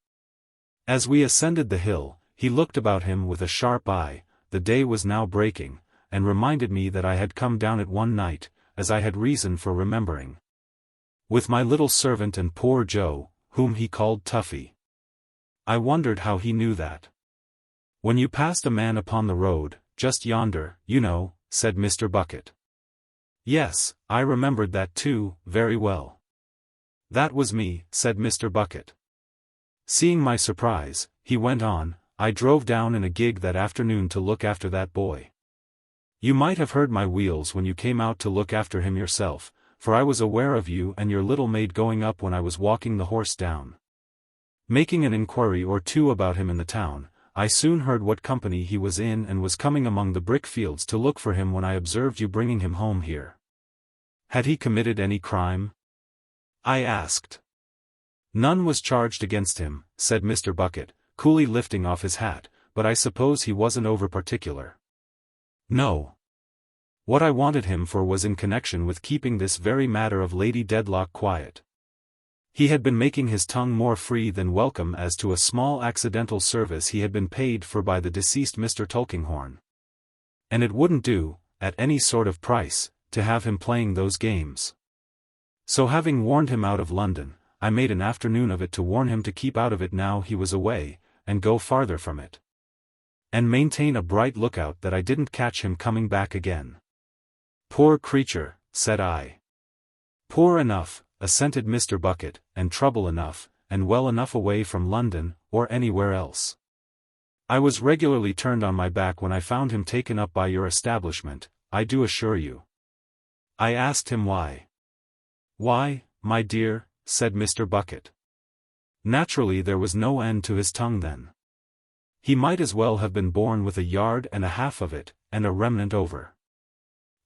As we ascended the hill, he looked about him with a sharp eye. The day was now breaking, and reminded me that I had come down it one night, as I had reason for remembering. With my little servant and poor Joe, whom he called Tuffy. I wondered how he knew that. "When you passed a man upon the road, just yonder, you know," said Mr. Bucket. Yes, I remembered that too, very well. "That was me," said Mr. Bucket. Seeing my surprise, he went on, "I drove down in a gig that afternoon to look after that boy. You might have heard my wheels when you came out to look after him yourself, for I was aware of you and your little maid going up when I was walking the horse down. Making an inquiry or two about him in the town, I soon heard what company he was in and was coming among the brick fields to look for him when I observed you bringing him home here." "Had he committed any crime?" I asked. "None was charged against him," said Mr. Bucket, coolly lifting off his hat, "but I suppose he wasn't over particular." "No. What I wanted him for was in connection with keeping this very matter of Lady Dedlock quiet. He had been making his tongue more free than welcome as to a small accidental service he had been paid for by the deceased Mr. Tulkinghorn. And it wouldn't do, at any sort of price, to have him playing those games. So having warned him out of London, I made an afternoon of it to warn him to keep out of it now he was away, and go farther from it. And maintain a bright lookout that I didn't catch him coming back again." "Poor creature," said I. "Poor enough," assented Mr. Bucket, "and trouble enough, and well enough away from London, or anywhere else. I was regularly turned on my back when I found him taken up by your establishment, I do assure you." I asked him why. "Why, my dear," said Mr. Bucket. "Naturally there was no end to his tongue then. He might as well have been born with 1.5 yards of it, and a remnant over."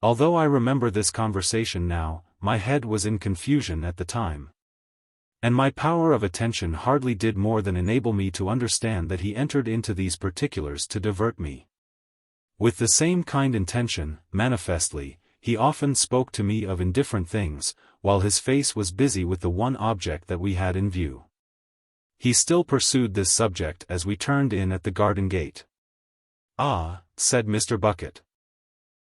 Although I remember this conversation now, my head was in confusion at the time. And my power of attention hardly did more than enable me to understand that he entered into these particulars to divert me. With the same kind intention, manifestly, he often spoke to me of indifferent things, while his face was busy with the one object that we had in view. He still pursued this subject as we turned in at the garden gate. "Ah," said Mr. Bucket.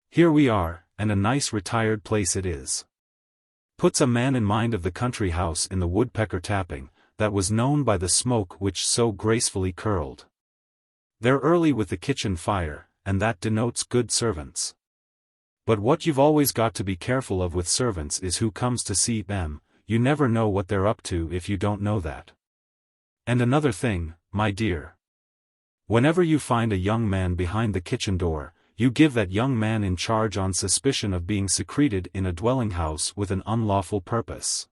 "Here we are, and a nice retired place it is. Puts a man in mind of the country house in the woodpecker tapping, that was known by the smoke which so gracefully curled. They're early with the kitchen fire, and that denotes good servants. But what you've always got to be careful of with servants is who comes to see them. You never know what they're up to if you don't know that. And another thing, my dear. Whenever you find a young man behind the kitchen door, you give that young man in charge on suspicion of being secreted in a dwelling house with an unlawful purpose."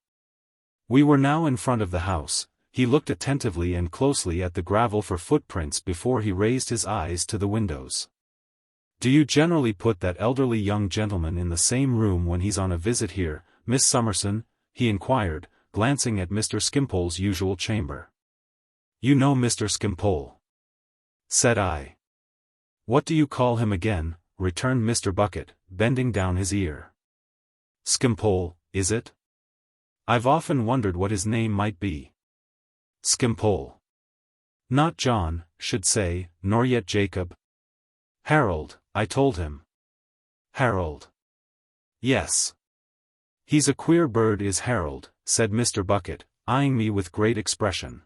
We were now in front of the house. He looked attentively and closely at the gravel for footprints before he raised his eyes to the windows. "Do you generally put that elderly young gentleman in the same room when he's on a visit here, Miss Summerson?" he inquired, glancing at Mr. Skimpole's usual chamber. "You know Mr. Skimpole," said I. "What do you call him again?" returned Mr. Bucket, bending down his ear. "Skimpole, is it? I've often wondered what his name might be." "Skimpole. Not John, should say, nor yet Jacob." "Harold," I told him. "Harold. Yes. He's a queer bird is Harold," said Mr. Bucket, eyeing me with great expression.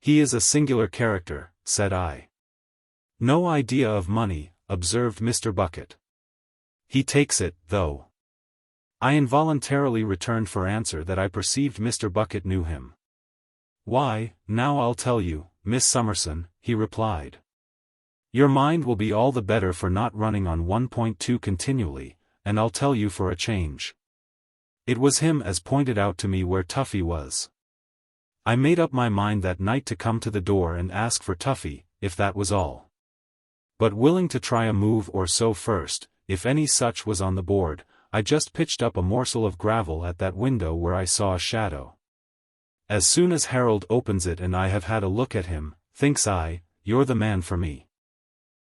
"He is a singular character," said I. "No idea of money," observed Mr. Bucket. "He takes it, though." I involuntarily returned for answer that I perceived Mr. Bucket knew him. "Why, now I'll tell you, Miss Summerson," he replied. "Your mind will be all the better for not running on 1.2 continually, and I'll tell you for a change. It was him as pointed out to me where Tuffy was. I made up my mind that night to come to the door and ask for Tuffy, if that was all. But willing to try a move or so first, if any such was on the board, I just pitched up a morsel of gravel at that window where I saw a shadow. As soon as Harold opens it and I have had a look at him, thinks I, you're the man for me.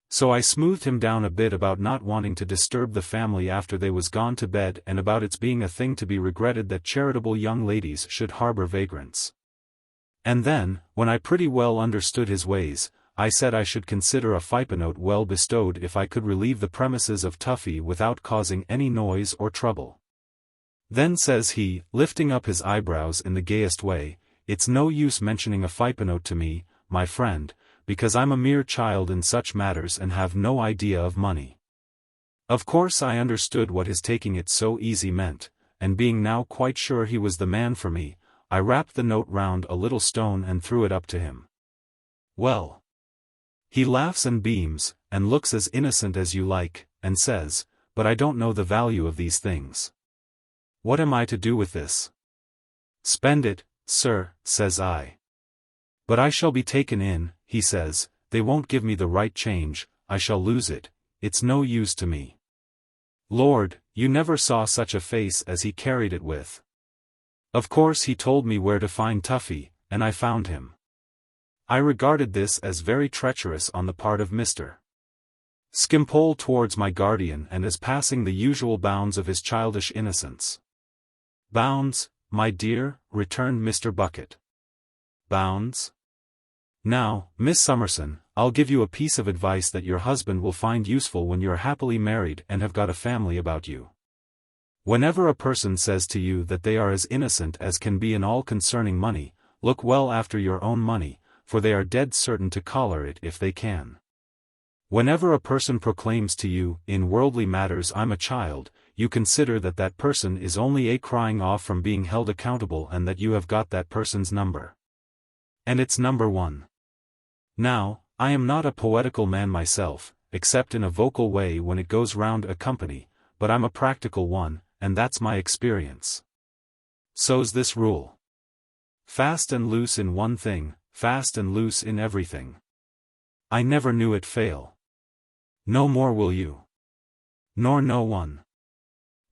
So I smoothed him down a bit about not wanting to disturb the family after they was gone to bed and about its being a thing to be regretted that charitable young ladies should harbor vagrants. And then, when I pretty well understood his ways, I said I should consider a fipenote well bestowed if I could relieve the premises of Tuffy without causing any noise or trouble. Then says he, lifting up his eyebrows in the gayest way, "It's no use mentioning a fipenote to me, my friend, because I'm a mere child in such matters and have no idea of money." Of course I understood what his taking it so easy meant, and being now quite sure he was the man for me, I wrapped the note round a little stone and threw it up to him. Well, he laughs and beams, and looks as innocent as you like, and says, "But I don't know the value of these things. What am I to do with this?" "Spend it, sir," says I. "But I shall be taken in," he says, "they won't give me the right change, I shall lose it, it's no use to me." Lord, you never saw such a face as he carried it with. Of course he told me where to find Tuffy, and I found him. I regarded this as very treacherous on the part of Mr. Skimpole towards my guardian and as passing the usual bounds of his childish innocence. "Bounds, my dear?" returned Mr. Bucket. "Bounds? Now, Miss Summerson, I'll give you a piece of advice that your husband will find useful when you're happily married and have got a family about you. Whenever a person says to you that they are as innocent as can be in all concerning money, look well after your own money, for they are dead certain to collar it if they can. Whenever a person proclaims to you, in worldly matters I'm a child, you consider that that person is only a crying off from being held accountable and that you have got that person's number. And it's number 1. Now, I am not a poetical man myself, except in a vocal way when it goes round a company, but I'm a practical one, and that's my experience. So's this rule. Fast and loose in one thing, fast and loose in everything. I never knew it fail. No more will you. Nor no one.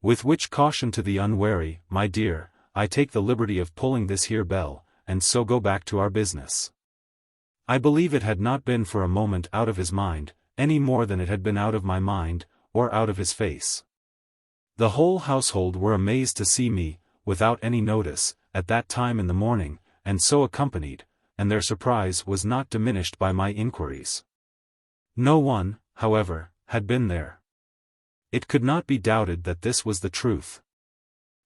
With which caution to the unwary, my dear, I take the liberty of pulling this here bell, and so go back to our business." I believe it had not been for a moment out of his mind, any more than it had been out of my mind, or out of his face. The whole household were amazed to see me, without any notice, at that time in the morning, and so accompanied, and their surprise was not diminished by my inquiries. No one, however, had been there. It could not be doubted that this was the truth.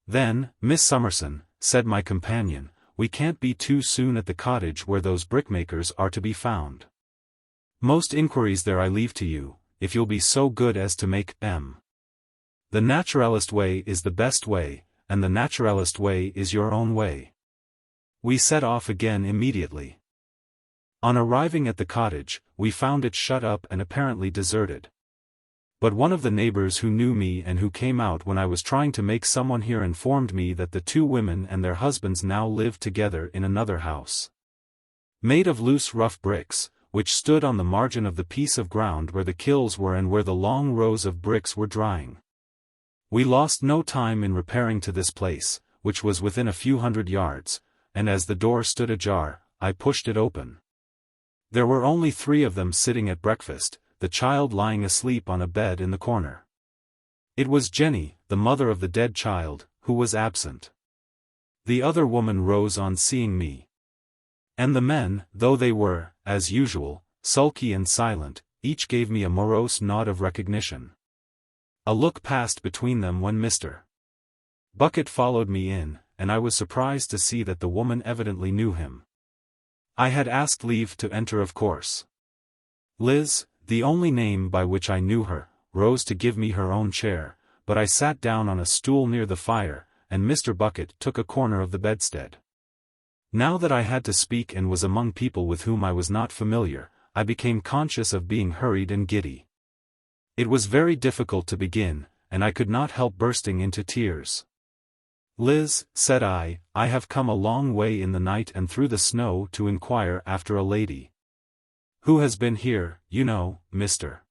"Then, Miss Summerson," said my companion, "we can't be too soon at the cottage where those brickmakers are to be found. Most inquiries there I leave to you, if you'll be so good as to make them. The naturalist way is the best way, and the naturalist way is your own way." We set off again immediately. On arriving at the cottage, we found it shut up and apparently deserted. But one of the neighbors who knew me and who came out when I was trying to make someone here informed me that the two women and their husbands now lived together in another house, made of loose rough bricks, which stood on the margin of the piece of ground where the kilns were and where the long rows of bricks were drying. We lost no time in repairing to this place, which was within a few hundred yards, and as the door stood ajar, I pushed it open. There were only 3 of them sitting at breakfast, the child lying asleep on a bed in the corner. It was Jenny, the mother of the dead child, who was absent. The other woman rose on seeing me. And the men, though they were, as usual, sulky and silent, each gave me a morose nod of recognition. A look passed between them when Mr. Bucket followed me in, and I was surprised to see that the woman evidently knew him. I had asked leave to enter, of course. Liz, the only name by which I knew her, rose to give me her own chair, but I sat down on a stool near the fire, and Mr. Bucket took a corner of the bedstead. Now that I had to speak and was among people with whom I was not familiar, I became conscious of being hurried and giddy. It was very difficult to begin, and I could not help bursting into tears. "Liz," said I have come a long way in the night and through the snow to inquire after a lady who has been here, you know, Mr.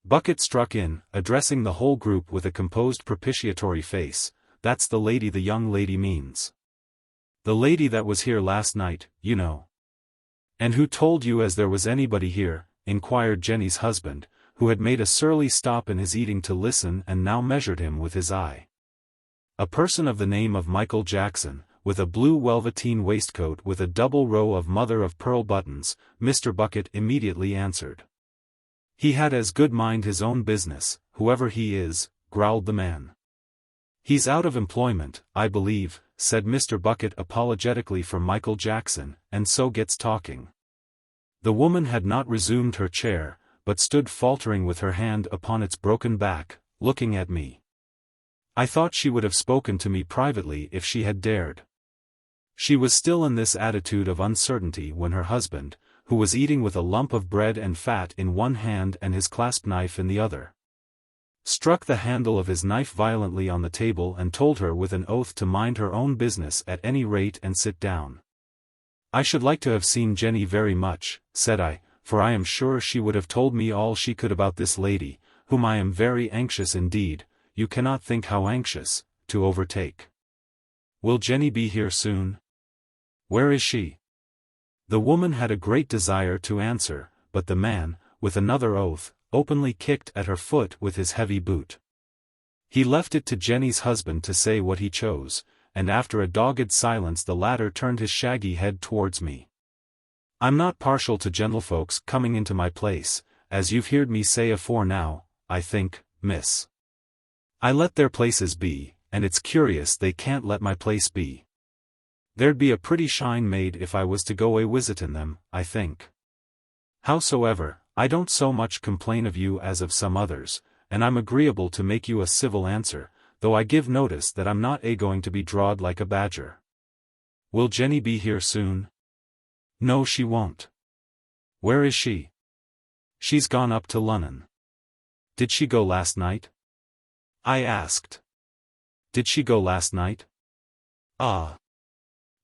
Bucket struck in, addressing the whole group with a composed propitiatory face. "That's the lady the young lady means. The lady that was here last night, you know." "And who told you as there was anybody here?" inquired Jenny's husband, who had made a surly stop in his eating to listen and now measured him with his eye. "A person of the name of Michael Jackson, with a blue velveteen waistcoat with a double row of mother-of-pearl buttons," Mr. Bucket immediately answered. "He had as good mind his own business, whoever he is," growled the man. "He's out of employment, I believe," said Mr. Bucket apologetically for Michael Jackson, "and so gets talking." The woman had not resumed her chair, but stood faltering with her hand upon its broken back, looking at me. I thought she would have spoken to me privately if she had dared. She was still in this attitude of uncertainty when her husband, who was eating with a lump of bread and fat in one hand and his clasp knife in the other, struck the handle of his knife violently on the table and told her with an oath to mind her own business at any rate and sit down. "I should like to have seen Jenny very much," said I, "for I am sure she would have told me all she could about this lady, whom I am very anxious indeed, you cannot think how anxious, to overtake." "Will Jenny be here soon? Where is she?" The woman had a great desire to answer, but the man, with another oath, openly kicked at her foot with his heavy boot. He left it to Jenny's husband to say what he chose, and after a dogged silence the latter turned his shaggy head towards me. "I'm not partial to gentlefolks coming into my place, as you've heard me say afore now, I think, miss. I let their places be, and it's curious they can't let my place be. There'd be a pretty shine made if I was to go a visitin' them, I think. Howsoever, I don't so much complain of you as of some others, and I'm agreeable to make you a civil answer, though I give notice that I'm not going to be drawed like a badger. Will Jenny be here soon?" "No, she won't." "Where is she?" "She's gone up to Lunnon." "Did she go last night?" I asked. "Did she go last night?" "Ah.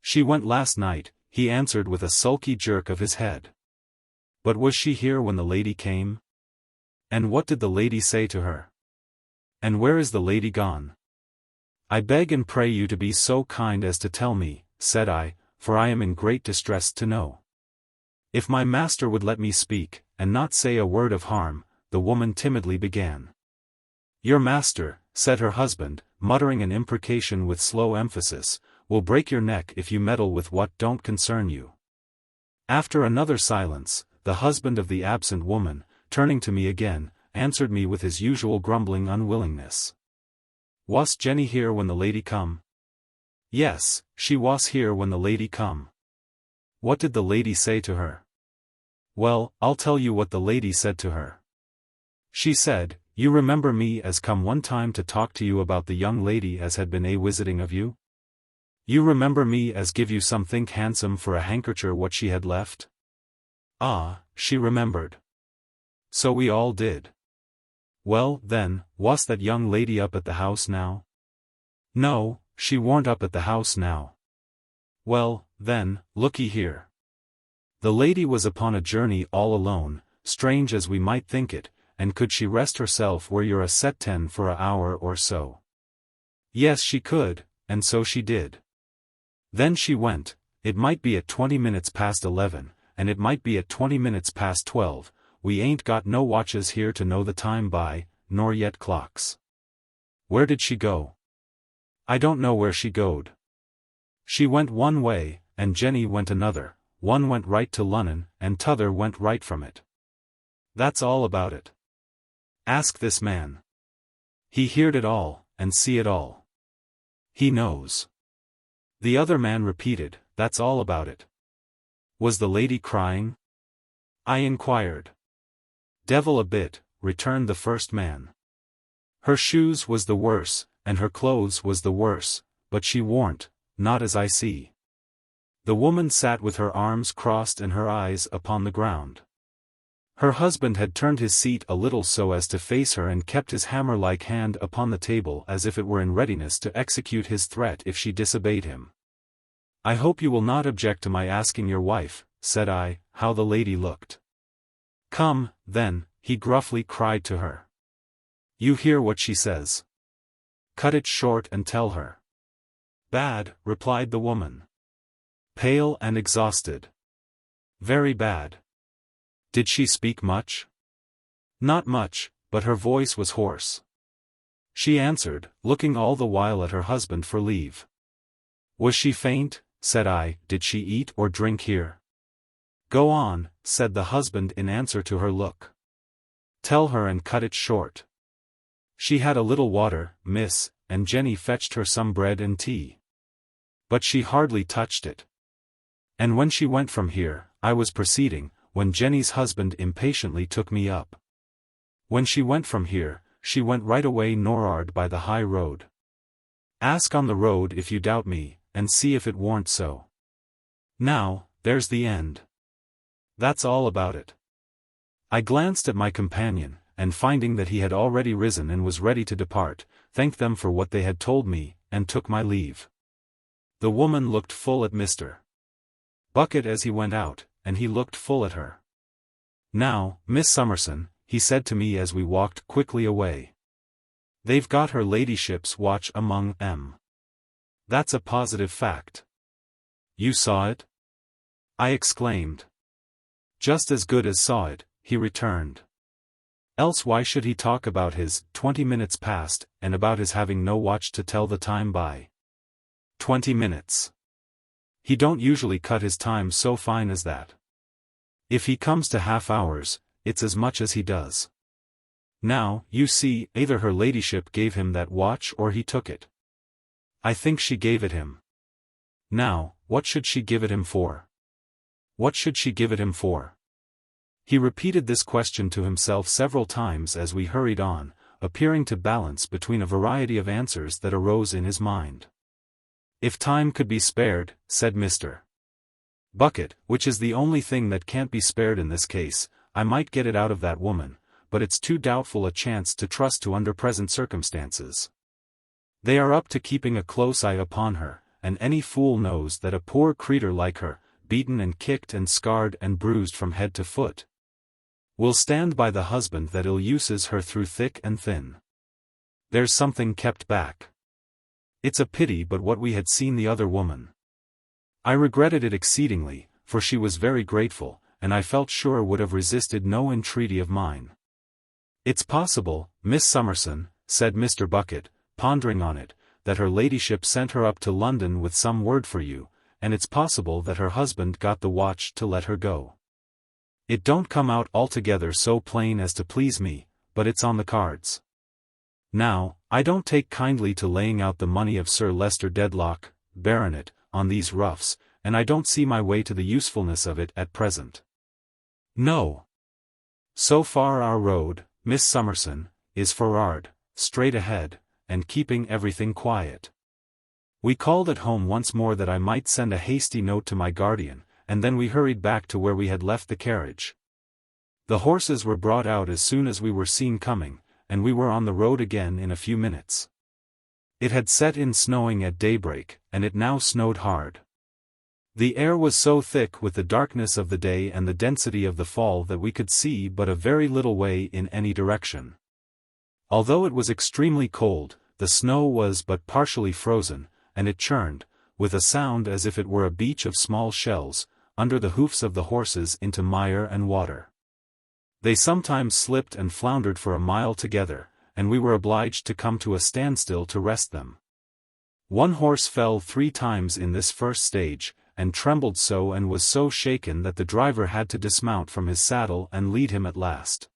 She went last night," he answered with a sulky jerk of his head. "But was she here when the lady came? And what did the lady say to her? And where is the lady gone?" "I beg and pray you to be so kind as to tell me," said I, "for I am in great distress to know." "If my master would let me speak, and not say a word of harm," the woman timidly began. "Your master," said her husband, muttering an imprecation with slow emphasis, "will break your neck if you meddle with what don't concern you." After another silence, the husband of the absent woman, turning to me again, answered me with his usual grumbling unwillingness. "Was Jenny here when the lady come?" "Yes, she was here when the lady come." "What did the lady say to her?" "Well, I'll tell you what the lady said to her. She said, 'You remember me as come one time to talk to you about the young lady as had been a visiting of you? You remember me as give you somethink handsome for a handkercher what she had left? Ah, she remembered. So we all did. Well, then, was that young lady up at the house now? No, she warn't up at the house now. Well, then, looky here. The lady was upon a journey all alone, strange as we might think it, and could she rest herself where you're a set-ten for a hour or so? Yes, she could, and so she did. Then she went. It might be at 20 minutes past 11, and it might be at 20 minutes past 12, we ain't got no watches here to know the time by, nor yet clocks. Where did she go? I don't know where she goed. She went one way, and Jenny went another, one went right to Lunnon, and t'other went right from it. That's all about it. Ask this man. He heard it all, and see it all. He knows. The other man repeated, that's all about it. Was the lady crying? I inquired. Devil a bit, returned the first man. Her shoes was the worse, and her clothes was the worse, but she warn't, not as I see. The woman sat with her arms crossed and her eyes upon the ground. Her husband had turned his seat a little so as to face her and kept his hammer-like hand upon the table as if it were in readiness to execute his threat if she disobeyed him. I hope you will not object to my asking your wife, said I, how the lady looked. Come, then, he gruffly cried to her. You hear what she says. Cut it short and tell her. Bad, replied the woman. Pale and exhausted. Very bad. Did she speak much? Not much, but her voice was hoarse. She answered, looking all the while at her husband for leave. Was she faint? Said I. Did she eat or drink here? Go on, said the husband in answer to her look. Tell her and cut it short. She had a little water, miss, and Jenny fetched her some bread and tea. But she hardly touched it. And when she went from here, I was proceeding, when Jenny's husband impatiently took me up. When she went from here, she went right away nor'ard by the high road. Ask on the road if you doubt me, and see if it warn't so. Now, there's the end. That's all about it. I glanced at my companion, and finding that he had already risen and was ready to depart, thanked them for what they had told me, and took my leave. The woman looked full at Mr. Bucket as he went out, and he looked full at her. Now, Miss Summerson, he said to me as we walked quickly away. They've got her ladyship's watch among 'em. That's a positive fact. You saw it? I exclaimed. Just as good as saw it, he returned. Else why should he talk about his 20 minutes past, and about his having no watch to tell the time by? 20 minutes. He don't usually cut his time so fine as that. If he comes to half hours, it's as much as he does. Now, you see, either her ladyship gave him that watch or he took it. I think she gave it him. Now, what should she give it him for? What should she give it him for? He repeated this question to himself several times as we hurried on, appearing to balance between a variety of answers that arose in his mind. If time could be spared, said Mr. Bucket, which is the only thing that can't be spared in this case, I might get it out of that woman, but it's too doubtful a chance to trust to under present circumstances. They are up to keeping a close eye upon her, and any fool knows that a poor creetur like her, beaten and kicked and scarred and bruised from head to foot, will stand by the husband that ill-uses her through thick and thin. There's something kept back. It's a pity but what we had seen the other woman. I regretted it exceedingly, for she was very grateful, and I felt sure would have resisted no entreaty of mine. It's possible, Miss Summerson, said Mr. Bucket, pondering on it, that her ladyship sent her up to London with some word for you, and it's possible that her husband got the watch to let her go. It don't come out altogether so plain as to please me, but it's on the cards. Now, I don't take kindly to laying out the money of Sir Leicester Dedlock, Baronet, on these roughs, and I don't see my way to the usefulness of it at present. No. So far our road, Miss Summerson, is for'ard, straight ahead, and keeping everything quiet. We called at home once more that I might send a hasty note to my guardian, and then we hurried back to where we had left the carriage. The horses were brought out as soon as we were seen coming, and we were on the road again in a few minutes. It had set in snowing at daybreak, and it now snowed hard. The air was so thick with the darkness of the day and the density of the fall that we could see but a very little way in any direction. Although it was extremely cold, the snow was but partially frozen, and it churned, with a sound as if it were a beach of small shells, under the hoofs of the horses into mire and water. They sometimes slipped and floundered for a mile together, and we were obliged to come to a standstill to rest them. One horse fell 3 times in this first stage, and trembled so and was so shaken that the driver had to dismount from his saddle and lead him at last.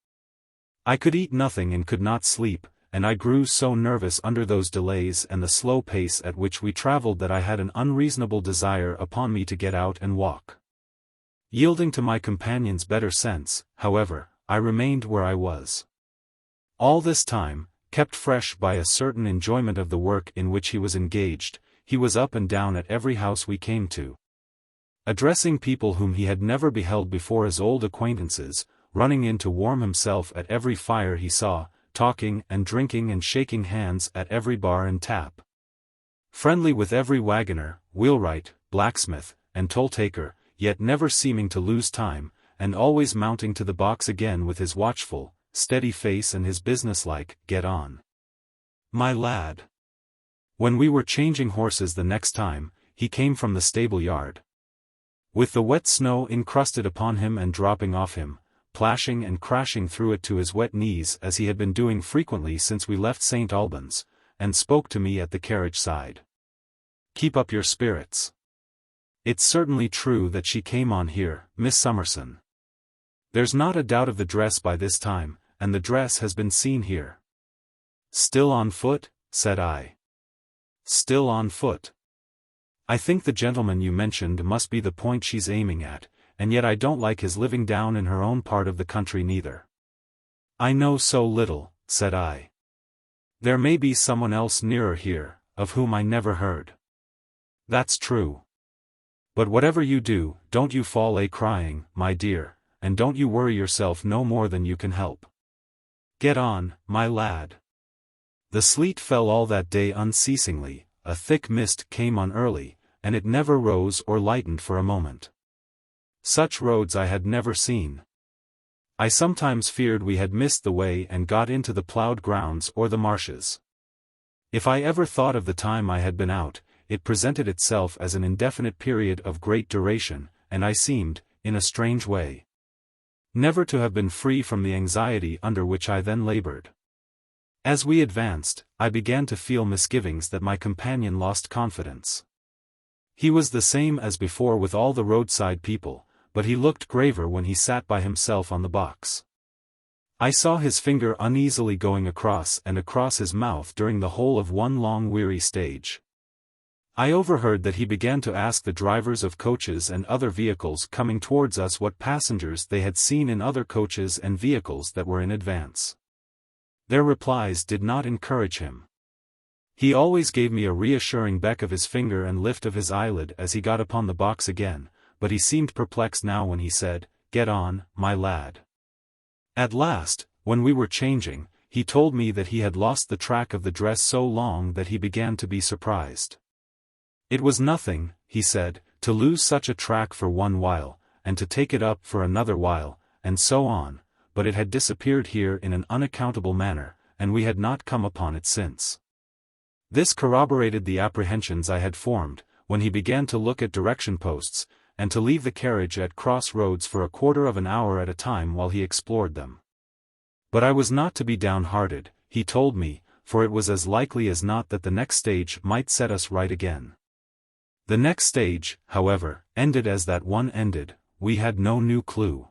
I could eat nothing and could not sleep, and I grew so nervous under those delays and the slow pace at which we traveled that I had an unreasonable desire upon me to get out and walk. Yielding to my companion's better sense, however, I remained where I was. All this time, kept fresh by a certain enjoyment of the work in which he was engaged, he was up and down at every house we came to, addressing people whom he had never beheld before as old acquaintances, running in to warm himself at every fire he saw, talking and drinking and shaking hands at every bar and tap. Friendly with every wagoner, wheelwright, blacksmith, and toll-taker, yet never seeming to lose time, and always mounting to the box again with his watchful, steady face and his businesslike, "Get on, my lad." When we were changing horses the next time, he came from the stable-yard, with the wet snow encrusted upon him and dropping off him, plashing and crashing through it to his wet knees as he had been doing frequently since we left St. Albans, and spoke to me at the carriage side. "Keep up your spirits. It's certainly true that she came on here, Miss Summerson. There's not a doubt of the dress by this time, and the dress has been seen here." "Still on foot?" said I. "Still on foot. I think the gentleman you mentioned must be the point she's aiming at, and yet I don't like his living down in her own part of the country neither." "I know so little," said I. "There may be someone else nearer here, of whom I never heard." "That's true. But whatever you do, don't you fall a-crying, my dear, and don't you worry yourself no more than you can help. Get on, my lad." The sleet fell all that day unceasingly, a thick mist came on early, and it never rose or lightened for a moment. Such roads I had never seen. I sometimes feared we had missed the way and got into the ploughed grounds or the marshes. If I ever thought of the time I had been out, it presented itself as an indefinite period of great duration, and I seemed, in a strange way, never to have been free from the anxiety under which I then labored. As we advanced, I began to feel misgivings that my companion lost confidence. He was the same as before with all the roadside people, but he looked graver when he sat by himself on the box. I saw his finger uneasily going across and across his mouth during the whole of one long weary stage. I overheard that he began to ask the drivers of coaches and other vehicles coming towards us what passengers they had seen in other coaches and vehicles that were in advance. Their replies did not encourage him. He always gave me a reassuring beck of his finger and lift of his eyelid as he got upon the box again, but he seemed perplexed now when he said, "Get on, my lad." At last, when we were changing, he told me that he had lost the track of the dress so long that he began to be surprised. It was nothing, he said, to lose such a track for one while, and to take it up for another while, and so on, but it had disappeared here in an unaccountable manner, and we had not come upon it since. This corroborated the apprehensions I had formed, when he began to look at direction posts, and to leave the carriage at cross roads for a quarter of an hour at a time while he explored them. But I was not to be downhearted, he told me, for it was as likely as not that the next stage might set us right again. The next stage, however, ended as that one ended. We had no new clue.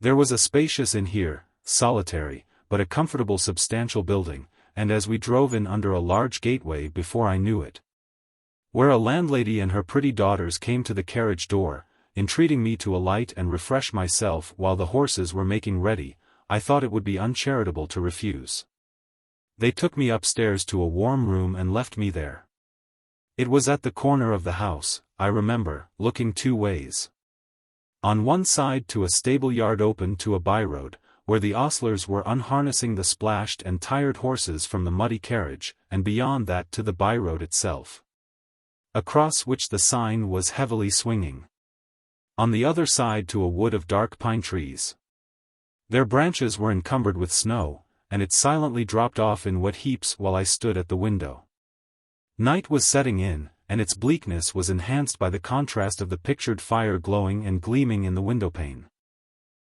There was a spacious inn here, solitary, but a comfortable substantial building, and as we drove in under a large gateway before I knew it, where a landlady and her pretty daughters came to the carriage door, entreating me to alight and refresh myself while the horses were making ready, I thought it would be uncharitable to refuse. They took me upstairs to a warm room and left me there. It was at the corner of the house, I remember, looking two ways. On one side to a stable yard open to a byroad, where the ostlers were unharnessing the splashed and tired horses from the muddy carriage, and beyond that to the byroad itself, across which the sign was heavily swinging. On the other side to a wood of dark pine trees. Their branches were encumbered with snow, and it silently dropped off in wet heaps while I stood at the window. Night was setting in, and its bleakness was enhanced by the contrast of the pictured fire glowing and gleaming in the windowpane.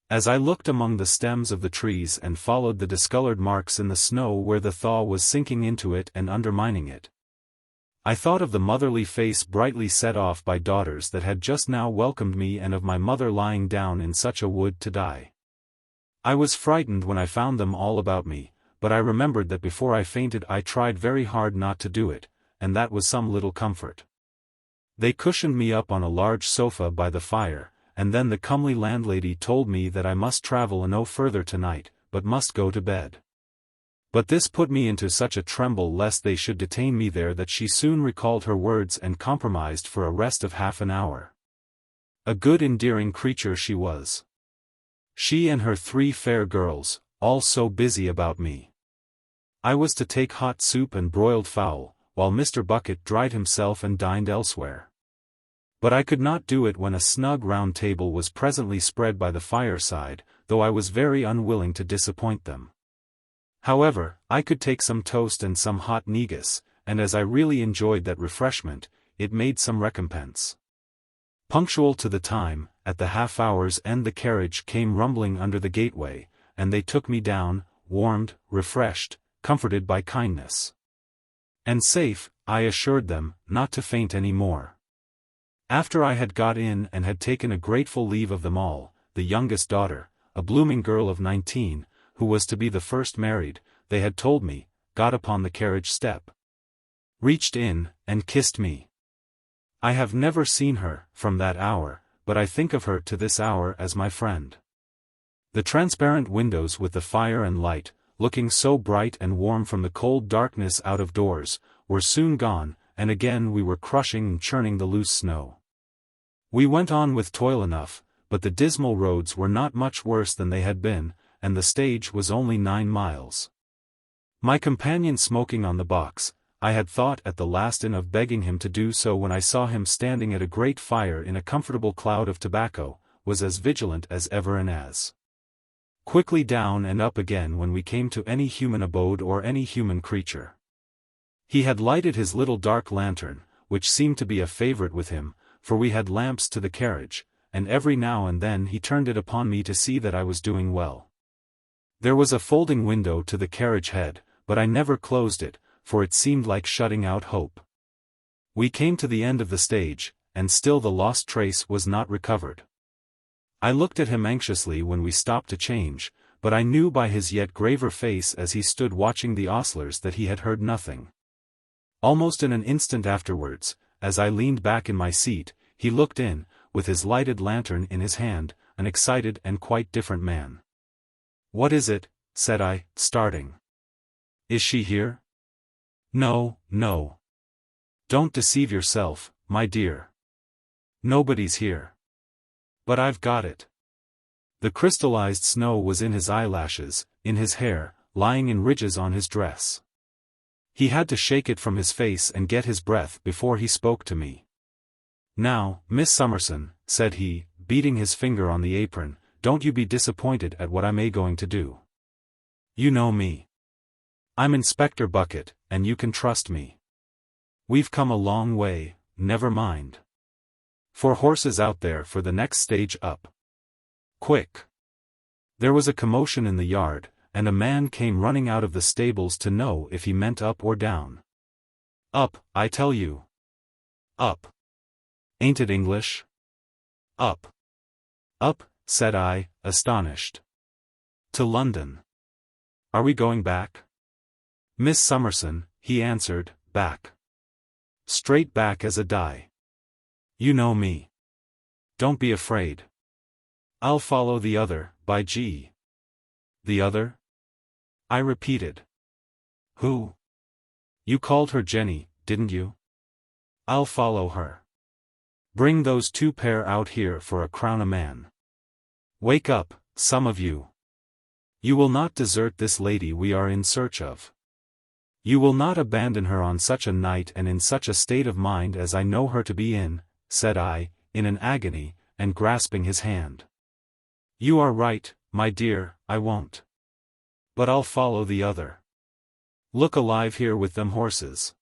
As I looked among the stems of the trees and followed the discolored marks in the snow where the thaw was sinking into it and undermining it, I thought of the motherly face brightly set off by daughters that had just now welcomed me and of my mother lying down in such a wood to die. I was frightened when I found them all about me, but I remembered that before I fainted I tried very hard not to do it, and that was some little comfort. They cushioned me up on a large sofa by the fire, and then the comely landlady told me that I must travel no further tonight, but must go to bed. But this put me into such a tremble lest they should detain me there that she soon recalled her words and compromised for a rest of half an hour. A good endearing creature she was. She and her 3 fair girls, all so busy about me. I was to take hot soup and broiled fowl, while Mr. Bucket dried himself and dined elsewhere. But I could not do it when a snug round table was presently spread by the fireside, though I was very unwilling to disappoint them. However, I could take some toast and some hot negus, and as I really enjoyed that refreshment, it made some recompense. Punctual to the time, at the half-hour's end the carriage came rumbling under the gateway, and they took me down, warmed, refreshed, comforted by kindness. And safe, I assured them, not to faint any more. After I had got in and had taken a grateful leave of them all, the youngest daughter, a blooming girl of 19, who was to be the first married, they had told me, got upon the carriage step, reached in, and kissed me. I have never seen her, from that hour, but I think of her to this hour as my friend. The transparent windows with the fire and light, looking so bright and warm from the cold darkness out of doors, were soon gone, and again we were crushing and churning the loose snow. We went on with toil enough, but the dismal roads were not much worse than they had been, and the stage was only 9 miles. My companion smoking on the box, I had thought at the last of begging him to do so when I saw him standing at a great fire in a comfortable cloud of tobacco, was as vigilant as ever and as quickly down and up again when we came to any human abode or any human creature. He had lighted his little dark lantern, which seemed to be a favorite with him, for we had lamps to the carriage, and every now and then he turned it upon me to see that I was doing well. There was a folding window to the carriage head, but I never closed it, for it seemed like shutting out hope. We came to the end of the stage, and still the lost trace was not recovered. I looked at him anxiously when we stopped to change, but I knew by his yet graver face as he stood watching the ostlers that he had heard nothing. Almost in an instant afterwards, as I leaned back in my seat, he looked in, with his lighted lantern in his hand, an excited and quite different man. "What is it?" said I, starting. "Is she here?" "No, no. Don't deceive yourself, my dear. Nobody's here. But I've got it." The crystallized snow was in his eyelashes, in his hair, lying in ridges on his dress. He had to shake it from his face and get his breath before he spoke to me. "Now, Miss Summerson," said he, beating his finger on the apron, "don't you be disappointed at what I'm going to do. You know me. I'm Inspector Bucket, and you can trust me. We've come a long way, never mind. 4 horses out there for the next stage up. Quick." There was a commotion in the yard, and a man came running out of the stables to know if he meant up or down. "Up, I tell you. Up. Ain't it English? Up." "Up," said I, astonished. "To London." "Are we going back?" "Miss Summerson," he answered, "back. Straight back as a die. You know me. Don't be afraid. I'll follow the other, by G." "The other?" I repeated. "Who? You called her Jenny, didn't you?" I'll follow her. Bring those 2 pair out here for a crown a man. Wake up, some of you. You will not desert this lady we are in search of. You will not abandon her on such a night and in such a state of mind as I know her to be in, said I, in an agony, and grasping his hand. You are right, my dear, I won't. But I'll follow the other. Look alive here with them horses.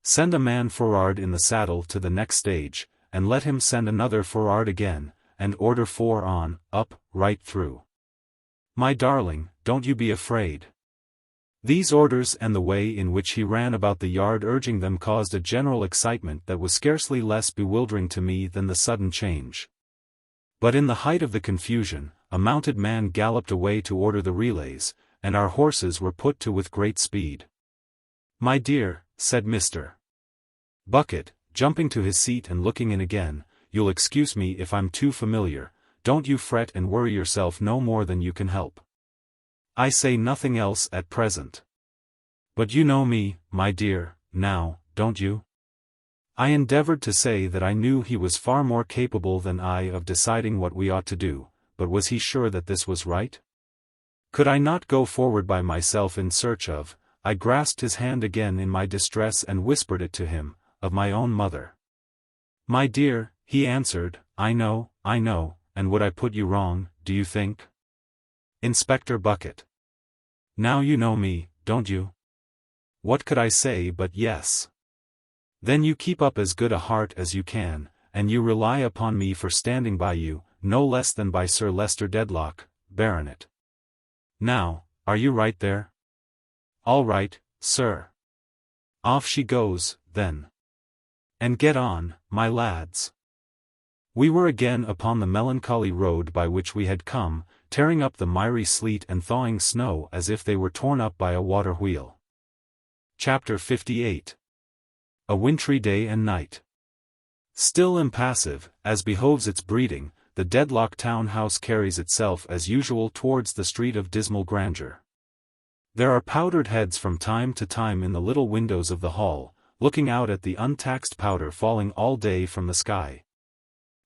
Send a man for'ard in the saddle to the next stage, and let him send another for'ard again, and order 4 on, up, right through. My darling, don't you be afraid. These orders and the way in which he ran about the yard urging them caused a general excitement that was scarcely less bewildering to me than the sudden change. But in the height of the confusion, a mounted man galloped away to order the relays, and our horses were put to with great speed. My dear, said Mr. Bucket, jumping to his seat and looking in again, you'll excuse me if I'm too familiar, don't you fret and worry yourself no more than you can help. I say nothing else at present. But you know me, my dear, now, don't you? I endeavored to say that I knew he was far more capable than I of deciding what we ought to do, but was he sure that this was right? Could I not go forward by myself in search of, I grasped his hand again in my distress and whispered it to him, of my own mother. My dear, he answered, I know, and would I put you wrong, do you think? Inspector Bucket. Now you know me, don't you? What could I say but yes? Then you keep up as good a heart as you can, and you rely upon me for standing by you, no less than by Sir Leicester Dedlock, Baronet. Now, are you right there? All right, sir. Off she goes, then. And get on, my lads. We were again upon the melancholy road by which we had come, tearing up the miry sleet and thawing snow as if they were torn up by a water wheel. Chapter 58. A wintry day and night. Still impassive, as behoves its breeding, the Dedlock town house carries itself as usual towards the street of dismal grandeur. There are powdered heads from time to time in the little windows of the hall, looking out at the untaxed powder falling all day from the sky.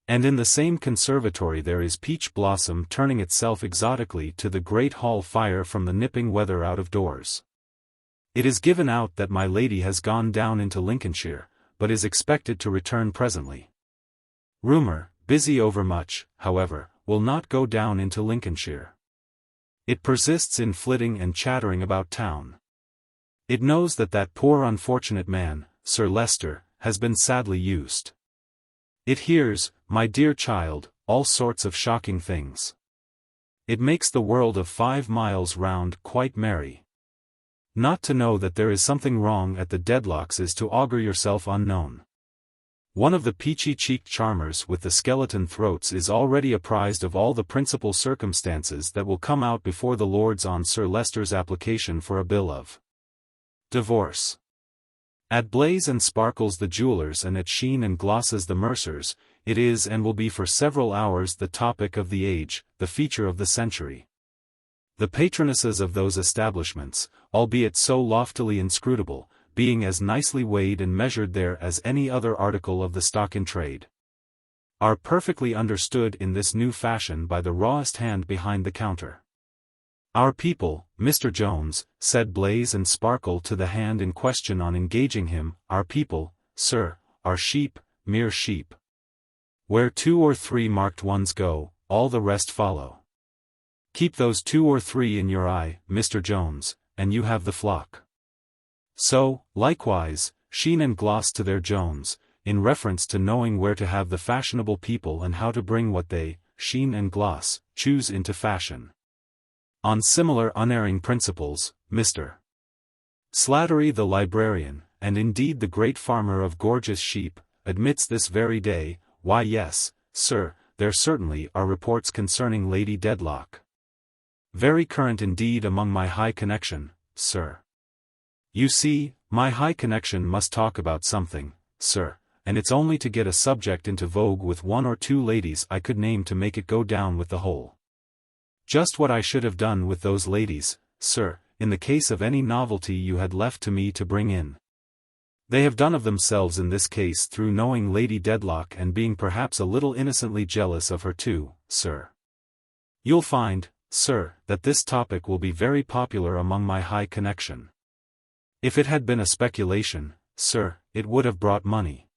And in the same conservatory there is peach blossom turning itself exotically to the great hall fire from the nipping weather out of doors. It is given out that my lady has gone down into Lincolnshire, but is expected to return presently. Rumour, busy overmuch, however, will not go down into Lincolnshire. It persists in flitting and chattering about town. It knows that that poor unfortunate man, Sir Leicester, has been sadly used. It hears, my dear child, all sorts of shocking things. It makes the world of 5 miles round quite merry. Not to know that there is something wrong at the Dedlocks is to augur yourself unknown. One of the peachy-cheeked charmers with the skeleton throats is already apprised of all the principal circumstances that will come out before the Lords on Sir Leicester's application for a bill of divorce. At Blaze and Sparkles the jewellers and at Sheen and Glosses the mercers, it is and will be for several hours the topic of the age, the feature of the century. The patronesses of those establishments, albeit so loftily inscrutable, being as nicely weighed and measured there as any other article of the stock in trade, are perfectly understood in this new fashion by the rawest hand behind the counter. Our people, Mr. Jones, said Blaze and Sparkle to the hand in question on engaging him, our people, sir, are sheep, mere sheep. Where 2 or 3 marked ones go, all the rest follow. Keep those 2 or 3 in your eye, Mr. Jones, and you have the flock. So, likewise, Sheen and Gloss to their Jones, in reference to knowing where to have the fashionable people and how to bring what they, Sheen and Gloss, choose into fashion. On similar unerring principles, Mr. Slattery the librarian, and indeed the great farmer of gorgeous sheep, admits this very day, why yes, sir, there certainly are reports concerning Lady Dedlock. Very current indeed among my high connection, sir. You see, my high connection must talk about something, sir, and it's only to get a subject into vogue with 1 or 2 ladies I could name to make it go down with the whole. Just what I should have done with those ladies, sir, in the case of any novelty you had left to me to bring in. They have done of themselves in this case through knowing Lady Dedlock and being perhaps a little innocently jealous of her too, sir. You'll find, sir, that this topic will be very popular among my high connection. If it had been a speculation, sir, it would have brought money.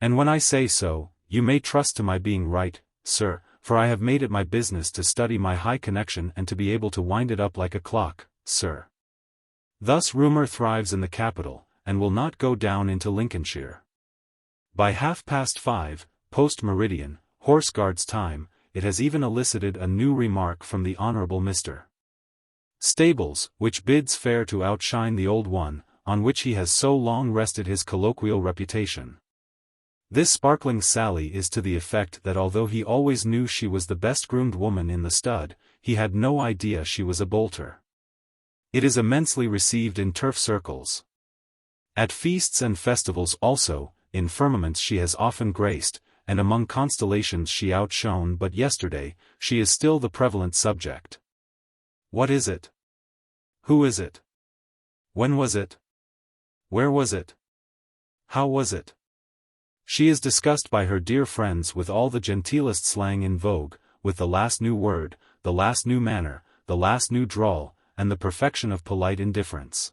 And when I say so, you may trust to my being right, sir, for I have made it my business to study my high connection and to be able to wind it up like a clock, sir. Thus rumour thrives in the capital, and will not go down into Lincolnshire. By 5:30, post-meridian, Horse Guards time, it has even elicited a new remark from the Honourable Mr. Stables, which bids fair to outshine the old one, on which he has so long rested his colloquial reputation. This sparkling sally is to the effect that although he always knew she was the best-groomed woman in the stud, he had no idea she was a bolter. It is immensely received in turf circles. At feasts and festivals also, in firmaments she has often graced, and among constellations she outshone, but yesterday, she is still the prevalent subject. What is it? Who is it? When was it? Where was it? How was it? She is discussed by her dear friends with all the genteelest slang in vogue, with the last new word, the last new manner, the last new drawl, and the perfection of polite indifference.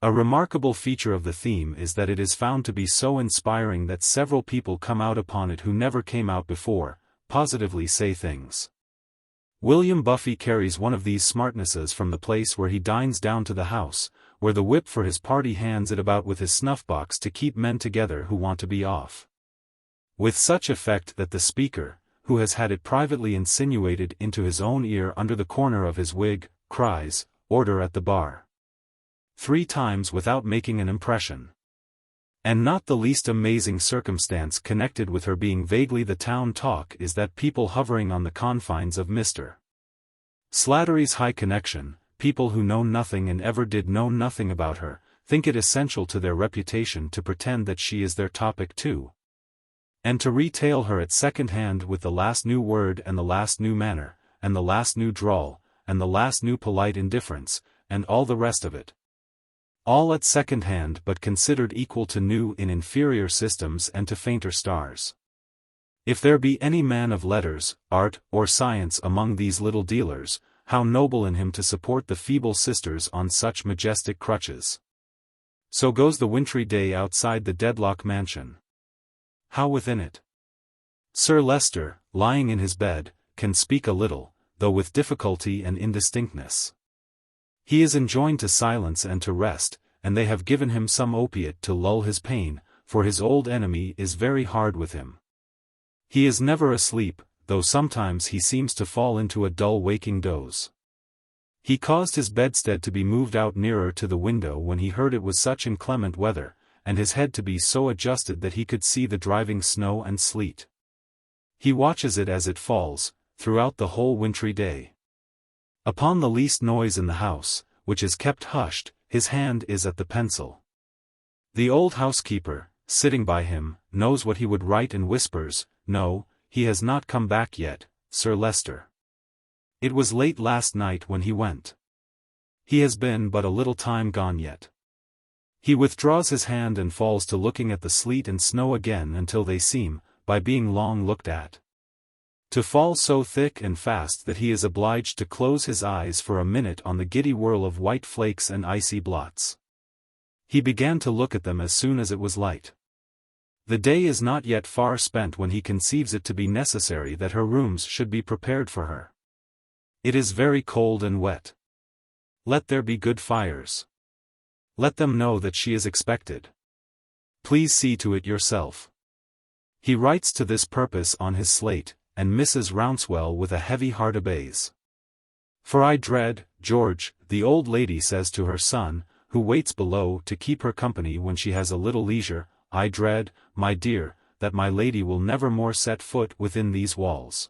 A remarkable feature of the theme is that it is found to be so inspiring that several people come out upon it who never came out before, positively say things. William Buffy carries one of these smartnesses from the place where he dines down to the house, where the whip for his party hands it about with his snuff-box to keep men together who want to be off. With such effect that the speaker, who has had it privately insinuated into his own ear under the corner of his wig, cries, "Order at the bar," 3 times without making an impression. And not the least amazing circumstance connected with her being vaguely the town talk is that people hovering on the confines of Mr. Slattery's high connection, people who know nothing and ever did know nothing about her, think it essential to their reputation to pretend that she is their topic too. And to retail her at second hand with the last new word and the last new manner, and the last new drawl, and the last new polite indifference, and all the rest of it. All at second hand but considered equal to new in inferior systems and to fainter stars. If there be any man of letters, art, or science among these little dealers, how noble in him to support the feeble sisters on such majestic crutches. So goes the wintry day outside the Dedlock mansion. How within it? Sir Leicester, lying in his bed, can speak a little, though with difficulty and indistinctness. He is enjoined to silence and to rest, and they have given him some opiate to lull his pain, for his old enemy is very hard with him. He is never asleep, though sometimes he seems to fall into a dull waking doze. He caused his bedstead to be moved out nearer to the window when he heard it was such inclement weather, and his head to be so adjusted that he could see the driving snow and sleet. He watches it as it falls, throughout the whole wintry day. Upon the least noise in the house, which is kept hushed, his hand is at the pencil. The old housekeeper, sitting by him, knows what he would write and whispers, "No, he has not come back yet, Sir Leicester. It was late last night when he went. He has been but a little time gone yet." He withdraws his hand and falls to looking at the sleet and snow again until they seem, by being long looked at, to fall so thick and fast that he is obliged to close his eyes for a minute on the giddy whirl of white flakes and icy blots. He began to look at them as soon as it was light. The day is not yet far spent when he conceives it to be necessary that her rooms should be prepared for her. It is very cold and wet. Let there be good fires. Let them know that she is expected. Please see to it yourself. He writes to this purpose on his slate, and Mrs. Rouncewell with a heavy heart obeys. "For I dread, George," the old lady says to her son, who waits below to keep her company when she has a little leisure, "I dread, my dear, that my lady will never more set foot within these walls."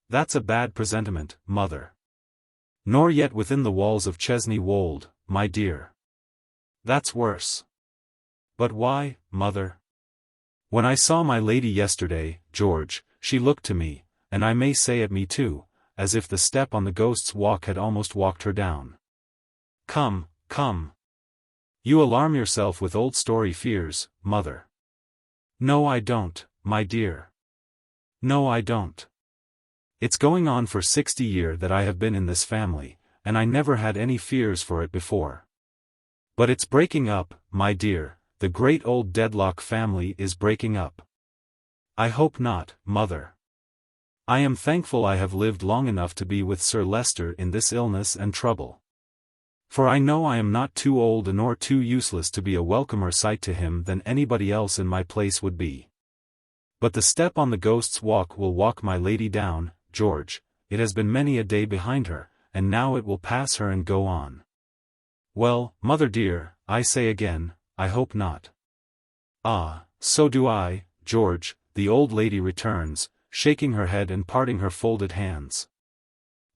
That's a bad presentiment, mother. Nor yet within the walls of Chesney Wold, my dear. That's worse. But why, mother? When I saw my lady yesterday, George, she looked to me, and I may say at me too, as if the step on the Ghost's Walk had almost walked her down. Come, come. You alarm yourself with old story fears, mother. No I don't, my dear. No I don't. It's going on for 60 years that I have been in this family, and I never had any fears for it before. But it's breaking up, my dear, the great old Dedlock family is breaking up. I hope not, mother. I am thankful I have lived long enough to be with Sir Leicester in this illness and trouble. For I know I am not too old nor too useless to be a welcomer sight to him than anybody else in my place would be. But the step on the ghost's walk will walk my lady down, George, it has been many a day behind her, and now it will pass her and go on. Well, mother dear, I say again, I hope not. Ah, so do I, George, the old lady returns, shaking her head and parting her folded hands.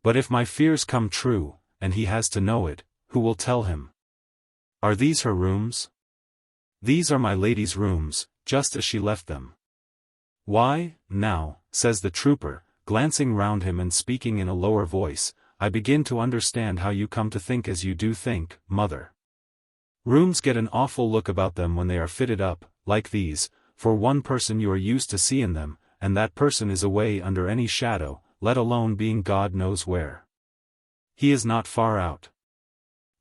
But if my fears come true, and he has to know it, who will tell him? Are these her rooms? These are my lady's rooms, just as she left them. Why, now, says the trooper, glancing round him and speaking in a lower voice, I begin to understand how you come to think as you do think, mother. Rooms get an awful look about them when they are fitted up, like these, for one person you are used to see in them, and that person is away under any shadow, let alone being God knows where. He is not far out.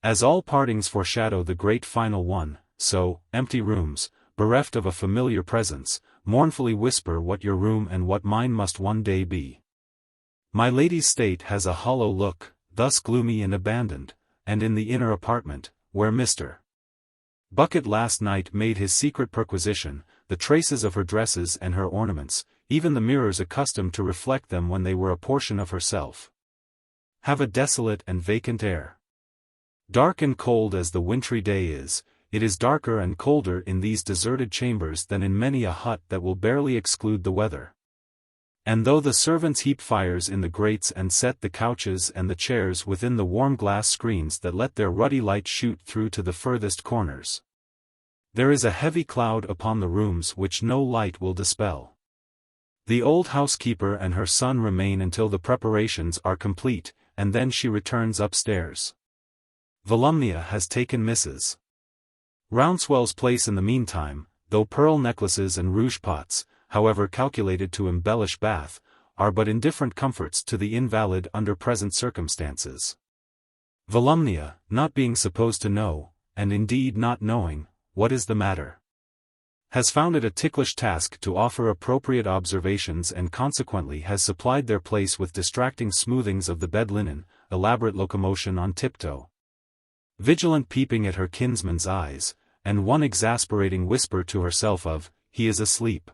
As all partings foreshadow the great final one, so, empty rooms, bereft of a familiar presence, mournfully whisper what your room and what mine must one day be. My lady's state has a hollow look, thus gloomy and abandoned, and in the inner apartment, where Mr. Bucket last night made his secret perquisition, the traces of her dresses and her ornaments, even the mirrors accustomed to reflect them when they were a portion of herself, have a desolate and vacant air. Dark and cold as the wintry day is, it is darker and colder in these deserted chambers than in many a hut that will barely exclude the weather. And though the servants heap fires in the grates and set the couches and the chairs within the warm glass screens that let their ruddy light shoot through to the furthest corners, there is a heavy cloud upon the rooms which no light will dispel. The old housekeeper and her son remain until the preparations are complete, and then she returns upstairs. Volumnia has taken Mrs. Rouncewell's place in the meantime, though pearl necklaces and rouge pots, however calculated to embellish Bath, are but indifferent comforts to the invalid under present circumstances. Volumnia, not being supposed to know, and indeed not knowing, what is the matter, has found it a ticklish task to offer appropriate observations and consequently has supplied their place with distracting smoothings of the bed linen, elaborate locomotion on tiptoe, vigilant peeping at her kinsman's eyes, and one exasperating whisper to herself of, he is asleep.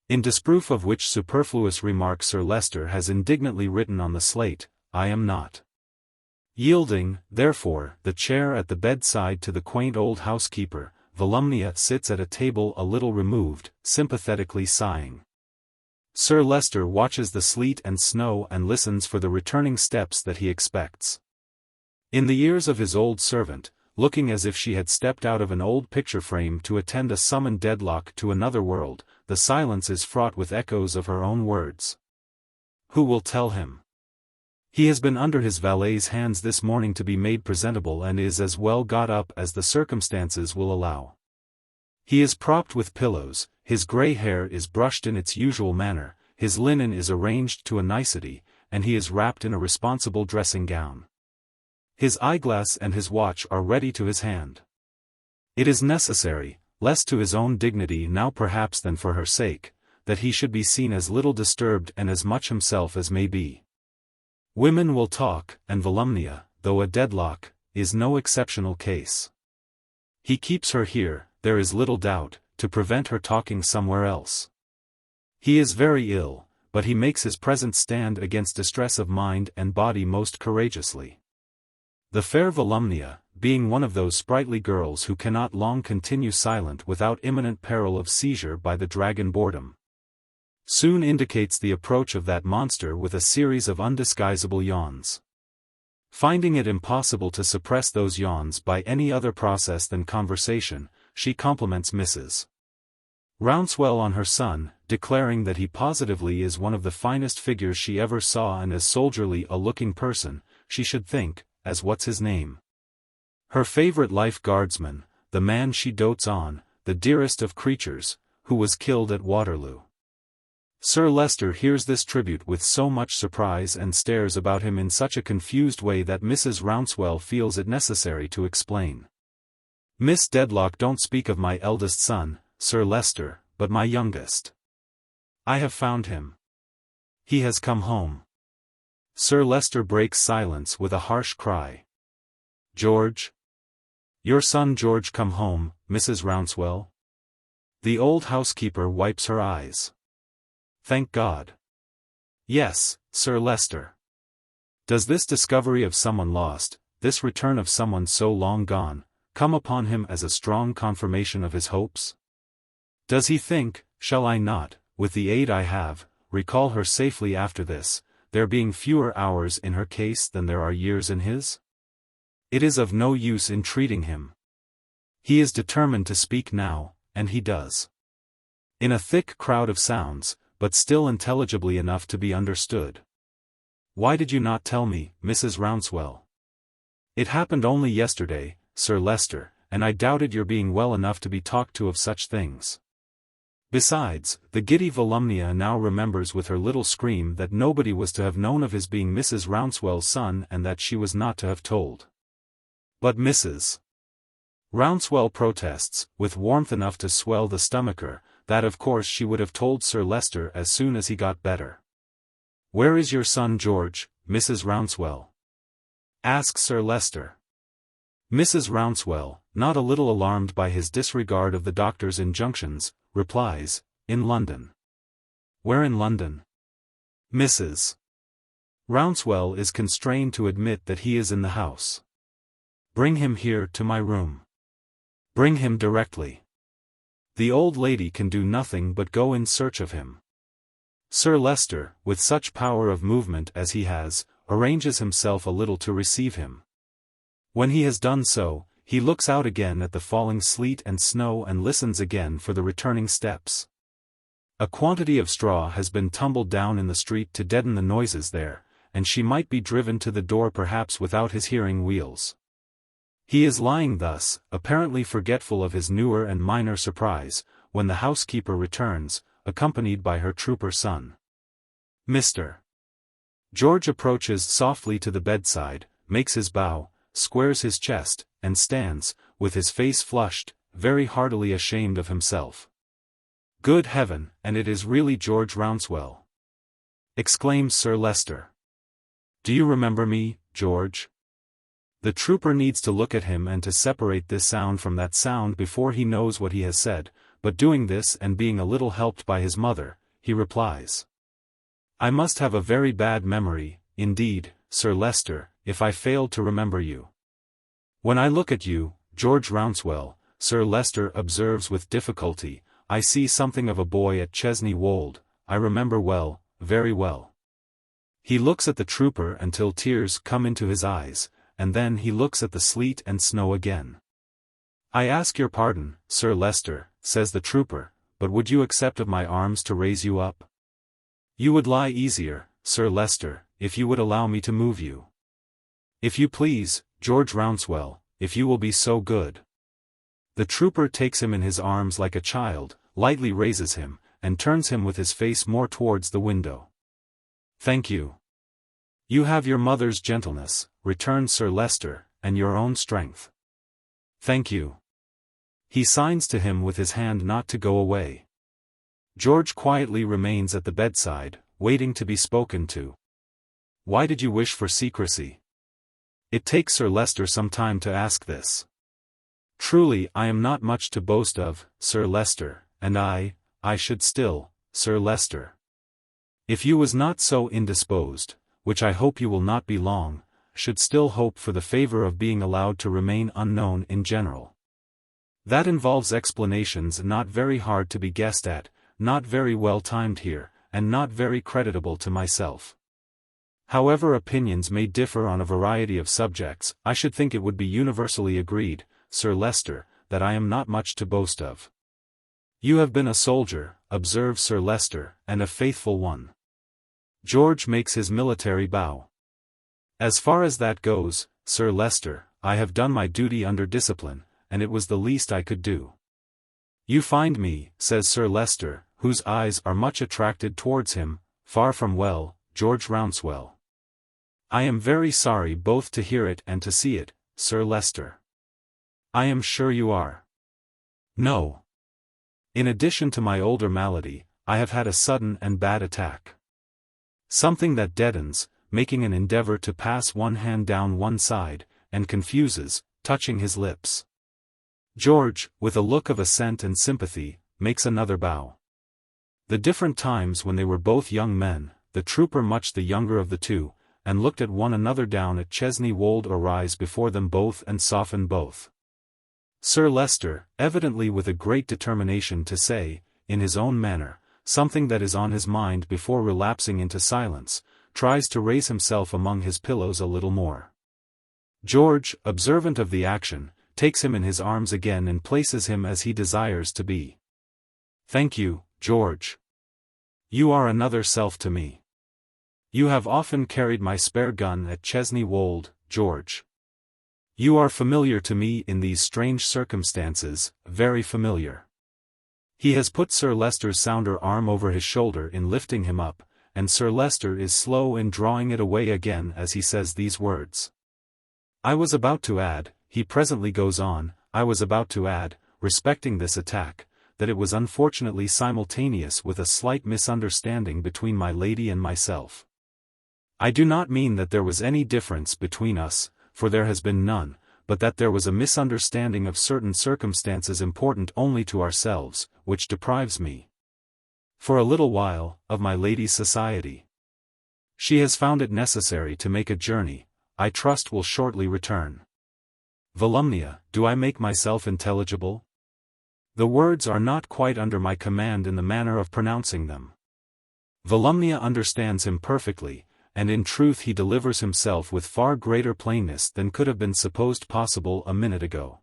In disproof of which superfluous remark Sir Leicester has indignantly written on the slate, I am not. Yielding, therefore, the chair at the bedside to the quaint old housekeeper, Volumnia sits at a table a little removed, sympathetically sighing. Sir Leicester watches the sleet and snow and listens for the returning steps that he expects. In the ears of his old servant, looking as if she had stepped out of an old picture frame to attend a summoned Dedlock to another world, the silence is fraught with echoes of her own words. Who will tell him? He has been under his valet's hands this morning to be made presentable and is as well got up as the circumstances will allow. He is propped with pillows, his grey hair is brushed in its usual manner, his linen is arranged to a nicety, and he is wrapped in a responsible dressing gown. His eyeglass and his watch are ready to his hand. It is necessary, less to his own dignity now perhaps than for her sake, that he should be seen as little disturbed and as much himself as may be. Women will talk, and Volumnia, though a Dedlock, is no exceptional case. He keeps her here, there is little doubt, to prevent her talking somewhere else. He is very ill, but he makes his present stand against distress of mind and body most courageously. The fair Volumnia, being one of those sprightly girls who cannot long continue silent without imminent peril of seizure by the dragon boredom, soon indicates the approach of that monster with a series of undisguisable yawns. Finding it impossible to suppress those yawns by any other process than conversation, she compliments Mrs. Rouncewell on her son, declaring that he positively is one of the finest figures she ever saw and as soldierly a looking person, she should think, as what's his name. Her favourite life guardsman, the man she dotes on, the dearest of creatures, who was killed at Waterloo. Sir Leicester hears this tribute with so much surprise and stares about him in such a confused way that Mrs. Rouncewell feels it necessary to explain. Miss Dedlock, don't speak of my eldest son, Sir Leicester, but my youngest. I have found him. He has come home. Sir Leicester breaks silence with a harsh cry. George? Your son George come home, Mrs. Rouncewell? The old housekeeper wipes her eyes. Thank God. Yes, Sir Leicester. Does this discovery of someone lost, this return of someone so long gone, come upon him as a strong confirmation of his hopes? Does he think, shall I not, with the aid I have, recall her safely after this, there being fewer hours in her case than there are years in his? It is of no use entreating him. He is determined to speak now, and he does. In a thick crowd of sounds, but still intelligibly enough to be understood. Why did you not tell me, Mrs. Rouncewell? It happened only yesterday, Sir Leicester, and I doubted your being well enough to be talked to of such things. Besides, the giddy Volumnia now remembers with her little scream that nobody was to have known of his being Mrs. Rouncewell's son and that she was not to have told. But Mrs. Rouncewell protests, with warmth enough to swell the stomacher, that of course she would have told Sir Leicester as soon as he got better. Where is your son George, Mrs. Rouncewell? Asks Sir Leicester. Mrs. Rouncewell, not a little alarmed by his disregard of the doctor's injunctions, replies, in London. Where in London? Mrs. Rouncewell is constrained to admit that he is in the house. Bring him here to my room. Bring him directly. The old lady can do nothing but go in search of him. Sir Leicester, with such power of movement as he has, arranges himself a little to receive him. When he has done so, he looks out again at the falling sleet and snow and listens again for the returning steps. A quantity of straw has been tumbled down in the street to deaden the noises there, and she might be driven to the door perhaps without his hearing wheels. He is lying thus, apparently forgetful of his newer and minor surprise, when the housekeeper returns, accompanied by her trooper son. Mr. George approaches softly to the bedside, makes his bow, squares his chest, and stands, with his face flushed, very heartily ashamed of himself. Good heaven, and it is really George Rouncewell! Exclaims Sir Leicester. Do you remember me, George? The trooper needs to look at him and to separate this sound from that sound before he knows what he has said, but doing this and being a little helped by his mother, he replies. I must have a very bad memory, indeed, Sir Leicester, if I failed to remember you. When I look at you, George Rouncewell, Sir Leicester observes with difficulty, I see something of a boy at Chesney Wold, I remember well, very well. He looks at the trooper until tears come into his eyes, and then he looks at the sleet and snow again. I ask your pardon, Sir Leicester, says the trooper, but would you accept of my arms to raise you up? You would lie easier, Sir Leicester, if you would allow me to move you. If you please, George Rouncewell, if you will be so good. The trooper takes him in his arms like a child, lightly raises him, and turns him with his face more towards the window. Thank you. You have your mother's gentleness, returned Sir Leicester, and your own strength. Thank you. He signs to him with his hand not to go away. George quietly remains at the bedside, waiting to be spoken to. Why did you wish for secrecy? It takes Sir Leicester some time to ask this. Truly I am not much to boast of, Sir Leicester, and I should still, Sir Leicester. If you was not so indisposed, which I hope you will not be long, should still hope for the favor of being allowed to remain unknown in general. That involves explanations not very hard to be guessed at, not very well timed here, and not very creditable to myself. However opinions may differ on a variety of subjects, I should think it would be universally agreed, Sir Leicester, that I am not much to boast of. You have been a soldier, observes Sir Leicester, and a faithful one. George makes his military bow. As far as that goes, Sir Leicester, I have done my duty under discipline, and it was the least I could do. You find me, says Sir Leicester, whose eyes are much attracted towards him, far from well, George Rouncewell. I am very sorry both to hear it and to see it, Sir Leicester. I am sure you are. No. In addition to my older malady, I have had a sudden and bad attack. Something that deadens, making an endeavor to pass one hand down one side, and confuses, touching his lips. George, with a look of assent and sympathy, makes another bow. The different times when they were both young men, the trooper much the younger of the two, and looked at one another down at Chesney Wold arise before them both and soften both. Sir Leicester, evidently with a great determination to say, in his own manner, something that is on his mind before relapsing into silence, tries to raise himself among his pillows a little more. George, observant of the action, takes him in his arms again and places him as he desires to be. Thank you, George. You are another self to me. You have often carried my spare gun at Chesney Wold, George. You are familiar to me in these strange circumstances, very familiar. He has put Sir Leicester's sounder arm over his shoulder in lifting him up, and Sir Leicester is slow in drawing it away again as he says these words. I was about to add, he presently goes on, I was about to add, respecting this attack, that it was unfortunately simultaneous with a slight misunderstanding between my lady and myself. I do not mean that there was any difference between us, for there has been none, but that there was a misunderstanding of certain circumstances important only to ourselves, which deprives me, for a little while, of my lady's society. She has found it necessary to make a journey, I trust will shortly return. Volumnia, do I make myself intelligible? The words are not quite under my command in the manner of pronouncing them. Volumnia understands him perfectly, and in truth he delivers himself with far greater plainness than could have been supposed possible a minute ago.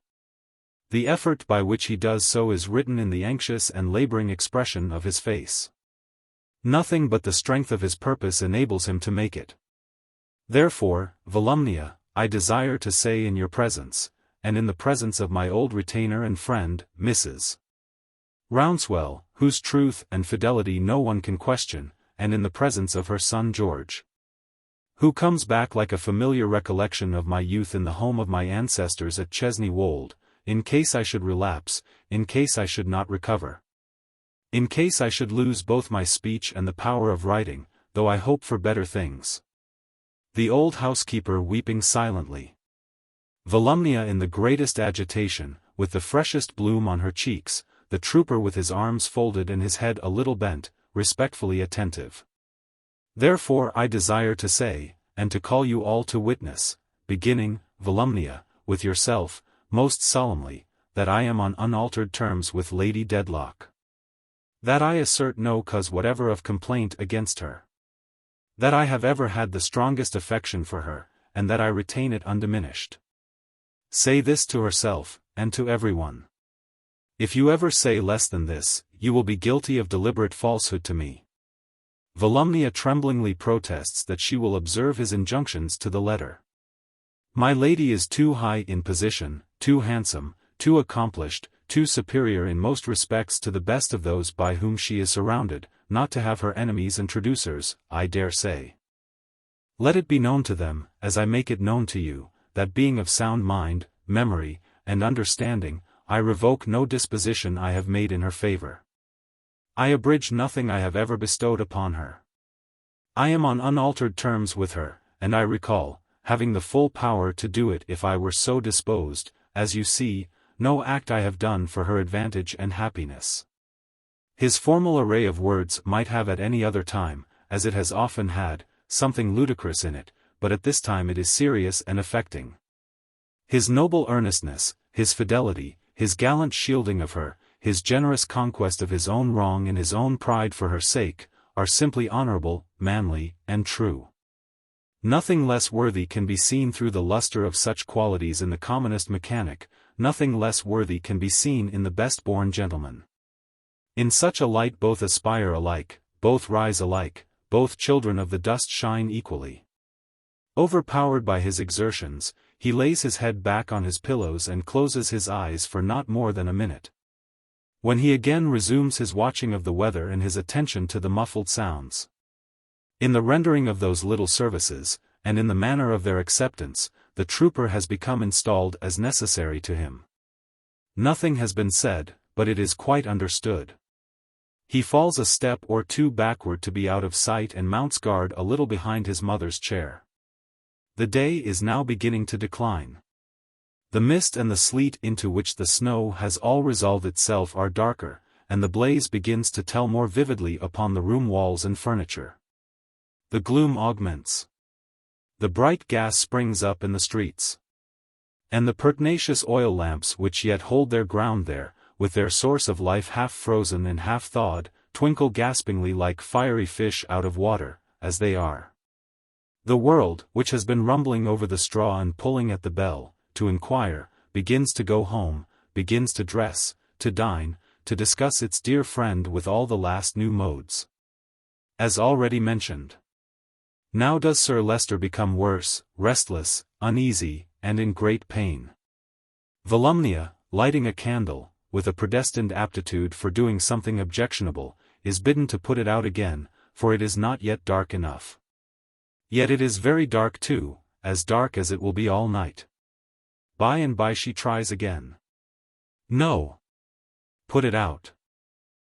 The effort by which he does so is written in the anxious and laboring expression of his face. Nothing but the strength of his purpose enables him to make it. Therefore, Volumnia, I desire to say in your presence, and in the presence of my old retainer and friend, Mrs. Rouncewell, whose truth and fidelity no one can question, and in the presence of her son George, who comes back like a familiar recollection of my youth in the home of my ancestors at Chesney Wold, in case I should relapse, in case I should not recover, in case I should lose both my speech and the power of writing, though I hope for better things. The old housekeeper weeping silently. Volumnia in the greatest agitation, with the freshest bloom on her cheeks, the trooper with his arms folded and his head a little bent, respectfully attentive. Therefore I desire to say, and to call you all to witness, beginning, Volumnia, with yourself, most solemnly, that I am on unaltered terms with Lady Dedlock. That I assert no cause whatever of complaint against her. That I have ever had the strongest affection for her, and that I retain it undiminished. Say this to herself, and to everyone. If you ever say less than this, you will be guilty of deliberate falsehood to me. Volumnia tremblingly protests that she will observe his injunctions to the letter. My lady is too high in position, too handsome, too accomplished, too superior in most respects to the best of those by whom she is surrounded, not to have her enemies and traducers, I dare say. Let it be known to them, as I make it known to you, that being of sound mind, memory, and understanding, I revoke no disposition I have made in her favor. I abridge nothing I have ever bestowed upon her. I am on unaltered terms with her, and I recall, having the full power to do it if I were so disposed, as you see, no act I have done for her advantage and happiness. His formal array of words might have at any other time, as it has often had, something ludicrous in it, but at this time it is serious and affecting. His noble earnestness, his fidelity, his gallant shielding of her, his generous conquest of his own wrong and his own pride for her sake, are simply honorable, manly, and true. Nothing less worthy can be seen through the luster of such qualities in the commonest mechanic, nothing less worthy can be seen in the best-born gentleman. In such a light both aspire alike, both rise alike, both children of the dust shine equally. Overpowered by his exertions, he lays his head back on his pillows and closes his eyes for not more than a minute. When he again resumes his watching of the weather and his attention to the muffled sounds. In the rendering of those little services, and in the manner of their acceptance, the trooper has become installed as necessary to him. Nothing has been said, but it is quite understood. He falls a step or two backward to be out of sight and mounts guard a little behind his mother's chair. The day is now beginning to decline. The mist and the sleet into which the snow has all resolved itself are darker, and the blaze begins to tell more vividly upon the room walls and furniture. The gloom augments. The bright gas springs up in the streets. And the pertinacious oil lamps which yet hold their ground there, with their source of life half frozen and half thawed, twinkle gaspingly like fiery fish out of water, as they are. The world, which has been rumbling over the straw and pulling at the bell, to inquire, begins to go home, begins to dress, to dine, to discuss its dear friend with all the last new modes. As already mentioned. Now does Sir Leicester become worse, restless, uneasy, and in great pain. Volumnia, lighting a candle, with a predestined aptitude for doing something objectionable, is bidden to put it out again, for it is not yet dark enough. Yet it is very dark too, as dark as it will be all night. By and by she tries again. No. Put it out.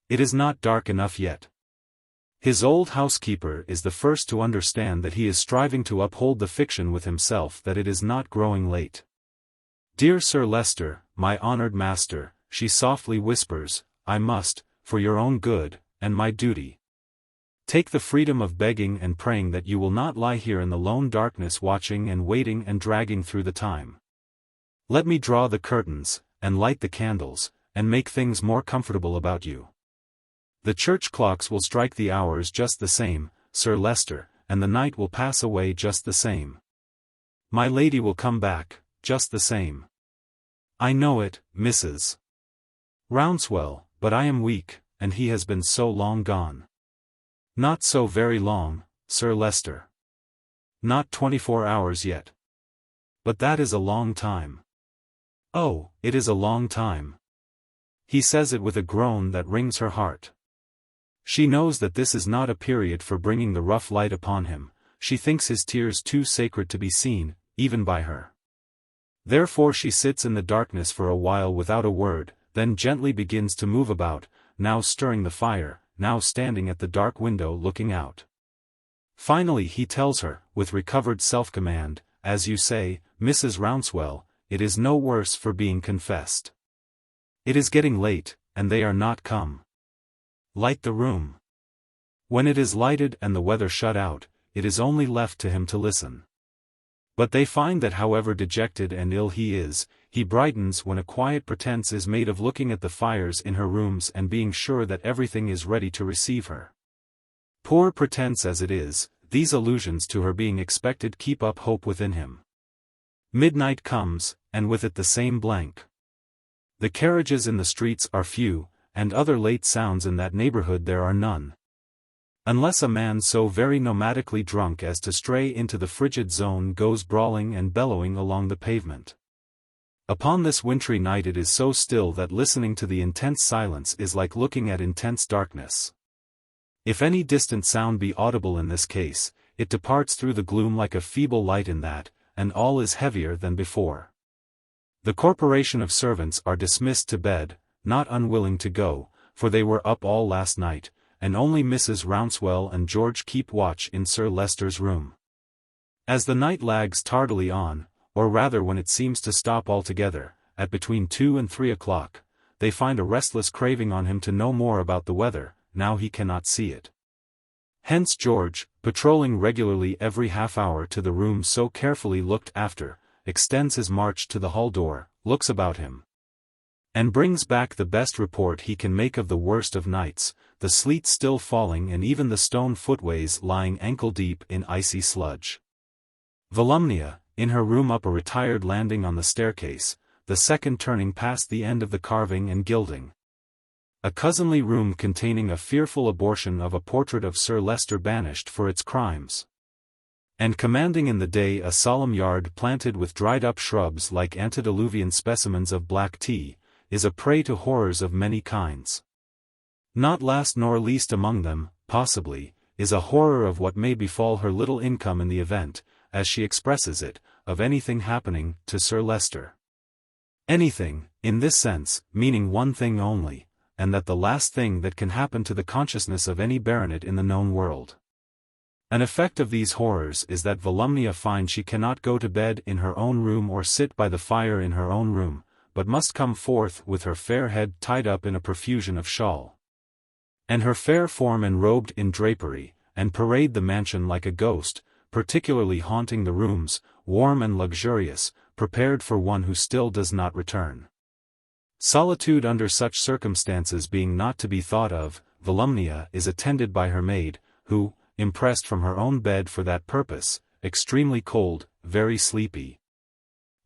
It is not dark enough yet. His old housekeeper is the first to understand that he is striving to uphold the fiction with himself that it is not growing late. Dear Sir Leicester, my honoured master, she softly whispers, I must, for your own good, and my duty, take the freedom of begging and praying that you will not lie here in the lone darkness watching and waiting and dragging through the time. Let me draw the curtains, and light the candles, and make things more comfortable about you. The church clocks will strike the hours just the same, Sir Leicester, and the night will pass away just the same. My lady will come back, just the same. I know it, Mrs. Rouncewell, but I am weak, and he has been so long gone. Not so very long, Sir Leicester. Not 24 hours yet. But that is a long time. Oh, it is a long time. He says it with a groan that wrings her heart. She knows that this is not a period for bringing the rough light upon him, she thinks his tears too sacred to be seen, even by her. Therefore she sits in the darkness for a while without a word, then gently begins to move about, now stirring the fire, now standing at the dark window looking out. Finally he tells her, with recovered self-command, as you say, Mrs. Rouncewell, it is no worse for being confessed. It is getting late, and they are not come. Light the room. When it is lighted and the weather shut out, it is only left to him to listen. But they find that however dejected and ill he is, he brightens when a quiet pretense is made of looking at the fires in her rooms and being sure that everything is ready to receive her. Poor pretense as it is, these allusions to her being expected keep up hope within him. Midnight comes, and with it the same blank. The carriages in the streets are few, and other late sounds in that neighborhood there are none. Unless a man so very nomadically drunk as to stray into the frigid zone goes brawling and bellowing along the pavement. Upon this wintry night it is so still that listening to the intense silence is like looking at intense darkness. If any distant sound be audible in this case, it departs through the gloom like a feeble light in that, and all is heavier than before. The corporation of servants are dismissed to bed, not unwilling to go, for they were up all last night, and only Mrs. Rouncewell and George keep watch in Sir Leicester's room. As the night lags tardily on, or rather when it seems to stop altogether, at between 2 and 3 o'clock, they find a restless craving on him to know more about the weather, now he cannot see it. Hence George, patrolling regularly every half hour to the room so carefully looked after, extends his march to the hall door, looks about him, and brings back the best report he can make of the worst of nights, the sleet still falling and even the stone footways lying ankle-deep in icy sludge. Volumnia, in her room up a retired landing on the staircase, the second turning past the end of the carving and gilding. A cousinly room containing a fearful abortion of a portrait of Sir Leicester banished for its crimes. and commanding in the day a solemn yard planted with dried-up shrubs like antediluvian specimens of black tea, is a prey to horrors of many kinds. Not last nor least among them, possibly, is a horror of what may befall her little income in the event, as she expresses it, of anything happening to Sir Leicester. Anything, in this sense, meaning one thing only, and that the last thing that can happen to the consciousness of any baronet in the known world. An effect of these horrors is that Volumnia finds she cannot go to bed in her own room or sit by the fire in her own room, but must come forth with her fair head tied up in a profusion of shawl, and her fair form enrobed in drapery, and parade the mansion like a ghost, particularly haunting the rooms, warm and luxurious, prepared for one who still does not return. Solitude under such circumstances being not to be thought of, Volumnia is attended by her maid, who, impressed from her own bed for that purpose, extremely cold, very sleepy,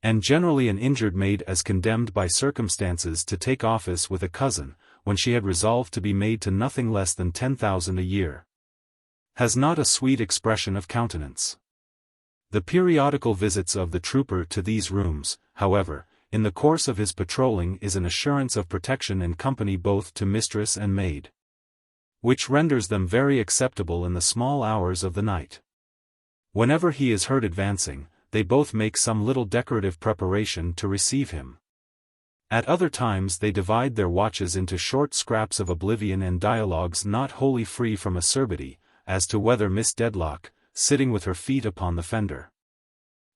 and generally an injured maid as condemned by circumstances to take office with a cousin, when she had resolved to be made to nothing less than 10,000 a year, has not a sweet expression of countenance. The periodical visits of the trooper to these rooms, however, in the course of his patrolling is an assurance of protection and company both to mistress and maid, which renders them very acceptable in the small hours of the night. Whenever he is heard advancing, they both make some little decorative preparation to receive him. At other times they divide their watches into short scraps of oblivion and dialogues not wholly free from acerbity, as to whether Miss Dedlock, sitting with her feet upon the fender,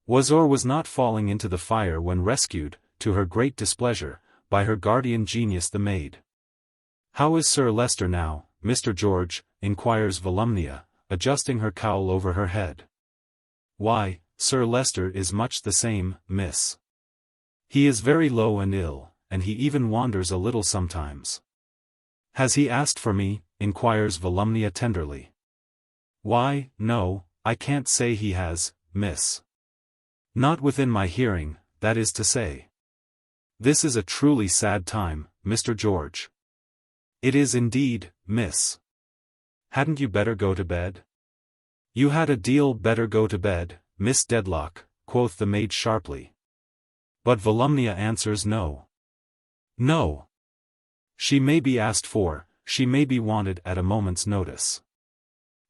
was or was not falling into the fire when rescued, to her great displeasure, by her guardian genius the maid. "How is Sir Leicester now, Mr. George?" inquires Volumnia, adjusting her cowl over her head. "Why, Sir Leicester is much the same, miss. He is very low and ill, and he even wanders a little sometimes." "Has he asked for me?" inquires Volumnia tenderly. "Why, no, I can't say he has, miss. Not within my hearing, that is to say. This is a truly sad time, Mr. George." "It is indeed, miss. Hadn't you better go to bed?" "You had a deal better go to bed, Miss Dedlock," quoth the maid sharply. But Volumnia answers no. No. She may be asked for, she may be wanted at a moment's notice.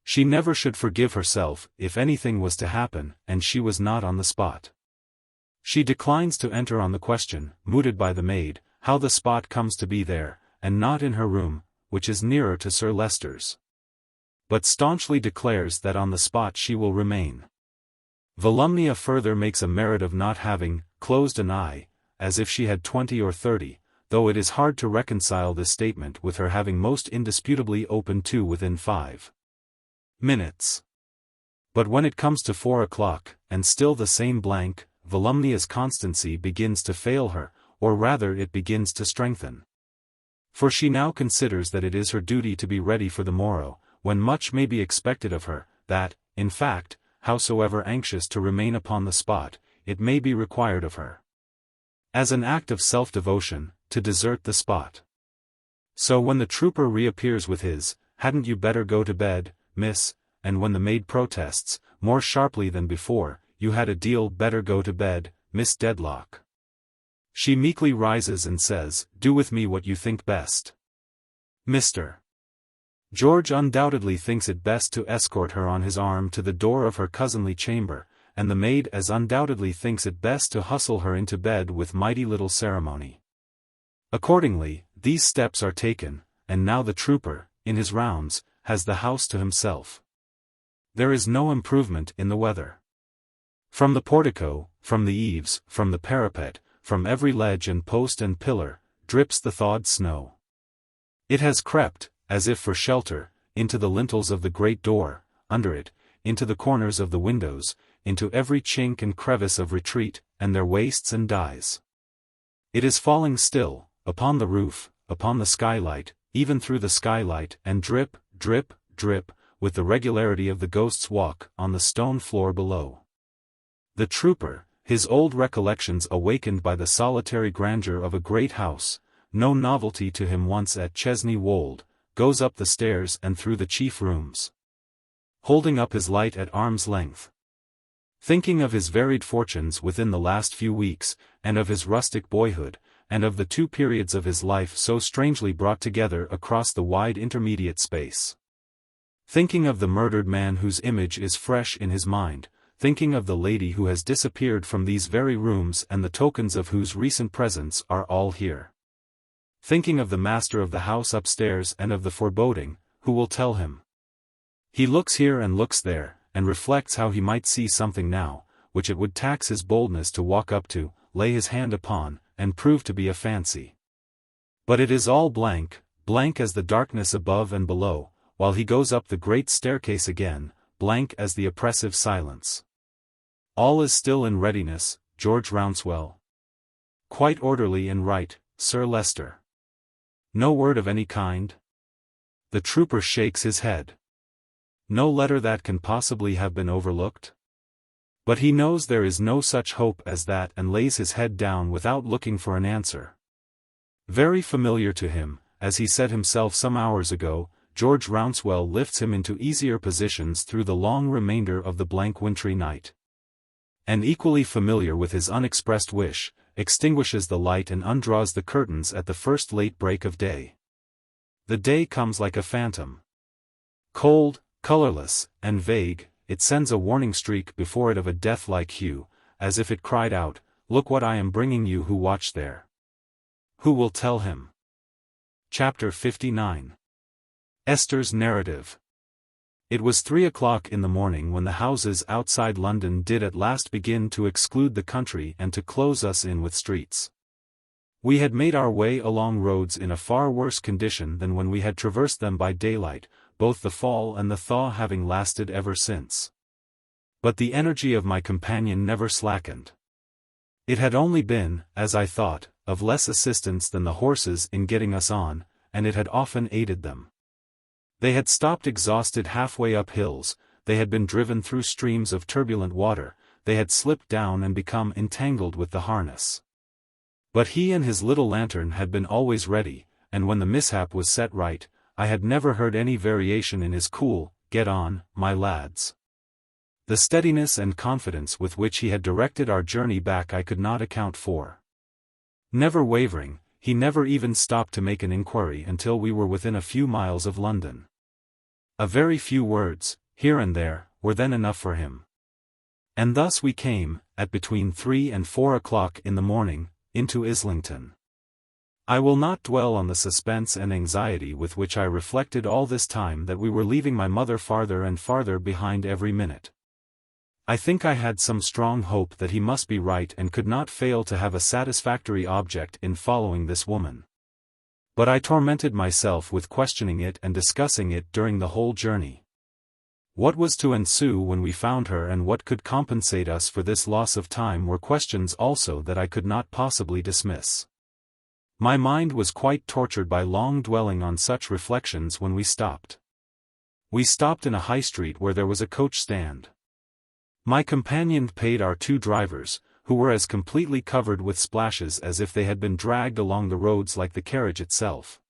She never should forgive herself if anything was to happen and she was not on the spot. She declines to enter on the question, mooted by the maid, how the spot comes to be there, and not in her room, which is nearer to Sir Leicester's, but staunchly declares that on the spot she will remain. Volumnia further makes a merit of not having closed an eye, as if she had 20 or 30, though it is hard to reconcile this statement with her having most indisputably opened 2 within 5 minutes. But when it comes to 4 o'clock, and still the same blank, Volumnia's constancy begins to fail her, or rather it begins to strengthen. For she now considers that it is her duty to be ready for the morrow, when much may be expected of her, that, in fact, howsoever anxious to remain upon the spot, it may be required of her, as an act of self-devotion, to desert the spot. So when the trooper reappears with his, "Hadn't you better go to bed, miss," and when the maid protests, more sharply than before, "You had a deal better go to bed, Miss Dedlock," she meekly rises and says, "Do with me what you think best." Mr. George undoubtedly thinks it best to escort her on his arm to the door of her cousinly chamber, and the maid as undoubtedly thinks it best to hustle her into bed with mighty little ceremony. Accordingly, these steps are taken, and now the trooper, in his rounds, has the house to himself. There is no improvement in the weather. From the portico, from the eaves, from the parapet, from every ledge and post and pillar, drips the thawed snow. It has crept, as if for shelter, into the lintels of the great door, under it, into the corners of the windows, into every chink and crevice of retreat, and their wastes and dyes. It is falling still, upon the roof, upon the skylight, even through the skylight, and drip, drip, drip, with the regularity of the ghost's walk, on the stone floor below. The trooper, his old recollections awakened by the solitary grandeur of a great house, no novelty to him once at Chesney Wold, goes up the stairs and through the chief rooms, holding up his light at arm's length. Thinking of his varied fortunes within the last few weeks, and of his rustic boyhood, and of the two periods of his life so strangely brought together across the wide intermediate space. Thinking of the murdered man whose image is fresh in his mind, thinking of the lady who has disappeared from these very rooms and the tokens of whose recent presence are all here. Thinking of the master of the house upstairs and of the foreboding, who will tell him. He looks here and looks there, and reflects how he might see something now, which it would tax his boldness to walk up to, lay his hand upon, and prove to be a fancy. But it is all blank, blank as the darkness above and below, while he goes up the great staircase again, blank as the oppressive silence. All is still in readiness, George Rouncewell. Quite orderly and right, Sir Leicester. No word of any kind? The trooper shakes his head. No letter that can possibly have been overlooked? But he knows there is no such hope as that and lays his head down without looking for an answer. Very familiar to him, as he said himself some hours ago, George Rouncewell lifts him into easier positions through the long remainder of the blank wintry night. And equally familiar with his unexpressed wish, extinguishes the light and undraws the curtains at the first late break of day. The day comes like a phantom. Cold, colorless, and vague, it sends a warning streak before it of a death-like hue, as if it cried out, "Look what I am bringing you who watch there." Who will tell him? Chapter 59. Esther's Narrative. It was 3 o'clock in the morning when the houses outside London did at last begin to exclude the country and to close us in with streets. We had made our way along roads in a far worse condition than when we had traversed them by daylight, both the fall and the thaw having lasted ever since. But the energy of my companion never slackened. It had only been, as I thought, of less assistance than the horses in getting us on, and it had often aided them. They had stopped exhausted halfway up hills, they had been driven through streams of turbulent water, they had slipped down and become entangled with the harness. But he and his little lantern had been always ready, and when the mishap was set right, I had never heard any variation in his cool, "Get on, my lads." The steadiness and confidence with which he had directed our journey back I could not account for. Never wavering, he never even stopped to make an inquiry until we were within a few miles of London. A very few words, here and there, were then enough for him. And thus we came, at between 3 and 4 o'clock in the morning, into Islington. I will not dwell on the suspense and anxiety with which I reflected all this time that we were leaving my mother farther and farther behind every minute. I think I had some strong hope that he must be right and could not fail to have a satisfactory object in following this woman. But I tormented myself with questioning it and discussing it during the whole journey. What was to ensue when we found her and what could compensate us for this loss of time were questions also that I could not possibly dismiss. My mind was quite tortured by long dwelling on such reflections when we stopped. We stopped in a high street where there was a coach stand. My companion paid our 2 drivers, who were as completely covered with splashes as if they had been dragged along the roads like the carriage itself.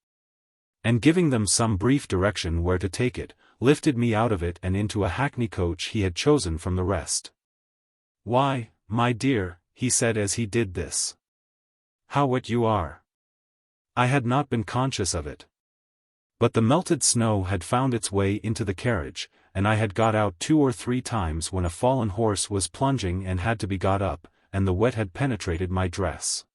And giving them some brief direction where to take it, lifted me out of it and into a hackney coach he had chosen from the rest. "Why, my dear," he said as he did this. "How wet you are!" I had not been conscious of it. But the melted snow had found its way into the carriage, and I had got out 2 or 3 times when a fallen horse was plunging and had to be got up, and the wet had penetrated my dress.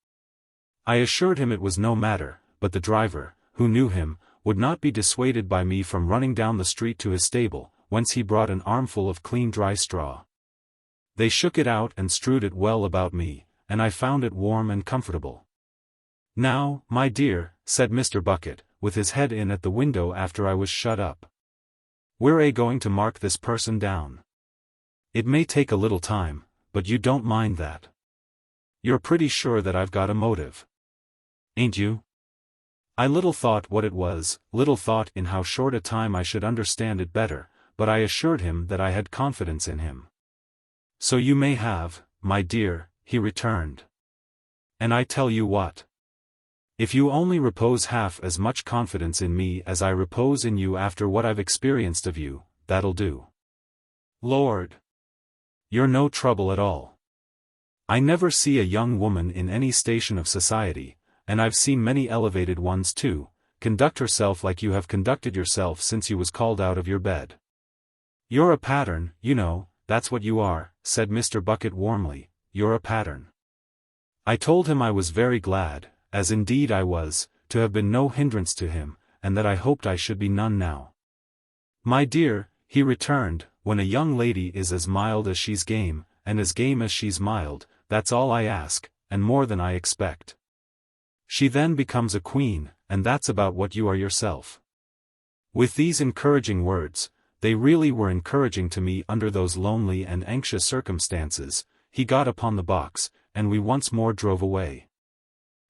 I assured him it was no matter, but the driver, who knew him, would not be dissuaded by me from running down the street to his stable, whence he brought an armful of clean dry straw. They shook it out and strewed it well about me, and I found it warm and comfortable. "Now, my dear," said Mr. Bucket, with his head in at the window after I was shut up. "We're going to mark this person down. It may take a little time, but you don't mind that. You're pretty sure that I've got a motive. Ain't you?" I little thought what it was, little thought in how short a time I should understand it better, but I assured him that I had confidence in him. "So you may have, my dear," he returned. "And I tell you what. If you only repose half as much confidence in me as I repose in you after what I've experienced of you, that'll do. Lord! You're no trouble at all. I never see a young woman in any station of society, and I've seen many elevated ones too, conduct herself like you have conducted yourself since you was called out of your bed. You're a pattern, you know, that's what you are, said Mr. Bucket warmly, you're a pattern. I told him I was very glad, as indeed I was, to have been no hindrance to him, and that I hoped I should be none now. My dear, he returned, when a young lady is as mild as she's game, and as game as she's mild, that's all I ask, and more than I expect. She then becomes a queen, and that's about what you are yourself. With these encouraging words, they really were encouraging to me under those lonely and anxious circumstances, he got upon the box, and we once more drove away.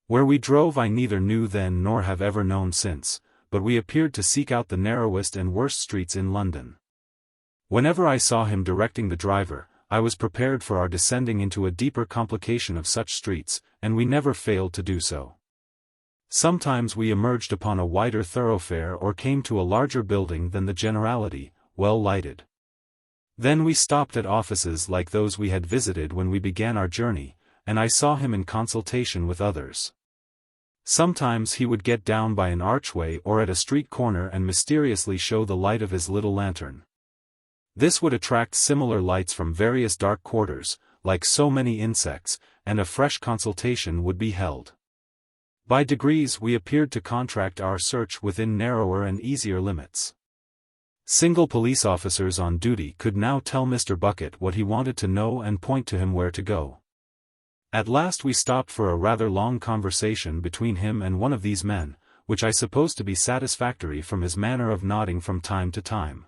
Where we drove I neither knew then nor have ever known since, but we appeared to seek out the narrowest and worst streets in London. Whenever I saw him directing the driver, I was prepared for our descending into a deeper complication of such streets, and we never failed to do so. Sometimes we emerged upon a wider thoroughfare or came to a larger building than the generality, well lighted. Then we stopped at offices like those we had visited when we began our journey, and I saw him in consultation with others. Sometimes he would get down by an archway or at a street corner and mysteriously show the light of his little lantern. This would attract similar lights from various dark quarters, like so many insects, and a fresh consultation would be held. By degrees we appeared to contract our search within narrower and easier limits. Single police officers on duty could now tell Mr. Bucket what he wanted to know and point to him where to go. At last we stopped for a rather long conversation between him and one of these men, which I supposed to be satisfactory from his manner of nodding from time to time.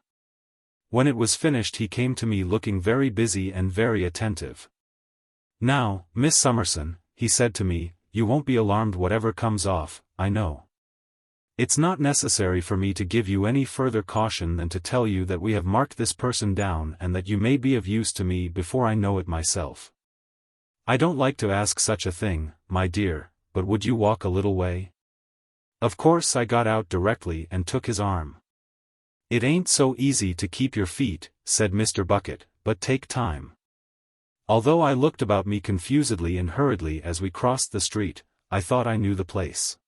When it was finished he came to me looking very busy and very attentive. "Now, Miss Summerson," he said to me, "you won't be alarmed whatever comes off, I know. It's not necessary for me to give you any further caution than to tell you that we have marked this person down and that you may be of use to me before I know it myself. I don't like to ask such a thing, my dear, but would you walk a little way?" Of course I got out directly and took his arm. "It ain't so easy to keep your feet," said Mr. Bucket, "but take time." Although I looked about me confusedly and hurriedly as we crossed the street, I thought I knew the place.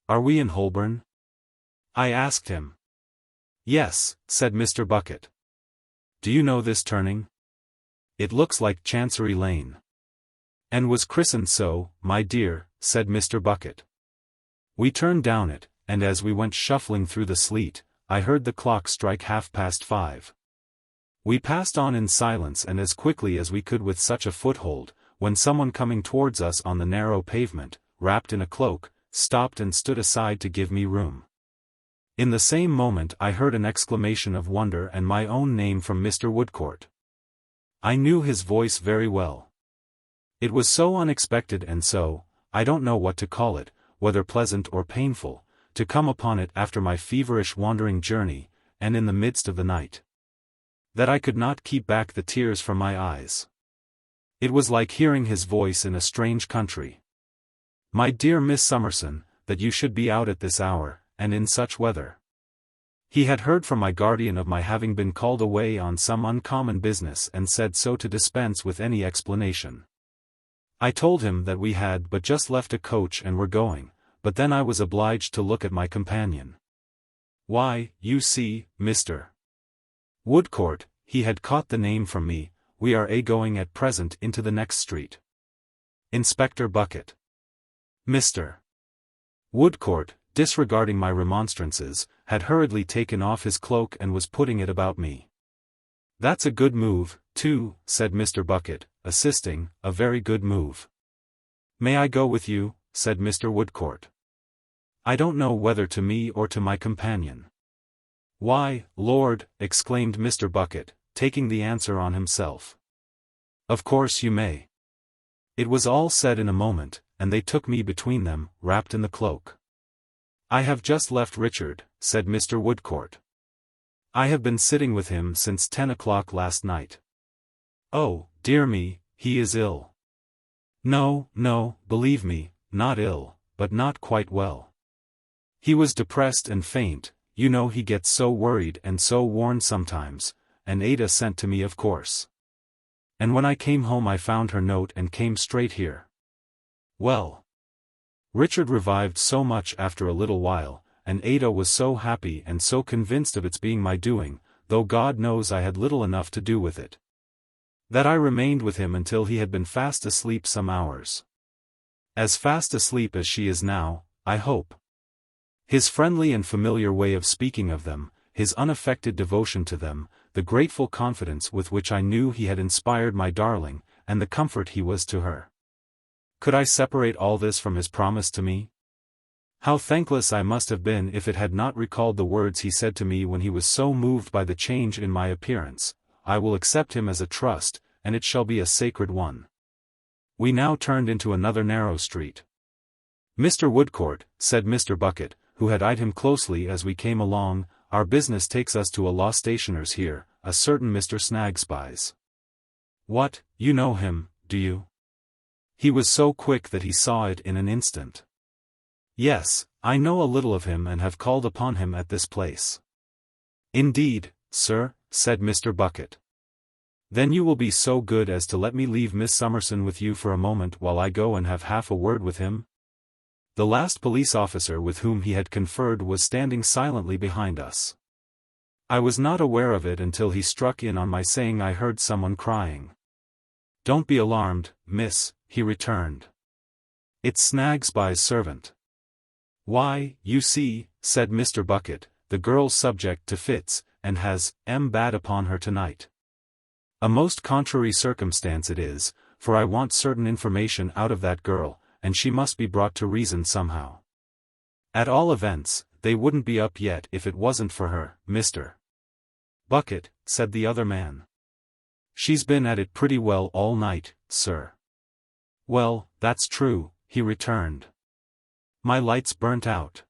"Are we in Holborn?" I asked him. "Yes," said Mr. Bucket. "Do you know this turning? It looks like Chancery Lane." "And was christened so, my dear," said Mr. Bucket. We turned down it, and as we went shuffling through the sleet, I heard the clock strike 5:30. We passed on in silence and as quickly as we could with such a foothold, when someone coming towards us on the narrow pavement, wrapped in a cloak, stopped and stood aside to give me room. In the same moment I heard an exclamation of wonder and my own name from Mr. Woodcourt. I knew his voice very well. It was so unexpected and so, I don't know what to call it, whether pleasant or painful, to come upon it after my feverish wandering journey, and in the midst of the night, that I could not keep back the tears from my eyes. It was like hearing his voice in a strange country. "My dear Miss Summerson, that you should be out at this hour, and in such weather." He had heard from my guardian of my having been called away on some uncommon business and said so to dispense with any explanation. I told him that we had but just left a coach and were going, but then I was obliged to look at my companion. "Why, you see, Mr. Woodcourt," he had caught the name from me, "we are going at present into the next street." Inspector Bucket. Mr. Woodcourt, disregarding my remonstrances, had hurriedly taken off his cloak and was putting it about me. "That's a good move, too," said Mr. Bucket, assisting, "a very good move." "May I go with you?" said Mr. Woodcourt. I don't know whether to me or to my companion. "Why, Lord," exclaimed Mr. Bucket, taking the answer on himself. "Of course you may." It was all said in a moment, and they took me between them, wrapped in the cloak. "I have just left Richard," said Mr. Woodcourt. "I have been sitting with him since 10 o'clock last night. Oh, dear me, he is ill." "No, no, believe me, not ill, but not quite well. He was depressed and faint, you know he gets so worried and so worn sometimes, and Ada sent to me of course." And when I came home I found her note and came straight here. Well. Richard revived so much after a little while, and Ada was so happy and so convinced of its being my doing, though God knows I had little enough to do with it, that I remained with him until he had been fast asleep some hours. As fast asleep as she is now, I hope. His friendly and familiar way of speaking of them, his unaffected devotion to them, the grateful confidence with which I knew he had inspired my darling, and the comfort he was to her. Could I separate all this from his promise to me? How thankless I must have been if it had not recalled the words he said to me when he was so moved by the change in my appearance: I will accept him as a trust, and it shall be a sacred one. We now turned into another narrow street. Mr. Woodcourt, said Mr. Bucket, who had eyed him closely as we came along, our business takes us to a law stationer's here, a certain Mr. Snagsby's. What, you know him, do you? He was so quick that he saw it in an instant. Yes, I know a little of him and have called upon him at this place. Indeed, sir, said Mr. Bucket. Then you will be so good as to let me leave Miss Summerson with you for a moment while I go and have half a word with him? The last police officer with whom he had conferred was standing silently behind us. I was not aware of it until he struck in on my saying I heard someone crying. Don't be alarmed, miss, he returned. It's Snagsby's servant. Why, you see, said Mr. Bucket, the girl's subject to fits, and has bad upon her tonight. A most contrary circumstance it is, for I want certain information out of that girl, and she must be brought to reason somehow. At all events, they wouldn't be up yet if it wasn't for her, Mr. Bucket, said the other man. She's been at it pretty well all night, sir. Well, that's true, he returned. My light's burnt out.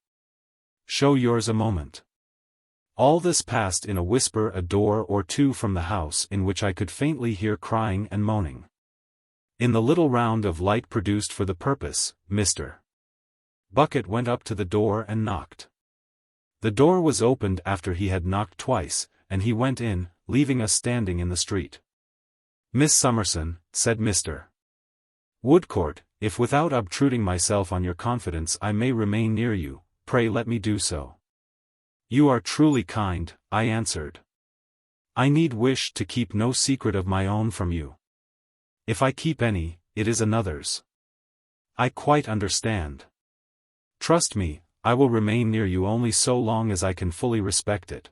Show yours a moment. All this passed in a whisper a door or two from the house in which I could faintly hear crying and moaning. In the little round of light produced for the purpose, Mr. Bucket went up to the door and knocked. The door was opened after he had knocked twice, and he went in, leaving us standing in the street. Miss Summerson, said Mr. Woodcourt, if without obtruding myself on your confidence I may remain near you, pray let me do so. You are truly kind, I answered. I need wish to keep no secret of my own from you. If I keep any, it is another's. I quite understand. Trust me, I will remain near you only so long as I can fully respect it.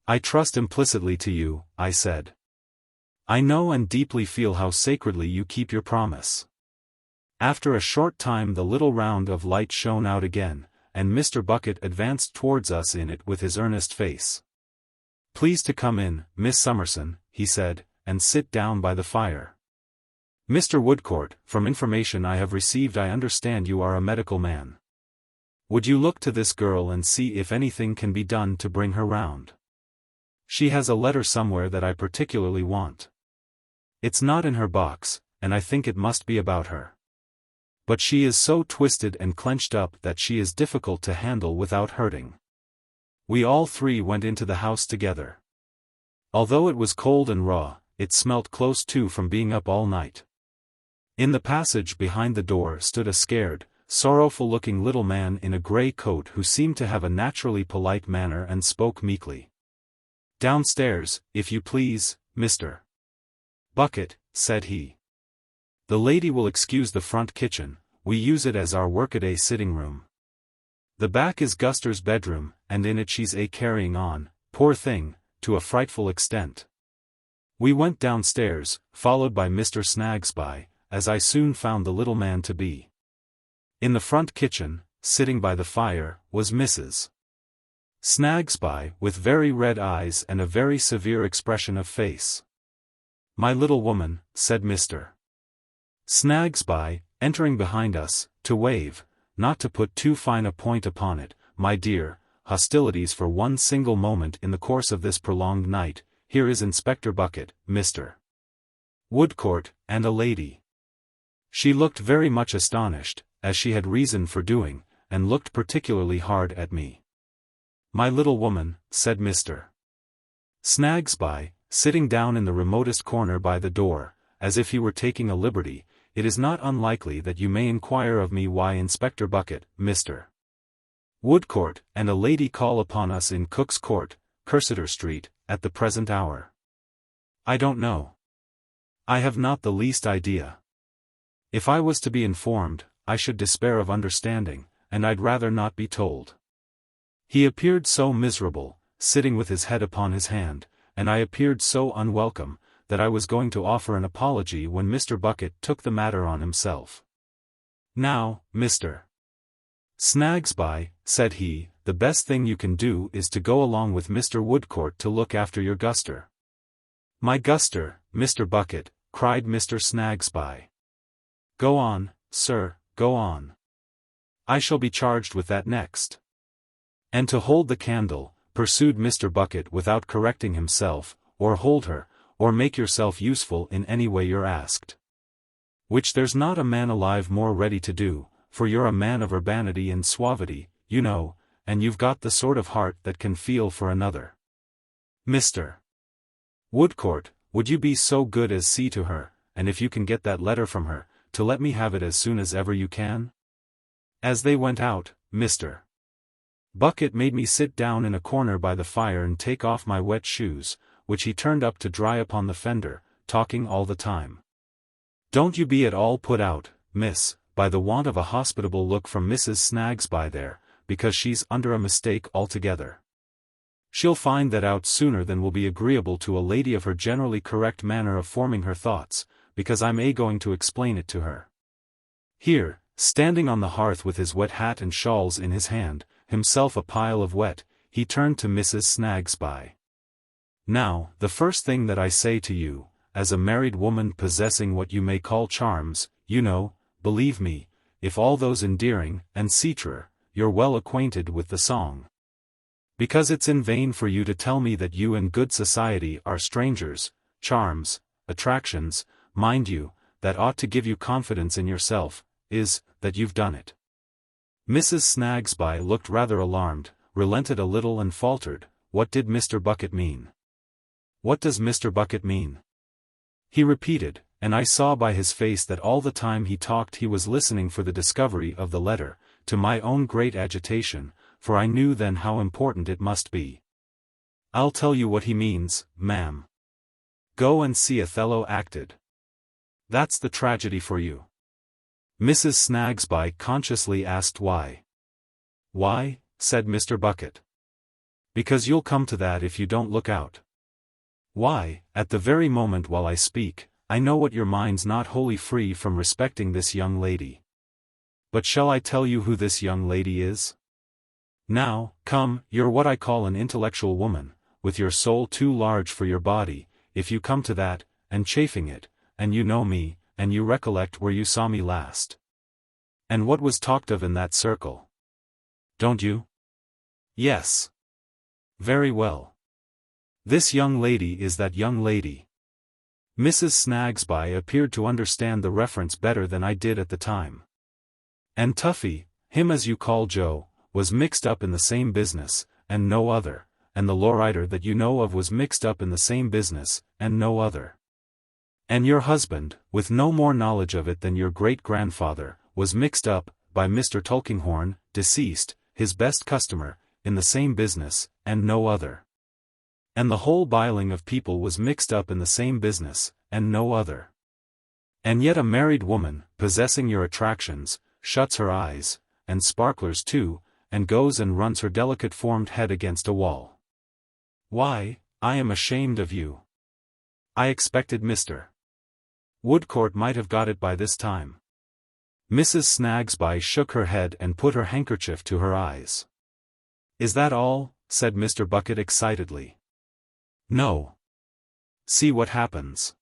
I trust implicitly to you, I said. I know and deeply feel how sacredly you keep your promise. After a short time the little round of light shone out again, and Mr. Bucket advanced towards us in it with his earnest face. Please to come in, Miss Summerson, he said, and sit down by the fire. Mr. Woodcourt, from information I have received I understand you are a medical man. Would you look to this girl and see if anything can be done to bring her round? She has a letter somewhere that I particularly want. It's not in her box, and I think it must be about her. But she is so twisted and clenched up that she is difficult to handle without hurting. We all three went into the house together. Although it was cold and raw, it smelt close too from being up all night. In the passage behind the door stood a scared, sorrowful-looking little man in a grey coat who seemed to have a naturally polite manner and spoke meekly. Downstairs, if you please, Mr. Bucket, said he. The lady will excuse the front kitchen, we use it as our workaday sitting room. The back is Guster's bedroom, and in it she's carrying on, poor thing, to a frightful extent. We went downstairs, followed by Mr. Snagsby, as I soon found the little man to be. In the front kitchen, sitting by the fire, was Mrs. Snagsby, with very red eyes and a very severe expression of face. My little woman, said Mr. Snagsby, entering behind us, to wave, not to put too fine a point upon it, my dear, hostilities for one single moment in the course of this prolonged night, here is Inspector Bucket, Mr. Woodcourt, and a lady. She looked very much astonished, as she had reason for doing, and looked particularly hard at me. My little woman, said Mr. Snagsby, sitting down in the remotest corner by the door, as if he were taking a liberty, "it is not unlikely that you may inquire of me why Inspector Bucket, Mr. Woodcourt, and a lady call upon us in Cook's Court, Cursitor Street, at the present hour. I don't know. I have not the least idea. If I was to be informed, I should despair of understanding, and I'd rather not be told." He appeared so miserable, sitting with his head upon his hand, and I appeared so unwelcome, that I was going to offer an apology when Mr. Bucket took the matter on himself. "Now, Mr. Snagsby," said he, "the best thing you can do is to go along with Mr. Woodcourt to look after your Guster." "My Guster, Mr. Bucket," cried Mr. Snagsby. "Go on, sir, go on. I shall be charged with that next." "And to hold the candle," pursued Mr. Bucket without correcting himself, "or hold her, or make yourself useful in any way you're asked. Which there's not a man alive more ready to do, for you're a man of urbanity and suavity, you know, and you've got the sort of heart that can feel for another. Mr. Woodcourt, would you be so good as see to her, and if you can get that letter from her, to let me have it as soon as ever you can?" As they went out, Mr. Bucket made me sit down in a corner by the fire and take off my wet shoes, which he turned up to dry upon the fender, talking all the time. "Don't you be at all put out, miss, by the want of a hospitable look from Mrs. Snagsby there, because she's under a mistake altogether. She'll find that out sooner than will be agreeable to a lady of her generally correct manner of forming her thoughts, because I'm going to explain it to her." Here, standing on the hearth with his wet hat and shawls in his hand, himself a pile of wet, he turned to Mrs. Snagsby. "Now, the first thing that I say to you, as a married woman possessing what you may call charms, you know, believe me, if all those endearing, and cetera, you're well acquainted with the song. Because it's in vain for you to tell me that you and good society are strangers, charms, attractions, mind you, that ought to give you confidence in yourself, is, that you've done it." Mrs. Snagsby looked rather alarmed, relented a little and faltered, "What did Mr. Bucket mean? What does Mr. Bucket mean?" He repeated, and I saw by his face that all the time he talked he was listening for the discovery of the letter, to my own great agitation, for I knew then how important it must be. "I'll tell you what he means, ma'am. Go and see Othello acted. That's the tragedy for you." Mrs. Snagsby consciously asked why. "Why?" said Mr. Bucket. "Because you'll come to that if you don't look out. Why, at the very moment while I speak, I know what your mind's not wholly free from respecting this young lady. But shall I tell you who this young lady is? Now, come, you're what I call an intellectual woman, with your soul too large for your body, if you come to that, and chafing it, and you know me, and you recollect where you saw me last. And what was talked of in that circle. Don't you? Yes. Very well. This young lady is that young lady." Mrs. Snagsby appeared to understand the reference better than I did at the time. "And Tuffy, him as you call Joe, was mixed up in the same business, and no other, and the lawwriter that you know of was mixed up in the same business, and no other. And your husband, with no more knowledge of it than your great-grandfather, was mixed up, by Mr. Tulkinghorn, deceased, his best customer, in the same business, and no other. And the whole biling of people was mixed up in the same business, and no other. And yet a married woman, possessing your attractions, shuts her eyes, and sparklers too, and goes and runs her delicate-formed head against a wall. Why, I am ashamed of you. I expected Mr. Woodcourt might have got it by this time." Mrs. Snagsby shook her head and put her handkerchief to her eyes. "Is that all?" said Mr. Bucket excitedly. "No. See what happens.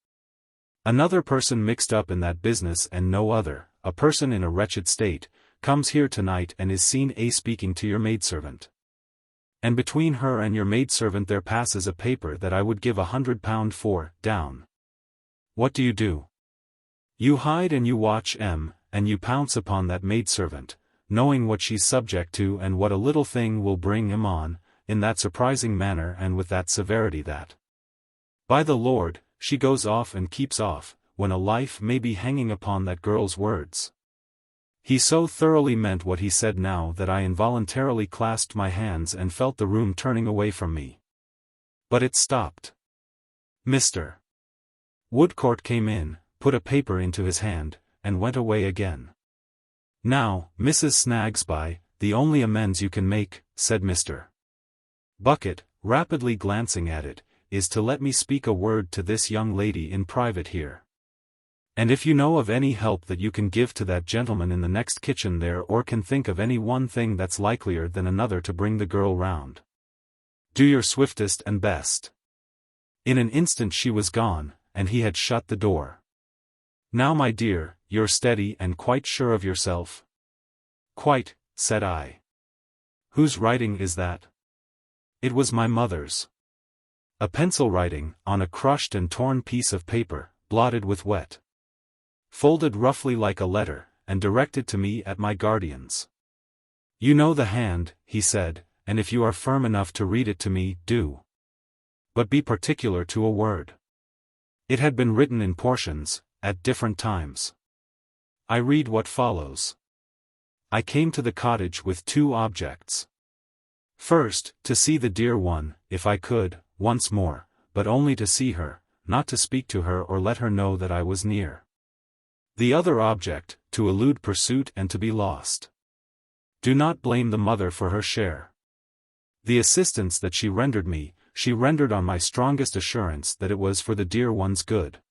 Another person mixed up in that business and no other, a person in a wretched state, comes here tonight and is seen speaking to your maidservant. And between her and your maidservant there passes a paper that I would give £100 for, down. What do? You hide and you watch and you pounce upon that maidservant, knowing what she's subject to and what a little thing will bring him on, in that surprising manner and with that severity that. By the Lord, she goes off and keeps off, when a life may be hanging upon that girl's words." He so thoroughly meant what he said now that I involuntarily clasped my hands and felt the room turning away from me. But it stopped. Mr. Woodcourt came in, put a paper into his hand, and went away again. "Now, Mrs. Snagsby, the only amends you can make," said Mr. Bucket, rapidly glancing at it, "is to let me speak a word to this young lady in private here. And if you know of any help that you can give to that gentleman in the next kitchen there, or can think of any one thing that's likelier than another to bring the girl round, do your swiftest and best." In an instant she was gone, and he had shut the door. "Now my dear, you're steady and quite sure of yourself?" "Quite," said I. "Whose writing is that?" "It was my mother's. A pencil writing, on a crushed and torn piece of paper, blotted with wet. Folded roughly like a letter, and directed to me at my guardian's." "You know the hand," he said, "and if you are firm enough to read it to me, do. But be particular to a word." It had been written in portions, at different times. I read what follows. "I came to the cottage with two objects. First, to see the dear one, if I could, once more, but only to see her, not to speak to her or let her know that I was near. The other object, to elude pursuit and to be lost. Do not blame the mother for her share. The assistance that she rendered me, she rendered on my strongest assurance that it was for the dear one's good.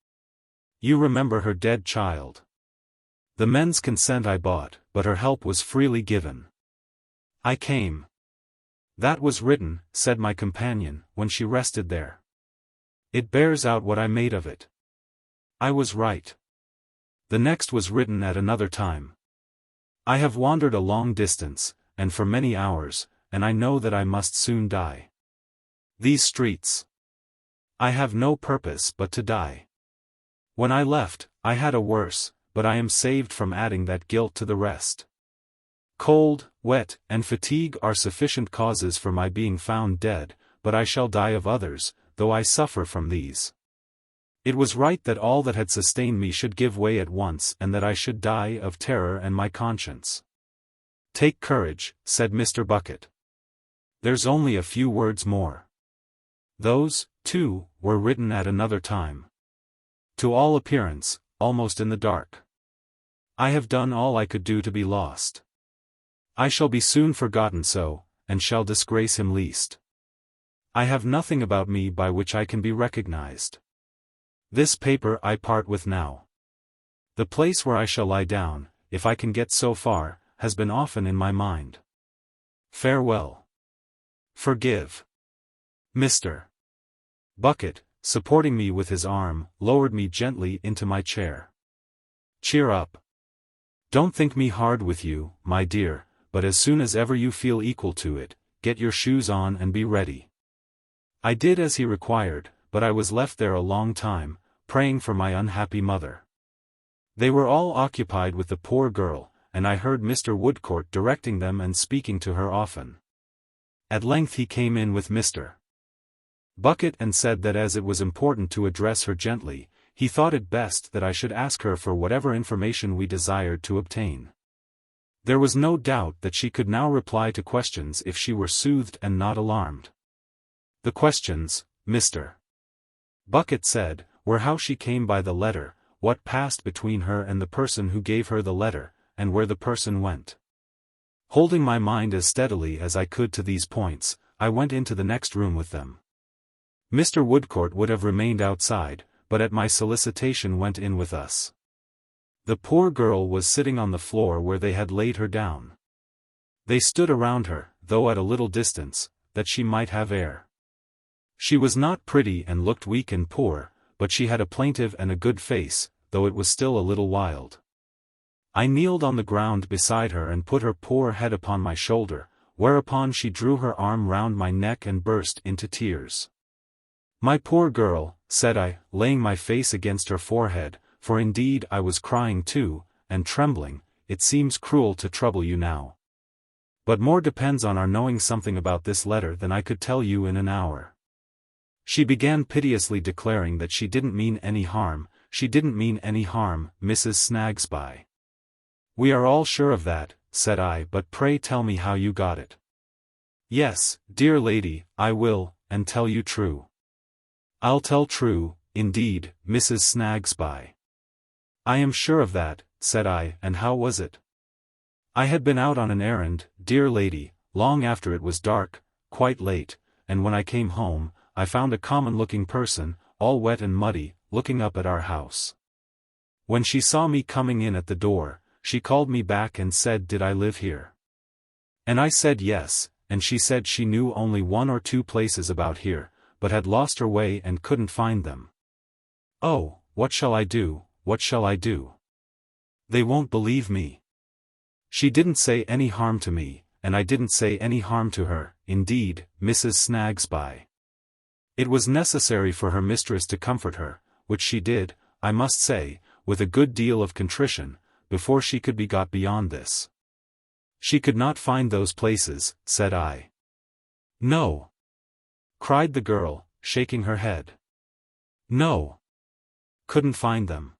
You remember her dead child. The men's consent I bought, but her help was freely given. I came. That was written," said my companion, "when she rested there. It bears out what I made of it. I was right. The next was written at another time. I have wandered a long distance, and for many hours, and I know that I must soon die. These streets. I have no purpose but to die. When I left, I had a worse, but I am saved from adding that guilt to the rest. Cold, wet, and fatigue are sufficient causes for my being found dead, but I shall die of others, though I suffer from these. It was right that all that had sustained me should give way at once and that I should die of terror and my conscience." "Take courage," said Mr. Bucket. "There's only a few words more. Those, too, were written at another time. To all appearance, almost in the dark. I have done all I could do to be lost. I shall be soon forgotten so, and shall disgrace him least. I have nothing about me by which I can be recognized. This paper I part with now. The place where I shall lie down, if I can get so far, has been often in my mind. Farewell. Forgive." Mr. Bucket, supporting me with his arm, lowered me gently into my chair. "Cheer up. Don't think me hard with you, my dear, but as soon as ever you feel equal to it, get your shoes on and be ready." I did as he required, but I was left there a long time, praying for my unhappy mother. They were all occupied with the poor girl, and I heard Mr. Woodcourt directing them and speaking to her often. At length he came in with Mr. Bucket and said that as it was important to address her gently, he thought it best that I should ask her for whatever information we desired to obtain. There was no doubt that she could now reply to questions if she were soothed and not alarmed. The questions, Mr. Bucket said, were how she came by the letter, what passed between her and the person who gave her the letter, and where the person went. Holding my mind as steadily as I could to these points, I went into the next room with them. Mr. Woodcourt would have remained outside, but at my solicitation went in with us. The poor girl was sitting on the floor where they had laid her down. They stood around her, though at a little distance, that she might have air. She was not pretty and looked weak and poor, but she had a plaintive and a good face, though it was still a little wild. I kneeled on the ground beside her and put her poor head upon my shoulder, whereupon she drew her arm round my neck and burst into tears. "My poor girl," said I, laying my face against her forehead, for indeed I was crying too, and trembling, "it seems cruel to trouble you now. But more depends on our knowing something about this letter than I could tell you in an hour. She began piteously declaring that she didn't mean any harm, Mrs. Snagsby. We are all sure of that, said I, but pray tell me how you got it. Yes, dear lady, I will, and tell you true. I'll tell true, indeed, Mrs. Snagsby. I am sure of that, said I, and how was it? I had been out on an errand, dear lady, long after it was dark, quite late, and when I came home, I found a common-looking person, all wet and muddy, looking up at our house. When she saw me coming in at the door, she called me back and said did I live here? And I said yes, and she said she knew only 1 or 2 places about here, but had lost her way and couldn't find them. Oh, what shall I do, what shall I do? They won't believe me. She didn't say any harm to me, and I didn't say any harm to her, indeed, Mrs. Snagsby. It was necessary for her mistress to comfort her, which she did, I must say, with a good deal of contrition, before she could be got beyond this. She could not find those places, said I. No, cried the girl, shaking her head. No, couldn't find them.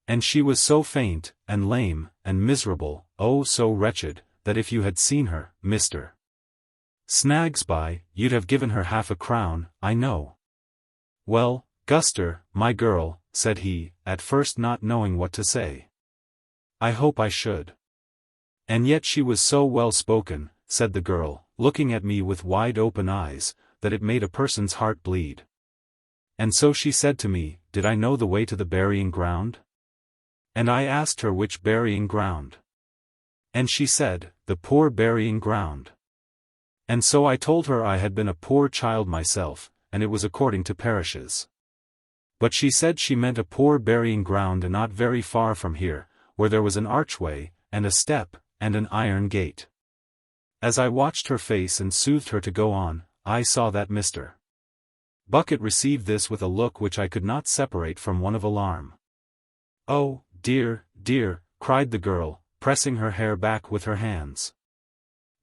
And she was so faint, and lame, and miserable, oh so wretched, that if you had seen her, Mr. Snagsby, you'd have given her half a crown, I know. Well, Guster, my girl, said he, at first not knowing what to say. I hope I should. And yet she was so well spoken, said the girl, looking at me with wide open eyes, that it made a person's heart bleed. And so she said to me, did I know the way to the burying ground? And I asked her which burying ground. And she said, the poor burying ground. And so I told her I had been a poor child myself, and it was according to parishes. But she said she meant a poor burying ground and not very far from here, where there was an archway, and a step, and an iron gate. As I watched her face and soothed her to go on, I saw that Mr. Bucket received this with a look which I could not separate from one of alarm. Oh, dear, dear, cried the girl, pressing her hair back with her hands.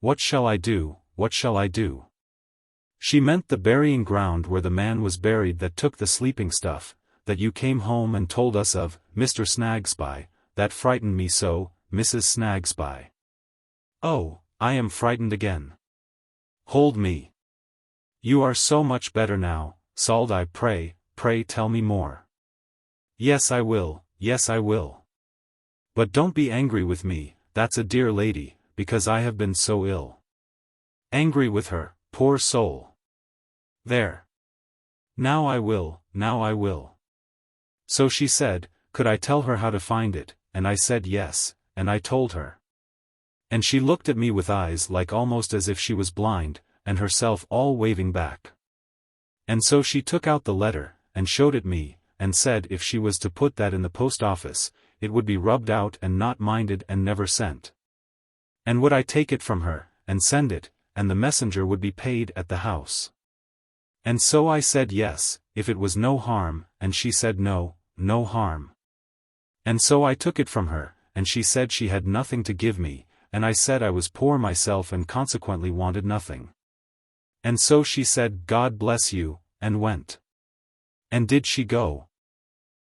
What shall I do, what shall I do? She meant the burying ground where the man was buried that took the sleeping stuff, that you came home and told us of, Mr. Snagsby, that frightened me so, Mrs. Snagsby. Oh, I am frightened again. Hold me. You are so much better now, Sald, I pray tell me more. Yes I will, yes I will. But don't be angry with me, that's a dear lady, because I have been so ill. Angry with her, poor soul. There. Now I will, now I will. So she said, could I tell her how to find it, and I said yes, and I told her. And she looked at me with eyes like almost as if she was blind, and herself all waving back. And so she took out the letter, and showed it me, and said if she was to put that in the post office, it would be rubbed out and not minded and never sent. And would I take it from her, and send it, and the messenger would be paid at the house. And so I said yes, if it was no harm, and she said no, no harm. And so I took it from her, and she said she had nothing to give me, and I said I was poor myself and consequently wanted nothing. And so she said God bless you, and went. And did she go?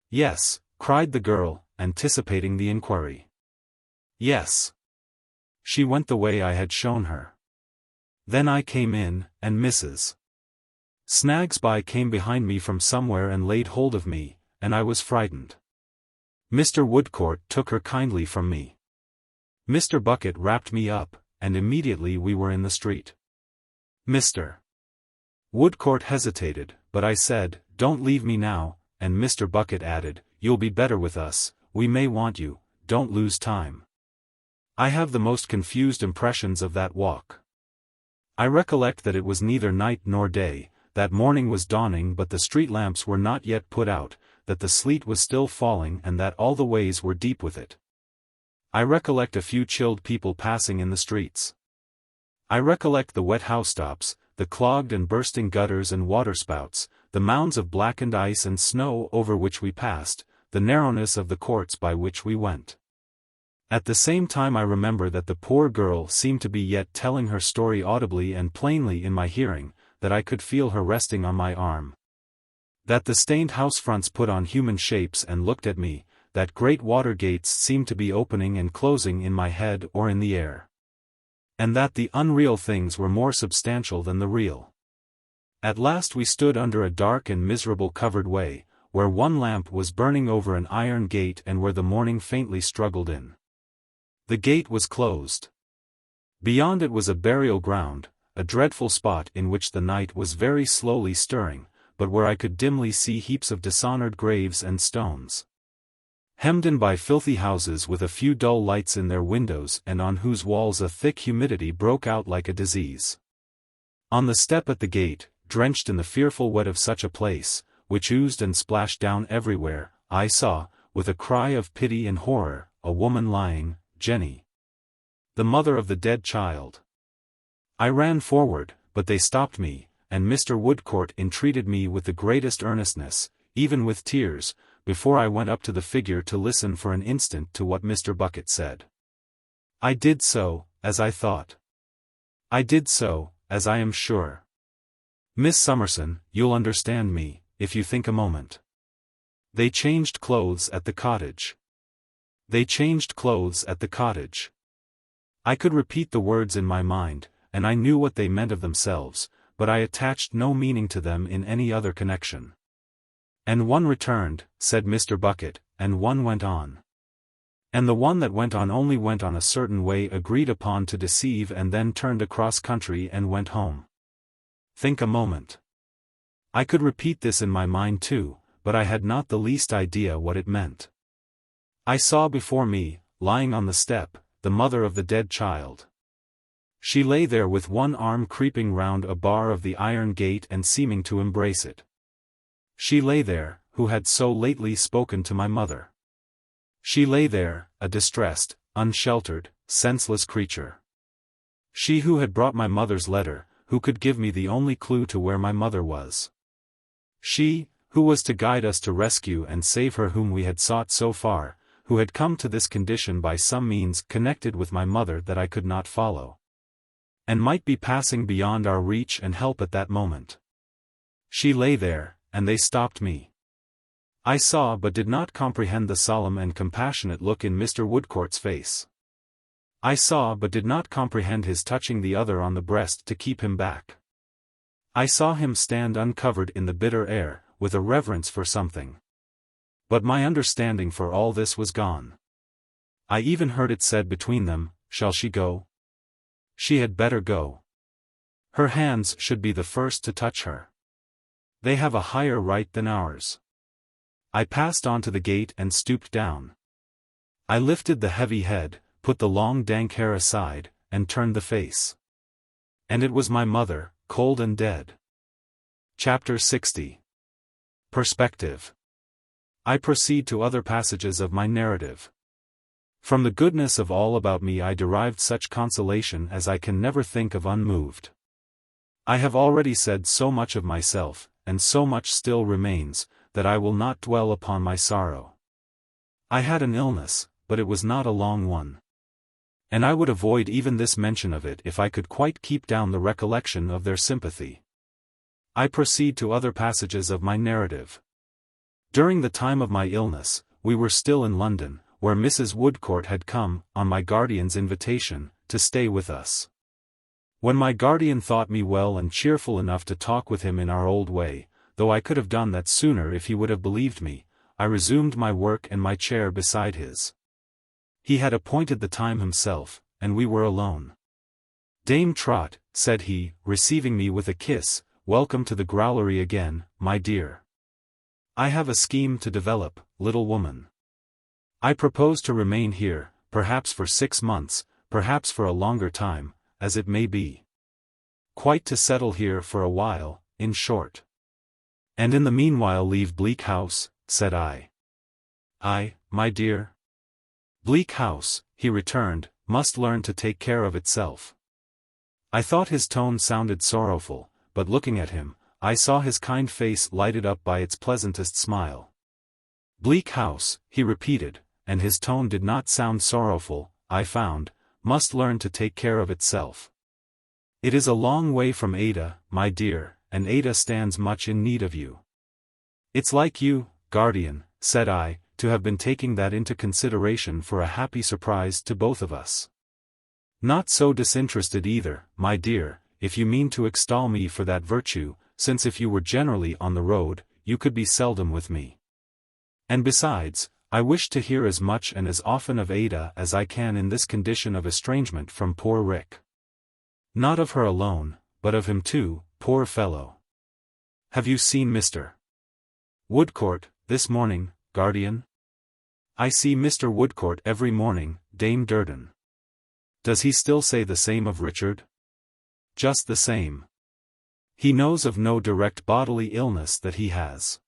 Yes, cried the girl, anticipating the inquiry. Yes. She went the way I had shown her. Then I came in, and Mrs. Snagsby came behind me from somewhere and laid hold of me, and I was frightened. Mr. Woodcourt took her kindly from me. Mr. Bucket wrapped me up, and immediately we were in the street. Mr. Woodcourt hesitated, but I said, don't leave me now, and Mr. Bucket added, you'll be better with us, we may want you, don't lose time. I have the most confused impressions of that walk. I recollect that it was neither night nor day, that morning was dawning but the street lamps were not yet put out, that the sleet was still falling and that all the ways were deep with it. I recollect a few chilled people passing in the streets. I recollect the wet housetops, the clogged and bursting gutters and waterspouts, the mounds of blackened ice and snow over which we passed, the narrowness of the courts by which we went. At the same time I remember that the poor girl seemed to be yet telling her story audibly and plainly in my hearing, that I could feel her resting on my arm. That the stained house fronts put on human shapes and looked at me, that great water gates seemed to be opening and closing in my head or in the air. And that the unreal things were more substantial than the real. At last we stood under a dark and miserable covered way, where one lamp was burning over an iron gate and where the morning faintly struggled in. The gate was closed. Beyond it was a burial ground, a dreadful spot in which the night was very slowly stirring, but where I could dimly see heaps of dishonored graves and stones. Hemmed in by filthy houses with a few dull lights in their windows and on whose walls a thick humidity broke out like a disease. On the step at the gate, drenched in the fearful wet of such a place, which oozed and splashed down everywhere, I saw, with a cry of pity and horror, a woman lying, Jenny, the mother of the dead child. I ran forward, but they stopped me, and Mr. Woodcourt entreated me with the greatest earnestness, even with tears, before I went up to the figure to listen for an instant to what Mr. Bucket said. I did so, as I thought. I did so, as I am sure. Miss Summerson, you'll understand me, if you think a moment. They changed clothes at the cottage. They changed clothes at the cottage. I could repeat the words in my mind, and I knew what they meant of themselves, but I attached no meaning to them in any other connection. And one returned, said Mr. Bucket, and one went on. And the one that went on only went on a certain way agreed upon to deceive and then turned across country and went home. Think a moment. I could repeat this in my mind too, but I had not the least idea what it meant. I saw before me, lying on the step, the mother of the dead child. She lay there with one arm creeping round a bar of the iron gate and seeming to embrace it. She lay there, who had so lately spoken to my mother. She lay there, a distressed, unsheltered, senseless creature. She who had brought my mother's letter, who could give me the only clue to where my mother was. She, who was to guide us to rescue and save her whom we had sought so far, who had come to this condition by some means connected with my mother that I could not follow, and might be passing beyond our reach and help at that moment. She lay there, and they stopped me. I saw but did not comprehend the solemn and compassionate look in Mr. Woodcourt's face. I saw but did not comprehend his touching the other on the breast to keep him back. I saw him stand uncovered in the bitter air, with a reverence for something. But my understanding for all this was gone. I even heard it said between them, "Shall she go? She had better go. Her hands should be the first to touch her. They have a higher right than ours." I passed on to the gate and stooped down. I lifted the heavy head, put the long dank hair aside, and turned the face. And it was my mother, cold and dead. Chapter 60. Perspective. I proceed to other passages of my narrative. From the goodness of all about me I derived such consolation as I can never think of unmoved. I have already said so much of myself, and so much still remains, that I will not dwell upon my sorrow. I had an illness, but it was not a long one. And I would avoid even this mention of it if I could quite keep down the recollection of their sympathy. I proceed to other passages of my narrative. During the time of my illness, we were still in London, where Mrs. Woodcourt had come, on my guardian's invitation, to stay with us. When my guardian thought me well and cheerful enough to talk with him in our old way, though I could have done that sooner if he would have believed me, I resumed my work and my chair beside his. He had appointed the time himself, and we were alone. "Dame Trot," said he, receiving me with a kiss, "welcome to the growlery again, my dear. I have a scheme to develop, little woman. I propose to remain here, perhaps for 6 months, perhaps for a longer time, as it may be. Quite to settle here for a while, in short. And in the meanwhile leave Bleak House," said I. "Aye, my dear. Bleak House," he returned, "must learn to take care of itself." I thought his tone sounded sorrowful, but looking at him, I saw his kind face lighted up by its pleasantest smile. "Bleak House," he repeated, and his tone did not sound sorrowful, I found, "must learn to take care of itself." It is a long way from Ada, my dear, and Ada stands much in need of you. It's like you, guardian, said I, to have been taking that into consideration for a happy surprise to both of us. Not so disinterested either, my dear, if you mean to extol me for that virtue, since if you were generally on the road, you could be seldom with me. And besides, I wish to hear as much and as often of Ada as I can in this condition of estrangement from poor Rick. Not of her alone, but of him too, poor fellow. Have you seen Mr. Woodcourt, this morning, guardian? I see Mr. Woodcourt every morning, Dame Durden. Does he still say the same of Richard? Just the same. He knows of no direct bodily illness that he has.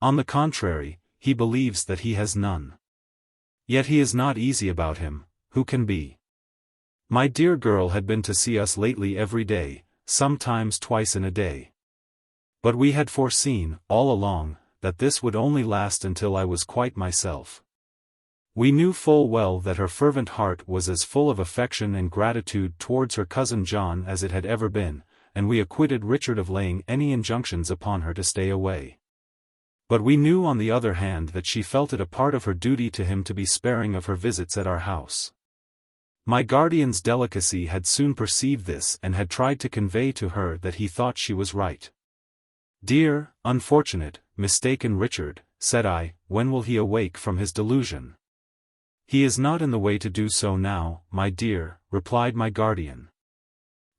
On the contrary, he believes that he has none. Yet he is not easy about him, who can be? My dear girl had been to see us lately every day, sometimes twice in a day. But we had foreseen, all along, that this would only last until I was quite myself. We knew full well that her fervent heart was as full of affection and gratitude towards her cousin John as it had ever been, and we acquitted Richard of laying any injunctions upon her to stay away. But we knew on the other hand that she felt it a part of her duty to him to be sparing of her visits at our house. My guardian's delicacy had soon perceived this and had tried to convey to her that he thought she was right. Dear, unfortunate, mistaken Richard, said I, when will he awake from his delusion? He is not in the way to do so now, my dear, replied my guardian.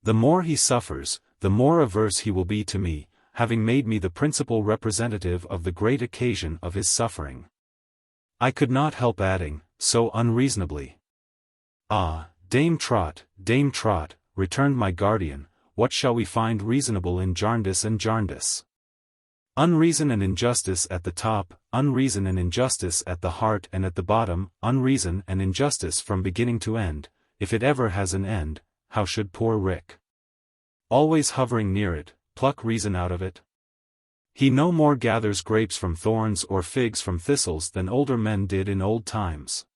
The more he suffers, the more averse he will be to me, having made me the principal representative of the great occasion of his suffering. I could not help adding, so unreasonably. Ah, Dame Trot, returned my guardian, what shall we find reasonable in Jarndyce and Jarndyce? Unreason and injustice at the top, unreason and injustice at the heart and at the bottom, unreason and injustice from beginning to end, if it ever has an end, how should poor Rick, always hovering near it, pluck reason out of it? He no more gathers grapes from thorns or figs from thistles than older men did in old times.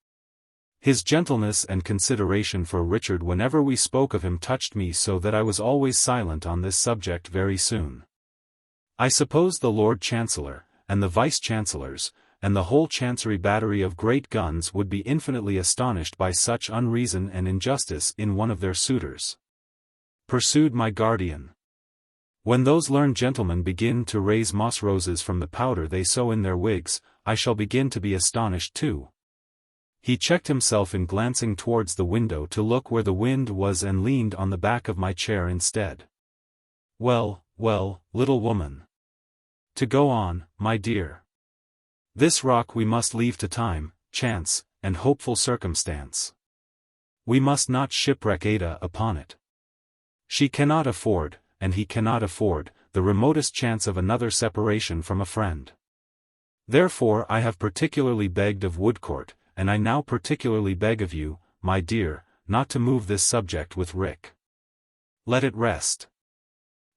His gentleness and consideration for Richard whenever we spoke of him touched me so that I was always silent on this subject very soon. I suppose the Lord Chancellor, and the Vice-Chancellors, and the whole Chancery battery of great guns would be infinitely astonished by such unreason and injustice in one of their suitors. Pursued my guardian. When those learned gentlemen begin to raise moss roses from the powder they sow in their wigs, I shall begin to be astonished too. He checked himself in glancing towards the window to look where the wind was and leaned on the back of my chair instead. Well, little woman. To go on, my dear. This rock we must leave to time, chance, and hopeful circumstance. We must not shipwreck Ada upon it. She cannot afford, and he cannot afford, the remotest chance of another separation from a friend. Therefore I have particularly begged of Woodcourt, and I now particularly beg of you, my dear, not to move this subject with Rick. Let it rest.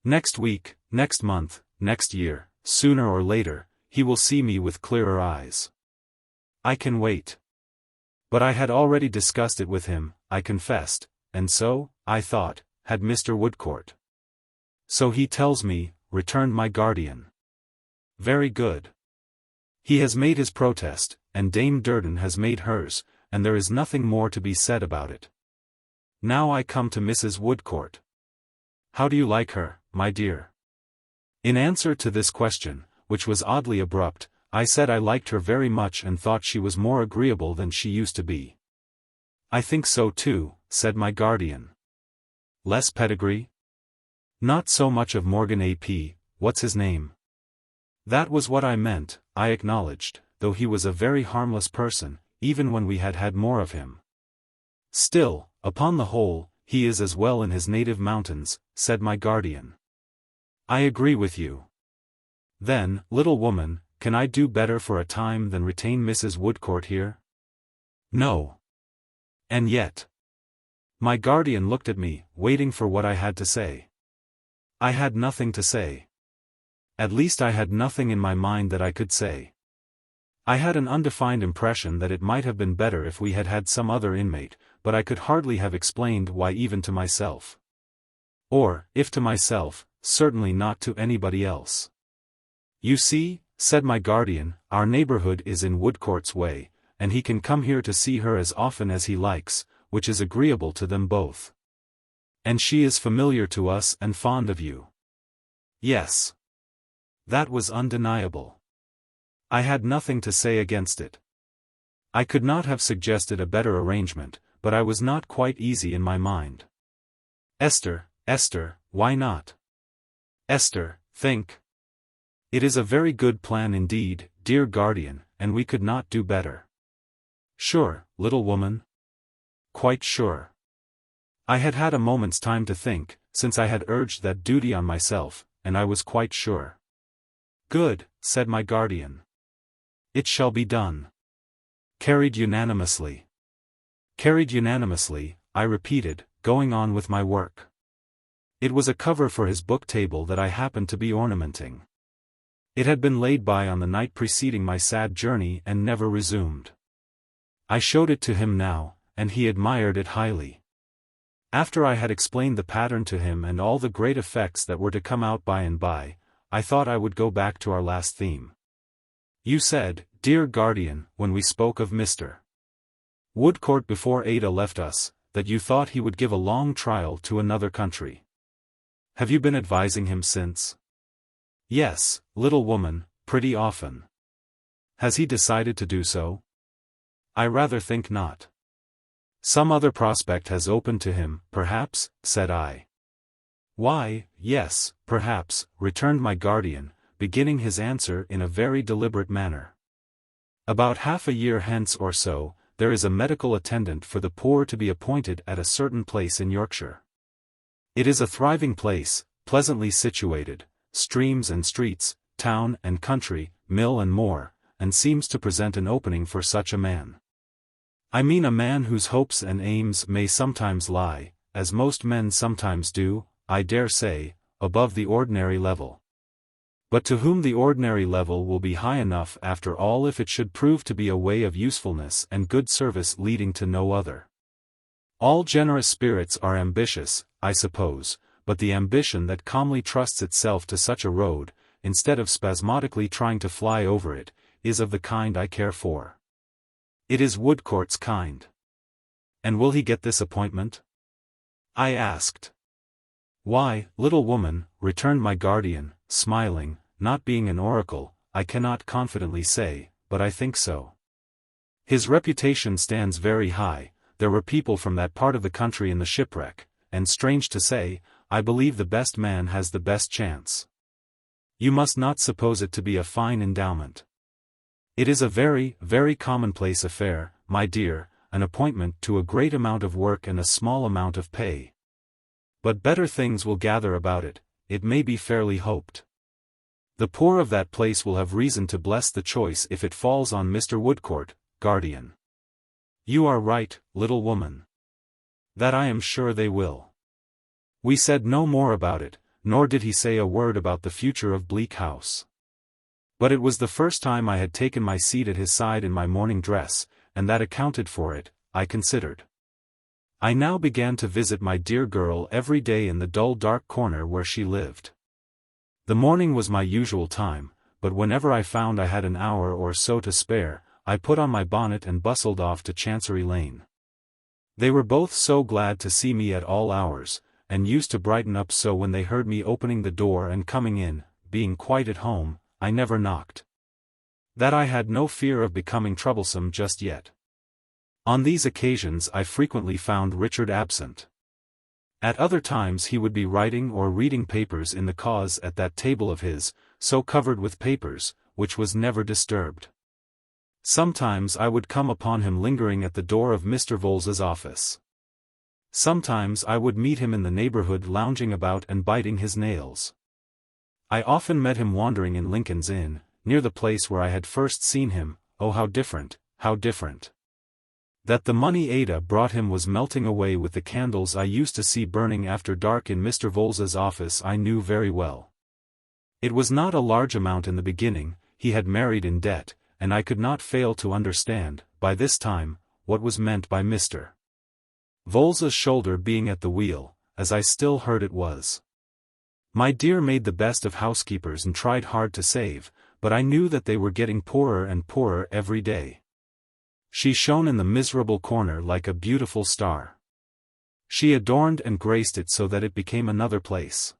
Next week, next month, next year, sooner or later, he will see me with clearer eyes. I can wait. But I had already discussed it with him, I confessed, and so, I thought, had Mr. Woodcourt. So he tells me, returned my guardian. Very good. He has made his protest, and Dame Durden has made hers, and there is nothing more to be said about it. Now I come to Mrs. Woodcourt. How do you like her, my dear? In answer to this question, which was oddly abrupt, I said I liked her very much and thought she was more agreeable than she used to be. I think so too, said my guardian. Less pedigree? Not so much of Morgan A.P., what's his name? That was what I meant, I acknowledged, though he was a very harmless person, even when we had had more of him. Still, upon the whole, he is as well in his native mountains, said my guardian. I agree with you. Then, little woman, can I do better for a time than retain Mrs. Woodcourt here? No. And yet. My guardian looked at me, waiting for what I had to say. I had nothing to say. At least I had nothing in my mind that I could say. I had an undefined impression that it might have been better if we had had some other inmate, but I could hardly have explained why even to myself. Or, if to myself, certainly not to anybody else. You see, said my guardian, our neighborhood is in Woodcourt's way, and he can come here to see her as often as he likes, which is agreeable to them both. And she is familiar to us and fond of you. Yes. That was undeniable. I had nothing to say against it. I could not have suggested a better arrangement, but I was not quite easy in my mind. Esther, why not? Esther, think. It is a very good plan indeed, dear guardian, and we could not do better. Sure, little woman? Quite sure. I had had a moment's time to think, since I had urged that duty on myself, and I was quite sure. Good, said my guardian. It shall be done. Carried unanimously. Carried unanimously, I repeated, going on with my work. It was a cover for his book table that I happened to be ornamenting. It had been laid by on the night preceding my sad journey and never resumed. I showed it to him now, and he admired it highly. After I had explained the pattern to him and all the great effects that were to come out by and by, I thought I would go back to our last theme. You said, dear guardian, when we spoke of Mr. Woodcourt before Ada left us, that you thought he would give a long trial to another country. Have you been advising him since? Yes, little woman, pretty often. Has he decided to do so? I rather think not. Some other prospect has opened to him, perhaps, said I. Why, yes, perhaps, returned my guardian, beginning his answer in a very deliberate manner. About half a year hence or so, there is a medical attendant for the poor to be appointed at a certain place in Yorkshire. It is a thriving place, pleasantly situated, streams and streets, town and country, mill and moor, and seems to present an opening for such a man. I mean a man whose hopes and aims may sometimes lie, as most men sometimes do, I dare say, above the ordinary level. But to whom the ordinary level will be high enough after all if it should prove to be a way of usefulness and good service leading to no other. All generous spirits are ambitious, I suppose, but the ambition that calmly trusts itself to such a road, instead of spasmodically trying to fly over it, is of the kind I care for. It is Woodcourt's kind. And will he get this appointment? I asked. Why, little woman, returned my guardian, smiling, not being an oracle, I cannot confidently say, but I think so. His reputation stands very high, there were people from that part of the country in the shipwreck, and strange to say, I believe the best man has the best chance. You must not suppose it to be a fine endowment. It is a very, very commonplace affair, my dear, an appointment to a great amount of work and a small amount of pay. But better things will gather about it, it may be fairly hoped. The poor of that place will have reason to bless the choice if it falls on Mr. Woodcourt, guardian. You are right, little woman. That I am sure they will. We said no more about it, nor did he say a word about the future of Bleak House. But it was the first time I had taken my seat at his side in my morning dress, and that accounted for it, I considered. I now began to visit my dear girl every day in the dull dark corner where she lived. The morning was my usual time, but whenever I found I had an hour or so to spare, I put on my bonnet and bustled off to Chancery Lane. They were both so glad to see me at all hours, and used to brighten up so when they heard me opening the door and coming in, being quite at home, I never knocked. That I had no fear of becoming troublesome just yet. On these occasions I frequently found Richard absent. At other times he would be writing or reading papers in the cause at that table of his, so covered with papers, which was never disturbed. Sometimes I would come upon him lingering at the door of Mr. Vholes's office. Sometimes I would meet him in the neighborhood lounging about and biting his nails. I often met him wandering in Lincoln's Inn, near the place where I had first seen him. Oh, how different, how different. That the money Ada brought him was melting away with the candles I used to see burning after dark in Mr. Vholes's office I knew very well. It was not a large amount in the beginning, he had married in debt, and I could not fail to understand, by this time, what was meant by Mr. Vholes's shoulder being at the wheel, as I still heard it was. My dear made the best of housekeepers and tried hard to save, but I knew that they were getting poorer and poorer every day. She shone in the miserable corner like a beautiful star. She adorned and graced it so that it became another place.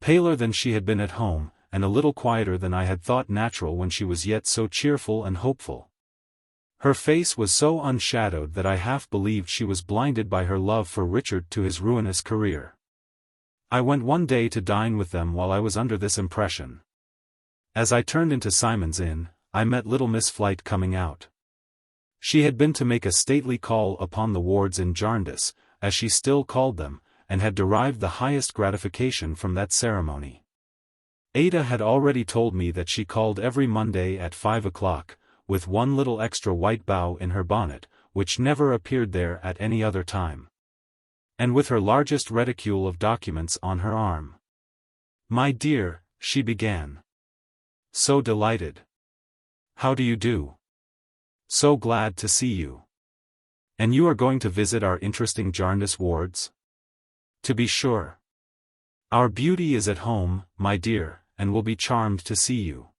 Paler than she had been at home, and a little quieter than I had thought natural when she was yet so cheerful and hopeful. Her face was so unshadowed that I half believed she was blinded by her love for Richard to his ruinous career. I went one day to dine with them while I was under this impression. As I turned into Simon's Inn, I met little Miss Flite coming out. She had been to make a stately call upon the wards in Jarndyce, as she still called them, and had derived the highest gratification from that ceremony. Ada had already told me that she called every Monday at 5 o'clock, with one little extra white bow in her bonnet, which never appeared there at any other time. And with her largest reticule of documents on her arm. "My dear," she began. "So delighted. How do you do? So glad to see you. And you are going to visit our interesting Jarndyce wards?" "To be sure. Our beauty is at home, my dear, and will be charmed to see you."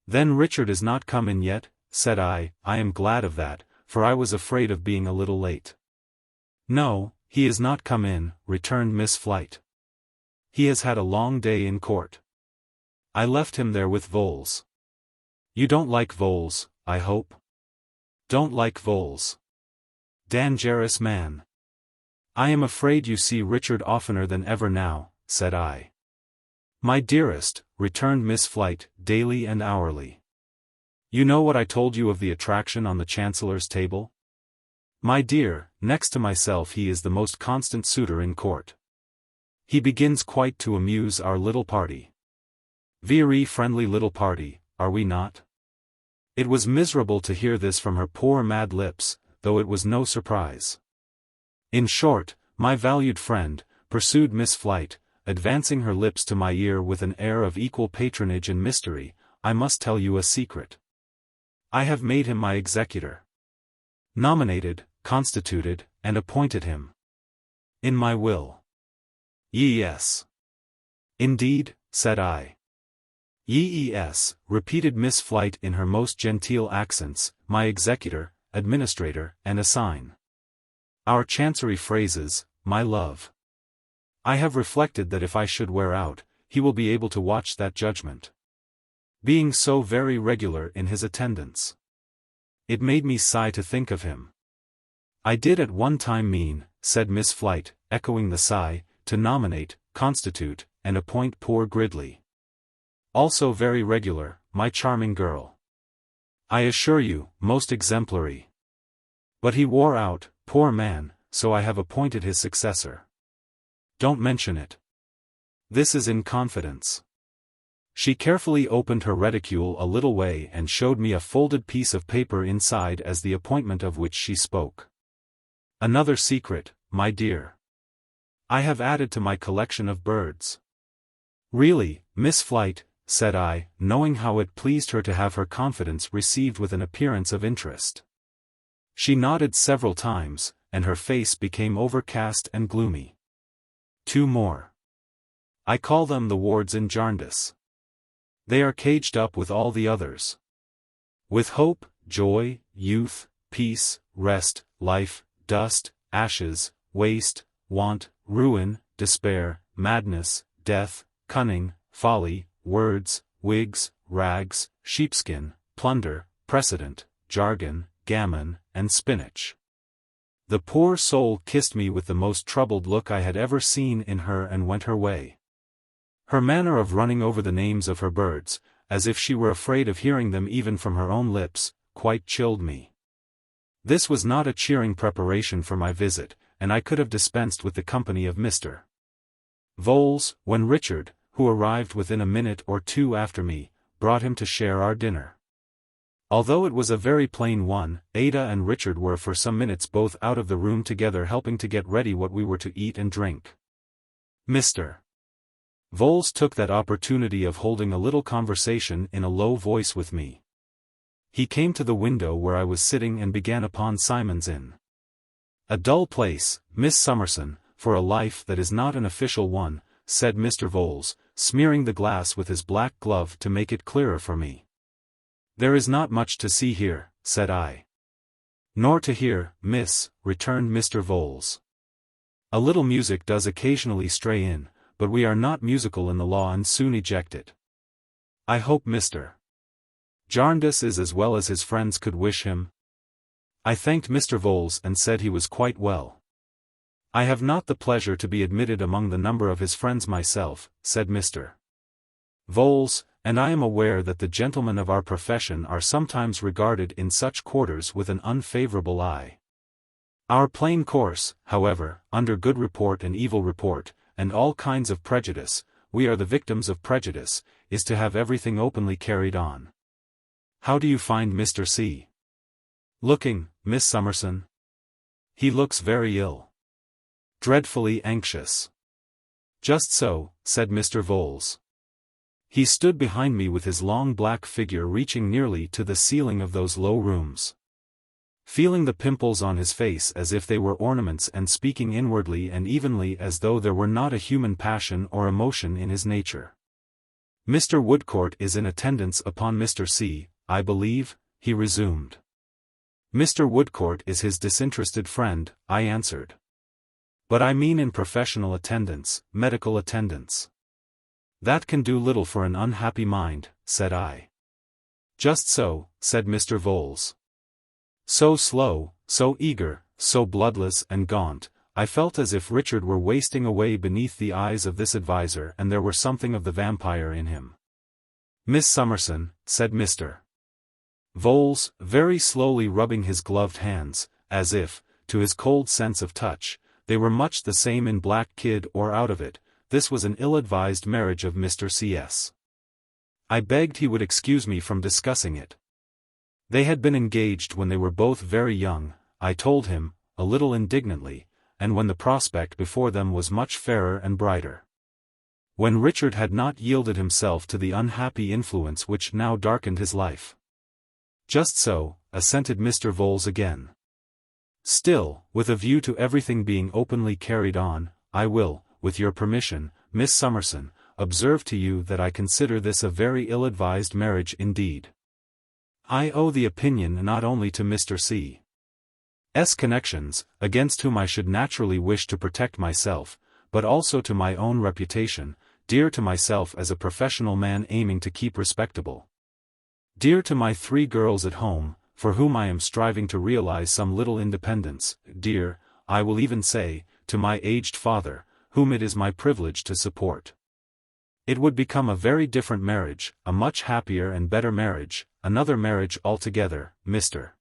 "Then Richard is not come in yet?" said I. "I am glad of that, for I was afraid of being a little late." "No, he is not come in," returned Miss Flite. "He has had a long day in court. I left him there with Voles." "You don't like Voles, I hope?" "Don't like Voles. Dangerous man." "I am afraid you see Richard oftener than ever now," said I. "My dearest," returned Miss Flite, "daily and hourly. You know what I told you of the attraction on the Chancellor's table? My dear, next to myself he is the most constant suitor in court. He begins quite to amuse our little party. Very friendly little party, are we not?" It was miserable to hear this from her poor mad lips, though it was no surprise. "In short, my valued friend," pursued Miss Flite, advancing her lips to my ear with an air of equal patronage and mystery, "I must tell you a secret. I have made him my executor. Nominated, constituted, and appointed him. In my will." "Yes." "Indeed," said I. "Yes," repeated Miss Flite in her most genteel accents, "my executor, administrator, and assign. Our chancery phrases, my love. I have reflected that if I should wear out, he will be able to watch that judgment. Being so very regular in his attendance. It made me sigh to think of him. I did at one time mean," said Miss Flite, echoing the sigh, "to nominate, constitute, and appoint poor Gridley. Also very regular, my charming girl. I assure you, most exemplary. But he wore out, poor man, so I have appointed his successor. Don't mention it. This is in confidence." She carefully opened her reticule a little way and showed me a folded piece of paper inside as the appointment of which she spoke. "Another secret, my dear. I have added to my collection of birds." "Really, Miss Flite," said I, knowing how it pleased her to have her confidence received with an appearance of interest. She nodded several times, and her face became overcast and gloomy. "Two more. I call them the wards in Jarndyce. They are caged up with all the others. With hope, joy, youth, peace, rest, life, dust, ashes, waste, want, ruin, despair, madness, death, cunning, folly, words, wigs, rags, sheepskin, plunder, precedent, jargon, gammon, and spinach." The poor soul kissed me with the most troubled look I had ever seen in her and went her way. Her manner of running over the names of her birds, as if she were afraid of hearing them even from her own lips, quite chilled me. This was not a cheering preparation for my visit, and I could have dispensed with the company of Mr. Voles, when Richard, who arrived within a minute or two after me, brought him to share our dinner. Although it was a very plain one, Ada and Richard were for some minutes both out of the room together helping to get ready what we were to eat and drink. Mr. Voles took that opportunity of holding a little conversation in a low voice with me. He came to the window where I was sitting and began upon Simon's Inn. A dull place, Miss Summerson, for a life that is not an official one," said Mr. Vholes, smearing the glass with his black glove to make it clearer for me. "There is not much to see here," said I. "Nor to hear, miss," returned Mr. Vholes. "A little music does occasionally stray in, but we are not musical in the law and soon eject it. I hope Mr. Jarndyce is as well as his friends could wish him?" I thanked Mr. Vholes and said he was quite well. "I have not the pleasure to be admitted among the number of his friends myself," said Mr. Vholes, "and I am aware that the gentlemen of our profession are sometimes regarded in such quarters with an unfavorable eye. Our plain course, however, under good report and evil report, and all kinds of prejudice, we are the victims of prejudice, is to have everything openly carried on. How do you find Mr. C. looking, Miss Summerson?" "He looks very ill. Dreadfully anxious." "Just so," said Mr. Vholes. He stood behind me with his long black figure reaching nearly to the ceiling of those low rooms, feeling the pimples on his face as if they were ornaments and speaking inwardly and evenly as though there were not a human passion or emotion in his nature. "Mr. Woodcourt is in attendance upon Mr. C., I believe," he resumed. "Mr. Woodcourt is his disinterested friend," I answered. "But I mean in professional attendance, medical attendance." "That can do little for an unhappy mind," said I. "Just so," said Mr. Vholes. So slow, so eager, so bloodless and gaunt, I felt as if Richard were wasting away beneath the eyes of this adviser and there were something of the vampire in him. "Miss Summerson," said Mr. Vholes, very slowly rubbing his gloved hands, as if, to his cold sense of touch, they were much the same in black kid or out of it, this was an ill-advised marriage of Mr. C.'s. I begged he would excuse me from discussing it. They had been engaged when they were both very young, I told him, a little indignantly, and when the prospect before them was much fairer and brighter. When Richard had not yielded himself to the unhappy influence which now darkened his life. "Just so," assented Mr. Vholes again. "Still, with a view to everything being openly carried on, I will, with your permission, Miss Summerson, observe to you that I consider this a very ill-advised marriage indeed. I owe the opinion not only to Mr. C.'s connections, against whom I should naturally wish to protect myself, but also to my own reputation, dear to myself as a professional man aiming to keep respectable. Dear to my 3 girls at home, for whom I am striving to realize some little independence, dear, I will even say, to my aged father, whom it is my privilege to support. It would become a very different marriage, a much happier and better marriage, another marriage altogether, Mr.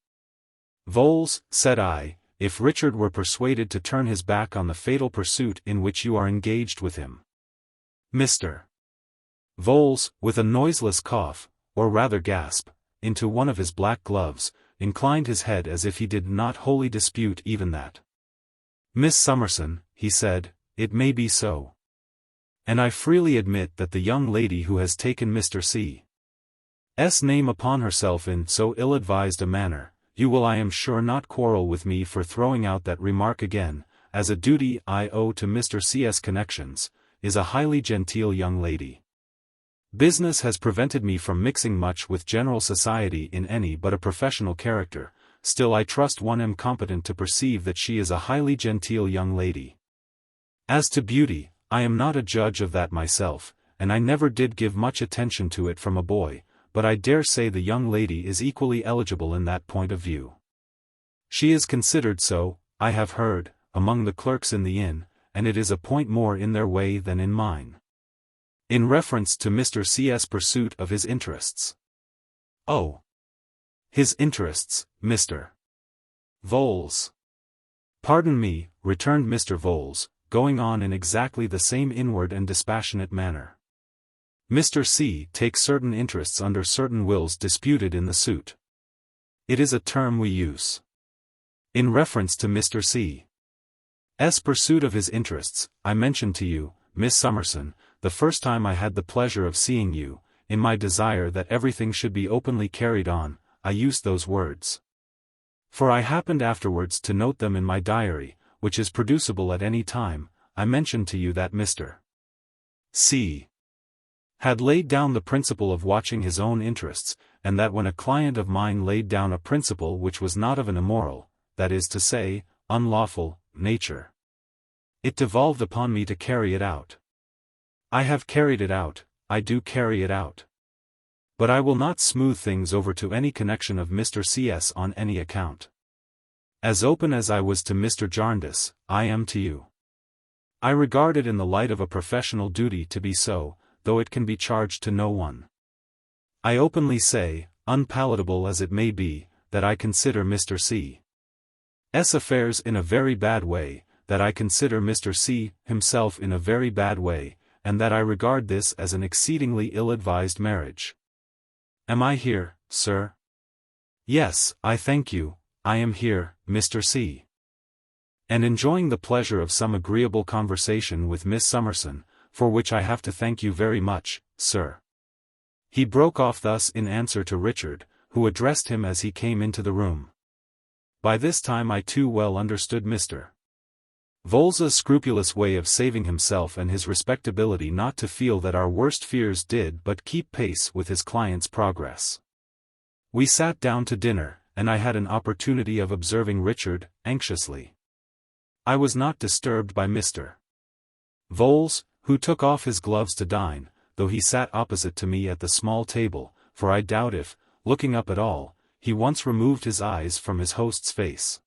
Vholes," said I, "if Richard were persuaded to turn his back on the fatal pursuit in which you are engaged with him." Mr. Vholes, with a noiseless cough, or rather gasp, into one of his black gloves, inclined his head as if he did not wholly dispute even that. "Miss Summerson," he said, "it may be so. And I freely admit that the young lady who has taken Mr. C.'s name upon herself in so ill-advised a manner, you will I am sure not quarrel with me for throwing out that remark again, as a duty I owe to Mr. C.'s connections, is a highly genteel young lady. Business has prevented me from mixing much with general society in any but a professional character, still I trust one am competent to perceive that she is a highly genteel young lady. As to beauty, I am not a judge of that myself, and I never did give much attention to it from a boy, but I dare say the young lady is equally eligible in that point of view. She is considered so, I have heard, among the clerks in the inn, and it is a point more in their way than in mine. In reference to Mr. C.'s pursuit of his interests." "Oh. His interests, Mr. Vholes." "Pardon me," returned Mr. Vholes, going on in exactly the same inward and dispassionate manner. "Mr. C. takes certain interests under certain wills disputed in the suit. It is a term we use. In reference to Mr. C.'s pursuit of his interests, I mentioned to you, Miss Summerson, the first time I had the pleasure of seeing you, in my desire that everything should be openly carried on, I used those words. For I happened afterwards to note them in my diary, which is producible at any time. I mentioned to you that Mr. C. had laid down the principle of watching his own interests, and that when a client of mine laid down a principle which was not of an immoral, that is to say, unlawful, nature, it devolved upon me to carry it out. I have carried it out, I do carry it out. But I will not smooth things over to any connection of Mr. C.'s on any account. As open as I was to Mr. Jarndyce, I am to you. I regard it in the light of a professional duty to be so, though it can be charged to no one. I openly say, unpalatable as it may be, that I consider Mr. C.'s affairs in a very bad way, that I consider Mr. C. himself in a very bad way, and that I regard this as an exceedingly ill-advised marriage. Am I here, sir? Yes, I thank you, I am here, Mr. C. And enjoying the pleasure of some agreeable conversation with Miss Summerson, for which I have to thank you very much, sir. He broke off thus in answer to Richard, who addressed him as he came into the room. By this time I too well understood Mr. Vholes's scrupulous way of saving himself and his respectability not to feel that our worst fears did but keep pace with his client's progress. We sat down to dinner, and I had an opportunity of observing Richard, anxiously. I was not disturbed by Mr. Vholes, who took off his gloves to dine, though he sat opposite to me at the small table, for I doubt if, looking up at all, he once removed his eyes from his host's face.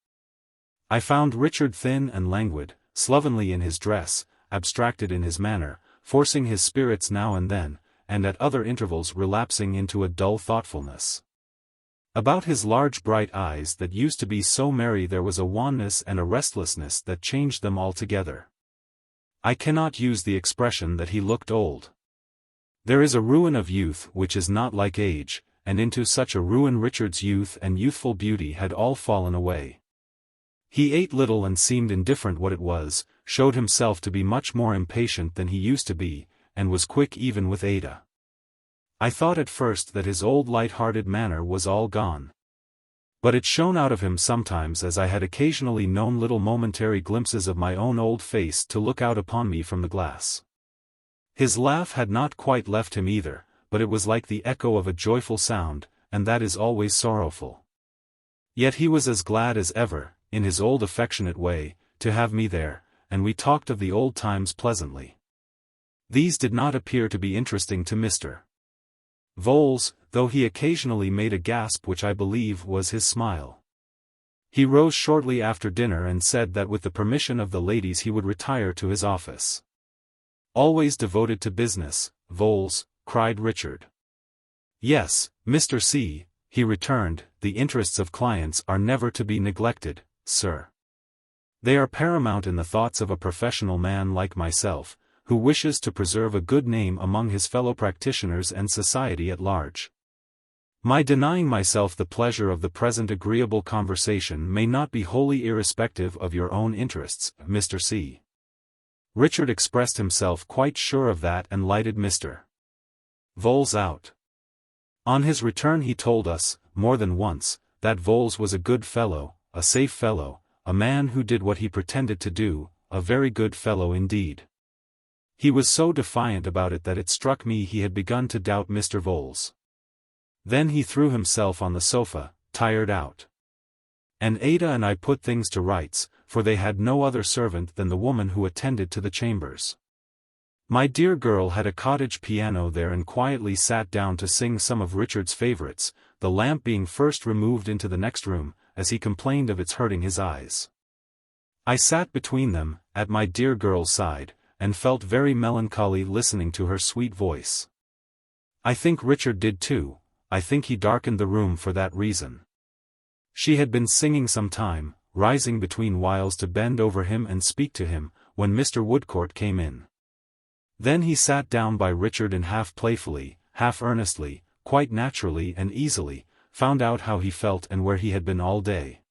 I found Richard thin and languid, slovenly in his dress, abstracted in his manner, forcing his spirits now and then, and at other intervals relapsing into a dull thoughtfulness. About his large bright eyes that used to be so merry there was a wanness and a restlessness that changed them altogether. I cannot use the expression that he looked old. There is a ruin of youth which is not like age, and into such a ruin Richard's youth and youthful beauty had all fallen away. He ate little and seemed indifferent what it was, showed himself to be much more impatient than he used to be, and was quick even with Ada. I thought at first that his old light-hearted manner was all gone. But it shone out of him sometimes as I had occasionally known little momentary glimpses of my own old face to look out upon me from the glass. His laugh had not quite left him either, but it was like the echo of a joyful sound, and that is always sorrowful. Yet he was as glad as ever, in his old affectionate way, to have me there, and we talked of the old times pleasantly. These did not appear to be interesting to Mr. Vholes, though he occasionally made a gasp which I believe was his smile. He rose shortly after dinner and said that with the permission of the ladies he would retire to his office. Always devoted to business, Vholes, cried Richard. Yes, Mr. C., he returned, the interests of clients are never to be neglected, sir. They are paramount in the thoughts of a professional man like myself, who wishes to preserve a good name among his fellow practitioners and society at large. My denying myself the pleasure of the present agreeable conversation may not be wholly irrespective of your own interests, Mr. C. Richard expressed himself quite sure of that and lighted Mr. Vholes out. On his return he told us, more than once, that Vholes was a good fellow, a safe fellow, a man who did what he pretended to do, a very good fellow indeed. He was so defiant about it that it struck me he had begun to doubt Mr. Vholes. Then he threw himself on the sofa, tired out. And Ada and I put things to rights, for they had no other servant than the woman who attended to the chambers. My dear girl had a cottage piano there and quietly sat down to sing some of Richard's favorites, the lamp being first removed into the next room, as he complained of its hurting his eyes. I sat between them, at my dear girl's side, and felt very melancholy listening to her sweet voice. I think Richard did too. I think he darkened the room for that reason. She had been singing some time, rising between whiles to bend over him and speak to him, when Mr. Woodcourt came in. Then he sat down by Richard and half playfully, half earnestly, quite naturally and easily, found out how he felt and where he had been all day.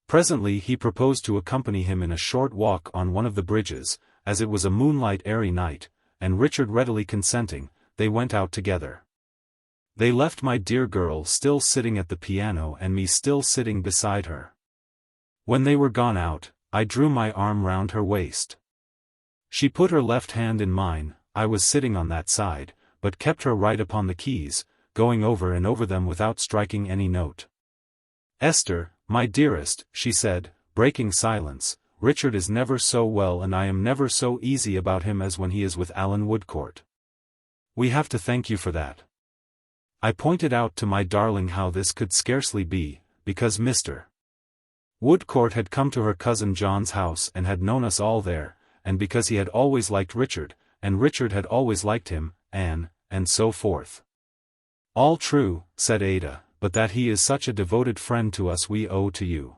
Presently he proposed to accompany him in a short walk on one of the bridges, as it was a moonlight airy night, and Richard readily consenting, they went out together. They left my dear girl still sitting at the piano and me still sitting beside her. When they were gone out, I drew my arm round her waist. She put her left hand in mine, I was sitting on that side, but kept her right upon the keys, going over and over them without striking any note. "Esther, my dearest," she said, breaking silence, "Richard is never so well and I am never so easy about him as when he is with Alan Woodcourt. We have to thank you for that." I pointed out to my darling how this could scarcely be, because Mr. Woodcourt had come to her cousin John's house and had known us all there, and because he had always liked Richard, and Richard had always liked him, and so forth. "All true," said Ada, "but that he is such a devoted friend to us we owe to you."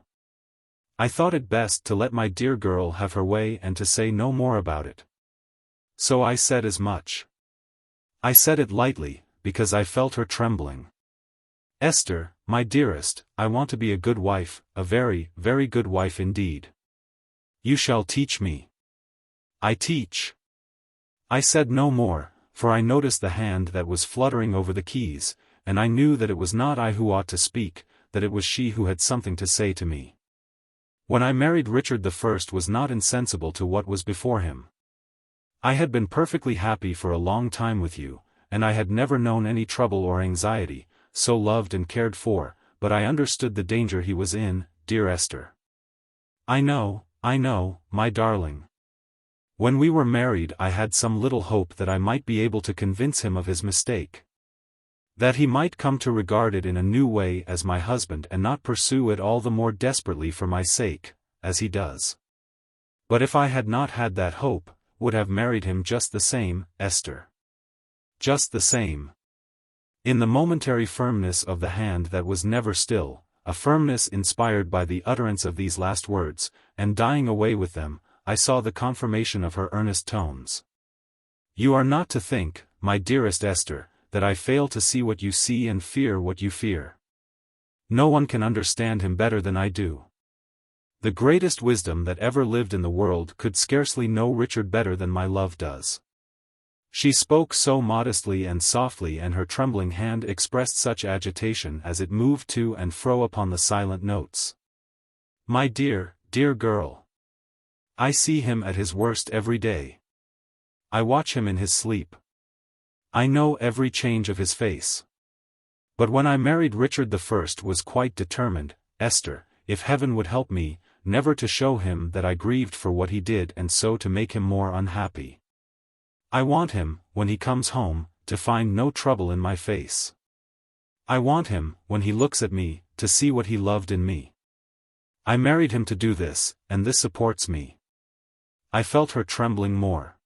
I thought it best to let my dear girl have her way and to say no more about it. So I said as much. I said it lightly, because I felt her trembling. "Esther, my dearest, I want to be a good wife, a very, very good wife indeed. You shall teach me." "I teach." I said no more, for I noticed the hand that was fluttering over the keys, and I knew that it was not I who ought to speak, that it was she who had something to say to me. When I married Richard I was not insensible to what was before him. I had been perfectly happy for a long time with you, and I had never known any trouble or anxiety, so loved and cared for, but I understood the danger he was in, dear Esther. I know, my darling. When we were married I had some little hope that I might be able to convince him of his mistake. That he might come to regard it in a new way as my husband and not pursue it all the more desperately for my sake, as he does. But if I had not had that hope, would have married him just the same, Esther. Just the same. In the momentary firmness of the hand that was never still, a firmness inspired by the utterance of these last words, and dying away with them, I saw the confirmation of her earnest tones. "You are not to think, my dearest Esther, that I fail to see what you see and fear what you fear. No one can understand him better than I do. The greatest wisdom that ever lived in the world could scarcely know Richard better than my love does." She spoke so modestly and softly and her trembling hand expressed such agitation as it moved to and fro upon the silent notes. "My dear, dear girl. I see him at his worst every day. I watch him in his sleep. I know every change of his face. But when I married Richard I was quite determined, Esther, if heaven would help me, never to show him that I grieved for what he did and so to make him more unhappy. I want him, when he comes home, to find no trouble in my face. I want him, when he looks at me, to see what he loved in me. I married him to do this, and this supports me." I felt her trembling more.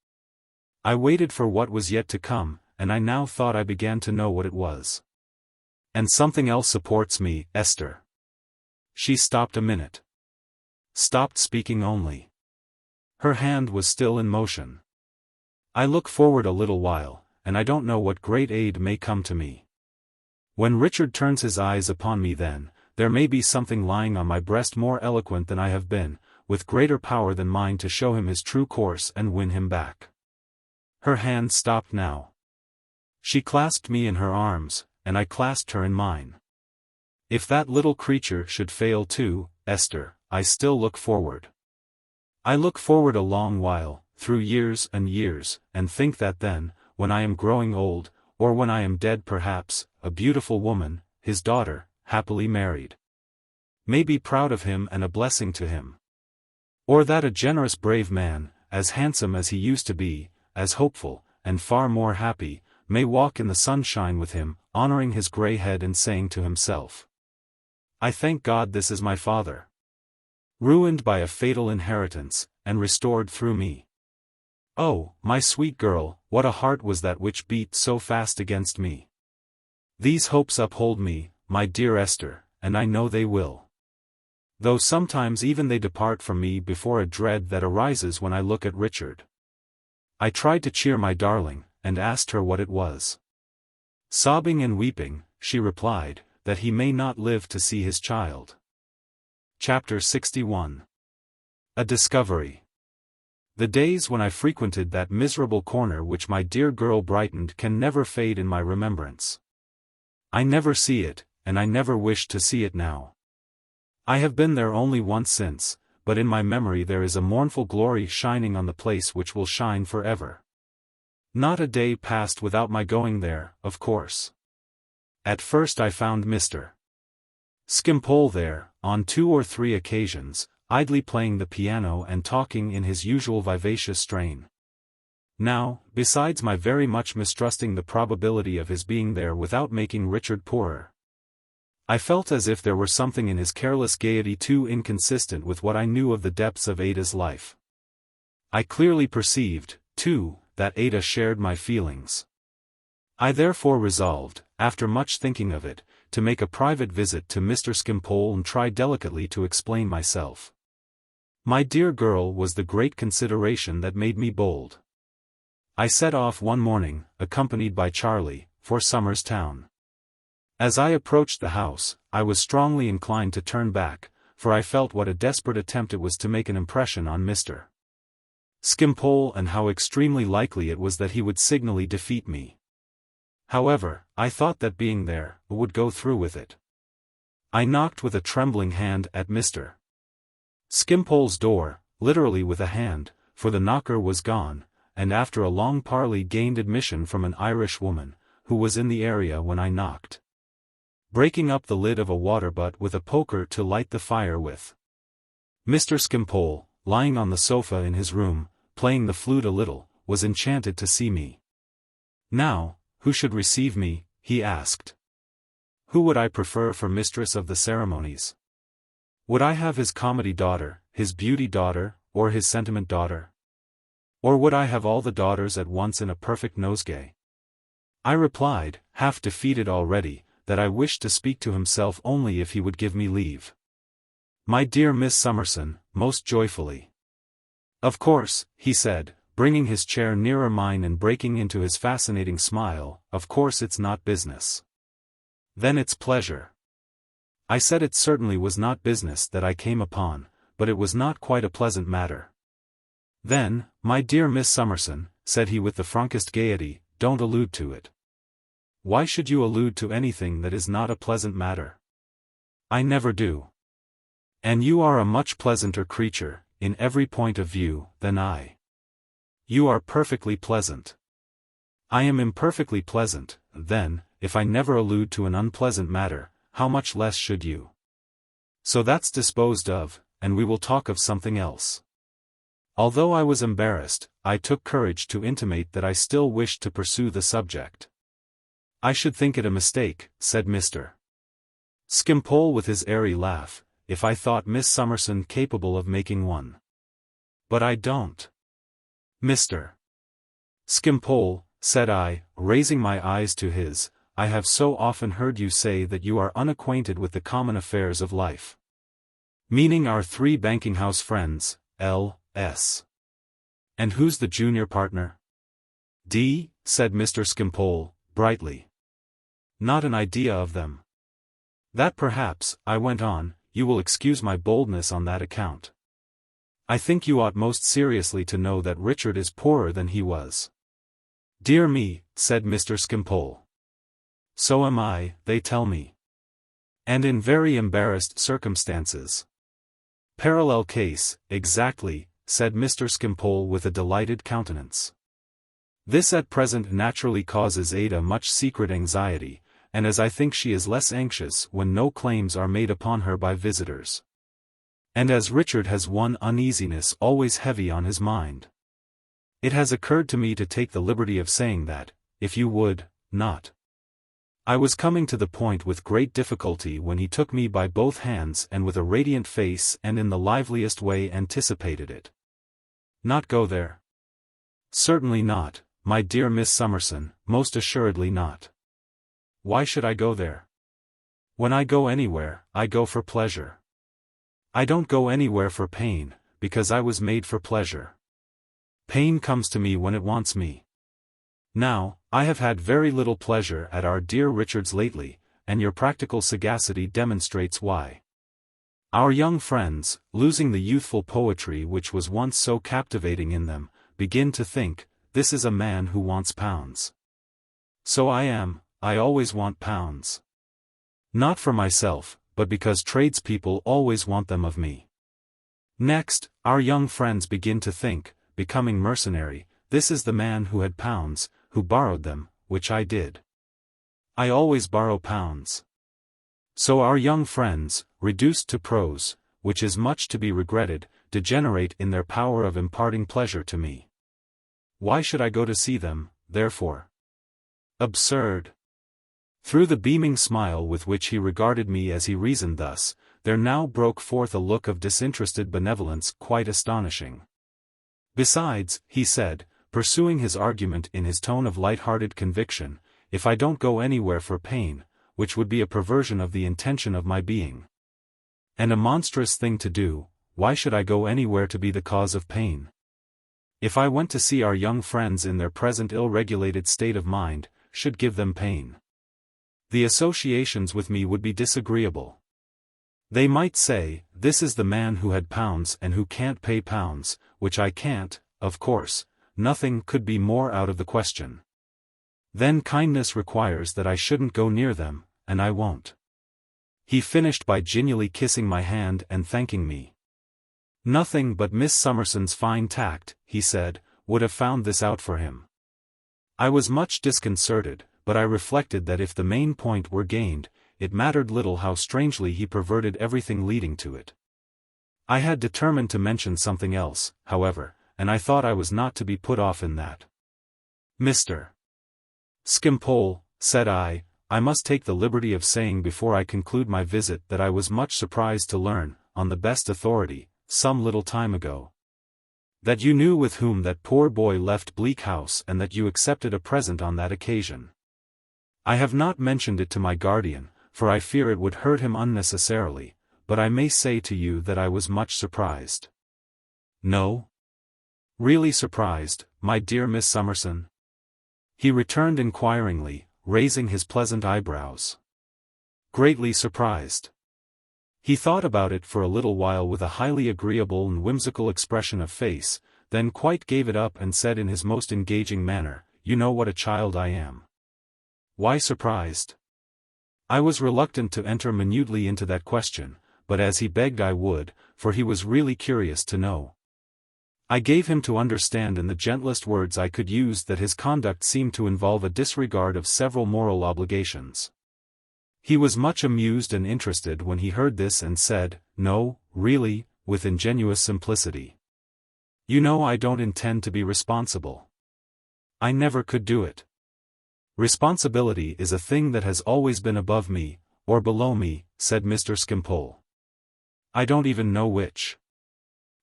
I waited for what was yet to come, and I now thought I began to know what it was. "And something else supports me, Esther." She stopped a minute. Stopped speaking only. Her hand was still in motion. "I look forward a little while, and I don't know what great aid may come to me. When Richard turns his eyes upon me then, there may be something lying on my breast more eloquent than I have been, with greater power than mine to show him his true course and win him back." Her hand stopped now. She clasped me in her arms, and I clasped her in mine. "If that little creature should fail too, Esther, I still look forward. I look forward a long while, through years and years, and think that then, when I am growing old, or when I am dead perhaps, a beautiful woman, his daughter, happily married, may be proud of him and a blessing to him. Or that a generous brave man, as handsome as he used to be, as hopeful, and far more happy, may walk in the sunshine with him, honoring his grey head and saying to himself, 'I thank God this is my father. Ruined by a fatal inheritance, and restored through me.' Oh, my sweet girl, what a heart was that which beat so fast against me. These hopes uphold me, my dear Esther, and I know they will. Though sometimes even they depart from me before a dread that arises when I look at Richard." I tried to cheer my darling, and asked her what it was. Sobbing and weeping, she replied, that he may not live to see his child. Chapter 61. A Discovery. The days when I frequented that miserable corner which my dear girl brightened can never fade in my remembrance. I never see it, and I never wish to see it now. I have been there only once since, but in my memory there is a mournful glory shining on the place which will shine forever. Not a day passed without my going there, of course. At first I found Mr. Skimpole there, on 2 or 3 occasions, idly playing the piano and talking in his usual vivacious strain. Now, besides my very much mistrusting the probability of his being there without making Richard poorer, I felt as if there were something in his careless gaiety too inconsistent with what I knew of the depths of Ada's life. I clearly perceived, too, that Ada shared my feelings. I therefore resolved, after much thinking of it, to make a private visit to Mr. Skimpole and try delicately to explain myself. My dear girl was the great consideration that made me bold. I set off one morning, accompanied by Charlie, for Somers Town. As I approached the house, I was strongly inclined to turn back, for I felt what a desperate attempt it was to make an impression on Mr. Skimpole and how extremely likely it was that he would signally defeat me. However, I thought that being there, would go through with it. I knocked with a trembling hand at Mr. Skimpole's door, literally with a hand, for the knocker was gone, and after a long parley gained admission from an Irish woman, who was in the area when I knocked, breaking up the lid of a water butt with a poker to light the fire with. Mr. Skimpole, lying on the sofa in his room, playing the flute a little, was enchanted to see me. Now, who should receive me, he asked. Who would I prefer for mistress of the ceremonies? Would I have his comedy daughter, his beauty daughter, or his sentiment daughter? Or would I have all the daughters at once in a perfect nosegay? I replied, half defeated already, that I wished to speak to himself only if he would give me leave. My dear Miss Summerson, most joyfully. Of course, he said, bringing his chair nearer mine and breaking into his fascinating smile, of course it's not business. Then it's pleasure. I said it certainly was not business that I came upon, but it was not quite a pleasant matter. Then, my dear Miss Summerson, said he with the frankest gaiety, don't allude to it. Why should you allude to anything that is not a pleasant matter? I never do. And you are a much pleasanter creature, in every point of view, than I. You are perfectly pleasant. I am imperfectly pleasant, then, if I never allude to an unpleasant matter, how much less should you? So that's disposed of, and we will talk of something else. Although I was embarrassed, I took courage to intimate that I still wished to pursue the subject. I should think it a mistake, said Mr. Skimpole with his airy laugh, if I thought Miss Summerson capable of making one. But I don't. Mr. Skimpole, said I, raising my eyes to his, I have so often heard you say that you are unacquainted with the common affairs of life. Meaning our 3 banking house friends, L.S. And who's the junior partner? D, said Mr. Skimpole, brightly. Not an idea of them. That perhaps, I went on, you will excuse my boldness on that account. I think you ought most seriously to know that Richard is poorer than he was. Dear me, said Mr. Skimpole. So am I, they tell me. And in very embarrassed circumstances. Parallel case, exactly, said Mr. Skimpole with a delighted countenance. This at present naturally causes Ada much secret anxiety, and as I think she is less anxious when no claims are made upon her by visitors. And as Richard has one uneasiness always heavy on his mind. It has occurred to me to take the liberty of saying that, if you would, not. I was coming to the point with great difficulty when he took me by both hands and with a radiant face and in the liveliest way anticipated it. Not go there? Certainly not, my dear Miss Summerson, most assuredly not. Why should I go there? When I go anywhere, I go for pleasure. I don't go anywhere for pain, because I was made for pleasure. Pain comes to me when it wants me. Now, I have had very little pleasure at our dear Richard's lately, and your practical sagacity demonstrates why. Our young friends, losing the youthful poetry which was once so captivating in them, begin to think, this is a man who wants pounds. So I always want pounds. Not for myself, but because tradespeople always want them of me. Next, our young friends begin to think, becoming mercenary, this is the man who had pounds, who borrowed them, which I did. I always borrow pounds. So our young friends, reduced to prose, which is much to be regretted, degenerate in their power of imparting pleasure to me. Why should I go to see them, therefore? Absurd. Through the beaming smile with which he regarded me as he reasoned thus, there now broke forth a look of disinterested benevolence quite astonishing. Besides, he said, pursuing his argument in his tone of light-hearted conviction, if I don't go anywhere for pain, which would be a perversion of the intention of my being, and a monstrous thing to do, why should I go anywhere to be the cause of pain? If I went to see our young friends in their present ill-regulated state of mind, should give them pain. The associations with me would be disagreeable. They might say, this is the man who had pounds and who can't pay pounds, which I can't, of course, nothing could be more out of the question. Then kindness requires that I shouldn't go near them, and I won't. He finished by genially kissing my hand and thanking me. Nothing but Miss Summerson's fine tact, he said, would have found this out for him. I was much disconcerted, but I reflected that if the main point were gained, it mattered little how strangely he perverted everything leading to it. I had determined to mention something else, however, and I thought I was not to be put off in that. Mr. Skimpole, said I must take the liberty of saying before I conclude my visit that I was much surprised to learn, on the best authority, some little time ago, that you knew with whom that poor boy left Bleak House and that you accepted a present on that occasion. I have not mentioned it to my guardian, for I fear it would hurt him unnecessarily, but I may say to you that I was much surprised. No? Really surprised, my dear Miss Summerson? He returned inquiringly, raising his pleasant eyebrows. Greatly surprised. He thought about it for a little while with a highly agreeable and whimsical expression of face, then quite gave it up and said in his most engaging manner, you know what a child I am. Why surprised? I was reluctant to enter minutely into that question, but as he begged I would, for he was really curious to know. I gave him to understand in the gentlest words I could use that his conduct seemed to involve a disregard of several moral obligations. He was much amused and interested when he heard this and said, no, really, with ingenuous simplicity. You know I don't intend to be responsible. I never could do it. Responsibility is a thing that has always been above me, or below me, said Mr. Skimpole. I don't even know which.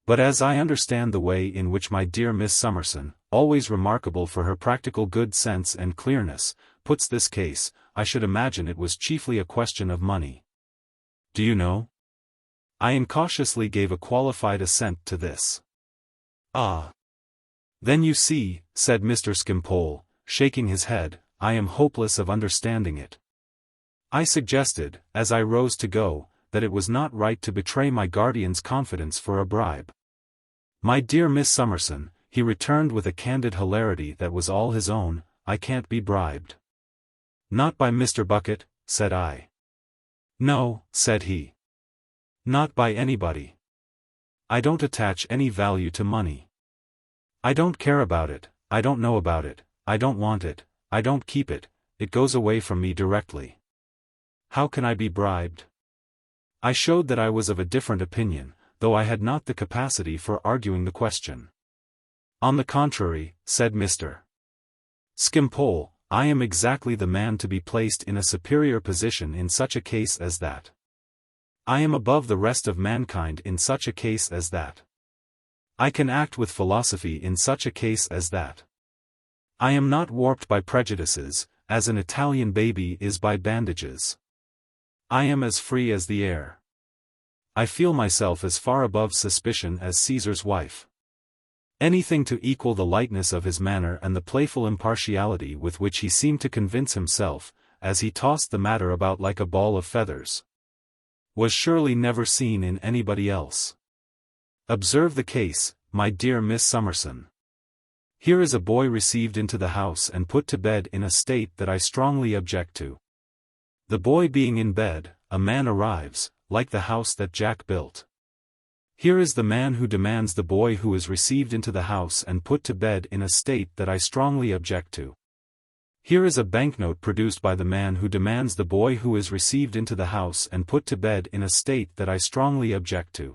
But as I understand the way in which my dear Miss Summerson, always remarkable for her practical good sense and clearness, puts this case, I should imagine it was chiefly a question of money. Do you know? I incautiously gave a qualified assent to this. Ah. Then you see, said Mr. Skimpole, shaking his head, I am hopeless of understanding it. I suggested, as I rose to go, that it was not right to betray my guardian's confidence for a bribe. My dear Miss Summerson, he returned with a candid hilarity that was all his own, I can't be bribed. Not by Mr. Bucket, said I. No, said he. Not by anybody. I don't attach any value to money. I don't care about it, I don't know about it, I don't want it, I don't keep it, it goes away from me directly. How can I be bribed? I showed that I was of a different opinion, though I had not the capacity for arguing the question. On the contrary, said Mr. Skimpole, I am exactly the man to be placed in a superior position in such a case as that. I am above the rest of mankind in such a case as that. I can act with philosophy in such a case as that. I am not warped by prejudices, as an Italian baby is by bandages. I am as free as the air. I feel myself as far above suspicion as Caesar's wife. Anything to equal the lightness of his manner and the playful impartiality with which he seemed to convince himself, as he tossed the matter about like a ball of feathers, was surely never seen in anybody else. Observe the case, my dear Miss Summerson. Here is a boy received into the house and put to bed in a state that I strongly object to. The boy being in bed, a man arrives, like the house that Jack built. Here is the man who demands the boy who is received into the house and put to bed in a state that I strongly object to. Here is a banknote produced by the man who demands the boy who is received into the house and put to bed in a state that I strongly object to.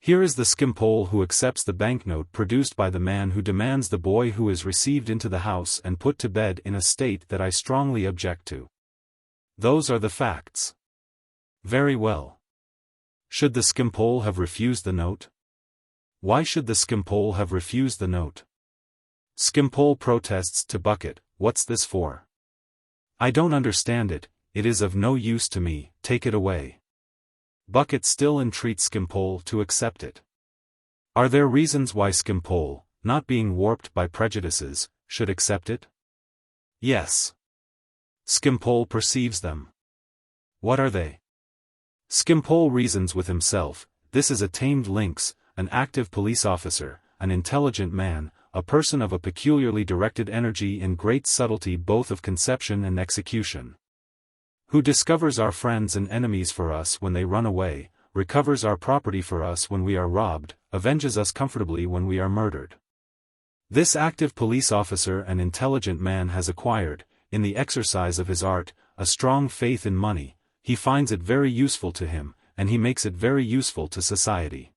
Here is the Skimpole who accepts the banknote produced by the man who demands the boy who is received into the house and put to bed in a state that I strongly object to. Those are the facts. Very well. Should the Skimpole have refused the note? Why should the Skimpole have refused the note? Skimpole protests to Bucket, "What's this for? I don't understand it, it is of no use to me, take it away." Bucket still entreats Skimpole to accept it. Are there reasons why Skimpole, not being warped by prejudices, should accept it? Yes. Skimpole perceives them. What are they? Skimpole reasons with himself, this is a tamed lynx, an active police officer, an intelligent man, a person of a peculiarly directed energy and great subtlety both of conception and execution, who discovers our friends and enemies for us when they run away, recovers our property for us when we are robbed, avenges us comfortably when we are murdered. This active police officer and intelligent man has acquired, in the exercise of his art, a strong faith in money. He finds it very useful to him, and he makes it very useful to society.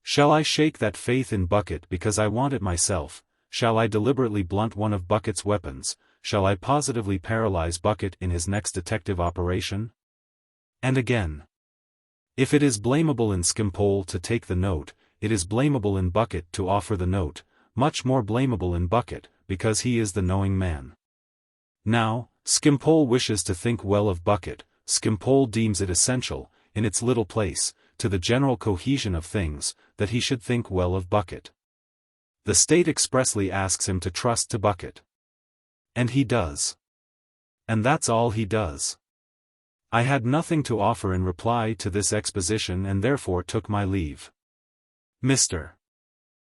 Shall I shake that faith in Bucket because I want it myself? Shall I deliberately blunt one of Bucket's weapons? Shall I positively paralyze Bucket in his next detective operation? And again. If it is blamable in Skimpole to take the note, it is blamable in Bucket to offer the note, much more blamable in Bucket, because he is the knowing man. Now, Skimpole wishes to think well of Bucket. Skimpole deems it essential, in its little place, to the general cohesion of things, that he should think well of Bucket. The state expressly asks him to trust to Bucket. And he does. And that's all he does. I had nothing to offer in reply to this exposition and therefore took my leave. Mr.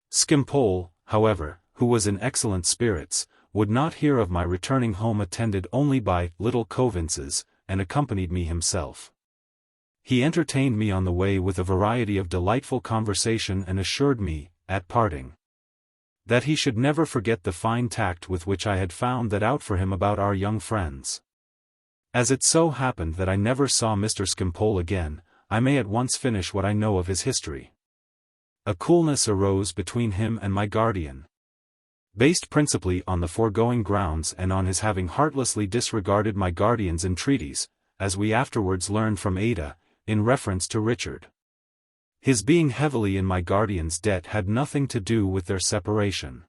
Skimpole, however, who was in excellent spirits, would not hear of my returning home attended only by little Coavinses, and accompanied me himself. He entertained me on the way with a variety of delightful conversation and assured me, at parting, that he should never forget the fine tact with which I had found that out for him about our young friends. As it so happened that I never saw Mr. Skimpole again, I may at once finish what I know of his history. A coolness arose between him and my guardian, based principally on the foregoing grounds and on his having heartlessly disregarded my guardian's entreaties, as we afterwards learned from Ada, in reference to Richard. His being heavily in my guardian's debt had nothing to do with their separation.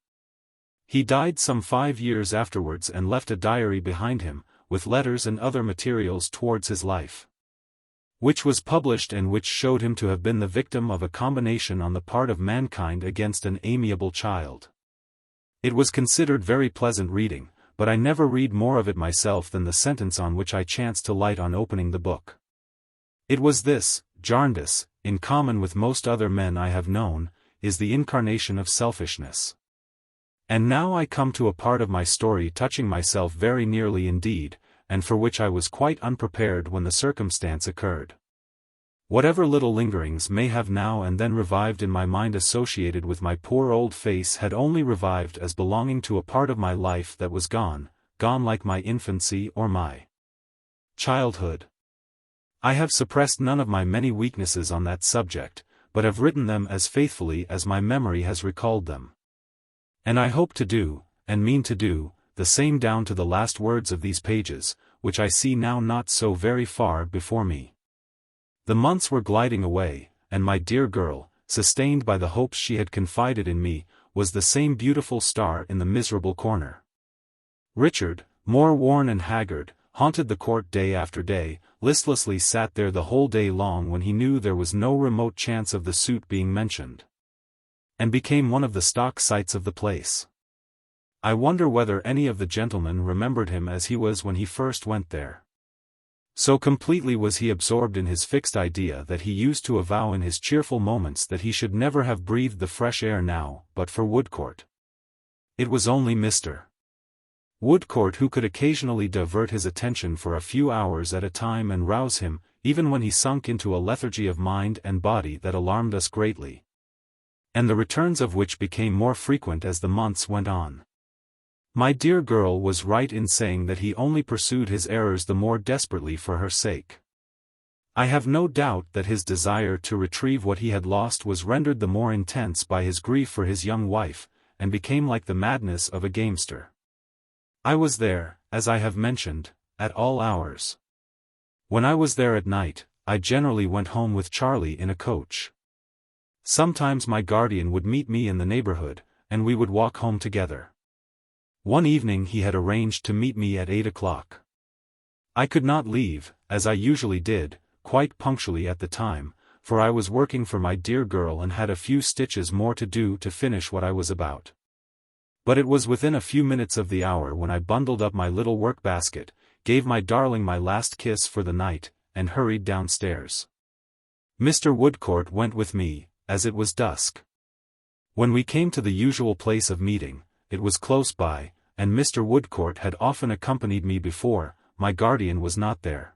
He died some 5 years afterwards and left a diary behind him, with letters and other materials towards his life, which was published and which showed him to have been the victim of a combination on the part of mankind against an amiable child. It was considered very pleasant reading, but I never read more of it myself than the sentence on which I chanced to light on opening the book. It was this: Jarndyce, in common with most other men I have known, is the incarnation of selfishness. And now I come to a part of my story touching myself very nearly indeed, and for which I was quite unprepared when the circumstance occurred. Whatever little lingerings may have now and then revived in my mind associated with my poor old face had only revived as belonging to a part of my life that was gone like my infancy or my childhood. I have suppressed none of my many weaknesses on that subject, but have written them as faithfully as my memory has recalled them. And I hope to do, and mean to do, the same down to the last words of these pages, which I see now not so very far before me. The months were gliding away, and my dear girl, sustained by the hopes she had confided in me, was the same beautiful star in the miserable corner. Richard, more worn and haggard, haunted the court day after day, listlessly sat there the whole day long when he knew there was no remote chance of the suit being mentioned, and became one of the stock sights of the place. I wonder whether any of the gentlemen remembered him as he was when he first went there. So completely was he absorbed in his fixed idea that he used to avow in his cheerful moments that he should never have breathed the fresh air now but for Woodcourt. It was only Mr. Woodcourt who could occasionally divert his attention for a few hours at a time and rouse him, even when he sunk into a lethargy of mind and body that alarmed us greatly, and the returns of which became more frequent as the months went on. My dear girl was right in saying that he only pursued his errors the more desperately for her sake. I have no doubt that his desire to retrieve what he had lost was rendered the more intense by his grief for his young wife, and became like the madness of a gamester. I was there, as I have mentioned, at all hours. When I was there at night, I generally went home with Charlie in a coach. Sometimes my guardian would meet me in the neighborhood, and we would walk home together. One evening he had arranged to meet me at 8 o'clock. I could not leave, as I usually did, quite punctually at the time, for I was working for my dear girl and had a few stitches more to do to finish what I was about. But it was within a few minutes of the hour when I bundled up my little work-basket, gave my darling my last kiss for the night, and hurried downstairs. Mr. Woodcourt went with me, as it was dusk. When we came to the usual place of meeting, it was close by, and Mr. Woodcourt had often accompanied me before. My guardian was not there.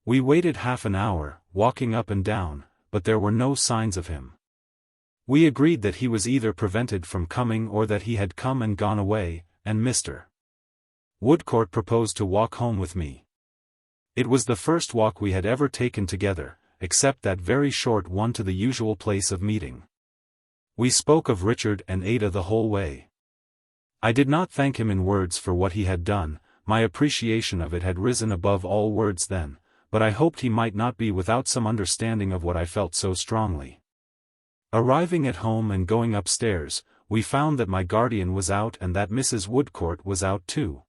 We waited half an hour, walking up and down, but there were no signs of him. We agreed that he was either prevented from coming or that he had come and gone away, and Mr. Woodcourt proposed to walk home with me. It was the first walk we had ever taken together, except that very short one to the usual place of meeting. We spoke of Richard and Ada the whole way. I did not thank him in words for what he had done, my appreciation of it had risen above all words then, but I hoped he might not be without some understanding of what I felt so strongly. Arriving at home and going upstairs, we found that my guardian was out and that Mrs. Woodcourt was out too.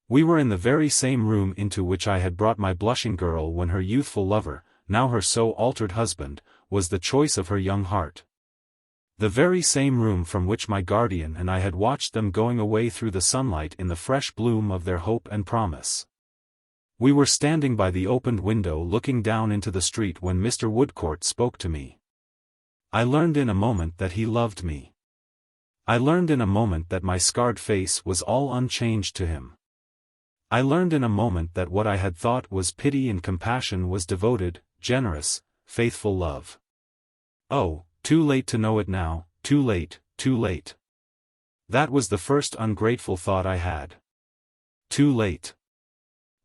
We were in the very same room into which I had brought my blushing girl when her youthful lover, now her so altered husband, was the choice of her young heart. The very same room from which my guardian and I had watched them going away through the sunlight in the fresh bloom of their hope and promise. We were standing by the opened window looking down into the street when Mr. Woodcourt spoke to me. I learned in a moment that he loved me. I learned in a moment that my scarred face was all unchanged to him. I learned in a moment that what I had thought was pity and compassion was devoted, generous, faithful love. Oh, too late to know it now, too late, too late. That was the first ungrateful thought I had. Too late.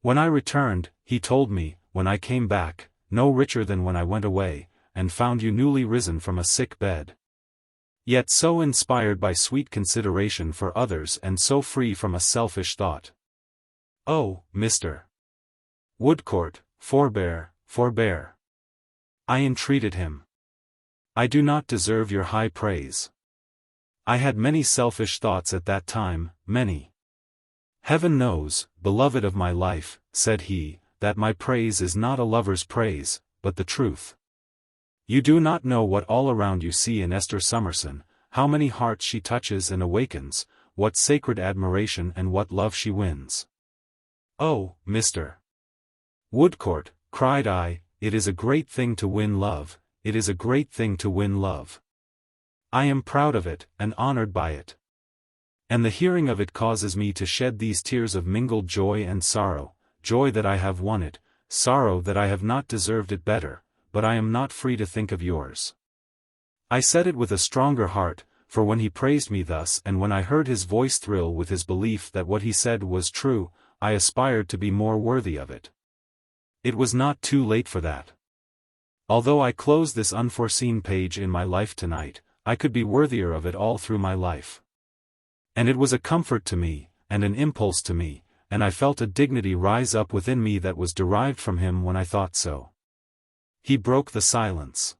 When I returned, he told me, when I came back, no richer than when I went away, and found you newly risen from a sick bed. Yet so inspired by sweet consideration for others and so free from a selfish thought. Oh, Mr. Woodcourt, forbear, forbear. I entreated him. I do not deserve your high praise. I had many selfish thoughts at that time, many. Heaven knows, beloved of my life, said he, that my praise is not a lover's praise, but the truth. You do not know what all around you see in Esther Summerson, how many hearts she touches and awakens, what sacred admiration and what love she wins. Oh, Mr. Woodcourt, cried I, it is a great thing to win love, it is a great thing to win love. I am proud of it, and honored by it. And the hearing of it causes me to shed these tears of mingled joy and sorrow, joy that I have won it, sorrow that I have not deserved it better, but I am not free to think of yours. I said it with a stronger heart, for when he praised me thus and when I heard his voice thrill with his belief that what he said was true, I aspired to be more worthy of it. It was not too late for that. Although I close this unforeseen page in my life tonight, I could be worthier of it all through my life. And it was a comfort to me, and an impulse to me, and I felt a dignity rise up within me that was derived from him when I thought so. He broke the silence.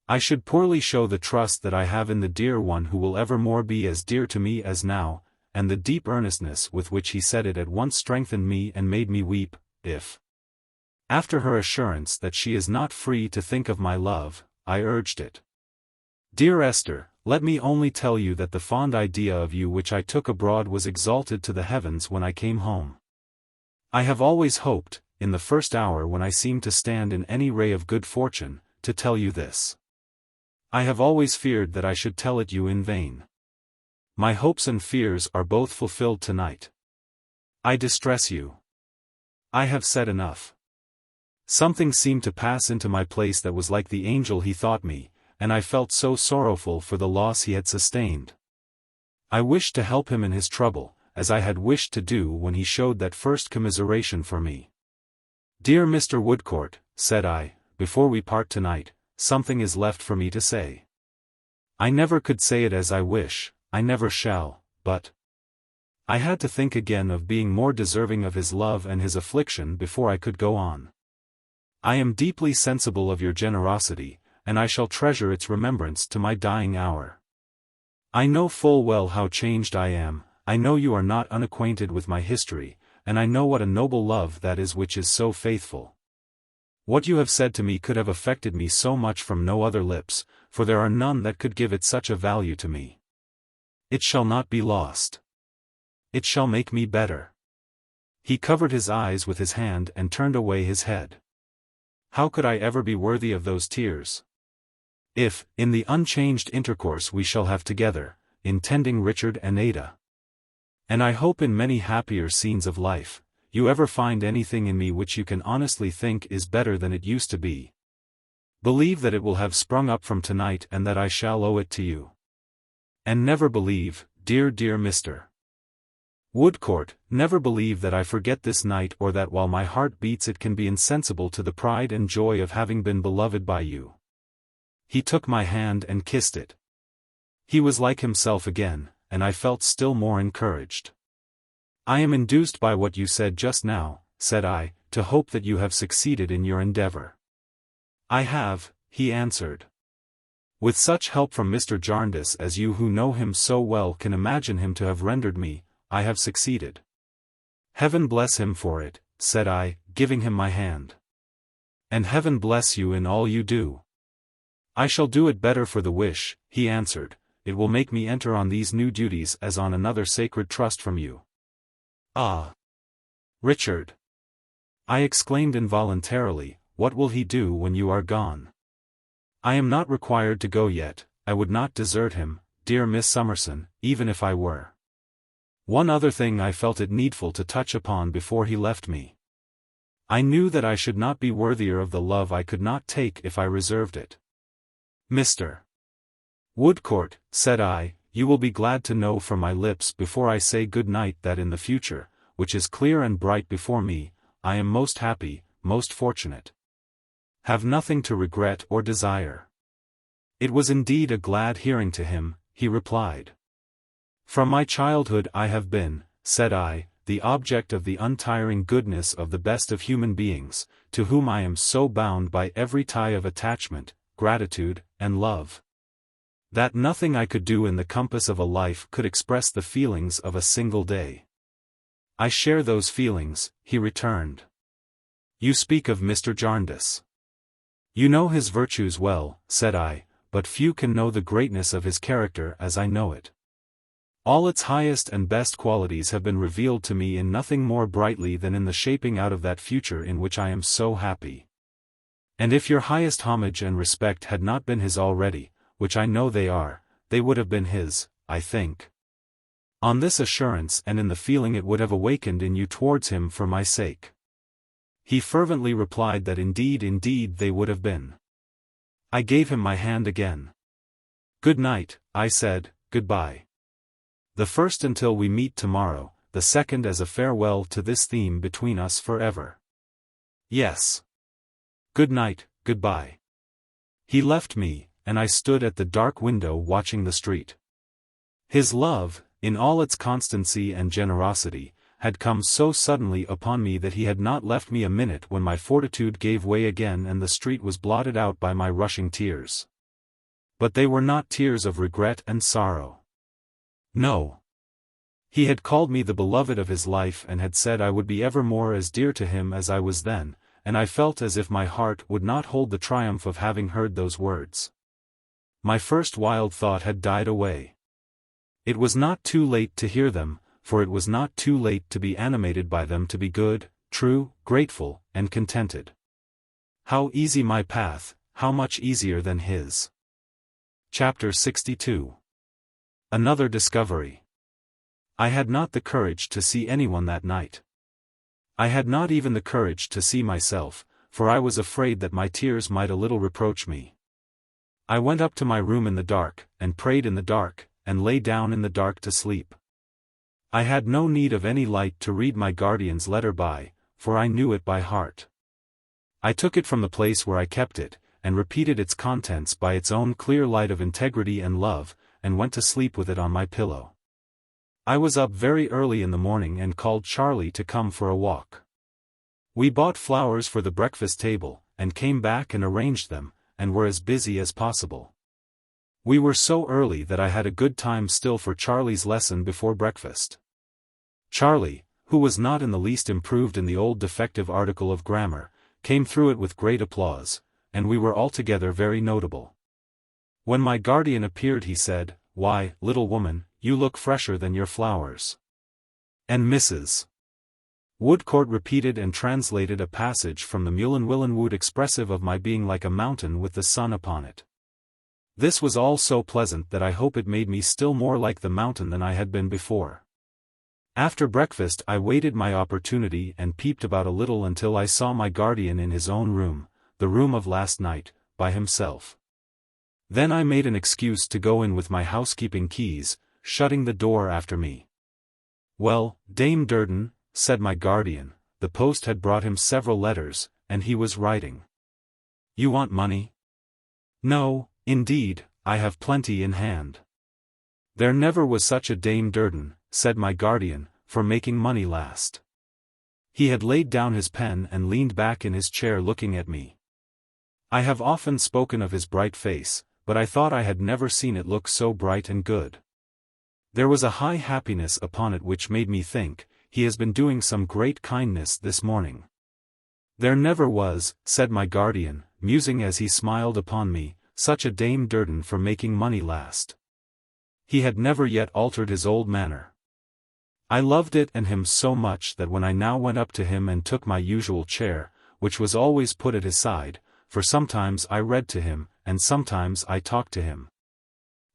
I should poorly show the trust that I have in the dear one who will evermore be as dear to me as now, and the deep earnestness with which he said it at once strengthened me and made me weep, if, after her assurance that she is not free to think of my love, I urged it. Dear Esther, let me only tell you that the fond idea of you which I took abroad was exalted to the heavens when I came home. I have always hoped, in the first hour when I seemed to stand in any ray of good fortune, to tell you this. I have always feared that I should tell it you in vain. My hopes and fears are both fulfilled tonight. I distress you. I have said enough. Something seemed to pass into my place that was like the angel he thought me, and I felt so sorrowful for the loss he had sustained. I wished to help him in his trouble, as I had wished to do when he showed that first commiseration for me. "Dear Mr. Woodcourt," said I, "before we part tonight, something is left for me to say. I never could say it as I wish, I never shall, but I had to think again of being more deserving of his love and his affliction before I could go on. I am deeply sensible of your generosity, and I shall treasure its remembrance to my dying hour. I know full well how changed I am, I know you are not unacquainted with my history, and I know what a noble love that is which is so faithful. What you have said to me could have affected me so much from no other lips, for there are none that could give it such a value to me. It shall not be lost. It shall make me better." He covered his eyes with his hand and turned away his head. How could I ever be worthy of those tears? If, in the unchanged intercourse we shall have together, in tending Richard and Ada, and I hope in many happier scenes of life, you ever find anything in me which you can honestly think is better than it used to be, believe that it will have sprung up from tonight and that I shall owe it to you. And never believe, dear Mr. Woodcourt, never believe that I forget this night or that while my heart beats it can be insensible to the pride and joy of having been beloved by you. He took my hand and kissed it. He was like himself again, and I felt still more encouraged. "I am induced by what you said just now," said I, "to hope that you have succeeded in your endeavor." "I have," he answered. "With such help from Mr. Jarndyce as you who know him so well can imagine him to have rendered me, I have succeeded." "Heaven bless him for it," said I, giving him my hand. "And heaven bless you in all you do." "I shall do it better for the wish," he answered, "it will make me enter on these new duties as on another sacred trust from you." "Ah! Richard!" I exclaimed involuntarily, "what will he do when you are gone?" "I am not required to go yet, I would not desert him, dear Miss Summerson, even if I were. One other thing I felt it needful to touch upon before he left me. I knew that I should not be worthier of the love I could not take if I reserved it. "Mr. Woodcourt," said I, "you will be glad to know from my lips before I say good night that in the future, which is clear and bright before me, I am most happy, most fortunate. Have nothing to regret or desire." It was indeed a glad hearing to him, he replied. "From my childhood I have been," said I, "the object of the untiring goodness of the best of human beings, to whom I am so bound by every tie of attachment, gratitude, and love, that nothing I could do in the compass of a life could express the feelings of a single day." "I share those feelings," he returned. "You speak of Mr. Jarndyce. You know his virtues well," said I, "but few can know the greatness of his character as I know it. All its highest and best qualities have been revealed to me in nothing more brightly than in the shaping out of that future in which I am so happy. And if your highest homage and respect had not been his already, which I know they are, they would have been his, I think. On this assurance and in the feeling it would have awakened in you towards him for my sake." He fervently replied that indeed they would have been. I gave him my hand again. "Good night," I said, "goodbye. The first until we meet tomorrow, the second as a farewell to this theme between us forever." "Yes. Good night, goodbye." He left me, and I stood at the dark window watching the street. His love, in all its constancy and generosity, had come so suddenly upon me that he had not left me a minute when my fortitude gave way again and the street was blotted out by my rushing tears. But they were not tears of regret and sorrow. No. He had called me the beloved of his life and had said I would be evermore as dear to him as I was then, and I felt as if my heart would not hold the triumph of having heard those words. My first wild thought had died away. It was not too late to hear them, for it was not too late to be animated by them to be good, true, grateful, and contented. How easy my path, how much easier than his. Chapter 62. Another discovery. I had not the courage to see anyone that night. I had not even the courage to see myself, for I was afraid that my tears might a little reproach me. I went up to my room in the dark, and prayed in the dark, and lay down in the dark to sleep. I had no need of any light to read my guardian's letter by, for I knew it by heart. I took it from the place where I kept it, and repeated its contents by its own clear light of integrity and love, and went to sleep with it on my pillow. I was up very early in the morning and called Charlie to come for a walk. We bought flowers for the breakfast table, and came back and arranged them, and were as busy as possible. We were so early that I had a good time still for Charlie's lesson before breakfast. Charlie, who was not in the least improved in the old defective article of grammar, came through it with great applause, and we were altogether very notable. When my guardian appeared he said, "Why, little woman, you look fresher than your flowers." And Mrs. Woodcourt repeated and translated a passage from the Mulan Wood expressive of my being like a mountain with the sun upon it. This was all so pleasant that I hope it made me still more like the mountain than I had been before. After breakfast I waited my opportunity and peeped about a little until I saw my guardian in his own room, the room of last night, by himself. Then I made an excuse to go in with my housekeeping keys, shutting the door after me. "Well, Dame Durden," said my guardian, the post had brought him several letters, and he was writing. "You want money?" "No, indeed, I have plenty in hand." "There never was such a Dame Durden," said my guardian, "for making money last." He had laid down his pen and leaned back in his chair looking at me. I have often spoken of his bright face, but I thought I had never seen it look so bright and good. There was a high happiness upon it which made me think, he has been doing some great kindness this morning. "There never was," said my guardian, musing as he smiled upon me, "such a Dame Durden for making money last." He had never yet altered his old manner. I loved it and him so much that when I now went up to him and took my usual chair, which was always put at his side, for sometimes I read to him, and sometimes I talked to him,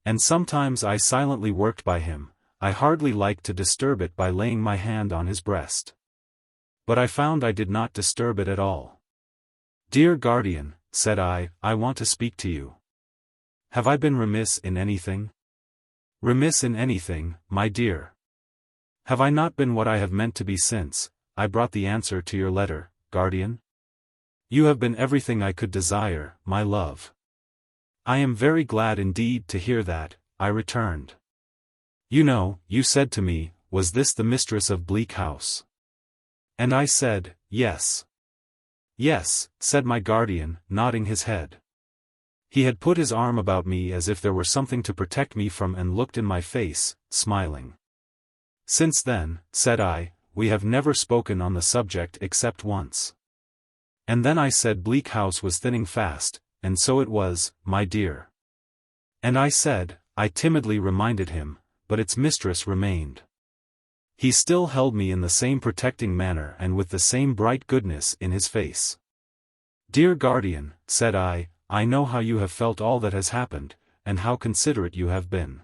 and sometimes I silently worked by him, I hardly liked to disturb it by laying my hand on his breast. But I found I did not disturb it at all. "Dear guardian," said I want to speak to you. "Have I been remiss in anything?" "Remiss in anything, my dear? Have I not been what I have meant to be since I brought the answer to your letter, guardian? You have been everything I could desire, my love." "I am very glad indeed to hear that," I returned. "You know, you said to me, was this the mistress of Bleak House?" And I said, "Yes." "Yes," said my guardian, nodding his head. He had put his arm about me as if there were something to protect me from and looked in my face, smiling. "Since then," said I, "we have never spoken on the subject except once." And then I said Bleak House was thinning fast, and so it was, my dear. And I said, I timidly reminded him, but its mistress remained. He still held me in the same protecting manner and with the same bright goodness in his face. "Dear guardian," said I know how you have felt all that has happened, and how considerate you have been.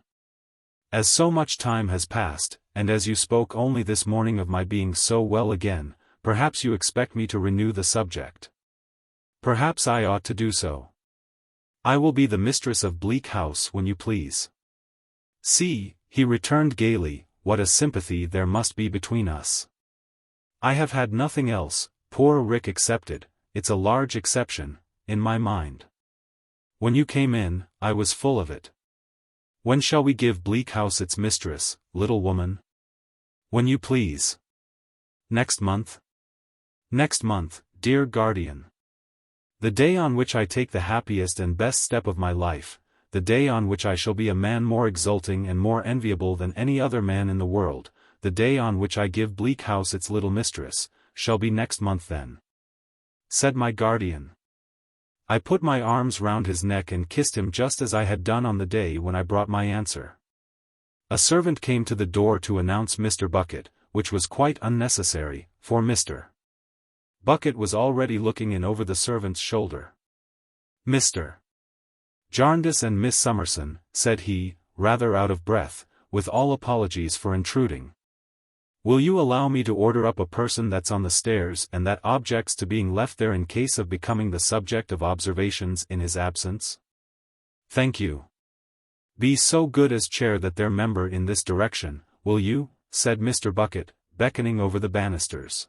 As so much time has passed, and as you spoke only this morning of my being so well again, perhaps you expect me to renew the subject. Perhaps I ought to do so. I will be the mistress of Bleak House when you please. See," he returned gaily, "what a sympathy there must be between us. I have had nothing else, poor Rick excepted, it's a large exception, in my mind. When you came in, I was full of it. When shall we give Bleak House its mistress, little woman?" "When you please." "Next month?" "Next month, dear guardian. The day on which I take the happiest and best step of my life, the day on which I shall be a man more exulting and more enviable than any other man in the world, the day on which I give Bleak House its little mistress, shall be next month then," said my guardian. I put my arms round his neck and kissed him just as I had done on the day when I brought my answer. A servant came to the door to announce Mr. Bucket, which was quite unnecessary, for Mr. Bucket was already looking in over the servant's shoulder. "Mr. Jarndyce and Miss Summerson," said he, rather out of breath, "with all apologies for intruding." Will you allow me to order up a person that's on the stairs and that objects to being left there in case of becoming the subject of observations in his absence? Thank you. Be so good as chair that their member in this direction, will you? Said Mr. Bucket, beckoning over the banisters.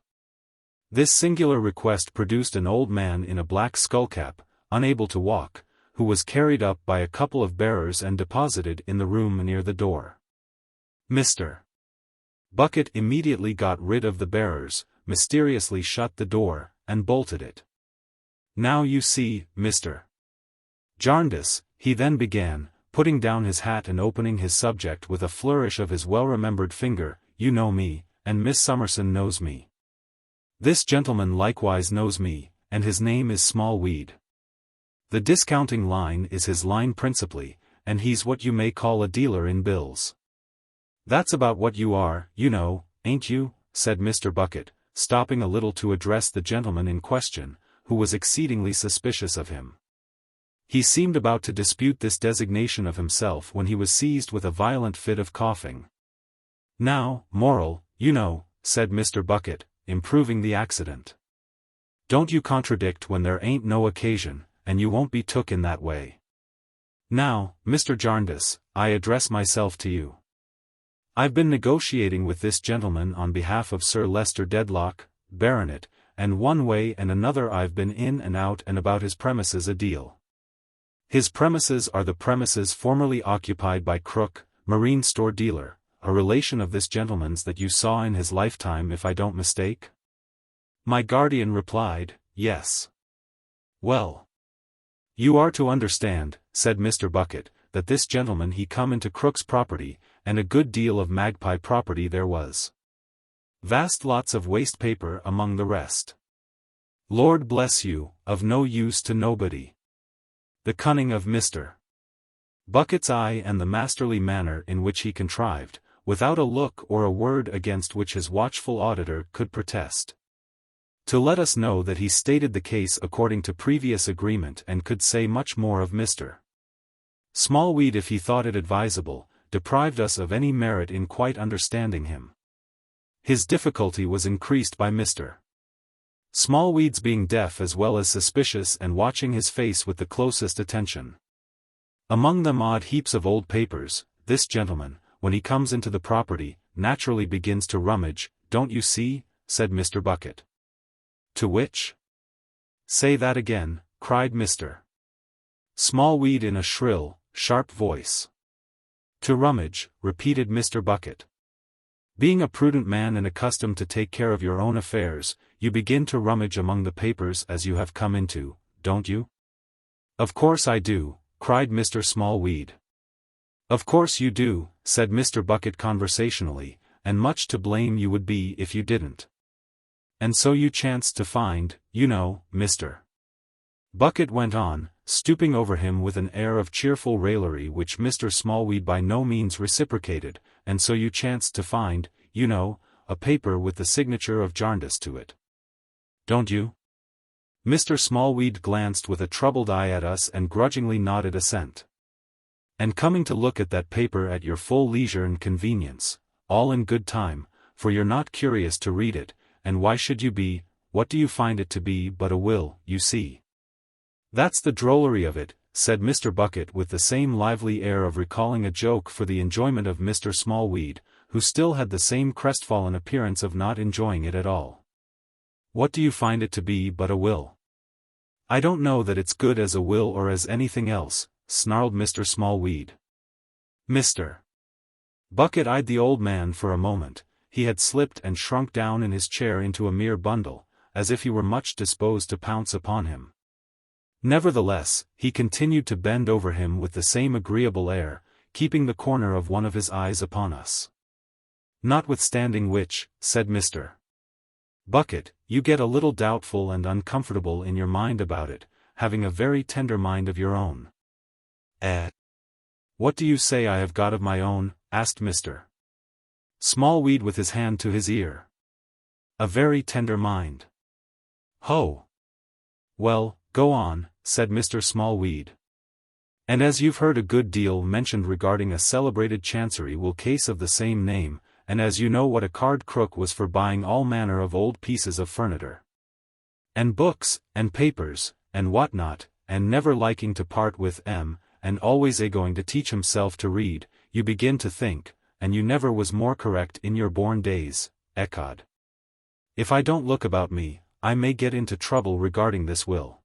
This singular request produced an old man in a black skullcap, unable to walk, who was carried up by a couple of bearers and deposited in the room near the door. Mr. Bucket immediately got rid of the bearers, mysteriously shut the door, and bolted it. Now you see, Mr. Jarndyce, he then began, putting down his hat and opening his subject with a flourish of his well-remembered finger, you know me, and Miss Summerson knows me. This gentleman likewise knows me, and his name is Smallweed. The discounting line is his line principally, and he's what you may call a dealer in bills. That's about what you are, you know, ain't you? Said Mr. Bucket, stopping a little to address the gentleman in question, who was exceedingly suspicious of him. He seemed about to dispute this designation of himself when he was seized with a violent fit of coughing. Now, moral, you know, said Mr. Bucket, improving the accident. Don't you contradict when there ain't no occasion, and you won't be took in that way. Now, Mr. Jarndyce, I address myself to you. I've been negotiating with this gentleman on behalf of Sir Leicester Dedlock, Baronet, and one way and another I've been in and out and about his premises a deal. His premises are the premises formerly occupied by Krook, marine store dealer, a relation of this gentleman's that you saw in his lifetime if I don't mistake? My guardian replied, yes. Well. You are to understand, said Mr. Bucket, that this gentleman he come into Krook's property, and a good deal of magpie property there was. Vast lots of waste paper among the rest. Lord bless you, of no use to nobody. The cunning of Mr. Bucket's eye and the masterly manner in which he contrived, without a look or a word against which his watchful auditor could protest, to let us know that he stated the case according to previous agreement and could say much more of Mr. Smallweed if he thought it advisable, deprived us of any merit in quite understanding him. His difficulty was increased by Mr. Smallweed's being deaf as well as suspicious and watching his face with the closest attention. Among them odd heaps of old papers, this gentleman, when he comes into the property, naturally begins to rummage, don't you see? Said Mr. Bucket. To which? Say that again, cried Mr. Smallweed in a shrill, sharp voice. To rummage, repeated Mr. Bucket. Being a prudent man and accustomed to take care of your own affairs, you begin to rummage among the papers as you have come into, don't you? Of course I do, cried Mr. Smallweed. Of course you do, said Mr. Bucket conversationally, and much to blame you would be if you didn't. And so you chanced to find, you know, Mr. Bucket went on, stooping over him with an air of cheerful raillery which Mr. Smallweed by no means reciprocated, and so you chanced to find, you know, a paper with the signature of Jarndyce to it. Don't you? Mr. Smallweed glanced with a troubled eye at us and grudgingly nodded assent. And coming to look at that paper at your full leisure and convenience, all in good time, for you're not curious to read it, and why should you be, what do you find it to be but a will, you see? That's the drollery of it, said Mr. Bucket with the same lively air of recalling a joke for the enjoyment of Mr. Smallweed, who still had the same crestfallen appearance of not enjoying it at all. What do you find it to be but a will? I don't know that it's good as a will or as anything else, snarled Mr. Smallweed. Mr. Bucket eyed the old man for a moment. He had slipped and shrunk down in his chair into a mere bundle, as if he were much disposed to pounce upon him. Nevertheless, he continued to bend over him with the same agreeable air, keeping the corner of one of his eyes upon us. Notwithstanding which, said Mr. Bucket, you get a little doubtful and uncomfortable in your mind about it, having a very tender mind of your own. What do you say I have got of my own? Asked Mr. Smallweed with his hand to his ear. A very tender mind. Ho! Well, go on, said Mr. Smallweed. And as you've heard a good deal mentioned regarding a celebrated chancery will case of the same name, and as you know what a card Krook was for buying all manner of old pieces of furniture. And books, and papers, and what not, and never liking to part with and always going to teach himself to read, you begin to think, and you never was more correct in your born days, ecod. If I don't look about me, I may get into trouble regarding this will.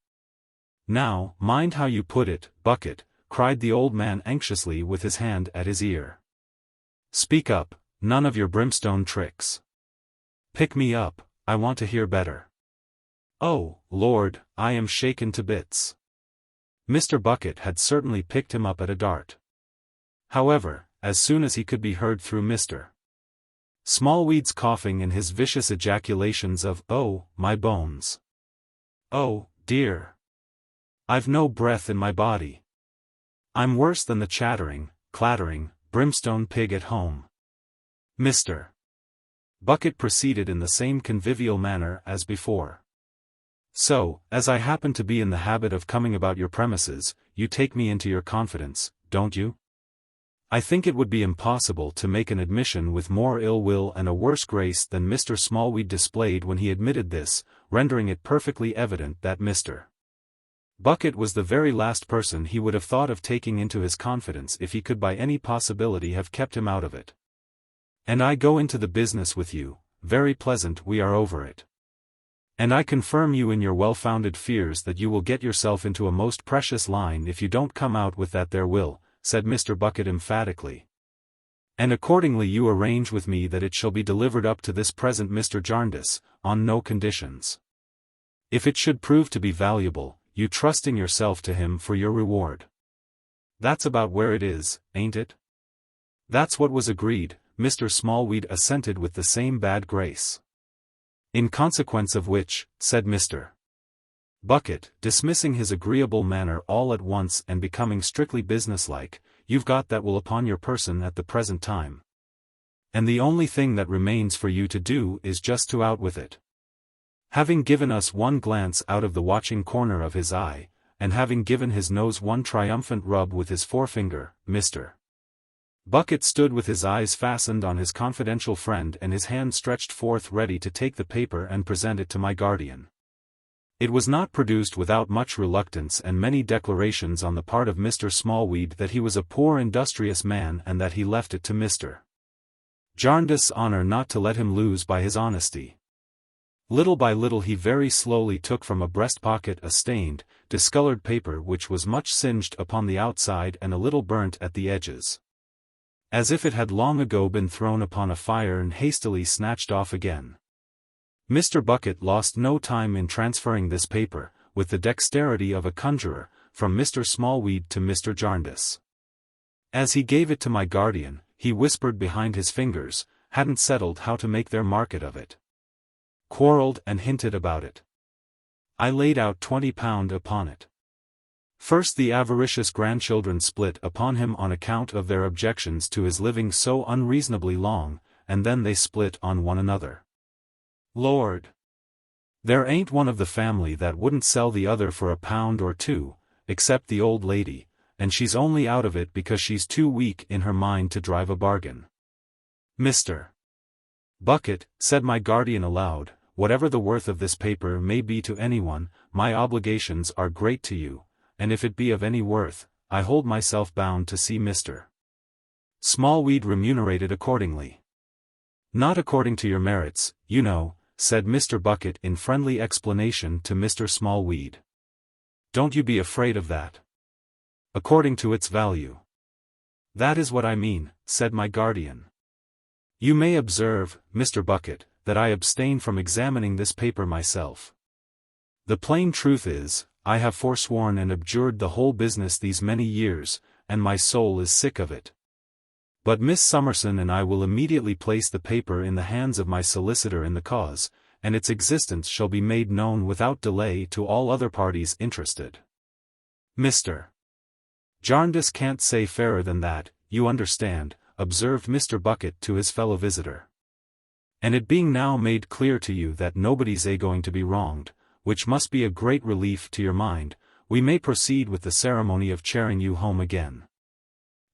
Now, mind how you put it, Bucket, cried the old man anxiously with his hand at his ear. Speak up, none of your brimstone tricks. Pick me up, I want to hear better. Oh, Lord, I am shaken to bits. Mr. Bucket had certainly picked him up at a dart. However, as soon as he could be heard through Mr. Smallweed's coughing and his vicious ejaculations of, "Oh, my bones. Oh, dear. I've no breath in my body. I'm worse than the chattering, clattering, brimstone pig at home." Mr. Bucket proceeded in the same convivial manner as before. So, as I happen to be in the habit of coming about your premises, you take me into your confidence, don't you? I think it would be impossible to make an admission with more ill will and a worse grace than Mr. Smallweed displayed when he admitted this, rendering it perfectly evident that Mr. Bucket was the very last person he would have thought of taking into his confidence if he could by any possibility have kept him out of it. And I go into the business with you, very pleasant we are over it. And I confirm you in your well-founded fears that you will get yourself into a most precious line if you don't come out with that there will, said Mr. Bucket emphatically. And accordingly you arrange with me that it shall be delivered up to this present Mr. Jarndyce, on no conditions. If it should prove to be valuable, you trusting yourself to him for your reward. That's about where it is, ain't it? That's what was agreed, Mr. Smallweed assented with the same bad grace. In consequence of which, said Mr. Bucket, dismissing his agreeable manner all at once and becoming strictly businesslike, you've got that will upon your person at the present time. And the only thing that remains for you to do is just to out with it. Having given us one glance out of the watching corner of his eye, and having given his nose one triumphant rub with his forefinger, Mr. Bucket stood with his eyes fastened on his confidential friend and his hand stretched forth ready to take the paper and present it to my guardian. It was not produced without much reluctance and many declarations on the part of Mr. Smallweed that he was a poor industrious man and that he left it to Mr. Jarndyce's honor not to let him lose by his honesty. Little by little he very slowly took from a breast pocket a stained, discolored paper which was much singed upon the outside and a little burnt at the edges, as if it had long ago been thrown upon a fire and hastily snatched off again. Mr. Bucket lost no time in transferring this paper, with the dexterity of a conjurer, from Mr. Smallweed to Mr. Jarndyce. As he gave it to my guardian, he whispered behind his fingers, hadn't settled how to make their market of it. Quarrelled and hinted about it. I laid out £20 upon it. First the avaricious grandchildren split upon him on account of their objections to his living so unreasonably long, and then they split on one another. Lord! There ain't one of the family that wouldn't sell the other for £1 or £2, except the old lady, and she's only out of it because she's too weak in her mind to drive a bargain. Mr. Bucket, said my guardian aloud, whatever the worth of this paper may be to anyone, my obligations are great to you, and if it be of any worth, I hold myself bound to see Mr. Smallweed remunerated accordingly. Not according to your merits, you know, said Mr. Bucket in friendly explanation to Mr. Smallweed. Don't you be afraid of that. According to its value. That is what I mean, said my guardian. You may observe, Mr. Bucket, that I abstain from examining this paper myself. The plain truth is, I have forsworn and abjured the whole business these many years, and my soul is sick of it. But Miss Summerson and I will immediately place the paper in the hands of my solicitor in the cause, and its existence shall be made known without delay to all other parties interested. Mr. Jarndyce can't say fairer than that, you understand, observed Mr. Bucket to his fellow visitor. And it being now made clear to you that nobody's going to be wronged, which must be a great relief to your mind, we may proceed with the ceremony of chairing you home again.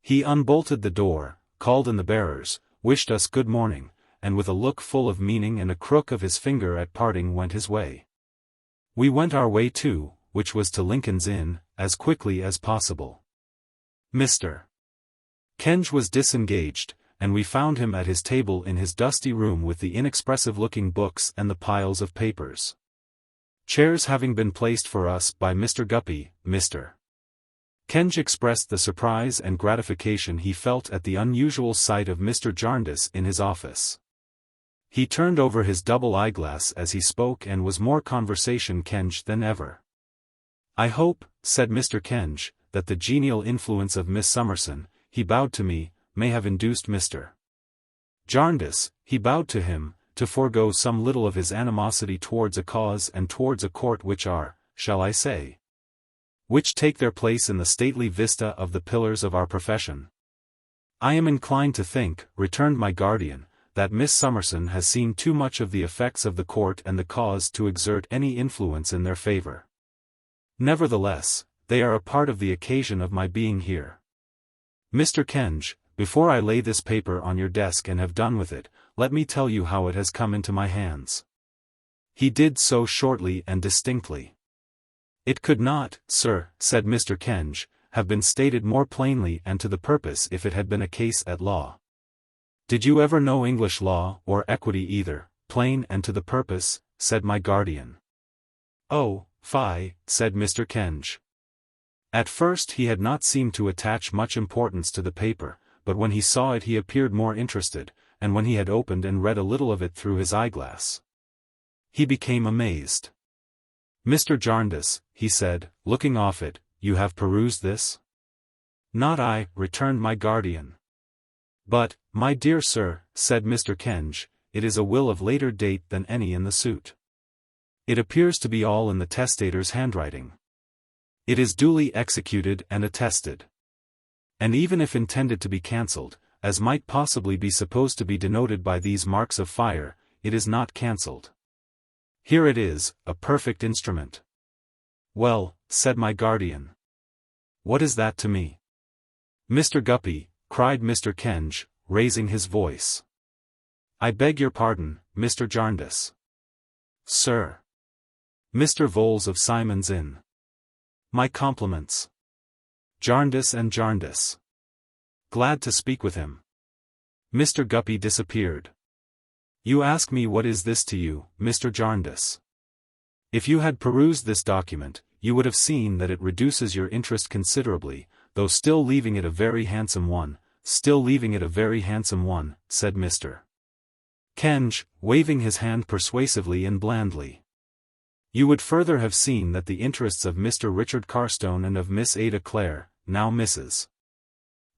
He unbolted the door, called in the bearers, wished us good morning, and with a look full of meaning and a crook of his finger at parting went his way. We went our way too, which was to Lincoln's Inn, as quickly as possible. Mr. Kenge was disengaged, and we found him at his table in his dusty room with the inexpressive-looking books and the piles of papers. Chairs having been placed for us by Mr. Guppy, Mr. Kenge expressed the surprise and gratification he felt at the unusual sight of Mr. Jarndyce in his office. He turned over his double eyeglass as he spoke and was more conversation Kenge than ever. "I hope," said Mr. Kenge, "that the genial influence of Miss Summerson," he bowed to me, "may have induced Mr. Jarndyce," he bowed to him, "to forego some little of his animosity towards a cause and towards a court which are, shall I say, which take their place in the stately vista of the pillars of our profession." "I am inclined to think," returned my guardian, "that Miss Summerson has seen too much of the effects of the court and the cause to exert any influence in their favor. Nevertheless, they are a part of the occasion of my being here. Mr. Kenge, before I lay this paper on your desk and have done with it, let me tell you how it has come into my hands." He did so shortly and distinctly. "It could not, sir," said Mr. Kenge, "have been stated more plainly and to the purpose if it had been a case at law." "Did you ever know English law, or equity either, plain and to the purpose?" said my guardian. "Oh, fie," said Mr. Kenge. At first he had not seemed to attach much importance to the paper, but when he saw it he appeared more interested, and when he had opened and read a little of it through his eyeglass, he became amazed. "Mr. Jarndyce," he said, looking off it, "you have perused this?" "Not I," returned my guardian. "But, my dear sir," said Mr. Kenge, "it is a will of later date than any in the suit. It appears to be all in the testator's handwriting. It is duly executed and attested. And even if intended to be cancelled, as might possibly be supposed to be denoted by these marks of fire, it is not cancelled. Here it is, a perfect instrument." "Well," said my guardian, "what is that to me?" "Mr. Guppy," cried Mr. Kenge, raising his voice. "I beg your pardon, Mr. Jarndyce." "Sir." "Mr. Voles of Simon's Inn. My compliments. Jarndyce and Jarndyce. Glad to speak with him." Mr. Guppy disappeared. "You ask me what is this to you, Mr. Jarndyce? If you had perused this document, you would have seen that it reduces your interest considerably, though still leaving it a very handsome one, said Mr. Kenge, waving his hand persuasively and blandly. "You would further have seen that the interests of Mr. Richard Carstone and of Miss Ada Clare, now Mrs.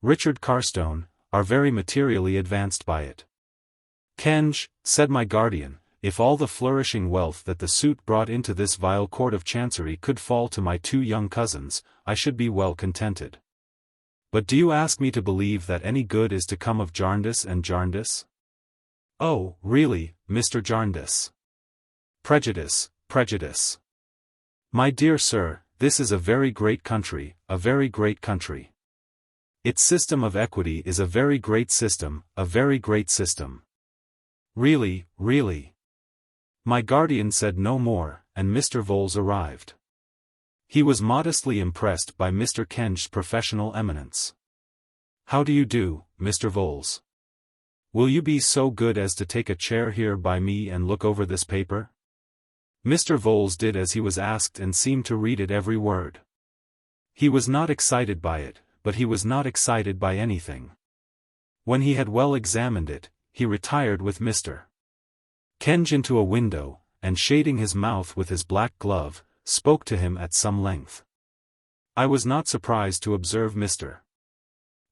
Richard Carstone, are very materially advanced by it." "Kenge," said my guardian, "if all the flourishing wealth that the suit brought into this vile court of chancery could fall to my two young cousins, I should be well contented. But do you ask me to believe that any good is to come of Jarndyce and Jarndyce? Oh, really, Mr. Jarndyce. Prejudice, prejudice. My dear sir, this is a very great country, a very great country. Its system of equity is a very great system, a very great system. Really, really." My guardian said no more, and Mr. Voles arrived. He was modestly impressed by Mr. Kenge's professional eminence. "How do you do, Mr. Voles? Will you be so good as to take a chair here by me and look over this paper?" Mr. Voles did as he was asked and seemed to read it every word. He was not excited by it, but he was not excited by anything. When he had well examined it, he retired with Mr. Kenge into a window, and shading his mouth with his black glove, spoke to him at some length. I was not surprised to observe Mr.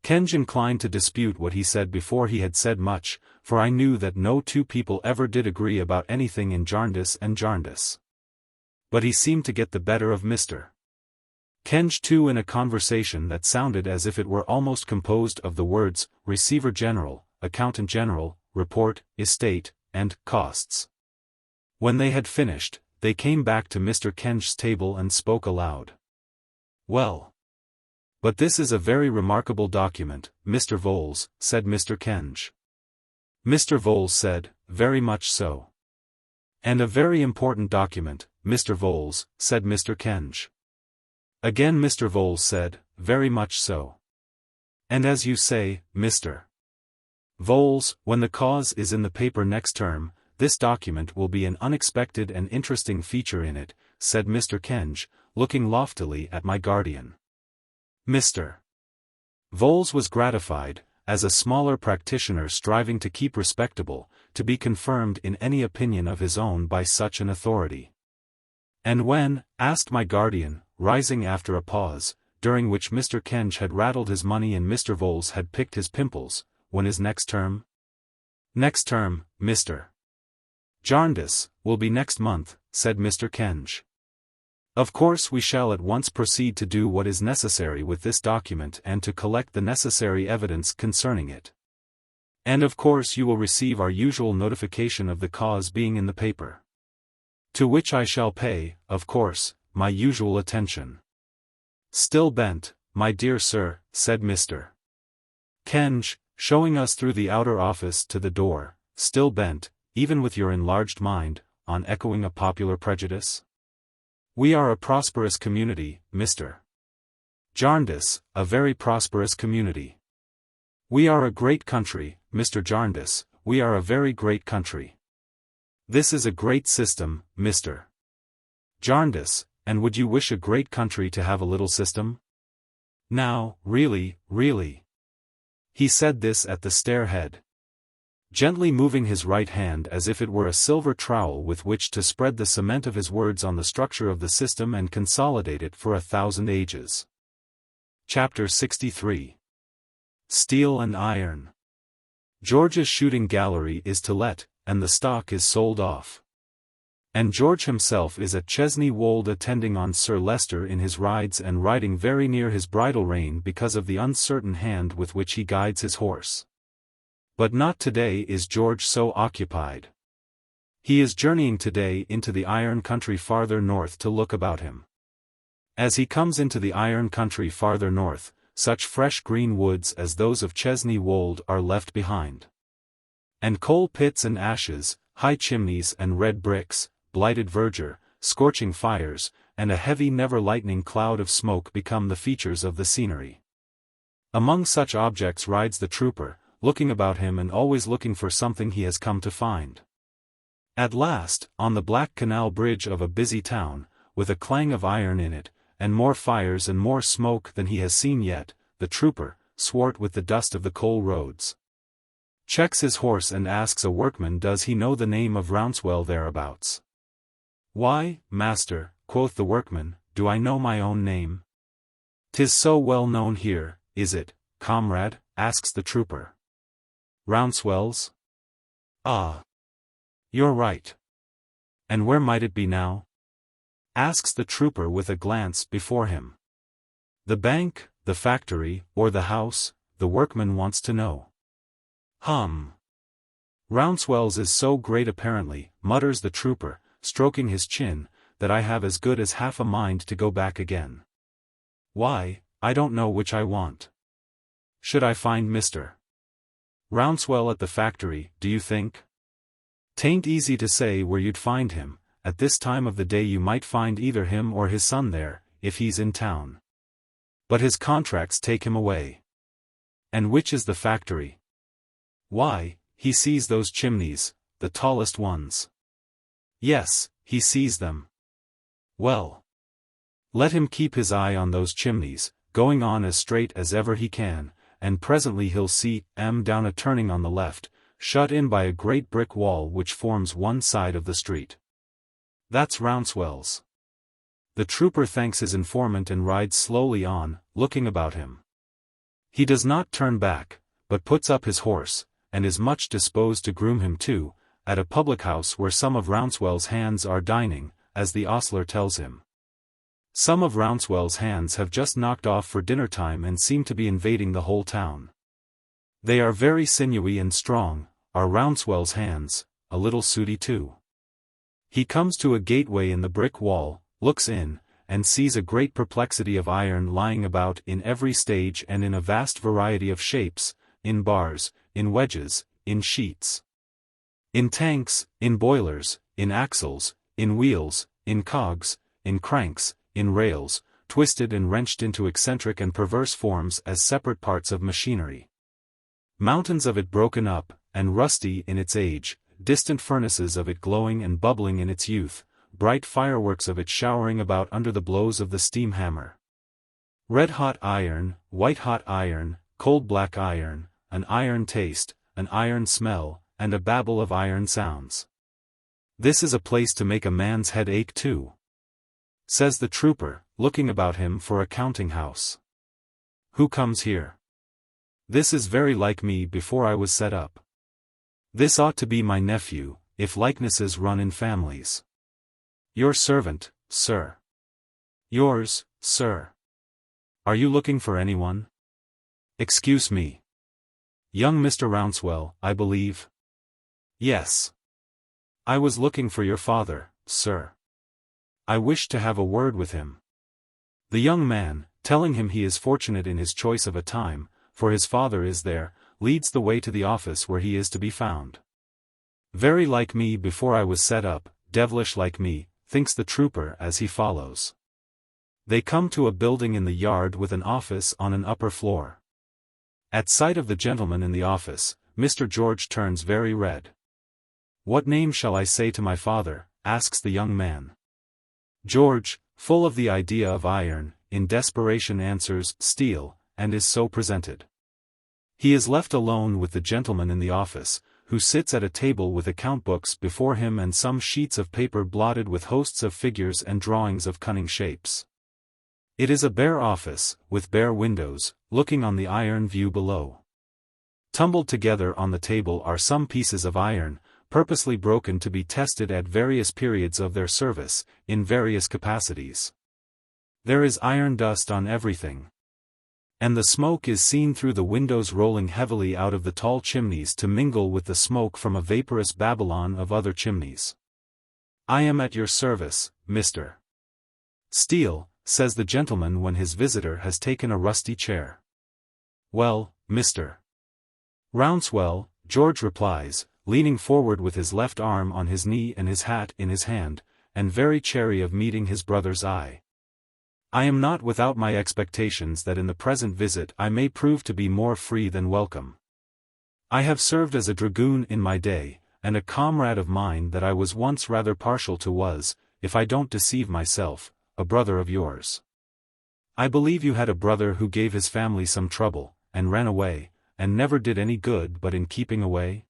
Kenge inclined to dispute what he said before he had said much, for I knew that no two people ever did agree about anything in Jarndyce and Jarndyce. But he seemed to get the better of Mr. Kenge too in a conversation that sounded as if it were almost composed of the words, Receiver General, Accountant General, Report, Estate, and Costs. When they had finished, they came back to Mr. Kenge's table and spoke aloud. "Well, but this is a very remarkable document, Mr. Voles," said Mr. Kenge. Mr. Vholes said, very much so. And a very important document, Mr. Vholes, said Mr. Kenge. Again Mr. Vholes said, very much so. And as you say, Mr. Vholes, when the cause is in the paper next term, this document will be an unexpected and interesting feature in it, said Mr. Kenge, looking loftily at my guardian. Mr. Vholes was gratified, as a smaller practitioner striving to keep respectable, to be confirmed in any opinion of his own by such an authority. And when, asked my guardian, rising after a pause, during which Mr. Kenge had rattled his money and Mr. Vholes had picked his pimples, when is next term? Next term, Mr. Jarndyce, will be next month, said Mr. Kenge. Of course we shall at once proceed to do what is necessary with this document and to collect the necessary evidence concerning it. And of course you will receive our usual notification of the cause being in the paper. To which I shall pay, of course, my usual attention. Still bent, my dear sir, said Mr. Kenge, showing us through the outer office to the door, still bent, even with your enlarged mind, on echoing a popular prejudice? We are a prosperous community, Mr. Jarndyce, a very prosperous community. We are a great country, Mr. Jarndyce, we are a very great country. This is a great system, Mr. Jarndyce, and would you wish a great country to have a little system? Now, really, really. He said this at the stair-head, gently moving his right hand as if it were a silver trowel with which to spread the cement of his words on the structure of the system and consolidate it for 1,000 ages. Chapter 63. Steel and Iron. George's shooting gallery is to let, and the stock is sold off. And George himself is at Chesney Wold attending on Sir Leicester in his rides and riding very near his bridle rein because of the uncertain hand with which he guides his horse. But not today is George so occupied. He is journeying today into the iron country farther north to look about him. As he comes into the iron country farther north, such fresh green woods as those of Chesney Wold are left behind. And coal pits and ashes, high chimneys and red bricks, blighted verdure, scorching fires, and a heavy never-lightening cloud of smoke become the features of the scenery. Among such objects rides the trooper, looking about him and always looking for something he has come to find. At last, on the black canal bridge of a busy town, with a clang of iron in it, and more fires and more smoke than he has seen yet, the trooper, swart with the dust of the coal roads, checks his horse and asks a workman does he know the name of Rouncewell thereabouts. Why, master, quoth the workman, do I know my own name? 'Tis so well known here, is it, comrade? Asks the trooper. Rouncewell's? Ah. You're right. And where might it be now? Asks the trooper with a glance before him. The bank, the factory, or the house, the workman wants to know. Rouncewell's is so great apparently, mutters the trooper, stroking his chin, that I have as good as half a mind to go back again. Why, I don't know which I want. Should I find Mr. Rouncewell at the factory, do you think? 'Tain't easy to say where you'd find him. At this time of the day you might find either him or his son there, if he's in town. But his contracts take him away. And which is the factory? Why, he sees those chimneys, the tallest ones. Yes, he sees them. Well, let him keep his eye on those chimneys, going on as straight as ever he can, and presently he'll see down a turning on the left, shut in by a great brick wall which forms one side of the street. That's Rouncewell's. The trooper thanks his informant and rides slowly on, looking about him. He does not turn back, but puts up his horse, and is much disposed to groom him too, at a public house where some of Rouncewell's hands are dining, as the ostler tells him. Some of Rouncewell's hands have just knocked off for dinner time and seem to be invading the whole town. They are very sinewy and strong, are Rouncewell's hands, a little sooty too. He comes to a gateway in the brick wall, looks in, and sees a great perplexity of iron lying about in every stage and in a vast variety of shapes, in bars, in wedges, in sheets, in tanks, in boilers, in axles, in wheels, in cogs, in cranks, in rails, twisted and wrenched into eccentric and perverse forms as separate parts of machinery. Mountains of it broken up, and rusty in its age, distant furnaces of it glowing and bubbling in its youth, bright fireworks of it showering about under the blows of the steam hammer. Red-hot iron, white-hot iron, cold-black iron, an iron taste, an iron smell, and a babble of iron sounds. "This is a place to make a man's head ache too," says the trooper, looking about him for a counting-house. "Who comes here? This is very like me before I was set up. This ought to be my nephew, if likenesses run in families. Your servant, sir. Yours, sir. Are you looking for anyone? Excuse me. Young Mr. Rouncewell, I believe?" "Yes. I was looking for your father, sir. I wish to have a word with him." The young man, telling him he is fortunate in his choice of a time, for his father is there, leads the way to the office where he is to be found. "Very like me before I was set up, devilish like me," thinks the trooper as he follows. They come to a building in the yard with an office on an upper floor. At sight of the gentleman in the office, Mr. George turns very red. "What name shall I say to my father?" asks the young man. George, full of the idea of iron, in desperation answers, "Steel," and is so presented. He is left alone with the gentleman in the office, who sits at a table with account books before him and some sheets of paper blotted with hosts of figures and drawings of cunning shapes. It is a bare office, with bare windows, looking on the iron view below. Tumbled together on the table are some pieces of iron, purposely broken to be tested at various periods of their service, in various capacities. There is iron dust on everything. And the smoke is seen through the windows rolling heavily out of the tall chimneys to mingle with the smoke from a vaporous Babylon of other chimneys. "I am at your service, Mr. Steele," says the gentleman when his visitor has taken a rusty chair. "Well, Mr. Rouncewell," George replies, leaning forward with his left arm on his knee and his hat in his hand, and very chary of meeting his brother's eye. "I am not without my expectations that in the present visit I may prove to be more free than welcome. I have served as a dragoon in my day, and a comrade of mine that I was once rather partial to was, if I don't deceive myself, a brother of yours. I believe you had a brother who gave his family some trouble, and ran away, and never did any good but in keeping away?"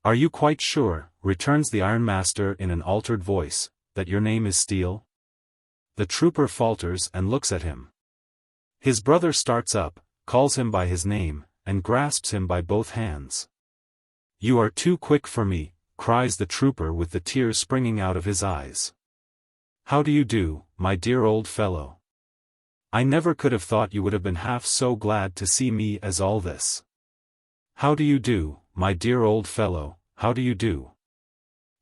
"Are you quite sure," returns the ironmaster in an altered voice, "that your name is Steele?" The trooper falters and looks at him. His brother starts up, calls him by his name, and grasps him by both hands. "You are too quick for me," cries the trooper with the tears springing out of his eyes. "How do you do, my dear old fellow? I never could have thought you would have been half so glad to see me as all this. How do you do, my dear old fellow, how do you do?"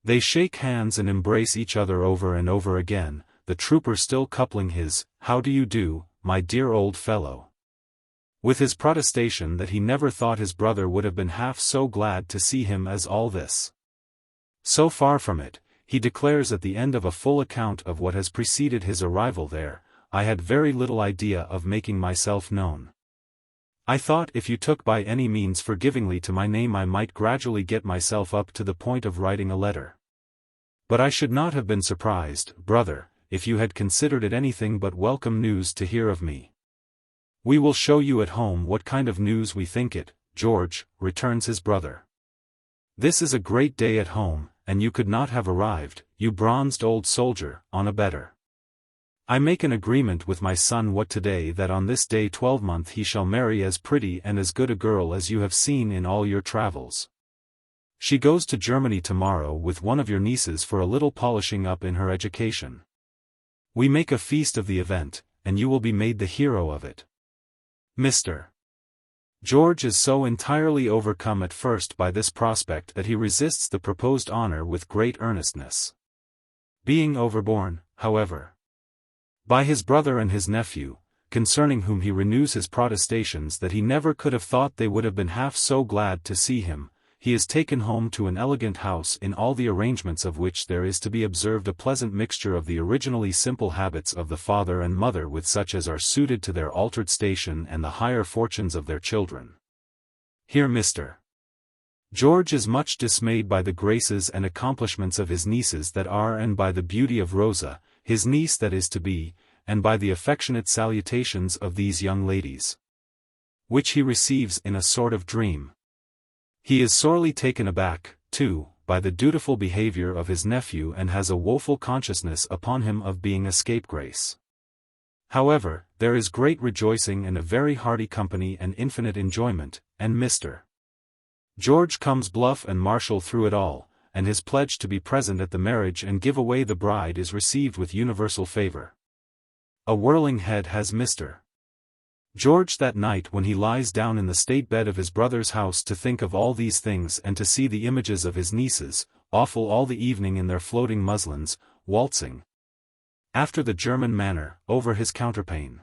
They shake hands and embrace each other over and over again, the trooper still coupling his, "How do you do, my dear old fellow," with his protestation that he never thought his brother would have been half so glad to see him as all this. So far from it, he declares at the end of a full account of what has preceded his arrival there, "I had very little idea of making myself known. I thought if you took by any means forgivingly to my name I might gradually get myself up to the point of writing a letter. But I should not have been surprised, brother, if you had considered it anything but welcome news to hear of me." "We will show you at home what kind of news we think it, George," returns his brother. "This is a great day at home, and you could not have arrived, you bronzed old soldier, on a better. I make an agreement with my son what today that on this day 12th he shall marry as pretty and as good a girl as you have seen in all your travels. She goes to Germany tomorrow with one of your nieces for a little polishing up in her education. We make a feast of the event, and you will be made the hero of it. Mr. George is so entirely overcome at first by this prospect that he resists the proposed honor with great earnestness. Being overborne, however, by his brother and his nephew, concerning whom he renews his protestations that he never could have thought they would have been half so glad to see him, he is taken home to an elegant house in all the arrangements of which there is to be observed a pleasant mixture of the originally simple habits of the father and mother with such as are suited to their altered station and the higher fortunes of their children. Here Mr. George is much dismayed by the graces and accomplishments of his nieces that are and by the beauty of Rosa, his niece that is to be, and by the affectionate salutations of these young ladies, which he receives in a sort of dream. He is sorely taken aback, too, by the dutiful behavior of his nephew and has a woeful consciousness upon him of being a scapegrace. However, there is great rejoicing and a very hearty company and infinite enjoyment, and Mr. George comes bluff and martial through it all, and his pledge to be present at the marriage and give away the bride is received with universal favor. A whirling head has Mr. George that night when he lies down in the state bed of his brother's house to think of all these things and to see the images of his nieces, awful all the evening in their floating muslins, waltzing, after the German manner, over his counterpane.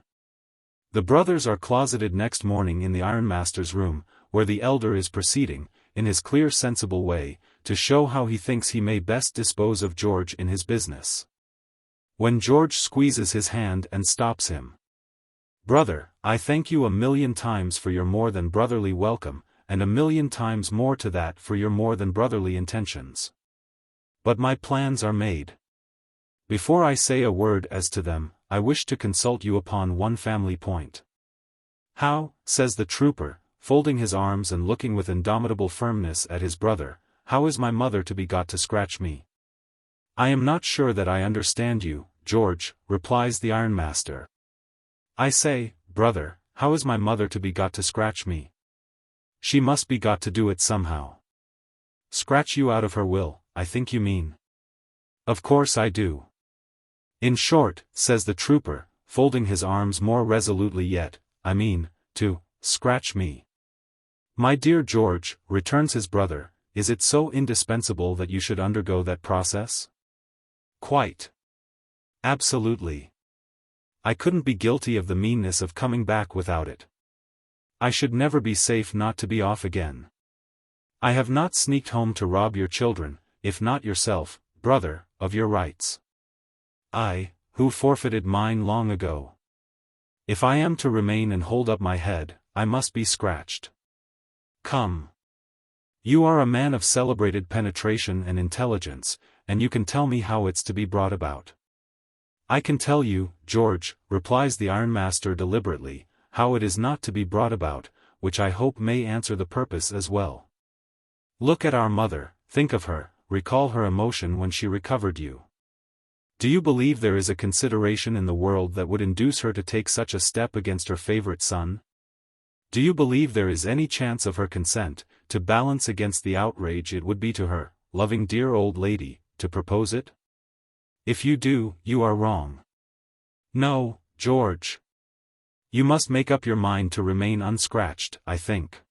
The brothers are closeted next morning in the ironmaster's room, where the elder is proceeding, in his clear sensible way, to show how he thinks he may best dispose of George in his business. When George squeezes his hand and stops him. "Brother, I thank you a million times for your more than brotherly welcome, and a million times more to that for your more than brotherly intentions. But my plans are made. Before I say a word as to them, I wish to consult you upon one family point." "How," says the trooper, folding his arms and looking with indomitable firmness at his brother, "how is my mother to be got to scratch me?" "I am not sure that I understand you, George," replies the ironmaster. "I say, brother, how is my mother to be got to scratch me?" "She must be got to do it somehow." "Scratch you out of her will, I think you mean." "Of course I do. In short," says the trooper, folding his arms more resolutely yet, "I mean, to scratch me." "My dear George," returns his brother, "is it so indispensable that you should undergo that process?" "Quite. Absolutely. I couldn't be guilty of the meanness of coming back without it. I should never be safe not to be off again. I have not sneaked home to rob your children, if not yourself, brother, of your rights. I, who forfeited mine long ago. If I am to remain and hold up my head, I must be scratched. Come. You are a man of celebrated penetration and intelligence, and you can tell me how it's to be brought about." "I can tell you, George," replies the ironmaster deliberately, "how it is not to be brought about, which I hope may answer the purpose as well. Look at our mother, think of her, recall her emotion when she recovered you. Do you believe there is a consideration in the world that would induce her to take such a step against her favorite son? Do you believe there is any chance of her consent, to balance against the outrage it would be to her, loving dear old lady, to propose it? If you do, you are wrong. No, George. You must make up your mind to remain unscratched, I think."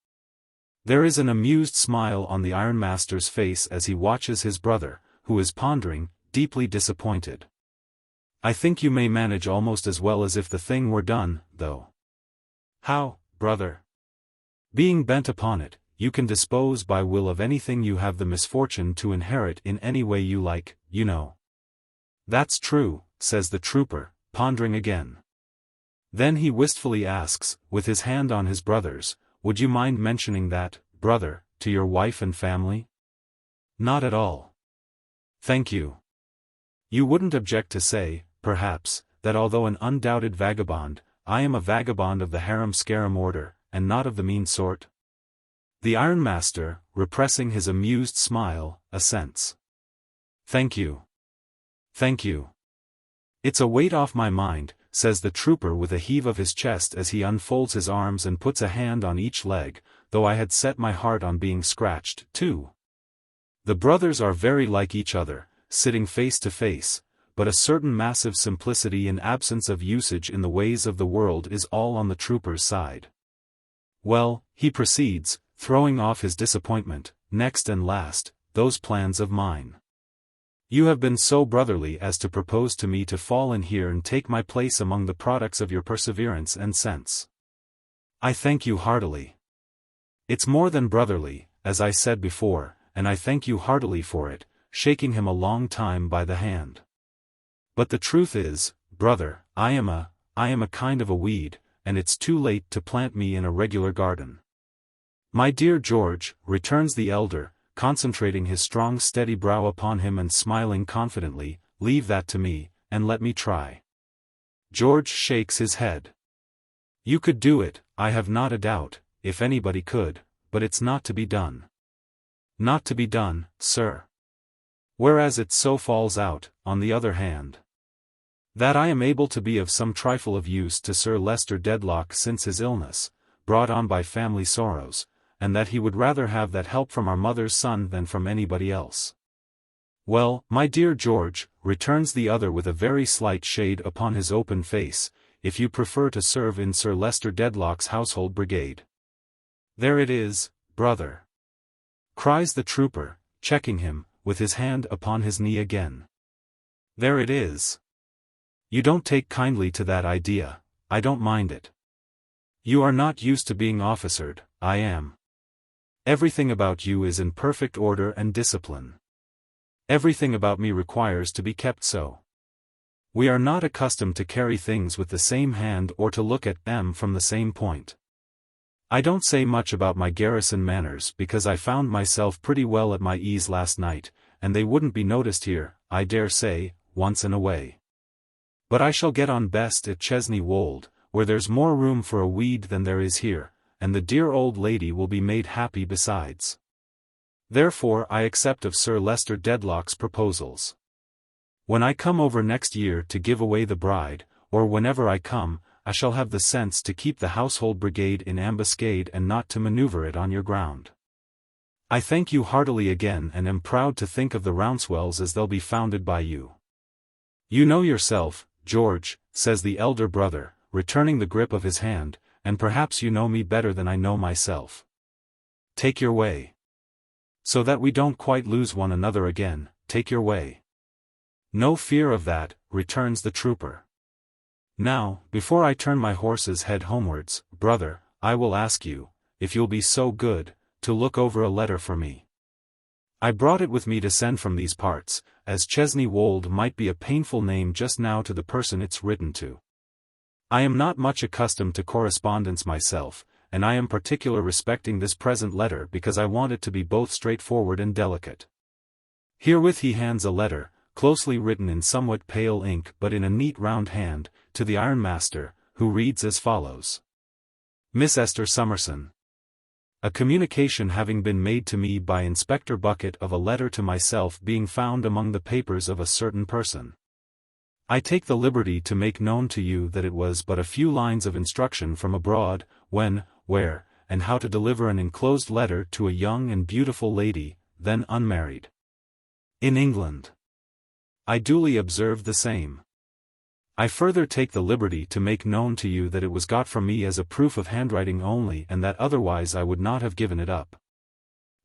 There is an amused smile on the ironmaster's face as he watches his brother, who is pondering, deeply disappointed. "I think you may manage almost as well as if the thing were done, though." "How, brother?" "Being bent upon it, you can dispose by will of anything you have the misfortune to inherit in any way you like, you know." "That's true," says the trooper, pondering again. Then he wistfully asks, with his hand on his brother's, "Would you mind mentioning that, brother, to your wife and family?" "Not at all. Thank you. You wouldn't object to say, perhaps, that although an undoubted vagabond, I am a vagabond of the harum-scarum order, and not of the mean sort?" The ironmaster, repressing his amused smile, assents. "Thank you. Thank you. It's a weight off my mind," says the trooper with a heave of his chest as he unfolds his arms and puts a hand on each leg, "though I had set my heart on being scratched, too." The brothers are very like each other, sitting face to face, but a certain massive simplicity and absence of usage in the ways of the world is all on the trooper's side. "Well," he proceeds, throwing off his disappointment, "next and last, those plans of mine. You have been so brotherly as to propose to me to fall in here and take my place among the products of your perseverance and sense. I thank you heartily. It's more than brotherly, as I said before, and I thank you heartily for it," shaking him a long time by the hand. "But the truth is, brother, I am a kind of a weed, and it's too late to plant me in a regular garden." "My dear George," returns the elder, concentrating his strong steady brow upon him and smiling confidently, "leave that to me, and let me try." George shakes his head. "You could do it, I have not a doubt, if anybody could, but it's not to be done." "Not to be done, sir. Whereas it so falls out, on the other hand, that I am able to be of some trifle of use to Sir Leicester Dedlock since his illness, brought on by family sorrows, and that he would rather have that help from our mother's son than from anybody else." "Well, my dear George," returns the other with a very slight shade upon his open face, "if you prefer to serve in Sir Leicester Dedlock's household brigade." "There it is, brother," cries the trooper, checking him, with his hand upon his knee again. "There it is. You don't take kindly to that idea. I don't mind it. You are not used to being officered, I am. Everything about you is in perfect order and discipline. Everything about me requires to be kept so. We are not accustomed to carry things with the same hand or to look at them from the same point. I don't say much about my garrison manners because I found myself pretty well at my ease last night, and they wouldn't be noticed here, I dare say, once in a way. But I shall get on best at Chesney Wold, where there's more room for a weed than there is here, and the dear old lady will be made happy besides. Therefore I accept of Sir Leicester Dedlock's proposals. When I come over next year to give away the bride, or whenever I come, I shall have the sense to keep the household brigade in ambuscade and not to maneuver it on your ground. I thank you heartily again and am proud to think of the Rouncewells as they'll be founded by you. You know yourself, George," says the elder brother, returning the grip of his hand, "and perhaps you know me better than I know myself. Take your way. So that we don't quite lose one another again, take your way." "No fear of that," returns the trooper. "Now, before I turn my horse's head homewards, brother, I will ask you, if you'll be so good, to look over a letter for me. I brought it with me to send from these parts, as Chesney Wold might be a painful name just now to the person it's written to. I am not much accustomed to correspondence myself, and I am particular respecting this present letter because I want it to be both straightforward and delicate." Herewith he hands a letter, closely written in somewhat pale ink but in a neat round hand, to the ironmaster, who reads as follows. "Miss Esther Summerson. A communication having been made to me by Inspector Bucket of a letter to myself being found among the papers of a certain person. I take the liberty to make known to you that it was but a few lines of instruction from abroad, when, where, and how to deliver an enclosed letter to a young and beautiful lady, then unmarried, in England. I duly observed the same. I further take the liberty to make known to you that it was got from me as a proof of handwriting only and that otherwise I would not have given it up,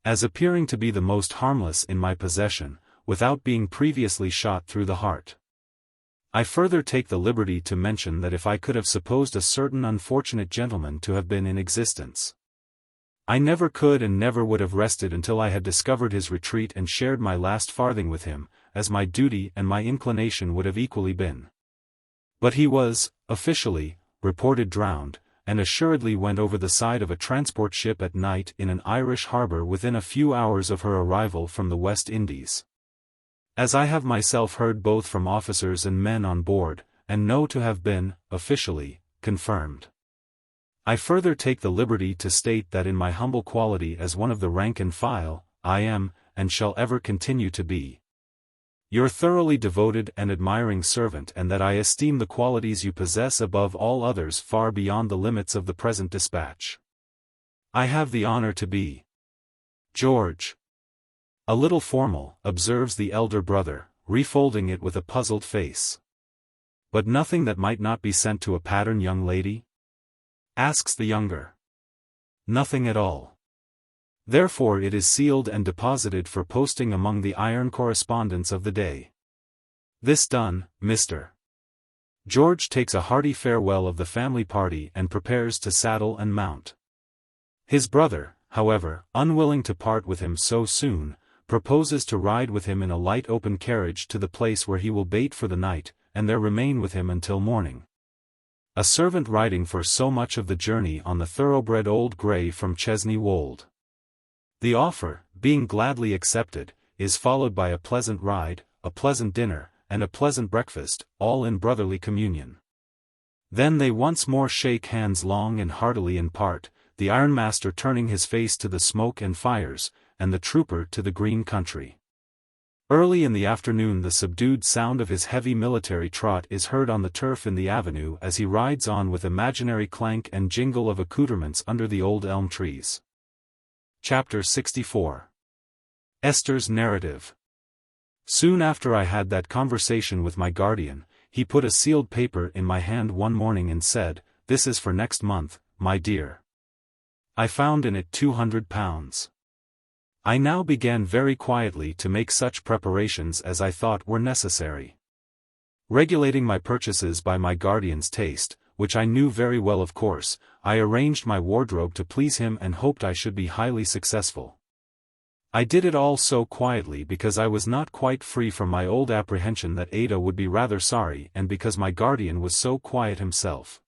as appearing to be the most harmless in my possession, without being previously shot through the heart. I further take the liberty to mention that if I could have supposed a certain unfortunate gentleman to have been in existence, I never could and never would have rested until I had discovered his retreat and shared my last farthing with him, as my duty and my inclination would have equally been. But he was, officially, reported drowned, and assuredly went over the side of a transport ship at night in an Irish harbour within a few hours of her arrival from the West Indies. As I have myself heard both from officers and men on board, and know to have been, officially, confirmed. I further take the liberty to state that in my humble quality as one of the rank and file, I am, and shall ever continue to be, your thoroughly devoted and admiring servant, and that I esteem the qualities you possess above all others far beyond the limits of the present dispatch. I have the honor to be, George. A little formal, observes the elder brother, refolding it with a puzzled face. But nothing that might not be sent to a pattern young lady? Asks the younger. Nothing at all. Therefore it is sealed and deposited for posting among the iron correspondence of the day. This done, Mr. George takes a hearty farewell of the family party and prepares to saddle and mount. His brother, however, unwilling to part with him so soon, proposes to ride with him in a light open carriage to the place where he will bait for the night, and there remain with him until morning. A servant riding for so much of the journey on the thoroughbred old grey from Chesney Wold. The offer, being gladly accepted, is followed by a pleasant ride, a pleasant dinner, and a pleasant breakfast, all in brotherly communion. Then they once more shake hands long and heartily and part, the ironmaster turning his face to the smoke and fires, and the trooper to the green country. Early in the afternoon the subdued sound of his heavy military trot is heard on the turf in the avenue as he rides on with imaginary clank and jingle of accoutrements under the old elm trees. Chapter 64. Esther's Narrative. Soon after I had that conversation with my guardian, he put a sealed paper in my hand one morning and said, "This is for next month, my dear." I found in it £200. I now began very quietly to make such preparations as I thought were necessary. Regulating my purchases by my guardian's taste, which I knew very well of course, I arranged my wardrobe to please him and hoped I should be highly successful. I did it all so quietly because I was not quite free from my old apprehension that Ada would be rather sorry and because my guardian was so quiet himself.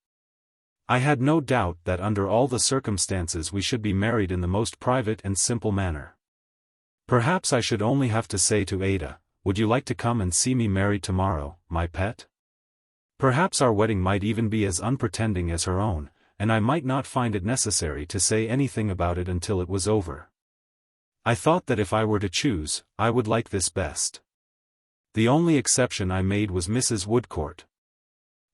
I had no doubt that under all the circumstances we should be married in the most private and simple manner. Perhaps I should only have to say to Ada, "Would you like to come and see me married tomorrow, my pet?" Perhaps our wedding might even be as unpretending as her own, and I might not find it necessary to say anything about it until it was over. I thought that if I were to choose, I would like this best. The only exception I made was Mrs. Woodcourt.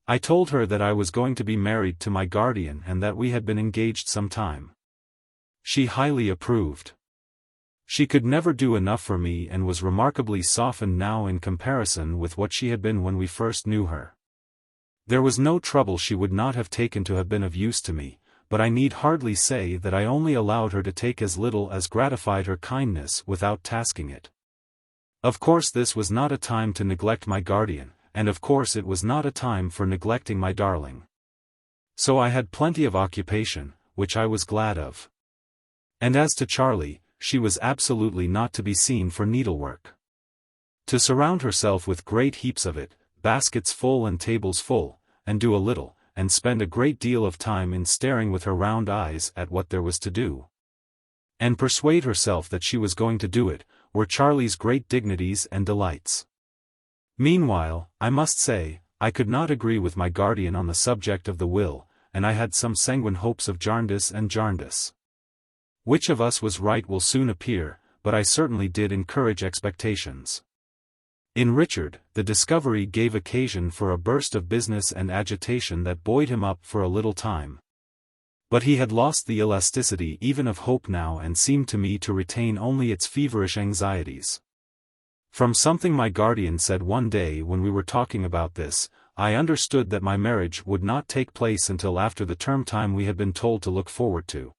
I told her that I was going to be married to my guardian and that we had been engaged some time. She highly approved. She could never do enough for me and was remarkably softened now in comparison with what she had been when we first knew her. There was no trouble she would not have taken to have been of use to me, but I need hardly say that I only allowed her to take as little as gratified her kindness without tasking it. Of course this was not a time to neglect my guardian, and of course it was not a time for neglecting my darling. So I had plenty of occupation, which I was glad of. And as to Charlie, she was absolutely not to be seen for needlework. To surround herself with great heaps of it, baskets full and tables full, and do a little, and spend a great deal of time in staring with her round eyes at what there was to do, and persuade herself that she was going to do it, were Charlie's great dignities and delights. Meanwhile, I must say, I could not agree with my guardian on the subject of the will, and I had some sanguine hopes of Jarndyce and Jarndyce. Which of us was right will soon appear, but I certainly did encourage expectations. In Richard, the discovery gave occasion for a burst of business and agitation that buoyed him up for a little time. But he had lost the elasticity even of hope now and seemed to me to retain only its feverish anxieties. From something my guardian said one day when we were talking about this, I understood that my marriage would not take place until after the term time we had been told to look forward to.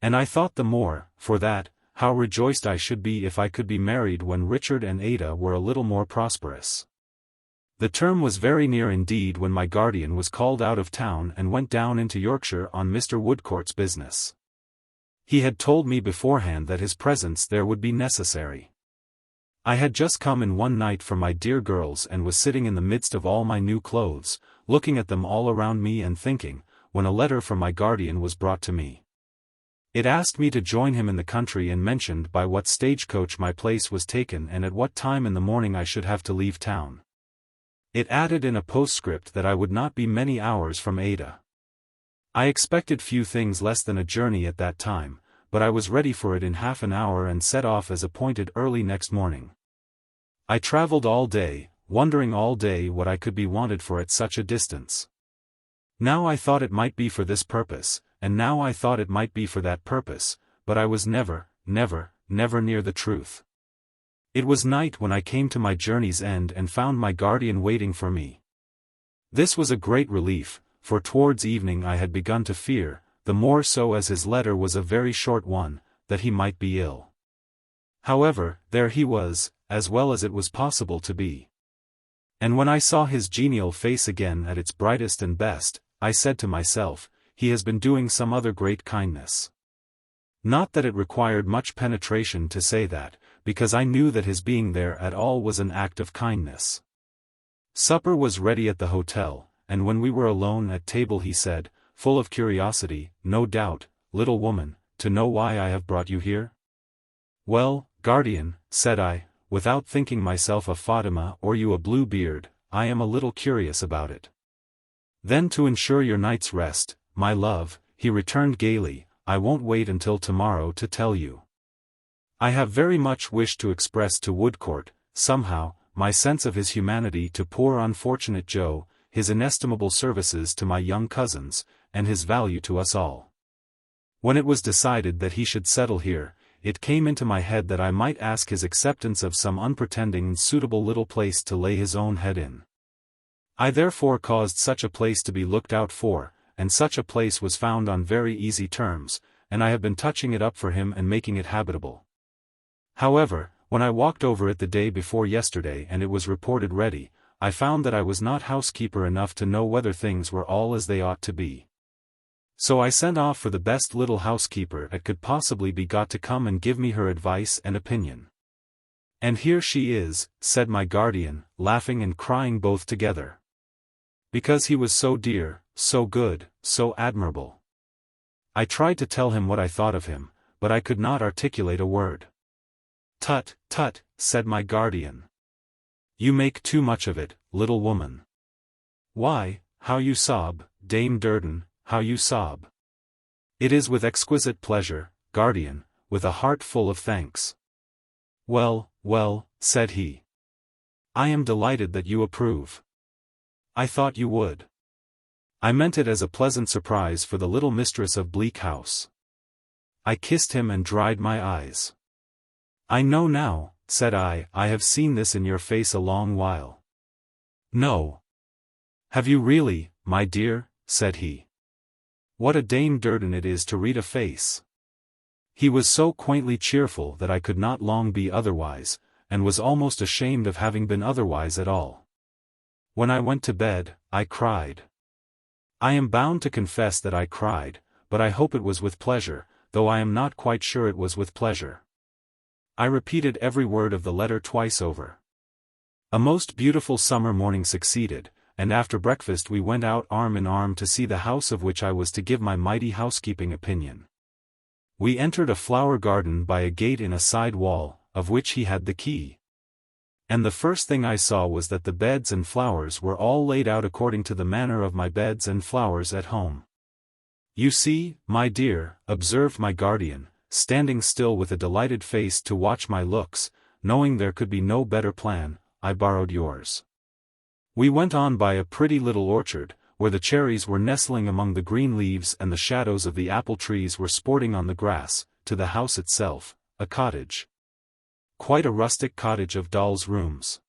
And I thought the more, for that, how rejoiced I should be if I could be married when Richard and Ada were a little more prosperous. The term was very near indeed when my guardian was called out of town and went down into Yorkshire on Mr. Woodcourt's business. He had told me beforehand that his presence there would be necessary. I had just come in one night from my dear girls and was sitting in the midst of all my new clothes, looking at them all around me and thinking, when a letter from my guardian was brought to me. It asked me to join him in the country and mentioned by what stagecoach my place was taken and at what time in the morning I should have to leave town. It added in a postscript that I would not be many hours from Ada. I expected few things less than a journey at that time, but I was ready for it in half an hour and set off as appointed early next morning. I travelled all day, wondering all day what I could be wanted for at such a distance. Now I thought it might be for this purpose, and now I thought it might be for that purpose, but I was never near the truth. It was night when I came to my journey's end and found my guardian waiting for me. This was a great relief, for towards evening I had begun to fear, the more so as his letter was a very short one, that he might be ill. However, there he was, as well as it was possible to be. And when I saw his genial face again at its brightest and best, I said to myself, he has been doing some other great kindness. Not that it required much penetration to say that, because I knew that his being there at all was an act of kindness. Supper was ready at the hotel, and when we were alone at table he said, full of curiosity, "No doubt, little woman, to know why I have brought you here?" "Well, guardian," said I, without thinking myself a Fatima or you a blue beard, "I am a little curious about it." "Then to ensure your night's rest, my love," he returned gaily, "I won't wait until tomorrow to tell you. I have very much wished to express to Woodcourt, somehow, my sense of his humanity to poor unfortunate Joe, his inestimable services to my young cousins, and his value to us all. When it was decided that he should settle here, it came into my head that I might ask his acceptance of some unpretending and suitable little place to lay his own head in. I therefore caused such a place to be looked out for, and such a place was found on very easy terms, and I have been touching it up for him and making it habitable. However, when I walked over it the day before yesterday and it was reported ready, I found that I was not housekeeper enough to know whether things were all as they ought to be. So I sent off for the best little housekeeper that could possibly be got to come and give me her advice and opinion. And here she is, said my guardian, laughing and crying both together. Because he was so dear, so good, so admirable. I tried to tell him what I thought of him, but I could not articulate a word. Tut, tut, said my guardian. You make too much of it, little woman. Why, how you sob, Dame Durden, how you sob. It is with exquisite pleasure, guardian, with a heart full of thanks. Well, well, said he. I am delighted that you approve. I thought you would. I meant it as a pleasant surprise for the little mistress of Bleak House. I kissed him and dried my eyes. I know now, said I have seen this in your face a long while. No. Have you really, my dear, said he. What a Dame Durden it is to read a face. He was so quaintly cheerful that I could not long be otherwise, and was almost ashamed of having been otherwise at all. When I went to bed, I cried. I am bound to confess that I cried, but I hope it was with pleasure, though I am not quite sure it was with pleasure. I repeated every word of the letter twice over. A most beautiful summer morning succeeded, and after breakfast we went out arm in arm to see the house of which I was to give my mighty housekeeping opinion. We entered a flower garden by a gate in a side wall, of which he had the key. And the first thing I saw was that the beds and flowers were all laid out according to the manner of my beds and flowers at home. You see, my dear, observed my guardian, standing still with a delighted face to watch my looks, knowing there could be no better plan, I borrowed yours. We went on by a pretty little orchard, where the cherries were nestling among the green leaves and the shadows of the apple trees were sporting on the grass, to the house itself, a cottage. Quite a rustic cottage of dolls' rooms.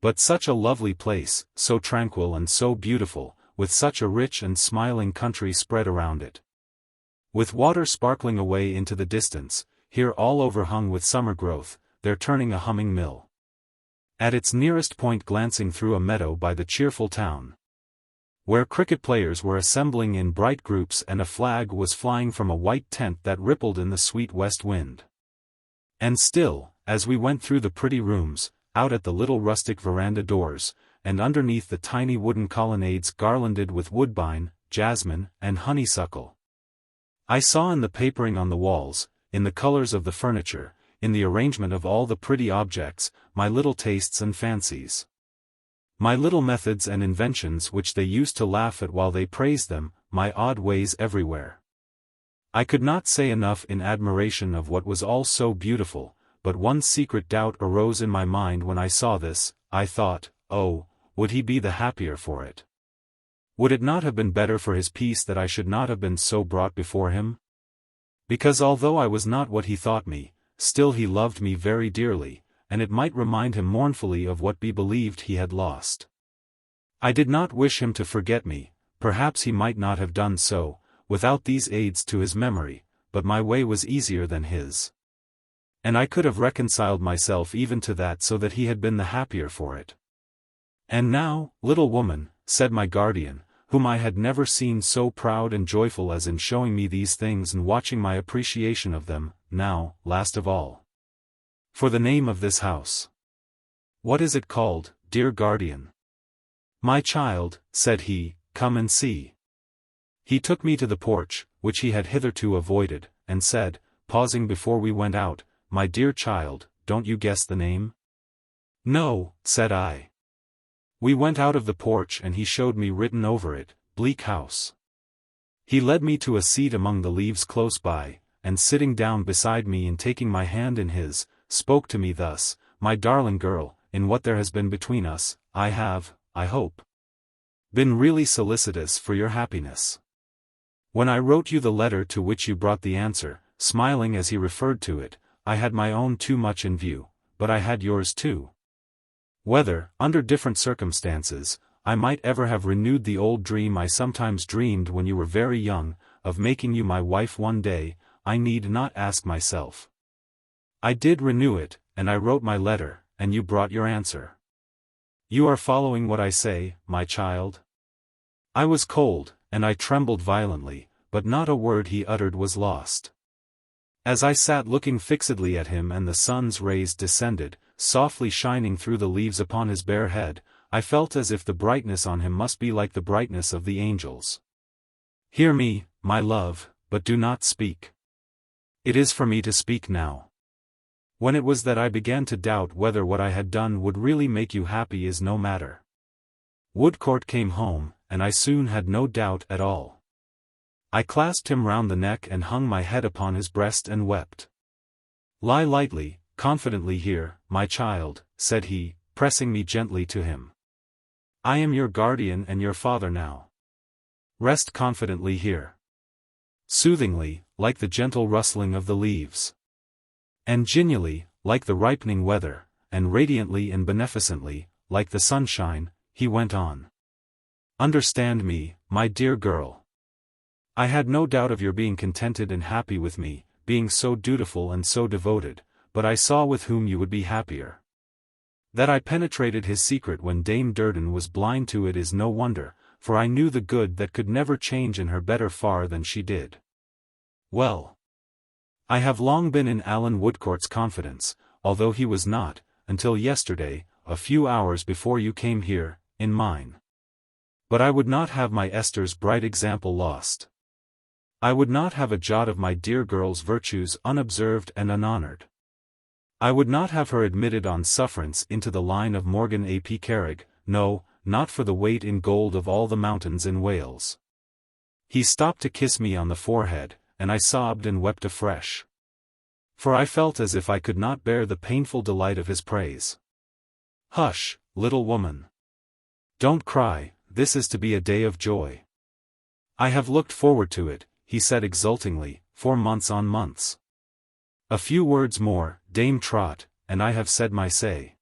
But such a lovely place, so tranquil and so beautiful, with such a rich and smiling country spread around it. With water sparkling away into the distance, here all overhung with summer growth, there turning a humming mill. At its nearest point glancing through a meadow by the cheerful town, where cricket players were assembling in bright groups and a flag was flying from a white tent that rippled in the sweet west wind. And still, as we went through the pretty rooms, out at the little rustic veranda doors, and underneath the tiny wooden colonnades garlanded with woodbine, jasmine, and honeysuckle, I saw in the papering on the walls, in the colors of the furniture, in the arrangement of all the pretty objects, my little tastes and fancies. My little methods and inventions which they used to laugh at while they praised them, my odd ways everywhere. I could not say enough in admiration of what was all so beautiful, but one secret doubt arose in my mind when I saw this. I thought, oh, would he be the happier for it? Would it not have been better for his peace that I should not have been so brought before him? Because although I was not what he thought me, still he loved me very dearly, and it might remind him mournfully of what he believed he had lost. I did not wish him to forget me, perhaps he might not have done so, without these aids to his memory, but my way was easier than his. And I could have reconciled myself even to that so that he had been the happier for it. And now, little woman, said my guardian, whom I had never seen so proud and joyful as in showing me these things and watching my appreciation of them, now, last of all. For the name of this house. What is it called, dear guardian? My child, said he, come and see. He took me to the porch, which he had hitherto avoided, and said, pausing before we went out, my dear child, don't you guess the name? No, said I. We went out of the porch and he showed me written over it, Bleak House. He led me to a seat among the leaves close by, and sitting down beside me and taking my hand in his, spoke to me thus, my darling girl, in what there has been between us, I have, I hope, been really solicitous for your happiness. When I wrote you the letter to which you brought the answer, smiling as he referred to it, I had my own too much in view, but I had yours too. Whether, under different circumstances, I might ever have renewed the old dream I sometimes dreamed when you were very young, of making you my wife one day, I need not ask myself. I did renew it, and I wrote my letter, and you brought your answer. You are following what I say, my child? I was cold, and I trembled violently, but not a word he uttered was lost. As I sat looking fixedly at him and the sun's rays descended, softly shining through the leaves upon his bare head, I felt as if the brightness on him must be like the brightness of the angels. Hear me, my love, but do not speak. It is for me to speak now. When it was that I began to doubt whether what I had done would really make you happy is no matter. Woodcourt came home, and I soon had no doubt at all. I clasped him round the neck and hung my head upon his breast and wept. Lie lightly, confidently here, my child, said he, pressing me gently to him. I am your guardian and your father now. Rest confidently here. Soothingly, like the gentle rustling of the leaves. And genially, like the ripening weather, and radiantly and beneficently, like the sunshine, he went on. Understand me, my dear girl. I had no doubt of your being contented and happy with me, being so dutiful and so devoted, but I saw with whom you would be happier. That I penetrated his secret when Dame Durden was blind to it is no wonder, for I knew the good that could never change in her better far than she did. Well, I have long been in Alan Woodcourt's confidence, although he was not, until yesterday, a few hours before you came here, in mine. But I would not have my Esther's bright example lost. I would not have a jot of my dear girl's virtues unobserved and unhonored. I would not have her admitted on sufferance into the line of Morgan ap Carrig, no, not for the weight in gold of all the mountains in Wales. He stopped to kiss me on the forehead, and I sobbed and wept afresh. For I felt as if I could not bear the painful delight of his praise. Hush, little woman. Don't cry, this is to be a day of joy. I have looked forward to it, he said exultingly, for months on months. A few words more, Dame Trot, and I have said my say.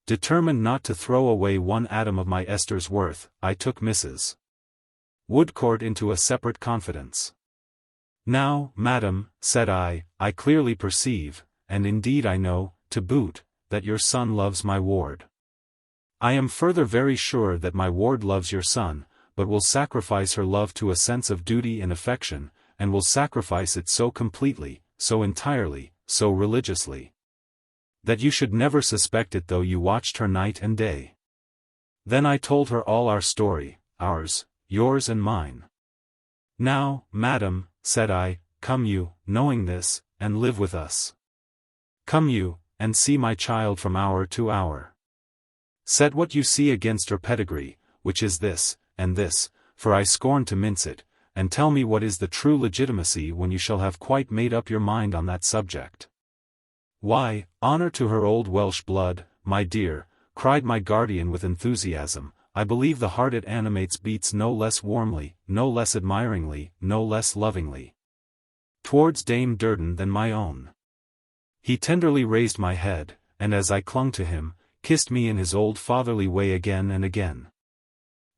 Determined not to throw away one atom of my Esther's worth, I took Mrs. Woodcourt into a separate confidence. Now, madam, said I clearly perceive, and indeed I know, to boot, that your son loves my ward. I am further very sure that my ward loves your son, but will sacrifice her love to a sense of duty and affection, and will sacrifice it so completely, so entirely, so religiously, that you should never suspect it though you watched her night and day. Then I told her all our story, ours, yours and mine. Now, madam, said I, come you, knowing this, and live with us. Come you, and see my child from hour to hour. Set what you see against her pedigree, which is this, and this, for I scorn to mince it, and tell me what is the true legitimacy when you shall have quite made up your mind on that subject. Why, honor to her old Welsh blood, my dear, cried my guardian with enthusiasm, I believe the heart it animates beats no less warmly, no less admiringly, no less lovingly towards Dame Durden than my own. He tenderly raised my head, and as I clung to him, kissed me in his old fatherly way again and again.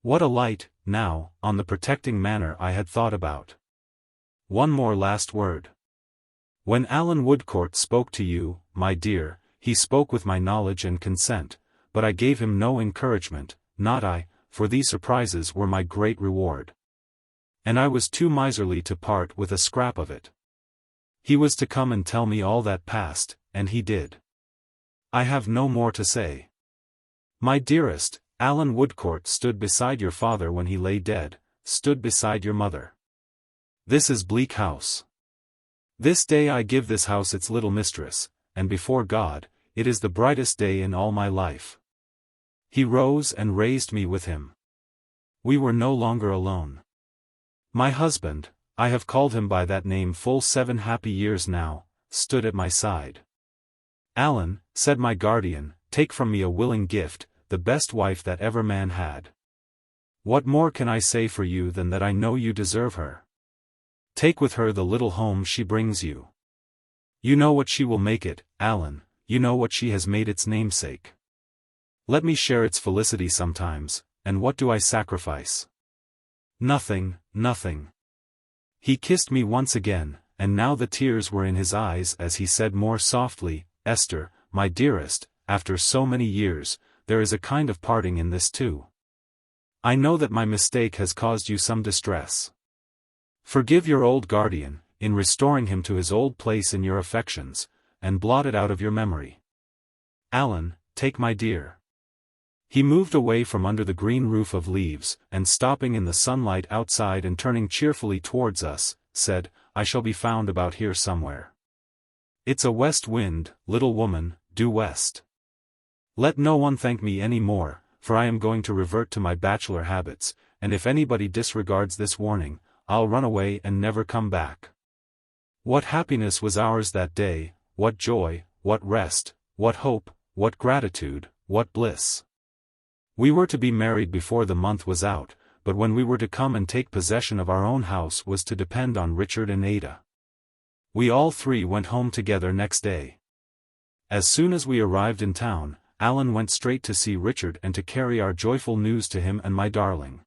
What a light, now, on the protecting manner I had thought about. One more last word. When Alan Woodcourt spoke to you, my dear, he spoke with my knowledge and consent, but I gave him no encouragement, not I, for these surprises were my great reward. And I was too miserly to part with a scrap of it. He was to come and tell me all that passed, and he did. I have no more to say. My dearest, Alan Woodcourt stood beside your father when he lay dead, stood beside your mother. This is Bleak House. This day I give this house its little mistress, and before God, it is the brightest day in all my life. He rose and raised me with him. We were no longer alone. My husband, I have called him by that name full 7 happy years now, stood at my side. Alan, said my guardian, take from me a willing gift, the best wife that ever man had. What more can I say for you than that I know you deserve her? Take with her the little home she brings you. You know what she will make it, Alan, you know what she has made its namesake. Let me share its felicity sometimes, and what do I sacrifice? Nothing, nothing. He kissed me once again, and now the tears were in his eyes as he said more softly, Esther, my dearest, after so many years, there is a kind of parting in this too. I know that my mistake has caused you some distress. Forgive your old guardian, in restoring him to his old place in your affections, and blot it out of your memory. Alan, take my dear. He moved away from under the green roof of leaves, and stopping in the sunlight outside and turning cheerfully towards us, said, I shall be found about here somewhere. It's a west wind, little woman, due west. Let no one thank me any more, for I am going to revert to my bachelor habits, and if anybody disregards this warning, I'll run away and never come back. What happiness was ours that day, what joy, what rest, what hope, what gratitude, what bliss. We were to be married before the month was out, but when we were to come and take possession of our own house was to depend on Richard and Ada. We all 3 went home together next day. As soon as we arrived in town, Alan went straight to see Richard and to carry our joyful news to him and my darling.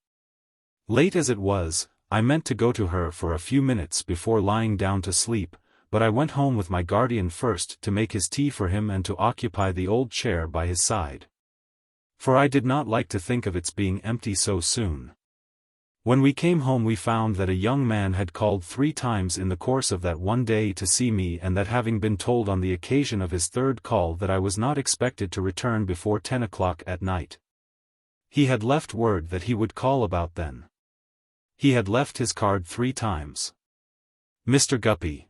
Late as it was, I meant to go to her for a few minutes before lying down to sleep, but I went home with my guardian first to make his tea for him and to occupy the old chair by his side. For I did not like to think of its being empty so soon. When we came home we found that a young man had called 3 times in the course of that one day to see me, and that having been told on the occasion of his 3rd call that I was not expected to return before 10 o'clock at night. He had left word that he would call about then. He had left his card 3 times. Mr. Guppy.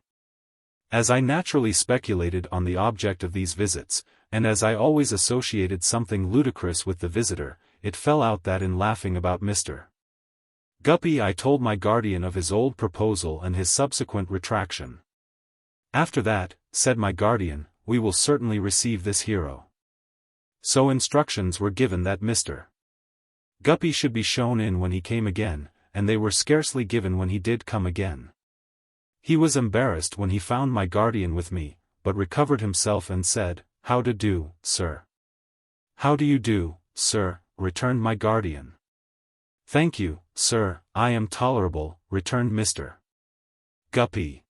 As I naturally speculated on the object of these visits, and as I always associated something ludicrous with the visitor, it fell out that in laughing about Mr. Guppy I told my guardian of his old proposal and his subsequent retraction. After that, said my guardian, we will certainly receive this hero. So instructions were given that Mr. Guppy should be shown in when he came again, and they were scarcely given when he did come again. He was embarrassed when he found my guardian with me, but recovered himself and said, How do do, sir? How do you do, sir, returned my guardian. Thank you, sir, I am tolerable, returned Mr. Guppy.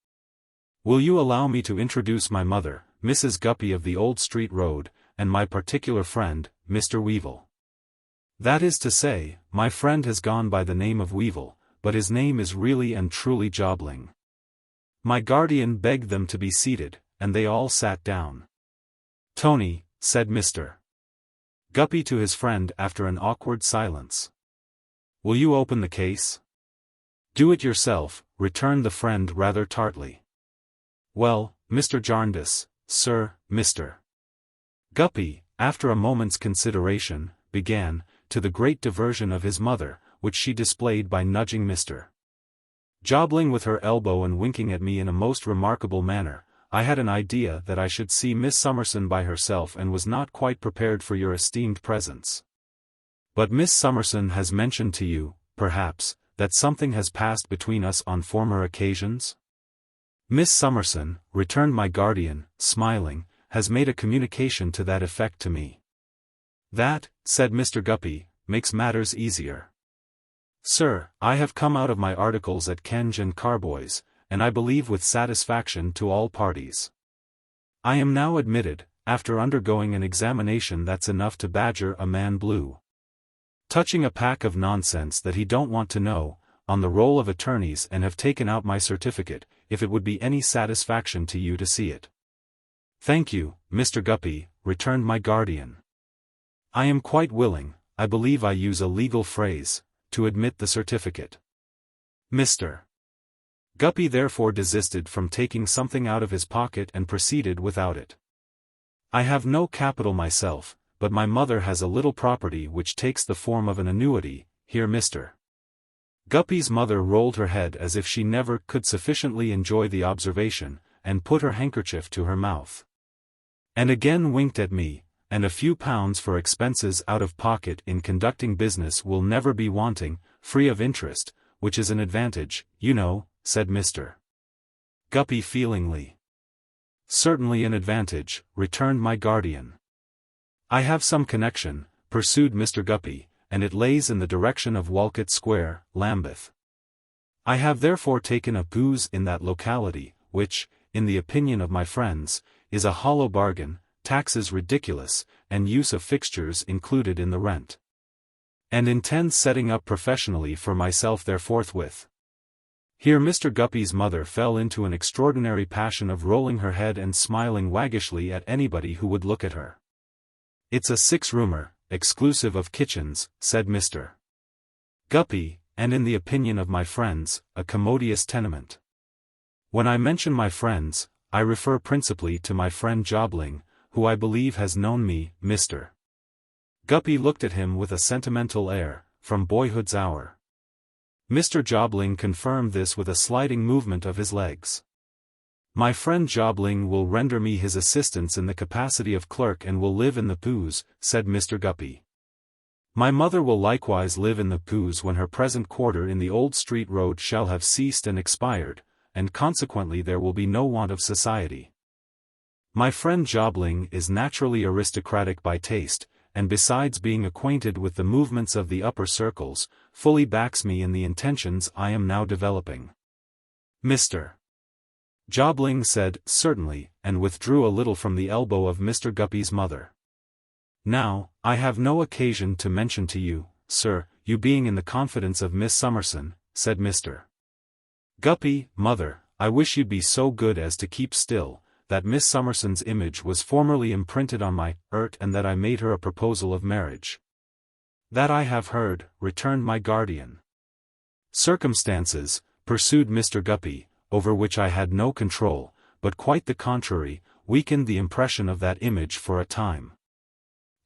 Will you allow me to introduce my mother, Mrs. Guppy of the Old Street Road, and my particular friend, Mr. Weevil. That is to say, my friend has gone by the name of Weevil, but his name is really and truly Jobling. My guardian begged them to be seated, and they all sat down. Tony, said Mr. Guppy to his friend after an awkward silence. Will you open the case? Do it yourself, returned the friend rather tartly. Well, Mr. Jarndyce, sir, Mr. Guppy, after a moment's consideration, began, to the great diversion of his mother, which she displayed by nudging Mr. Jobling with her elbow and winking at me in a most remarkable manner. I had an idea that I should see Miss Summerson by herself and was not quite prepared for your esteemed presence. But Miss Summerson has mentioned to you, perhaps, that something has passed between us on former occasions? Miss Summerson, returned my guardian, smiling, has made a communication to that effect to me. That, said Mr. Guppy, makes matters easier. Sir, I have come out of my articles at Kenge and Carboy's, and I believe with satisfaction to all parties. I am now admitted, after undergoing an examination that's enough to badger a man blue. touching a pack of nonsense that he don't want to know, on the roll of attorneys and have taken out my certificate, if it would be any satisfaction to you to see it. Thank you, Mr. Guppy, returned my guardian. I am quite willing, I believe I use a legal phrase, to admit the certificate. Mr. Guppy therefore desisted from taking something out of his pocket and proceeded without it. I have no capital myself, but my mother has a little property which takes the form of an annuity, here Mr. Guppy's mother rolled her head as if she never could sufficiently enjoy the observation, and put her handkerchief to her mouth. And again winked at me, and a few pounds for expenses out of pocket in conducting business will never be wanting, free of interest, which is an advantage, you know, said Mr. Guppy feelingly. Certainly an advantage, returned my guardian. I have some connection, pursued Mr. Guppy, and it lays in the direction of Walcott Square, Lambeth. I have therefore taken a booze in that locality, which, in the opinion of my friends, is a hollow bargain, taxes ridiculous, and use of fixtures included in the rent. And intend setting up professionally for myself there forthwith. Here Mr. Guppy's mother fell into an extraordinary passion of rolling her head and smiling waggishly at anybody who would look at her. It's a 6-roomer, exclusive of kitchens, said Mr. Guppy, and in the opinion of my friends, a commodious tenement. When I mention my friends, I refer principally to my friend Jobling, who I believe has known me, Mr. Guppy looked at him with a sentimental air, from boyhood's hour. Mr. Jobling confirmed this with a sliding movement of his legs. My friend Jobling will render me his assistance in the capacity of clerk and will live in the Poos, said Mr. Guppy. My mother will likewise live in the Poos when her present quarter in the Old Street Road shall have ceased and expired, and consequently there will be no want of society. My friend Jobling is naturally aristocratic by taste, and besides being acquainted with the movements of the upper circles, fully backs me in the intentions I am now developing. Mr. Jobling said, certainly, and withdrew a little from the elbow of Mr. Guppy's mother. Now, I have no occasion to mention to you, sir, you being in the confidence of Miss Summerson, said Mr. Guppy, mother, I wish you'd be so good as to keep still, that Miss Summerson's image was formerly imprinted on my heart and that I made her a proposal of marriage. That I have heard, returned my guardian. Circumstances, pursued Mr. Guppy, over which I had no control, but quite the contrary, weakened the impression of that image for a time.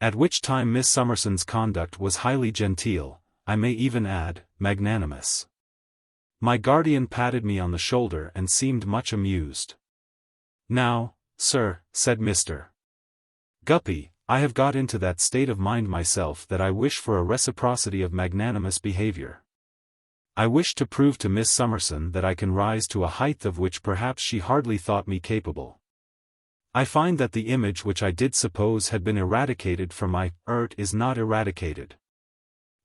At which time Miss Summerson's conduct was highly genteel, I may even add, magnanimous. My guardian patted me on the shoulder and seemed much amused. Now, sir, said Mr. Guppy, I have got into that state of mind myself that I wish for a reciprocity of magnanimous behavior. I wish to prove to Miss Summerson that I can rise to a height of which perhaps she hardly thought me capable. I find that the image which I did suppose had been eradicated from my heart is not eradicated.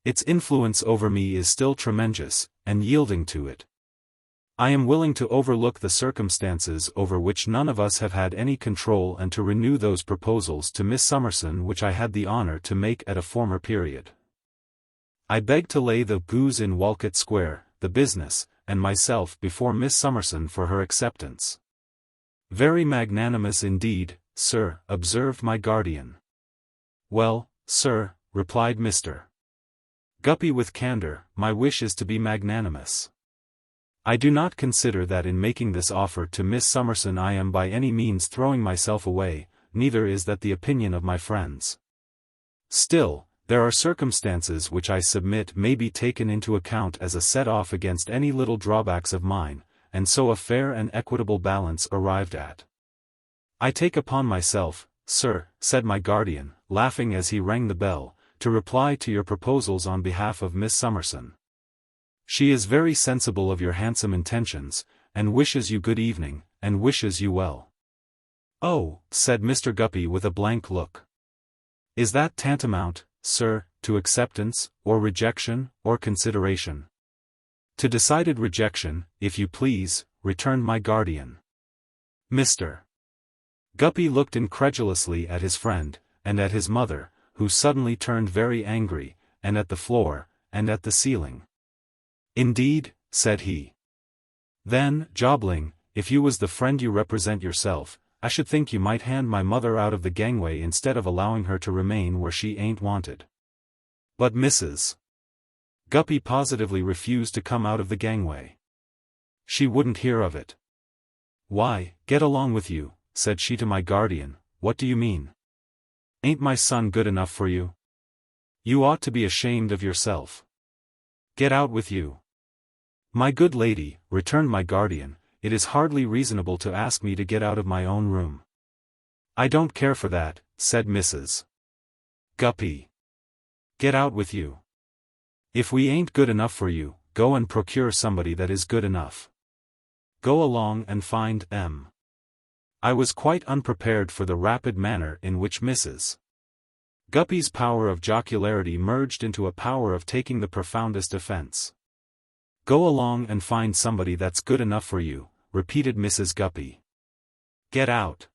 Its influence over me is still tremendous, and yielding to it, I am willing to overlook the circumstances over which none of us have had any control and to renew those proposals to Miss Summerson which I had the honor to make at a former period. I beg to lay the booze in Walcott Square, the business, and myself before Miss Summerson for her acceptance. Very magnanimous indeed, sir, observed my guardian. Well, sir, replied Mr. Guppy with candor, my wish is to be magnanimous. I do not consider that in making this offer to Miss Summerson I am by any means throwing myself away, neither is that the opinion of my friends. Still, there are circumstances which I submit may be taken into account as a set-off against any little drawbacks of mine, and so a fair and equitable balance arrived at. I take upon myself, sir, said my guardian, laughing as he rang the bell, to reply to your proposals on behalf of Miss Summerson. She is very sensible of your handsome intentions, and wishes you good evening, and wishes you well. Oh, said Mr. Guppy with a blank look. Is that tantamount, sir, to acceptance, or rejection, or consideration? To decided rejection, if you please, returned my guardian. Mr. Guppy looked incredulously at his friend, and at his mother, who suddenly turned very angry, and at the floor, and at the ceiling. "Indeed?" said he. "Then, Jobling, if you was the friend you represent yourself, I should think you might hand my mother out of the gangway instead of allowing her to remain where she ain't wanted." But Mrs. Guppy positively refused to come out of the gangway. She wouldn't hear of it. "Why, get along with you," said she to my guardian. "What do you mean? Ain't my son good enough for you? You ought to be ashamed of yourself. Get out with you." "My good lady," returned my guardian, "it is hardly reasonable to ask me to get out of my own room." "I don't care for that," said Mrs. Guppy. "Get out with you. If we ain't good enough for you, go and procure somebody that is good enough. Go along and find M." I was quite unprepared for the rapid manner in which Mrs. Guppy's power of jocularity merged into a power of taking the profoundest offense. "Go along and find somebody that's good enough for you," repeated Mrs. Guppy. "Get out."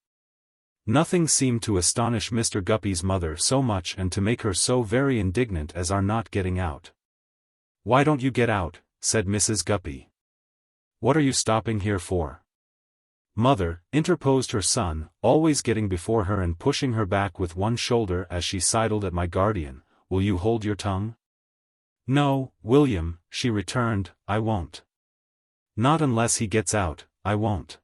Nothing seemed to astonish Mr. Guppy's mother so much and to make her so very indignant as our not getting out. "Why don't you get out?" said Mrs. Guppy. "What are you stopping here for?" "Mother," interposed her son, always getting before her and pushing her back with one shoulder as she sidled at my guardian, "will you hold your tongue?" "No, William," she returned, "I won't. Not unless he gets out, I won't."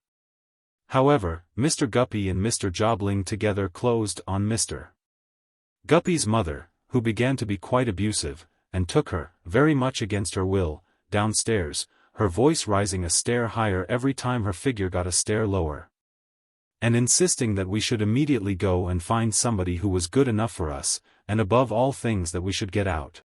However, Mr. Guppy and Mr. Jobling together closed on Mr. Guppy's mother, who began to be quite abusive, and took her, very much against her will, downstairs, her voice rising a stair higher every time her figure got a stair lower, and insisting that we should immediately go and find somebody who was good enough for us, and above all things that we should get out.